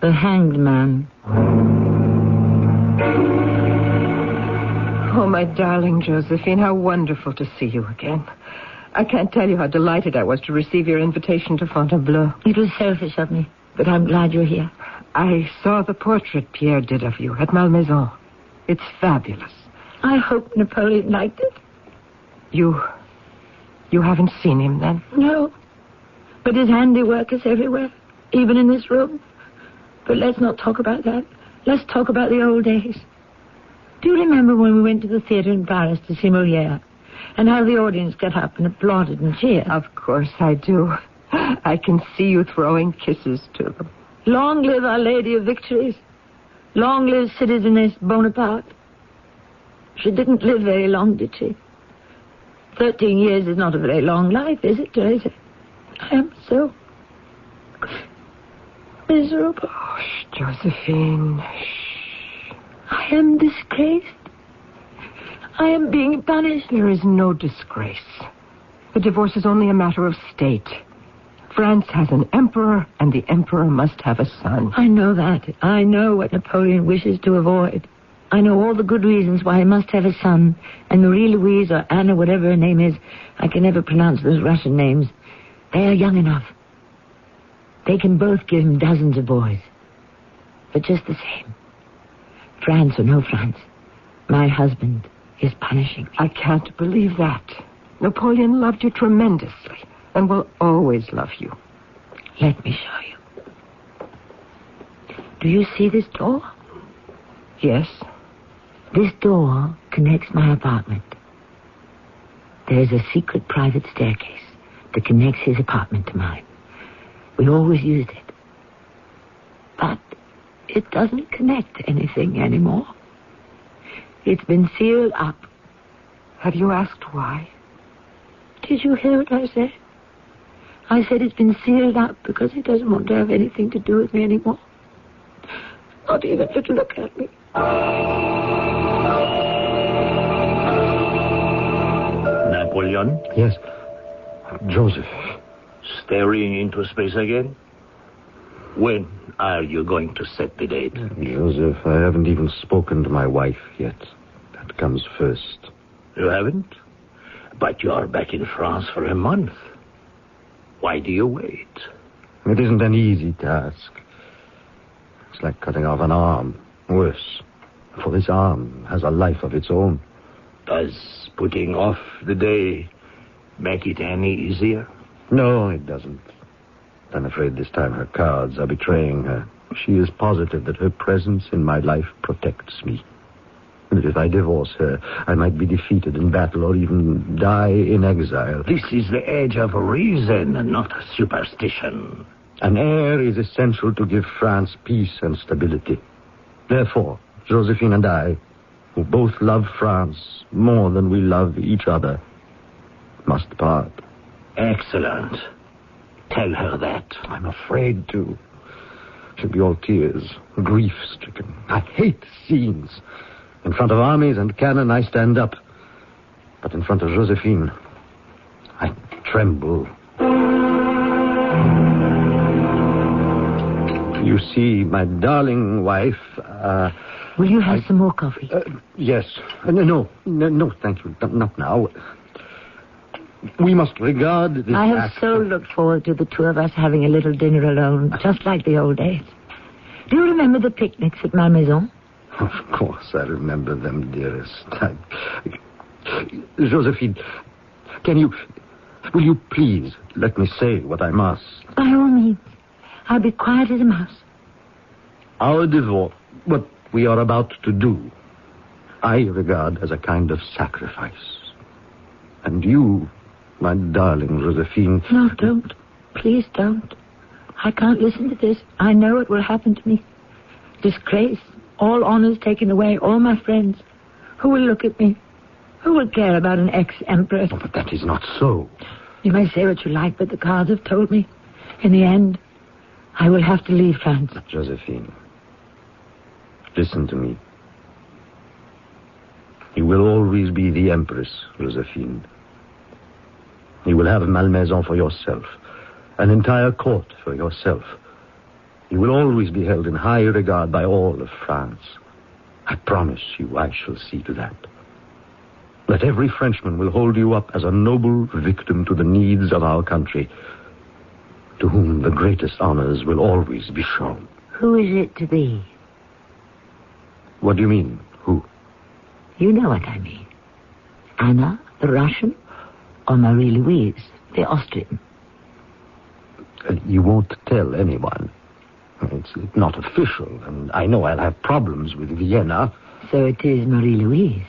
The Hanged Man. Oh, my darling Josephine, how wonderful to see you again. I can't tell you how delighted I was to receive your invitation to Fontainebleau. It was selfish of me, but I'm glad you're here. I saw the portrait Pierre did of you at Malmaison. It's fabulous. I hope Napoleon liked it. You haven't seen him, then? No. But his handiwork is everywhere, even in this room. But let's not talk about that. Let's talk about the old days. Do you remember when we went to the theater in Paris to see Molière? And how the audience got up and applauded and cheered? Of course I do. I can see you throwing kisses to them. Long live Our Lady of Victories. Long live Citizeness Bonaparte. She didn't live very long, did she? 13 years is not a very long life, is it, Teresa? I am so miserable. Oh, Josephine. Shh. I am disgraced. I am being punished. There is no disgrace. The divorce is only a matter of state. France has an emperor, and the emperor must have a son. I know that. I know what Napoleon wishes to avoid. I know all the good reasons why he must have a son. And Marie-Louise or Anna, whatever her name is, I can never pronounce those Russian names. They are young enough. They can both give him dozens of boys. But just the same, France or no France, my husband is punishing me. I can't believe that. Napoleon loved you tremendously and will always love you. Let me show you. Do you see this door? Yes. This door connects my apartment. There is a secret private staircase that connects his apartment to mine. We always used it. But it doesn't connect to anything anymore. It's been sealed up. Have you asked why? Did you hear what I said? I said it's been sealed up because he doesn't want to have anything to do with me anymore. Not even to look at me. Napoleon? Yes. Joseph. Staring into space again? When are you going to set the date? Joseph, I haven't even spoken to my wife yet. That comes first. You haven't? But you are back in France for a month. Why do you wait? It isn't an easy task. It's like cutting off an arm. Worse, for this arm has a life of its own. Does putting off the day make it any easier? No, it doesn't. I'm afraid this time her cards are betraying her. She is positive that her presence in my life protects me. And that if I divorce her, I might be defeated in battle or even die in exile. This is the age of reason and not superstition. An heir is essential to give France peace and stability. Therefore, Josephine and I, who both love France more than we love each other, must part. Excellent. Tell her that. I'm afraid to. She'll be all tears, grief-stricken. I hate scenes. In front of armies and cannon, I stand up. But in front of Josephine, I tremble. You see, my darling wife, Will you have some more coffee? Yes. No, thank you. Not now. We must regard this I have act so looked forward to the two of us having a little dinner alone, just like the old days. Do you remember the picnics at Malmaison? Of course I remember them, dearest. Josephine, will you please let me say what I must? By all means. I'll be quiet as a mouse. Our divorce, what we are about to do, I regard as a kind of sacrifice. And you, my darling Josephine... No, don't. Please don't. I can't listen to this. I know it will happen to me. Disgrace. All honors taken away. All my friends. Who will look at me? Who will care about an ex-empress? Oh, but that is not so. You may say what you like, but the cards have told me. In the end, I will have to leave France. Josephine, listen to me. You will always be the Empress, Josephine. You will have Malmaison for yourself, an entire court for yourself. You will always be held in high regard by all of France. I promise you I shall see to that. That every Frenchman will hold you up as a noble victim to the needs of our country, to whom the greatest honors will always be shown. Who is it to be? What do you mean, who? You know what I mean. Anna, the Russian, or Marie-Louise, the Austrian? You won't tell anyone. It's not official, and I know I'll have problems with Vienna. So it is Marie-Louise.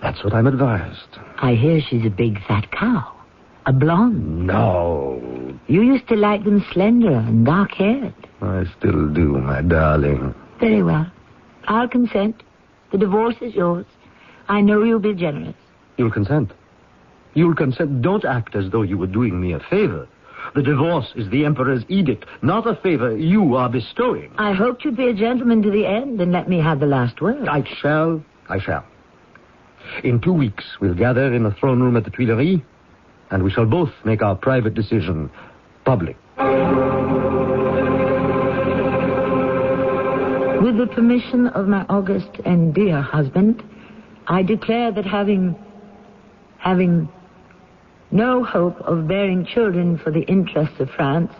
That's what I'm advised. I hear she's a big fat cow. A blonde. No. You used to like them slender and dark-haired. I still do, my darling. Very well. I'll consent. The divorce is yours. I know you'll be generous. You'll consent? You'll consent. Don't act as though you were doing me a favor. The divorce is the Emperor's edict, not a favor you are bestowing. I hoped you'd be a gentleman to the end and let me have the last word. I shall. In 2 weeks, we'll gather in the throne room at the Tuileries, and we shall both make our private decision public. With the permission of my august and dear husband, I declare that having no hope of bearing children for the interests of France,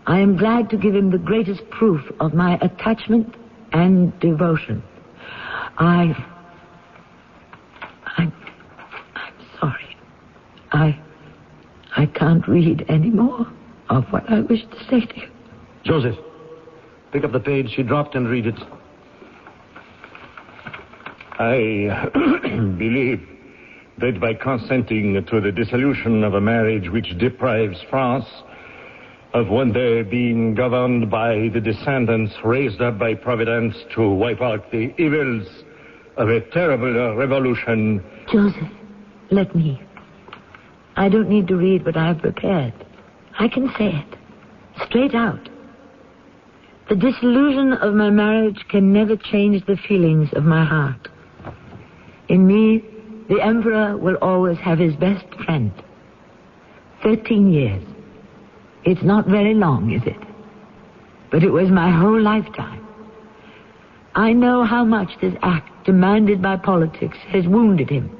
I am glad to give him the greatest proof of my attachment and devotion. I'm sorry. I can't read any more of what I wish to say to you. Joseph, pick up the page she dropped and read it. I believe that by consenting to the dissolution of a marriage which deprives France of one day being governed by the descendants raised up by Providence to wipe out the evils of a terrible revolution. Joseph, let me. I don't need to read what I have prepared. I can say it, straight out. The disillusion of my marriage can never change the feelings of my heart. In me, the Emperor will always have his best friend. 13 years. It's not very long, is it? But it was my whole lifetime. I know how much this act demanded by politics has wounded him.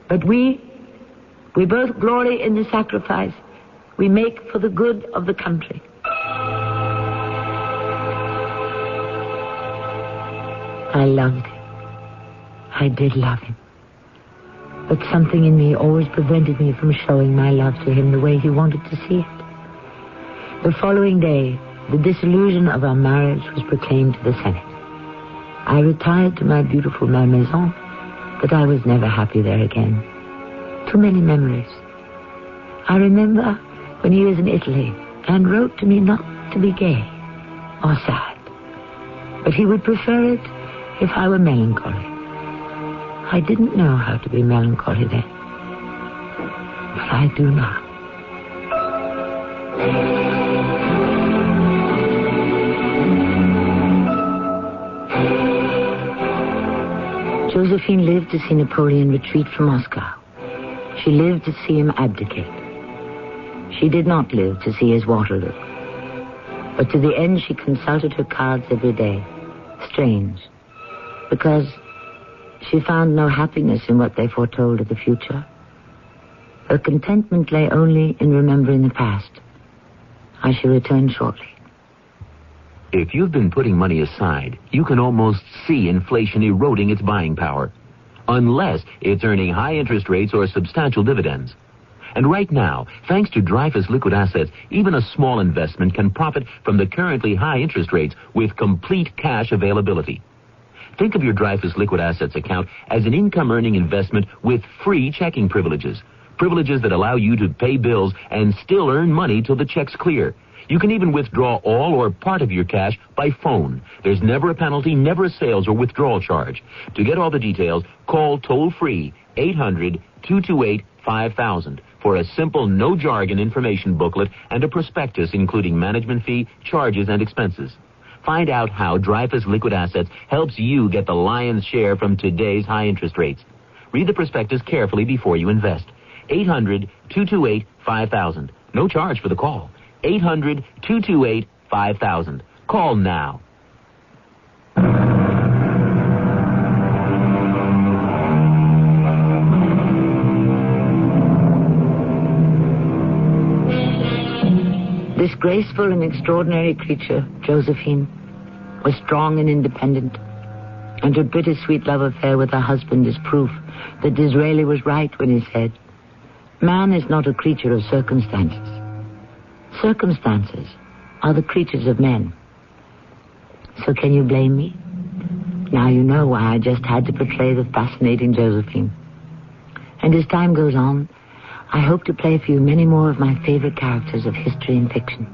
But we both glory in the sacrifice we make for the good of the country. I loved him. I did love him. But something in me always prevented me from showing my love to him the way he wanted to see it. The following day, the dissolution of our marriage was proclaimed to the Senate. I retired to my beautiful Malmaison, but I was never happy there again. Too many memories. I remember when he was in Italy and wrote to me not to be gay or sad, but he would prefer it if I were melancholy. I didn't know how to be melancholy then, but I do now. Josephine lived to see Napoleon retreat from Moscow. She lived to see him abdicate. She did not live to see his Waterloo. But to the end she consulted her cards every day. Strange. Because she found no happiness in what they foretold of the future. Her contentment lay only in remembering the past. I shall return shortly. If you've been putting money aside, you can almost see inflation eroding its buying power. Unless it's earning high interest rates or substantial dividends. And right now, thanks to Dreyfus Liquid Assets, even a small investment can profit from the currently high interest rates with complete cash availability. Think of your Dreyfus Liquid Assets account as an income-earning investment with free checking privileges. Privileges that allow you to pay bills and still earn money till the checks clear. You can even withdraw all or part of your cash by phone. There's never a penalty, never a sales or withdrawal charge. To get all the details, call toll-free 800-228-5000 for a simple no-jargon information booklet and a prospectus including management fee, charges, and expenses. Find out how Dreyfus Liquid Assets helps you get the lion's share from today's high interest rates. Read the prospectus carefully before you invest. 800-228-5000. No charge for the call. 800-228-5000. Call now. This graceful and extraordinary creature, Josephine, was strong and independent, and her bittersweet love affair with her husband is proof that Disraeli was right when he said, "Man is not a creature of circumstances. Circumstances are the creatures of men." So can you blame me? Now you know why I just had to portray the fascinating Josephine. And as time goes on, I hope to play for you many more of my favorite characters of history and fiction.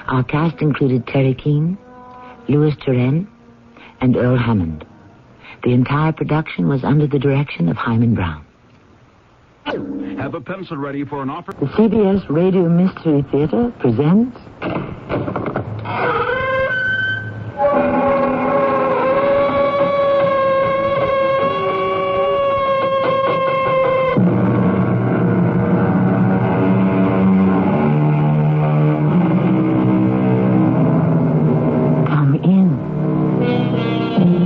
Our cast included Terry Keane, Louis Turenne, and Earl Hammond. The entire production was under the direction of Hyman Brown. Have a pencil ready for an offer. The CBS Radio Mystery Theater presents... Come in.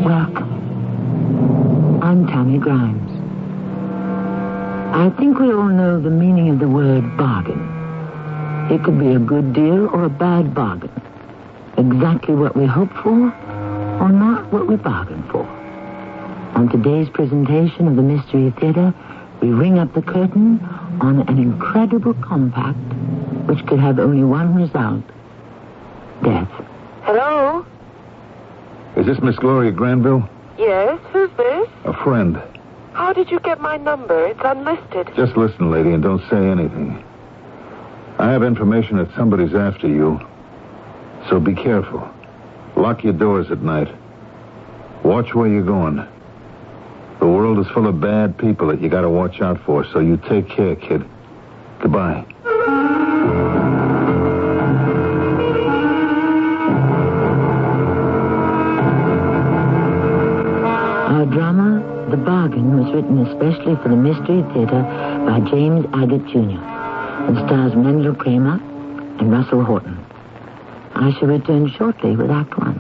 Welcome. I'm Tammy Grimes. I think we all know the meaning of the word bargain. It could be a good deal or a bad bargain. Exactly what we hope for or not what we bargain for. On today's presentation of the Mystery Theater, we ring up the curtain on an incredible compact which could have only one result: death. Hello? Is this Miss Gloria Granville? Yes, who's this? A friend. How did you get my number? It's unlisted. Just listen, lady, and don't say anything. I have information that somebody's after you. So be careful. Lock your doors at night. Watch where you're going. The world is full of bad people that you gotta watch out for, so you take care, kid. Goodbye. Our drama, The Bargain, was written especially for the Mystery Theater by James Agate Jr. and stars Mendel Kramer and Russell Horton. I shall return shortly with Act One.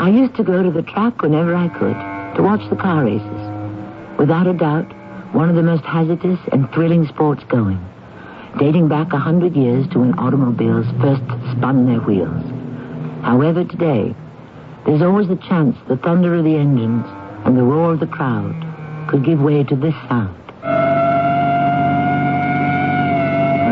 I used to go to the track whenever I could to watch the car races. Without a doubt, one of the most hazardous and thrilling sports going, dating back 100 years to when automobiles first spun their wheels. However, today, there's always the chance the thunder of the engines and the roar of the crowd could give way to this sound. I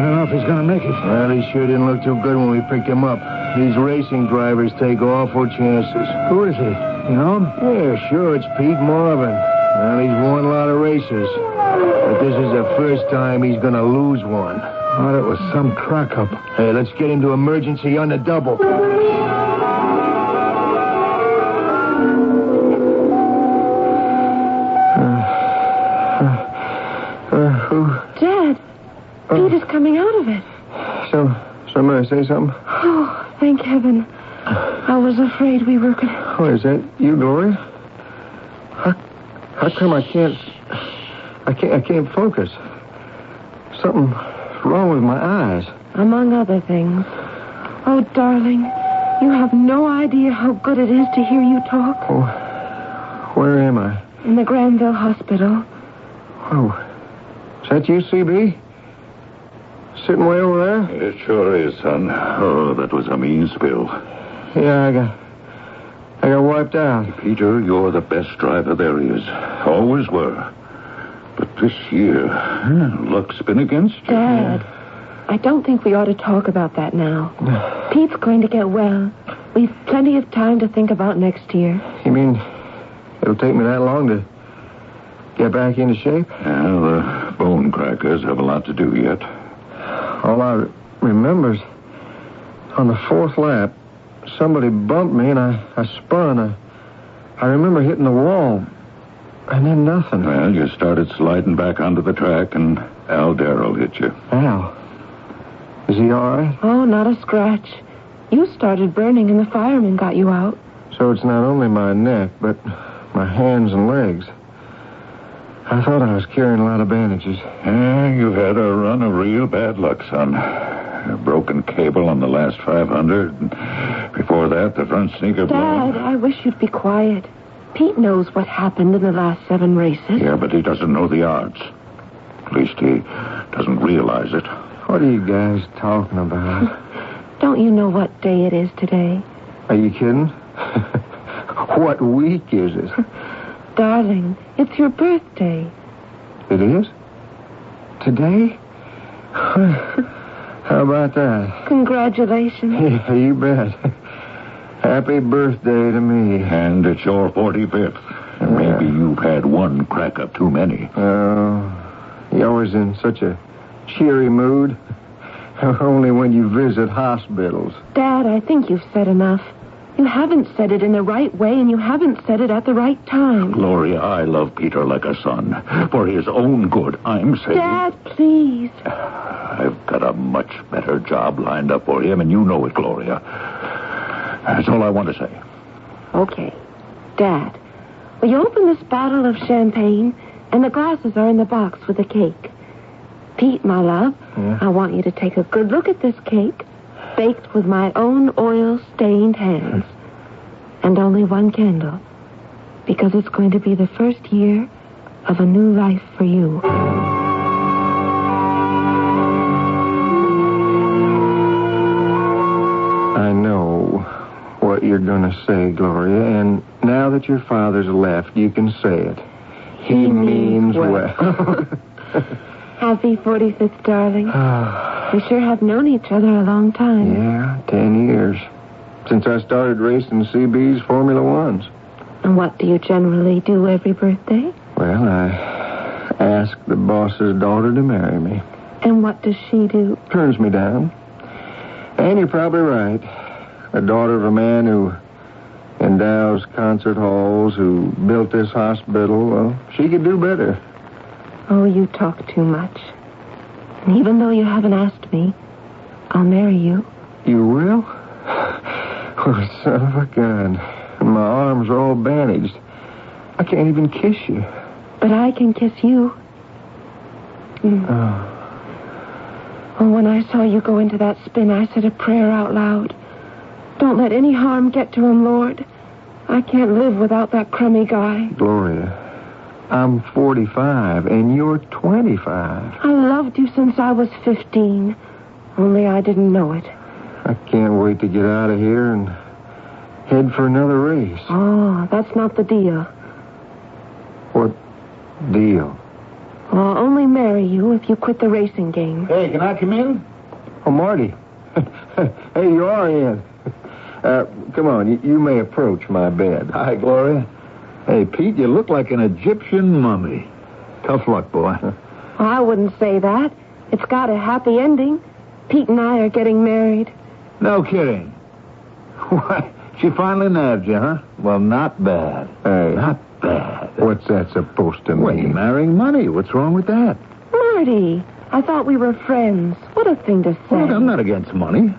don't know if he's going to make it. Well, he sure didn't look too good when we picked him up. These racing drivers take awful chances. Who is he? You know him? Yeah, sure, it's Pete Marvin. Well, he's won a lot of races. But this is the first time he's going to lose one. Oh, that was some crack-up. Hey, let's get him to emergency on the double. Dad, Pete is coming out of it. Somebody say something? Oh, thank heaven. I was afraid we were going to... Oh, is that you, Gloria? How come I can't focus? Something wrong with my eyes. Among other things. Oh, darling, you have no idea how good it is to hear you talk. Oh, where am I? In the Granville Hospital. Oh, is that you, CB? Sitting way over there? It sure is, son. Oh, that was a mean spill. Yeah, I got wiped out. Peter, you're the best driver there is. Always were. But this year, luck's been against you. Dad, I don't think we ought to talk about that now. Pete's going to get well. We've plenty of time to think about next year. You mean it'll take me that long to get back into shape? Yeah, the bone crackers have a lot to do yet. All I remember is on the fourth lap, somebody bumped me and I spun. I remember hitting the wall and then nothing. Well, you started sliding back onto the track and Al Darrell hit you. Al? Is he all right? Oh, not a scratch. You started burning and the fireman got you out. So it's not only my neck, but my hands and legs. I thought I was carrying a lot of bandages. Yeah, you had a run of real bad luck, son. A broken cable on the last 500. Before that, the front sneaker blown. Dad, I wish you'd be quiet. Pete knows what happened in the last 7 races. Yeah, but he doesn't know the odds. At least he doesn't realize it. What are you guys talking about? Don't you know what day it is today? Are you kidding? What week is it? Darling, it's your birthday. It is? Today? How about that? Congratulations. Yeah, you bet. Happy birthday to me. And it's your 45th. And maybe you've had one crack up too many. You're always in such a cheery mood. Only when you visit hospitals. Dad, I think you've said enough. You haven't said it in the right way, and you haven't said it at the right time. Gloria, I love Peter like a son. For his own good, I'm saying... Dad, please. I've got a much better job lined up for him, and you know it, Gloria. That's all I want to say. Okay. Dad, will you open this bottle of champagne, and the glasses are in the box with the cake. Pete, my love, yeah? I want you to take a good look at this cake, baked with my own oil-stained hands. And only one candle, because it's going to be the first year of a new life for you. I know what you're going to say, Gloria, and now that your father's left, you can say it. He means well. Happy 45th, darling. We sure have known each other a long time. Yeah, 10 years. Since I started racing CB's Formula Ones. And what do you generally do every birthday? Well, I ask the boss's daughter to marry me. And what does she do? Turns me down. And you're probably right. The daughter of a man who endows concert halls, who built this hospital, well, she could do better. Oh, you talk too much. And even though you haven't asked me, I'll marry you. You will? Oh, son of a gun. My arms are all bandaged. I can't even kiss you. But I can kiss you. Oh. Oh, when I saw you go into that spin, I said a prayer out loud. Don't let any harm get to him, Lord. I can't live without that crummy guy. Gloria, I'm 45, and you're 25. I loved you since I was 15. Only I didn't know it. I can't wait to get out of here and head for another race. Oh, that's not the deal. What deal? I'll only marry you if you quit the racing game. Hey, can I come in? Oh, Marty. Hey, you are in. Come on, you may approach my bed. Hi, Gloria. Hey, Pete, you look like an Egyptian mummy. Tough luck, boy. I wouldn't say that. It's got a happy ending. Pete and I are getting married. No kidding. What? She finally nabbed you, huh? Well, not bad. Hey. Not bad. What's that supposed to mean? Well, you're marrying money. What's wrong with that? Marty, I thought we were friends. What a thing to say. Look, I'm not against money.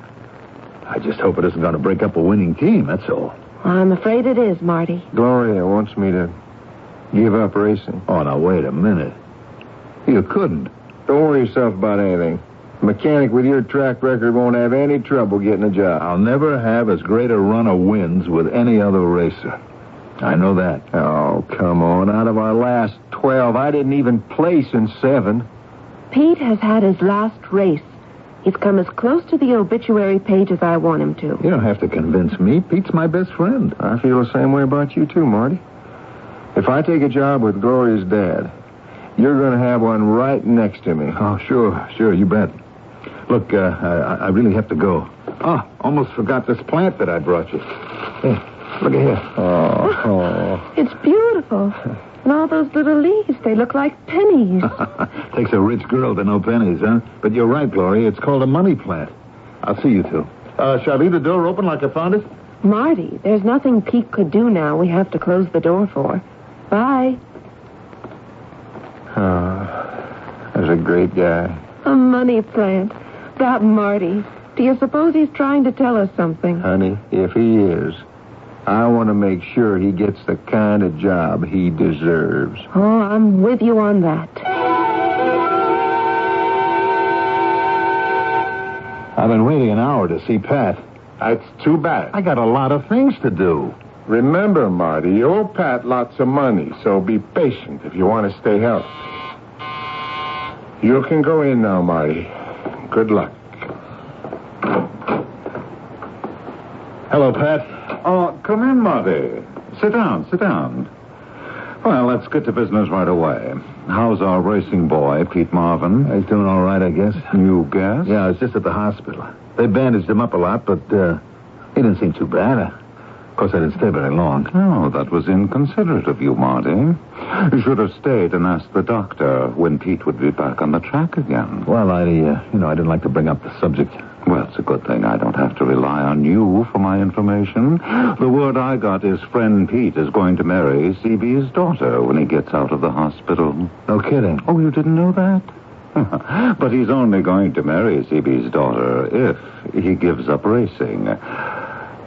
I just hope it isn't going to break up a winning team, that's all. I'm afraid it is, Marty. Gloria wants me to give up racing. Oh, now, wait a minute. You couldn't. Don't worry yourself about anything. A mechanic with your track record won't have any trouble getting a job. I'll never have as great a run of wins with any other racer. I know that. Oh, come on. Out of our last 12, I didn't even place in 7. Pete has had his last race. He's come as close to the obituary page as I want him to. You don't have to convince me. Pete's my best friend. I feel the same way about you, too, Marty. If I take a job with Gloria's dad, You're going to have one right next to me. Oh, sure, you bet. Look, I really have to go. Oh, almost forgot this plant that I brought you. Hey, look at here. Oh. It's beautiful. And all those little leaves, they look like pennies. Takes a rich girl to know pennies, huh? But you're right, Gloria. It's called a money plant. I'll see you two. Shall I leave the door open like I found it? Marty, there's nothing Pete could do now we have to close the door for. Bye. Oh, that's a great guy. A money plant. That Marty. Do you suppose he's trying to tell us something? Honey, if he is, I want to make sure he gets the kind of job he deserves. Oh, I'm with you on that. I've been waiting an hour to see Pat. That's too bad. I got a lot of things to do. Remember, Marty, you owe Pat lots of money, so be patient if you want to stay healthy. You can go in now, Marty. Good luck. Hello, Pat. Oh, come in, Marty. Sit down. Well, let's get to business right away. How's our racing boy, Pete Marvin? He's doing all right, I guess. You guess? Yeah, I was just at the hospital. They bandaged him up a lot, but he didn't seem too bad. Of course, I didn't stay very long. Oh, that was inconsiderate of you, Marty. You should have stayed and asked the doctor when Pete would be back on the track again. Well, I didn't like to bring up the subject. Well, it's a good thing I don't have to rely on you for my information. The word I got is friend Pete is going to marry CB's daughter when he gets out of the hospital. No kidding. Oh, you didn't know that? But he's only going to marry CB's daughter if he gives up racing.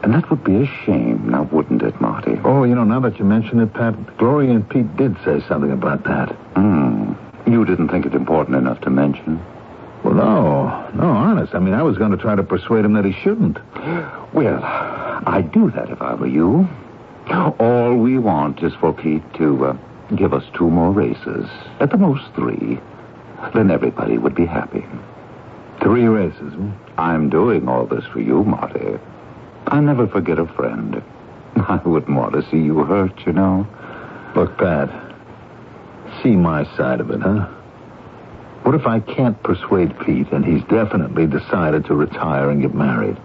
And that would be a shame, now wouldn't it, Marty? Oh, now that you mention it, Pat, Gloria and Pete did say something about that. You didn't think it important enough to mention? Well, no, honest. I mean, I was going to try to persuade him that he shouldn't. Well, I'd do that if I were you. All we want is for Pete to give us 2 more races, at the most 3. Then everybody would be happy. 3 races, huh? I'm doing all this for you, Marty. I never forget a friend. I wouldn't want to see you hurt, Look, Pat, see my side of it, huh? What if I can't persuade Pete and he's definitely decided to retire and get married?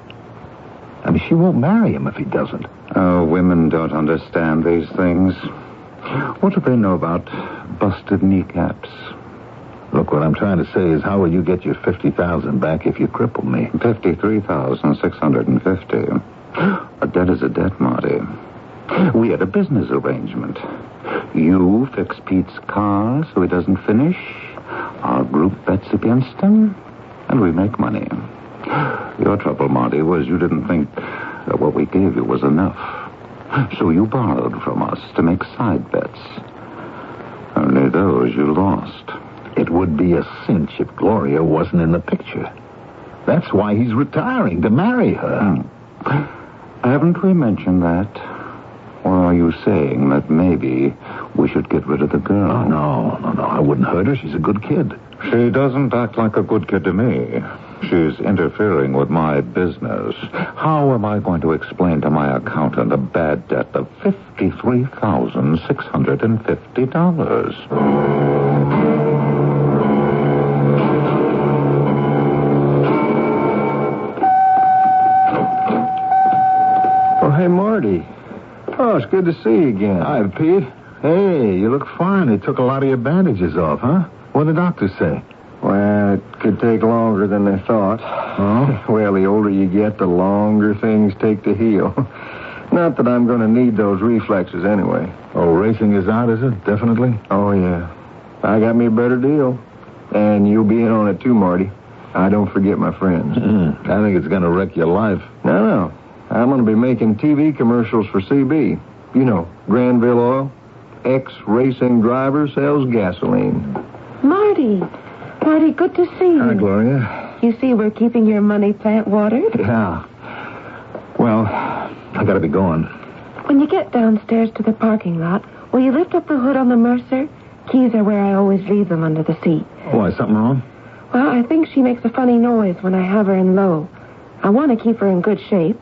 I mean, she won't marry him if he doesn't. Oh, women don't understand these things. What do they know about busted kneecaps? Look, what I'm trying to say is, how will you get your $50,000 back if you cripple me? $53,650. A debt is a debt, Marty. We had a business arrangement. You fix Pete's car so he doesn't finish. Our group bets against him, and we make money. Your trouble, Marty, was you didn't think that what we gave you was enough. So you borrowed from us to make side bets. Only those you lost. It would be a cinch if Gloria wasn't in the picture. That's why he's retiring, to marry her. Haven't we mentioned that? Or are you saying that maybe we should get rid of the girl? Oh, no. I wouldn't hurt her. She's a good kid. She doesn't act like a good kid to me. She's interfering with my business. How am I going to explain to my accountant a bad debt of $53,650? Oh, hey, Marty. Oh, it's good to see you again. Hi, Pete. Hey, you look fine. They took a lot of your bandages off, huh? What did the doctor say? Well, it could take longer than they thought. Oh? Well, the older you get, the longer things take to heal. Not that I'm going to need those reflexes anyway. Oh, racing is out, is it? Definitely? Oh, yeah. I got me a better deal. And you'll be in on it too, Marty. I don't forget my friends. I think it's going to wreck your life. No. I'm going to be making TV commercials for CB. Granville Oil. Ex-racing driver sells gasoline. Marty, good to see you. Hi, Gloria. You see, we're keeping your money plant watered. Yeah. Well, I got to be going. When you get downstairs to the parking lot, will you lift up the hood on the Mercer? Keys are where I always leave them under the seat. Why, something wrong? Well, I think she makes a funny noise when I have her in low. I want to keep her in good shape.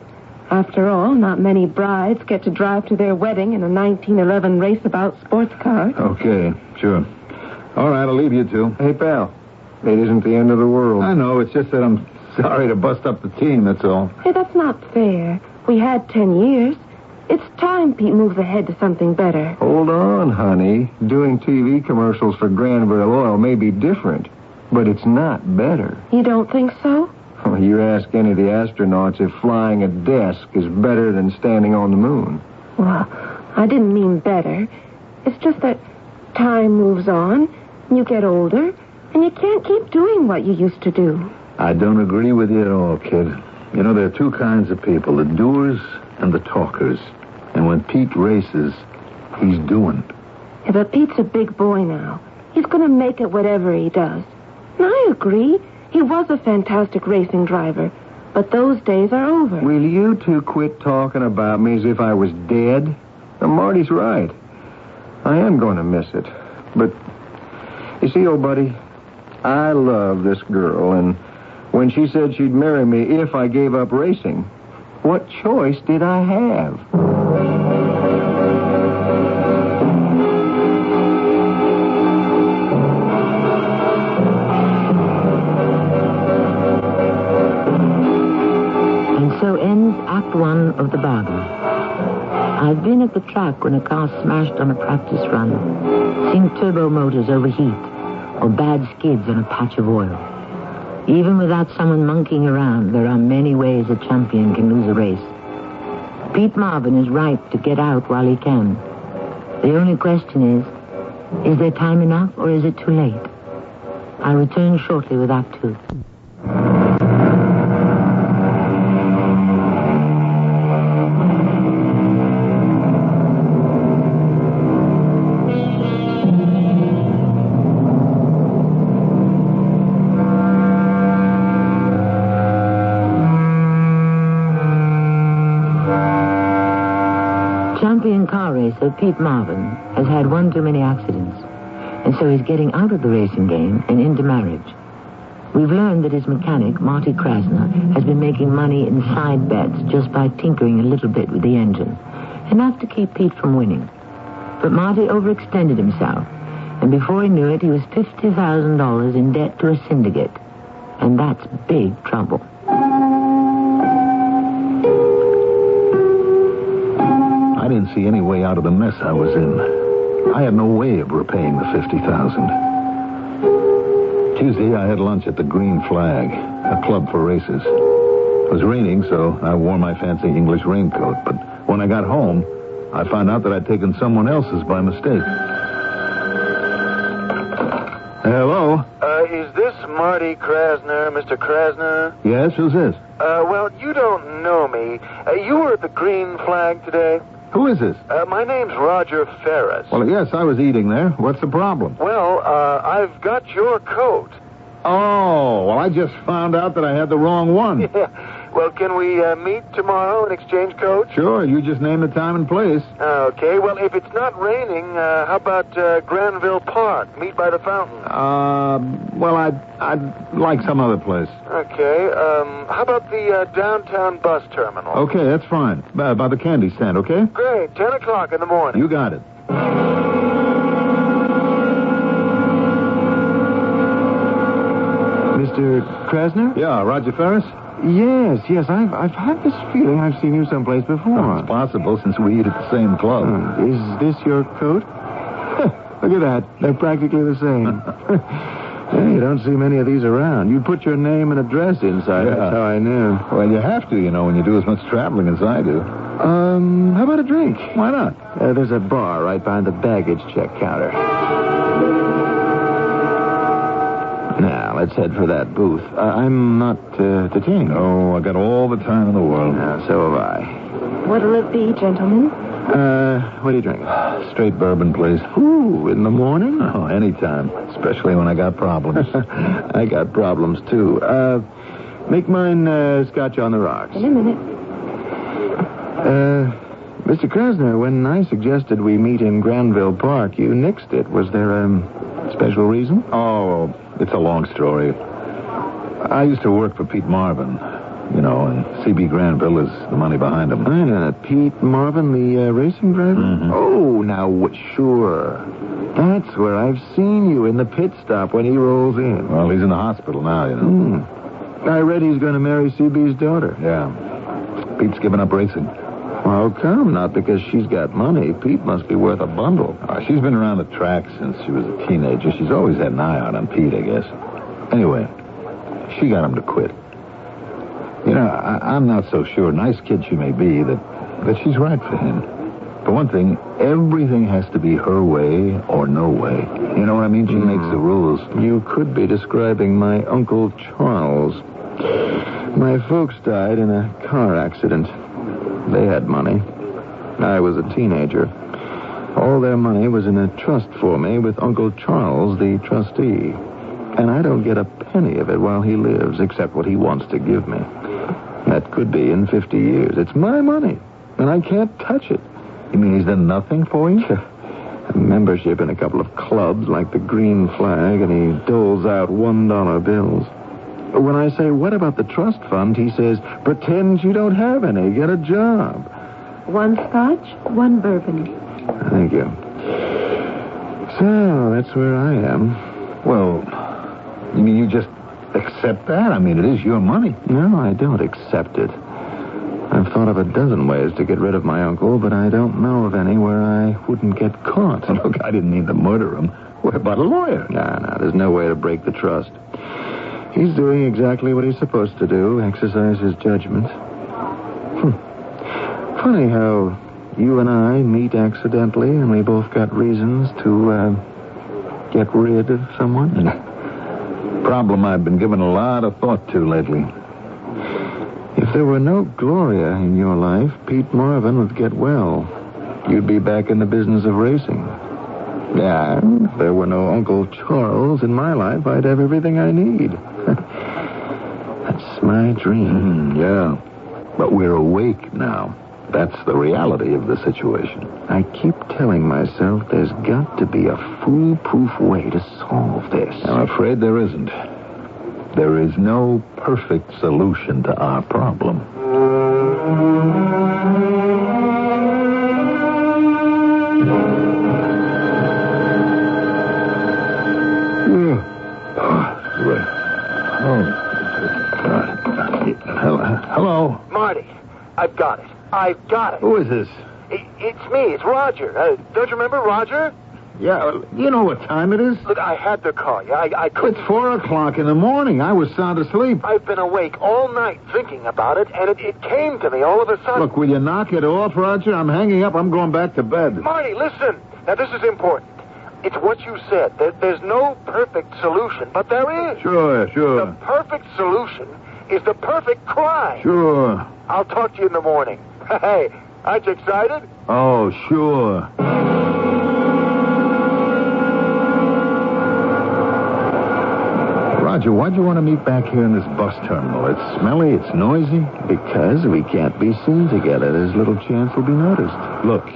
After all, not many brides get to drive to their wedding in a 1911 raceabout sports car. Okay, sure. All right, I'll leave you two. Hey, pal. It isn't the end of the world. I know. It's just that I'm sorry to bust up the team, that's all. Hey, that's not fair. We had 10 years. It's time Pete moves ahead to something better. Hold on, honey. Doing TV commercials for Granville Oil may be different, but it's not better. You don't think so? Well, you ask any of the astronauts if flying a desk is better than standing on the moon. Well, I didn't mean better. It's just that time moves on, and you get older, and you can't keep doing what you used to do. I don't agree with you at all, kid. You know, there are two kinds of people, the doers and the talkers. And when Pete races, he's doing. Yeah, but Pete's a big boy now. He's going to make it whatever he does. And I agree. He was a fantastic racing driver. But those days are over. Will you two quit talking about me as if I was dead? Now, Marty's right. I am going to miss it. But, you see, old buddy, I love this girl, and when she said she'd marry me if I gave up racing, what choice did I have? And so ends Act 1 of The Bargain. I've been at the track when a car smashed on a practice run, seen turbo motors overheat, or bad skids on a patch of oil. Even without someone monkeying around, there are many ways a champion can lose a race. Pete Marvin is right to get out while he can. The only question is there time enough or is it too late? I'll return shortly with Act 2. Champion car racer Pete Marvin has had one too many accidents, and so he's getting out of the racing game and into marriage. We've learned that his mechanic, Marty Krasner, has been making money in side bets just by tinkering a little bit with the engine, enough to keep Pete from winning. But Marty overextended himself, and before he knew it, he was $50,000 in debt to a syndicate, and that's big trouble. I didn't see any way out of the mess I was in. I had no way of repaying the $50,000. Tuesday, I had lunch at the Green Flag, a club for races. It was raining, so I wore my fancy English raincoat. But when I got home, I found out that I'd taken someone else's by mistake. Hello? Is this Marty Krasner, Mr. Krasner? Yes, who's this? Well, you don't know me. You were at the Green Flag today? Who is this? My name's Roger Ferris. Well, yes, I was eating there. What's the problem? Well, I've got your coat. Oh, well, I just found out that I had the wrong one. Yeah. Well, can we meet tomorrow and exchange coats? Sure, you just name the time and place. Okay, well, if it's not raining, how about Granville Park? Meet by the fountain. Well, I'd like some other place. Okay, how about the downtown bus terminal? Okay, that's fine. By the candy stand, okay? Great, 10 o'clock in the morning. You got it. Mr. Krasner? Yeah, Roger Ferris? Yes, I've had this feeling I've seen you someplace before. Oh, it's possible since we eat at the same club. Is this your coat? Look at that. They're practically the same. Hey, you don't see many of these around. You put your name and address inside. Yeah. That's how I knew. Well, you have to, when you do as much traveling as I do. How about a drink? Why not? There's a bar right behind the baggage check counter. Now, let's head for that booth. I'm not detained. Oh, I got all the time in the world. So have I. What'll it be, gentlemen? What are you drinking? Straight bourbon, please. Ooh, in the morning? Oh, anytime. Especially when I got problems. I got problems, too. Make mine Scotch on the rocks. In a minute. Mr. Krasner, when I suggested we meet in Granville Park, you nixed it. Was there a special reason? Oh, it's a long story. I used to work for Pete Marvin. You know, and CB Granville is the money behind him. Wait a minute. Pete Marvin, the racing driver? Mm-hmm. Oh, now, sure. That's where I've seen you, in the pit stop when he rolls in. Well, he's in the hospital now, you know. I read he's going to marry CB's daughter. Yeah. Pete's given up racing. How come? Not because she's got money. Pete must be worth a bundle. She's been around the track since she was a teenager. She's always had an eye out on Pete, I guess. Anyway, she got him to quit. You know, I'm not so sure, nice kid she may be, that she's right for him. For one thing, everything has to be her way or no way. You know what I mean? She makes the rules. You could be describing my Uncle Charles. My folks died in a car accident. They had money. I was a teenager. All their money was in a trust for me with Uncle Charles, the trustee. And I don't get a penny of it while he lives, except what he wants to give me. That could be in 50 years. It's my money, and I can't touch it. You mean he's done nothing for you? A membership in a couple of clubs like the Green Flag, and he doles out $1 bills. When I say, what about the trust fund, he says, pretend you don't have any. Get a job. 1 scotch, 1 bourbon. Thank you. So, that's where I am. Well, you mean you just accept that? I mean, it is your money. No, I don't accept it. I've thought of a dozen ways to get rid of my uncle, but I don't know of any where I wouldn't get caught. Look, I didn't mean to murder him. What about a lawyer? No, there's no way to break the trust. He's doing exactly what he's supposed to do, exercise his judgment. Funny how you and I meet accidentally, and we both got reasons to get rid of someone. Problem I've been giving a lot of thought to lately. If there were no Gloria in your life, Pete Marvin would get well. You'd be back in the business of racing. Yeah, if there were no Uncle Charles in my life, I'd have everything I need. That's my dream. Yeah. But we're awake now. That's the reality of the situation. I keep telling myself there's got to be a foolproof way to solve this. I'm afraid there isn't. There is no perfect solution to our problem. Hello? Marty, I've got it. Who is this? It's me. It's Roger. Don't you remember Roger? Yeah, you know what time it is? Look, I had to call you. I couldn't... It's 4 o'clock in the morning. I was sound asleep. I've been awake all night thinking about it, and it came to me all of a sudden. Look, will you knock it off, Roger? I'm hanging up. I'm going back to bed. Marty, listen. Now, this is important. It's what you said. There's no perfect solution, but there is. Sure. The perfect solution is the perfect crime. Sure. I'll talk to you in the morning. Hey, aren't you excited? Oh, sure. Roger, why'd you want to meet back here in this bus terminal? It's smelly, it's noisy. Because we can't be seen together. There's little chance we'll be noticed. Look,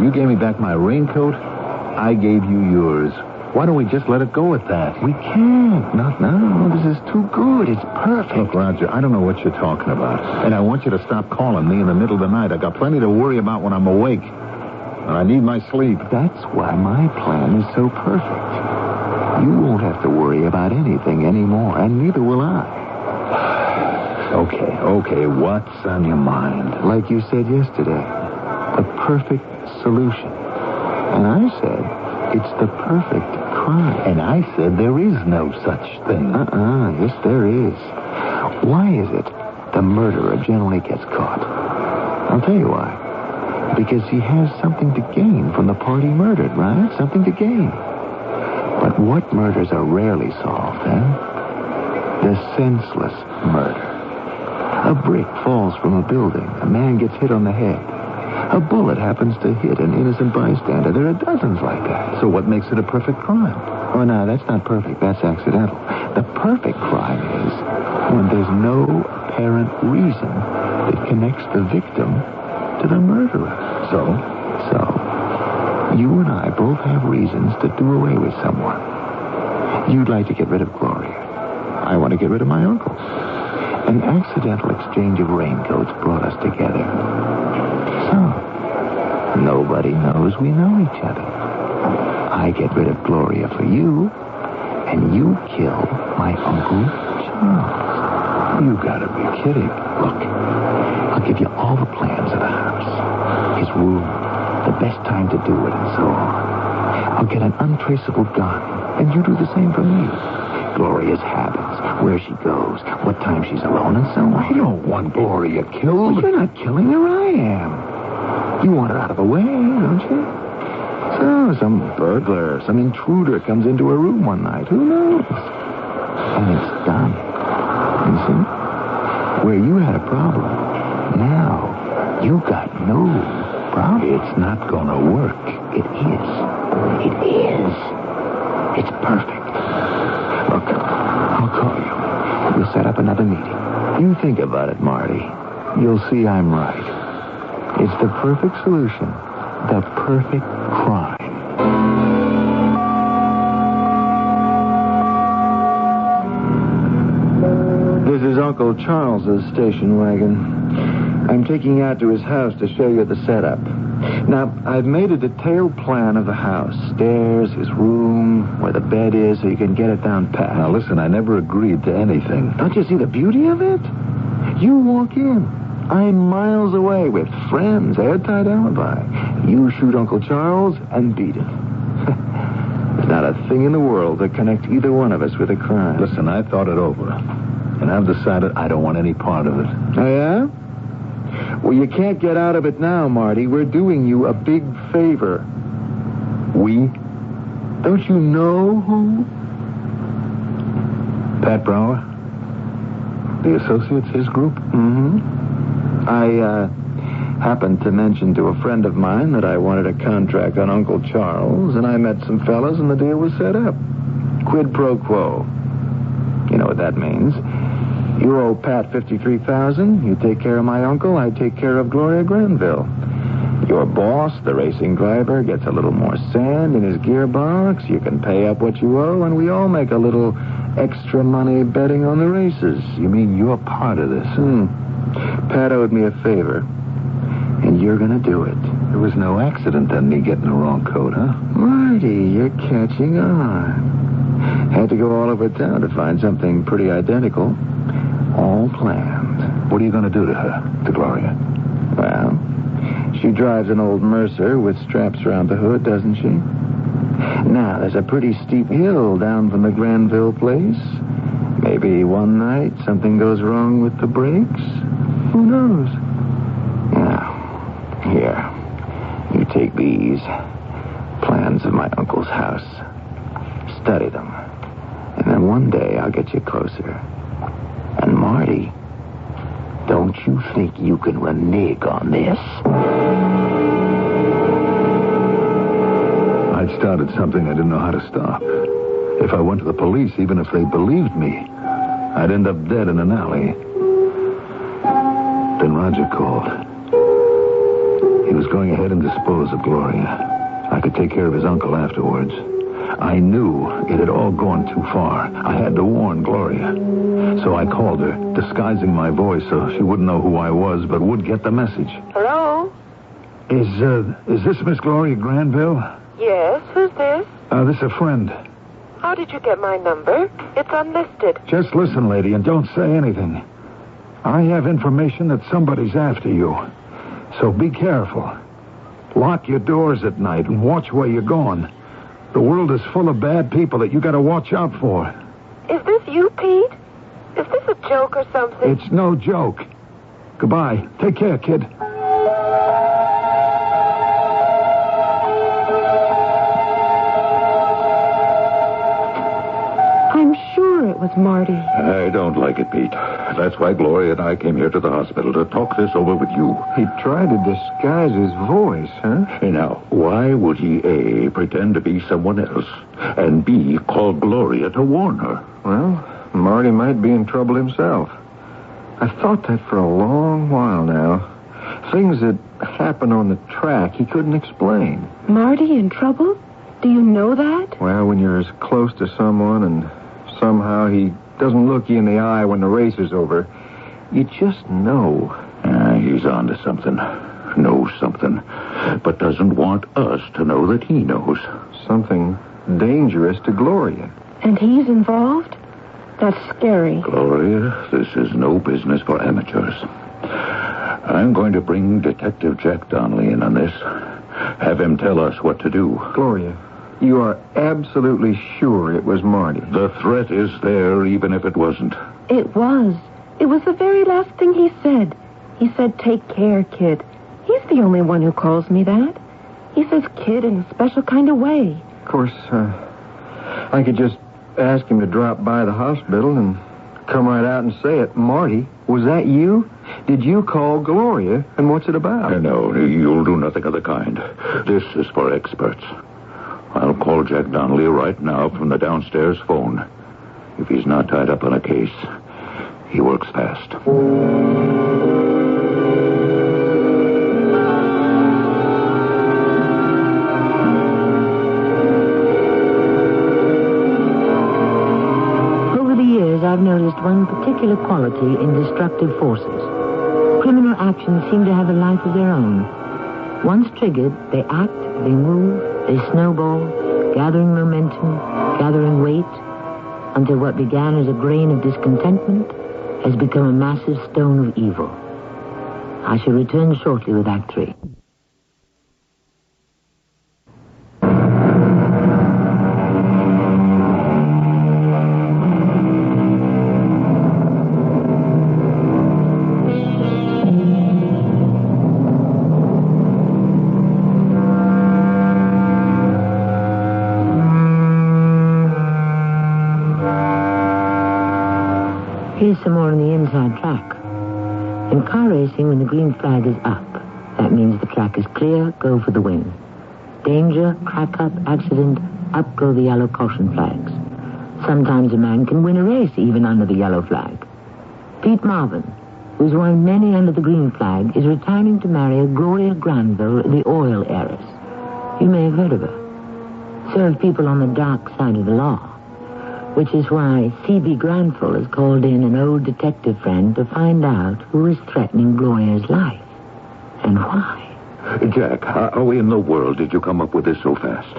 you gave me back my raincoat. I gave you yours. Why don't we just let it go at that? We can't. Not now. This is too good. It's perfect. Look, Roger, I don't know what you're talking about. And I want you to stop calling me in the middle of the night. I got plenty to worry about when I'm awake. And I need my sleep. That's why my plan is so perfect. You won't have to worry about anything anymore, and neither will I. Okay. What's on your mind? Like you said yesterday, the perfect solution. And I said, it's the perfect crime. And I said there is no such thing. Yes, there is. Why is it the murderer generally gets caught? I'll tell you why. Because he has something to gain from the party murdered, right? Something to gain. But what murders are rarely solved, The senseless murder. A brick falls from a building. A man gets hit on the head. A bullet happens to hit an innocent bystander. There are dozens like that. So what makes it a perfect crime? Oh, no, that's not perfect. That's accidental. The perfect crime is when there's no apparent reason that connects the victim to the murderer. So, you and I both have reasons to do away with someone. You'd like to get rid of Gloria. I want to get rid of my uncle. An accidental exchange exchange of raincoats brought us together. So, nobody knows we know each other. I get rid of Gloria for you, and you kill my Uncle Charles. You gotta be kidding. Look, I'll give you all the plans of the house, his room, the best time to do it, and so on. I'll get an untraceable gun, and you do the same for me. Gloria's habits, where she goes, what time she's alone, and so on. I don't want Gloria killed. Well, you're not killing her, I am. You want her out of the way, don't you? So, some burglar, some intruder comes into her room one night. Who knows? And it's done. You see? Where you had a problem, now you got no problem. It's not gonna work. It is. It is. It's perfect. Look, I'll call you. We'll set up another meeting. You think about it, Marty. You'll see I'm right. It's the perfect solution. The perfect crime. This is Uncle Charles's station wagon. I'm taking you out to his house to show you the setup. Now, I've made a detailed plan of the house. Stairs, his room, where the bed is, so you can get it down pat. Now, listen, I never agreed to anything. Don't you see the beauty of it? You walk in. I'm miles away with friends, airtight alibi. You shoot Uncle Charles and beat him. There's not a thing in the world that connects either one of us with a crime. Listen, I thought it over, and I've decided I don't want any part of it. Oh, yeah? Well, you can't get out of it now, Marty. We're doing you a big favor. We? Don't you know who? Pat Brower? The Associates, his group? Mm-hmm. I happened to mention to a friend of mine that I wanted a contract on Uncle Charles, and I met some fellas, and the deal was set up. Quid pro quo. You know what that means. You owe Pat $53,000. You take care of my uncle. I take care of Gloria Granville. Your boss, the racing driver, gets a little more sand in his gearbox. You can pay up what you owe, and we all make a little extra money betting on the races. You mean you're part of this? Pat owed me a favor, and you're going to do it. There was no accident then, me getting the wrong coat, huh? Marty, you're catching on. Had to go all over town to find something pretty identical. All planned. What are you going to do to her, to Gloria? Well, she drives an old Mercer with straps around the hood, doesn't she? Now, there's a pretty steep hill down from the Granville place. Maybe one night something goes wrong with the brakes. Who knows? Now, here. You take these plans of my uncle's house. Study them. And then one day I'll get you closer. And Marty, don't you think you can renege on this? I'd started something I didn't know how to stop. If I went to the police, even if they believed me, I'd end up dead in an alley. Then Roger called. He was going ahead and dispose of Gloria. I could take care of his uncle afterwards. I knew it had all gone too far. I had to warn Gloria. So I called her, disguising my voice so she wouldn't know who I was, but would get the message. Hello? Is this Miss Gloria Granville? Yes, who's this? This is a friend. How did you get my number? It's unlisted. Just listen, lady, and don't say anything. I have information that somebody's after you. So be careful. Lock your doors at night and watch where you're going. The world is full of bad people that you got to watch out for. Is this you, Pete? Is this a joke or something? It's no joke. Goodbye. Take care, kid. I'm sure it was Marty. I don't like it, Pete. That's why Gloria and I came here to the hospital to talk this over with you. He tried to disguise his voice, huh? Now, why would he, A, pretend to be someone else, and B, call Gloria to warn her? Well, Marty might be in trouble himself. I've thought that for a long while now. Things that happen on the track he couldn't explain. Marty in trouble? Do you know that? Well, when you're as close to someone and somehow he doesn't look you in the eye when the race is over, You just know. He's on to something. Knows something. But doesn't want us to know that he knows. Something dangerous to Gloria. And he's involved? That's scary. Gloria, this is no business for amateurs. I'm going to bring Detective Jack Donnelly in on this. Have him tell us what to do. Gloria, you are absolutely sure it was Marty? The threat is there, even if it wasn't. It was. It was the very last thing he said. He said, take care, kid. He's the only one who calls me that. He says kid in a special kind of way. Of course, I could just ask him to drop by the hospital and come right out and say it. Marty, was that you? Did you call Gloria? And what's it about? No, you'll do nothing of the kind. This is for experts. I'll call Jack Donnelly right now from the downstairs phone. If he's not tied up on a case, he works fast. I've noticed one particular quality in destructive forces. Criminal actions seem to have a life of their own. Once triggered, they act, they move, they snowball, gathering momentum, gathering weight, until what began as a grain of discontentment has become a massive stone of evil. I shall return shortly with Act 3. Here's some more on the inside track. In car racing, when the green flag is up, that means the track is clear, go for the win. Danger, crack up, accident, up go the yellow caution flags. Sometimes a man can win a race even under the yellow flag. Pete Marvin, who's won many under the green flag, is retiring to marry a Gloria Granville, the oil heiress. You may have heard of her. So have people on the dark side of the law. Which is why C.B. Granville has called in an old detective friend to find out who is threatening Gloria's life. And why. Jack, how in the world did you come up with this so fast?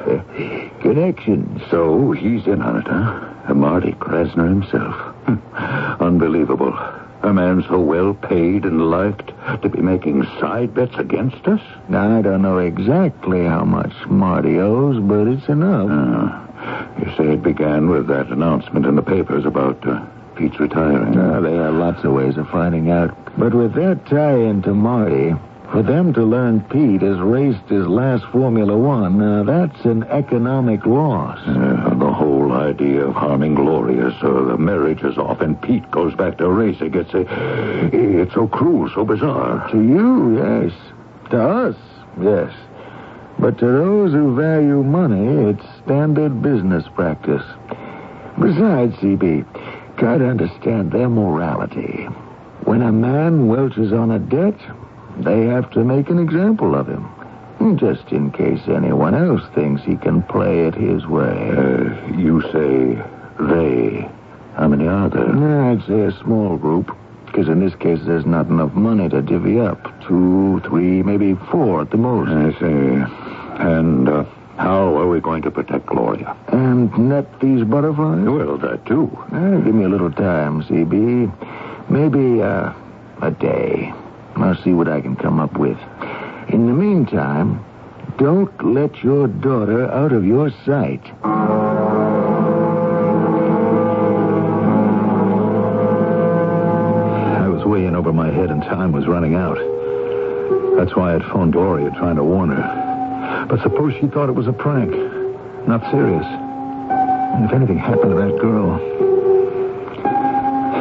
Connection. So he's in on it, huh? Marty Krasner himself. Unbelievable. A man so well paid and liked to be making side bets against us? Now, I don't know exactly how much Marty owes, but it's enough. You say it began with that announcement in the papers about Pete's retiring. There are lots of ways of finding out. But with that tie-in to Marty, for them to learn Pete has raced his last Formula One, that's an economic loss. The whole idea of harming Gloria so the marriage is off and Pete goes back to racing, it's so cruel, so bizarre. To you, yes. To us, yes. But to those who value money, it's standard business practice. Besides, CB, try to understand their morality. When a man welches on a debt, they have to make an example of him. Just in case anyone else thinks he can play it his way. You say they. How many are there? I'd say a small group. Because in this case, there's not enough money to divvy up. 2, 3, maybe 4 at the most. I see. And how are we going to protect Gloria? And net these butterflies? Well, that too. Give me a little time, CB. Maybe a day. I'll see what I can come up with. In the meantime, don't let your daughter out of your sight. Way in over my head and time was running out. That's why I'd phoned Gloria trying to warn her. But suppose she thought it was a prank, not serious. And if anything happened to that girl...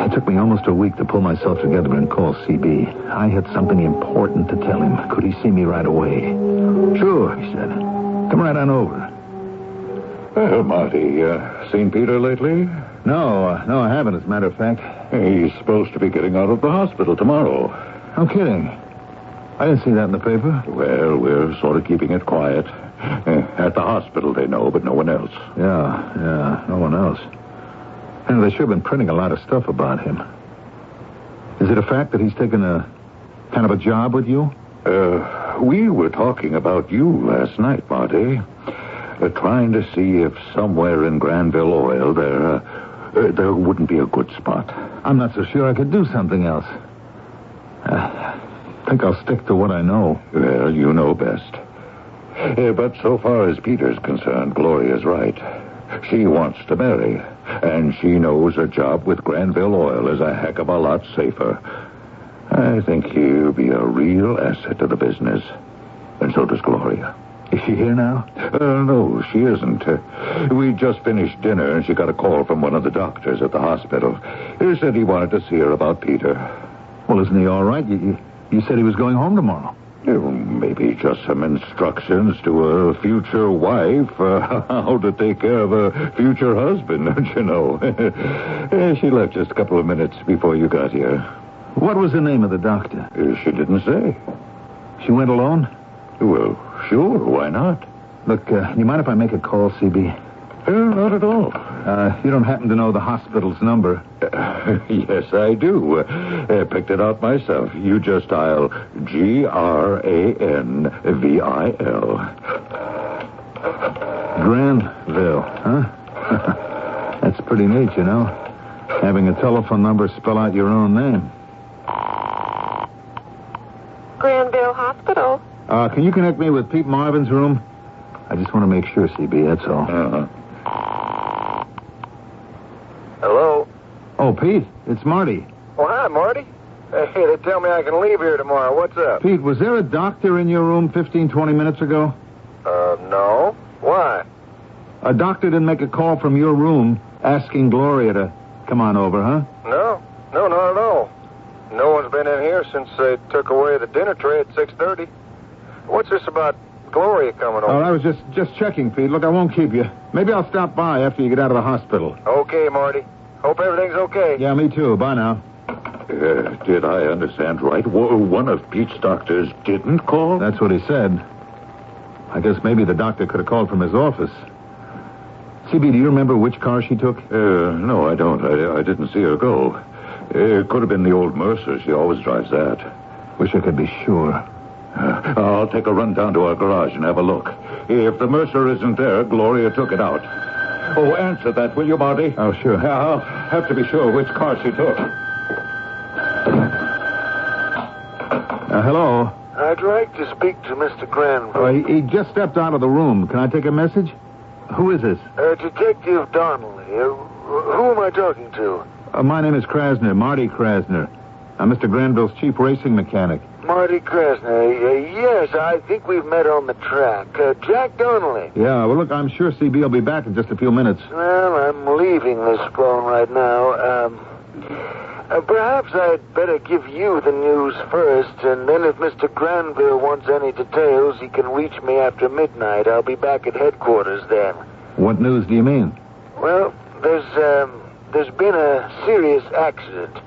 It took me almost a week to pull myself together and call CB. I had something important to tell him. Could he see me right away? Sure, he said. Come right on over. Well, Marty, seen Peter lately? No, I haven't, as a matter of fact. He's supposed to be getting out of the hospital tomorrow. No kidding. I didn't see that in the paper. Well, we're sort of keeping it quiet. At the hospital, they know, but no one else. Yeah, no one else. And they should have been printing a lot of stuff about him. Is it a fact that he's taken a kind of a job with you? We were talking about you last night, Marty. Trying to see if somewhere in Granville Oil there wouldn't be a good spot. I'm not so sure I could do something else. I think I'll stick to what I know. Well, you know best. But so far as Peter's concerned, Gloria's right. She wants to marry, and she knows a job with Granville Oil is a heck of a lot safer. I think he'll be a real asset to the business. And so does Gloria. Is she here now? No, she isn't. We just finished dinner, and she got a call from one of the doctors at the hospital. He said he wanted to see her about Peter. Well, isn't he all right? You said he was going home tomorrow. Maybe just some instructions to a future wife, how to take care of a future husband, don't you know? She left just a couple of minutes before you got here. What was the name of the doctor? She didn't say. She went alone? Well, sure, why not? Look, you mind if I make a call, CB? Not at all. You don't happen to know the hospital's number? Yes, I do. Picked it out myself. You just dial Granville. Granville, huh? That's pretty neat, you know. Having a telephone number spell out your own name. Granville Hospital. Can you connect me with Pete Marvin's room? I just want to make sure, CB, that's all. Hello? Oh, Pete, it's Marty. Oh, hi, Marty. Hey, they tell me I can leave here tomorrow. What's up? Pete, was there a doctor in your room 15, 20 minutes ago? No. Why? A doctor didn't make a call from your room asking Gloria to come on over, huh? No, not at all. No one's been in here since they took away the dinner tray at 6:30. What's this about Gloria coming over? Oh, I was just checking, Pete. Look, I won't keep you. Maybe I'll stop by after you get out of the hospital. Okay, Marty. Hope everything's okay. Yeah, me too. Bye now. Did I understand right? One of Pete's doctors didn't call? That's what he said. I guess maybe the doctor could have called from his office. CB, do you remember which car she took? No, I don't. I didn't see her go. It could have been the old Mercer. She always drives that. Wish I could be sure. I'll take a run down to our garage and have a look. If the Mercer isn't there, Gloria took it out. Oh, answer that, will you, Marty? Oh, sure. I'll have to be sure which car she took. Hello? I'd like to speak to Mr. Granville. He just stepped out of the room. Can I take a message? Who is this? Detective Donnelly. Who am I talking to? My name is Krasner, Marty Krasner. I'm Mr. Granville's chief racing mechanic. Marty Krasner. Yes, I think we've met on the track. Jack Donnelly. Yeah, well, look, I'm sure CB will be back in just a few minutes. Well, I'm leaving this phone right now. Perhaps I'd better give you the news first, and then if Mr. Granville wants any details, he can reach me after midnight. I'll be back at headquarters then. What news do you mean? Well, there's been a serious accident.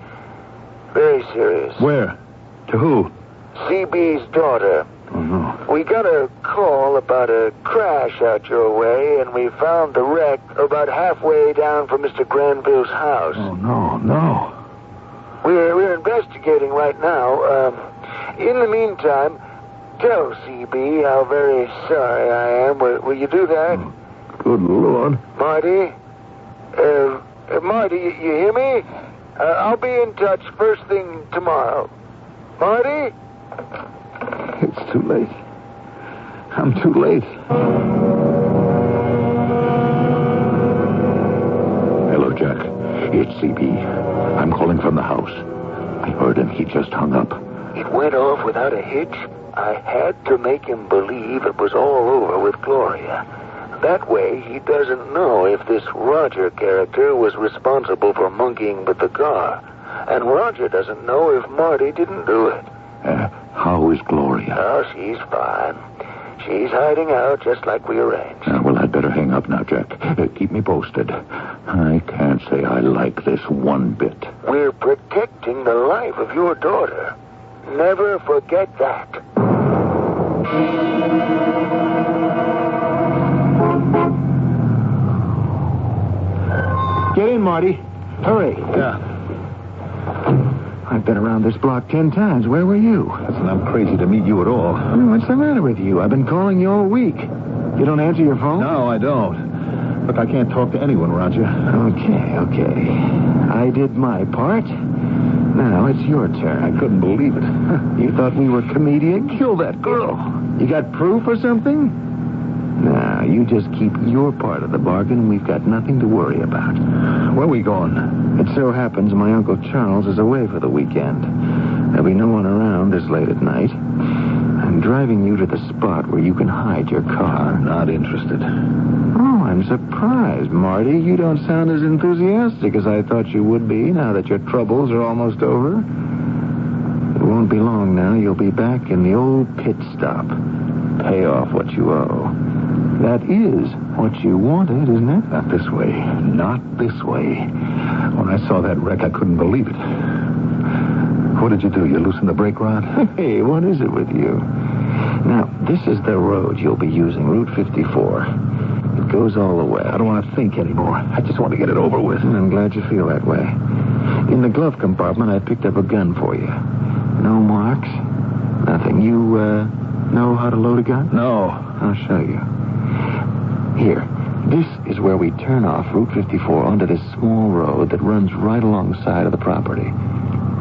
Very serious. Where? To who? CB's daughter. Oh, no. We got a call about a crash out your way, and we found the wreck about halfway down from Mr. Granville's house. Oh, no. We're investigating right now. In the meantime, tell CB how very sorry I am. Will you do that? Oh, good Lord. Marty? Marty, you hear me? I'll be in touch first thing tomorrow. Marty? It's too late. I'm too late. Hello, Jack. It's CB. I'm calling from the house. I heard him. He just hung up. It went off without a hitch. I had to make him believe it was all over with Gloria. That way, he doesn't know if this Roger character was responsible for monkeying with the car. And Roger doesn't know if Marty didn't do it. How is Gloria? Oh, she's fine. She's hiding out just like we arranged. Well, I'd better hang up now, Jack. Keep me posted. I can't say I like this one bit. We're protecting the life of your daughter. Never forget that. Get in, Marty. Hurry. Yeah. I been around this block 10 times. Where were you? Listen, I'm crazy to meet you at all. What's the matter with you? I've been calling you all week. You don't answer your phone? No, I don't. Look, I can't talk to anyone, Roger. Okay. I did my part. Now it's your turn. I couldn't believe it. You thought we were comedians? Kill that girl. You got proof or something? Now, you just keep your part of the bargain, and we've got nothing to worry about. Where are we going? It so happens my Uncle Charles is away for the weekend. There'll be no one around this late at night. I'm driving you to the spot where you can hide your car. Not interested. Oh, I'm surprised, Marty. You don't sound as enthusiastic as I thought you would be now that your troubles are almost over. It won't be long now. You'll be back in the old pit stop. Pay off what you owe. That is what you wanted, isn't it? Not this way. Not this way. When I saw that wreck, I couldn't believe it. What did you do? You loosened the brake rod? Hey, what is it with you? Now, this is the road you'll be using, Route 54. It goes all the way. I don't want to think anymore. I just want to get it over with. I'm glad you feel that way. In the glove compartment, I picked up a gun for you. No marks? Nothing. You, know how to load a gun? No. I'll show you. Here. This is where we turn off Route 54 onto this small road that runs right alongside of the property.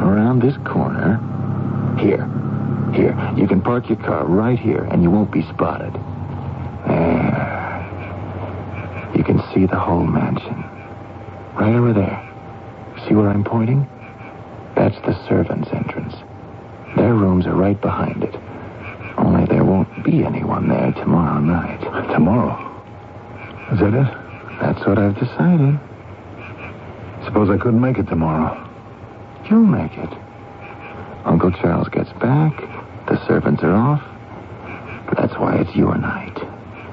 Around this corner. Here. You can park your car right here, and you won't be spotted. There. You can see the whole mansion. Right over there. See where I'm pointing? That's the servants' entrance. Their rooms are right behind it. Only there won't be anyone there tomorrow night. Tomorrow? Is that it? That's what I've decided. Suppose I couldn't make it tomorrow. You'll make it. Uncle Charles gets back. The servants are off. That's why it's your night.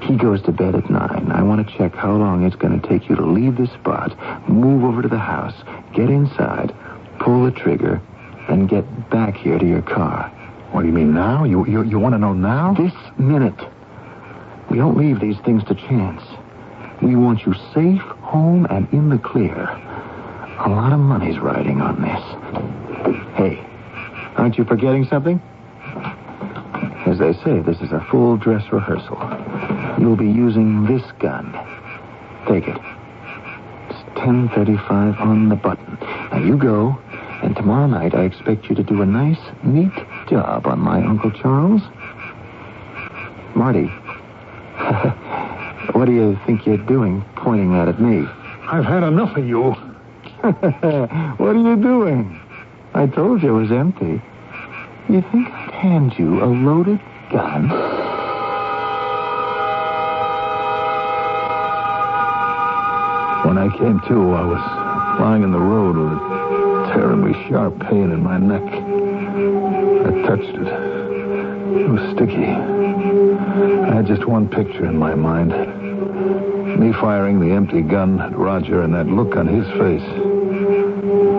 He goes to bed at 9. I want to check how long it's going to take you to leave this spot, move over to the house, get inside, pull the trigger, and get back here to your car. What do you mean now? You want to know now? This minute. We don't leave these things to chance. We want you safe, home, and in the clear. A lot of money's riding on this. Hey, aren't you forgetting something? As they say, this is a full dress rehearsal. You'll be using this gun. Take it. It's 10:35 on the button. Now you go, and tomorrow night I expect you to do a nice, neat job on my Uncle Charles. Marty, what do you think you're doing pointing that at me? I've had enough of you. What are you doing? I told you it was empty. You think I'd hand you a loaded gun? When I came to, I was lying in the road with a terribly sharp pain in my neck. I touched it. It was sticky. I had just one picture in my mind. Me firing the empty gun at Roger and that look on his face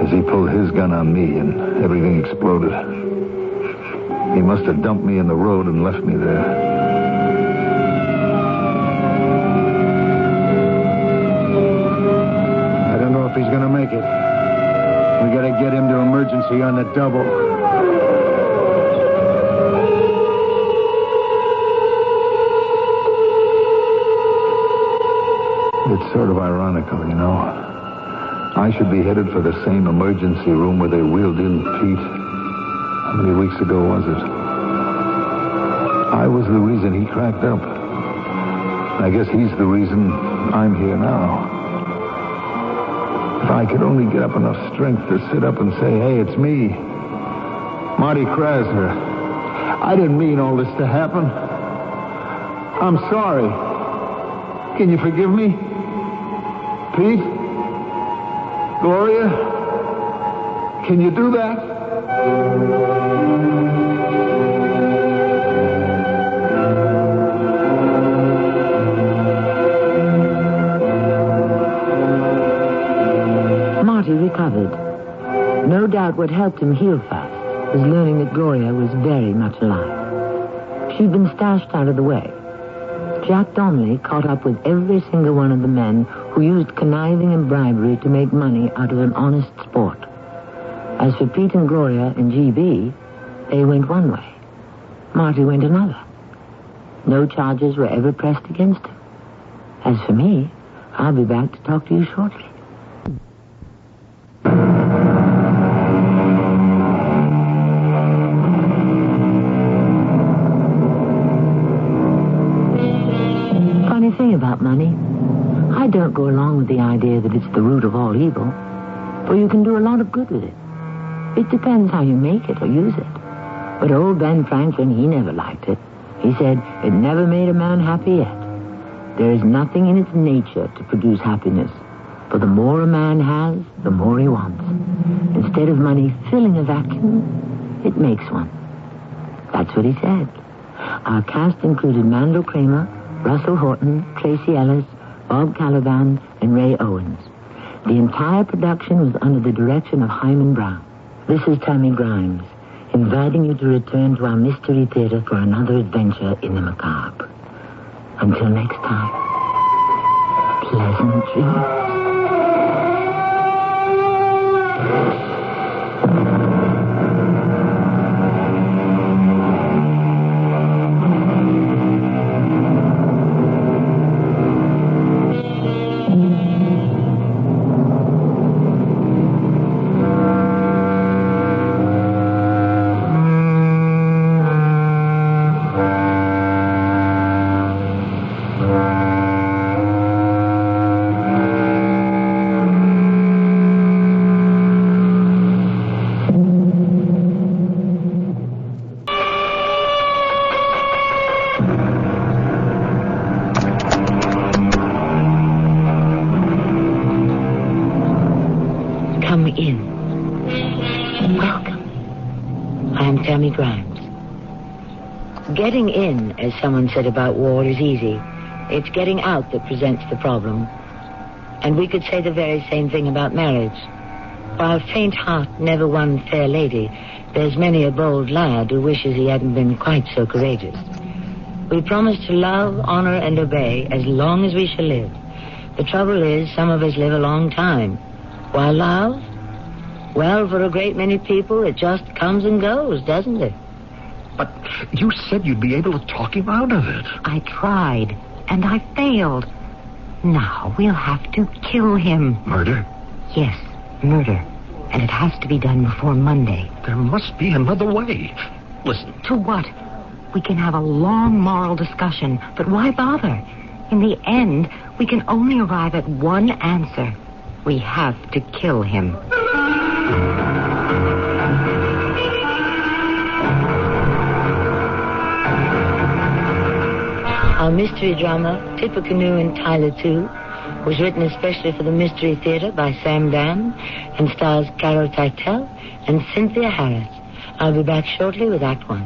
as he pulled his gun on me and everything exploded. He must have dumped me in the road and left me there. I don't know if he's going to make it. We got to get him to emergency on the double. It's sort of ironical, you know. I should be headed for the same emergency room where they wheeled in Pete. How many weeks ago was it? I was the reason he cracked up. I guess he's the reason I'm here now. If I could only get up enough strength to sit up and say, hey, it's me, Marty Krasner. I didn't mean all this to happen. I'm sorry. Can you forgive me? Pete? Gloria? Can you do that? Marty recovered. No doubt what helped him heal fast was learning that Gloria was very much alive. She'd been stashed out of the way. Jack Donnelly caught up with every single one of the men who used conniving and bribery to make money out of an honest sport. As for Pete and Gloria and GB, they went one way. Marty went another. No charges were ever pressed against him. As for me, I'll be back to talk to you shortly. Funny thing about money, I don't go along with the idea that it's the root of all evil, for you can do a lot of good with it. It depends how you make it or use it. But old Ben Franklin, he never liked it. He said it never made a man happy yet. There is nothing in its nature to produce happiness, for the more a man has, the more he wants. Instead of money filling a vacuum, it makes one. That's what he said. Our cast included Mandel Kramer, Russell Horton, Tracy Ellis, Bob Caliban, and Ray Owens. The entire production was under the direction of Hyman Brown. This is Tammy Grimes, inviting you to return to our Mystery Theater for another adventure in the macabre. Until next time, pleasant dreams. Getting in, as someone said about war, is easy. It's getting out that presents the problem. And we could say the very same thing about marriage. While faint heart never won fair lady, there's many a bold lad who wishes he hadn't been quite so courageous. We promise to love, honor, and obey as long as we shall live. The trouble is, some of us live a long time. While love? Well, for a great many people, it just comes and goes, doesn't it? But you said you'd be able to talk him out of it. I tried, and I failed. Now we'll have to kill him. Murder? Yes, murder. And it has to be done before Monday. There must be another way. Listen. To what? We can have a long moral discussion, but why bother? In the end, we can only arrive at one answer. We have to kill him. Our mystery drama, Tippecanoe and Tyler 2, was written especially for the Mystery Theater by Sam Dan and stars Carol Teitel and Cynthia Harris. I'll be back shortly with Act 1.